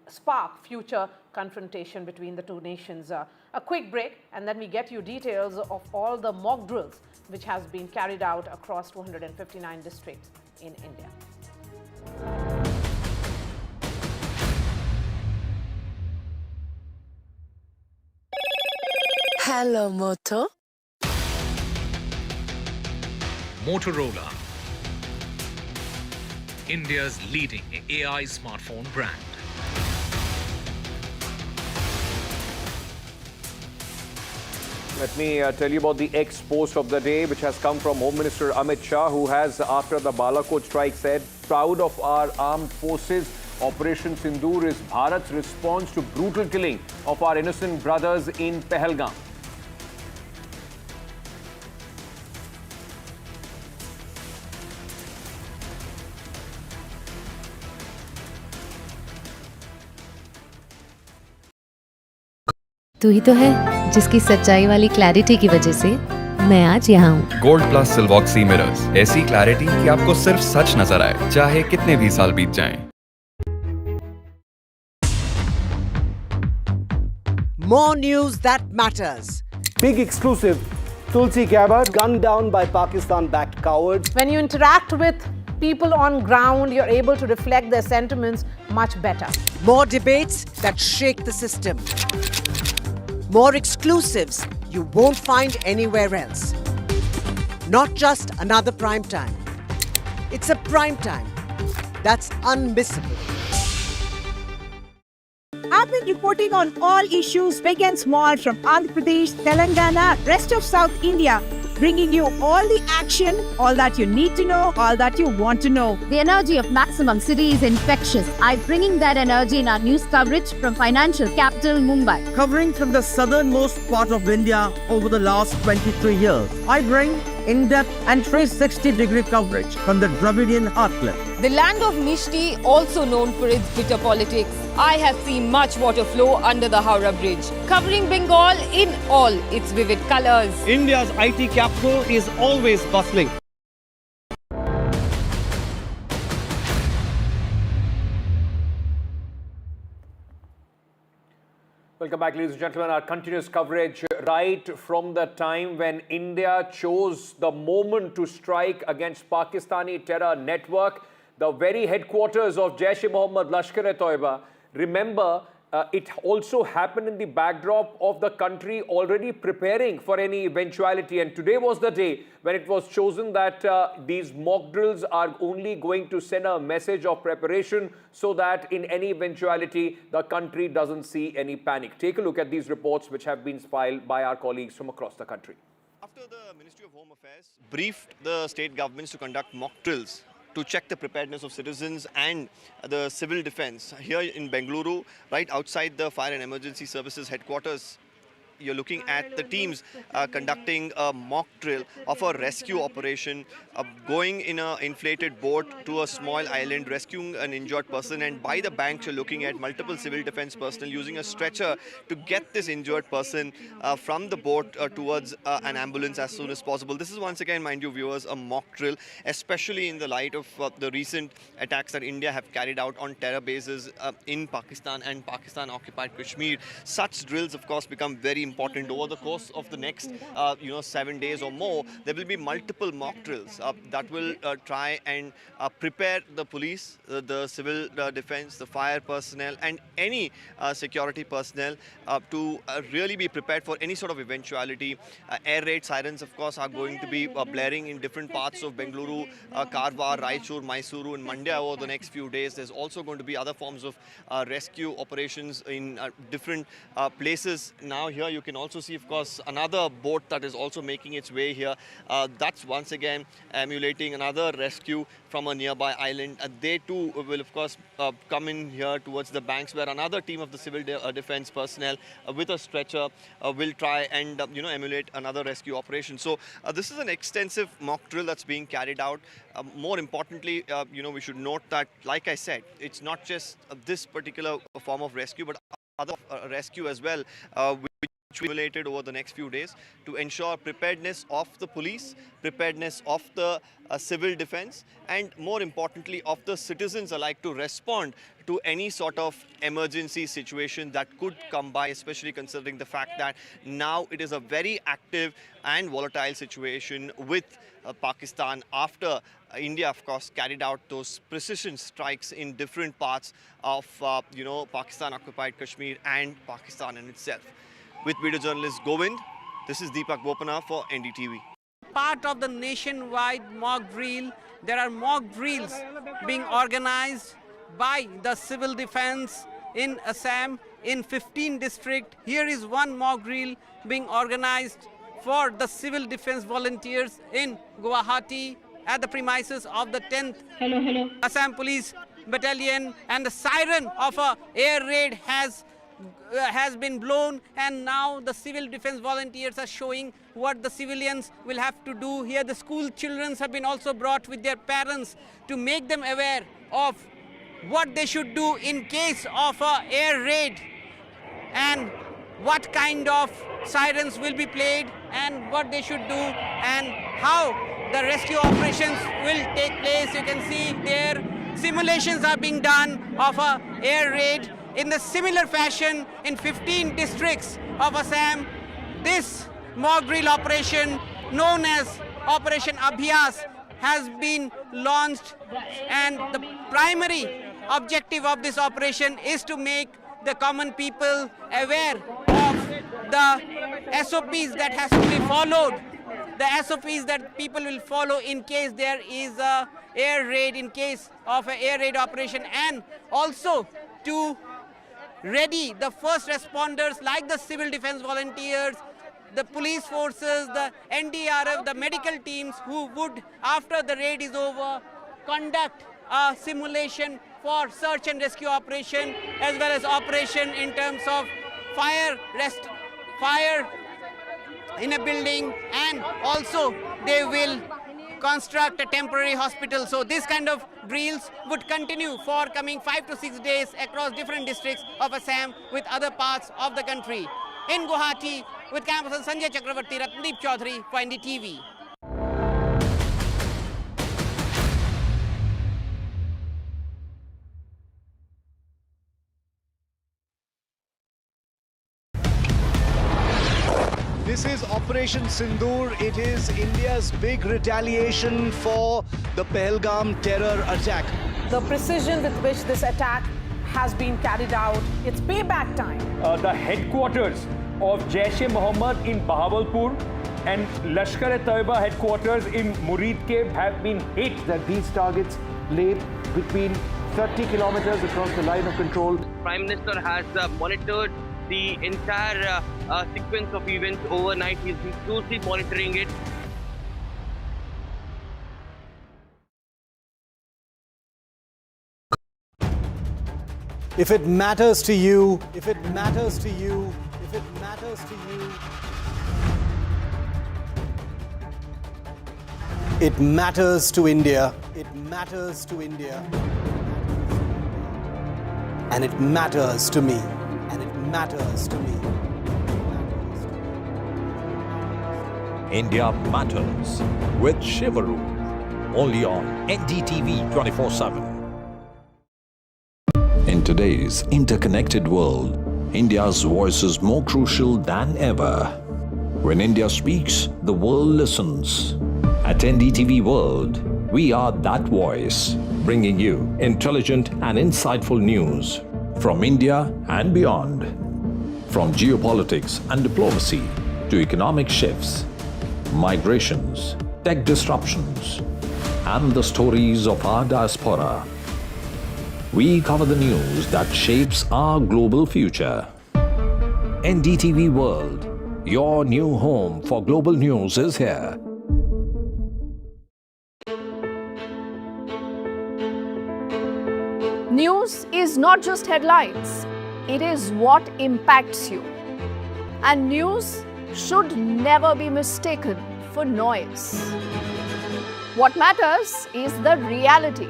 spark future confrontation between the 2 nations? A quick break, and then we get you details of all the mock drills which has been carried out across 259 districts in India. Hello, Moto. Motorola, India's leading AI smartphone brand. Let me tell you about the ex-post of the day, which has come from Home Minister Amit Shah, who has, after the Balakot strike, said, proud of our armed forces Operation Sindoor is Bharat's response to brutal killing of our innocent brothers in Pahalgam. तू ही तो है जिसकी सच्चाई वाली clarity की वजह से मैं आज यहाँ हूँ। गोल्ड प्लस सिल्वॉक्सी मिरर्स, ऐसी क्लैरिटी कि आपको सिर्फ सच नजर आए, चाहे कितने भी साल बीत जाएं। More news that matters. Big exclusive. Tulsi Gabbard gunned down by Pakistan-backed cowards. When you interact with people on ground, you're able to reflect their sentiments much better. More debates that shake the system. More exclusives you won't find anywhere else. Not just another prime time. It's a prime time that's unmissable. I've been reporting on all issues big and small from Andhra Pradesh, Telangana, rest of South India, bringing you all the action, all that you need to know, all that you want to know. The energy of Maximum City is infectious. I'm bringing that energy in our news coverage from financial capital Mumbai. Covering from the southernmost part of India over the last 23 years, I bring in-depth and 360-degree coverage from the Dravidian heartland. The land of Mishti, also known for its bitter politics. I have seen much water flow under the Howrah Bridge, covering Bengal in all its vivid colors. India's IT capital is always bustling. Welcome back, ladies and gentlemen. Our continuous coverage right from the time when India chose the moment to strike against Pakistani terror network, the very headquarters of Jaish-e-Mohammed Lashkar-e-Toiba. Remember, it also happened in the backdrop of the country already preparing for any eventuality. And today was the day when it was chosen that these mock drills are only going to send a message of preparation so that in any eventuality, the country doesn't see any panic. Take a look at these reports which have been filed by our colleagues from across the country. After the Ministry of Home Affairs briefed the state governments to conduct mock drills to check the preparedness of citizens and the civil defense here in Bengaluru, right outside the Fire and Emergency Services headquarters, you're looking at the teams conducting a mock drill of a rescue operation, going in an inflated boat to a small island, rescuing an injured person, and by the banks you're looking at multiple civil defense personnel using a stretcher to get this injured person from the boat towards an ambulance as soon as possible. This is once again, mind you viewers, a mock drill, especially in the light of the recent attacks that India have carried out on terror bases in Pakistan and Pakistan-occupied Kashmir. Such drills, of course, become very important. Over the course of the next 7 days or more, there will be multiple mock drills that will try and prepare the police, the civil defense, the fire personnel and any security personnel to really be prepared for any sort of eventuality. Air raid sirens, of course, are going to be blaring in different parts of Bengaluru, Karwar, Raichur, Mysuru and Mandya over the next few days. There's also going to be other forms of rescue operations in different places. Now here you can also see, of course, another boat that is also making its way here. That's once again emulating another rescue from a nearby island. They too will, of course, come in here towards the banks where another team of the civil defense personnel with a stretcher will try and emulate another rescue operation. So this is an extensive mock drill that's being carried out. More importantly, we should note that, like I said, it's not just this particular form of rescue, but other rescue as well, which we emulated over the next few days to ensure preparedness of the police, preparedness of the civil defense, and more importantly of the citizens alike to respond to any sort of emergency situation that could come by, especially considering the fact that now it is a very active and volatile situation with Pakistan after India, of course, carried out those precision strikes in different parts of, Pakistan-occupied Kashmir and Pakistan in itself. With video journalist Govt, this is Deepak Bopana for NDTV. Part of the nationwide mock drill, there are mock drills being organized by the civil defense in Assam in 15 districts. Here is one mock drill being organized for the civil defense volunteers in Guwahati at the premises of the 10th Assam Police battalion, and the siren of a air raid has been blown, and now the civil defense volunteers are showing what the civilians will have to do. Here the school children have been also brought with their parents to make them aware of what they should do in case of a air raid, and what kind of sirens will be played, and what they should do, and how the rescue operations will take place. You can see there simulations are being done of a air raid in the similar fashion in 15 districts of Assam. This mock drill operation known as Operation Abhyas has been launched, and the primary objective of this operation is to make the common people aware of the SOPs that has to be followed, the SOPs that people will follow in case there is a air raid, in case of an air raid operation, and also to ready the first responders like the civil defense volunteers, the police forces, the NDRF, the medical teams who would, after the raid is over, conduct a simulation for search and rescue operation, as well as operation in terms of fire in a building, and also they will construct a temporary hospital. So this kind of drills would continue for coming 5 to 6 days across different districts of Assam with other parts of the country. In Guwahati, with cameraman Sanjay Chakravarti, Ratnadeep Chaudhary for NDTV. This is Operation Sindoor. It is India's big retaliation for the Pahalgam terror attack. The precision with which this attack has been carried out, it's payback time. The headquarters of Jaish-e-Mohammed in Bahawalpur and Lashkar-e-Taiba headquarters in Muridke have been hit. That these targets lay between 30 kilometers across the line of control. Prime Minister has monitored the entire sequence of events overnight. He's been closely monitoring it. If it matters to you, if it matters to you, if it matters to you, it matters to India. It matters to India. And it matters to me. And it matters to me. India Matters with Shivaru. Only on NDTV 24/7. In today's interconnected world, India's voice is more crucial than ever. When India speaks, the world listens. At NDTV World, we are that voice, bringing you intelligent and insightful news from India and beyond. From geopolitics and diplomacy to economic shifts, migrations, tech disruptions, and the stories of our diaspora. We cover the news that shapes our global future. NDTV World, your new home for global news, is here. News is not just headlines, it is what impacts you. And news should never be mistaken for noise. What matters is the reality.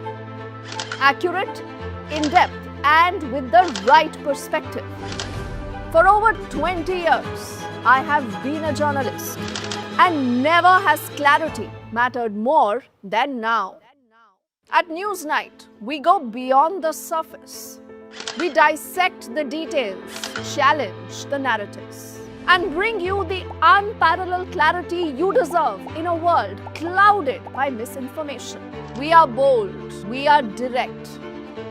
Accurate, in-depth, and with the right perspective. For over 20 years, I have been a journalist, and never has clarity mattered more than now. At Newsnight, we go beyond the surface. We dissect the details, challenge the narratives, and bring you the unparalleled clarity you deserve in a world clouded by misinformation. We are bold, we are direct.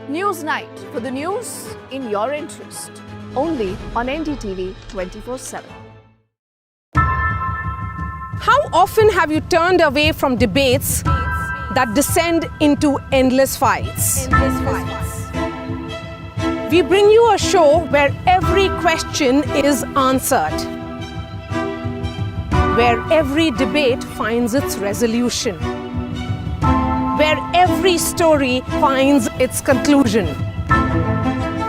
Newsnight, for the news in your interest. Only on NDTV 24/7. How often have you turned away from debates that descend into endless fights? We bring you a show where every question is answered, where every debate finds its resolution. where every story finds its conclusion,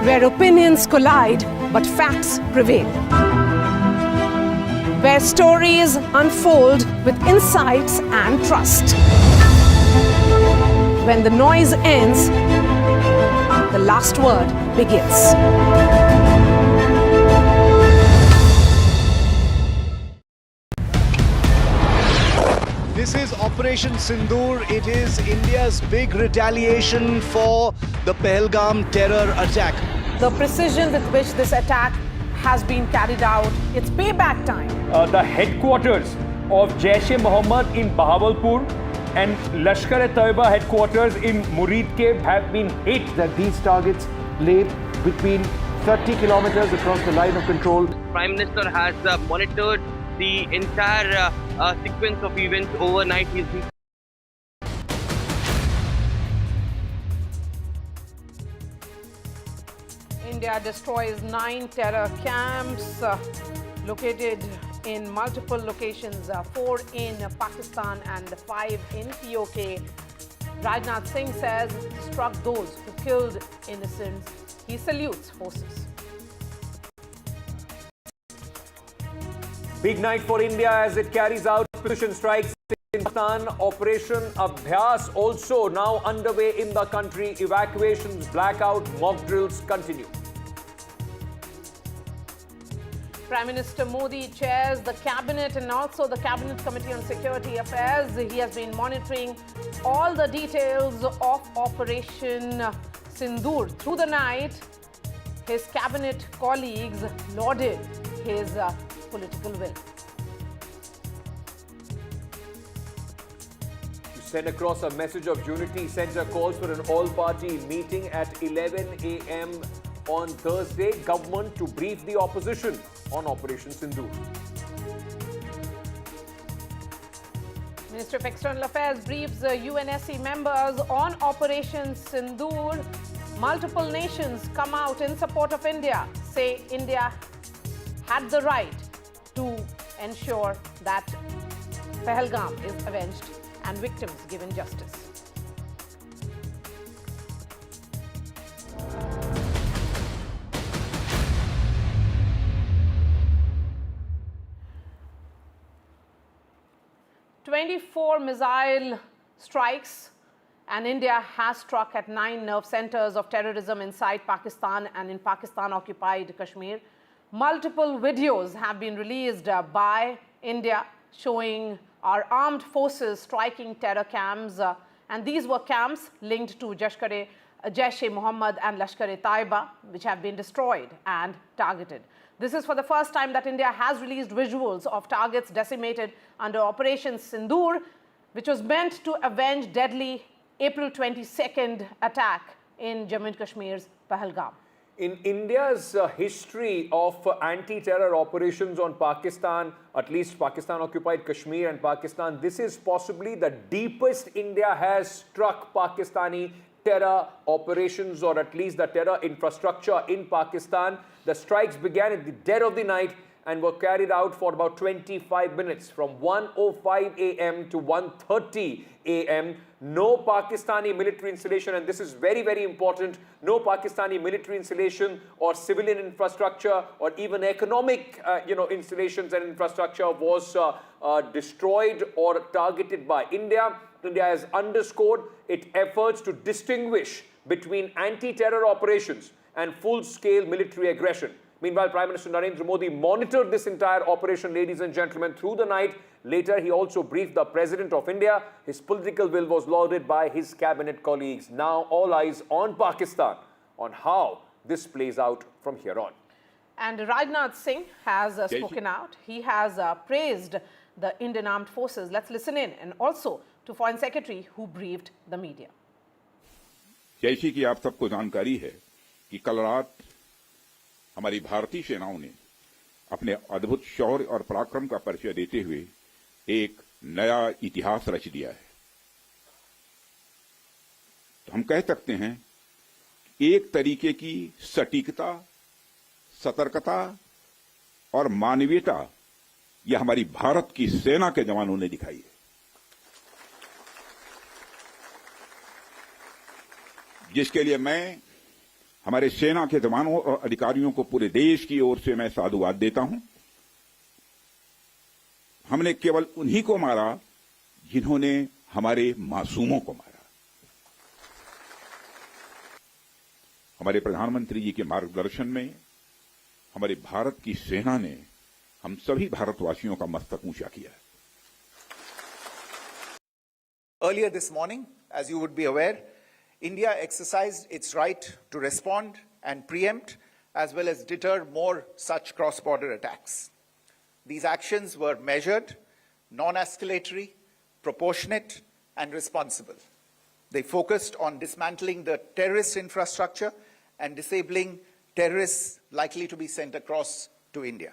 where opinions collide but facts prevail, where stories unfold with insights and trust. When the noise ends, the last word begins. This is Operation Sindoor. It is India's big retaliation for the Pahalgam terror attack. The precision with which this attack has been carried out, it's payback time. The headquarters of Jaish-e-Mohammed in Bahawalpur and Lashkar-e-Taiba headquarters in Muridke have been hit. That these targets lay between 30 kilometers across the line of control. Prime Minister has monitored the entire sequence of events overnight. India destroys 9 terror camps located in multiple locations, 4 in Pakistan and 5 in POK. Rajnath Singh says struck those who killed innocents. He salutes forces. Big night for India as it carries out precision strikes in Pakistan. Operation Abhyas also now underway in the country. Evacuations, blackout, mock drills continue. Prime Minister Modi chairs the Cabinet and also the Cabinet Committee on Security Affairs. He has been monitoring all the details of Operation Sindoor. Through the night, his Cabinet colleagues lauded his political will. To send across a message of unity, Centre calls for an all-party meeting at 11 a.m. on Thursday. Government to brief the opposition on Operation Sindoor. Ministry of External Affairs briefs UNSC members on Operation Sindoor. Multiple nations come out in support of India, say India had the right to ensure that Pahalgam is avenged and victims given justice. "24 missile strikes and India has struck at 9 nerve centers of terrorism inside Pakistan and in Pakistan-occupied Kashmir. Multiple videos have been released by India showing our armed forces striking terror camps, and these were camps linked to Jaish-e-Mohammed and Lashkar-e-Taiba, which have been destroyed and targeted. This is for the first time that India has released visuals of targets decimated under Operation Sindoor, which was meant to avenge deadly April 22nd attack in Jammu and Kashmir's Pahalgam. In India's history of anti-terror operations on Pakistan, at least Pakistan-occupied Kashmir and Pakistan, this is possibly the deepest India has struck Pakistani terror operations, or at least the terror infrastructure in Pakistan. The strikes began at the dead of the night and were carried out for about 25 minutes from 1:05 a.m. to 1:30 a.m. No Pakistani military installation, and this is very, very important, no Pakistani military installation or civilian infrastructure or even economic installations and infrastructure was destroyed or targeted by India. India has underscored its efforts to distinguish between anti-terror operations and full-scale military aggression. Meanwhile, Prime Minister Narendra Modi monitored this entire operation, ladies and gentlemen, through the night. Later, he also briefed the President of India. His political will was lauded by his cabinet colleagues. Now, all eyes on Pakistan, on how this plays out from here on. And Rajnath Singh has spoken out. He has praised the Indian Armed Forces. Let's listen in, and also to Foreign Secretary who briefed the media. जैसे कि आप सबको जानकारी है कि कल रात हमारी भारतीय सेनाओं ने अपने अद्भुत शौर्य और पराक्रम का परिचय देते हुए एक नया इतिहास रच दिया है। तो हम कह सकते हैं एक तरीके की सटीकता, सतर्कता और मानवीयता यह हमारी भारत की सेना के जवानों ने दिखाई है। जिसके लिए मैं हमारे सेना के जवानों और अधिकारियों को पूरे देश की ओर से मैं साधुवाद देता हूं। हमने केवल उन्हीं को मारा जिन्होंने हमारे मासूमों को मारा। हमारे प्रधानमंत्री जी के मार्गदर्शन में हमारे भारत की सेना ने हम सभी भारतवासियों का मस्तक ऊंचा किया। Earlier this morning, as you would be aware, India exercised its right to respond and preempt as well as deter more such cross-border attacks. These actions were measured, non-escalatory, proportionate, and responsible. They focused on dismantling the terrorist infrastructure and disabling terrorists likely to be sent across to India.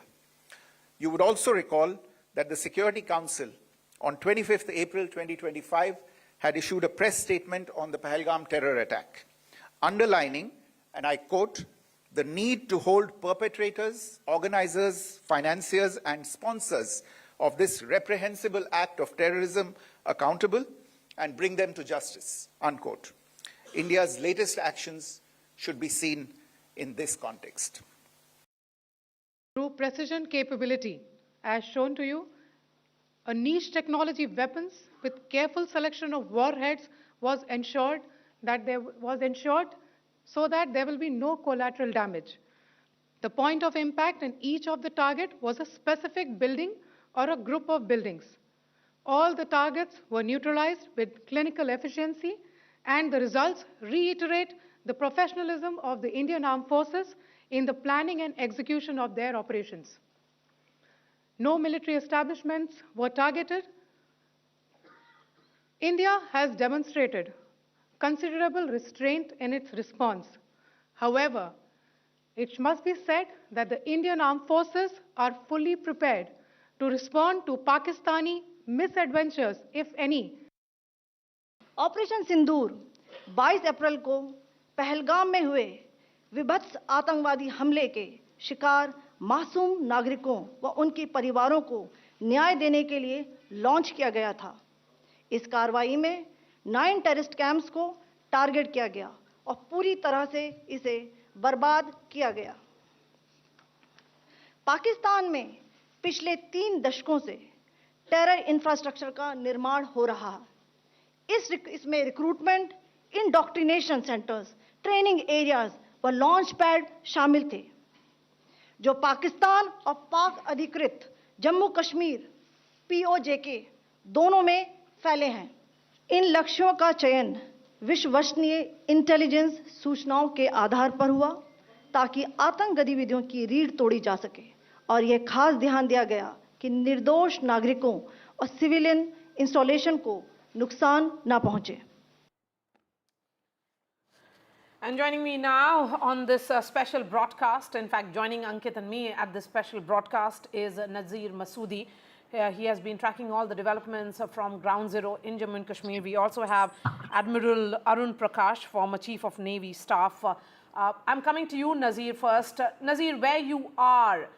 You would also recall that the Security Council on 25th April 2025 had issued a press statement on the Pahalgam terror attack, underlining, and I quote, the need to hold perpetrators, organizers, financiers, and sponsors of this reprehensible act of terrorism accountable and bring them to justice, unquote. India's latest actions should be seen in this context. Through precision capability, as shown to you, a niche technology weapons with careful selection of warheads was ensured so that there will be no collateral damage. The point of impact in each of the target was a specific building or a group of buildings. All the targets were neutralized with clinical efficiency, and the results reiterate the professionalism of the Indian Armed Forces in the planning and execution of their operations. No military establishments were targeted. India has demonstrated considerable restraint in its response. However, it must be said that the Indian Armed Forces are fully prepared to respond to Pakistani misadventures, if any. Operation Sindoor 22 April को पहलगाम में हुए विभत्स आतंकवादी हमले के शिकार मासूम नागरिकों व उनके परिवारों को न्याय देने के लिए लॉन्च किया गया था। इस कार्रवाई में 9 टेररिस्ट कैंप्स को टारगेट किया गया और पूरी तरह से इसे बर्बाद किया गया। पाकिस्तान में पिछले 3 दशकों से टेरर इंफ्रास्ट्रक्चर का निर्माण हो रहा है। इसमें recruitment, indoctrination centres, training areas व लॉन्च पैड शामिल थे, जो पाकिस्तान और पाक अधिकृत जम्मू कश्मीर POJK दोनों में फैले हैं। इन लक्ष्यों का चयन विश्वसनीय इंटेलिजेंस सूचनाओं के आधार पर हुआ ताकि आतंक गतिविधियों की रीढ़ तोड़ी जा सके, और यह खास ध्यान दिया गया कि निर्दोष नागरिकों और सिविलियन इंस्टॉलेशन को नुकसान ना पहुंचे। And joining me now on this special broadcast, in fact joining Ankit and me at this special broadcast, is Nazir Masoodi. He has been tracking all the developments from ground zero in Jammu and Kashmir. We also have Admiral Arun Prakash, former Chief of Navy Staff. I'm coming to you, Nazir, first. Nazir, where you are,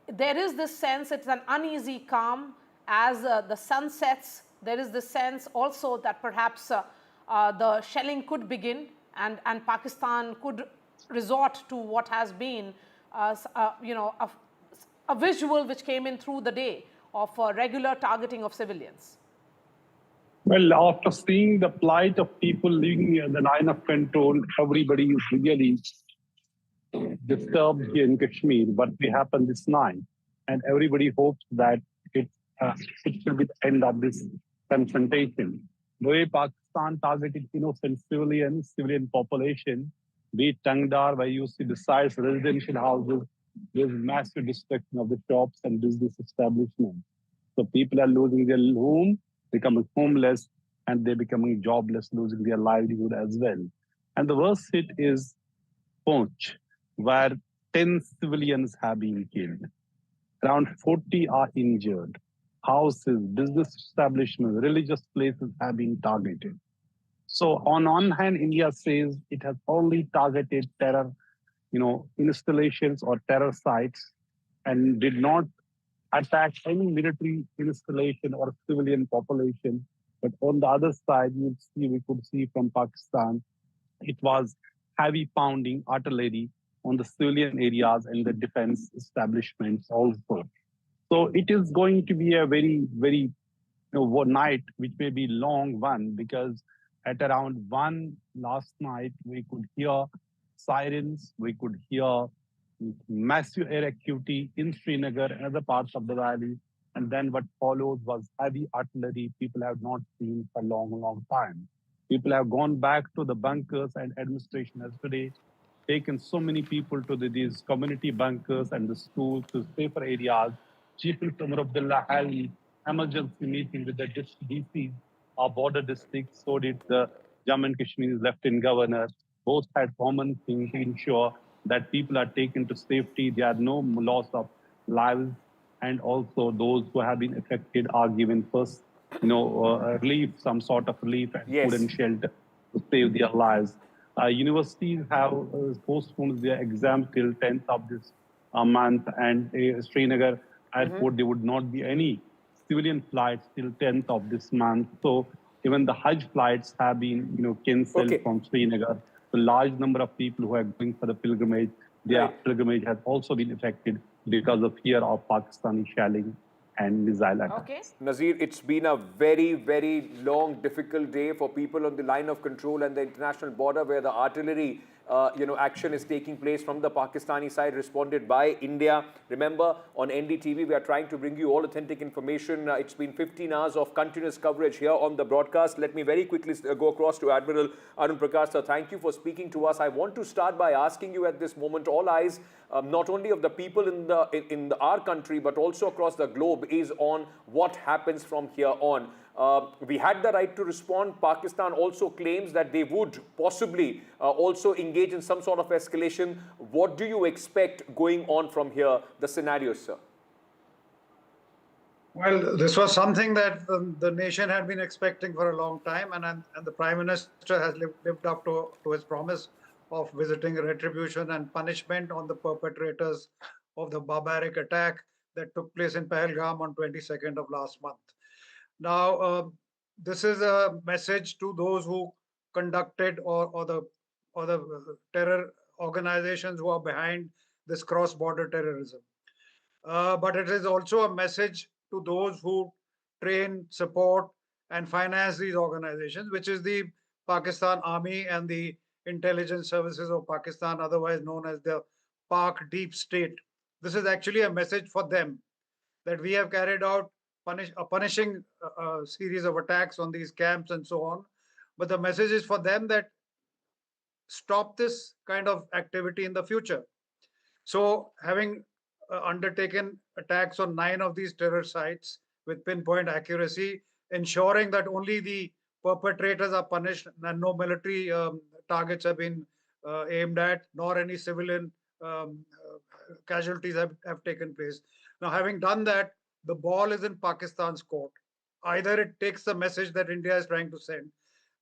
there is this sense it's an uneasy calm as the sun sets. There is this sense also that perhaps the shelling could begin and Pakistan could resort to what has been, a visual which came in through the day of regular targeting of civilians. Well, after seeing the plight of people living in the line of control, everybody is really disturbed here in Kashmir. What will happen this night? And everybody hopes that it will be the end of this confrontation. The way Pakistan targeted innocent civilians, civilian population, be it Tangdar, where you see besides residential houses, there's massive destruction of the shops and business establishments. So people are losing their home, becoming homeless, and they're becoming jobless, losing their livelihood as well. And the worst hit is Poonch, where 10 civilians have been killed. Around 40 are injured. Houses, business establishments, religious places have been targeted. So on one hand, India says it has only targeted terror, installations or terror sites, and did not attack any military installation or civilian population. But on the other side, we could see from Pakistan It was heavy pounding artillery on the civilian areas and the defense establishments also. So it is going to be a very night, which may be long one, because at around 1 last night, we could hear sirens, we could hear massive air activity in Srinagar and other parts of the valley. And then what followed was heavy artillery people have not seen for a long time. People have gone back to the bunkers, and administration has today taken so many people to these community bunkers and the schools to safer areas. Chief Minister Umar Abdullah held emergency meeting with the DCs of border districts. So did the Jammu and Kashmir's Lieutenant Governor. Both had common thing to ensure that people are taken to safety. There are no loss of lives, and also those who have been affected are given first, relief, some sort of relief and food and shelter to save their lives. Universities have postponed their exams till 10th of this month, and Srinagar Airport, there would not be any civilian flights till 10th of this month. So even the Hajj flights have been, cancelled from Srinagar. A large number of people who are going for the pilgrimage, their pilgrimage has also been affected because of fear of Pakistani shelling and missile attacks. Nazir, it's been a very long, difficult day for people on the line of control and the international border, where the artillery action is taking place from the Pakistani side, responded by India. Remember, on NDTV, we are trying to bring you all authentic information. It's been 15 hours of continuous coverage here on the broadcast. Let me very quickly go across to Admiral Arun Prakash. Sir, thank you for speaking to us. I want to start by asking you at this moment, all eyes, not only of the people in our country, but also across the globe, is on what happens from here on. We had the right to respond. Pakistan also claims that they would possibly also engage in some sort of escalation. What do you expect going on from here, the scenario, sir? Well, this was something that the nation had been expecting for a long time, and the Prime Minister has lived up to his promise of visiting retribution and punishment on the perpetrators of the barbaric attack that took place in Pahalgam on 22nd of last month. Now, this is a message to those who conducted or the terror organizations who are behind this cross-border terrorism. But it is also a message to those who train, support, and finance these organizations, which is the Pakistan Army and the intelligence services of Pakistan, otherwise known as the Pak Deep State. This is actually a message for them that we have carried out a punishing series of attacks on these camps and so on. But the message is for them that stop this kind of activity in the future. So having undertaken attacks on 9 of these terror sites with pinpoint accuracy, ensuring that only the perpetrators are punished and no military targets have been aimed at, nor any civilian casualties have taken place. Now, having done that, the ball is in Pakistan's court. Either it takes the message that India is trying to send,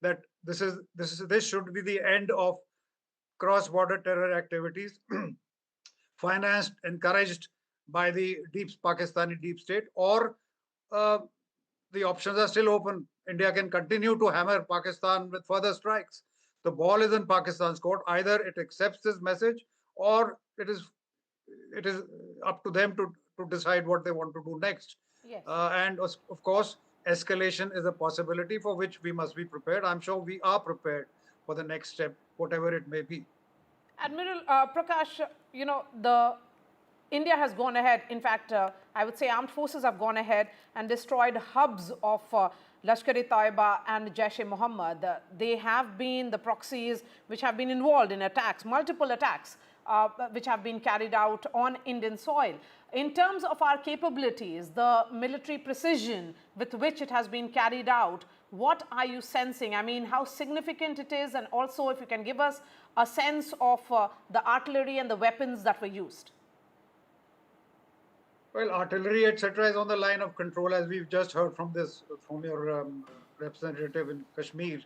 that this should be the end of cross-border terror activities financed, encouraged by the Pakistani deep state, or the options are still open. India can continue to hammer Pakistan with further strikes. The ball is in Pakistan's court. Either it accepts this message, or it is up to them to decide what they want to do next. Yes. And of course, escalation is a possibility for which we must be prepared. I'm sure we are prepared for the next step, whatever it may be. Admiral Prakash, India has gone ahead. In fact, I would say armed forces have gone ahead and destroyed hubs of Lashkar-e-Taiba and Jaish-e-Mohammed. They have been the proxies which have been involved in attacks, multiple attacks, which have been carried out on Indian soil. In terms of our capabilities, the military precision with which it has been carried out, what are you sensing? I mean, how significant it is, and also if you can give us a sense of the artillery and the weapons that were used. Well, artillery, etc., is on the line of control, as we've just heard from your representative in Kashmir.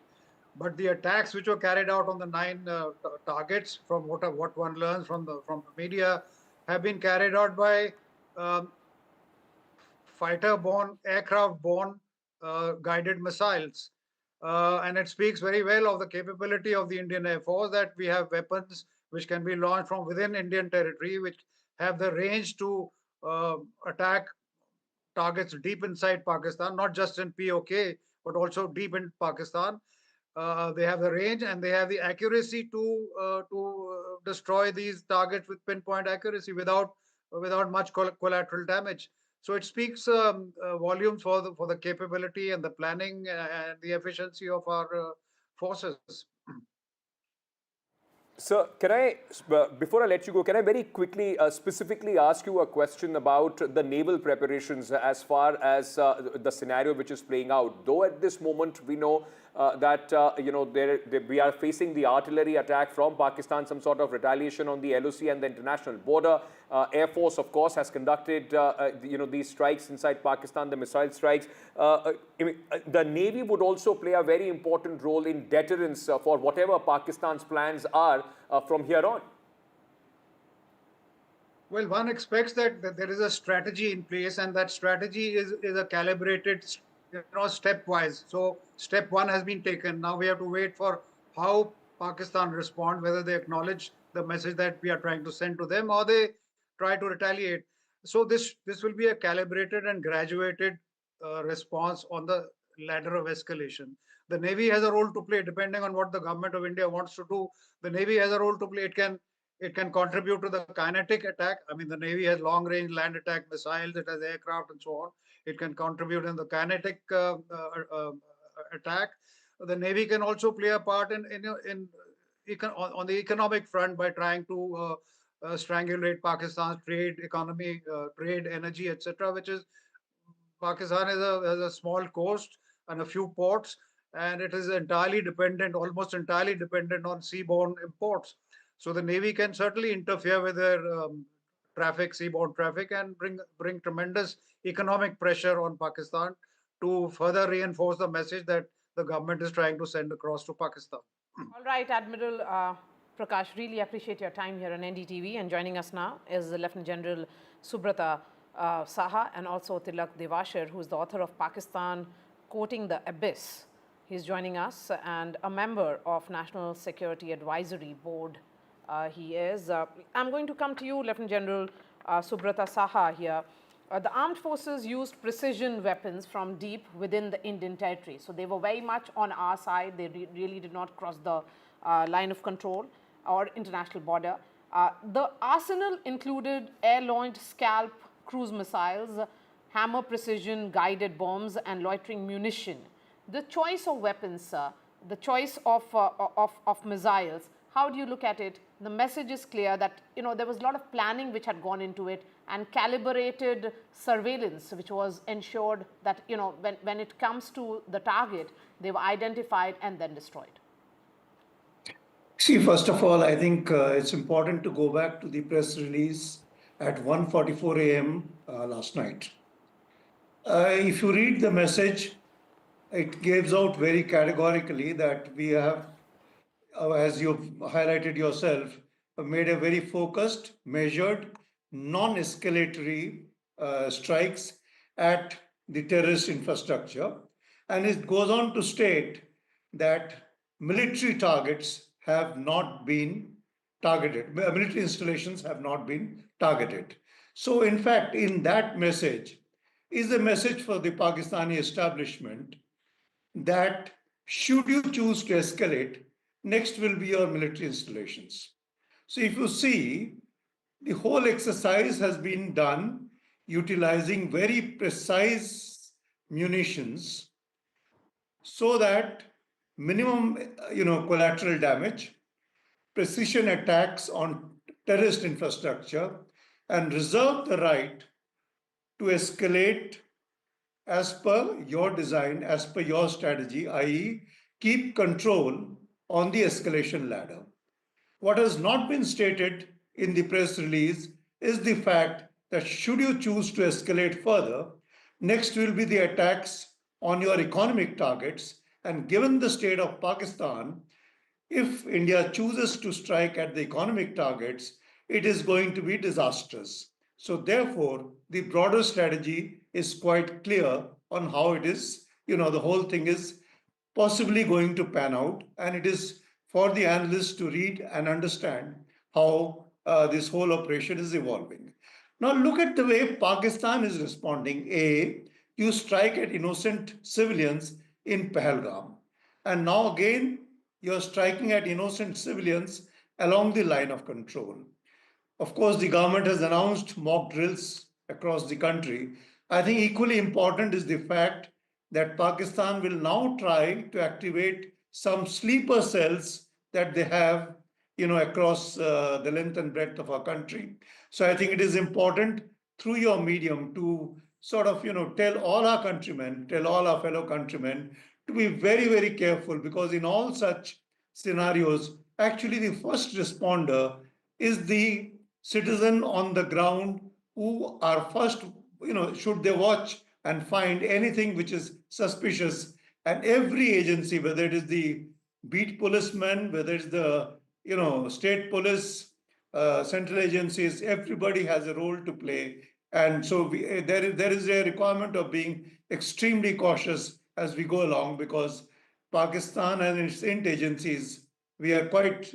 But the attacks which were carried out on the 9 targets, from what one learns from the media, have been carried out by fighter-borne, aircraft-borne guided missiles. And it speaks very well of the capability of the Indian Air Force that we have weapons which can be launched from within Indian territory, which have the range to attack targets deep inside Pakistan, not just in POK, but also deep in Pakistan. They have the range and they have the accuracy to destroy these targets with pinpoint accuracy without much collateral damage. So it speaks volumes for the capability and the planning and the efficiency of our forces. Sir, can I, before I let you go, can I very quickly specifically ask you a question about the naval preparations as far as the scenario which is playing out? Though at this moment we know that, we are facing the artillery attack from Pakistan, some sort of retaliation on the LOC and the international border. Air Force, of course, has conducted, these strikes inside Pakistan, the missile strikes. The Navy would also play a very important role in deterrence for whatever Pakistan's plans are from here on. Well, one expects that there is a strategy in place, and that strategy is a calibrated, stepwise. So step one has been taken. Now we have to wait for how Pakistan respond, whether they acknowledge the message that we are trying to send to them or they try to retaliate. So this will be a calibrated and graduated response on the ladder of escalation. The Navy has a role to play depending on what the government of India wants to do. The Navy has a role to play. It can contribute to the kinetic attack. I mean, the Navy has long-range land attack missiles, it has aircraft and so on. It can contribute in the kinetic attack. The Navy can also play a part on the economic front by trying to strangulate Pakistan's trade, economy, trade, energy, etc., which is Pakistan has a small coast and a few ports, and it is entirely dependent, almost entirely dependent on seaborne imports. So the Navy can certainly interfere with their traffic, seaborne traffic, and bring tremendous economic pressure on Pakistan to further reinforce the message that the government is trying to send across to Pakistan. All right, Admiral Prakash, really appreciate your time here on NDTV, and joining us now is the Lieutenant General Subrata Saha and also Tilak Devashir, who is the author of Pakistan Quoting the Abyss. He's joining us and a member of National Security Advisory Board. He is. I'm going to come to you, Lieutenant General Subrata Saha here. The armed forces used precision weapons from deep within the Indian territory. So they were very much on our side. They really did not cross the line of control or international border. The arsenal included air-launched Scalp cruise missiles, hammer precision guided bombs, and loitering munition. The choice of weapons, sir, the choice of missiles, how do you look at it? The message is clear that there was a lot of planning which had gone into it, and calibrated surveillance which was ensured that when it comes to the target, they were identified and then destroyed. See, first of all, I think it's important to go back to the press release at 1:44 a.m. Last night. If you read the message, it gives out very categorically that we have, as you've highlighted yourself, made a very focused, measured, non-escalatory strikes at the terrorist infrastructure. And it goes on to state that military targets have not been targeted. Military installations have not been targeted. So in fact, in that message is a message for the Pakistani establishment that should you choose to escalate, next will be your military installations. So if you see, the whole exercise has been done utilizing very precise munitions so that minimum, collateral damage, precision attacks on terrorist infrastructure, and reserve the right to escalate as per your design, as per your strategy, i.e. keep control on the escalation ladder. What has not been stated in the press release is the fact that should you choose to escalate further, next will be the attacks on your economic targets. And given the state of Pakistan, if India chooses to strike at the economic targets, it is going to be disastrous. So therefore, the broader strategy is quite clear on how it is, the whole thing is possibly going to pan out. And it is for the analysts to read and understand how this whole operation is evolving. Now, look at the way Pakistan is responding. You strike at innocent civilians in Pahalgam. And now again, you're striking at innocent civilians along the line of control. Of course, the government has announced mock drills across the country. I think equally important is the fact that Pakistan will now try to activate some sleeper cells that they have, across the length and breadth of our country. So I think it is important through your medium to sort of, tell all our countrymen, tell all our fellow countrymen to be very, very careful, because in all such scenarios, actually the first responder is the citizen on the ground who are first, should they watch and find anything which is suspicious. And every agency, whether it is the beat policeman, whether it's the, state police, central agencies, everybody has a role to play. And so there is a requirement of being extremely cautious as we go along, because Pakistan and its agencies, we are quite,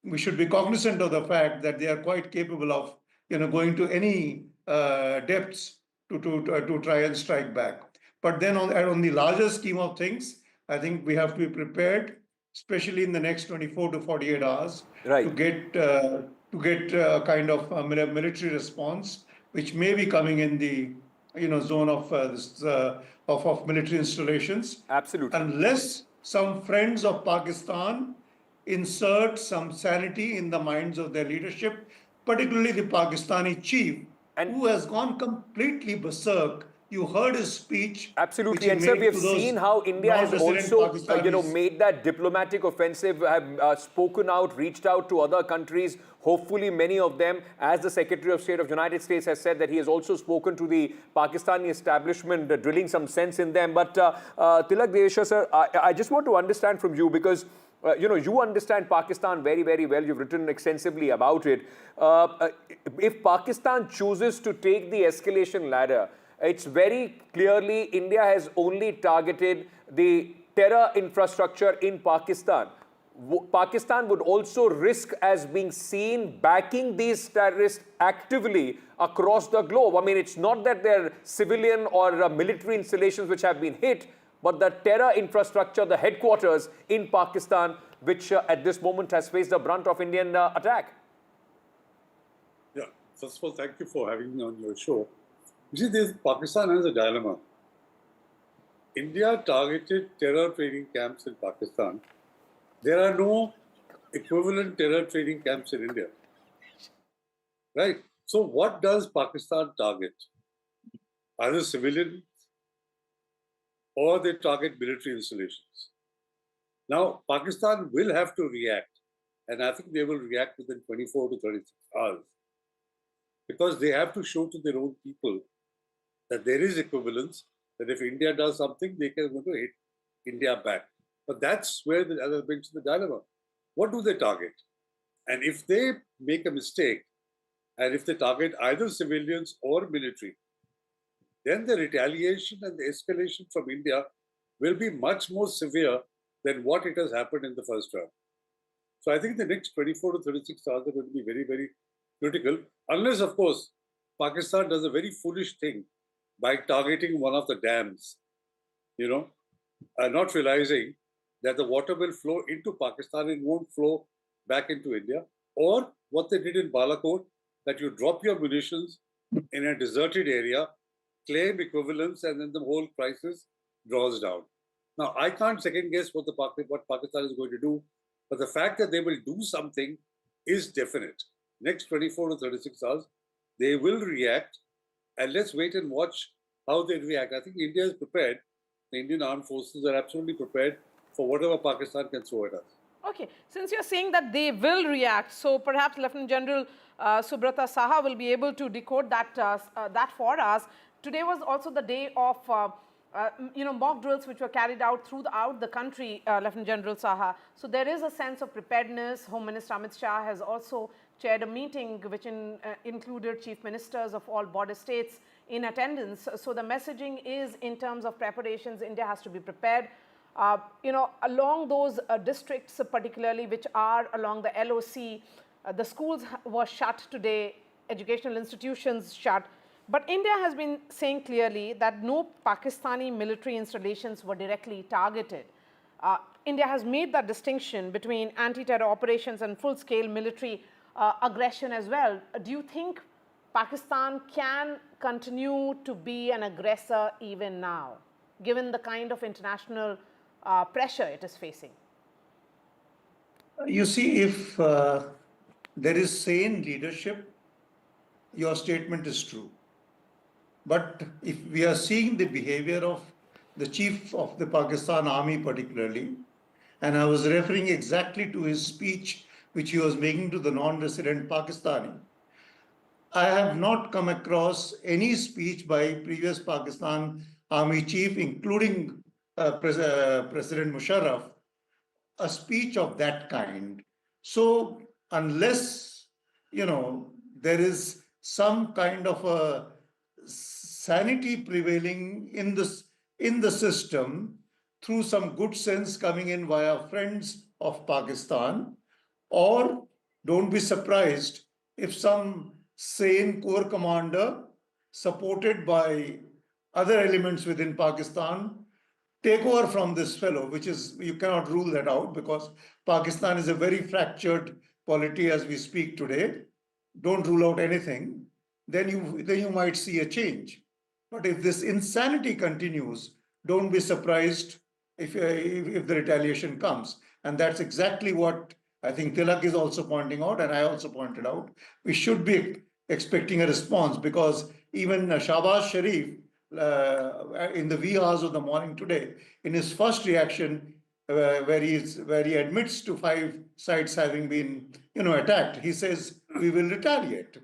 we should be cognizant of the fact that they are quite capable of, going to any depths to try and strike back. But then on the larger scheme of things, I think we have to be prepared, especially in the next 24 to 48 hours, to get a kind of military response, which may be coming in the zone of of military installations. Absolutely. Unless some friends of Pakistan insert some sanity in the minds of their leadership, particularly the Pakistani chief, who has gone completely berserk. You heard his speech. Absolutely, and sir, we have seen how India has also, made that diplomatic offensive, have spoken out, reached out to other countries. Hopefully, many of them, as the Secretary of State of the United States has said, that he has also spoken to the Pakistani establishment, drilling some sense in them. But Tilak Deveshwar, sir, I just want to understand from you, because you understand Pakistan very, very well. You've written extensively about it. If Pakistan chooses to take the escalation ladder, it's very clearly India has only targeted the terror infrastructure in Pakistan. Pakistan would also risk as being seen backing these terrorists actively across the globe. I mean, it's not that they're civilian or military installations which have been hit, but the terror infrastructure, the headquarters in Pakistan, which at this moment has faced the brunt of Indian attack. Yeah, first of all, thank you for having me on your show. You see, Pakistan has a dilemma. India targeted terror training camps in Pakistan. There are no equivalent terror training camps in India. Right? So what does Pakistan target? Either civilians or they target military installations. Now, Pakistan will have to react, and I think they will react within 24 to 36 hours, because they have to show to their own people that there is equivalence, that if India does something, they can go to hit India back. But that's where, as I mentioned, the dilemma. What do they target? And if they make a mistake, and if they target either civilians or military, then the retaliation and the escalation from India will be much more severe than what it has happened in the first round. So I think the next 24 to 36 hours are going to be very, very critical, unless, of course, Pakistan does a very foolish thing by targeting one of the dams, not realizing that the water will flow into Pakistan and won't flow back into India. Or what they did in Balakot, that you drop your munitions in a deserted area, claim equivalence, and then the whole crisis draws down. Now, I can't second guess what Pakistan is going to do, but the fact that they will do something is definite. Next 24 to 36 hours, they will react, and let's wait and watch how they react. I think India is prepared. The Indian armed forces are absolutely prepared for whatever Pakistan can throw at us. Okay, since you're saying that they will react, so perhaps Lieutenant General Subrata Saha will be able to decode that for us. Today was also the day of mock drills which were carried out throughout the country, Lieutenant General Saha. So there is a sense of preparedness. Home Minister Amit Shah has also chaired a meeting which included chief ministers of all border states in attendance. So the messaging is, in terms of preparations, India has to be prepared. Along those districts, particularly which are along the LOC, the schools were shut today, educational institutions shut. But India has been saying clearly that no Pakistani military installations were directly targeted. India has made that distinction between anti-terror operations and full-scale military aggression as well. Do you think Pakistan can continue to be an aggressor even now, given the kind of international pressure it is facing? You see, if there is sane leadership, your statement is true. But if we are seeing the behavior of the chief of the Pakistan Army particularly, and I was referring exactly to his speech which he was making to the non-resident Pakistani, I have not come across any speech by previous Pakistan Army chief, including President Musharraf, a speech of that kind. So unless, there is some kind of a sanity prevailing in the system through some good sense coming in via friends of Pakistan, or don't be surprised if some sane corps commander supported by other elements within Pakistan take over from this fellow, which is, you cannot rule that out because Pakistan is a very fractured polity as we speak today. Don't rule out anything. Then you might see a change. But if this insanity continues, don't be surprised if the retaliation comes. And that's exactly what I think Tilak is also pointing out, and I also pointed out. We should be expecting a response because even Shahbaz Sharif, in the wee hours of the morning today, in his first reaction, where he admits to 5 sites having been, attacked, he says we will retaliate.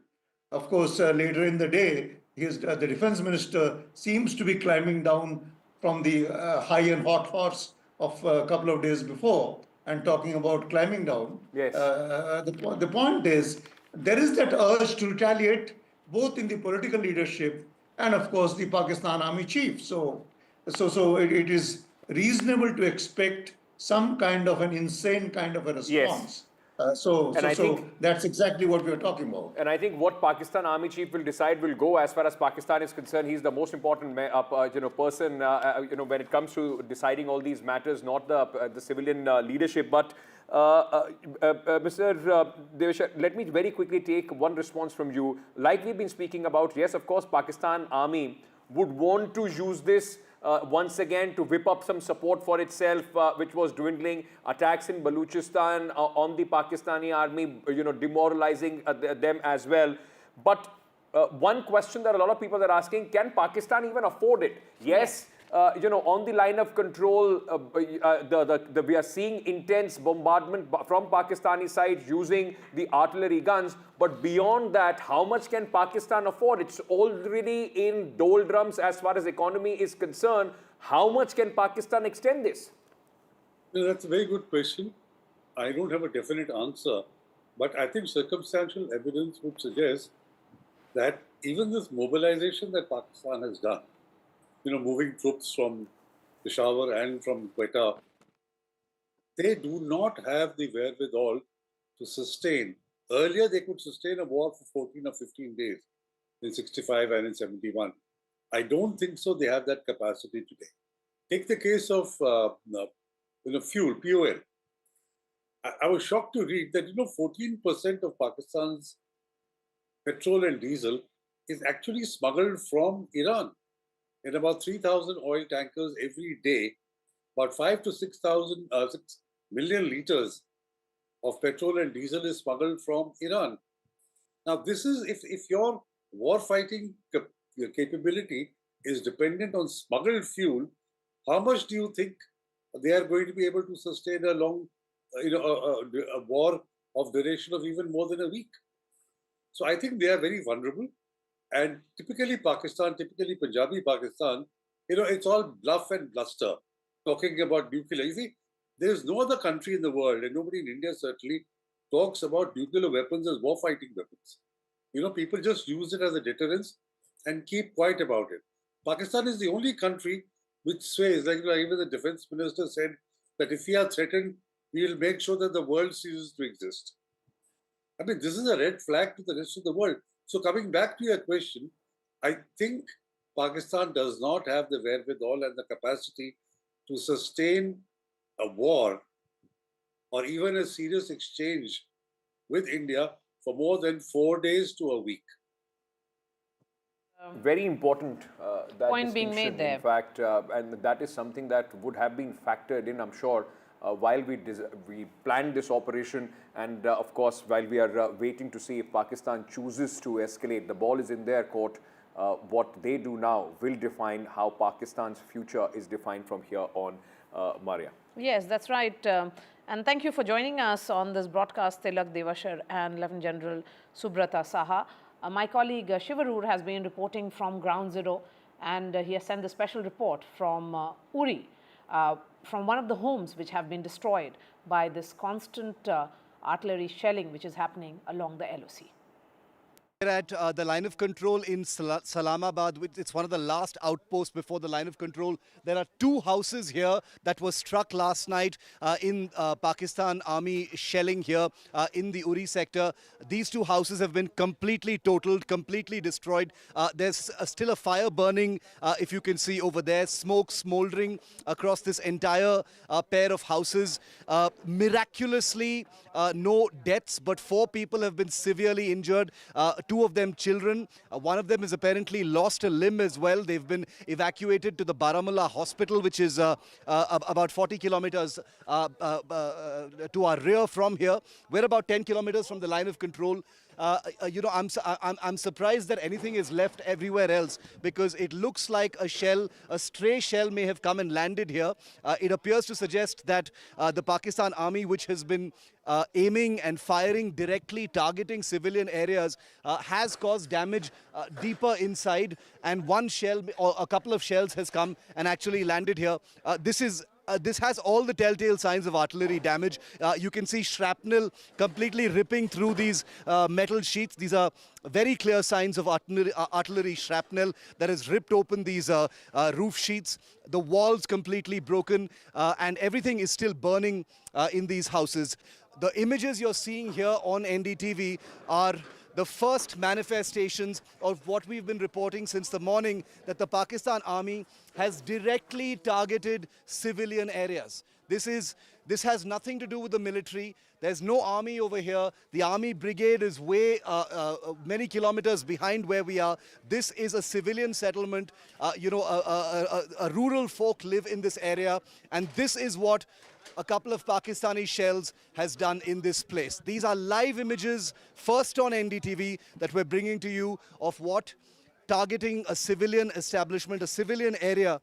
Of course, later in the day, the defense minister seems to be climbing down from the high and hot horse of a couple of days before and talking about climbing down. Yes. The point is, there is that urge to retaliate both in the political leadership and of course the Pakistan Army chief. So it is reasonable to expect some kind of an insane kind of a response. Yes. So that's exactly what we are talking about. And I think what Pakistan Army Chief will decide will go as far as Pakistan is concerned. He's the most important person when it comes to deciding all these matters, not the civilian leadership. But Mr. Devesh, let me very quickly take one response from you. Like we've been speaking about, yes, of course, Pakistan Army would want to use this once again to whip up some support for itself, which was dwindling. Attacks in Balochistan on the Pakistani army, demoralizing them as well. But one question that a lot of people are asking, can Pakistan even afford it? Yes. On the line of control, we are seeing intense bombardment from Pakistani side using the artillery guns. But beyond that, how much can Pakistan afford? It's already in doldrums as far as economy is concerned. How much can Pakistan extend this? That's a very good question. I don't have a definite answer, but I think circumstantial evidence would suggest that even this mobilization that Pakistan has done, moving troops from Peshawar and from Quetta, they do not have the wherewithal to sustain. Earlier, they could sustain a war for 14 or 15 days in 65 and in 71. I don't think so. They have that capacity today. Take the case of fuel, POL. I was shocked to read that 14% of Pakistan's petrol and diesel is actually smuggled from Iran. In about 3,000 oil tankers every day, about 5 to 6 million liters of petrol and diesel is smuggled from Iran. Now, this is if your war fighting capability is dependent on smuggled fuel, how much do you think they are going to be able to sustain a long, a war of duration of even more than a week? So I think they are very vulnerable. And typically Pakistan, typically Punjabi Pakistan, it's all bluff and bluster, talking about nuclear. You see, there is no other country in the world, and nobody in India certainly talks about nuclear weapons as war-fighting weapons. People just use it as a deterrence and keep quiet about it. Pakistan is the only country which sways, like even the defense minister said that if we are threatened, we will make sure that the world ceases to exist. I mean, this is a red flag to the rest of the world. So coming back to your question, I think Pakistan does not have the wherewithal and the capacity to sustain a war or even a serious exchange with India for more than 4 days to a week. Very important that Point being distinction, made there. in fact, and that is something that would have been factored in, I'm sure, while we planned this operation, and of course, while we are waiting to see if Pakistan chooses to escalate. The ball is in their court. What they do now will define how Pakistan's future is defined from here on, Maria. Yes, that's right. And thank you for joining us on this broadcast, Tilak Devashar and Lieutenant General Subrata Saha. My colleague Shivarur has been reporting from Ground Zero, and he has sent the special report from Uri, from one of the homes which have been destroyed by this constant artillery shelling which is happening along the LOC. We're at the line of control in Salamabad. It's one of the last outposts before the line of control. There are 2 houses here that were struck last night in Pakistan Army shelling here in the Uri sector. These 2 houses have been completely totaled, completely destroyed. There's still a fire burning, if you can see over there, smoke smoldering across this entire pair of houses. Miraculously, no deaths, but 4 people have been severely injured. 2 of them children. One of them has apparently lost a limb as well. They've been evacuated to the Baramulla hospital, which is about 40 kilometers to our rear from here. We're about 10 kilometers from the line of control. You know, I'm surprised that anything is left everywhere else, because it looks like a shell, a stray shell may have come and landed here. It appears to suggest that the Pakistan Army, which has been aiming and firing directly, targeting civilian areas, has caused damage deeper inside, and one shell or a couple of shells has come and actually landed here. This has all the telltale signs of artillery damage. You can see shrapnel completely ripping through these metal sheets. These are very clear signs of artillery shrapnel that has ripped open these roof sheets. The walls completely broken, and everything is still burning in these houses. The images you're seeing here on NDTV are the first manifestations of what we've been reporting since the morning, that the Pakistan Army has directly targeted civilian areas. This has nothing to do with the military. There's no army over here. The army brigade is way many kilometers behind where we are. This is a civilian settlement. You know, a rural folk live in this area, and this is what a couple of Pakistani shells has done in this place. These are live images, first on NDTV, that we're bringing to you of what targeting a civilian establishment, a civilian area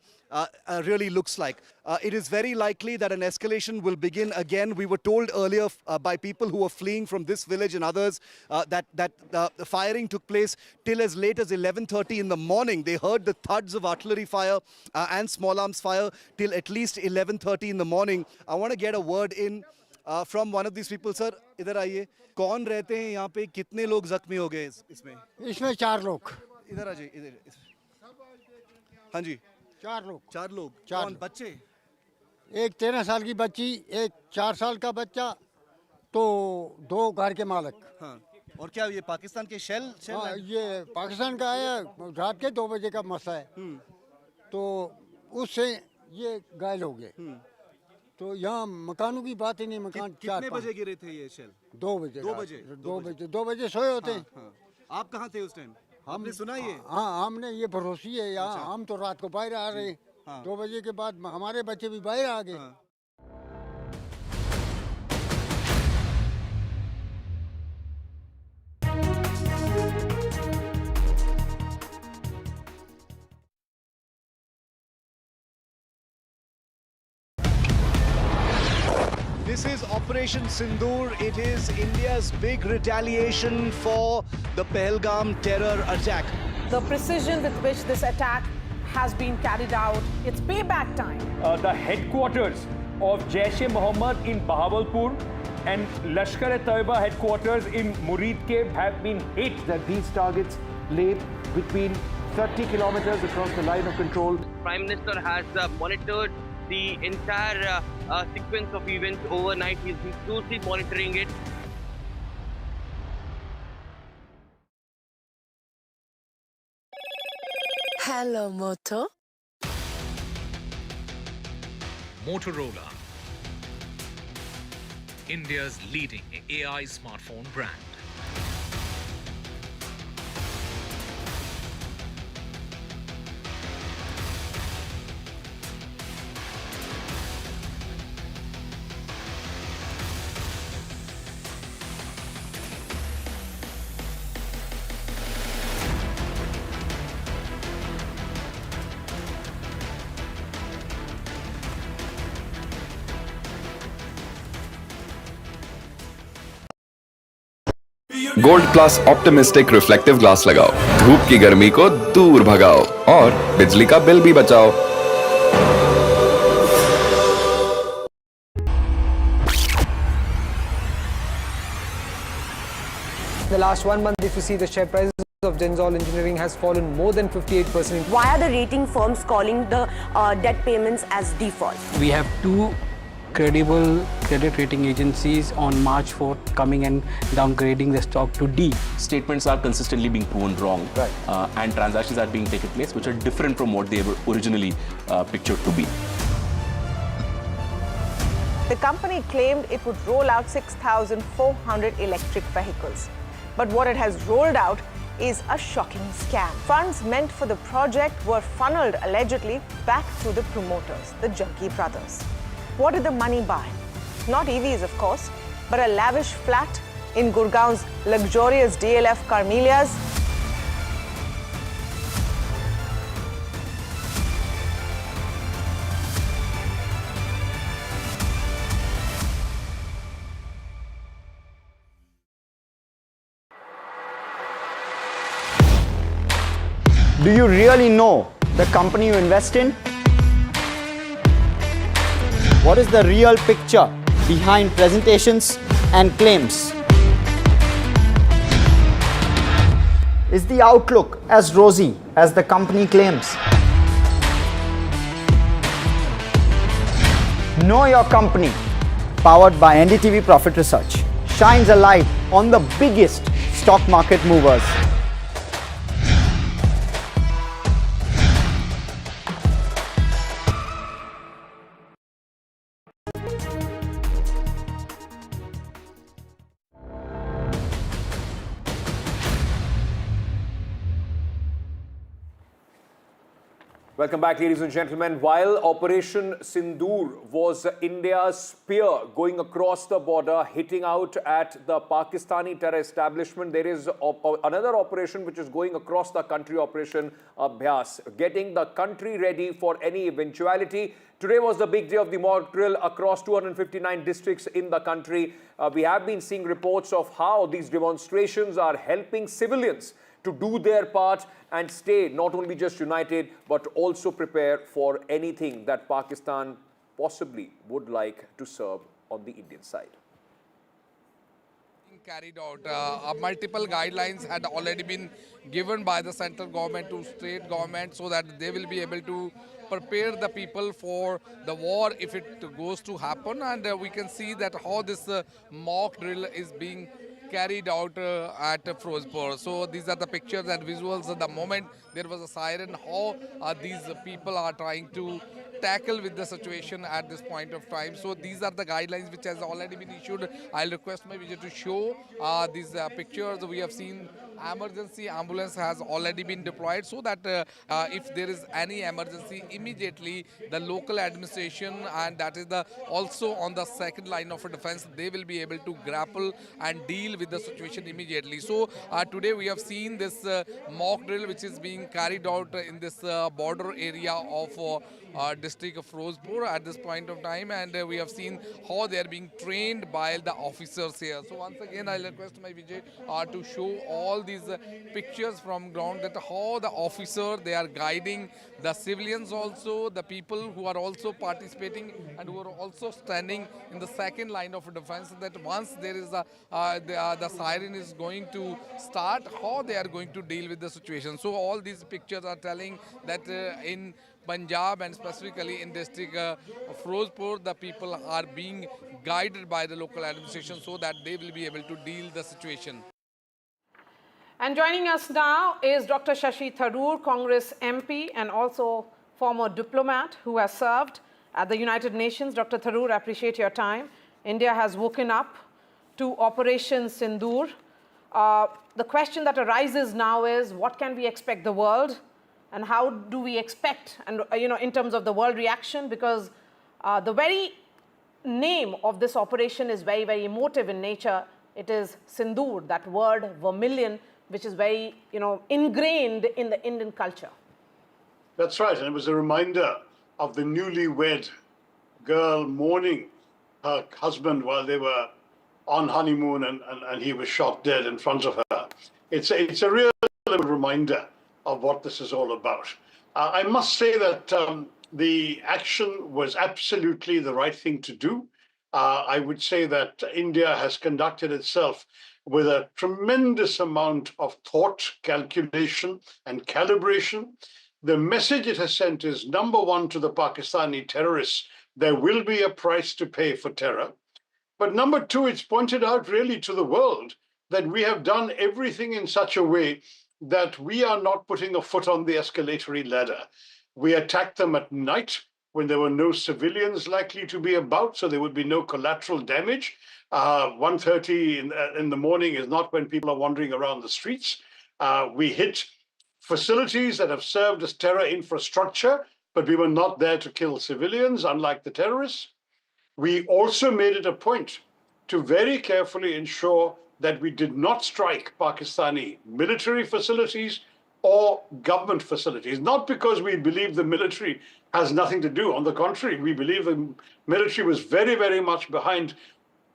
really looks like. It is very likely that an escalation will begin again. We were told earlier by people who were fleeing from this village and others that the firing took place till as late as 11:30 in the morning. They heard the thuds of artillery fire and small arms fire till at least 11:30 in the morning. I want to get a word in from one of these people. Sir, idhar आइए. कौन रहते हैं यहाँ पे? कितने लोग जख्मी हो गए इसमें? इसमें 4 लोग. इधर आ जाइए, इधर. हाँ जी. 4 लोग. 4 लोग. 4 कौन? बच्चे? एक 13 साल की बच्ची, एक 4 साल का बच्चा, तो 2 घर के मालिक. हाँ. और क्या ये पाकिस्तान के शेल? हाँ, ये पाकिस्तान का आया. रात के 2 बजे का मसला है. तो उससे ये घायल हो गए. तो यहाँ मकानों की बात ही नहीं. मकान कितने बजे गिरे थे ये शेल? 2 बजे. 2 बजे सोए होते हैं. आप कहाँ थे उस टाइम? हमने सुना ये? हाँ, हमने ये भरोसी है यहाँ. हम तो रात को बाहर आ रहे. 2 बजे के बाद हमारे बच्चे भी बाहर आ गए. This is Operation Sindoor. It is India's big retaliation for the Pahalgam terror attack. The precision with which this attack has been carried out, it's payback time. The headquarters of Jaish-e-Mohammed in Bahawalpur and Lashkar-e-Taiba headquarters in Muridke have been hit. That these targets lay between 30 kilometers across the line of control. Prime Minister has monitored the entire sequence of events overnight. He's been closely monitoring it. Hello, Moto. Motorola, India's leading AI smartphone brand. Gold plus optimistic reflective glass लगाओ, धूप की गर्मी को दूर भगाओ और बिजली का बिल भी बचाओ। In the last 1 month, if you see, the share prices of Genzol Engineering has fallen more than 58%. Why are the rating firms calling the debt payments as default? We have two credible credit rating agencies on March 4th coming and downgrading the stock to D. Statements are consistently being proven wrong, and transactions are being taken place which are different from what they were originally pictured to be. The company claimed it would roll out 6,400 electric vehicles. But what it has rolled out is a shocking scam. Funds meant for the project were funneled allegedly back to the promoters, the Junkie brothers. What did the money buy? Not EVs, of course, but a lavish flat in Gurgaon's luxurious DLF Carmelias. Do you really know the company you invest in? What is the real picture behind presentations and claims? Is the outlook as rosy as the company claims? Know Your Company, powered by NDTV Profit Research, shines a light on the biggest stock market movers. Welcome back, ladies and gentlemen. While Operation Sindoor was India's spear going across the border, hitting out at the Pakistani terror establishment, there is another operation which is going across the country, Operation Abhyas, getting the country ready for any eventuality. Today was the big day of the mock drill across 259 districts in the country. We have been seeing reports of how these demonstrations are helping civilians to do their part and stay not only just united but also prepare for anything that Pakistan possibly would like to serve on the Indian side. Carried out. Multiple guidelines had already been given by the central government to state government so that they will be able to prepare the people for the war if it goes to happen, and we can see that how this mock drill is being carried out at Firozpur. So these are the pictures and visuals at the moment there was a siren, how these people are trying to tackle with the situation at this point of time. So these are the guidelines which has already been issued. I'll request my visit to show these pictures. We have seen emergency ambulance has already been deployed so that if there is any emergency, immediately the local administration, and that is the also on the second line of defense, they will be able to grapple and deal with the situation immediately. So today we have seen this mock drill which is being carried out in this border area of district of Firozpur at this point of time, and we have seen how they are being trained by the officers here. So once again I'll request my Vijay to show all these pictures from ground, that how the officer they are guiding the civilians, also the people who are also participating and who are also standing in the second line of defense, that once there is a the siren is going to start, how they are going to deal with the situation. So all these pictures are telling that in Punjab and specifically in district Firozpur, the people are being guided by the local administration so that they will be able to deal the situation. And joining us now is Dr. Shashi Tharoor, Congress MP and also former diplomat who has served at the United Nations. Dr. Tharoor, I appreciate your time. India has woken up to Operation Sindoor. The question that arises now is, what can we expect the world, and how do we expect, and in terms of the world reaction, because the very name of this operation is very, very emotive in nature. It is Sindoor, that word vermilion, which is very, ingrained in the Indian culture. That's right, and it was a reminder of the newlywed girl mourning her husband while they were on honeymoon and he was shot dead in front of her. It's a real reminder of what this is all about. I must say that the action was absolutely the right thing to do. I would say that India has conducted itself with a tremendous amount of thought, calculation, and calibration. The message it has sent is, number one, to the Pakistani terrorists, there will be a price to pay for terror. But number two, it's pointed out really to the world that we have done everything in such a way that we are not putting a foot on the escalatory ladder. We attacked them at night when there were no civilians likely to be about, so there would be no collateral damage. 1:30 in the morning is not when people are wandering around the streets. We hit facilities that have served as terror infrastructure, but we were not there to kill civilians, unlike the terrorists. We also made it a point to very carefully ensure that we did not strike Pakistani military facilities or government facilities, not because we believe the military has nothing to do. On the contrary, we believe the military was very, very much behind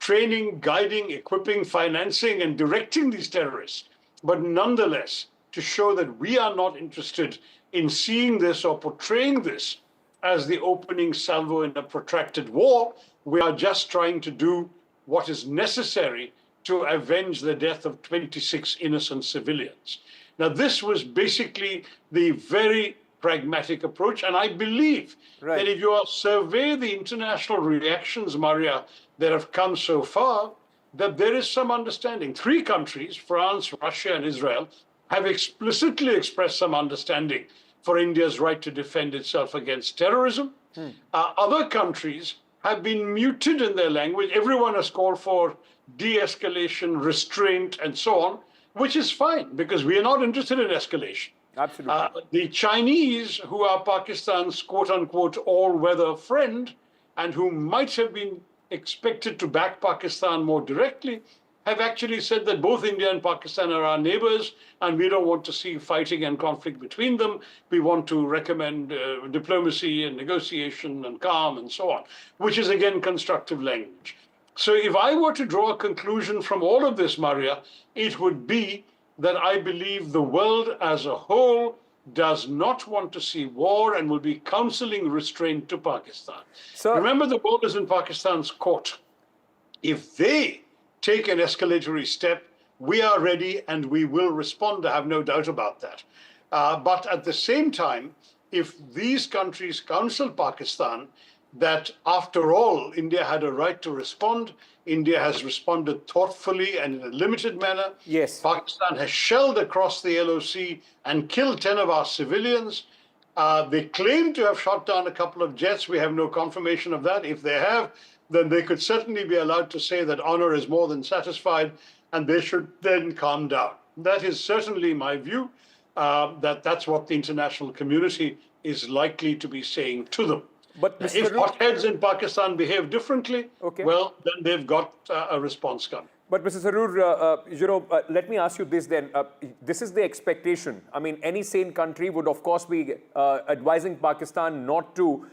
training, guiding, equipping, financing, and directing these terrorists. But nonetheless, to show that we are not interested in seeing this or portraying this as the opening salvo in a protracted war, we are just trying to do what is necessary to avenge the death of 26 innocent civilians. Now, this was basically the very pragmatic approach, and I believe that if you survey the international reactions, Maria, that have come so far, that there is some understanding. 3 countries, France, Russia, and Israel, have explicitly expressed some understanding for India's right to defend itself against terrorism. Other countries have been muted in their language. Everyone has called for de-escalation, restraint, and so on, which is fine, because we are not interested in escalation. Absolutely. The Chinese, who are Pakistan's quote-unquote all-weather friend, and who might have been expected to back Pakistan more directly, have actually said that both India and Pakistan are our neighbors, and we don't want to see fighting and conflict between them. We want to recommend diplomacy and negotiation and calm and so on, which is, again, constructive language. So if I were to draw a conclusion from all of this, Maria, it would be that I believe the world as a whole does not want to see war and will be counseling restraint to Pakistan. Remember, the ball is in Pakistan's court. If they take an escalatory step, we are ready and we will respond. I have no doubt about that. But at the same time, if these countries counsel Pakistan that, after all, India had a right to respond, India has responded thoughtfully and in a limited manner. Yes. Pakistan has shelled across the LOC and killed 10 of our civilians. They claim to have shot down a couple of jets. We have no confirmation of that. If they have, then they could certainly be allowed to say that honor is more than satisfied, and they should then calm down. That is certainly my view, that's what the international community is likely to be saying to them. But if hotheads in Pakistan behave differently, well, then they've got a response coming. But Mr. Tharoor, let me ask you this then. This is the expectation. I mean, any sane country would, of course, be advising Pakistan not to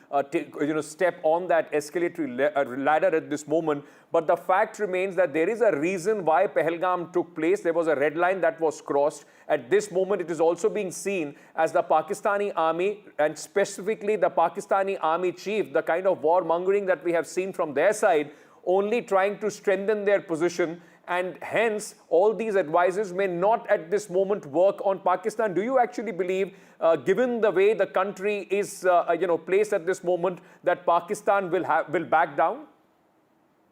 step on that escalatory ladder at this moment. But the fact remains that there is a reason why Pahalgam took place. There was a red line that was crossed. At this moment, it is also being seen as the Pakistani army, and specifically the Pakistani army chief, the kind of warmongering that we have seen from their side, only trying to strengthen their position and hence all these advices may not at this moment work on Pakistan. Do you actually believe, given the way the country is placed at this moment, that Pakistan will back down?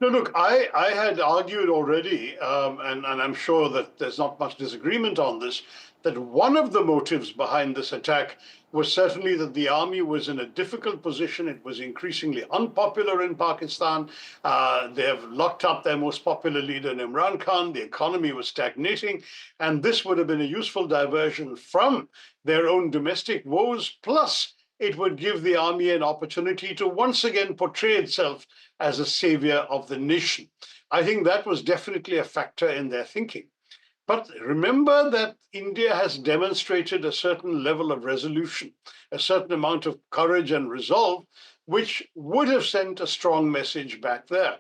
No, look, I had argued already, and I'm sure that there's not much disagreement on this, that one of the motives behind this attack was certainly that the army was in a difficult position. It was increasingly unpopular in Pakistan. They have locked up their most popular leader, Imran Khan. The economy was stagnating, and this would have been a useful diversion from their own domestic woes, plus it would give the army an opportunity to once again portray itself as a savior of the nation. I think that was definitely a factor in their thinking. But remember that India has demonstrated a certain level of resolution, a certain amount of courage and resolve, which would have sent a strong message back there.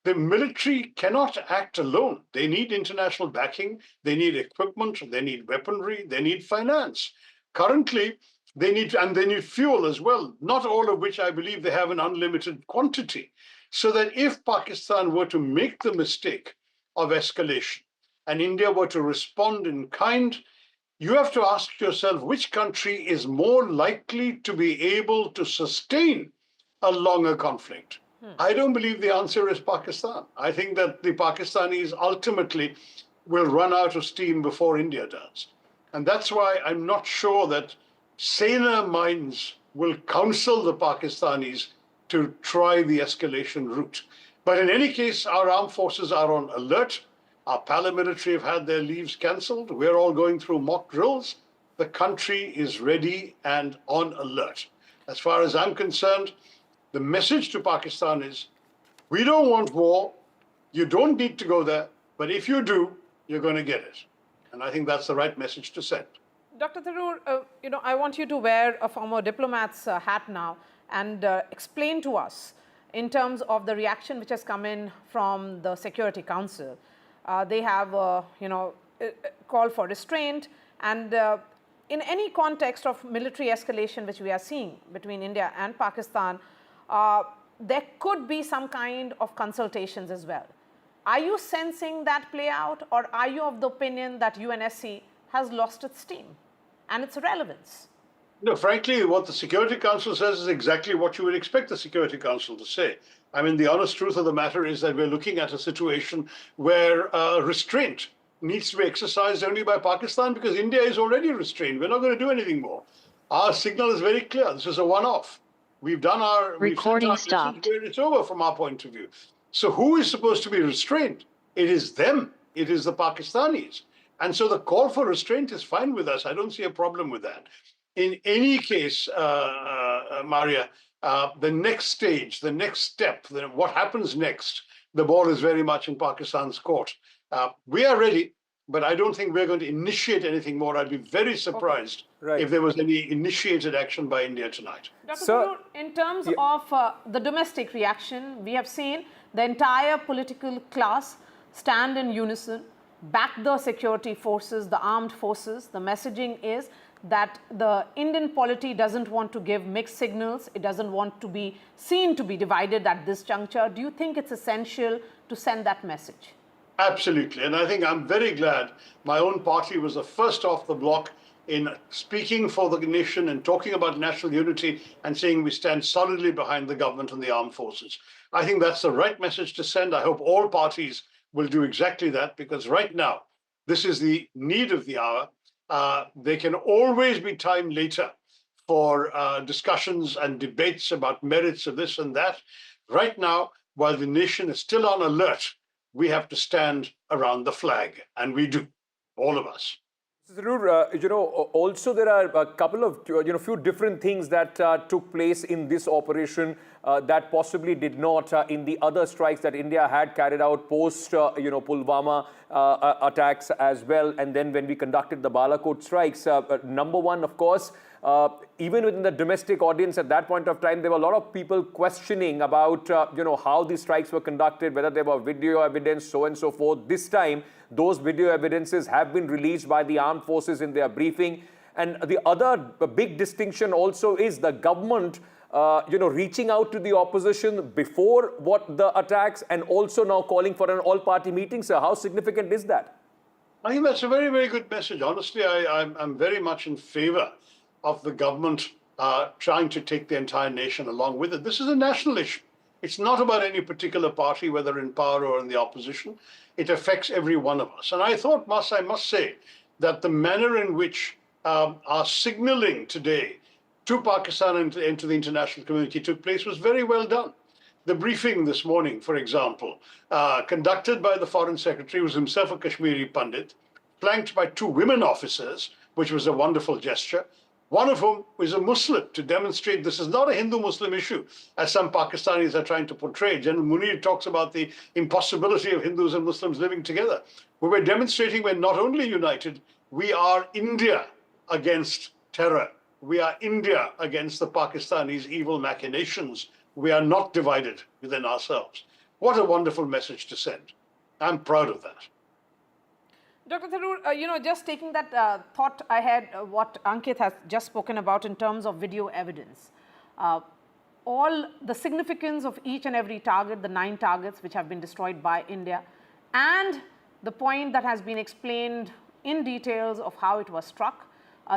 The military cannot act alone. They need international backing, they need equipment, they need weaponry, they need finance. Currently, they need fuel as well, not all of which I believe they have an unlimited quantity. So that if Pakistan were to make the mistake of escalation and India were to respond in kind, you have to ask yourself which country is more likely to be able to sustain a longer conflict. I don't believe the answer is Pakistan. I think that the Pakistanis ultimately will run out of steam before India does. And that's why I'm not sure that saner minds will counsel the Pakistanis to try the escalation route. But in any case, our armed forces are on alert. Our paramilitary have had their leaves cancelled. We're all going through mock drills. The country is ready and on alert. As far as I'm concerned, the message to Pakistan is, we don't want war. You don't need to go there. But if you do, you're going to get it. And I think that's the right message to send. Dr. Tharoor, I want you to wear a former diplomat's hat now and explain to us in terms of the reaction which has come in from the Security Council. They have, called for restraint, and in any context of military escalation which we are seeing between India and Pakistan, there could be some kind of consultations as well. Are you sensing that play out, or are you of the opinion that UNSC has lost its steam and its relevance? No, frankly, what the Security Council says is exactly what you would expect the Security Council to say. I mean, the honest truth of the matter is that we're looking at a situation where restraint needs to be exercised only by Pakistan because India is already restrained. We're not going to do anything more. Our signal is very clear. This is a one-off. We've done our recording stopped. It's over from our point of view. So who is supposed to be restrained? It is them. It is the Pakistanis. And so the call for restraint is fine with us. I don't see a problem with that. In any case, Maria, the next stage, the next step, what happens next, the ball is very much in Pakistan's court. We are ready, but I don't think we're going to initiate anything more. I'd be very surprised if there was any initiated action by India tonight. Dr. Tharoor, in terms of the domestic reaction, we have seen the entire political class stand in unison, back the security forces, the armed forces. The messaging is that the Indian polity doesn't want to give mixed signals. It doesn't want to be seen to be divided at this juncture. Do you think it's essential to send that message? Absolutely. And I think I'm very glad my own party was the first off the block in speaking for the nation and talking about national unity and saying we stand solidly behind the government and the armed forces. I think that's the right message to send. I hope all parties will do exactly that, because right now, this is the need of the hour. There can always be time later for discussions and debates about merits of this and that. Right now, while the nation is still on alert, we have to stand around the flag, and we do, all of us. Tharoor, also there are a couple of, few different things that took place in this operation that possibly did not in the other strikes that India had carried out post, Pulwama attacks as well. And then when we conducted the Balakot strikes, number one, of course, even within the domestic audience at that point of time, there were a lot of people questioning about, how these strikes were conducted, whether there were video evidence, so on and so forth. This time, those video evidences have been released by the armed forces in their briefing. And the other big distinction also is the government reaching out to the opposition before the attacks and also now calling for an all-party meeting, sir. How significant is that? I think that's a very, very good message. Honestly, I'm very much in favor of the government trying to take the entire nation along with it. This is a national issue. It's not about any particular party, whether in power or in the opposition. It affects every one of us. And I must say, that the manner in which our signaling today to Pakistan and to the international community took place was very well done. The briefing this morning, for example, conducted by the Foreign Secretary, who was himself a Kashmiri Pandit, flanked by 2 women officers, which was a wonderful gesture, one of whom was a Muslim, to demonstrate this is not a Hindu-Muslim issue, as some Pakistanis are trying to portray. General Munir talks about the impossibility of Hindus and Muslims living together. We were demonstrating we're not only united, we are India against terror. We are India against the Pakistanis' evil machinations. We are not divided within ourselves. What a wonderful message to send. I'm proud of that. Dr. Tharoor, just taking that thought ahead, what Ankit has just spoken about in terms of video evidence, all the significance of each and every target, the 9 targets which have been destroyed by India, and the point that has been explained in details of how it was struck,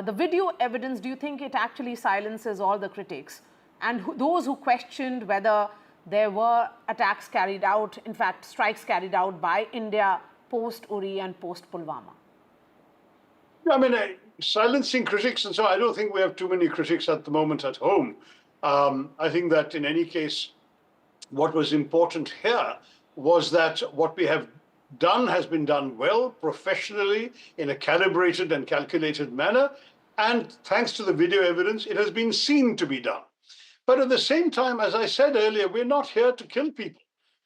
the video evidence, do you think it actually silences all the critics and those who questioned whether there were attacks carried out, in fact, strikes carried out by India post-Uri and post-Pulwama? I mean, silencing critics, and so I don't think we have too many critics at the moment at home. I think that in any case, what was important here was that what we have done has been done well, professionally, in a calibrated and calculated manner, and thanks to the video evidence, it has been seen to be done. But at the same time, as I said earlier, we're not here to kill people.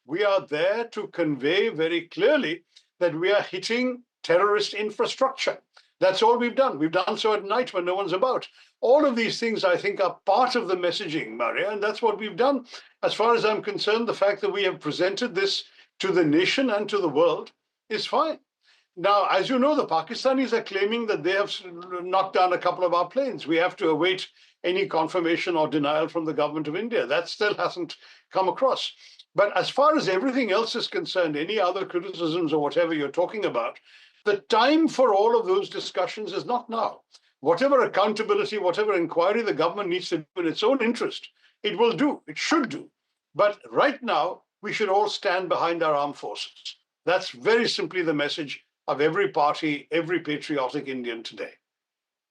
We are there to convey very clearly that we are hitting terrorist infrastructure. That's all we've done. We've done so at night when no one's about. All of these things, I think, are part of the messaging, Maria, and that's what we've done. As far as I'm concerned, the fact that we have presented this to the nation and to the world is fine. Now, as you know, the Pakistanis are claiming that they have knocked down a couple of our planes. We have to await any confirmation or denial from the government of India. That still hasn't come across. But as far as everything else is concerned, any other criticisms or whatever you're talking about, the time for all of those discussions is not now. Whatever accountability, whatever inquiry the government needs to do in its own interest, it will do, it should do. But right now, we should all stand behind our armed forces. That's very simply the message of every party, every patriotic Indian today.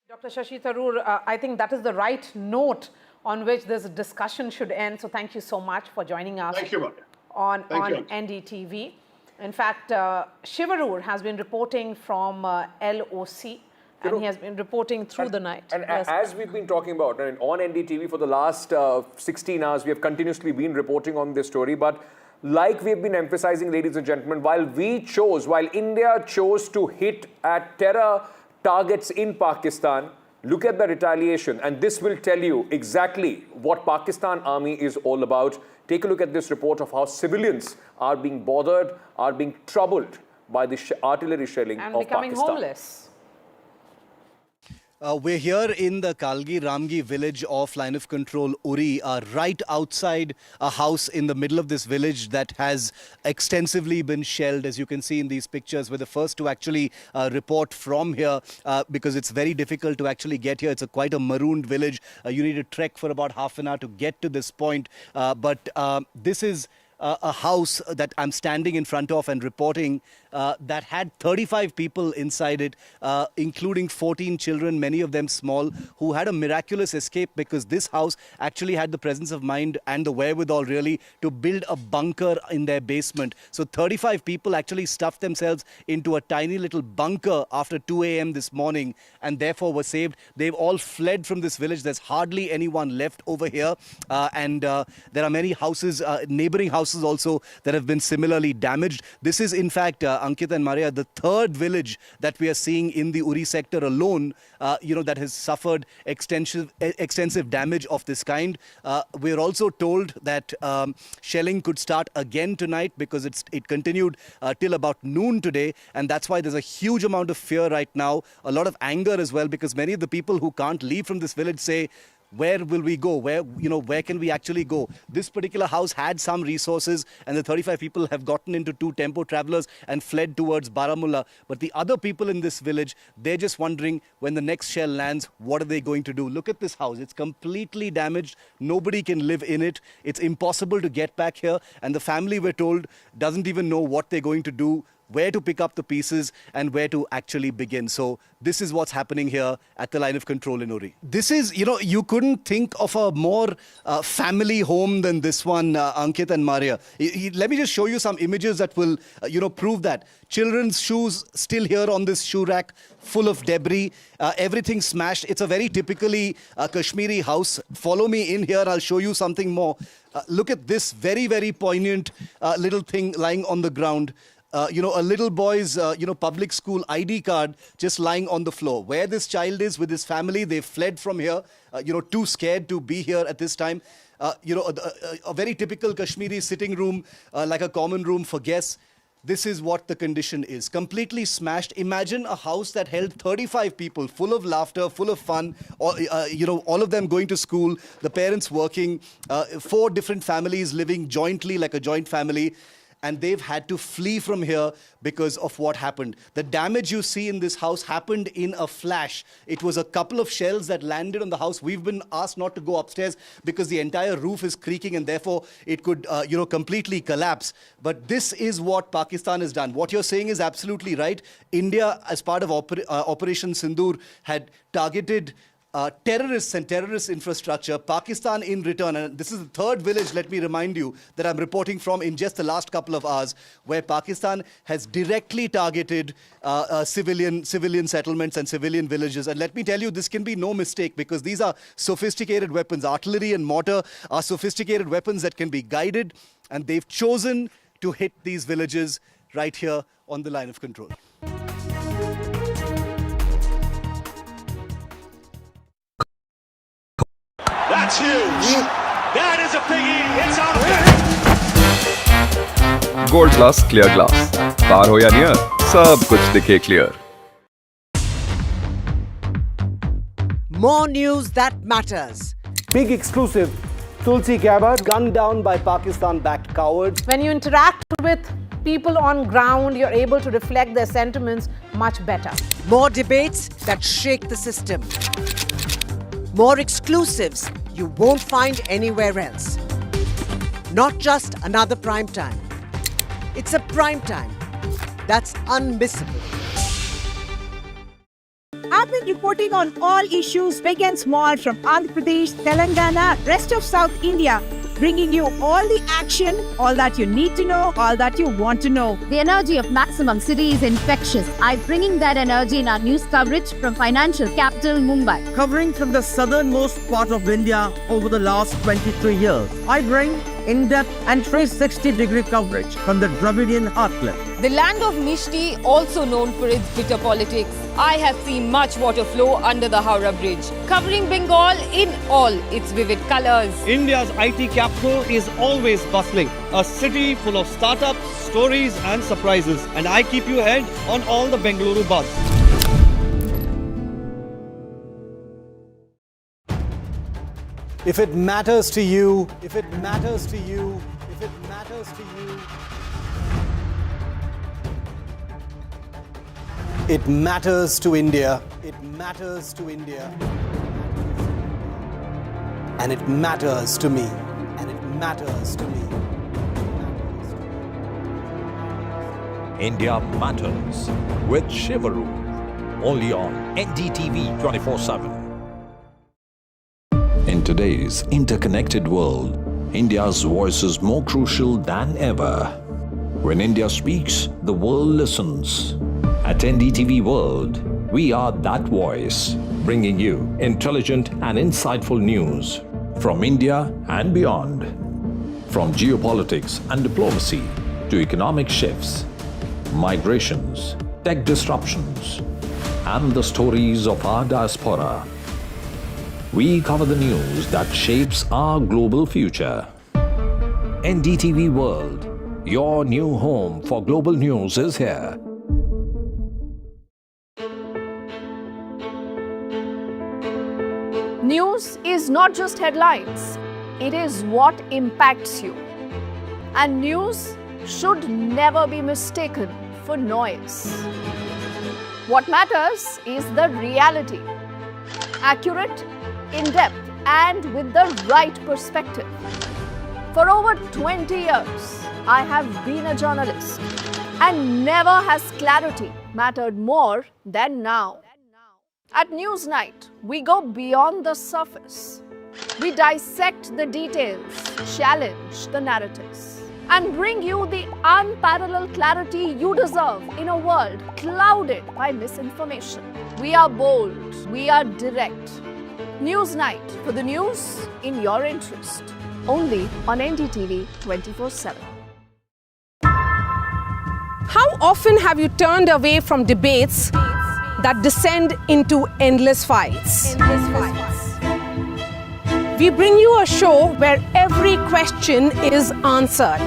Dr. Shashi Tharoor, I think that is the right note on which this discussion should end. So thank you so much for joining us. Thank you, on NDTV. In fact, Shivarur has been reporting from LOC, and he has been reporting through the night. And as we've been talking about on NDTV for the last 16 hours, we have continuously been reporting on this story. But like we've been emphasizing, ladies and gentlemen, while India chose to hit at terror targets in Pakistan, look at the retaliation, and this will tell you exactly what Pakistan Army is all about. Take a look at this report of how civilians are being bothered, are being troubled by the artillery shelling and of becoming Pakistan. Homeless. We're here in the Kalgi Ramgi village of line of control Uri, right outside a house in the middle of this village that has extensively been shelled. As you can see in these pictures, we're the first to actually report from here because it's very difficult to actually get here. It's quite a marooned village. You need to trek for about half an hour to get to this point. But this is a house that I'm standing in front of and reporting that had 35 people inside it, including 14 children, many of them small, who had a miraculous escape because this house actually had the presence of mind and the wherewithal really to build a bunker in their basement. So 35 people actually stuffed themselves into a tiny little bunker after 2 a.m. this morning and therefore were saved. They've all fled from this village. There's hardly anyone left over here. And there are many houses, neighboring houses also that have been similarly damaged. This is in fact, Ankit and Maria, the third village that we are seeing in the Uri sector alone, that has suffered extensive damage of this kind. We're also told that shelling could start again tonight because it continued till about noon today, and that's why there's a huge amount of fear right now, a lot of anger as well, because many of the people who can't leave from this village say, where will we go? Where can we actually go? This particular house had some resources, and the 35 people have gotten into 2 tempo travelers and fled towards Baramulla. But the other people in this village, they're just wondering when the next shell lands, what are they going to do? Look at this house. It's completely damaged. Nobody can live in it. It's impossible to get back here. And the family, we're told, doesn't even know what they're going to do, where to pick up the pieces and where to actually begin. So this is what's happening here at the line of control in Uri. This is, you couldn't think of a more family home than this one, Ankit and Maria. Let me just show you some images that will, prove that. Children's shoes still here on this shoe rack, full of debris, everything smashed. It's a very typically Kashmiri house. Follow me in here, I'll show you something more. Look at this very, very poignant little thing lying on the ground. A little boy's, public school ID card just lying on the floor. Where this child is with his family, they've fled from here, too scared to be here at this time. A very typical Kashmiri sitting room, like a common room for guests. This is what the condition is. Completely smashed. Imagine a house that held 35 people, full of laughter, full of fun, all of them going to school, the parents working, 4 different families living jointly like a joint family. And they've had to flee from here because of what happened. The damage you see in this house happened in a flash. It was a couple of shells that landed on the house. We've been asked not to go upstairs because the entire roof is creaking and therefore it could, completely collapse. But this is what Pakistan has done. What you're saying is absolutely right. India, as part of Operation Sindoor, had targeted terrorists and terrorist infrastructure. Pakistan in return, and this is the 3rd village, let me remind you, that I'm reporting from in just the last couple of hours, where Pakistan has directly targeted civilian settlements and civilian villages. And let me tell you, this can be no mistake because these are sophisticated weapons. Artillery and mortar are sophisticated weapons that can be guided, and they've chosen to hit these villages right here on the line of control. That's huge. That is a biggie. It's out of there. Gold Plus Clear Glass. Far ho ya near, sab kuch dikhe clear. More news that matters. Big exclusive. Tulsi Gabbard gunned down by Pakistan-backed cowards. When you interact with people on ground, you're able to reflect their sentiments much better. More debates that shake the system. More exclusives you won't find anywhere else. Not just another prime time. It's a prime time that's unmissable. I've been reporting on all issues big and small from Andhra Pradesh, Telangana, rest of South India, bringing you all the action, all that you need to know, all that you want to know. The energy of Maximum City is infectious. I'm bringing that energy in our news coverage from financial capital Mumbai. Covering from the southernmost part of India over the last 23 years, I bring in-depth and 360-degree coverage from the Dravidian heartland. The land of Mishti, also known for its bitter politics. I have seen much water flow under the Howrah Bridge, covering Bengal in all its vivid colors. India's IT capital is always bustling, a city full of startups, stories and surprises. And I keep you ahead on all the Bengaluru buzz. If it matters to you, if it matters to you, if it matters to you, it matters to India. It matters to India. And it matters to me. And it matters to me. India Matters with Shivaru. Only on NDTV 24/7. In today's interconnected world, India's voice is more crucial than ever. When India speaks, the world listens. At NDTV World, we are that voice, bringing you intelligent and insightful news from India and beyond. From geopolitics and diplomacy to economic shifts, migrations, tech disruptions, and the stories of our diaspora. We cover the news that shapes our global future. NDTV World, your new home for global news is here. News is not just headlines, it is what impacts you. And news should never be mistaken for noise. What matters is the reality. Accurate, in-depth, and with the right perspective. For over 20 years, I have been a journalist, and never has clarity mattered more than now. At Newsnight, we go beyond the surface. We dissect the details, challenge the narratives, and bring you the unparalleled clarity you deserve in a world clouded by misinformation. We are bold, we are direct. Newsnight, for the news in your interest. Only on NDTV 24/7. How often have you turned away from debates that descend into endless fights? We bring you a show where every question is answered,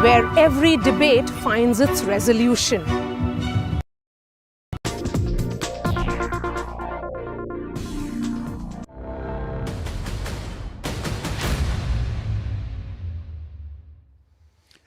where every debate finds its resolution.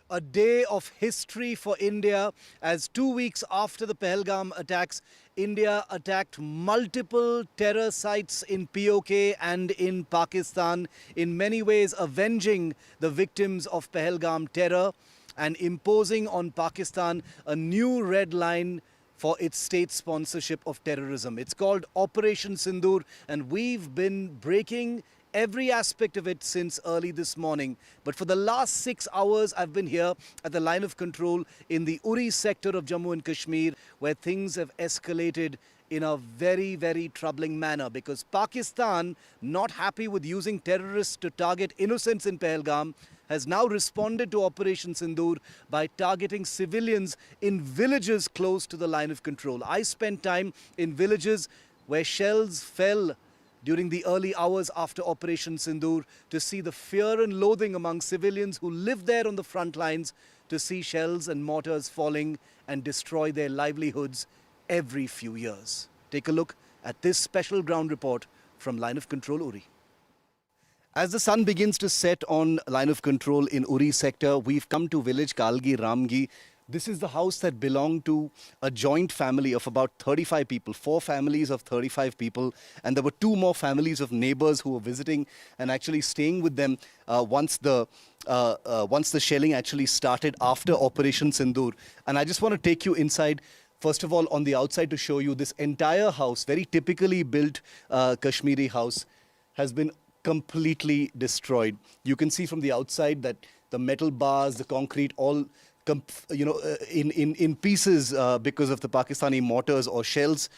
A day of history for India, as 2 weeks after the Pahalgam attacks, India attacked multiple terror sites in POK and in Pakistan, in many ways avenging the victims of Pahalgam terror and imposing on Pakistan a new red line for its state sponsorship of terrorism. It's called Operation Sindoor, and we've been breaking every aspect of it since early this morning. But for the last 6 hours, I've been here at the line of control in the Uri sector of Jammu and Kashmir, where things have escalated in a very, very troubling manner, because Pakistan, not happy with using terrorists to target innocents in Pahalgam, has now responded to Operation Sindoor by targeting civilians in villages close to the line of control. I spent time in villages where shells fell during the early hours after Operation Sindoor to see the fear and loathing among civilians who live there on the front lines, to see shells and mortars falling and destroy their livelihoods every few years. Take a look at this special ground report from Line of Control Uri. As the sun begins to set on line of control in Uri sector, we've come to village Kalgi Ramgi. This is the house that belonged to a joint family of about 35 people, 4 families of 35 people. And there were 2 more families of neighbors who were visiting and actually staying with them once the shelling actually started after Operation Sindoor. And I just want to take you inside, first of all, on the outside to show you this entire house, very typically built Kashmiri house, has been completely destroyed. You can see from the outside that the metal bars, the concrete, all in pieces because of the Pakistani mortars or shells.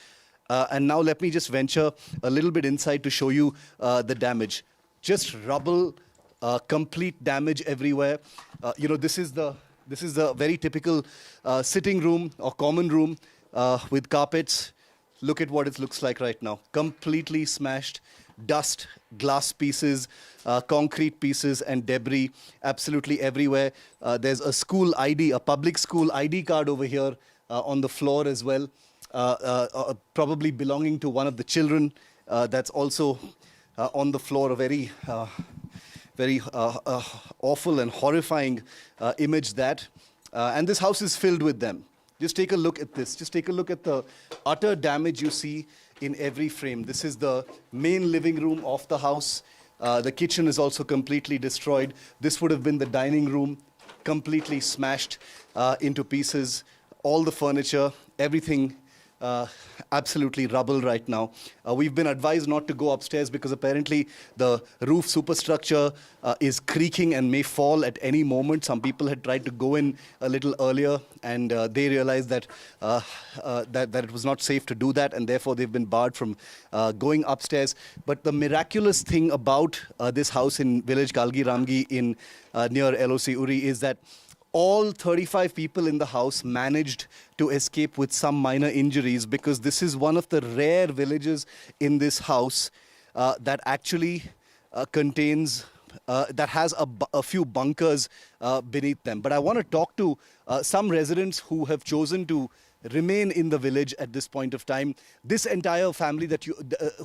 And now let me just venture a little bit inside to show you the damage. Just rubble, complete damage everywhere. This is the very typical sitting room or common room with carpets. Look at what it looks like right now. Completely smashed. Dust, glass pieces, concrete pieces and debris absolutely everywhere. There's a school ID, a public school ID card over here on the floor as well, probably belonging to one of the children. That's also on the floor, a very awful and horrifying image that. And this house is filled with them. Just take a look at this. Just take a look at the utter damage you see in every frame. This is the main living room of the house. The kitchen is also completely destroyed. This would have been the dining room, completely smashed into pieces. All the furniture, everything absolutely rubble right now. We've been advised not to go upstairs because apparently the roof superstructure is creaking and may fall at any moment. Some people had tried to go in a little earlier and they realized that, that it was not safe to do that, and therefore they've been barred from going upstairs. But the miraculous thing about this house in village Kalgi Ramgi in near LOC Uri is that all 35 people in the house managed to escape with some minor injuries, because this is one of the rare villages in this house that actually contains, that has a few bunkers beneath them. But I want to talk to some residents who have chosen to remain in the village at this point of time. This entire family that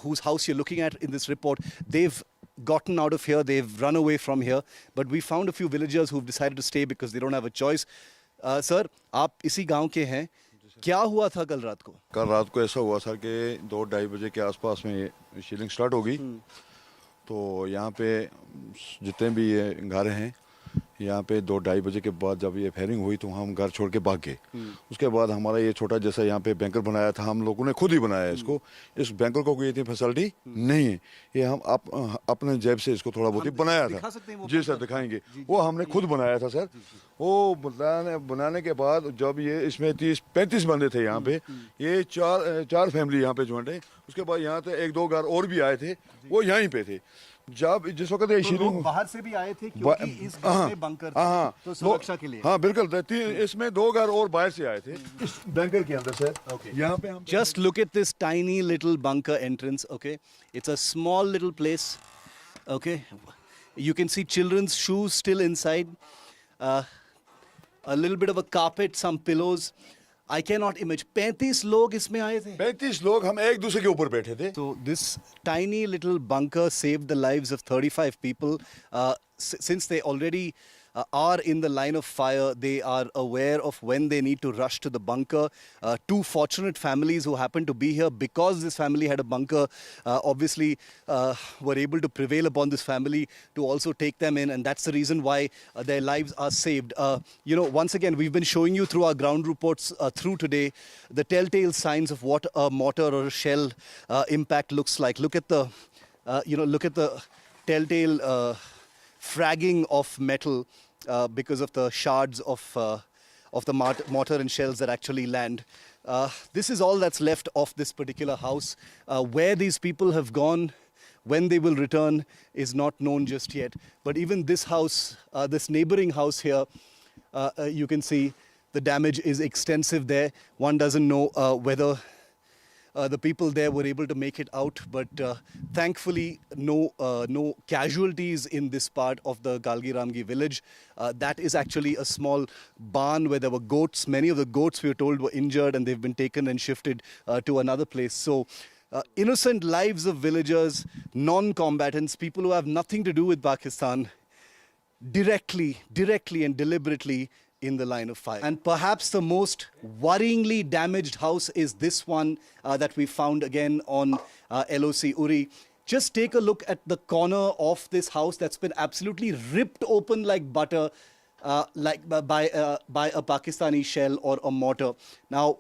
whose house you're looking at in this report, they've gotten out of here, they've run away from here, but we found a few villagers who've decided to stay because they don't have a choice. Sir, आप इसी गांव के हैं, क्या हुआ था कल रात को? कल रात को ऐसा हुआ सर कि 2-2:30 बजे के आसपास में शीलिंग स्टार्ट हो गई। तो यहाँ पे जितने भी ये घर हैं, यहाँ पे 2-2:30 बजे के बाद जब ये फायरिंग हुई तो हम घर छोड़ के भाग गए। उसके बाद हमारा ये छोटा जैसा यहाँ पे बैंकर बनाया था, हम लोगों ने खुद ही बनाया इसको। इस बैंकर को कोई इतनी फैसिलिटी नहीं है, ये हम अपने जेब से इसको थोड़ा बहुत ही बनाया था। जी सर, दिखाएंगे। वो हमने खुद बनाया था सर। वो बनाने के बाद जब ये इसमें 30-35 बंदे थे यहाँ पे, ये चार फैमिली यहाँ पे ज्वाइंट है। उसके बाद यहाँ पे 1-2 घर और भी आए थे, वो यहीं पे थे। जब जिस वक्त ये लोग बाहर से भी आए थे क्योंकि इस घर में बंकर था, तो सुरक्षा के लिए। हाँ बिल्कुल, इसमें 2 घर और बाहर से आए थे इस बंकर के अंदर सर। यहाँ पे हम just look at this tiny little bunker entrance. Okay, it's a small little place. Okay, you can see children's shoes still inside, a little bit of a carpet, some pillows. I cannot imagine. 35 लोग इसमें आए थे। 35 लोग, हम एक दूसरे के ऊपर बैठे थे। So this tiny little bunker saved the lives of 35 people. Since they already are in the line of fire, they are aware of when they need to rush to the bunker. 2 fortunate families who happened to be here because this family had a bunker, obviously were able to prevail upon this family to also take them in, and that's the reason why their lives are saved. You know, once again, we've been showing you through our ground reports through today the telltale signs of what a mortar or a shell impact looks like. Look at the, look at the telltale fragging of metal because of the shards of the mortar and shells that actually land. This is all that's left of this particular house. Where these people have gone, when they will return, is not known just yet. But even this house, this neighboring house here, you can see the damage is extensive there. One doesn't know whether the people there were able to make it out, but thankfully no casualties in this part of the Galgi Ramgi village. That is actually a small barn where there were goats. Many of the goats, we were told, were injured and they've been taken and shifted to another place. So innocent lives of villagers, non-combatants, people who have nothing to do with Pakistan, directly and deliberately in the line of fire. And perhaps the most worryingly damaged house is this one that we found again on LOC Uri. Just take a look at the corner of this house that's been absolutely ripped open like butter, like by a Pakistani shell or a mortar. Now,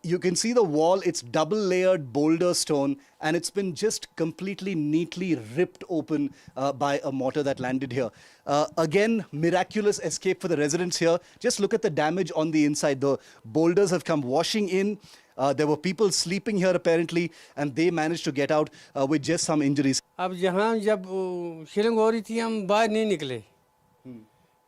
you can see the wall, it's double layered boulder stone, and it's been just completely neatly ripped open by a mortar that landed here. Again, miraculous escape for the residents here. Just look at the damage on the inside. The boulders have come washing in. There were people sleeping here apparently, and they managed to get out with just some injuries. अब यहाँ जब shilling हो रही थी हम बाहर नहीं निकले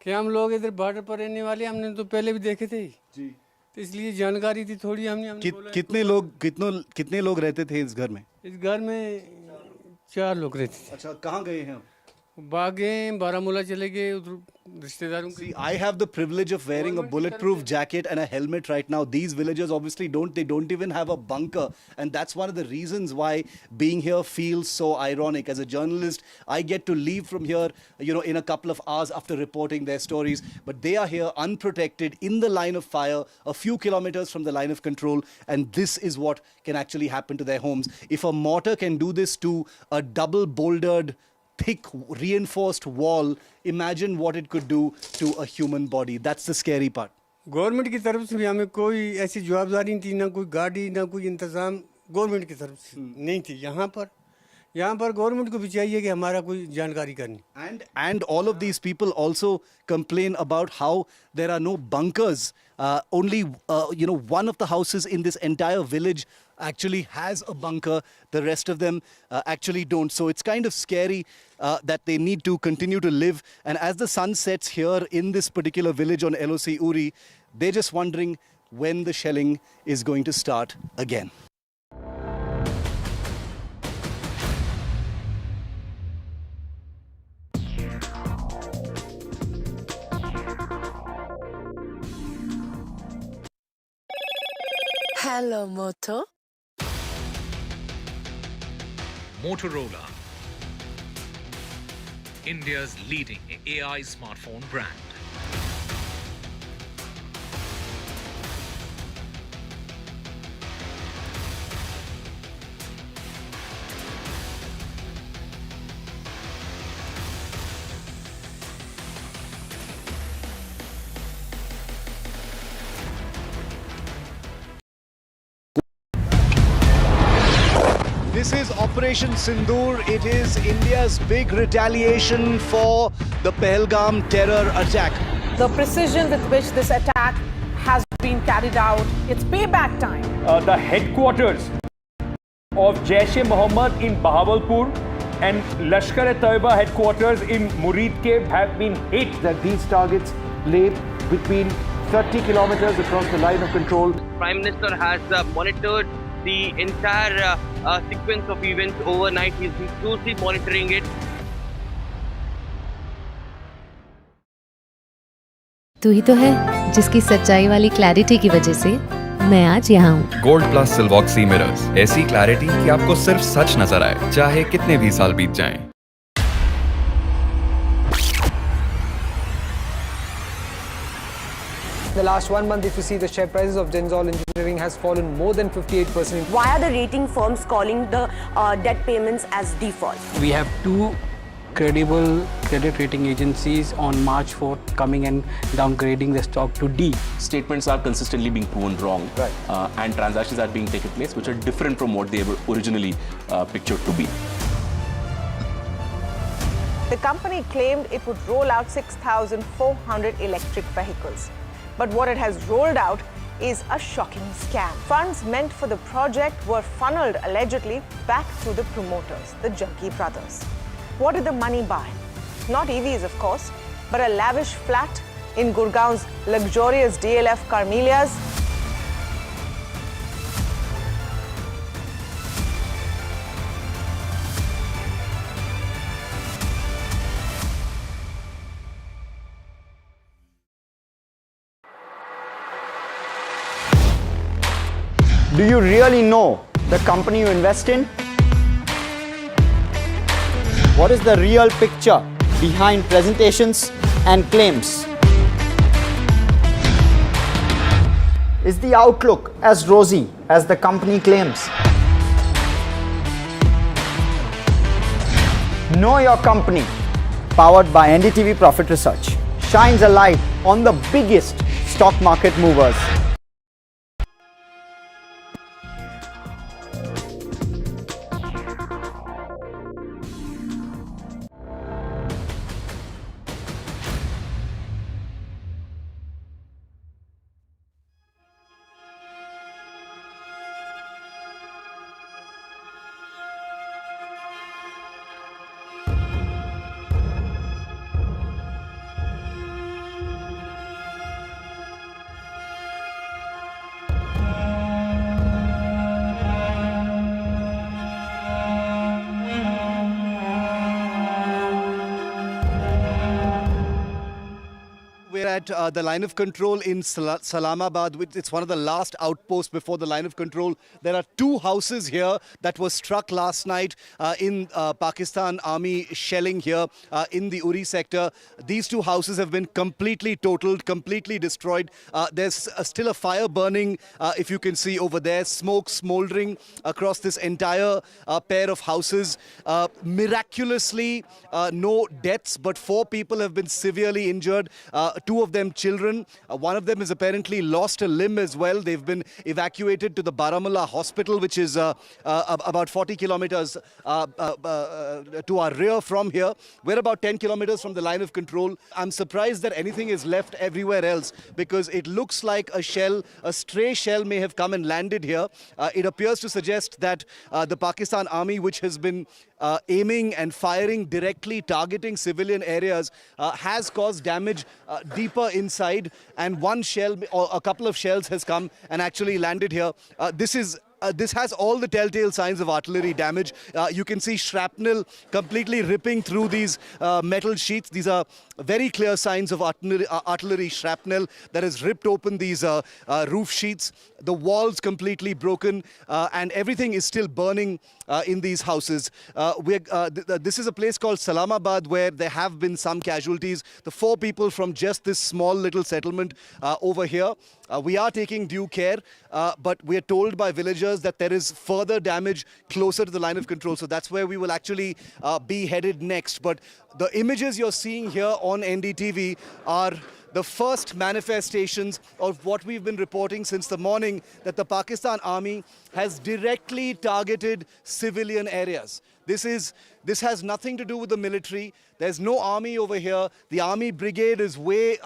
कि हम लोग इधर बॉर्डर पर रहने वाले हमने तो पहले भी देखे थे जी, तो इसलिए जानकारी थी थोड़ी हमने कितने लोग रहते थे इस घर में? इस घर में 4 लोग रहते थे। अच्छा, कहाँ गए हैं? बागे बारामूला चले गए उधर रिश्तेदारों के। See, I have the privilege of wearing a bulletproof jacket and a helmet right now. These villagers obviously don't even have a bunker, and that's one of the reasons why being here feels so ironic. As a journalist, I get to leave from here, in a couple of hours after reporting their stories, but they are here unprotected in the line of fire, a few kilometers from the line of control, and this is what can actually happen to their homes. If a mortar can do this to a double bouldered, thick reinforced wall, imagine what it could do to a human body. That's the scary part. Government की तरफ से भी हमें कोई ऐसी जवाबदारी नहीं थी, ना कोई गाड़ी ना कोई इंतजाम गवर्नमेंट की तरफ से नहीं थी। यहाँ पर गवर्नमेंट को भी चाहिए कि हमारा कोई जानकारी करनी। And all of these people also complain about how there are no bunkers. Only one of the houses in this entire village actually has a bunker. The rest of them actually don't. So it's kind of scary that they need to continue to live. And as the sun sets here in this particular village on LOC Uri, they're just wondering when the shelling is going to start again. Hello, Moto. Motorola, India's leading AI smartphone brand. This is Operation Sindoor. It is India's big retaliation for the Pahalgam terror attack. The precision with which this attack has been carried out, it's payback time. The headquarters of Jaish-e-Mohammed in Bahawalpur and Lashkar-e-Taiba headquarters in Murid-ke have been hit. That these targets lay between 30 kilometers across the line of control. Prime Minister has monitored the entire sequence of events overnight. He's been closely monitoring it. तू ही तो है जिसकी सच्चाई वाली clarity की वजह से मैं आज यहाँ हूँ। गोल्ड प्लस सिल्वॉक्सी मिरर्स, ऐसी क्लैरिटी कि आपको सिर्फ सच नजर आए, चाहे कितने भी साल बीत जाएं। The last 1 month, if you see, the share prices of Genzol Engineering has fallen more than 58%. Why are the rating firms calling the debt payments as default? We have two credible credit rating agencies on March 4th coming and downgrading the stock to D. Statements are consistently being proven wrong, and transactions are being taken place which are different from what they were originally pictured to be. The company claimed it would roll out 6,400 electric vehicles. But what it has rolled out is a shocking scam. Funds meant for the project were funneled allegedly back to the promoters, the Junkie brothers. What did the money buy? Not EVs, of course, but a lavish flat in Gurgaon's luxurious DLF Carmelias. Do you really know the company you invest in? What is the real picture behind presentations and claims? Is the outlook as rosy as the company claims? Know Your Company, powered by NDTV Profit Research, shines a light on the biggest stock market movers. We're at the line of control in Salamabad. It's one of the last outposts before the line of control. There are two houses here that were struck last night in Pakistan Army shelling here in the Uri sector. These two houses have been completely totaled, completely destroyed. There's still a fire burning, if you can see over there, smoke smoldering across this entire pair of houses. Miraculously, no deaths, but 4 people have been severely injured. 2 of them children. One of them has apparently lost a limb as well. They've been evacuated to the Baramulla hospital, which is about 40 kilometers to our rear from here. We're about 10 kilometers from the line of control. I'm surprised that anything is left everywhere else, because it looks like a shell, a stray shell may have come and landed here. It appears to suggest that the Pakistan Army, which has been aiming and firing directly, targeting civilian areas, has caused damage deeper inside, and one shell or a couple of shells has come and actually landed here. This is This has all the telltale signs of artillery damage. You can see shrapnel completely ripping through these metal sheets. These are very clear signs of artillery shrapnel that has ripped open these roof sheets. The walls completely broken, and everything is still burning in these houses. This is a place called Salamabad where there have been some casualties. The 4 people from just this small little settlement over here. We are taking due care, but we are told by villagers that there is further damage closer to the line of control. So that's where we will actually be headed next. But the images you're seeing here on NDTV are the first manifestations of what we've been reporting since the morning, that the Pakistan Army has directly targeted civilian areas. This has nothing to do with the military. There's no army over here. The army brigade is way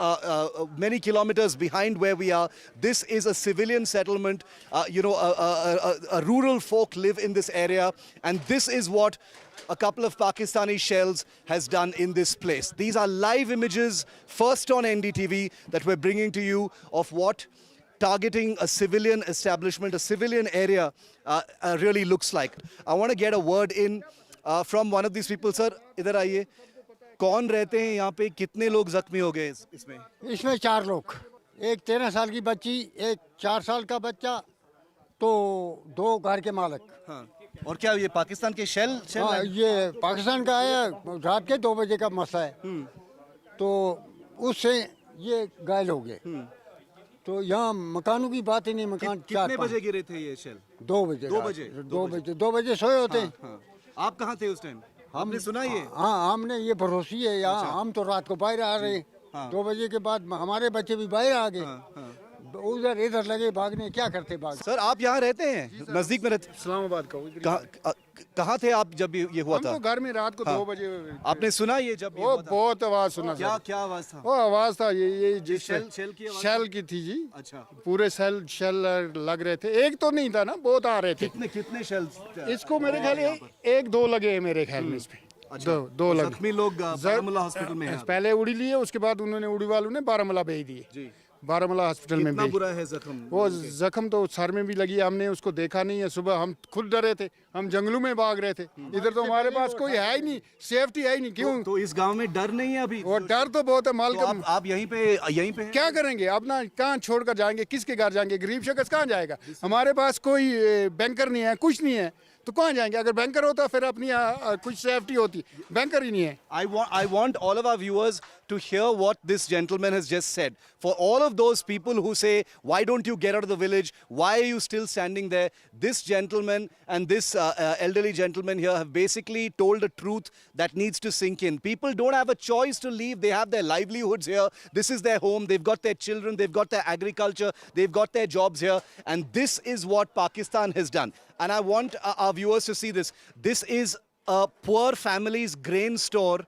many kilometers behind where we are. This is a civilian settlement. A rural folk live in this area, and this is what a couple of Pakistani shells has done in this place. These are live images, first on NDTV, that we're bringing to you of what targeting a civilian establishment, a civilian area really looks like. I want to get a word in from one of these people. Sir, idhar aaiye. कौन रहते हैं यहाँ पे, कितने लोग जख्मी हो गए इसमें? इसमें 4 लोग, एक 13 साल की बच्ची, एक 4 साल का बच्चा, तो 2 घर के मालिक। हाँ। और क्या ये पाकिस्तान के शेल? हाँ, ये पाकिस्तान का है, रात के 2 बजे का मसला है, तो उससे ये घायल हो गए। तो यहाँ मकानों की बात ही नहीं, मकान कितने बजे गिरे थे ये शेल? 2 बजे। 2 बजे सोए होते हैं। आप कहाँ थे उस टाइम? हमने सुना ये? हाँ, हमने ये भरोसी है यहाँ। हम तो रात को बाहर आ रहे, 2 बजे के बाद हमारे बच्चे भी बाहर आ गए, उधर इधर लगे भागने, क्या करते भाग। सर, आप यहाँ रहते हैं, नजदीक में रहते? इस्लामाबाद का। कहाँ थे आप जब ये हुआ था? हम तो घर में रात को 2 बजे। आपने सुना ये जब ये हुआ था? बहुत आवाज सुना। क्या आवाज था? वो आवाज था ये शेल की थी जी। अच्छा, पूरे शेल लग रहे थे, एक तो नहीं था ना, बहुत आ रहे थे। कितने शेल? इसको मेरे ख्याल 1-2 लगे हैं मेरे ख्याल में इसमें। अच्छा, 2 लगे। जख्मी लोग बारामूला हॉस्पिटल में हैं। पहले उड़ी लिए, उसके बाद उन्होंने उड़ी वालों ने बारामूला भेज दिए। बारामूला हॉस्पिटल में कितना बुरा है जख्म? वो जख्म तो सर में भी लगी, हमने उसको देखा नहीं है। सुबह हम खुद डरे थे, हम जंगलों में भाग रहे थे, इधर तो हमारे पास कोई है ही नहीं, सेफ्टी है ही नहीं। क्यों? तो इस गांव में डर नहीं है अभी? वो डर तो बहुत है मालकम। तो आप यहीं पे क्या करेंगे? अपना कहाँ छोड़कर जाएंगे, किसके घर जाएंगे? गरीब शख्स कहाँ जाएगा? हमारे पास कोई बैंकर नहीं है, कुछ नहीं है, तो कहाँ जाएंगे? अगर बैंकर होता फिर अपनी कुछ सेफ्टी होती, बैंकर ही नहीं है। I want all of our viewers to hear what this gentleman has just said. For all of those people who say, why don't you get out of the village? Why are you still standing there? This gentleman and this elderly gentleman here have basically told a truth that needs to sink in. People don't have a choice to leave. They have their livelihoods here. This is their home. They've got their children. They've got their agriculture. They've got their jobs here. And this is what Pakistan has done. And I want our viewers to see this. This is a poor family's grain store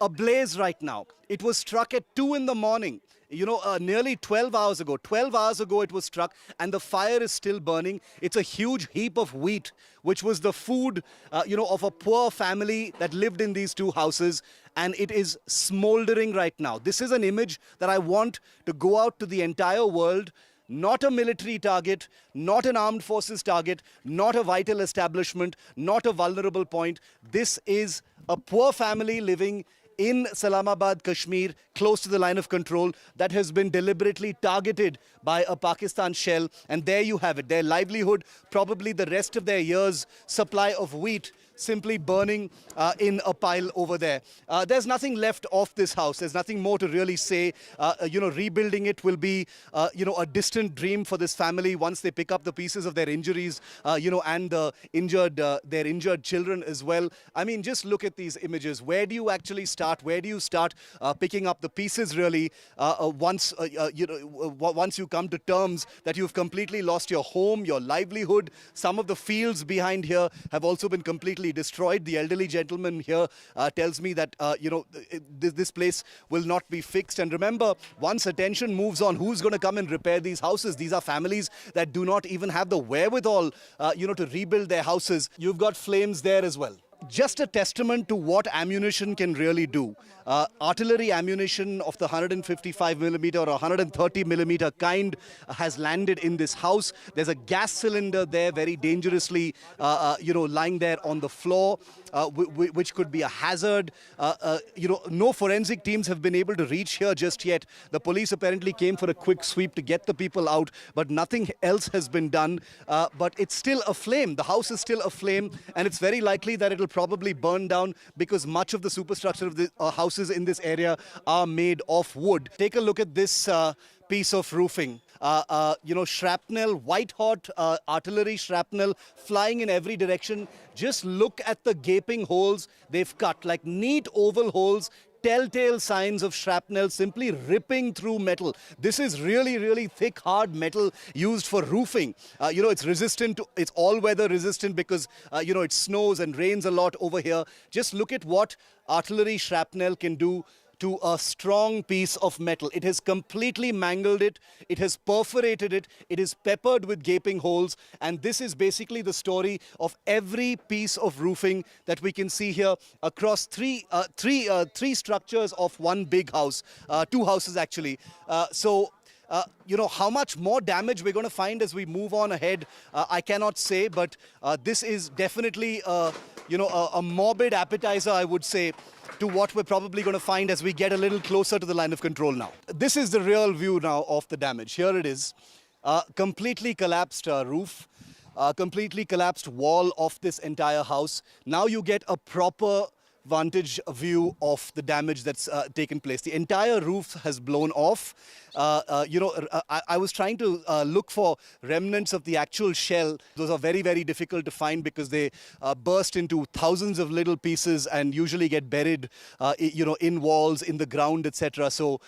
ablaze right now. It was struck at 2 in the morning. Nearly 12 hours ago. 12 hours ago it was struck, and the fire is still burning. It's a huge heap of wheat, which was the food, of a poor family that lived in these 2 houses, and it is smoldering right now. This is an image that I want to go out to the entire world. Not a military target, not an armed forces target, not a vital establishment, not a vulnerable point. This is a poor family living in Salamabad, Kashmir, close to the line of control, that has been deliberately targeted by a Pakistan shell. And there you have it, their livelihood, probably the rest of their year's supply of wheat, simply burning in a pile over there. There's nothing left of this house. There's nothing more to really say. Rebuilding it will be, a distant dream for this family once they pick up the pieces of their injuries, and their injured children as well. I mean, just look at these images. Where do you actually start? Where do you start picking up the pieces, really, once you come to terms that you've completely lost your home, your livelihood? Some of the fields behind here have also been completely destroyed. The elderly gentleman here tells me that this place will not be fixed. And remember, once attention moves on, who's going to come and repair these houses? These are families that do not even have the wherewithal to rebuild their houses. You've got flames there as well. just a testament to what ammunition can really do. Artillery ammunition of the 155 millimeter or 130 millimeter kind has landed in this house. There's a gas cylinder there, very dangerously, lying there on the floor, which could be a hazard. No forensic teams have been able to reach here just yet. The police apparently came for a quick sweep to get the people out, but nothing else has been done. But it's still aflame. The house is still aflame, and it's very likely that it'll probably burn down because much of the superstructure of the houses in this area are made of wood. Take a look at this piece of roofing. Shrapnel, white-hot artillery shrapnel flying in every direction. Just look at the gaping holes they've cut, like neat oval holes, telltale signs of shrapnel simply ripping through metal. This is really, really thick, hard metal used for roofing. It's resistant to, it's all-weather resistant because, it snows and rains a lot over here. Just look at what artillery shrapnel can do to a strong piece of metal. It has completely mangled it, it has perforated it, it is peppered with gaping holes, and this is basically the story of every piece of roofing that we can see here across three structures of one big house, two houses actually. How much more damage we're going to find as we move on ahead, I cannot say, but this is definitely a morbid appetizer, I would say, to what we're probably going to find as we get a little closer to the line of control now. This is the real view now of the damage. Here it is. Completely collapsed roof, completely collapsed wall of this entire house. Now you get a proper vantage view of the damage that's taken place. The entire roof has blown off. I was trying to look for remnants of the actual shell. Those are very, very difficult to find because they burst into thousands of little pieces and usually get buried, in walls, in the ground, etc. So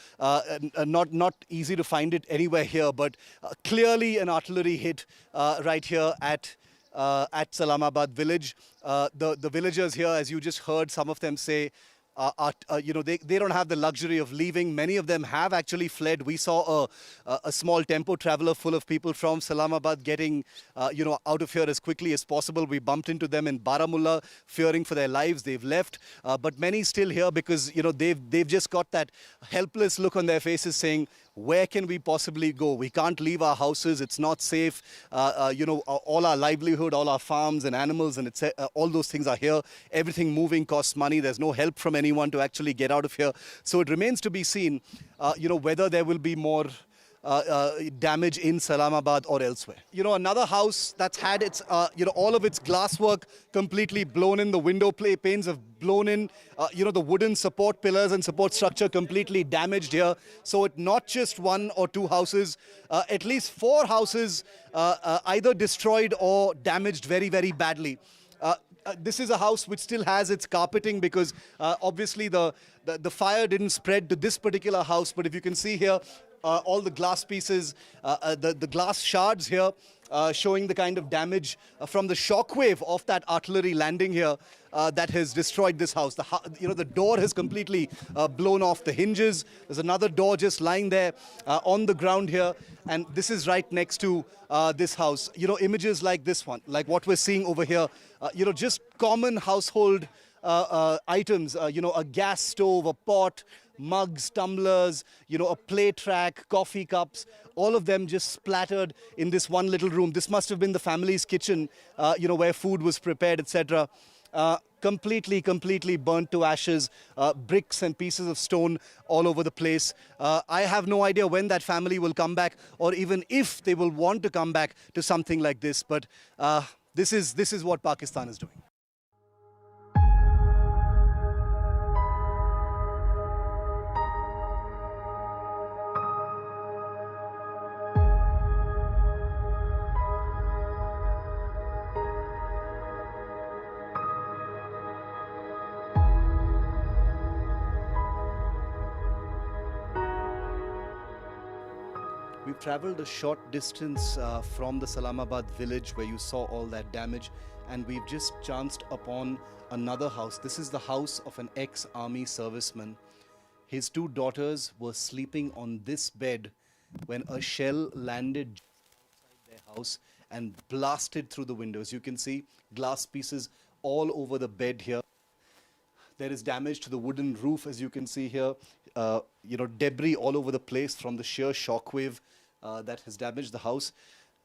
not easy to find it anywhere here, but clearly an artillery hit right here at Salamabad village. The villagers here, as you just heard some of them say, they don't have the luxury of leaving. Many of them have actually fled. We saw a small tempo traveler full of people from Salamabad getting out of here as quickly as possible. We bumped into them in Baramulla, fearing for their lives. They've left, but many still here because they've just got that helpless look on their faces, saying, where can we possibly go? We can't leave our houses. It's not safe. All our livelihood, all our farms and animals and all those things are here. Everything moving costs money. There's no help from anyone to actually get out of here. So it remains to be seen, whether there will be more damage in Salamabad or elsewhere. Another house that's had its, all of its glasswork completely blown in. The window panes have blown in. The wooden support pillars and support structure completely damaged here. So it's not just one or two houses, at least 4 houses either destroyed or damaged very, very badly. This is a house which still has its carpeting because obviously the fire didn't spread to this particular house. But if you can see here, all the glass pieces, the glass shards here, showing the kind of damage from the shockwave of that artillery landing here that has destroyed this house. The door has completely blown off the hinges. There's another door just lying there on the ground here, and this is right next to this house. Images like this one, like what we're seeing over here, just common household items, a gas stove, a pot, mugs, tumblers, a plate rack, coffee cups, all of them just splattered in this one little room. This must have been the family's kitchen, where food was prepared, etc. Completely burnt to ashes, bricks and pieces of stone all over the place. I have no idea when that family will come back or even if they will want to come back to something like this. But this is what Pakistan is doing. We've traveled a short distance from the Salamabad village where you saw all that damage, and we've just chanced upon another house. This is the house of an ex-army serviceman. His 2 daughters were sleeping on this bed when a shell landed outside their house and blasted through the windows. You can see glass pieces all over the bed here. There is damage to the wooden roof, as you can see here. Debris all over the place from the sheer shockwave that has damaged the house.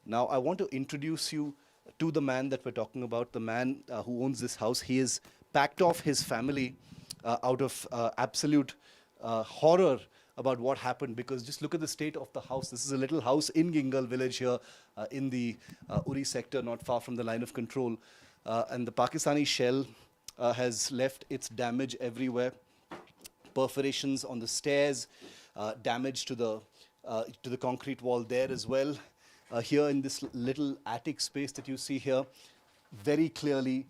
Now, I want to introduce you to the man that we're talking about, the man who owns this house. He has packed off his family out of absolute horror about what happened, because just look at the state of the house. This is a little house in Gingal village here in the Uri sector, not far from the line of control. And the Pakistani shell has left its damage everywhere. Perforations on the stairs, damage to the concrete wall there as well. Here in this little attic space that you see here, very clearly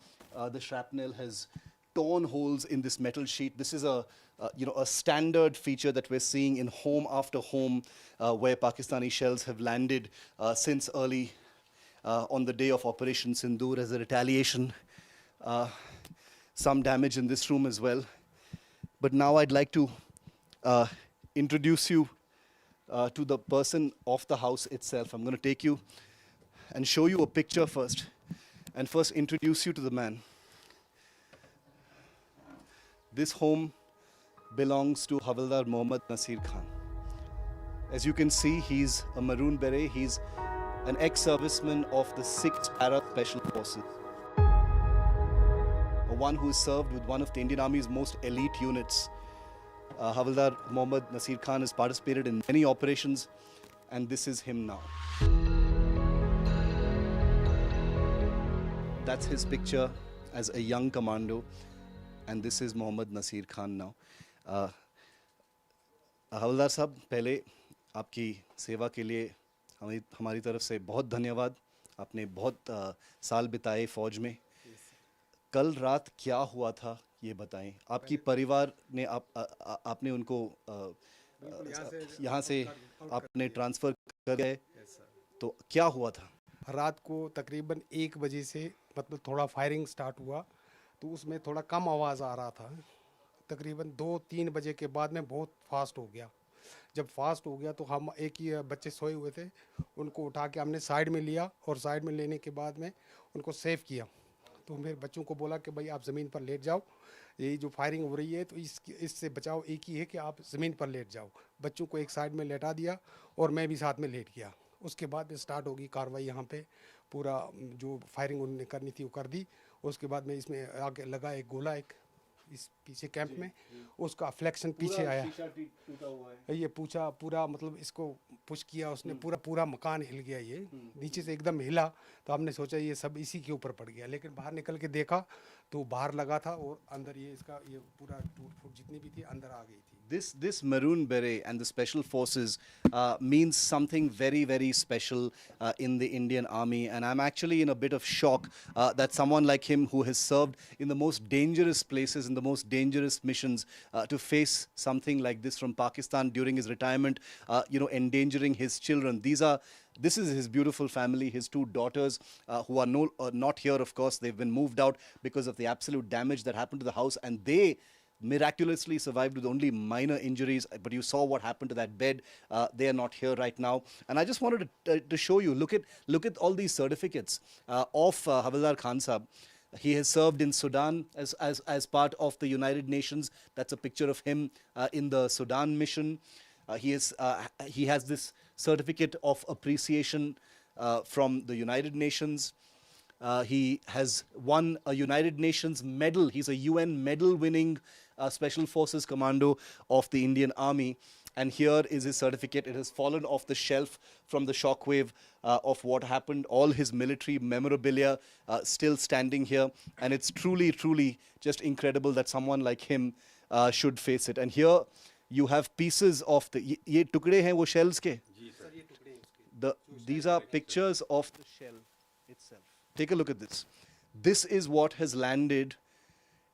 the shrapnel has torn holes in this metal sheet. This is a standard feature that we're seeing in home after home where Pakistani shells have landed since early on the day of Operation Sindoor as a retaliation. Some damage in this room as well. But now I'd like to introduce you to the person of the house itself. I'm going to take you and show you a picture first, and first introduce you to the man. This home belongs to Havildar Mohammad Nasir Khan. As you can see, he's a Maroon Beret. He's an ex-serviceman of the 6th Para Special Forces. One who served with one of the Indian Army's most elite units. Havildar Mohammad Nasir Khan has participated in many operations, and this is him now. That's his picture as a young commando, and this is Mohammad Nasir Khan now. Havildar Sahab, पहले आपकी सेवा के लिए हमारी तरफ से बहुत धन्यवाद. आपने बहुत साल बिताए फौज में. कल रात क्या हुआ था ये बताएं. आपकी परिवार ने आपने उनको यहाँ से आपने ट्रांसफ़र कर गए, तो क्या हुआ था? रात को तकरीबन 1 बजे से मतलब थोड़ा फायरिंग स्टार्ट हुआ, तो उसमें थोड़ा कम आवाज़ आ रहा था. तकरीबन 2-3 बजे के बाद में बहुत फास्ट हो गया. जब फास्ट हो गया तो हम एक ही बच्चे सोए हुए थे, उनको उठा के हमने साइड में लिया, और साइड में लेने के बाद में उनको सेव किया. तो मेरे बच्चों को बोला कि भाई आप ज़मीन पर लेट जाओ, ये जो फायरिंग हो रही है तो इससे बचाव एक ही है कि आप ज़मीन पर लेट जाओ. बच्चों को एक साइड में लेटा दिया और मैं भी साथ में लेट गया. उसके बाद में स्टार्ट होगी कार्रवाई. यहाँ पे पूरा जो फायरिंग उन्होंने करनी थी वो कर दी. उसके बाद में इसमें आगे लगा एक गोला, एक इस पीछे कैंप में, उसका फ्लैक्शन पीछे आया. ये पूछा पूरा मतलब इसको पुश किया उसने, पूरा मकान हिल गया. ये नीचे से एकदम हिला, तो हमने सोचा ये सब इसी के ऊपर पड़ गया. लेकिन बाहर निकल के देखा तो बाहर लगा था, और अंदर ये इसका ये पूरा टूट फूट जितनी भी थी अंदर आ गई थी. This Maroon Beret and the Special Forces means something very, very special in the Indian Army. And I'm actually in a bit of shock that someone like him, who has served in the most dangerous places, in the most dangerous missions, to face something like this from Pakistan during his retirement, endangering his children. This is his beautiful family, his 2 daughters, who are not here, of course. They've been moved out because of the absolute damage that happened to the house, and they miraculously survived with only minor injuries. But you saw what happened to that bed. They are not here right now. And I just wanted to show you, look at all these certificates of Havildar Khan Sahab. He has served in Sudan as part of the United Nations. That's a picture of him in the Sudan mission. He has this certificate of appreciation from the United Nations. He has won a United Nations medal. He's a UN medal-winning Special Forces Commando of the Indian Army. And here is his certificate. It has fallen off the shelf from the shockwave of what happened. All his military memorabilia still standing here. And it's truly, truly just incredible that someone like him should face it. And here you have pieces of the... Ye tukde hain wo shells ke? These are pictures of the shell itself. Take a look at this. This is what has landed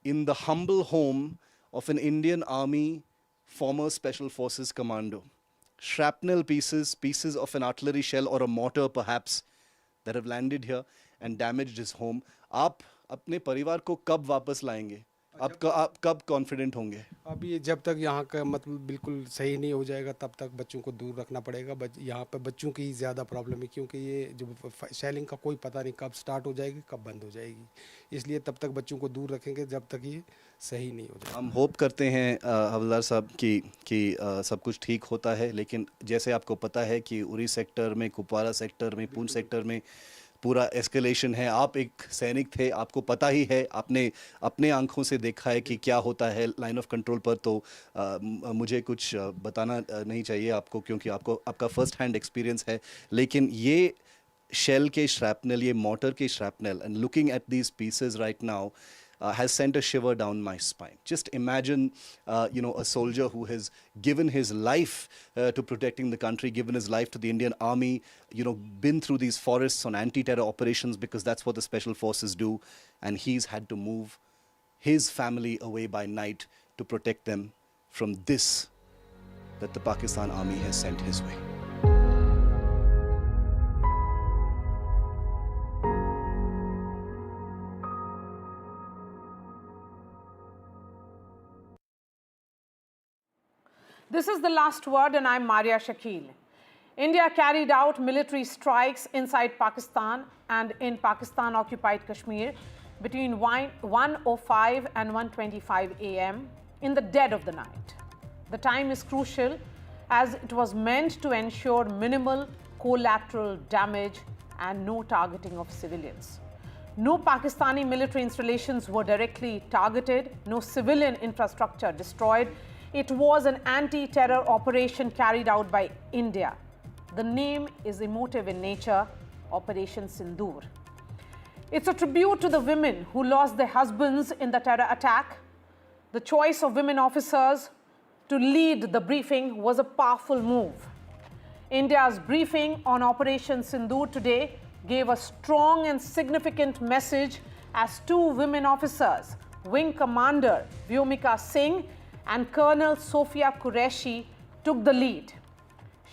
in the humble home of an Indian Army former Special Forces commando. Shrapnel pieces of an artillery shell or a mortar perhaps, that have landed here and damaged his home. आप अपने परिवार को कब वापस लाएंगे? आप कब confident होंगे? अभी जब तक यहाँ का मतलब बिल्कुल सही नहीं हो जाएगा तब तक बच्चों को दूर रखना पड़ेगा। यहाँ पे बच्चों की ही ज़्यादा प्रॉब्लम है, क्योंकि ये जो शेलिंग का कोई पता नहीं कब स्टार्ट हो जाएगी कब बंद हो जाएगी, इसलिए तब तक बच्चों को दूर रखेंगे जब तक ये सही नहीं हो जाएगा। हम होप करते हैं हवलदार साहब कि सब कुछ ठीक होता है, लेकिन जैसे आपको पता है कि उरी सेक्टर में, कुपवारा सेक्टर में, पूंछ सेक्टर में पूरा एस्केलेशन है। आप एक सैनिक थे, आपको पता ही है, आपने अपने आंखों से देखा है कि क्या होता है लाइन ऑफ कंट्रोल पर, तो मुझे कुछ बताना नहीं चाहिए आपको, क्योंकि आपका फर्स्ट हैंड एक्सपीरियंस है। लेकिन ये शेल के श्रैपनल, ये मोटर के shrapnel, and looking at these pieces right now has sent a shiver down my spine. Just imagine, a soldier who has given his life to protecting the country, given his life to the Indian Army, been through these forests on anti-terror operations, because that's what the special forces do, and he's had to move his family away by night to protect them from this that the Pakistan Army has sent his way. This is the last word, and I'm Maria Shakil. India carried out military strikes inside Pakistan and in Pakistan-occupied Kashmir between 1:05 and 1:25 a.m. in the dead of the night. The time is crucial as it was meant to ensure minimal collateral damage and no targeting of civilians. No Pakistani military installations were directly targeted, no civilian infrastructure destroyed. It was an anti-terror operation carried out by India. The name is emotive in nature, Operation Sindoor. It's a tribute to the women who lost their husbands in the terror attack. The choice of women officers to lead the briefing was a powerful move. India's briefing on Operation Sindoor today gave a strong and significant message as two women officers, Wing Commander Vyomika Singh and Colonel Sofia Qureshi, took the lead,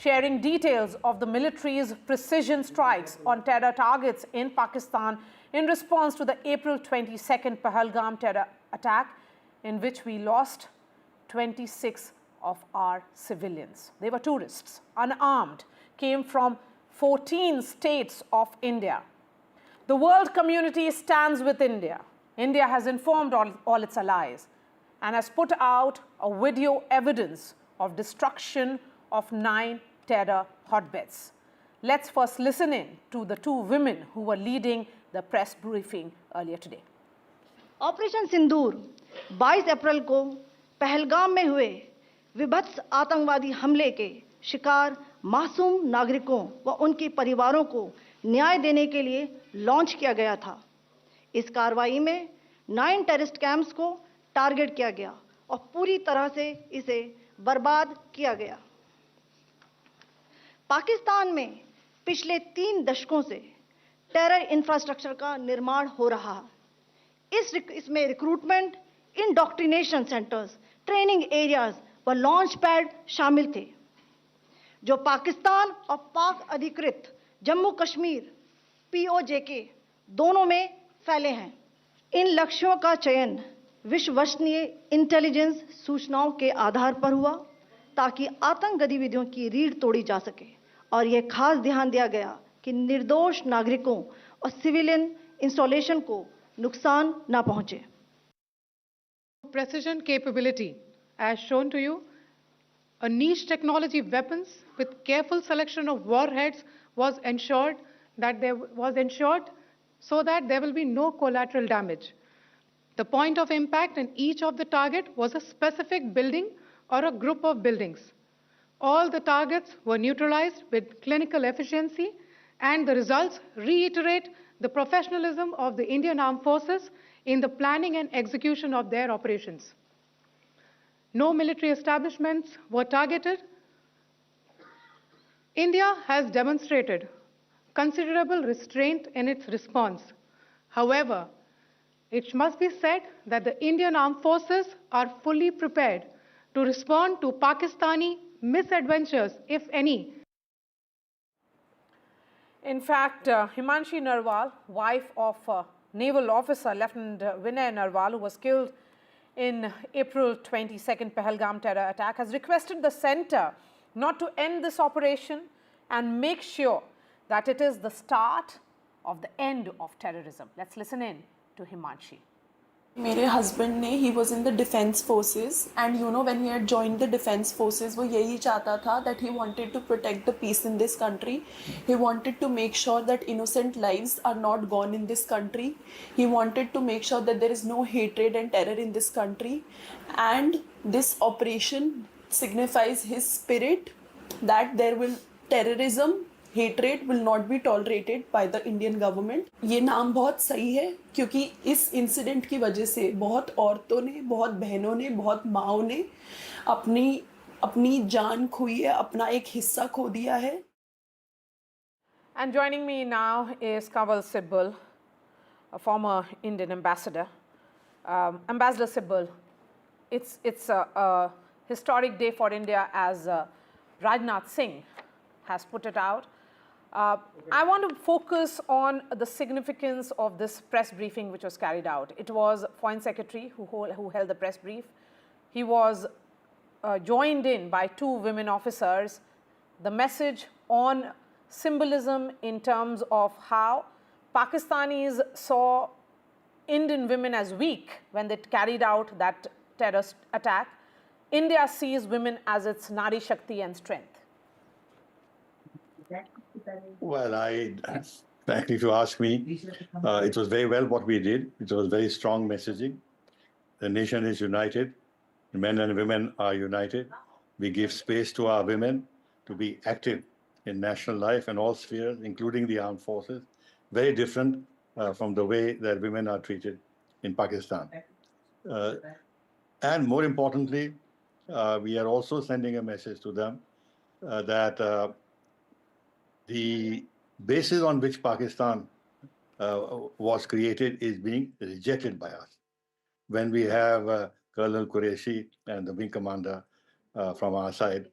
sharing details of the military's precision strikes on terror targets in Pakistan in response to the April 22nd Pahalgam terror attack, in which we lost 26 of our civilians. They were tourists, unarmed, came from 14 states of India. The world community stands with India. India has informed all its allies and has put out a video evidence of destruction of 9 terror hotbeds. Let's first listen in to the two women who were leading the press briefing earlier today. Operation Sindoor 22 April को पहलगाम में हुए विभत्स आतंकवादी हमले के शिकार मासूम नागरिकों व उनके परिवारों को न्याय देने के लिए लॉन्च किया गया था। इस कार्रवाई में 9 टेररिस्ट कैंप्स को टारगेट किया गया और पूरी तरह से इसे बर्बाद किया गया। पाकिस्तान में पिछले 3 दशकों से टेरर इंफ्रास्ट्रक्चर का निर्माण हो रहा है। इसमें recruitment, indoctrination centres, training areas व लॉन्च पैड शामिल थे, जो पाकिस्तान और पाक अधिकृत जम्मू कश्मीर POJK दोनों में फैले हैं। इन लक्ष्यों का चयन विश्वसनीय इंटेलिजेंस सूचनाओं के आधार पर हुआ ताकि आतंक गतिविधियों की रीढ़ तोड़ी जा सके, और यह खास ध्यान दिया गया कि निर्दोष नागरिकों और सिविलियन इंस्टॉलेशन को नुकसान न पहुंचे। Precision capability, as shown to you, a niche technology weapons with careful selection of warheads was ensured so that there will be no collateral damage. The point of impact in each of the target was a specific building or a group of buildings. All the targets were neutralized with clinical efficiency, and the results reiterate the professionalism of the Indian Armed Forces in the planning and execution of their operations. No military establishments were targeted. India has demonstrated considerable restraint in its response. However, it must be said that the Indian Armed Forces are fully prepared to respond to Pakistani misadventures, if any. In fact, Himanshi Narwal, wife of naval officer Lieutenant Vinay Narwal, who was killed in April 22nd Pahalgam terror attack, has requested the centre not to end this operation and make sure that it is the start of the end of terrorism. Let's listen in to Himanshi. मेरे husband ने he was in the defence forces and you know when he had joined the defence forces वो यही चाहता था that he wanted to protect the peace in this country he wanted to make sure that innocent lives are not gone in this country he wanted to make sure that there is no hatred and terror in this country and this operation signifies his spirit that there will terrorism hatred will not be tolerated by the Indian government. ये नाम बहुत सही है क्योंकि इस incident की वजह से बहुत औरतों ने, बहुत बहनों ने, बहुत माँओं ने अपनी जान खोई है, अपना एक हिस्सा खो दिया है. And joining me now is Kanwal Sibal, a former Indian ambassador. Ambassador Sibal, it's a historic day for India as Rajnath Singh has put it out. I want to focus on the significance of this press briefing which was carried out. It was Foreign Secretary who held the press brief. He was joined in by 2 women officers. The message on symbolism in terms of how Pakistanis saw Indian women as weak when they carried out that terrorist attack. India sees women as its Nari Shakti and strength. Well, frankly, if you ask me, it was very well what we did. It was very strong messaging. The nation is united. Men and women are united. We give space to our women to be active in national life and all spheres, including the armed forces. Very different from the way that women are treated in Pakistan. And more importantly, we are also sending a message to them that the basis on which Pakistan was created is being rejected by us. When we have Colonel Qureshi and the wing commander from our side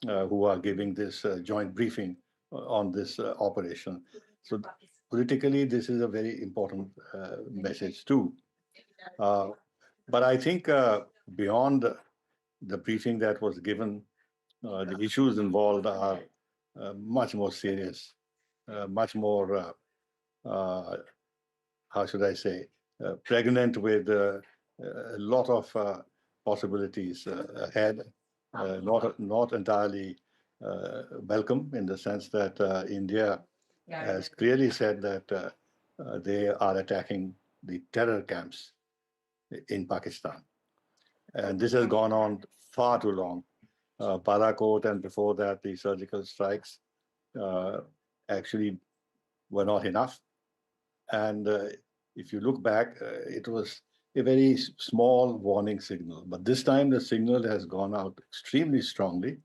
who are giving this joint briefing on this operation. So politically, this is a very important message too. But I think beyond the briefing that was given, the issues involved are much more serious, much more, how should I say, pregnant with a lot of possibilities ahead, not entirely welcome in the sense that India has clearly said that they are attacking the terror camps in Pakistan. And this has gone on far too long. Balakot and before that, the surgical strikes actually were not enough. And if you look back, it was a very small warning signal. But this time the signal has gone out extremely strongly.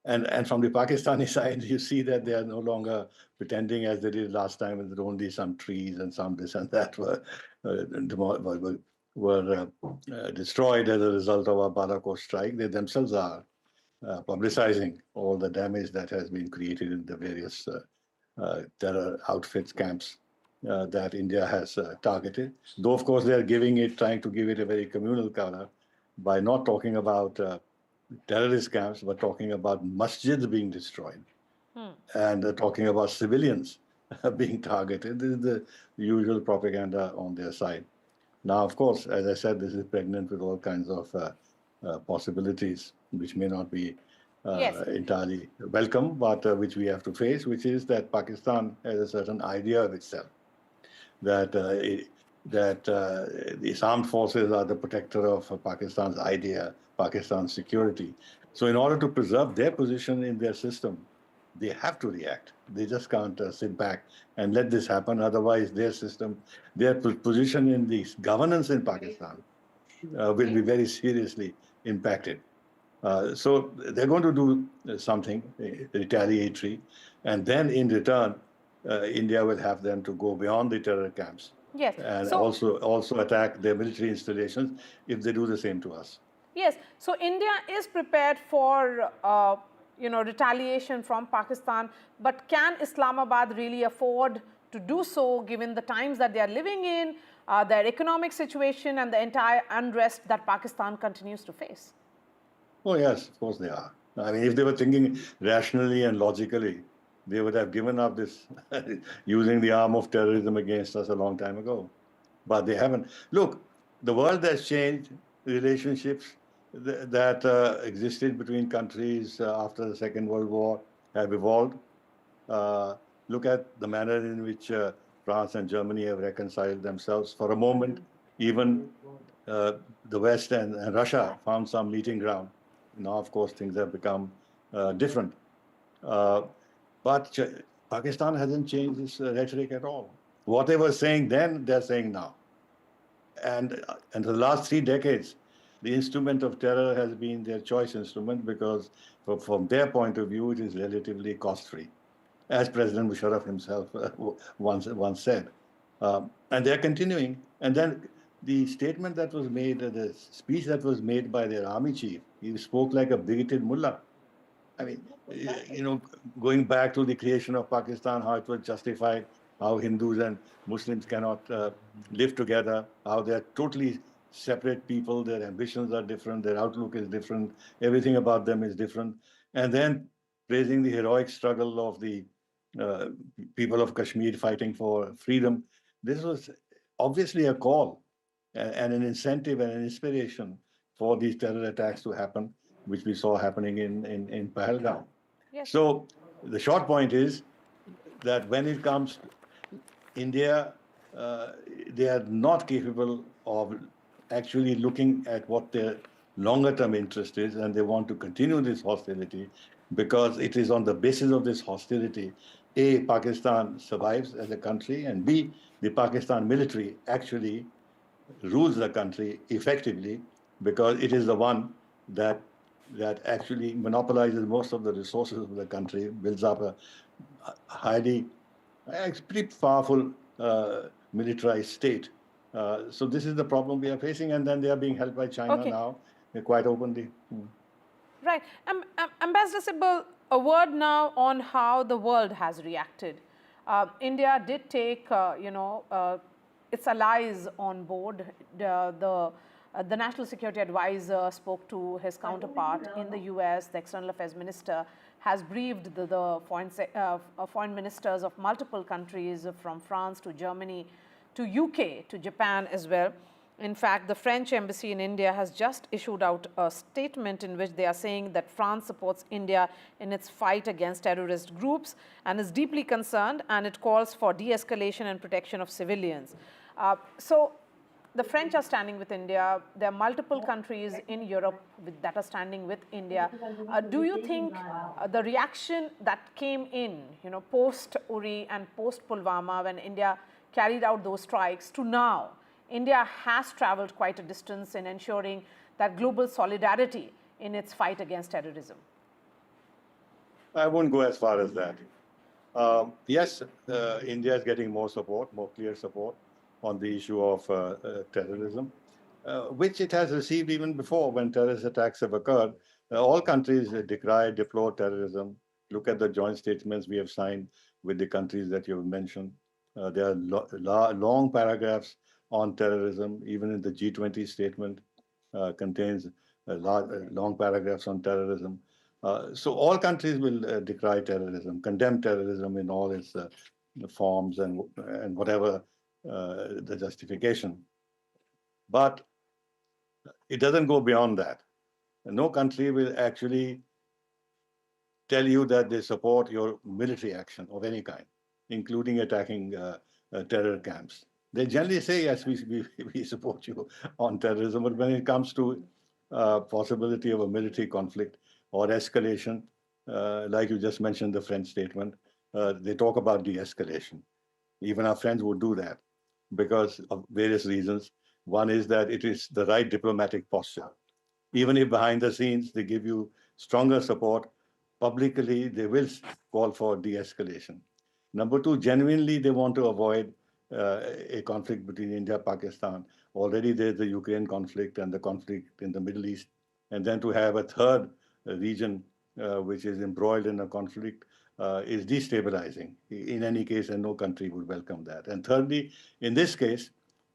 And from the Pakistani side, you see that they are no longer pretending as they did last time, and that only some trees and some this and that were destroyed as a result of a Balakot strike. They themselves are publicizing all the damage that has been created in the various terror outfits, camps that India has targeted. Though, of course, they are trying to give it a very communal color by not talking about terrorist camps, but talking about masjids being destroyed and talking about civilians being targeted. This is the usual propaganda on their side. Now, of course, as I said, this is pregnant with all kinds of possibilities, which may not be entirely welcome, but which we have to face, which is that Pakistan has a certain idea of itself, that the armed forces are the protector of Pakistan's idea, Pakistan's security. So in order to preserve their position in their system, they have to react. They just can't sit back and let this happen. Otherwise, their system, their position in the governance in Pakistan will be very seriously impacted. So they're going to do something retaliatory. And then in return, India will have them to go beyond the terror camps. Yes. And so, also attack their military installations if they do the same to us. Yes. So India is prepared for retaliation from Pakistan, but can Islamabad really afford to do so given the times that they are living in? their economic situation and the entire unrest that Pakistan continues to face? Oh, yes, of course they are. I mean, if they were thinking rationally and logically, they would have given up this using the arm of terrorism against us a long time ago. But they haven't. Look, the world has changed. Relationships that existed between countries after the Second World War have evolved. Look at the manner in which France and Germany have reconciled themselves. For a moment, even the West and Russia found some meeting ground. Now, of course, things have become different. But Pakistan hasn't changed its rhetoric at all. What they were saying then, they're saying now. And the last 3 decades, the instrument of terror has been their choice instrument because from their point of view, it is relatively cost-free, as President Musharraf himself once said. And they're continuing. And then the statement that was made, the speech that was made by their army chief, he spoke like a bigoted mullah. I mean, you know, going back to the creation of Pakistan, how it was justified, how Hindus and Muslims cannot live together, how they're totally separate people, their ambitions are different, their outlook is different, everything about them is different. And then praising the heroic struggle of the people of Kashmir fighting for freedom. This was obviously a call and an incentive and an inspiration for these terror attacks to happen, which we saw happening in Pahalgam. Yes. So the short point is that when it comes to India, they are not capable of actually looking at what their longer-term interest is, and they want to continue this hostility because it is on the basis of this hostility, A, Pakistan survives as a country, and B, the Pakistan military actually rules the country effectively because it is the one that actually monopolizes most of the resources of the country, builds up a highly, pretty powerful militarized state. So this is the problem we are facing, and then they are being helped by China now quite openly. Right. Ambassador Sibal, a word now on how the world has reacted. India did take, its allies on board. The National Security Advisor spoke to his counterpart in the US. The External Affairs Minister has briefed the foreign ministers of multiple countries, from France to Germany to UK to Japan as well. In fact, the French embassy in India has just issued out a statement in which they are saying that France supports India in its fight against terrorist groups and is deeply concerned, and it calls for de-escalation and protection of civilians. So the French are standing with India. There are multiple countries in Europe that are standing with India. Do you think the reaction that came in, post Uri and post Pulwama, when India carried out those strikes, to now, India has traveled quite a distance in ensuring that global solidarity in its fight against terrorism? I won't go as far as that. Yes, India is getting more support, more clear support on the issue of terrorism, which it has received even before when terrorist attacks have occurred. All countries decry, deplore terrorism. Look at the joint statements we have signed with the countries that you have mentioned. There are long paragraphs on terrorism. Even in the G20 statement contains long paragraphs on terrorism. So all countries will decry terrorism, condemn terrorism in all its forms and whatever the justification. But it doesn't go beyond that. No country will actually tell you that they support your military action of any kind, including attacking terror camps. They generally say, yes, we support you on terrorism, but when it comes to possibility of a military conflict or escalation, like you just mentioned the French statement, they talk about de-escalation. Even our friends would do that because of various reasons. One is that it is the right diplomatic posture. Even if behind the scenes they give you stronger support, publicly they will call for de-escalation. Number two, genuinely they want to avoid a conflict between India and Pakistan. Already there's the Ukraine conflict and the conflict in the Middle East. And then to have a third region which is embroiled in a conflict is destabilizing in any case, and no country would welcome that. And thirdly, in this case,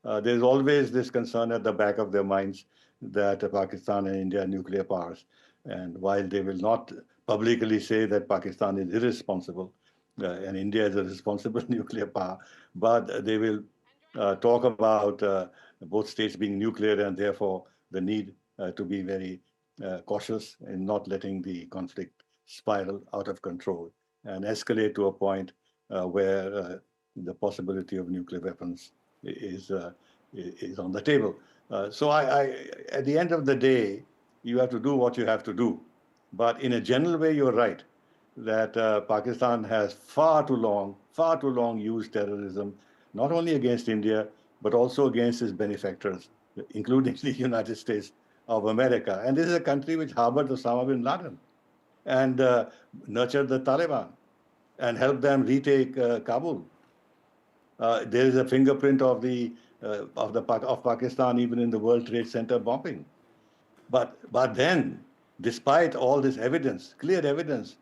there's always this concern at the back of their minds that Pakistan and India are nuclear powers. And while they will not publicly say that Pakistan is irresponsible and India is a responsible nuclear power, but they will talk about both states being nuclear and therefore the need to be very cautious in not letting the conflict spiral out of control and escalate to a point where the possibility of nuclear weapons is on the table. So at the end of the day, you have to do what you have to do. But in a general way, you're right that Pakistan has far too long used terrorism, not only against India, but also against its benefactors, including the United States of America. And this is a country which harbored Osama bin Laden and nurtured the Taliban and helped them retake Kabul. There is a fingerprint of Pakistan even in the World Trade Center bombing. But then, despite all this evidence, clear evidence,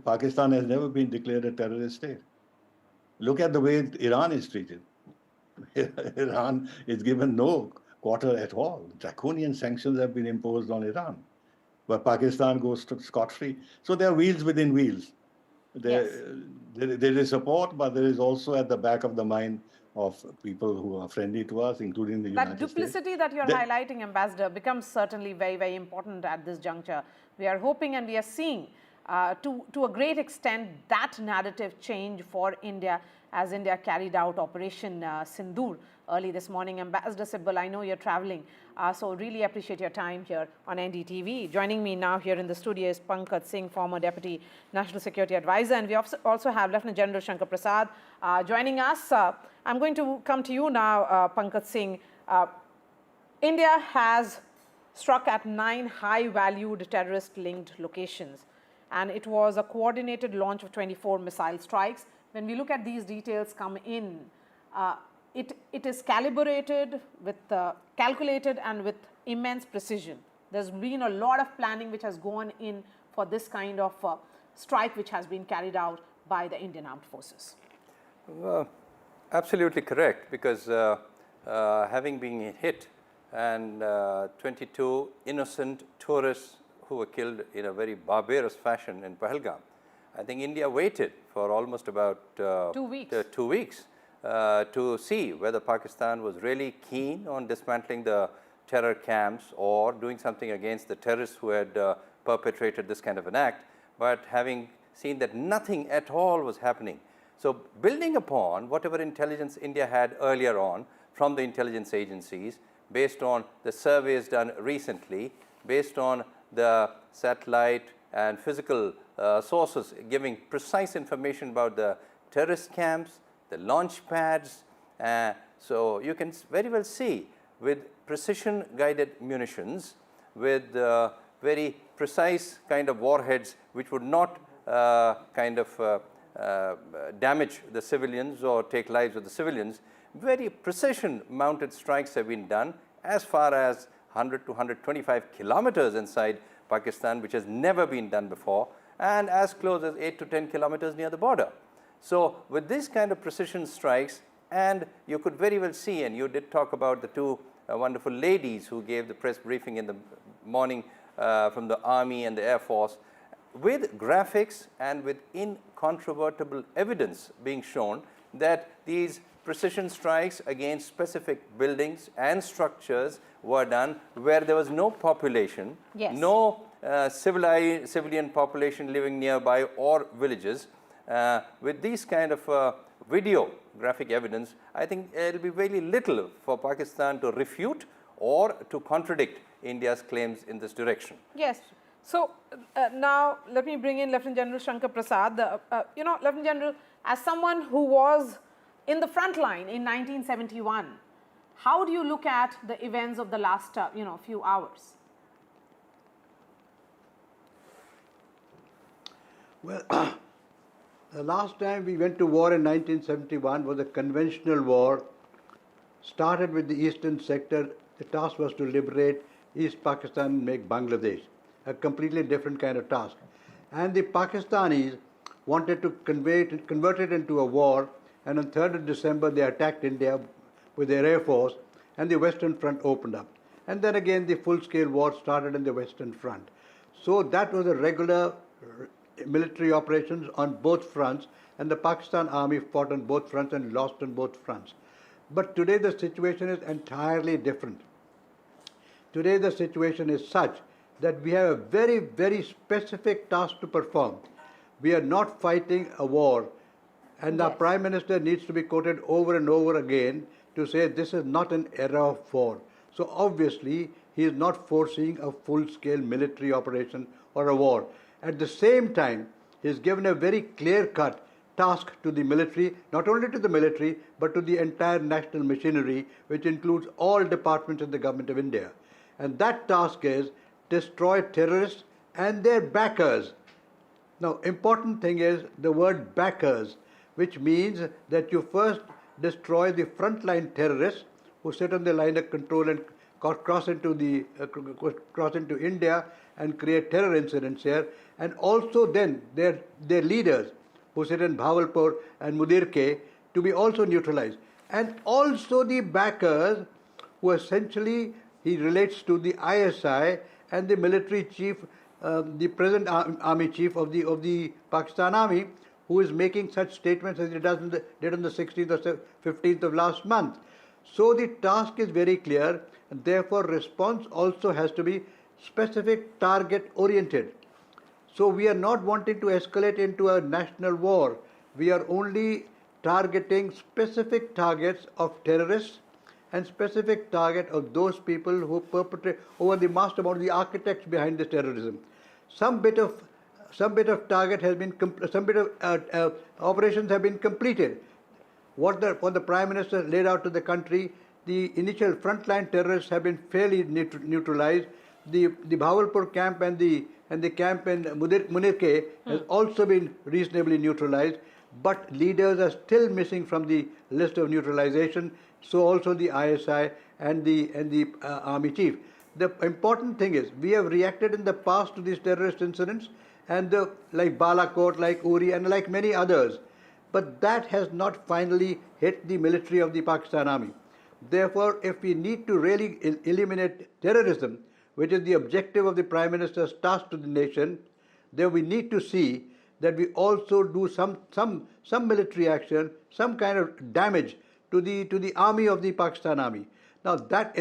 Pakistan has never been declared a terrorist state. Look at the way Iran is treated. Iran is given no quarter at all. Draconian sanctions have been imposed on Iran, but Pakistan goes scot-free. So there are wheels within wheels. There is support, but there is also at the back of the mind of people who are friendly to us, including the United States. That duplicity that you're highlighting, Ambassador, becomes certainly very, very important at this juncture. We are hoping and we are seeing to a great extent that narrative change for India as India carried out Operation Sindoor early this morning. Ambassador Sibbal, I know you're traveling, so really appreciate your time here on NDTV. Joining me now here in the studio is Pankaj Singh, former Deputy National Security Advisor, and we also have Lieutenant General Shankar Prasad joining us. I'm going to come to you now, Pankaj Singh. India has struck at 9 high-valued terrorist-linked locations, and it was a coordinated launch of 24 missile strikes. When we look at these details come in, it is calibrated with calculated and with immense precision. There's been a lot of planning which has gone in for this kind of strike which has been carried out by the Indian Armed Forces. Absolutely correct, because having been hit and 22 innocent tourists who were killed in a very barbarous fashion in Pahalgam, I think India waited for almost about 2 weeks to see whether Pakistan was really keen on dismantling the terror camps or doing something against the terrorists who had perpetrated this kind of an act. But having seen that nothing at all was happening, so building upon whatever intelligence India had earlier on from the intelligence agencies, based on the surveys done recently, based on the satellite and physical sources giving precise information about the terrorist camps, the launch pads. So you can very well see with precision guided munitions, with very precise kind of warheads which would not damage the civilians or take lives of the civilians, very precision mounted strikes have been done as far as 100 to 125 kilometers inside Pakistan, which has never been done before, and as close as 8 to 10 kilometers near the border. So with this kind of precision strikes, and you could very well see, and you did talk about the two wonderful ladies who gave the press briefing in the morning from the Army and the Air Force, with graphics and with incontrovertible evidence being shown that these precision strikes against specific buildings and structures were done where there was no population, no civilian population living nearby or villages. With these kind of video graphic evidence, I think it will be very little for Pakistan to refute or to contradict India's claims in this direction. Yes. So now let me bring in Lieutenant General Shankar Prasad. Lieutenant General, as someone who was in the front line in 1971, how do you look at the events of the last few hours? Well, the last time we went to war in 1971 was a conventional war, started with the eastern sector. The task was to liberate East Pakistan and make Bangladesh, a completely different kind of task. And the Pakistanis wanted to convert it into a war, and on 3rd of December they attacked India with their Air Force, and the Western Front opened up. And then again the full-scale war started in the Western Front. So that was a regular military operations on both fronts, and the Pakistan Army fought on both fronts and lost on both fronts. But today the situation is entirely different. Today the situation is such that we have a very, very specific task to perform. We are not fighting a war, and our Prime Minister needs to be quoted over and over again to say this is not an era of war. So obviously he is not foreseeing a full-scale military operation or a war. At the same time, he has given a very clear-cut task to the military, not only to the military, but to the entire national machinery, which includes all departments in the Government of India. And that task is destroy terrorists and their backers. Now, important thing is the word backers, which means that you first destroy the frontline terrorists who sit on the line of control and cross into India and create terror incidents here, and also then their leaders who sit in Bhavalpur and Mudirke to be also neutralized, and also the backers who essentially he relates to the ISI and the military chief, the present army chief of the Pakistan Army, who is making such statements as he did on the 16th or 15th of last month. So the task is very clear, and therefore response also has to be specific, target oriented. So we are not wanting to escalate into a national war. We are only targeting specific targets of terrorists and specific target of those people who perpetrate over the mastermind, the architects behind this terrorism. Some bit of target has been, some bit of operations have been completed. What the Prime Minister laid out to the country, the initial frontline terrorists have been fairly neutralized. The Bhavalpur camp and the camp in Munirke has also been reasonably neutralized, but leaders are still missing from the list of neutralization. So also the ISI and the army chief. The important thing is we have reacted in the past to these terrorist incidents, and like Balakot, like Uri, and like many others. But that has not finally hit the military of the Pakistan Army. Therefore, if we need to really eliminate terrorism, which is the objective of the Prime Minister's task to the nation, then we need to see that we also do some military action, some kind of damage to the army of the Pakistan Army. Now that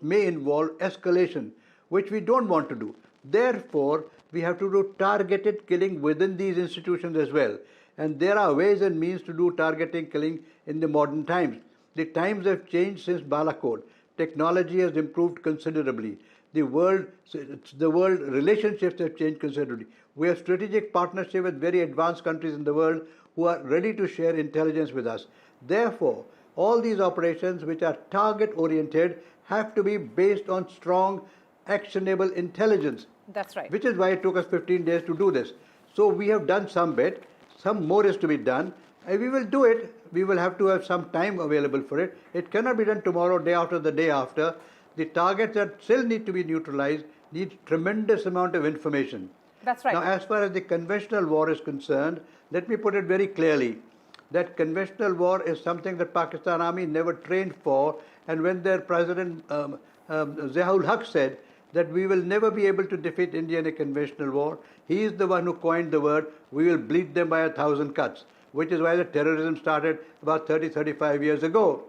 may involve escalation, which we don't want to do. Therefore, we have to do targeted killing within these institutions as well. And there are ways and means to do targeted killing in the modern times. The times have changed since Balakot. Technology has improved considerably. The world relationships have changed considerably. We have strategic partnership with very advanced countries in the world who are ready to share intelligence with us. Therefore, all these operations which are target oriented have to be based on strong, actionable intelligence. That's right. Which is why it took us 15 days to do this. So we have done some bit, some more is to be done, and we will do it. We will have to have some time available for it. It cannot be done tomorrow, day after, the day after. The targets that still need to be neutralized need tremendous amount of information. That's right. Now, as far as the conventional war is concerned, let me put it very clearly that conventional war is something that Pakistan Army never trained for, and when their President Ziaul Haq said that we will never be able to defeat India in a conventional war, he is the one who coined the word, we will bleed them by 1,000 cuts, which is why the terrorism started about 30-35 years ago.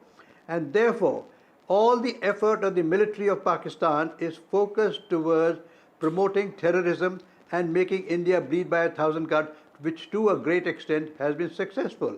And therefore, all the effort of the military of Pakistan is focused towards promoting terrorism and making India bleed by 1,000 cuts, which to a great extent has been successful.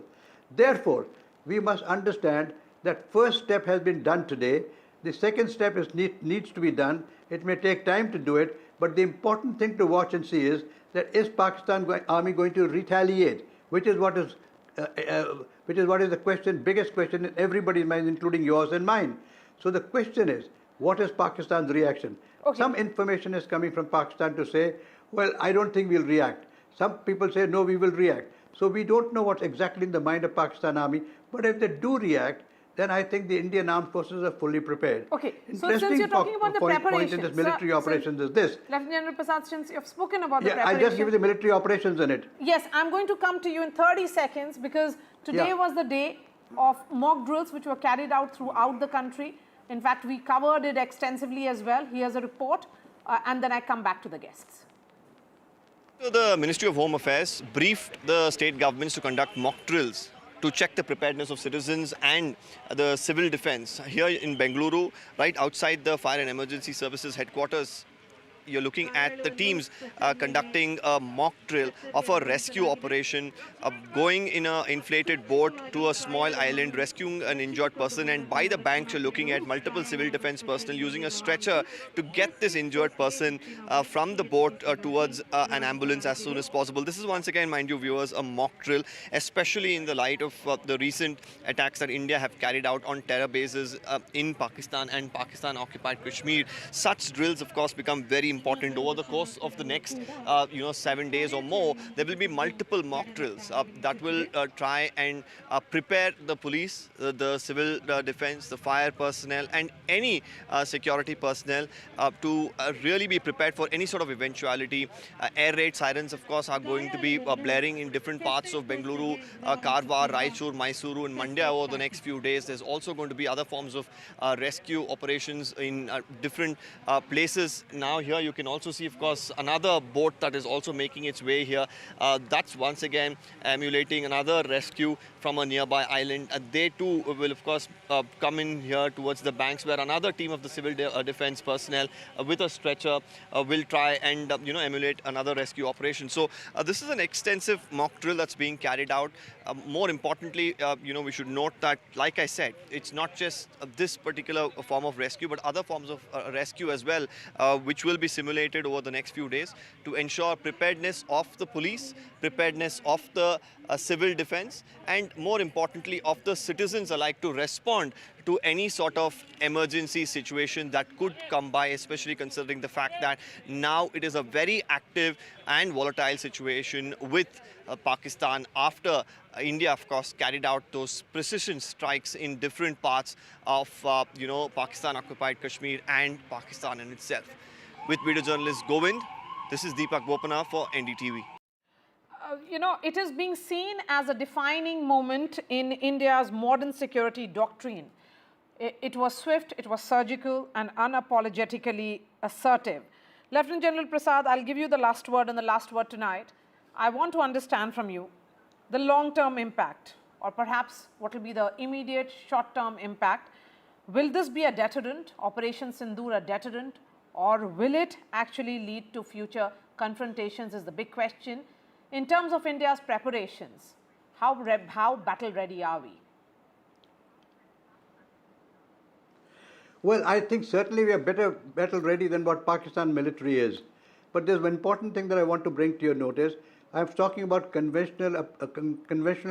Therefore, we must understand that first step has been done today. The second step needs to be done. It may take time to do it, but the important thing to watch and see is that is Pakistan Army going to retaliate, which is what is the question, biggest question in everybody's mind, including yours and mine. So the question is, what is Pakistan's reaction? Okay. Some information is coming from Pakistan to say, well, I don't think we'll react. Some people say, no, we will react. So we don't know what's exactly in the mind of Pakistan Army, but if they do react, then I think the Indian armed forces are fully prepared. Okay, so since you're talking about the point in this military operations is this. Lieutenant General Prasad, since you've spoken about the preparation. I'll just give you the military operations in it. Yes, I'm going to come to you in 30 seconds because today was the day of mock drills which were carried out throughout the country. In fact, we covered it extensively as well. Here's a report, and then I come back to the guests. The Ministry of Home Affairs briefed the state governments to conduct mock drills to check the preparedness of citizens and the civil defense. Here in Bengaluru, right outside the Fire and Emergency Services headquarters, you're looking at the teams conducting a mock drill of a rescue operation, going in an inflated boat to a small island, rescuing an injured person, and by the banks you're looking at multiple civil defense personnel using a stretcher to get this injured person from the boat towards an ambulance as soon as possible. This is once again, mind you viewers, a mock drill, especially in the light of the recent attacks that India have carried out on terror bases in Pakistan and Pakistan-occupied Kashmir. Such drills, of course, become very important. Over the course of the next 7 days or more, there will be multiple mock drills that will try and prepare the police, the civil defense, the fire personnel and any security personnel to really be prepared for any sort of eventuality. Air raid sirens, of course, are going to be blaring in different parts of Bengaluru, Karwar, Raichur, Mysuru and Mandya over the next few days. There's also going to be other forms of rescue operations in different places. Now here you can also see, of course, another boat that is also making its way here. That's once again emulating another rescue from a nearby island. They too will, of course, come in here towards the banks, where another team of the civil defense personnel with a stretcher will try and emulate another rescue operation. So this is an extensive mock drill that's being carried out. More importantly, we should note that, like I said, it's not just this particular form of rescue, but other forms of rescue as well, which will be simulated over the next few days to ensure preparedness of the police, preparedness of the civil defense, and more importantly of the citizens alike to respond to any sort of emergency situation that could come by, especially considering the fact that now it is a very active and volatile situation with Pakistan after India, of course, carried out those precision strikes in different parts of, Pakistan-occupied Kashmir and Pakistan in itself. With video journalist Govt, this is Deepak Bopana for NDTV. It is being seen as a defining moment in India's modern security doctrine. It was swift, it was surgical and unapologetically assertive. Lieutenant General Prasad, I'll give you the last word and the last word tonight. I want to understand from you the long-term impact, or perhaps what will be the immediate short-term impact. Will this be a deterrent, Operation Sindoor a deterrent, or will it actually lead to future confrontations is the big question. In terms of India's preparations, how battle ready are we? Well, I think certainly we are better battle ready than what Pakistan military is. But there's one important thing that I want to bring to your notice. I'm talking about conventional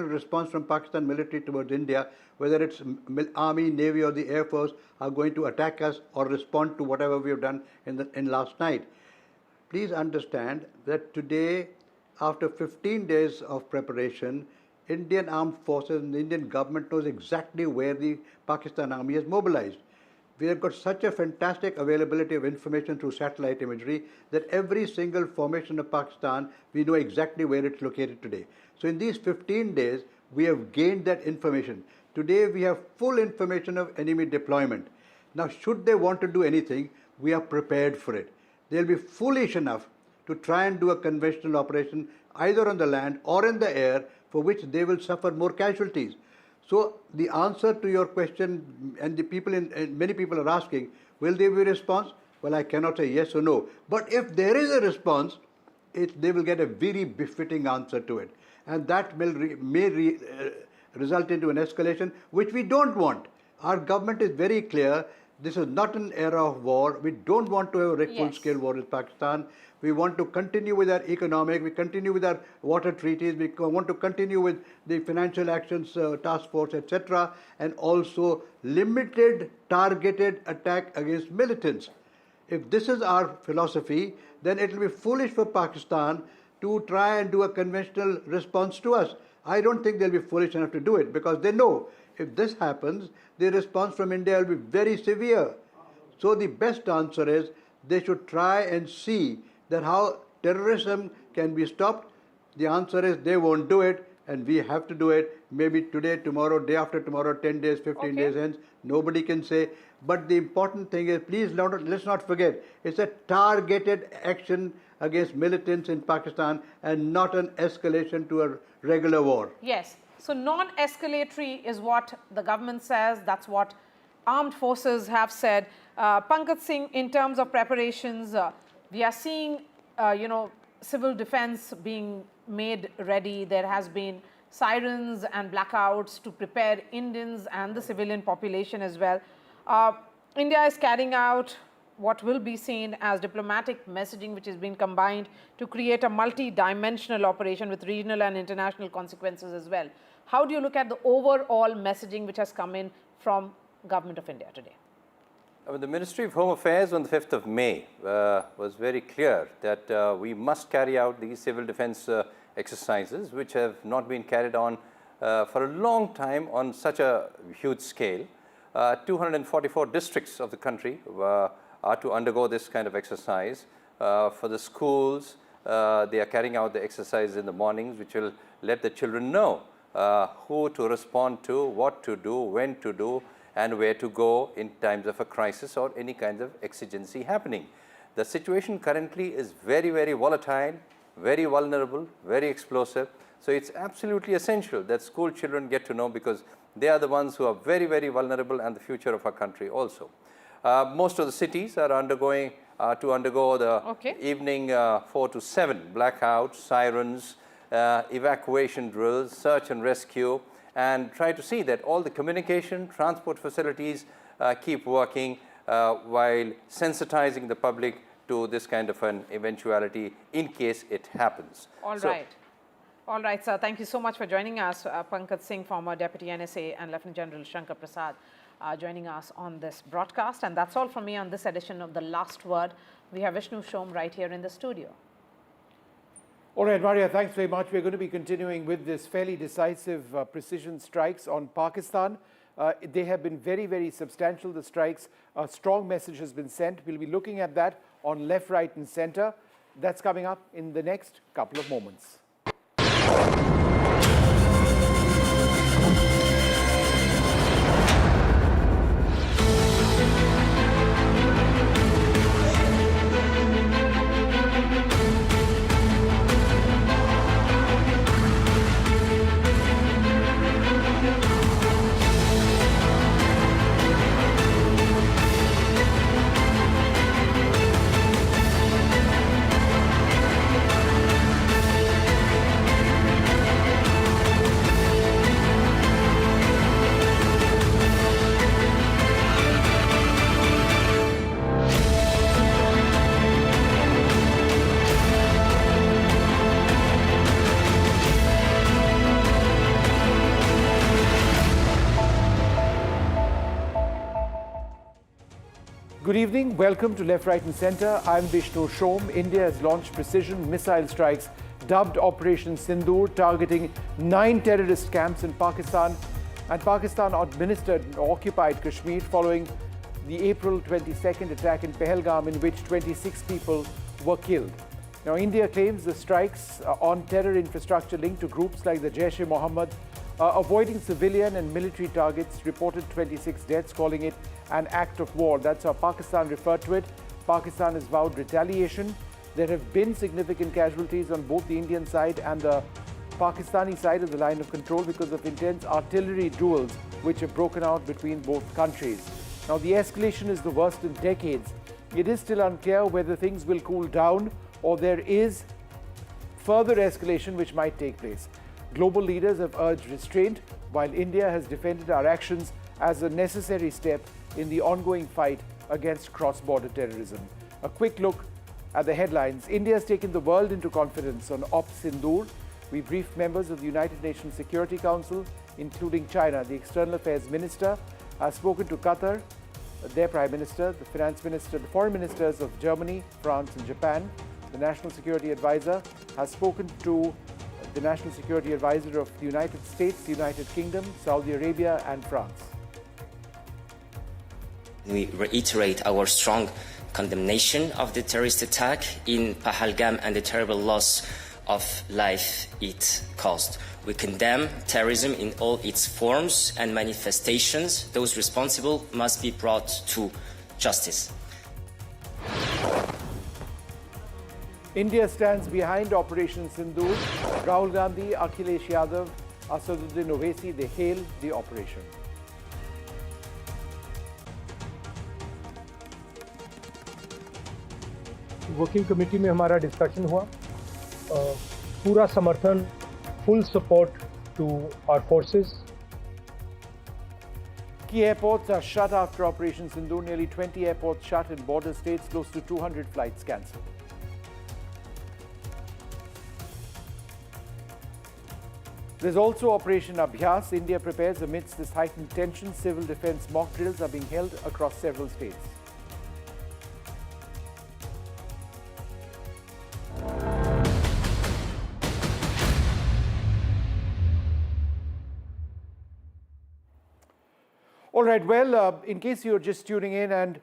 response from Pakistan military towards India, whether it's Army, Navy or the Air Force are going to attack us or respond to whatever we have done in last night. Please understand that today, after 15 days of preparation, Indian armed forces and the Indian government knows exactly where the Pakistan army is mobilized. We have got such a fantastic availability of information through satellite imagery that every single formation of Pakistan, we know exactly where it's located today. So in these 15 days, we have gained that information. Today, we have full information of enemy deployment. Now, should they want to do anything, we are prepared for it. They'll be foolish enough to try and do a conventional operation either on the land or in the air, for which they will suffer more casualties. So the answer to your question, and many people are asking, will there be a response? Well, I cannot say yes or no. But if there is a response, they will get a very befitting answer to it. And that may result into an escalation, which we don't want. Our government is very clear. This is not an era of war. We don't want to have a full-scale war with Pakistan. We want to continue with our economic, we continue with our water treaties, we want to continue with the financial actions task force, etc. And also limited, targeted attack against militants. If this is our philosophy, then it will be foolish for Pakistan to try and do a conventional response to us. I don't think they'll be foolish enough to do it, because they know if this happens, the response from India will be very severe. So the best answer is they should try and see that how terrorism can be stopped. The answer is they won't do it. and we have to do it. Maybe today, tomorrow, day after tomorrow, 10 days, 15 days hence. Nobody can say. But the important thing is, please let's not forget, it's a targeted action against militants in Pakistan and not an escalation to a regular war. Yes. So non-escalatory is what the government says. That's what armed forces have said. Pankaj Singh, in terms of preparations, we are seeing, civil defense being made ready. There has been sirens and blackouts to prepare Indians and the civilian population as well. India is carrying out what will be seen as diplomatic messaging, which has been combined to create a multi-dimensional operation with regional and international consequences as well. How do you look at the overall messaging which has come in from Government of India today? The Ministry of Home Affairs on the 5th of May was very clear that we must carry out these civil defense exercises, which have not been carried on for a long time on such a huge scale. 244 districts of the country are to undergo this kind of exercise. For the schools, they are carrying out the exercise in the mornings, which will let the children know who to respond to, what to do, when to do, and where to go in times of a crisis or any kind of exigency happening. The situation currently is very, very volatile, very vulnerable, very explosive. So it's absolutely essential that school children get to know, because they are the ones who are very, very vulnerable and the future of our country also. Most of the cities are to undergo the evening 4 to 7 blackouts, sirens, evacuation drills, search and rescue, and try to see that all the communication, transport facilities keep working while sensitizing the public to this kind of an eventuality in case it happens. All right, sir. Thank you so much for joining us. Pankaj Singh, former Deputy NSA, and Lieutenant General Shankar Prasad joining us on this broadcast. And that's all from me on this edition of The Last Word. We have Vishnu Shom right here in the studio. All right, Maria, thanks very much. We're going to be continuing with this fairly decisive precision strikes on Pakistan. They have been very, very substantial, the strikes. A strong message has been sent. We'll be looking at that on left, right, and center. That's coming up in the next couple of moments. Good evening. Welcome to Left, Right and Center. I'm Vishnu Shom. India has launched precision missile strikes dubbed Operation Sindoor, targeting 9 terrorist camps in Pakistan and Pakistan-administered and occupied Kashmir following the April 22nd attack in Pahalgam, in which 26 people were killed. Now, India claims the strikes on terror infrastructure linked to groups like the Jaish-e-Mohammed, avoiding civilian and military targets, reported 26 deaths, calling it an act of war. That's how Pakistan referred to it. Pakistan has vowed retaliation. There have been significant casualties on both the Indian side and the Pakistani side of the line of control because of intense artillery duels which have broken out between both countries. Now, the escalation is the worst in decades. It is still unclear whether things will cool down or there is further escalation which might take place. Global leaders have urged restraint, while India has defended our actions as a necessary step in the ongoing fight against cross-border terrorism. A quick look at the headlines. India has taken the world into confidence on Op Sindoor. We briefed members of the United Nations Security Council, including China. The External Affairs Minister has spoken to Qatar, their Prime Minister, the Finance Minister, the Foreign Ministers of Germany, France and Japan. The National Security Advisor has spoken to the National Security Advisor of the United States, the United Kingdom, Saudi Arabia and France. We reiterate our strong condemnation of the terrorist attack in Pahalgam and the terrible loss of life it caused. We condemn terrorism in all its forms and manifestations. Those responsible must be brought to justice. India stands behind Operation Sindoor. Rahul Gandhi, Akhilesh Yadav, Asaduddin Owaisi, they hail the operation. Working committee में हमारा discussion हुआ, पूरा समर्थन, full support to our forces. Key airports are shut after Operation Sindoor. Nearly 20 airports shut in border states, close to 200 flights cancelled. There's also Operation Abhyas. India prepares amidst this heightened tension. Civil defense mock drills are being held across several states. All right, well, in case you're just tuning in and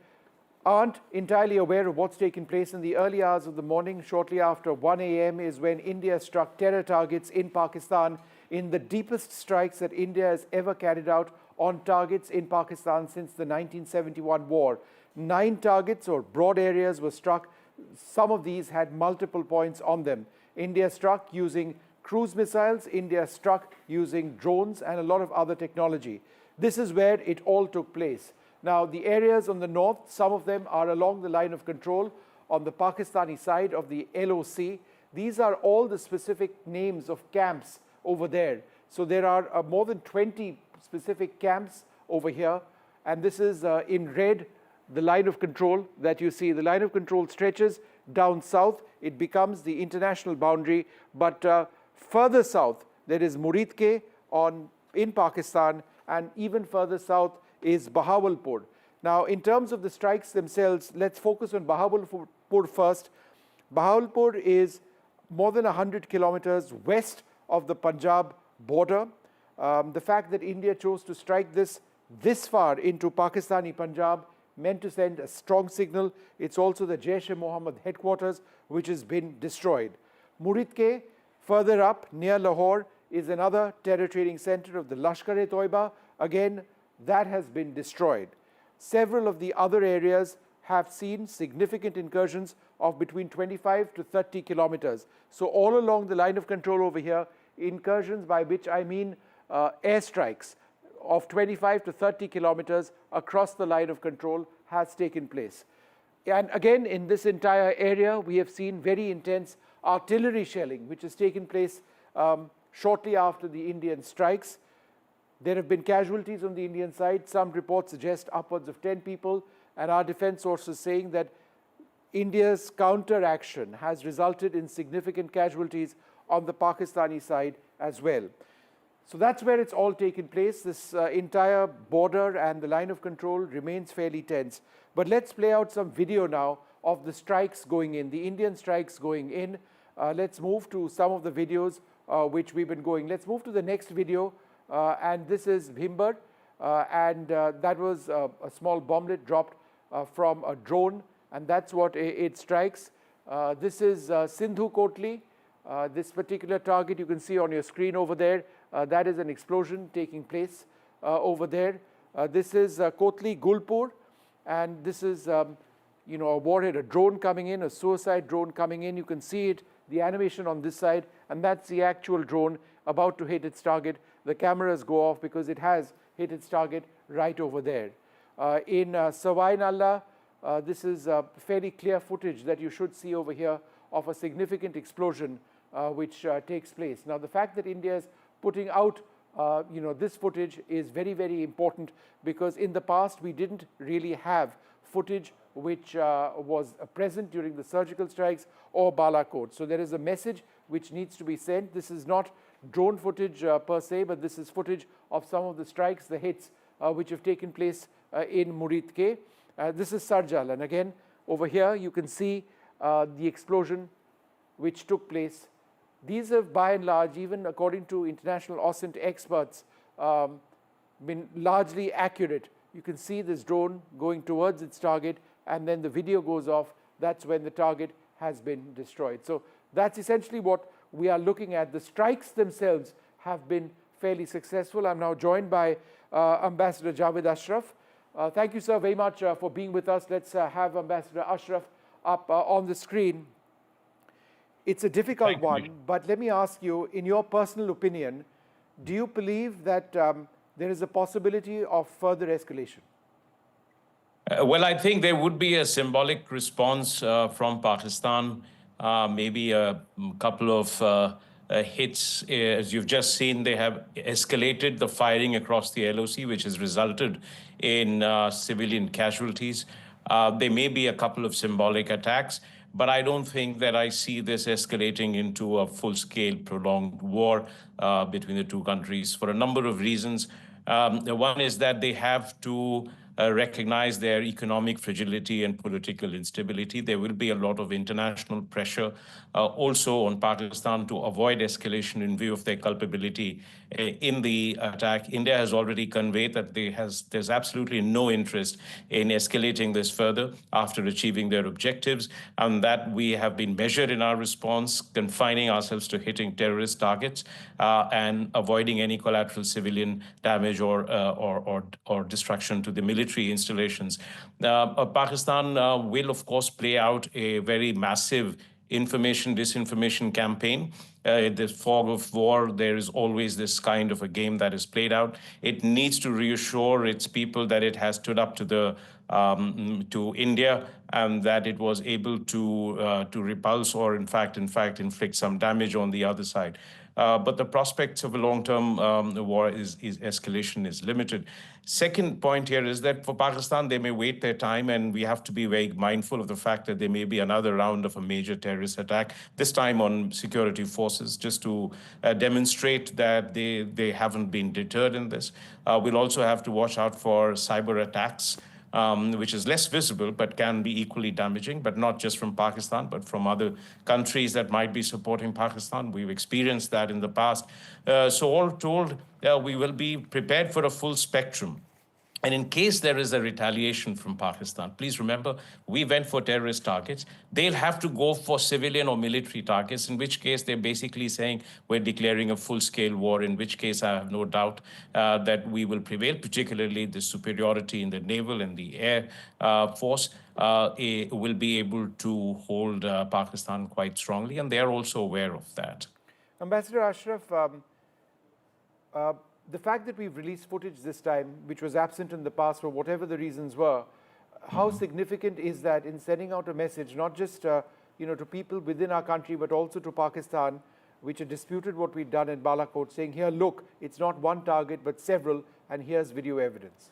aren't entirely aware of what's taken place in the early hours of the morning, shortly after 1 a.m. is when India struck terror targets in Pakistan in the deepest strikes that India has ever carried out on targets in Pakistan since the 1971 war. 9 targets or broad areas were struck. Some of these had multiple points on them. India struck using cruise missiles. India struck using drones and a lot of other technology. This is where it all took place. Now, the areas on the north, some of them are along the line of control on the Pakistani side of the LOC. These are all the specific names of camps over there. So there are more than 20 specific camps over here. And this is in red, the line of control that you see. The line of control stretches down south. It becomes the international boundary. But further south, there is Muridke in Pakistan. And even further south is Bahawalpur. Now, in terms of the strikes themselves, let's focus on Bahawalpur first. Bahawalpur is more than 100 kilometers west of the Punjab border. The fact that India chose to strike this far into Pakistani Punjab meant to send a strong signal. It's also the Jaish-e-Mohammed headquarters, which has been destroyed. Muridke, further up near Lahore, is another terror training center of the Lashkar-e-Toiba. Again, that has been destroyed. Several of the other areas have seen significant incursions of between 25 to 30 kilometers. So all along the line of control over here, incursions, by which I mean airstrikes of 25 to 30 kilometers across the line of control has taken place. And again, in this entire area, we have seen very intense artillery shelling, which has taken place shortly after the Indian strikes. There have been casualties on the Indian side. Some reports suggest upwards of 10 people, and our defense sources saying that India's counter-action has resulted in significant casualties on the Pakistani side as well. So that's where it's all taken place. This entire border and the line of control remains fairly tense. But let's play out some video now of the strikes going in, the Indian strikes going in. Let's move to some of the videos which we've been going. Let's move to the next video, and this is Bhimber, and that was a small bomblet dropped from a drone, and that's what it strikes. This is Sindhu Kotli. This particular target you can see on your screen over there. That is an explosion taking place over there. This is Kotli Gulpur, and this is a warhead, a drone coming in, a suicide drone coming in. You can see it, the animation on this side, and that's the actual drone about to hit its target. The cameras go off because it has hit its target right over there. In Sawai Nalla, this is fairly clear footage that you should see over here of a significant explosion which takes place. Now, the fact that India is putting out this footage is very, very important, because in the past we didn't really have footage which was present during the surgical strikes or Balakot. So there is a message which needs to be sent. This is not drone footage per se, but this is footage of some of the strikes, the hits which have taken place in Muridke. This is Sarjal, and again over here you can see the explosion which took place. These have by and large, even according to international OSINT experts, been largely accurate. You can see this drone going towards its target, and then the video goes off. That's when the target has been destroyed. So that's essentially what we are looking at. The strikes themselves have been fairly successful. I'm now joined by Ambassador Javed Ashraf. Thank you, sir, very much for being with us. Let's have Ambassador Ashraf up on the screen. It's a difficult one, but let me ask you, in your personal opinion, do you believe that there is a possibility of further escalation? Well, I think there would be a symbolic response from Pakistan, maybe a couple of hits. As you've just seen, they have escalated the firing across the LOC, which has resulted in civilian casualties. There may be a couple of symbolic attacks, but I don't think that I see this escalating into a full-scale, prolonged war between the two countries for a number of reasons. One is that they have to recognize their economic fragility and political instability. There will be a lot of international pressure also on Pakistan to avoid escalation in view of their culpability in the attack. India has already conveyed that there's absolutely no interest in escalating this further after achieving their objectives, and that we have been measured in our response, confining ourselves to hitting terrorist targets and avoiding any collateral civilian damage or destruction to the military installations. Pakistan will, of course, play out a very massive disinformation campaign. In the fog of war, there is always this kind of a game that is played out. It needs to reassure its people that it has stood up to India and that it was able to repulse or in fact inflict some damage on the other side. But the prospects of a long-term war escalation is limited. Second point here is that for Pakistan, they may wait their time, and we have to be very mindful of the fact that there may be another round of a major terrorist attack, this time on security forces, just to demonstrate that they haven't been deterred in this. We'll also have to watch out for cyber attacks, which is less visible but can be equally damaging, but not just from Pakistan, but from other countries that might be supporting Pakistan. We've experienced that in the past. So all told, we will be prepared for a full spectrum. And in case there is a retaliation from Pakistan, please remember, we went for terrorist targets. They'll have to go for civilian or military targets, in which case they're basically saying we're declaring a full-scale war, in which case I have no doubt that we will prevail, particularly the superiority in the naval and the air force will be able to hold Pakistan quite strongly, and they're also aware of that. Ambassador Ashraf, the fact that we've released footage this time, which was absent in the past for whatever the reasons were, how significant is that in sending out a message, not just to people within our country, but also to Pakistan, which had disputed what we'd done in Balakot, saying, here, look, it's not one target, but several, and here's video evidence?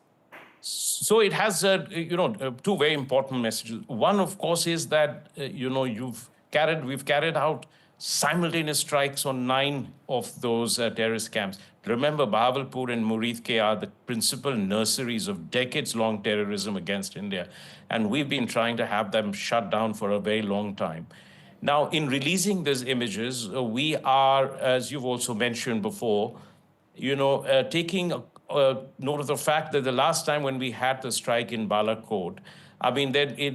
So it has, two very important messages. One, of course, is that, we've carried out simultaneous strikes on 9 of those terrorist camps. Remember, Bahawalpur and Muridke are the principal nurseries of decades-long terrorism against India, and we've been trying to have them shut down for a very long time. Now, in releasing these images, we are, as you've also mentioned before, taking note of the fact that the last time when we had the strike in Balakot,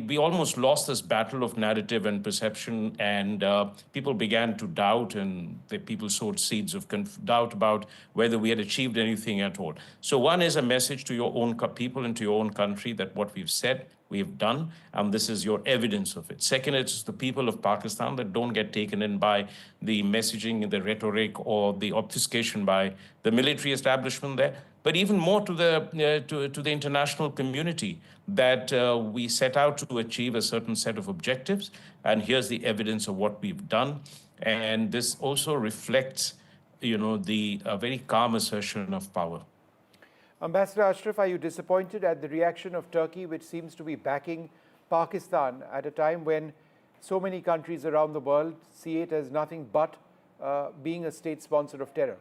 we almost lost this battle of narrative and perception, and people began to doubt, and people sowed seeds of doubt about whether we had achieved anything at all. So one is a message to your own people and to your own country that what we've said, we've done, and this is your evidence of it. Second, it's the people of Pakistan that don't get taken in by the messaging, the rhetoric, or the obfuscation by the military establishment there, but even more to the international community that we set out to achieve a certain set of objectives, and here's the evidence of what we've done. And this also reflects, the very calm assertion of power. Ambassador Ashraf, are you disappointed at the reaction of Turkey, which seems to be backing Pakistan at a time when so many countries around the world see it as nothing but being a state sponsor of terror?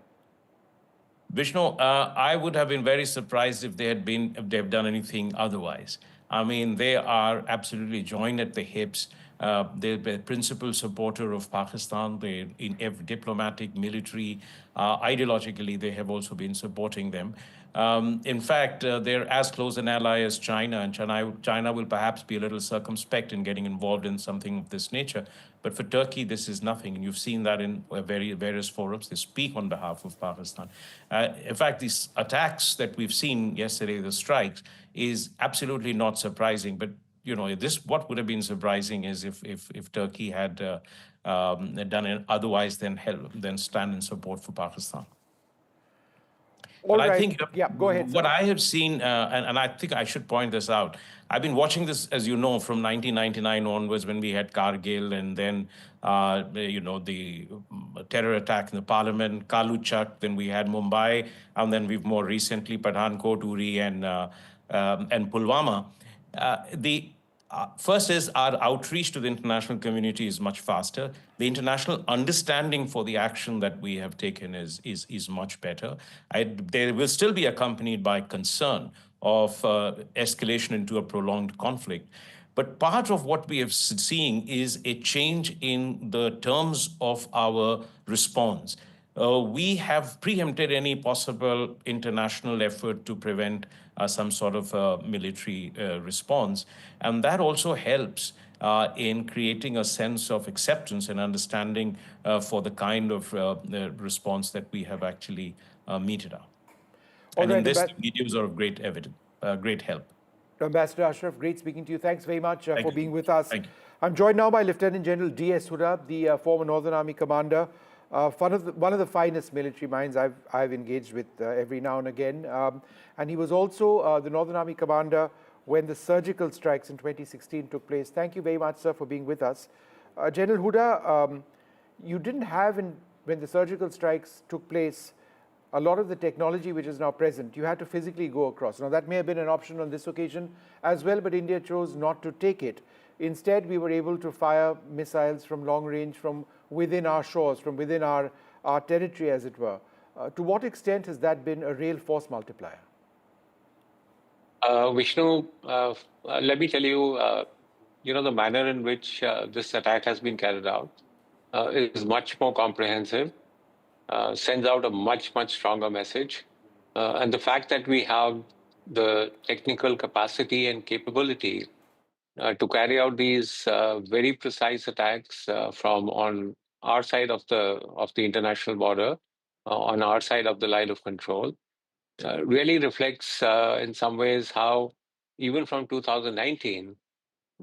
Vishnu, I would have been very surprised if they've done anything otherwise. They are absolutely joined at the hips They're the principal supporter of Pakistan. They, in every diplomatic, military, ideologically, they have also been supporting them. In fact, they're as close an ally as China, and China will perhaps be a little circumspect in getting involved in something of this nature. But for Turkey, this is nothing, and you've seen that in various forums. They speak on behalf of Pakistan. In fact, these attacks that we've seen yesterday, the strikes, is absolutely not surprising. But what would have been surprising is if Turkey had done it otherwise than stand in support for Pakistan. All but right. I think Go ahead, what sir. I have seen, and I think I should point this out, I've been watching this, as you know, from 1999 onwards when we had Kargil and then, the terror attack in the parliament, Kaluchak, then we had Mumbai, and then we've more recently Pathankot, Uri, and Pulwama. First is our outreach to the international community is much faster. The international understanding for the action that we have taken is much better. They will still be accompanied by concern of escalation into a prolonged conflict. But part of what we have seeing is a change in the terms of our response. We have preempted any possible international effort to prevent some sort of military response. And that also helps in creating a sense of acceptance and understanding for the kind of response that we have actually meted out. And in this, videos are of great help. Ambassador Ashraf, great speaking to you. Thanks very much for being with us. Thank you. I'm joined now by Lieutenant General D.S. Huda, the former Northern Army commander, one of the finest military minds I've engaged with every now and again. And he was also the Northern Army commander when the surgical strikes in 2016 took place. Thank you very much, sir, for being with us. General Huda, you didn't have, when the surgical strikes took place, a lot of the technology which is now present. You had to physically go across. Now, that may have been an option on this occasion as well, but India chose not to take it. Instead, we were able to fire missiles from long range from within our shores, from within our territory, as it were. To what extent has that been a real force multiplier? Vishnu, let me tell you, the manner in which this attack has been carried out is much more comprehensive, sends out a much stronger message. And the fact that we have the technical capacity and capability to carry out these very precise attacks from on our side of the international border, on our side of the line of control, really reflects in some ways how even from 2019,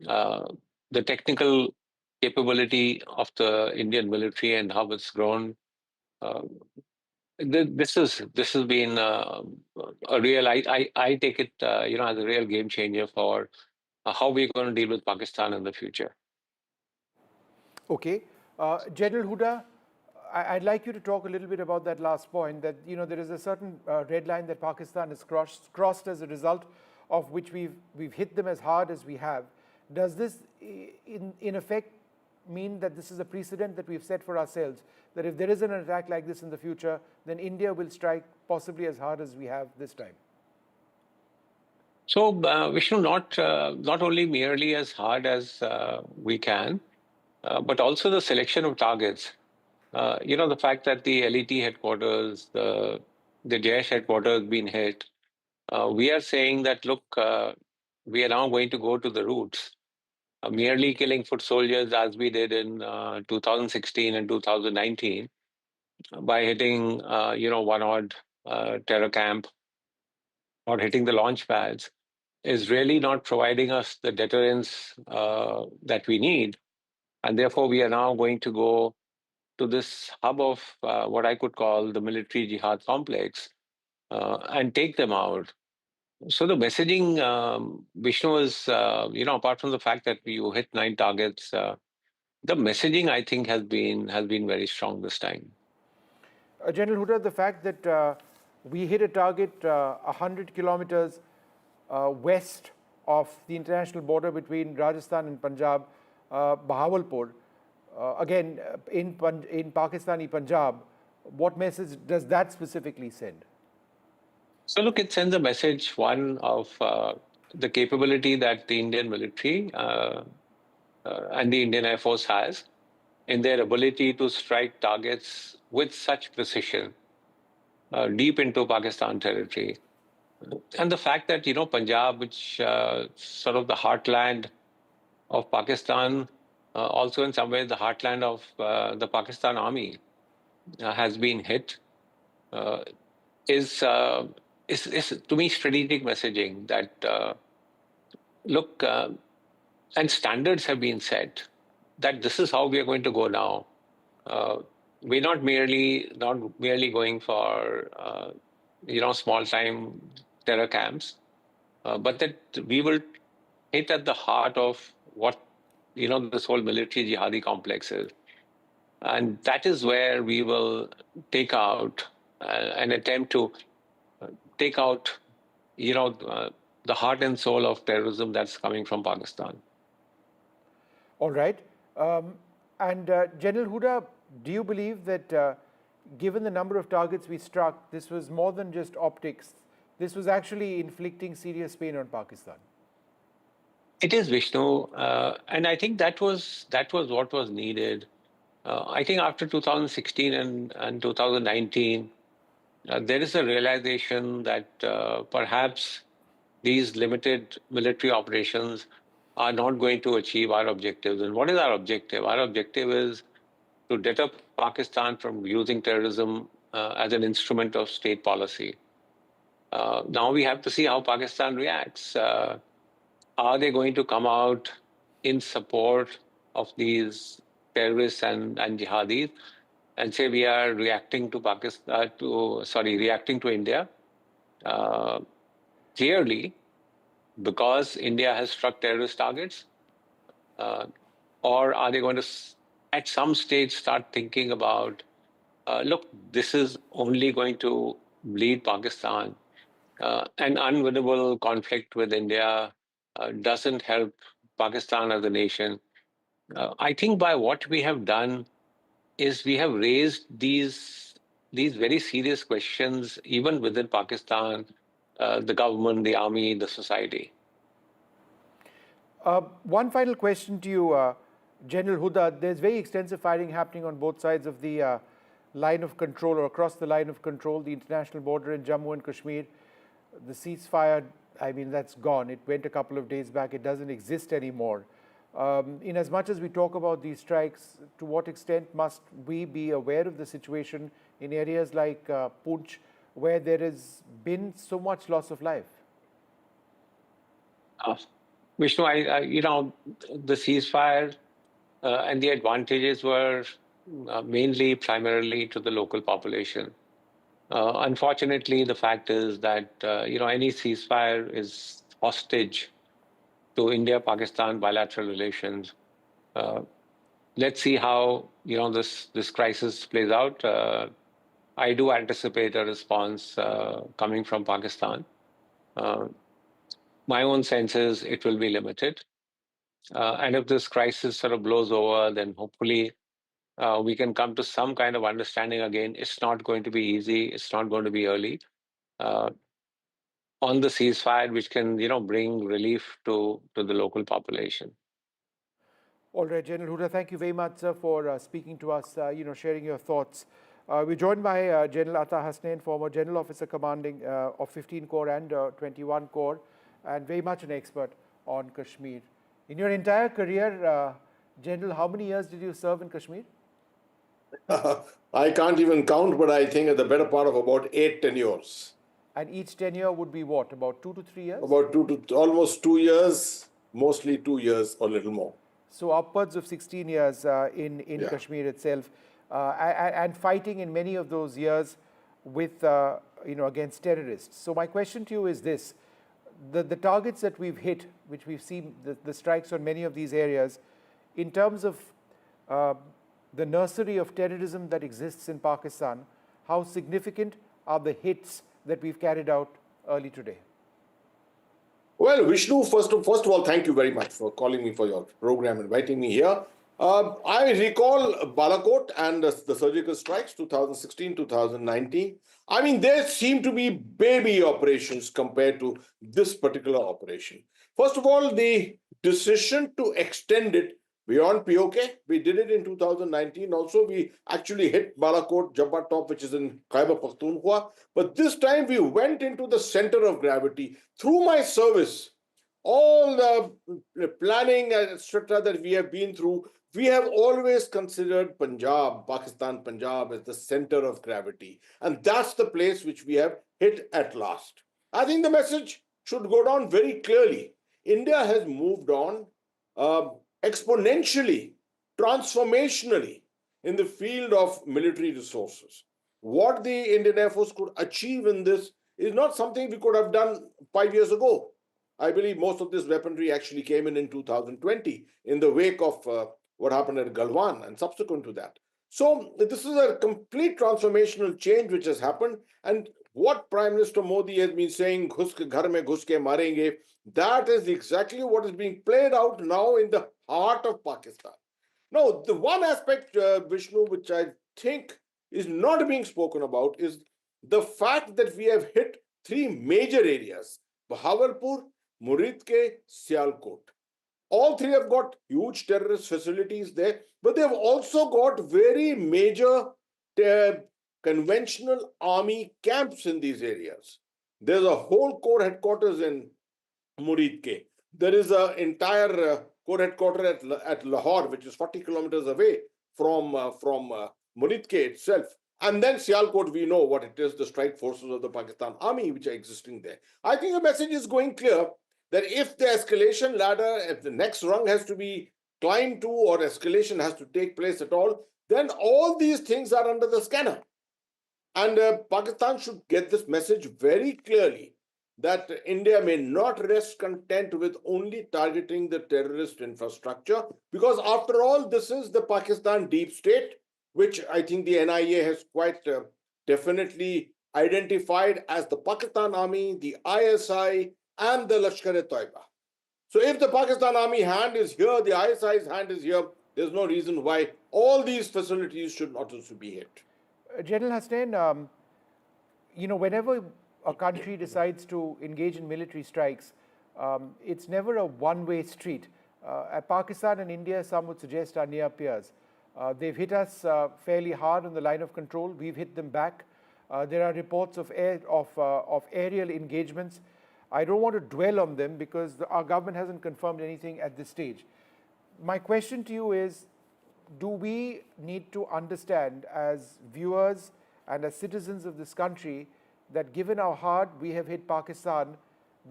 the technical capability of the Indian military and how it's grown. This has been a real. I take it as a real game changer for how we're going to deal with Pakistan in the future. Okay, General Huda, I'd like you to talk a little bit about that last point. That there is a certain red line that Pakistan has crossed as a result of which we've hit them as hard as we have. Does this, in effect, mean that this is a precedent that we've set for ourselves? That if there is an attack like this in the future, then India will strike possibly as hard as we have this time? So, Vishnu, not only merely as hard as we can, but also the selection of targets. The fact that the LET headquarters, the Jaish headquarters been hit, we are saying that, look, we are now going to go to the roots. Merely killing foot soldiers as we did in 2016 and 2019 by hitting, one odd terror camp or hitting the launch pads is really not providing us the deterrence that we need. And therefore, we are now going to go to this hub of what I could call the military jihad complex and take them out. So the messaging, Vishnu, is, apart from the fact that you hit 9 targets, the messaging, I think, has been very strong this time. General Huda, the fact that we hit a target 100 kilometers west of the international border between Rajasthan and Punjab, Bahawalpur, again, in Pakistani Punjab, what message does that specifically send? So look, it sends a message, one, of the capability that the Indian military and the Indian Air Force has in their ability to strike targets with such precision deep into Pakistan territory. And the fact that, Punjab, which sort of the heartland of Pakistan, also in some ways the heartland of the Pakistan army, has been hit, is to me strategic messaging that, look, and standards have been set that this is how we are going to go now. We're not merely going for small time terror camps, but that we will hit at the heart of what this whole military jihadi complex is, and that is where we will take out an attempt to take out the heart and soul of terrorism that's coming from Pakistan. All right. General Huda, do you believe that given the number of targets we struck, this was more than just optics? This was actually inflicting serious pain on Pakistan? It is, Vishnu. And I think that was what was needed. I think after 2016 and 2019, there is a realization that perhaps these limited military operations are not going to achieve our objectives. And what is our objective? Our objective is to deter Pakistan from using terrorism as an instrument of state policy. Now we have to see how Pakistan reacts. Are they going to come out in support of these terrorists and jihadis and say we are reacting to reacting to India clearly because India has struck terrorist targets? Or are they going to, at some stage, start thinking about, look, this is only going to lead Pakistan. An unwinnable conflict with India doesn't help Pakistan as a nation. I think by what we have done is we have raised these very serious questions even within Pakistan, the government, the army, the society. One final question to you, General Huda. There's very extensive fighting happening on both sides of the line of control or across the line of control, the international border in Jammu and Kashmir. The ceasefire, I mean, that's gone. It went a couple of days back. It doesn't exist anymore. In as much as we talk about these strikes, to what extent must we be aware of the situation in areas like Poonch, where there has been so much loss of life? Vishnu, the ceasefire and the advantages were primarily to the local population. Unfortunately, the fact is that any ceasefire is hostage to India-Pakistan bilateral relations. Let's see how this crisis plays out. I do anticipate a response coming from Pakistan. My own sense is it will be limited. And if this crisis sort of blows over, then hopefully we can come to some kind of understanding again. It's not going to be easy. It's not going to be early. On the ceasefire, which can, bring relief to the local population. All right, General Huda, thank you very much, sir, for speaking to us, sharing your thoughts. We're joined by General Atta Hasnain, former General Officer commanding of 15 Corps and 21 Corps, and very much an expert on Kashmir. In your entire career, General, how many years did you serve in Kashmir? I can't even count, but I think at the better part of about 8 tenures. And each tenure would be what, about 2 to 3 years? About almost 2 years, mostly 2 years or a little more. So upwards of 16 years in Kashmir itself, and fighting in many of those years with, against terrorists. So my question to you is this: the targets that we've hit, which we've seen, the strikes on many of these areas, in terms of the nursery of terrorism that exists in Pakistan, how significant are the hits that we've carried out early today? Well, Vishnu, first of all, thank you very much for calling me for your program, inviting me here. I recall Balakot and the surgical strikes, 2016, 2019. I mean, they seem to be baby operations compared to this particular operation. First of all, the decision to extend it beyond POK. We did it in 2019 also. We actually hit Balakot, Jabba Top, which is in Khyber Pakhtunkhwa. But this time we went into the center of gravity. Through my service, all the planning, etc., that we have been through, we have always considered Punjab, Pakistan, Punjab, as the center of gravity. And that's the place which we have hit at last. I think the message should go down very clearly. India has moved on exponentially, transformationally in the field of military resources. What the Indian Air Force could achieve in this is not something we could have done 5 years ago. I believe most of this weaponry actually came in 2020 in the wake of what happened at Galwan and subsequent to that. So this is a complete transformational change which has happened. And what Prime Minister Modi has been saying, "Ghus ke ghar mein ghus ke marenge," that is exactly what is being played out now in the heart of Pakistan. Now, the one aspect, Vishnu, which I think is not being spoken about is the fact that we have hit three major areas: Bahawalpur, Muridke, Sialkot. All three have got huge terrorist facilities there, but they have also got very major conventional army camps in these areas. There's a whole corps headquarters in Muridke. There is an entire corps headquarters at Lahore, which is 40 kilometers away from Muridke itself. And then Sialkot, we know what it is, the strike forces of the Pakistan Army, which are existing there. I think the message is going clear that if the escalation ladder, if the next rung has to be climbed to or escalation has to take place at all, then all these things are under the scanner. And Pakistan should get this message very clearly that India may not rest content with only targeting the terrorist infrastructure, because after all, this is the Pakistan deep state, which I think the NIA has quite definitely identified as the Pakistan Army, the ISI, and the Lashkar-e-Taiba. So if the Pakistan Army hand is here, the ISI's hand is here, there's no reason why all these facilities should not also be hit. General Hasnain, whenever a country decides to engage in military strikes, it's never a one-way street. Pakistan and India, some would suggest, are near peers. They've hit us fairly hard on the line of control. We've hit them back. There are reports of aerial engagements. I don't want to dwell on them because our government hasn't confirmed anything at this stage. My question to you is, do we need to understand as viewers and as citizens of this country that given how hard we have hit Pakistan,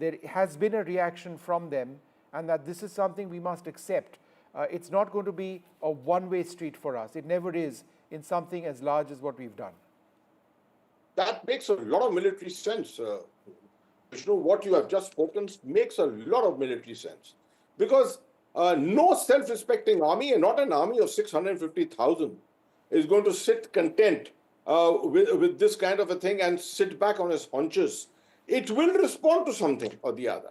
there has been a reaction from them, and that this is something we must accept? It's not going to be a one-way street for us. It never is in something as large as what we've done. That makes a lot of military sense. Vishnu, what you have just spoken makes a lot of military sense. Because no self-respecting army, and not an army of 650,000, is going to sit content with this kind of a thing and sit back on its haunches. It will respond to something or the other.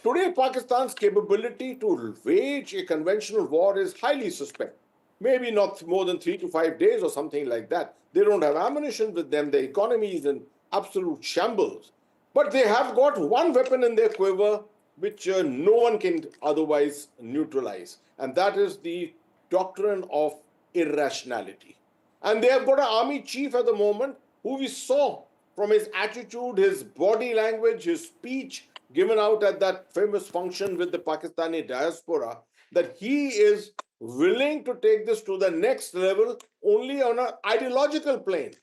Today, Pakistan's capability to wage a conventional war is highly suspect. Maybe not more than 3 to 5 days or something like that. They don't have ammunition with them. The economy is in absolute shambles. But they have got one weapon in their quiver which no one can otherwise neutralize. And that is the doctrine of irrationality. And they have got an army chief at the moment who we saw from his attitude, his body language, his speech given out at that famous function with the Pakistani diaspora, that he is willing to take this to the next level only on an ideological plane.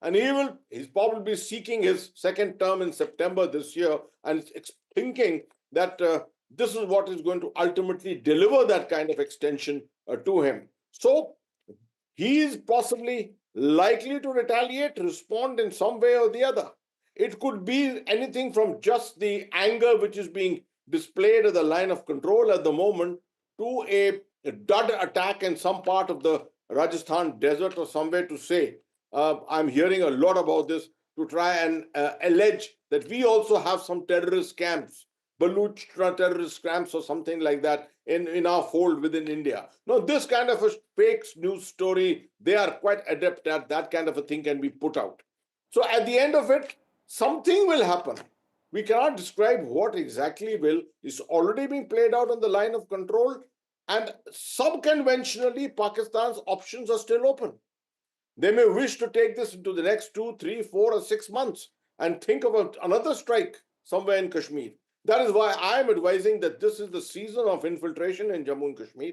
And he's probably seeking his second term in September this year and thinking that this is what is going to ultimately deliver that kind of extension to him. So he is possibly likely to retaliate, respond in some way or the other. It could be anything from just the anger which is being displayed at the line of control at the moment to a dud attack in some part of the Rajasthan desert or somewhere to say, I'm hearing a lot about this, to try and allege that we also have some terrorist camps, Baluch terrorist camps or something like that in our fold within India. No, this kind of a fake news story, they are quite adept at. That kind of a thing can be put out. So at the end of it, something will happen. We cannot describe what exactly will. It's already being played out on the line of control. And sub-conventionally, Pakistan's options are still open. They may wish to take this into the next 2, 3, 4, or 6 months and think of another strike somewhere in Kashmir. That is why I am advising that this is the season of infiltration in Jammu and Kashmir.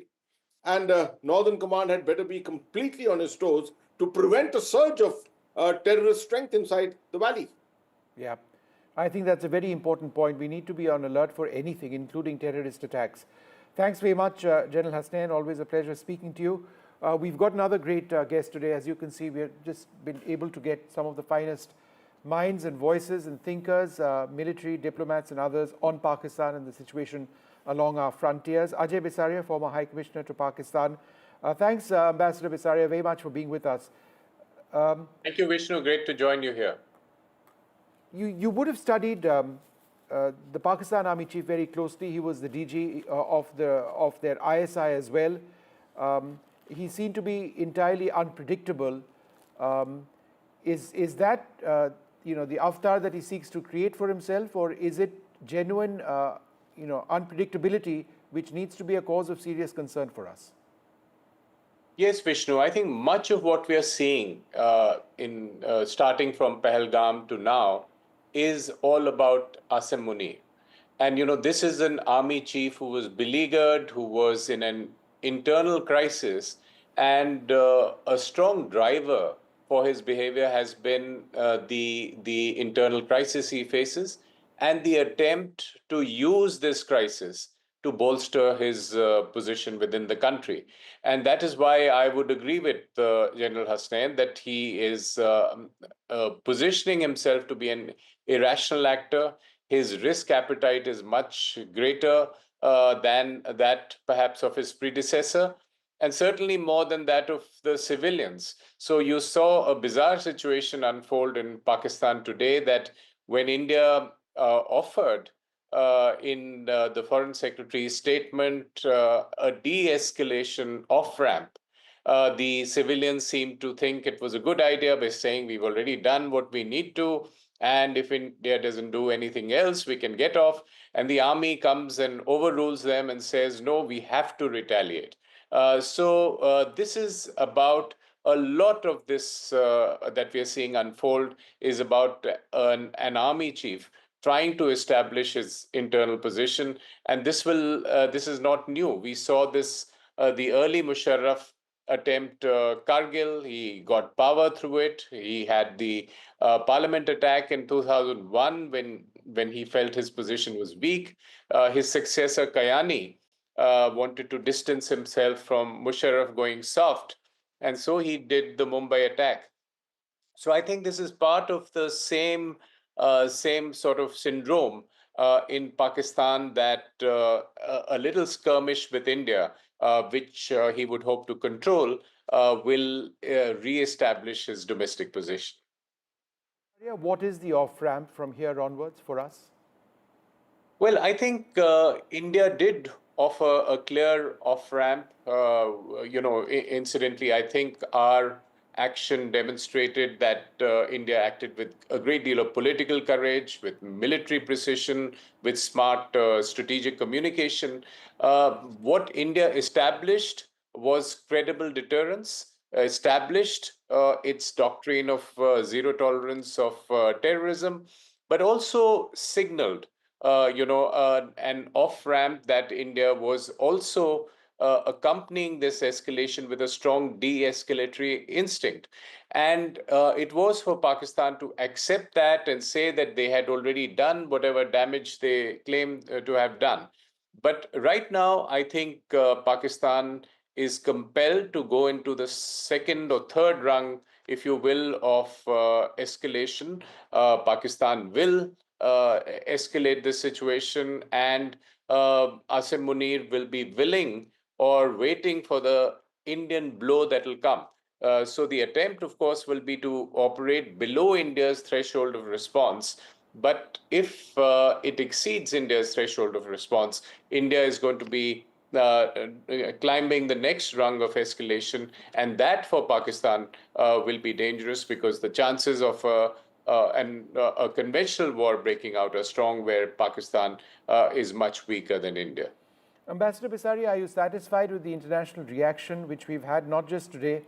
And Northern Command had better be completely on its toes to prevent a surge of terrorist strength inside the valley. Yeah, I think that's a very important point. We need to be on alert for anything, including terrorist attacks. Thanks very much, General Hasnain. Always a pleasure speaking to you. We've got another great guest today. As you can see, we've just been able to get some of the finest minds and voices and thinkers, military, diplomats and others on Pakistan and the situation along our frontiers. Ajay Bisaria, former High Commissioner to Pakistan. Thanks, Ambassador Bisaria, very much for being with us. Thank you, Vishnu. Great to join you here. You would have studied the Pakistan Army Chief very closely. He was the DG of their ISI as well. He seemed to be entirely unpredictable. Is that the avatar that he seeks to create for himself, or is it genuine unpredictability which needs to be a cause of serious concern for us? Yes, Vishnu. I think much of what we are seeing starting from Pahalgam to now is all about Asim Munir. And, this is an army chief who was beleaguered, who was in an internal crisis, and a strong driver for his behavior has been the internal crisis he faces and the attempt to use this crisis to bolster his position within the country. And that is why I would agree with General Hasnain that he is positioning himself to be an irrational actor. His risk appetite is much greater than that perhaps of his predecessor, and certainly more than that of the civilians. So you saw a bizarre situation unfold in Pakistan today, that when India offered in the Foreign Secretary's statement a de-escalation off-ramp, the civilians seemed to think it was a good idea by saying we've already done what we need to, and if India doesn't do anything else, we can get off. And the army comes and overrules them and says, no, we have to retaliate. So this is about a lot of this that we are seeing unfold is about an army chief trying to establish his internal position. And this is not new. We saw this, the early Musharraf attempt, Kargil, he got power through it. He had the parliament attack in 2001 when he felt his position was weak. His successor, Kayani, wanted to distance himself from Musharraf going soft. And so he did the Mumbai attack. So I think this is part of the same sort of syndrome in Pakistan, that a little skirmish with India, which he would hope to control, will re-establish his domestic position. What is the off-ramp from here onwards for us? Well, I think India did offer a clear off-ramp. Incidentally, I think our action demonstrated that India acted with a great deal of political courage, with military precision, with smart strategic communication. What India established was credible deterrence, established its doctrine of zero tolerance of terrorism, but also signaled an off-ramp that India was also accompanying this escalation with a strong de-escalatory instinct. And it was for Pakistan to accept that and say that they had already done whatever damage they claimed to have done. But right now, I think Pakistan is compelled to go into the second or third rung, if you will, of escalation. Pakistan will escalate this situation, and Asim Munir will be willing or waiting for the Indian blow that will come. So the attempt, of course, will be to operate below India's threshold of response. But if it exceeds India's threshold of response, India is going to be climbing the next rung of escalation. And that for Pakistan will be dangerous, because the chances of a conventional war breaking out are strong, where Pakistan is much weaker than India. Ambassador Bisaria, are you satisfied with the international reaction which we've had not just today,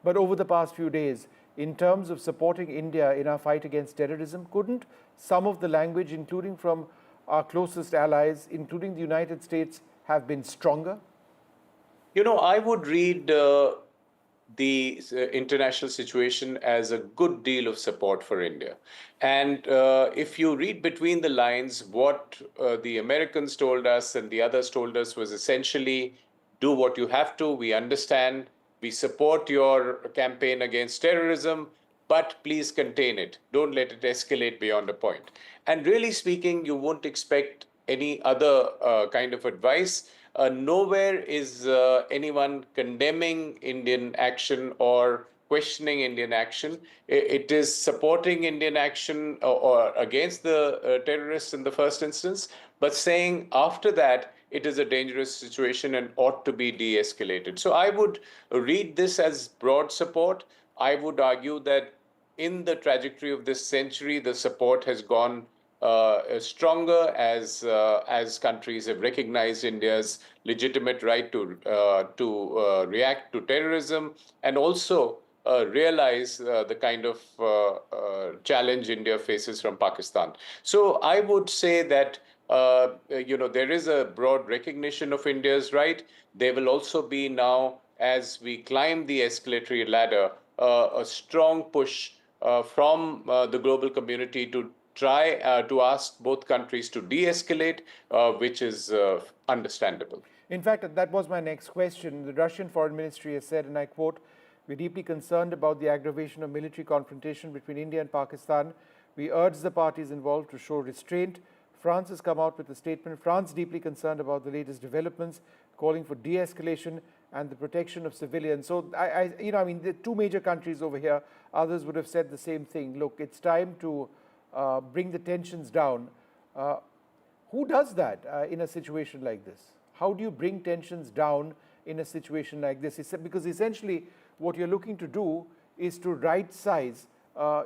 but over the past few days in terms of supporting India in our fight against terrorism? Couldn't some of the language, including from our closest allies, including the United States, have been stronger? You know, I would read the international situation as a good deal of support for India. And if you read between the lines, what the Americans told us and the others told us was essentially, do what you have to, we understand, we support your campaign against terrorism, but please contain it. Don't let it escalate beyond a point. And really speaking, you won't expect any other kind of advice. Nowhere is anyone condemning Indian action or questioning Indian action. It is supporting Indian action or against the terrorists in the first instance, but saying after that it is a dangerous situation and ought to be de-escalated. So I would read this as broad support. I would argue that in the trajectory of this century, the support has gone stronger as countries have recognized India's legitimate right to react to terrorism and also realize the kind of challenge India faces from Pakistan. So I would say that there is a broad recognition of India's right. There will also be now, as we climb the escalatory ladder, a strong push from the global community to try to ask both countries to de-escalate, which is understandable. In fact, that was my next question. The Russian Foreign Ministry has said, and I quote, "We're deeply concerned about the aggravation of military confrontation between India and Pakistan. We urge the parties involved to show restraint." France has come out with a statement. France deeply concerned about the latest developments, calling for de-escalation and the protection of civilians. So, the two major countries over here, others would have said the same thing. Look, it's time to bring the tensions down. Who does that in a situation like this? How do you bring tensions down in a situation like this? Because essentially what you're looking to do is to right-size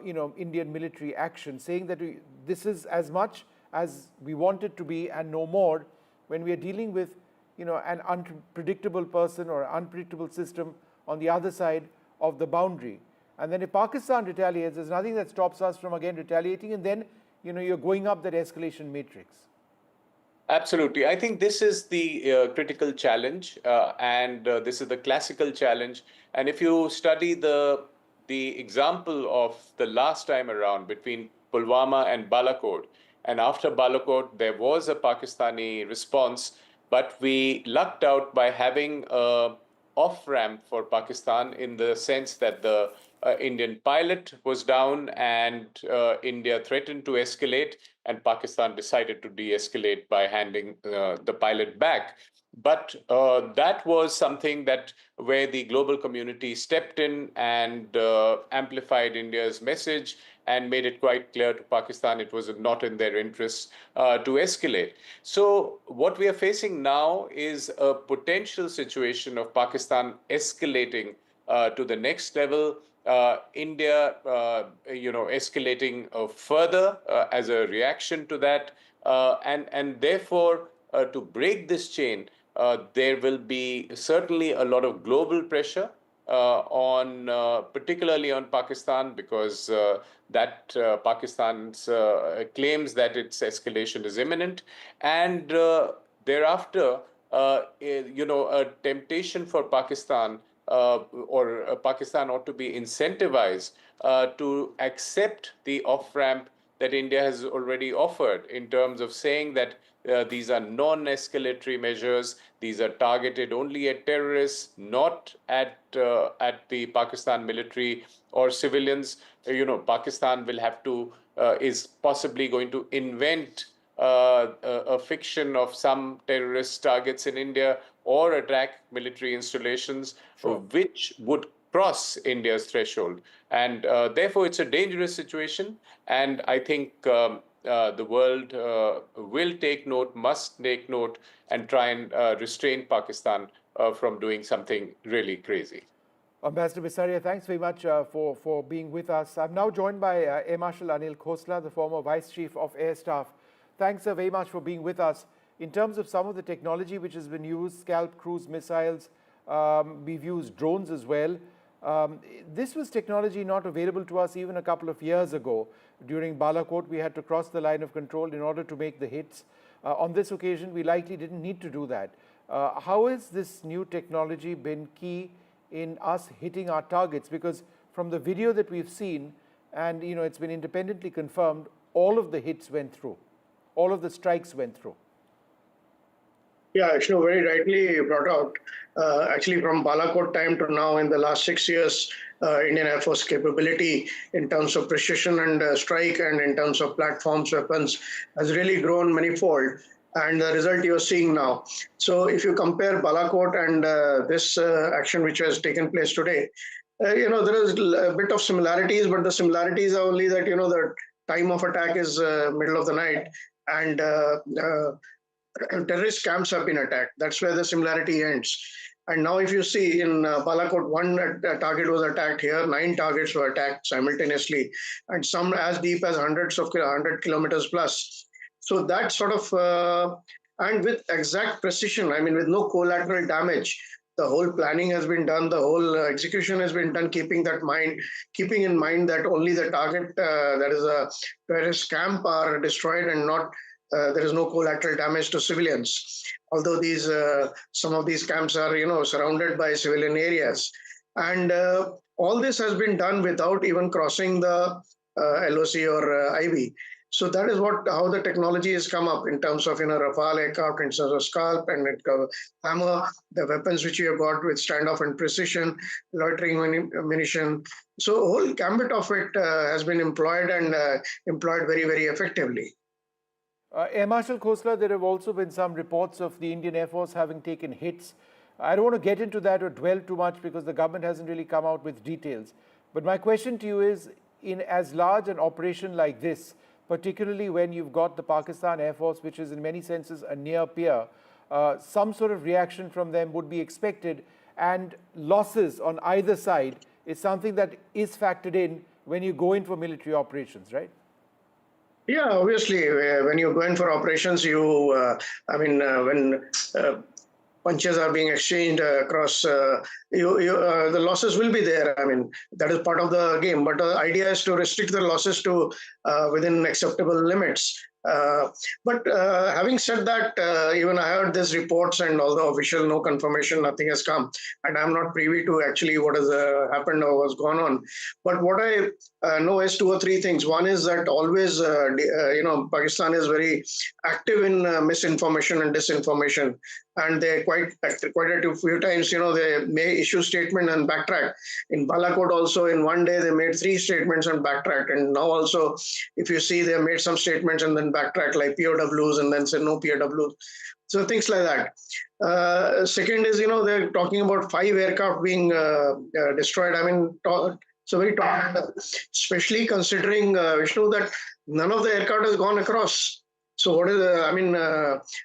Indian military action, saying that this is as much as we want it to be and no more when we are dealing with an unpredictable person or unpredictable system on the other side of the boundary. And then if Pakistan retaliates, there's nothing that stops us from again retaliating, and then you're going up that escalation matrix. Absolutely. I think this is the critical challenge, and this is the classical challenge. And if you study the example of the last time around between Pulwama and Balakot, and after Balakot, there was a Pakistani response, but we lucked out by having an off-ramp for Pakistan in the sense that the Indian pilot was down and India threatened to escalate, and Pakistan decided to de-escalate by handing the pilot back. But that was something where the global community stepped in and amplified India's message and made it quite clear to Pakistan it was not in their interests to escalate. So what we are facing now is a potential situation of Pakistan escalating to the next level, India, escalating further as a reaction to that, and therefore to break this chain, there will be certainly a lot of global pressure particularly on Pakistan, because Pakistan's claims that its escalation is imminent, and thereafter, a temptation for Pakistan Pakistan ought to be incentivized to accept the off-ramp that India has already offered in terms of saying that these are non-escalatory measures. These are targeted only at terrorists, not at the Pakistan military or civilians. Pakistan will have to is possibly going to invent a fiction of some terrorist targets in India or attack military installations, which would cross India's threshold. And therefore, it's a dangerous situation. And I think the world will take note, must take note, and try and restrain Pakistan from doing something really crazy. Ambassador Bisaria, thanks very much for being with us. I'm now joined by Air Marshal Anil Khosla, the former Vice Chief of Air Staff. Thanks very much for being with us. in terms of some of the technology which has been used, scalp cruise missiles, we've used drones as well. This was technology not available to us even a couple of years ago. During Balakot, we had to cross the line of control in order to make the hits. On this occasion, we likely didn't need to do that. How has this new technology been key in us hitting our targets? Because from the video that we've seen, and it's been independently confirmed, all of the hits went through. All of the strikes went through. Yeah, Vishnu very rightly brought out. Actually, from Balakot time to now, in the last 6 years, Indian Air Force capability in terms of precision and strike and in terms of platforms, weapons, has really grown manifold. And the result you're seeing now. So if you compare Balakot and this action which has taken place today, there is a bit of similarities, but the similarities are only that, the time of attack is middle of the night, and terrorist camps have been attacked. That's where the similarity ends. And now if you see in Balakot, one target was attacked here, 9 targets were attacked simultaneously, and some as deep as 100 kilometers plus. So that sort of, and with exact precision, I mean, with no collateral damage, the whole planning has been done, the whole execution has been done, keeping in mind that only the target, that is a terrorist camp, are destroyed and not, there is no collateral damage to civilians. Although these, some of these camps are, surrounded by civilian areas. And all this has been done without even crossing the LOC or IB. So that is how the technology has come up in terms of Rafale aircraft, in terms of Scalp and Hammer, the weapons which we have got with standoff and precision, loitering ammunition. So a whole gambit of it has been employed and employed very, very effectively. Air Marshal Khosla, there have also been some reports of the Indian Air Force having taken hits. I don't want to get into that or dwell too much because the government hasn't really come out with details. But my question to you is, in as large an operation like this, particularly when you've got the Pakistan Air Force, which is in many senses a near peer, some sort of reaction from them would be expected, and losses on either side is something that is factored in when you go in for military operations, right? Yeah, obviously, when you go in for operations, when punches are being exchanged across, the losses will be there. I mean, that is part of the game. But the idea is to restrict the losses to within acceptable limits. But having said that, even I heard these reports, and although official no confirmation, nothing has come, and I'm not privy to actually what has happened or what's gone on. But what I know is 2 or 3 things. One is that always, Pakistan is very active in misinformation and disinformation, and they quite a few times, they may issue statement and backtrack. In Balakot also, in one day they made 3 statements and backtracked, and now also, if you see, they made some statements and then backtrack like POWs and then say no POWs. So things like that. Second is, they're talking about 5 aircraft being destroyed. I mean, so very talk, especially considering, Vishnu, that none of the aircraft has gone across. So what is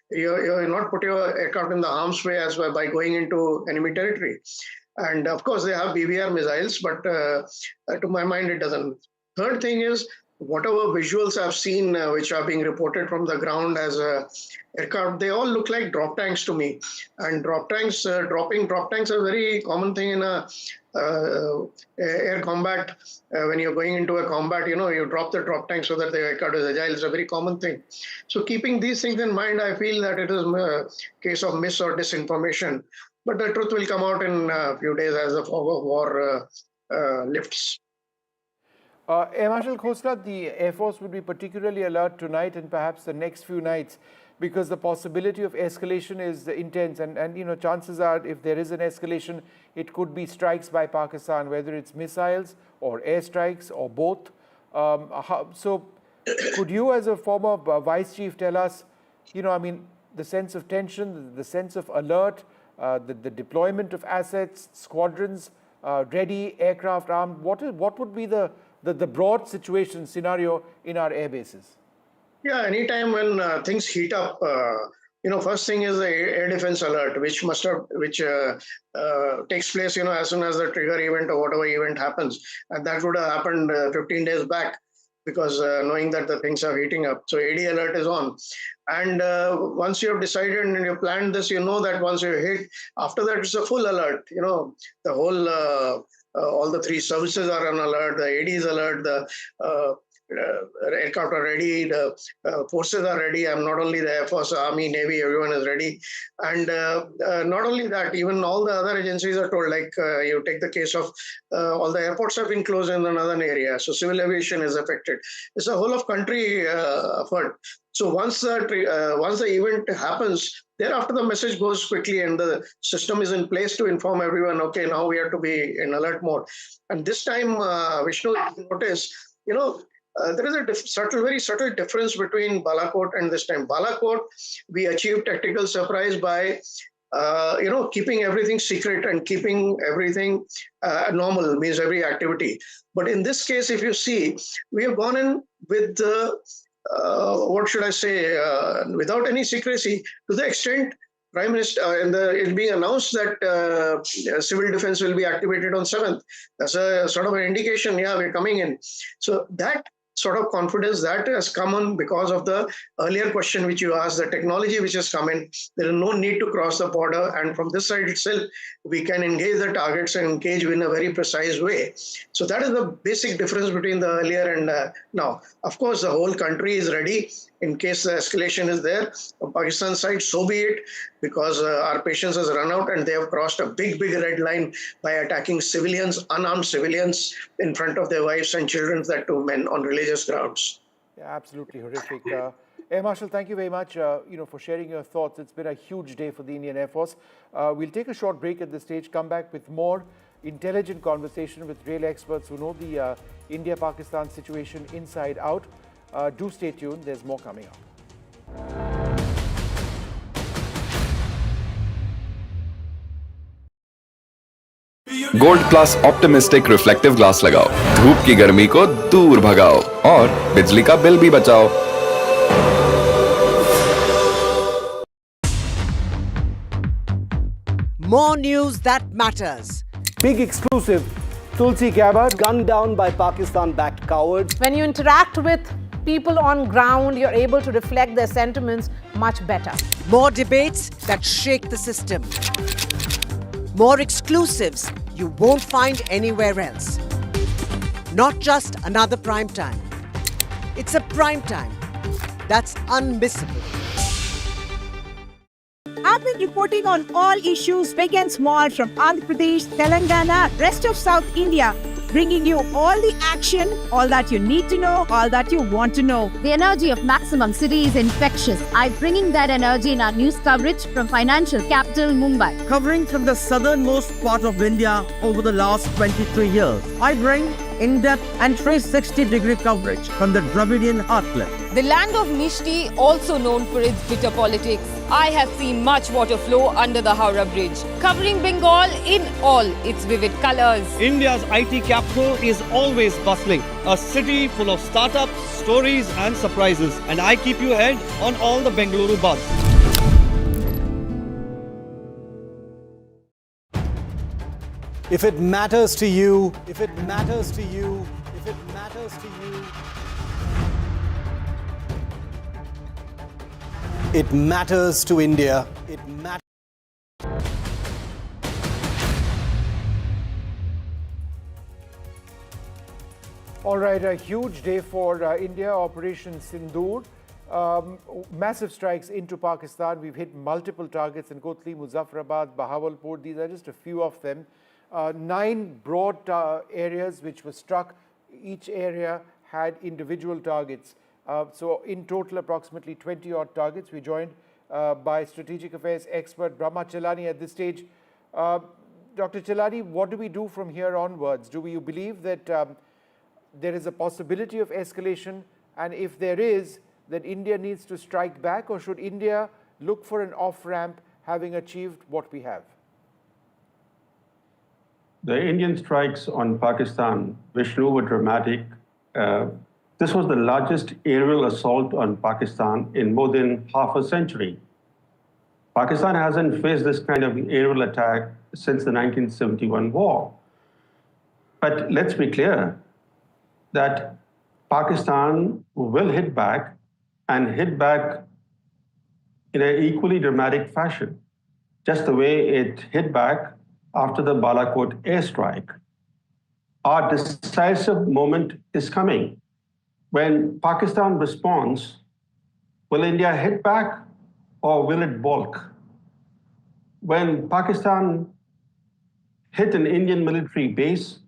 you're not put your aircraft in the harm's way as well by going into enemy territory. And of course, they have BBR missiles, but to my mind, it doesn't. Third thing is, whatever visuals I've seen, which are being reported from the ground as aircraft, they all look like drop tanks to me. And drop tanks, dropping drop tanks are a very common thing in a air combat. When you're going into a combat, you drop the drop tank so that the aircraft is agile. It's a very common thing. So keeping these things in mind, I feel that it is a case of mis or disinformation. But the truth will come out in a few days as the fog of war lifts. Air Marshal Khosla, the Air Force would be particularly alert tonight and perhaps the next few nights, because the possibility of escalation is intense, and chances are, if there is an escalation, it could be strikes by Pakistan, whether it's missiles or airstrikes or both. So could you, as a former vice chief, tell us, the sense of tension, the sense of alert, the deployment of assets, squadrons ready, aircraft armed? What would be the broad situation scenario in our air bases? Yeah, anytime when things heat up, first thing is the air defense alert, which takes place, as soon as the trigger event or whatever event happens, and that would have happened 15 days back. because knowing that the things are heating up. So AD alert is on. And once you have decided and you planned this, you know that once you hit, after that it's a full alert. You know, the whole, all the three services are on alert, the AD is alert, the aircraft are ready, the forces are ready. I'm not only the Air Force, Army, Navy, everyone is ready. And not only that, even all the other agencies are told, like you take the case of all the airports have been closed in the northern area. So civil aviation is affected. It's a whole of country effort. So once the event happens, thereafter the message goes quickly and the system is in place to inform everyone, okay, now we have to be in alert mode. And this time, Vishnu, notice, you know, there is a very subtle difference between Balakot and this time. Balakot, we achieved tactical surprise by, you know, keeping everything secret and keeping everything normal, means every activity. But in this case, if you see, we have gone in with the, what should I say, without any secrecy, to the extent Prime Minister, it's being announced that civil defense will be activated on 7th. That's a sort of an indication, yeah, we're coming in. So that sort of confidence that has come on because of the earlier question which you asked, the technology which has come in. There is no need to cross the border, and from this side itself, we can engage the targets and engage in a very precise way. So that is the basic difference between the earlier and now. Of course, the whole country is ready in case the escalation is there. On Pakistan side, so be it, because our patience has run out and they have crossed a big red line by attacking civilians, unarmed civilians, in front of their wives and children, that too men, on religious grounds. Yeah, absolutely horrific. Air Marshal, thank you very much for sharing your thoughts. It's been a huge day for the Indian Air Force. We'll take a short break at this stage, come back with more intelligent conversation with real experts who know the India-Pakistan situation inside out. Do stay tuned. There's more coming up. Gold class optimistic reflective glass लगाओ, धूप की गर्मी को दूर भगाओ और बिजली का बिल भी बचाओ। More news that matters. Big exclusive. Tulsi Gabbard gunned down by Pakistan-backed cowards. When you interact with people on ground, you're able to reflect their sentiments much better. More debates that shake the system. More exclusives you won't find anywhere else. Not just another prime time. It's a prime time that's unmissable. I've been reporting on all issues big and small from Andhra Pradesh, Telangana, rest of South India, bringing you all the action, all that you need to know, all that you want to know. The energy of Maximum City is infectious. I'm bringing that energy in our news coverage from financial capital Mumbai. Covering from the southernmost part of India over the last 23 years, I bring in-depth and 360-degree coverage from the Dravidian heartland. The land of Mishti, also known for its bitter politics. I have seen much water flow under the Howrah Bridge, covering Bengal in all its vivid colors. India's IT capital is always bustling, a city full of startups, stories and surprises. And I keep you ahead on all the Bengaluru buzz. If it matters to you, if it matters to you, if it matters to you, it matters to India. It matters. All right, a huge day for India, Operation Sindoor. Massive strikes into Pakistan. We've hit multiple targets in Kotli, Muzaffarabad, Bahawalpur. These are just a few of them. 9 broad areas which were struck. Each area had individual targets. So in total, approximately 20 odd targets. We joined by Strategic Affairs expert Brahma Chelani at this stage. Dr. Chelani, what do we do from here onwards? Do you believe that there is a possibility of escalation? And if there is, that India needs to strike back, or should India look for an off-ramp having achieved what we have? The Indian strikes on Pakistan, Vishnu, were dramatic. This was the largest aerial assault on Pakistan in more than half a century. Pakistan hasn't faced this kind of aerial attack since the 1971 war. But let's be clear that Pakistan will hit back and hit back in an equally dramatic fashion, just the way it hit back after the Balakot airstrike. Our decisive moment is coming. When Pakistan responds, will India hit back or will it balk? When Pakistan hit an Indian military base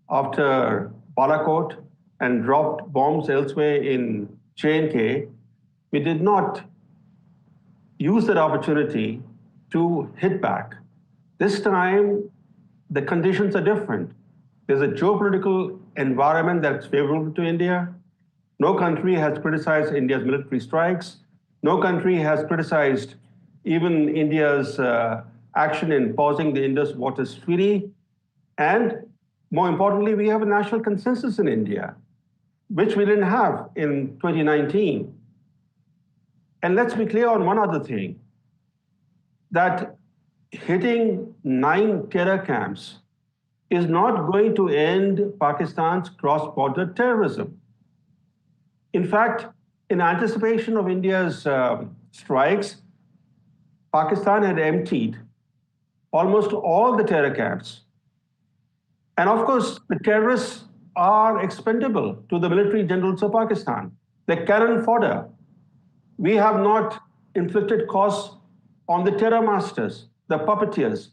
after Balakot and dropped bombs elsewhere in J&K, we did not use that opportunity to hit back. This time, the conditions are different. There's a geopolitical environment that's favorable to India. No country has criticized India's military strikes. No country has criticized even India's action in pausing the Indus Waters Treaty. And more importantly, we have a national consensus in India, which we didn't have in 2019. And let's be clear on one other thing, that hitting 9 terror camps is not going to end Pakistan's cross-border terrorism. In fact, in anticipation of India's strikes, Pakistan had emptied almost all the terror camps. And of course, the terrorists are expendable to the military generals of Pakistan. They're cannon fodder. We have not inflicted costs on the terror masters, the puppeteers.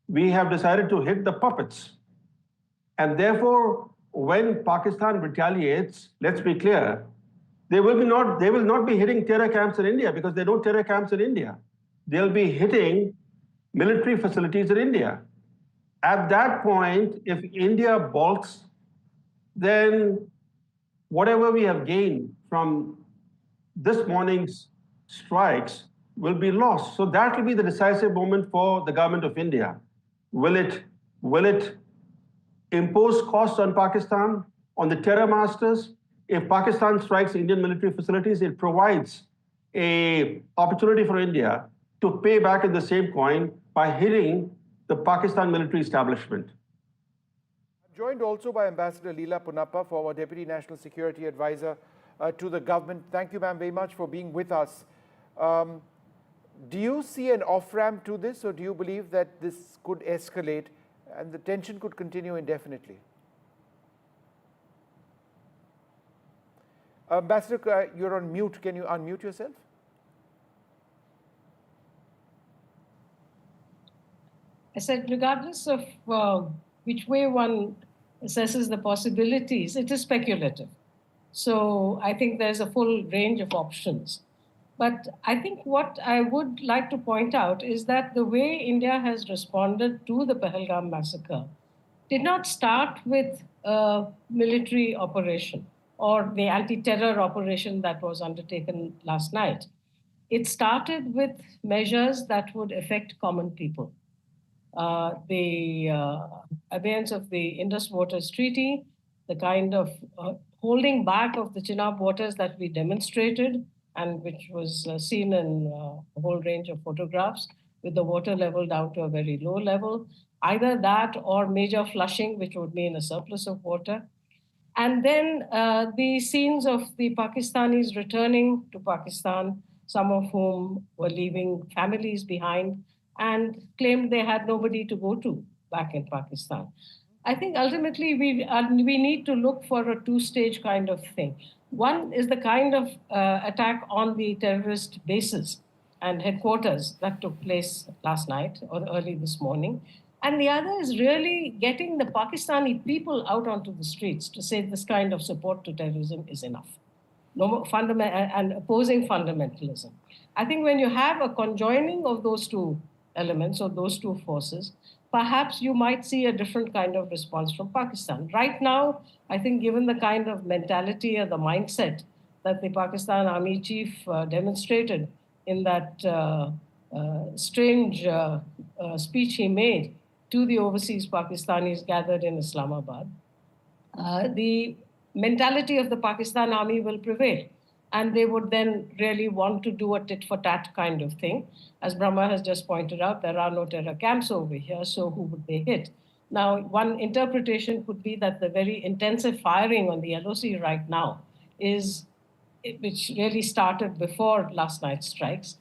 We have decided to hit the puppets. And therefore, when Pakistan retaliates, let's be clear, they will not be hitting terror camps in India because there are no terror camps in India. They'll be hitting military facilities in India. At that point, if India balks, then whatever we have gained from this morning's strikes will be lost. So that will be the decisive moment for the government of India. Will it impose costs on Pakistan, on the terror masters? If Pakistan strikes Indian military facilities, it provides an opportunity for India to pay back in the same coin by hitting the Pakistan military establishment. I'm joined also by Ambassador Leela Punappa, former Deputy National Security Advisor to the government. Thank you, ma'am, very much for being with us. Do you see an off-ramp to this, or do you believe that this could escalate and the tension could continue indefinitely? Ambassador, you're on mute. Can you unmute yourself? I said, regardless of which way one assesses the possibilities, it is speculative. So I think there's a full range of options. But I think what I would like to point out is that the way India has responded to the Pahalgam massacre did not start with a military operation or the anti-terror operation that was undertaken last night. It started with measures that would affect common people. The abeyance of the Indus Waters Treaty, the kind of holding back of the Chenab waters that we demonstrated, and which was seen in a whole range of photographs, with the water level down to a very low level. Either that or major flushing, which would mean a surplus of water. And then the scenes of the Pakistanis returning to Pakistan, some of whom were leaving families behind and claimed they had nobody to go to back in Pakistan. I think ultimately we need to look for a two-stage kind of thing. One is the kind of attack on the terrorist bases and headquarters that took place last night or early this morning. And the other is really getting the Pakistani people out onto the streets to say this kind of support to terrorism is enough. No more and opposing fundamentalism. I think when you have a conjoining of those two elements or those two forces, perhaps you might see a different kind of response from Pakistan. Right now, I think given the kind of mentality or the mindset that the Pakistan Army chief demonstrated in that strange speech he made to the overseas Pakistanis gathered in Islamabad, the mentality of the Pakistan Army will prevail. And they would then really want to do a tit-for-tat kind of thing. As Brahma has just pointed out, there are no terror camps over here, so who would they hit? Now, one interpretation could be that the very intensive firing on the LOC right now which really started before last night's strikes,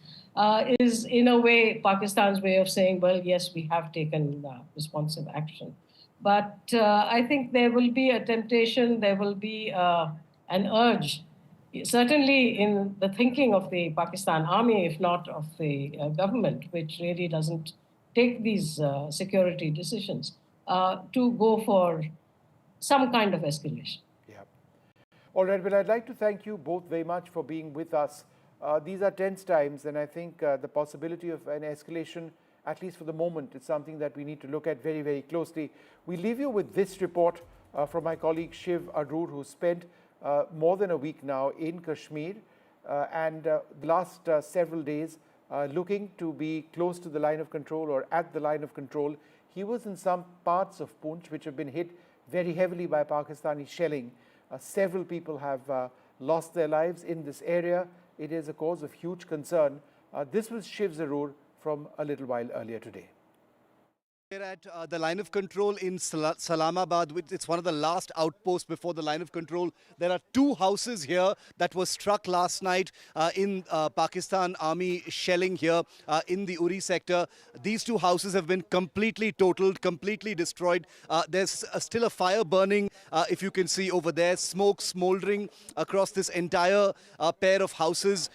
is in a way Pakistan's way of saying, well, yes, we have taken responsive action. But I think there will be a temptation, there will be an urge, certainly in the thinking of the Pakistan army, if not of the government, which really doesn't take these security decisions, to go for some kind of escalation. All right, well, I'd like to thank you both very much for being with us. These are tense times, and I think the possibility of an escalation, at least for the moment, is something that we need to look at very, very closely. We leave you with this report from my colleague Shiv Arur, who spent more than a week now in Kashmir and the last several days looking to be close to the line of control or at the line of control. He was in some parts of Poonch which have been hit very heavily by Pakistani shelling. Several people have lost their lives in this area. It is a cause of huge concern. This was Shiv Arur from a little while earlier today. We're at the line of control in Salamabad. It's one of the last outposts before the line of control. There are two houses here that were struck last night in Pakistan Army shelling here in the Uri sector. These two houses have been completely totaled, completely destroyed. There's still a fire burning, if you can see over there, smoke smoldering across this entire pair of houses.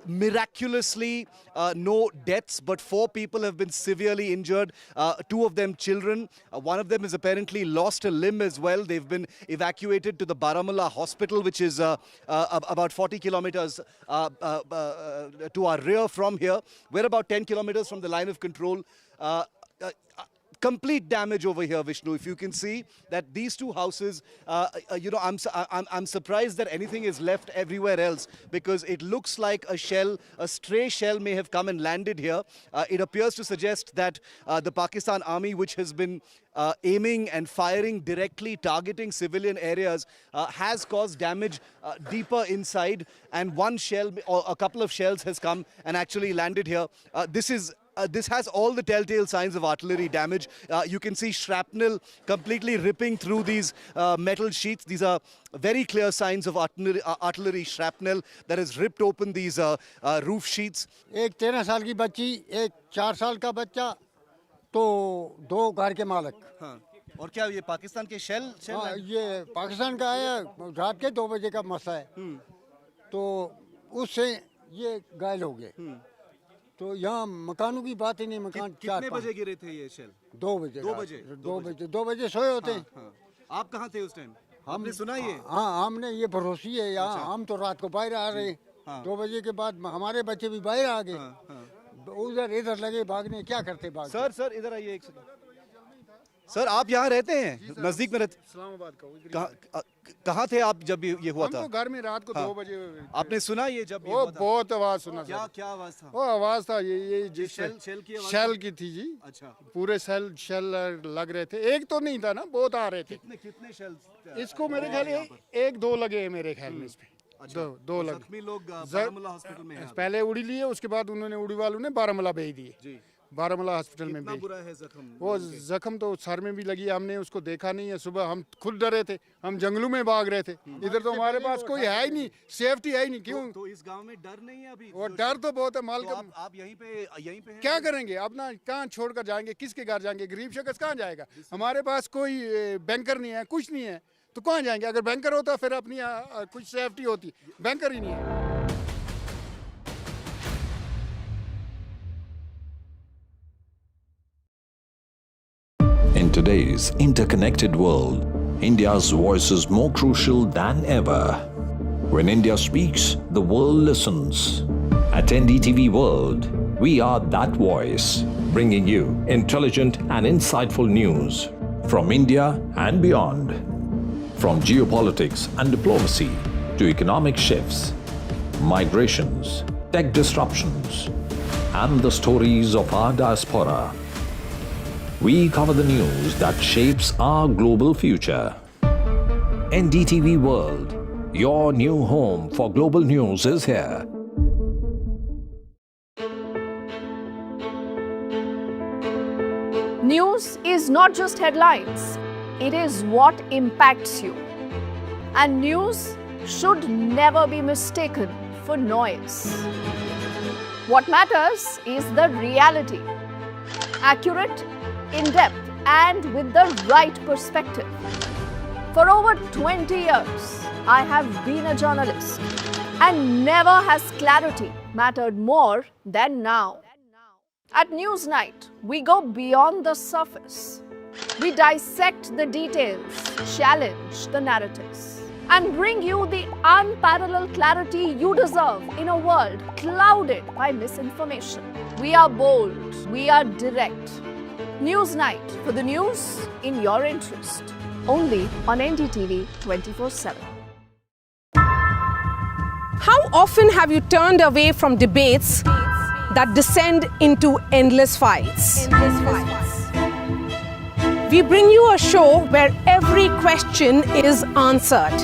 Miraculously, no deaths, but 4 people have been severely injured. 2 of them children. One of them has apparently lost a limb as well. They've been evacuated to the Baramulla hospital, which is about 40 kilometers to our rear from here. We're about 10 kilometers from the line of control. Complete damage over here, Vishnu. If you can see that these two houses, I'm surprised that anything is left everywhere else, because it looks like a stray shell may have come and landed here. It appears to suggest that the Pakistan Army, which has been aiming and firing directly, targeting civilian areas, has caused damage deeper inside, and one shell or a couple of shells has come and actually landed here. This has all the telltale signs of artillery damage. You can see shrapnel completely ripping through these metal sheets. These are very clear signs of artillery shrapnel that has ripped open these roof sheets. एक 13 साल की बच्ची, एक 4 साल का बच्चा, तो 2 घर के मालिक. हाँ. और क्या ये पाकिस्तान के शेल? ये पाकिस्तान का है, रात के 2 बजे का मसला है. तो उससे ये घायल हो गए. तो यहाँ मकानों की बात ही नहीं. मकान कितने बजे गिरे थे ये शेल? 2 बजे. 2 बजे सोए होते हैं. आप कहाँ थे उस टाइम? हमने सुना ये? हाँ, हमने ये भरोसी है यहाँ. हम तो रात को बाहर आ रहे. 2 बजे के बाद हमारे बच्चे भी बाहर आ गए. उधर इधर लगे भागने. क्या करते भाग? सर इधर आइए एक सेकंड. सर, आप यहाँ रहते हैं? नजदीक में रहते? इस्लामाबाद का. कहाँ थे आप जब ये हुआ था? हम तो घर में रात को 2 बजे. आपने सुना ये जब ये हुआ था? बहुत आवाज सुना. क्या आवाज था? वो आवाज था ये शेल की थी जी. अच्छा. पूरे शेल लग रहे थे. एक तो नहीं था ना, बहुत आ रहे थे. कितने शेल? इसको मेरे ख्याल 1-2 लगे मेरे ख्याल में. इसमें 2 लगे. जख्मी लोग बारामुल्ला हॉस्पिटल में हैं. पहले उड़ी लिए, उसके बाद उन्होंने उड़ी वालों ने बारामुल्ला भेज दिए. बारामुल्ला हॉस्पिटल में भी. बुरा है जख्म? वो जख्म तो सर में भी लगी. हमने उसको देखा नहीं है. सुबह हम खुद डरे थे. हम जंगलों में भाग रहे थे. इधर तो हमारे पास कोई है ही नहीं, सेफ्टी है ही नहीं. क्यों? तो इस गांव में डर नहीं है अभी? वो डर तो बहुत है. माल तो आप यहीं पे क्या करेंगे? अपना कहाँ छोड़कर जाएंगे? किसके घर जाएंगे? गरीब शख्स कहाँ जाएगा? हमारे पास कोई बैंकर नहीं है, कुछ नहीं है, तो कहाँ जाएंगे? अगर बैंकर होता फिर अपनी कुछ सेफ्टी होती. बैंकर ही नहीं है. In today's interconnected world, India's voice is more crucial than ever. When India speaks, the world listens. At NDTV World, we are that voice, bringing you intelligent and insightful news from India and beyond. From geopolitics and diplomacy to economic shifts, migrations, tech disruptions, and the stories of our diaspora. We cover the news that shapes our global future. NDTV World, your new home for global news is here. News is not just headlines, it is what impacts you. And news should never be mistaken for noise. What matters is the reality. Accurate, in-depth, and with the right perspective. For over 20 years, I have been a journalist, and never has clarity mattered more than now. At Newsnight, we go beyond the surface. We dissect the details, challenge the narratives, and bring you the unparalleled clarity you deserve in a world clouded by misinformation. We are bold, we are direct. Newsnight, for the news in your interest. Only on NDTV 24/7. How often have you turned away from debates that descend into endless fights? We bring you a show where every question is answered,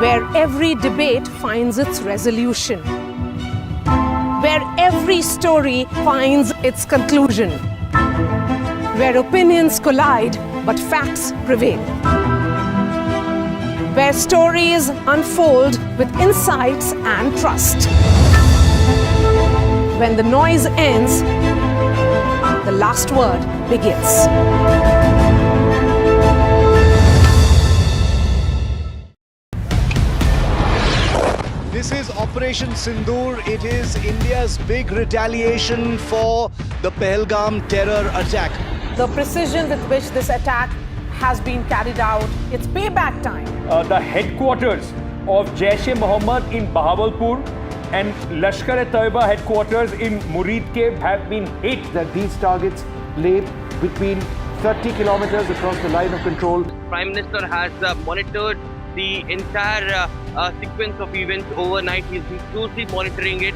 where every debate finds its resolution, where every story finds its conclusion, where opinions collide but facts prevail, where stories unfold with insights and trust. When the noise ends, the last word begins. This is Operation Sindoor. It is India's big retaliation for the Pahalgam terror attack. The precision with which this attack has been carried out, it's payback time. The headquarters of Jaish-e-Mohammed in Bahawalpur and Lashkar-e-Taiba headquarters in Muridke have been hit. That these targets lay between 30 kilometers across the line of control. Prime Minister has monitored the entire sequence of events overnight. He's been closely monitoring it.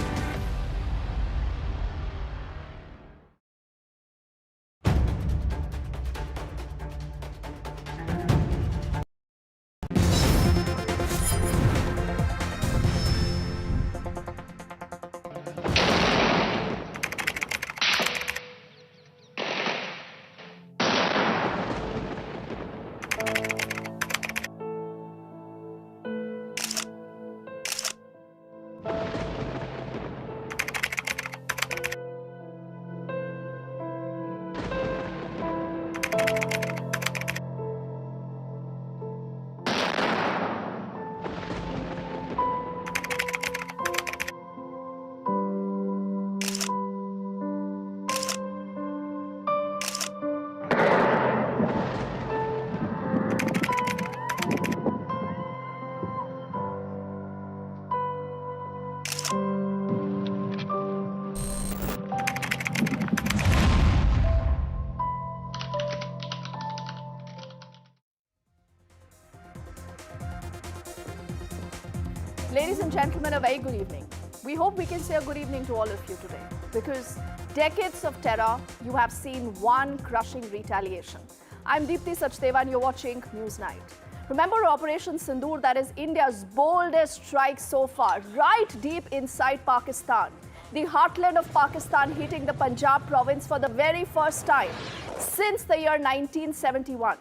Ladies and gentlemen, a very good evening. We hope we can say a good evening to all of you today, because decades of terror, you have seen one crushing retaliation. I'm Deepthi Sachdeva and you're watching Newsnight. Remember Operation Sindoor, that is India's boldest strike so far, right deep inside Pakistan. The heartland of Pakistan hitting the Punjab province for the very first time since the year 1971.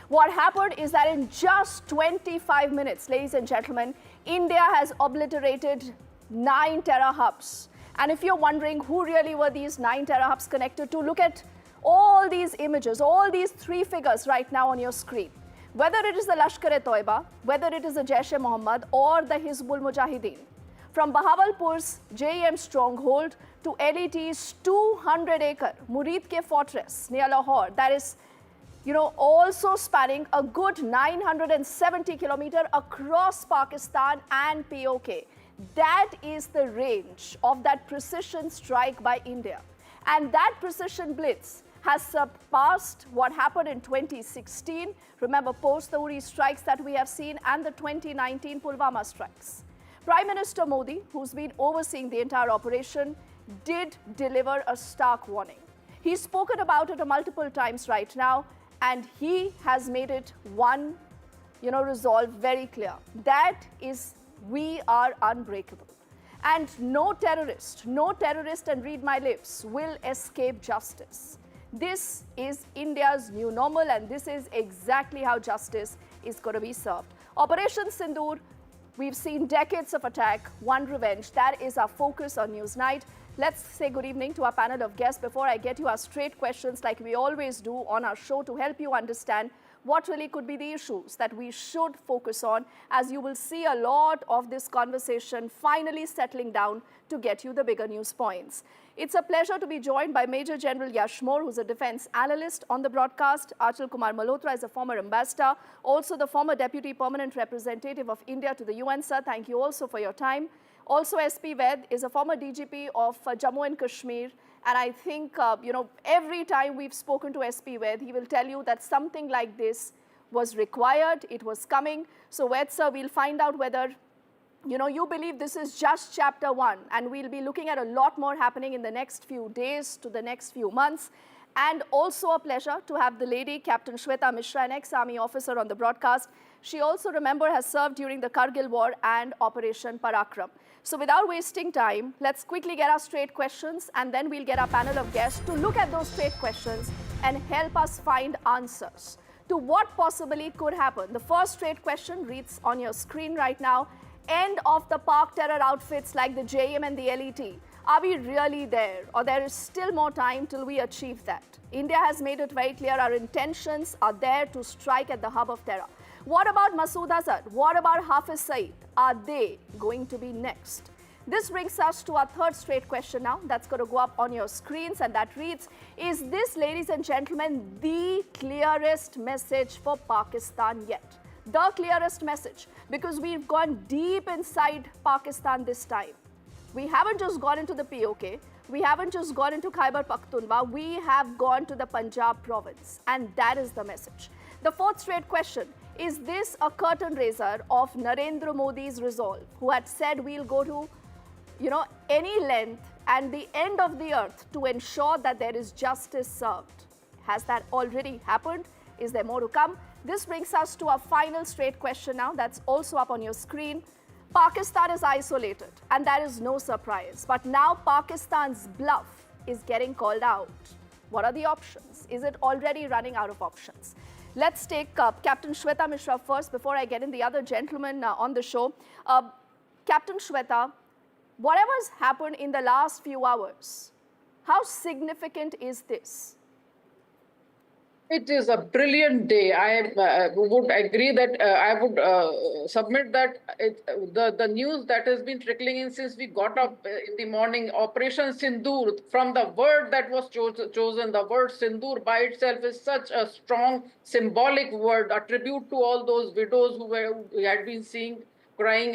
What happened is that in just 25 minutes, ladies and gentlemen, India has obliterated 9 terror hubs. And if you're wondering who really were these 9 terror hubs connected to, look at all these images, all these 3 figures right now on your screen. Whether it is the Lashkar-e-Taiba, whether it is the Jaish-e-Mohammed or the Hizbul Mujahideen. From Bahawalpur's JEM stronghold to LET's 200-acre Muridke fortress near Lahore, that is also spanning a good 970 kilometers across Pakistan and POK. That is the range of that precision strike by India. And that precision blitz has surpassed what happened in 2016. Remember, post the Uri strikes that we have seen and the 2019 Pulwama strikes. Prime Minister Modi, who's been overseeing the entire operation, did deliver a stark warning. He's spoken about it multiple times right now, and he has made it one, resolve very clear. That is, we are unbreakable. And no terrorist, and read my lips, will escape justice. This is India's new normal, and this is exactly how justice is going to be served. Operation Sindoor, we've seen decades of attack, one revenge. That is our focus on Newsnight. Let's say good evening to our panel of guests before I get you our straight questions like we always do on our show to help you understand what really could be the issues that we should focus on, as you will see a lot of this conversation finally settling down to get you the bigger news points. It's a pleasure to be joined by Major General Yashmore, who's a defense analyst on the broadcast. Achal Kumar Malhotra is a former ambassador, also the former deputy permanent representative of India to the UN. Sir, thank you also for your time. Also, SP Ved is a former DGP of Jammu and Kashmir. And I think, every time we've spoken to SP Ved, he will tell you that something like this was required, it was coming. So, Ved, sir, we'll find out whether, you believe this is just chapter 1, and we'll be looking at a lot more happening in the next few days to the next few months. And also a pleasure to have the lady, Captain Shweta Mishra, an ex-army officer on the broadcast. She also, remember, has served during the Kargil War and Operation Parakram. So without wasting time, let's quickly get our straight questions, and then we'll get our panel of guests to look at those straight questions and help us find answers to what possibly could happen. The first straight question reads on your screen right now. End of the Pak terror outfits like the JM and the LET. Are we really there, or there is still more time till we achieve that? India has made it very clear our intentions are there to strike at the hub of terror. What about Masood Azhar? What about Hafiz Saeed? Are they going to be next? This brings us to our third straight question now. That's going to go up on your screens, and that reads, is this, ladies and gentlemen, the clearest message for Pakistan yet? The clearest message, because we've gone deep inside Pakistan this time. We haven't just gone into the POK. We haven't just gone into Khyber Pakhtunkhwa. We have gone to the Punjab province, and that is the message. The fourth straight question, is this a curtain raiser of Narendra Modi's resolve, who had said we'll go to, any length and the end of the earth to ensure that there is justice served? Has that already happened? Is there more to come? This brings us to our final straight question now. That's also up on your screen. Pakistan is isolated, and that is no surprise. But now Pakistan's bluff is getting called out. What are the options? Is it already running out of options? Let's take Captain Shweta Mishra first before I get in the other gentlemen on the show. Captain Shweta, whatever's happened in the last few hours, how significant is this? It is a brilliant day. I would agree that I would submit that the news that has been trickling in since we got up in the morning, Operation Sindoor, from the word that was chosen, the word Sindoor by itself is such a strong symbolic word, a tribute to all those widows who had been crying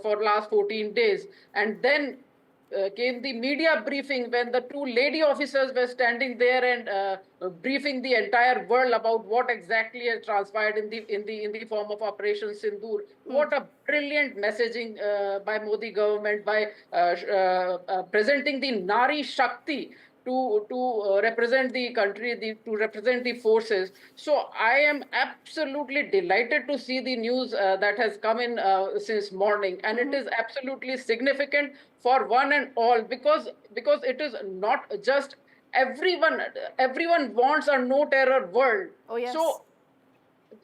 for last 14 days. And then came the media briefing when the two lady officers were standing there and briefing the entire world about what exactly has transpired in the form of Operation Sindoor. What a brilliant messaging by Modi government by presenting the Nari Shakti to represent the country, to represent the forces. So I am absolutely delighted to see the news that has come in since morning, and it is absolutely significant for one and all, because it is not just everyone wants a no terror world. Oh, yes.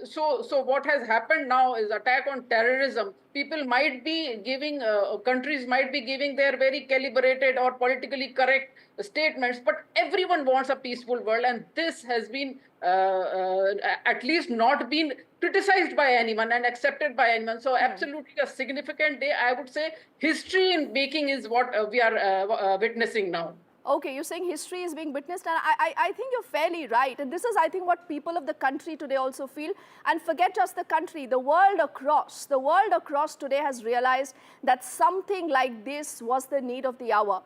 So what has happened now is attack on terrorism. People might be giving, countries might be giving their very calibrated or politically correct statements, but everyone wants a peaceful world, and this has been at least not been criticized by anyone and accepted by anyone. So absolutely a significant day. I would say history in making is what we are witnessing now. Okay, you're saying history is being witnessed, and I think you're fairly right. And this is, I think, what people of the country today also feel. And forget just the country, the world across today has realized that something like this was the need of the hour.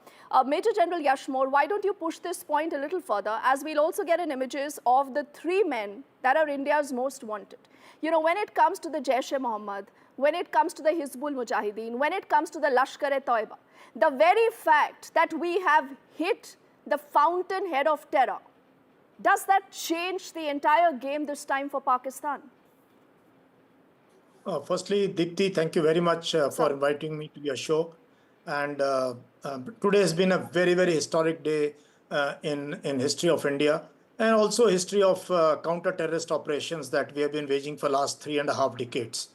Major General Yashmore, why don't you push this point a little further, as we'll also get in images of the 3 men that are India's most wanted. When it comes to the Jaish-e-Mohammed, when it comes to the Hizbul Mujahideen, when it comes to the Lashkar-e-Toiba, the very fact that we have hit the fountainhead of terror, does that change the entire game this time for Pakistan? Firstly, Deepthi, thank you very much for inviting me to your show. And today has been a very, very historic day in history of India, and also history of counter-terrorist operations that we have been waging for the last 3.5 decades.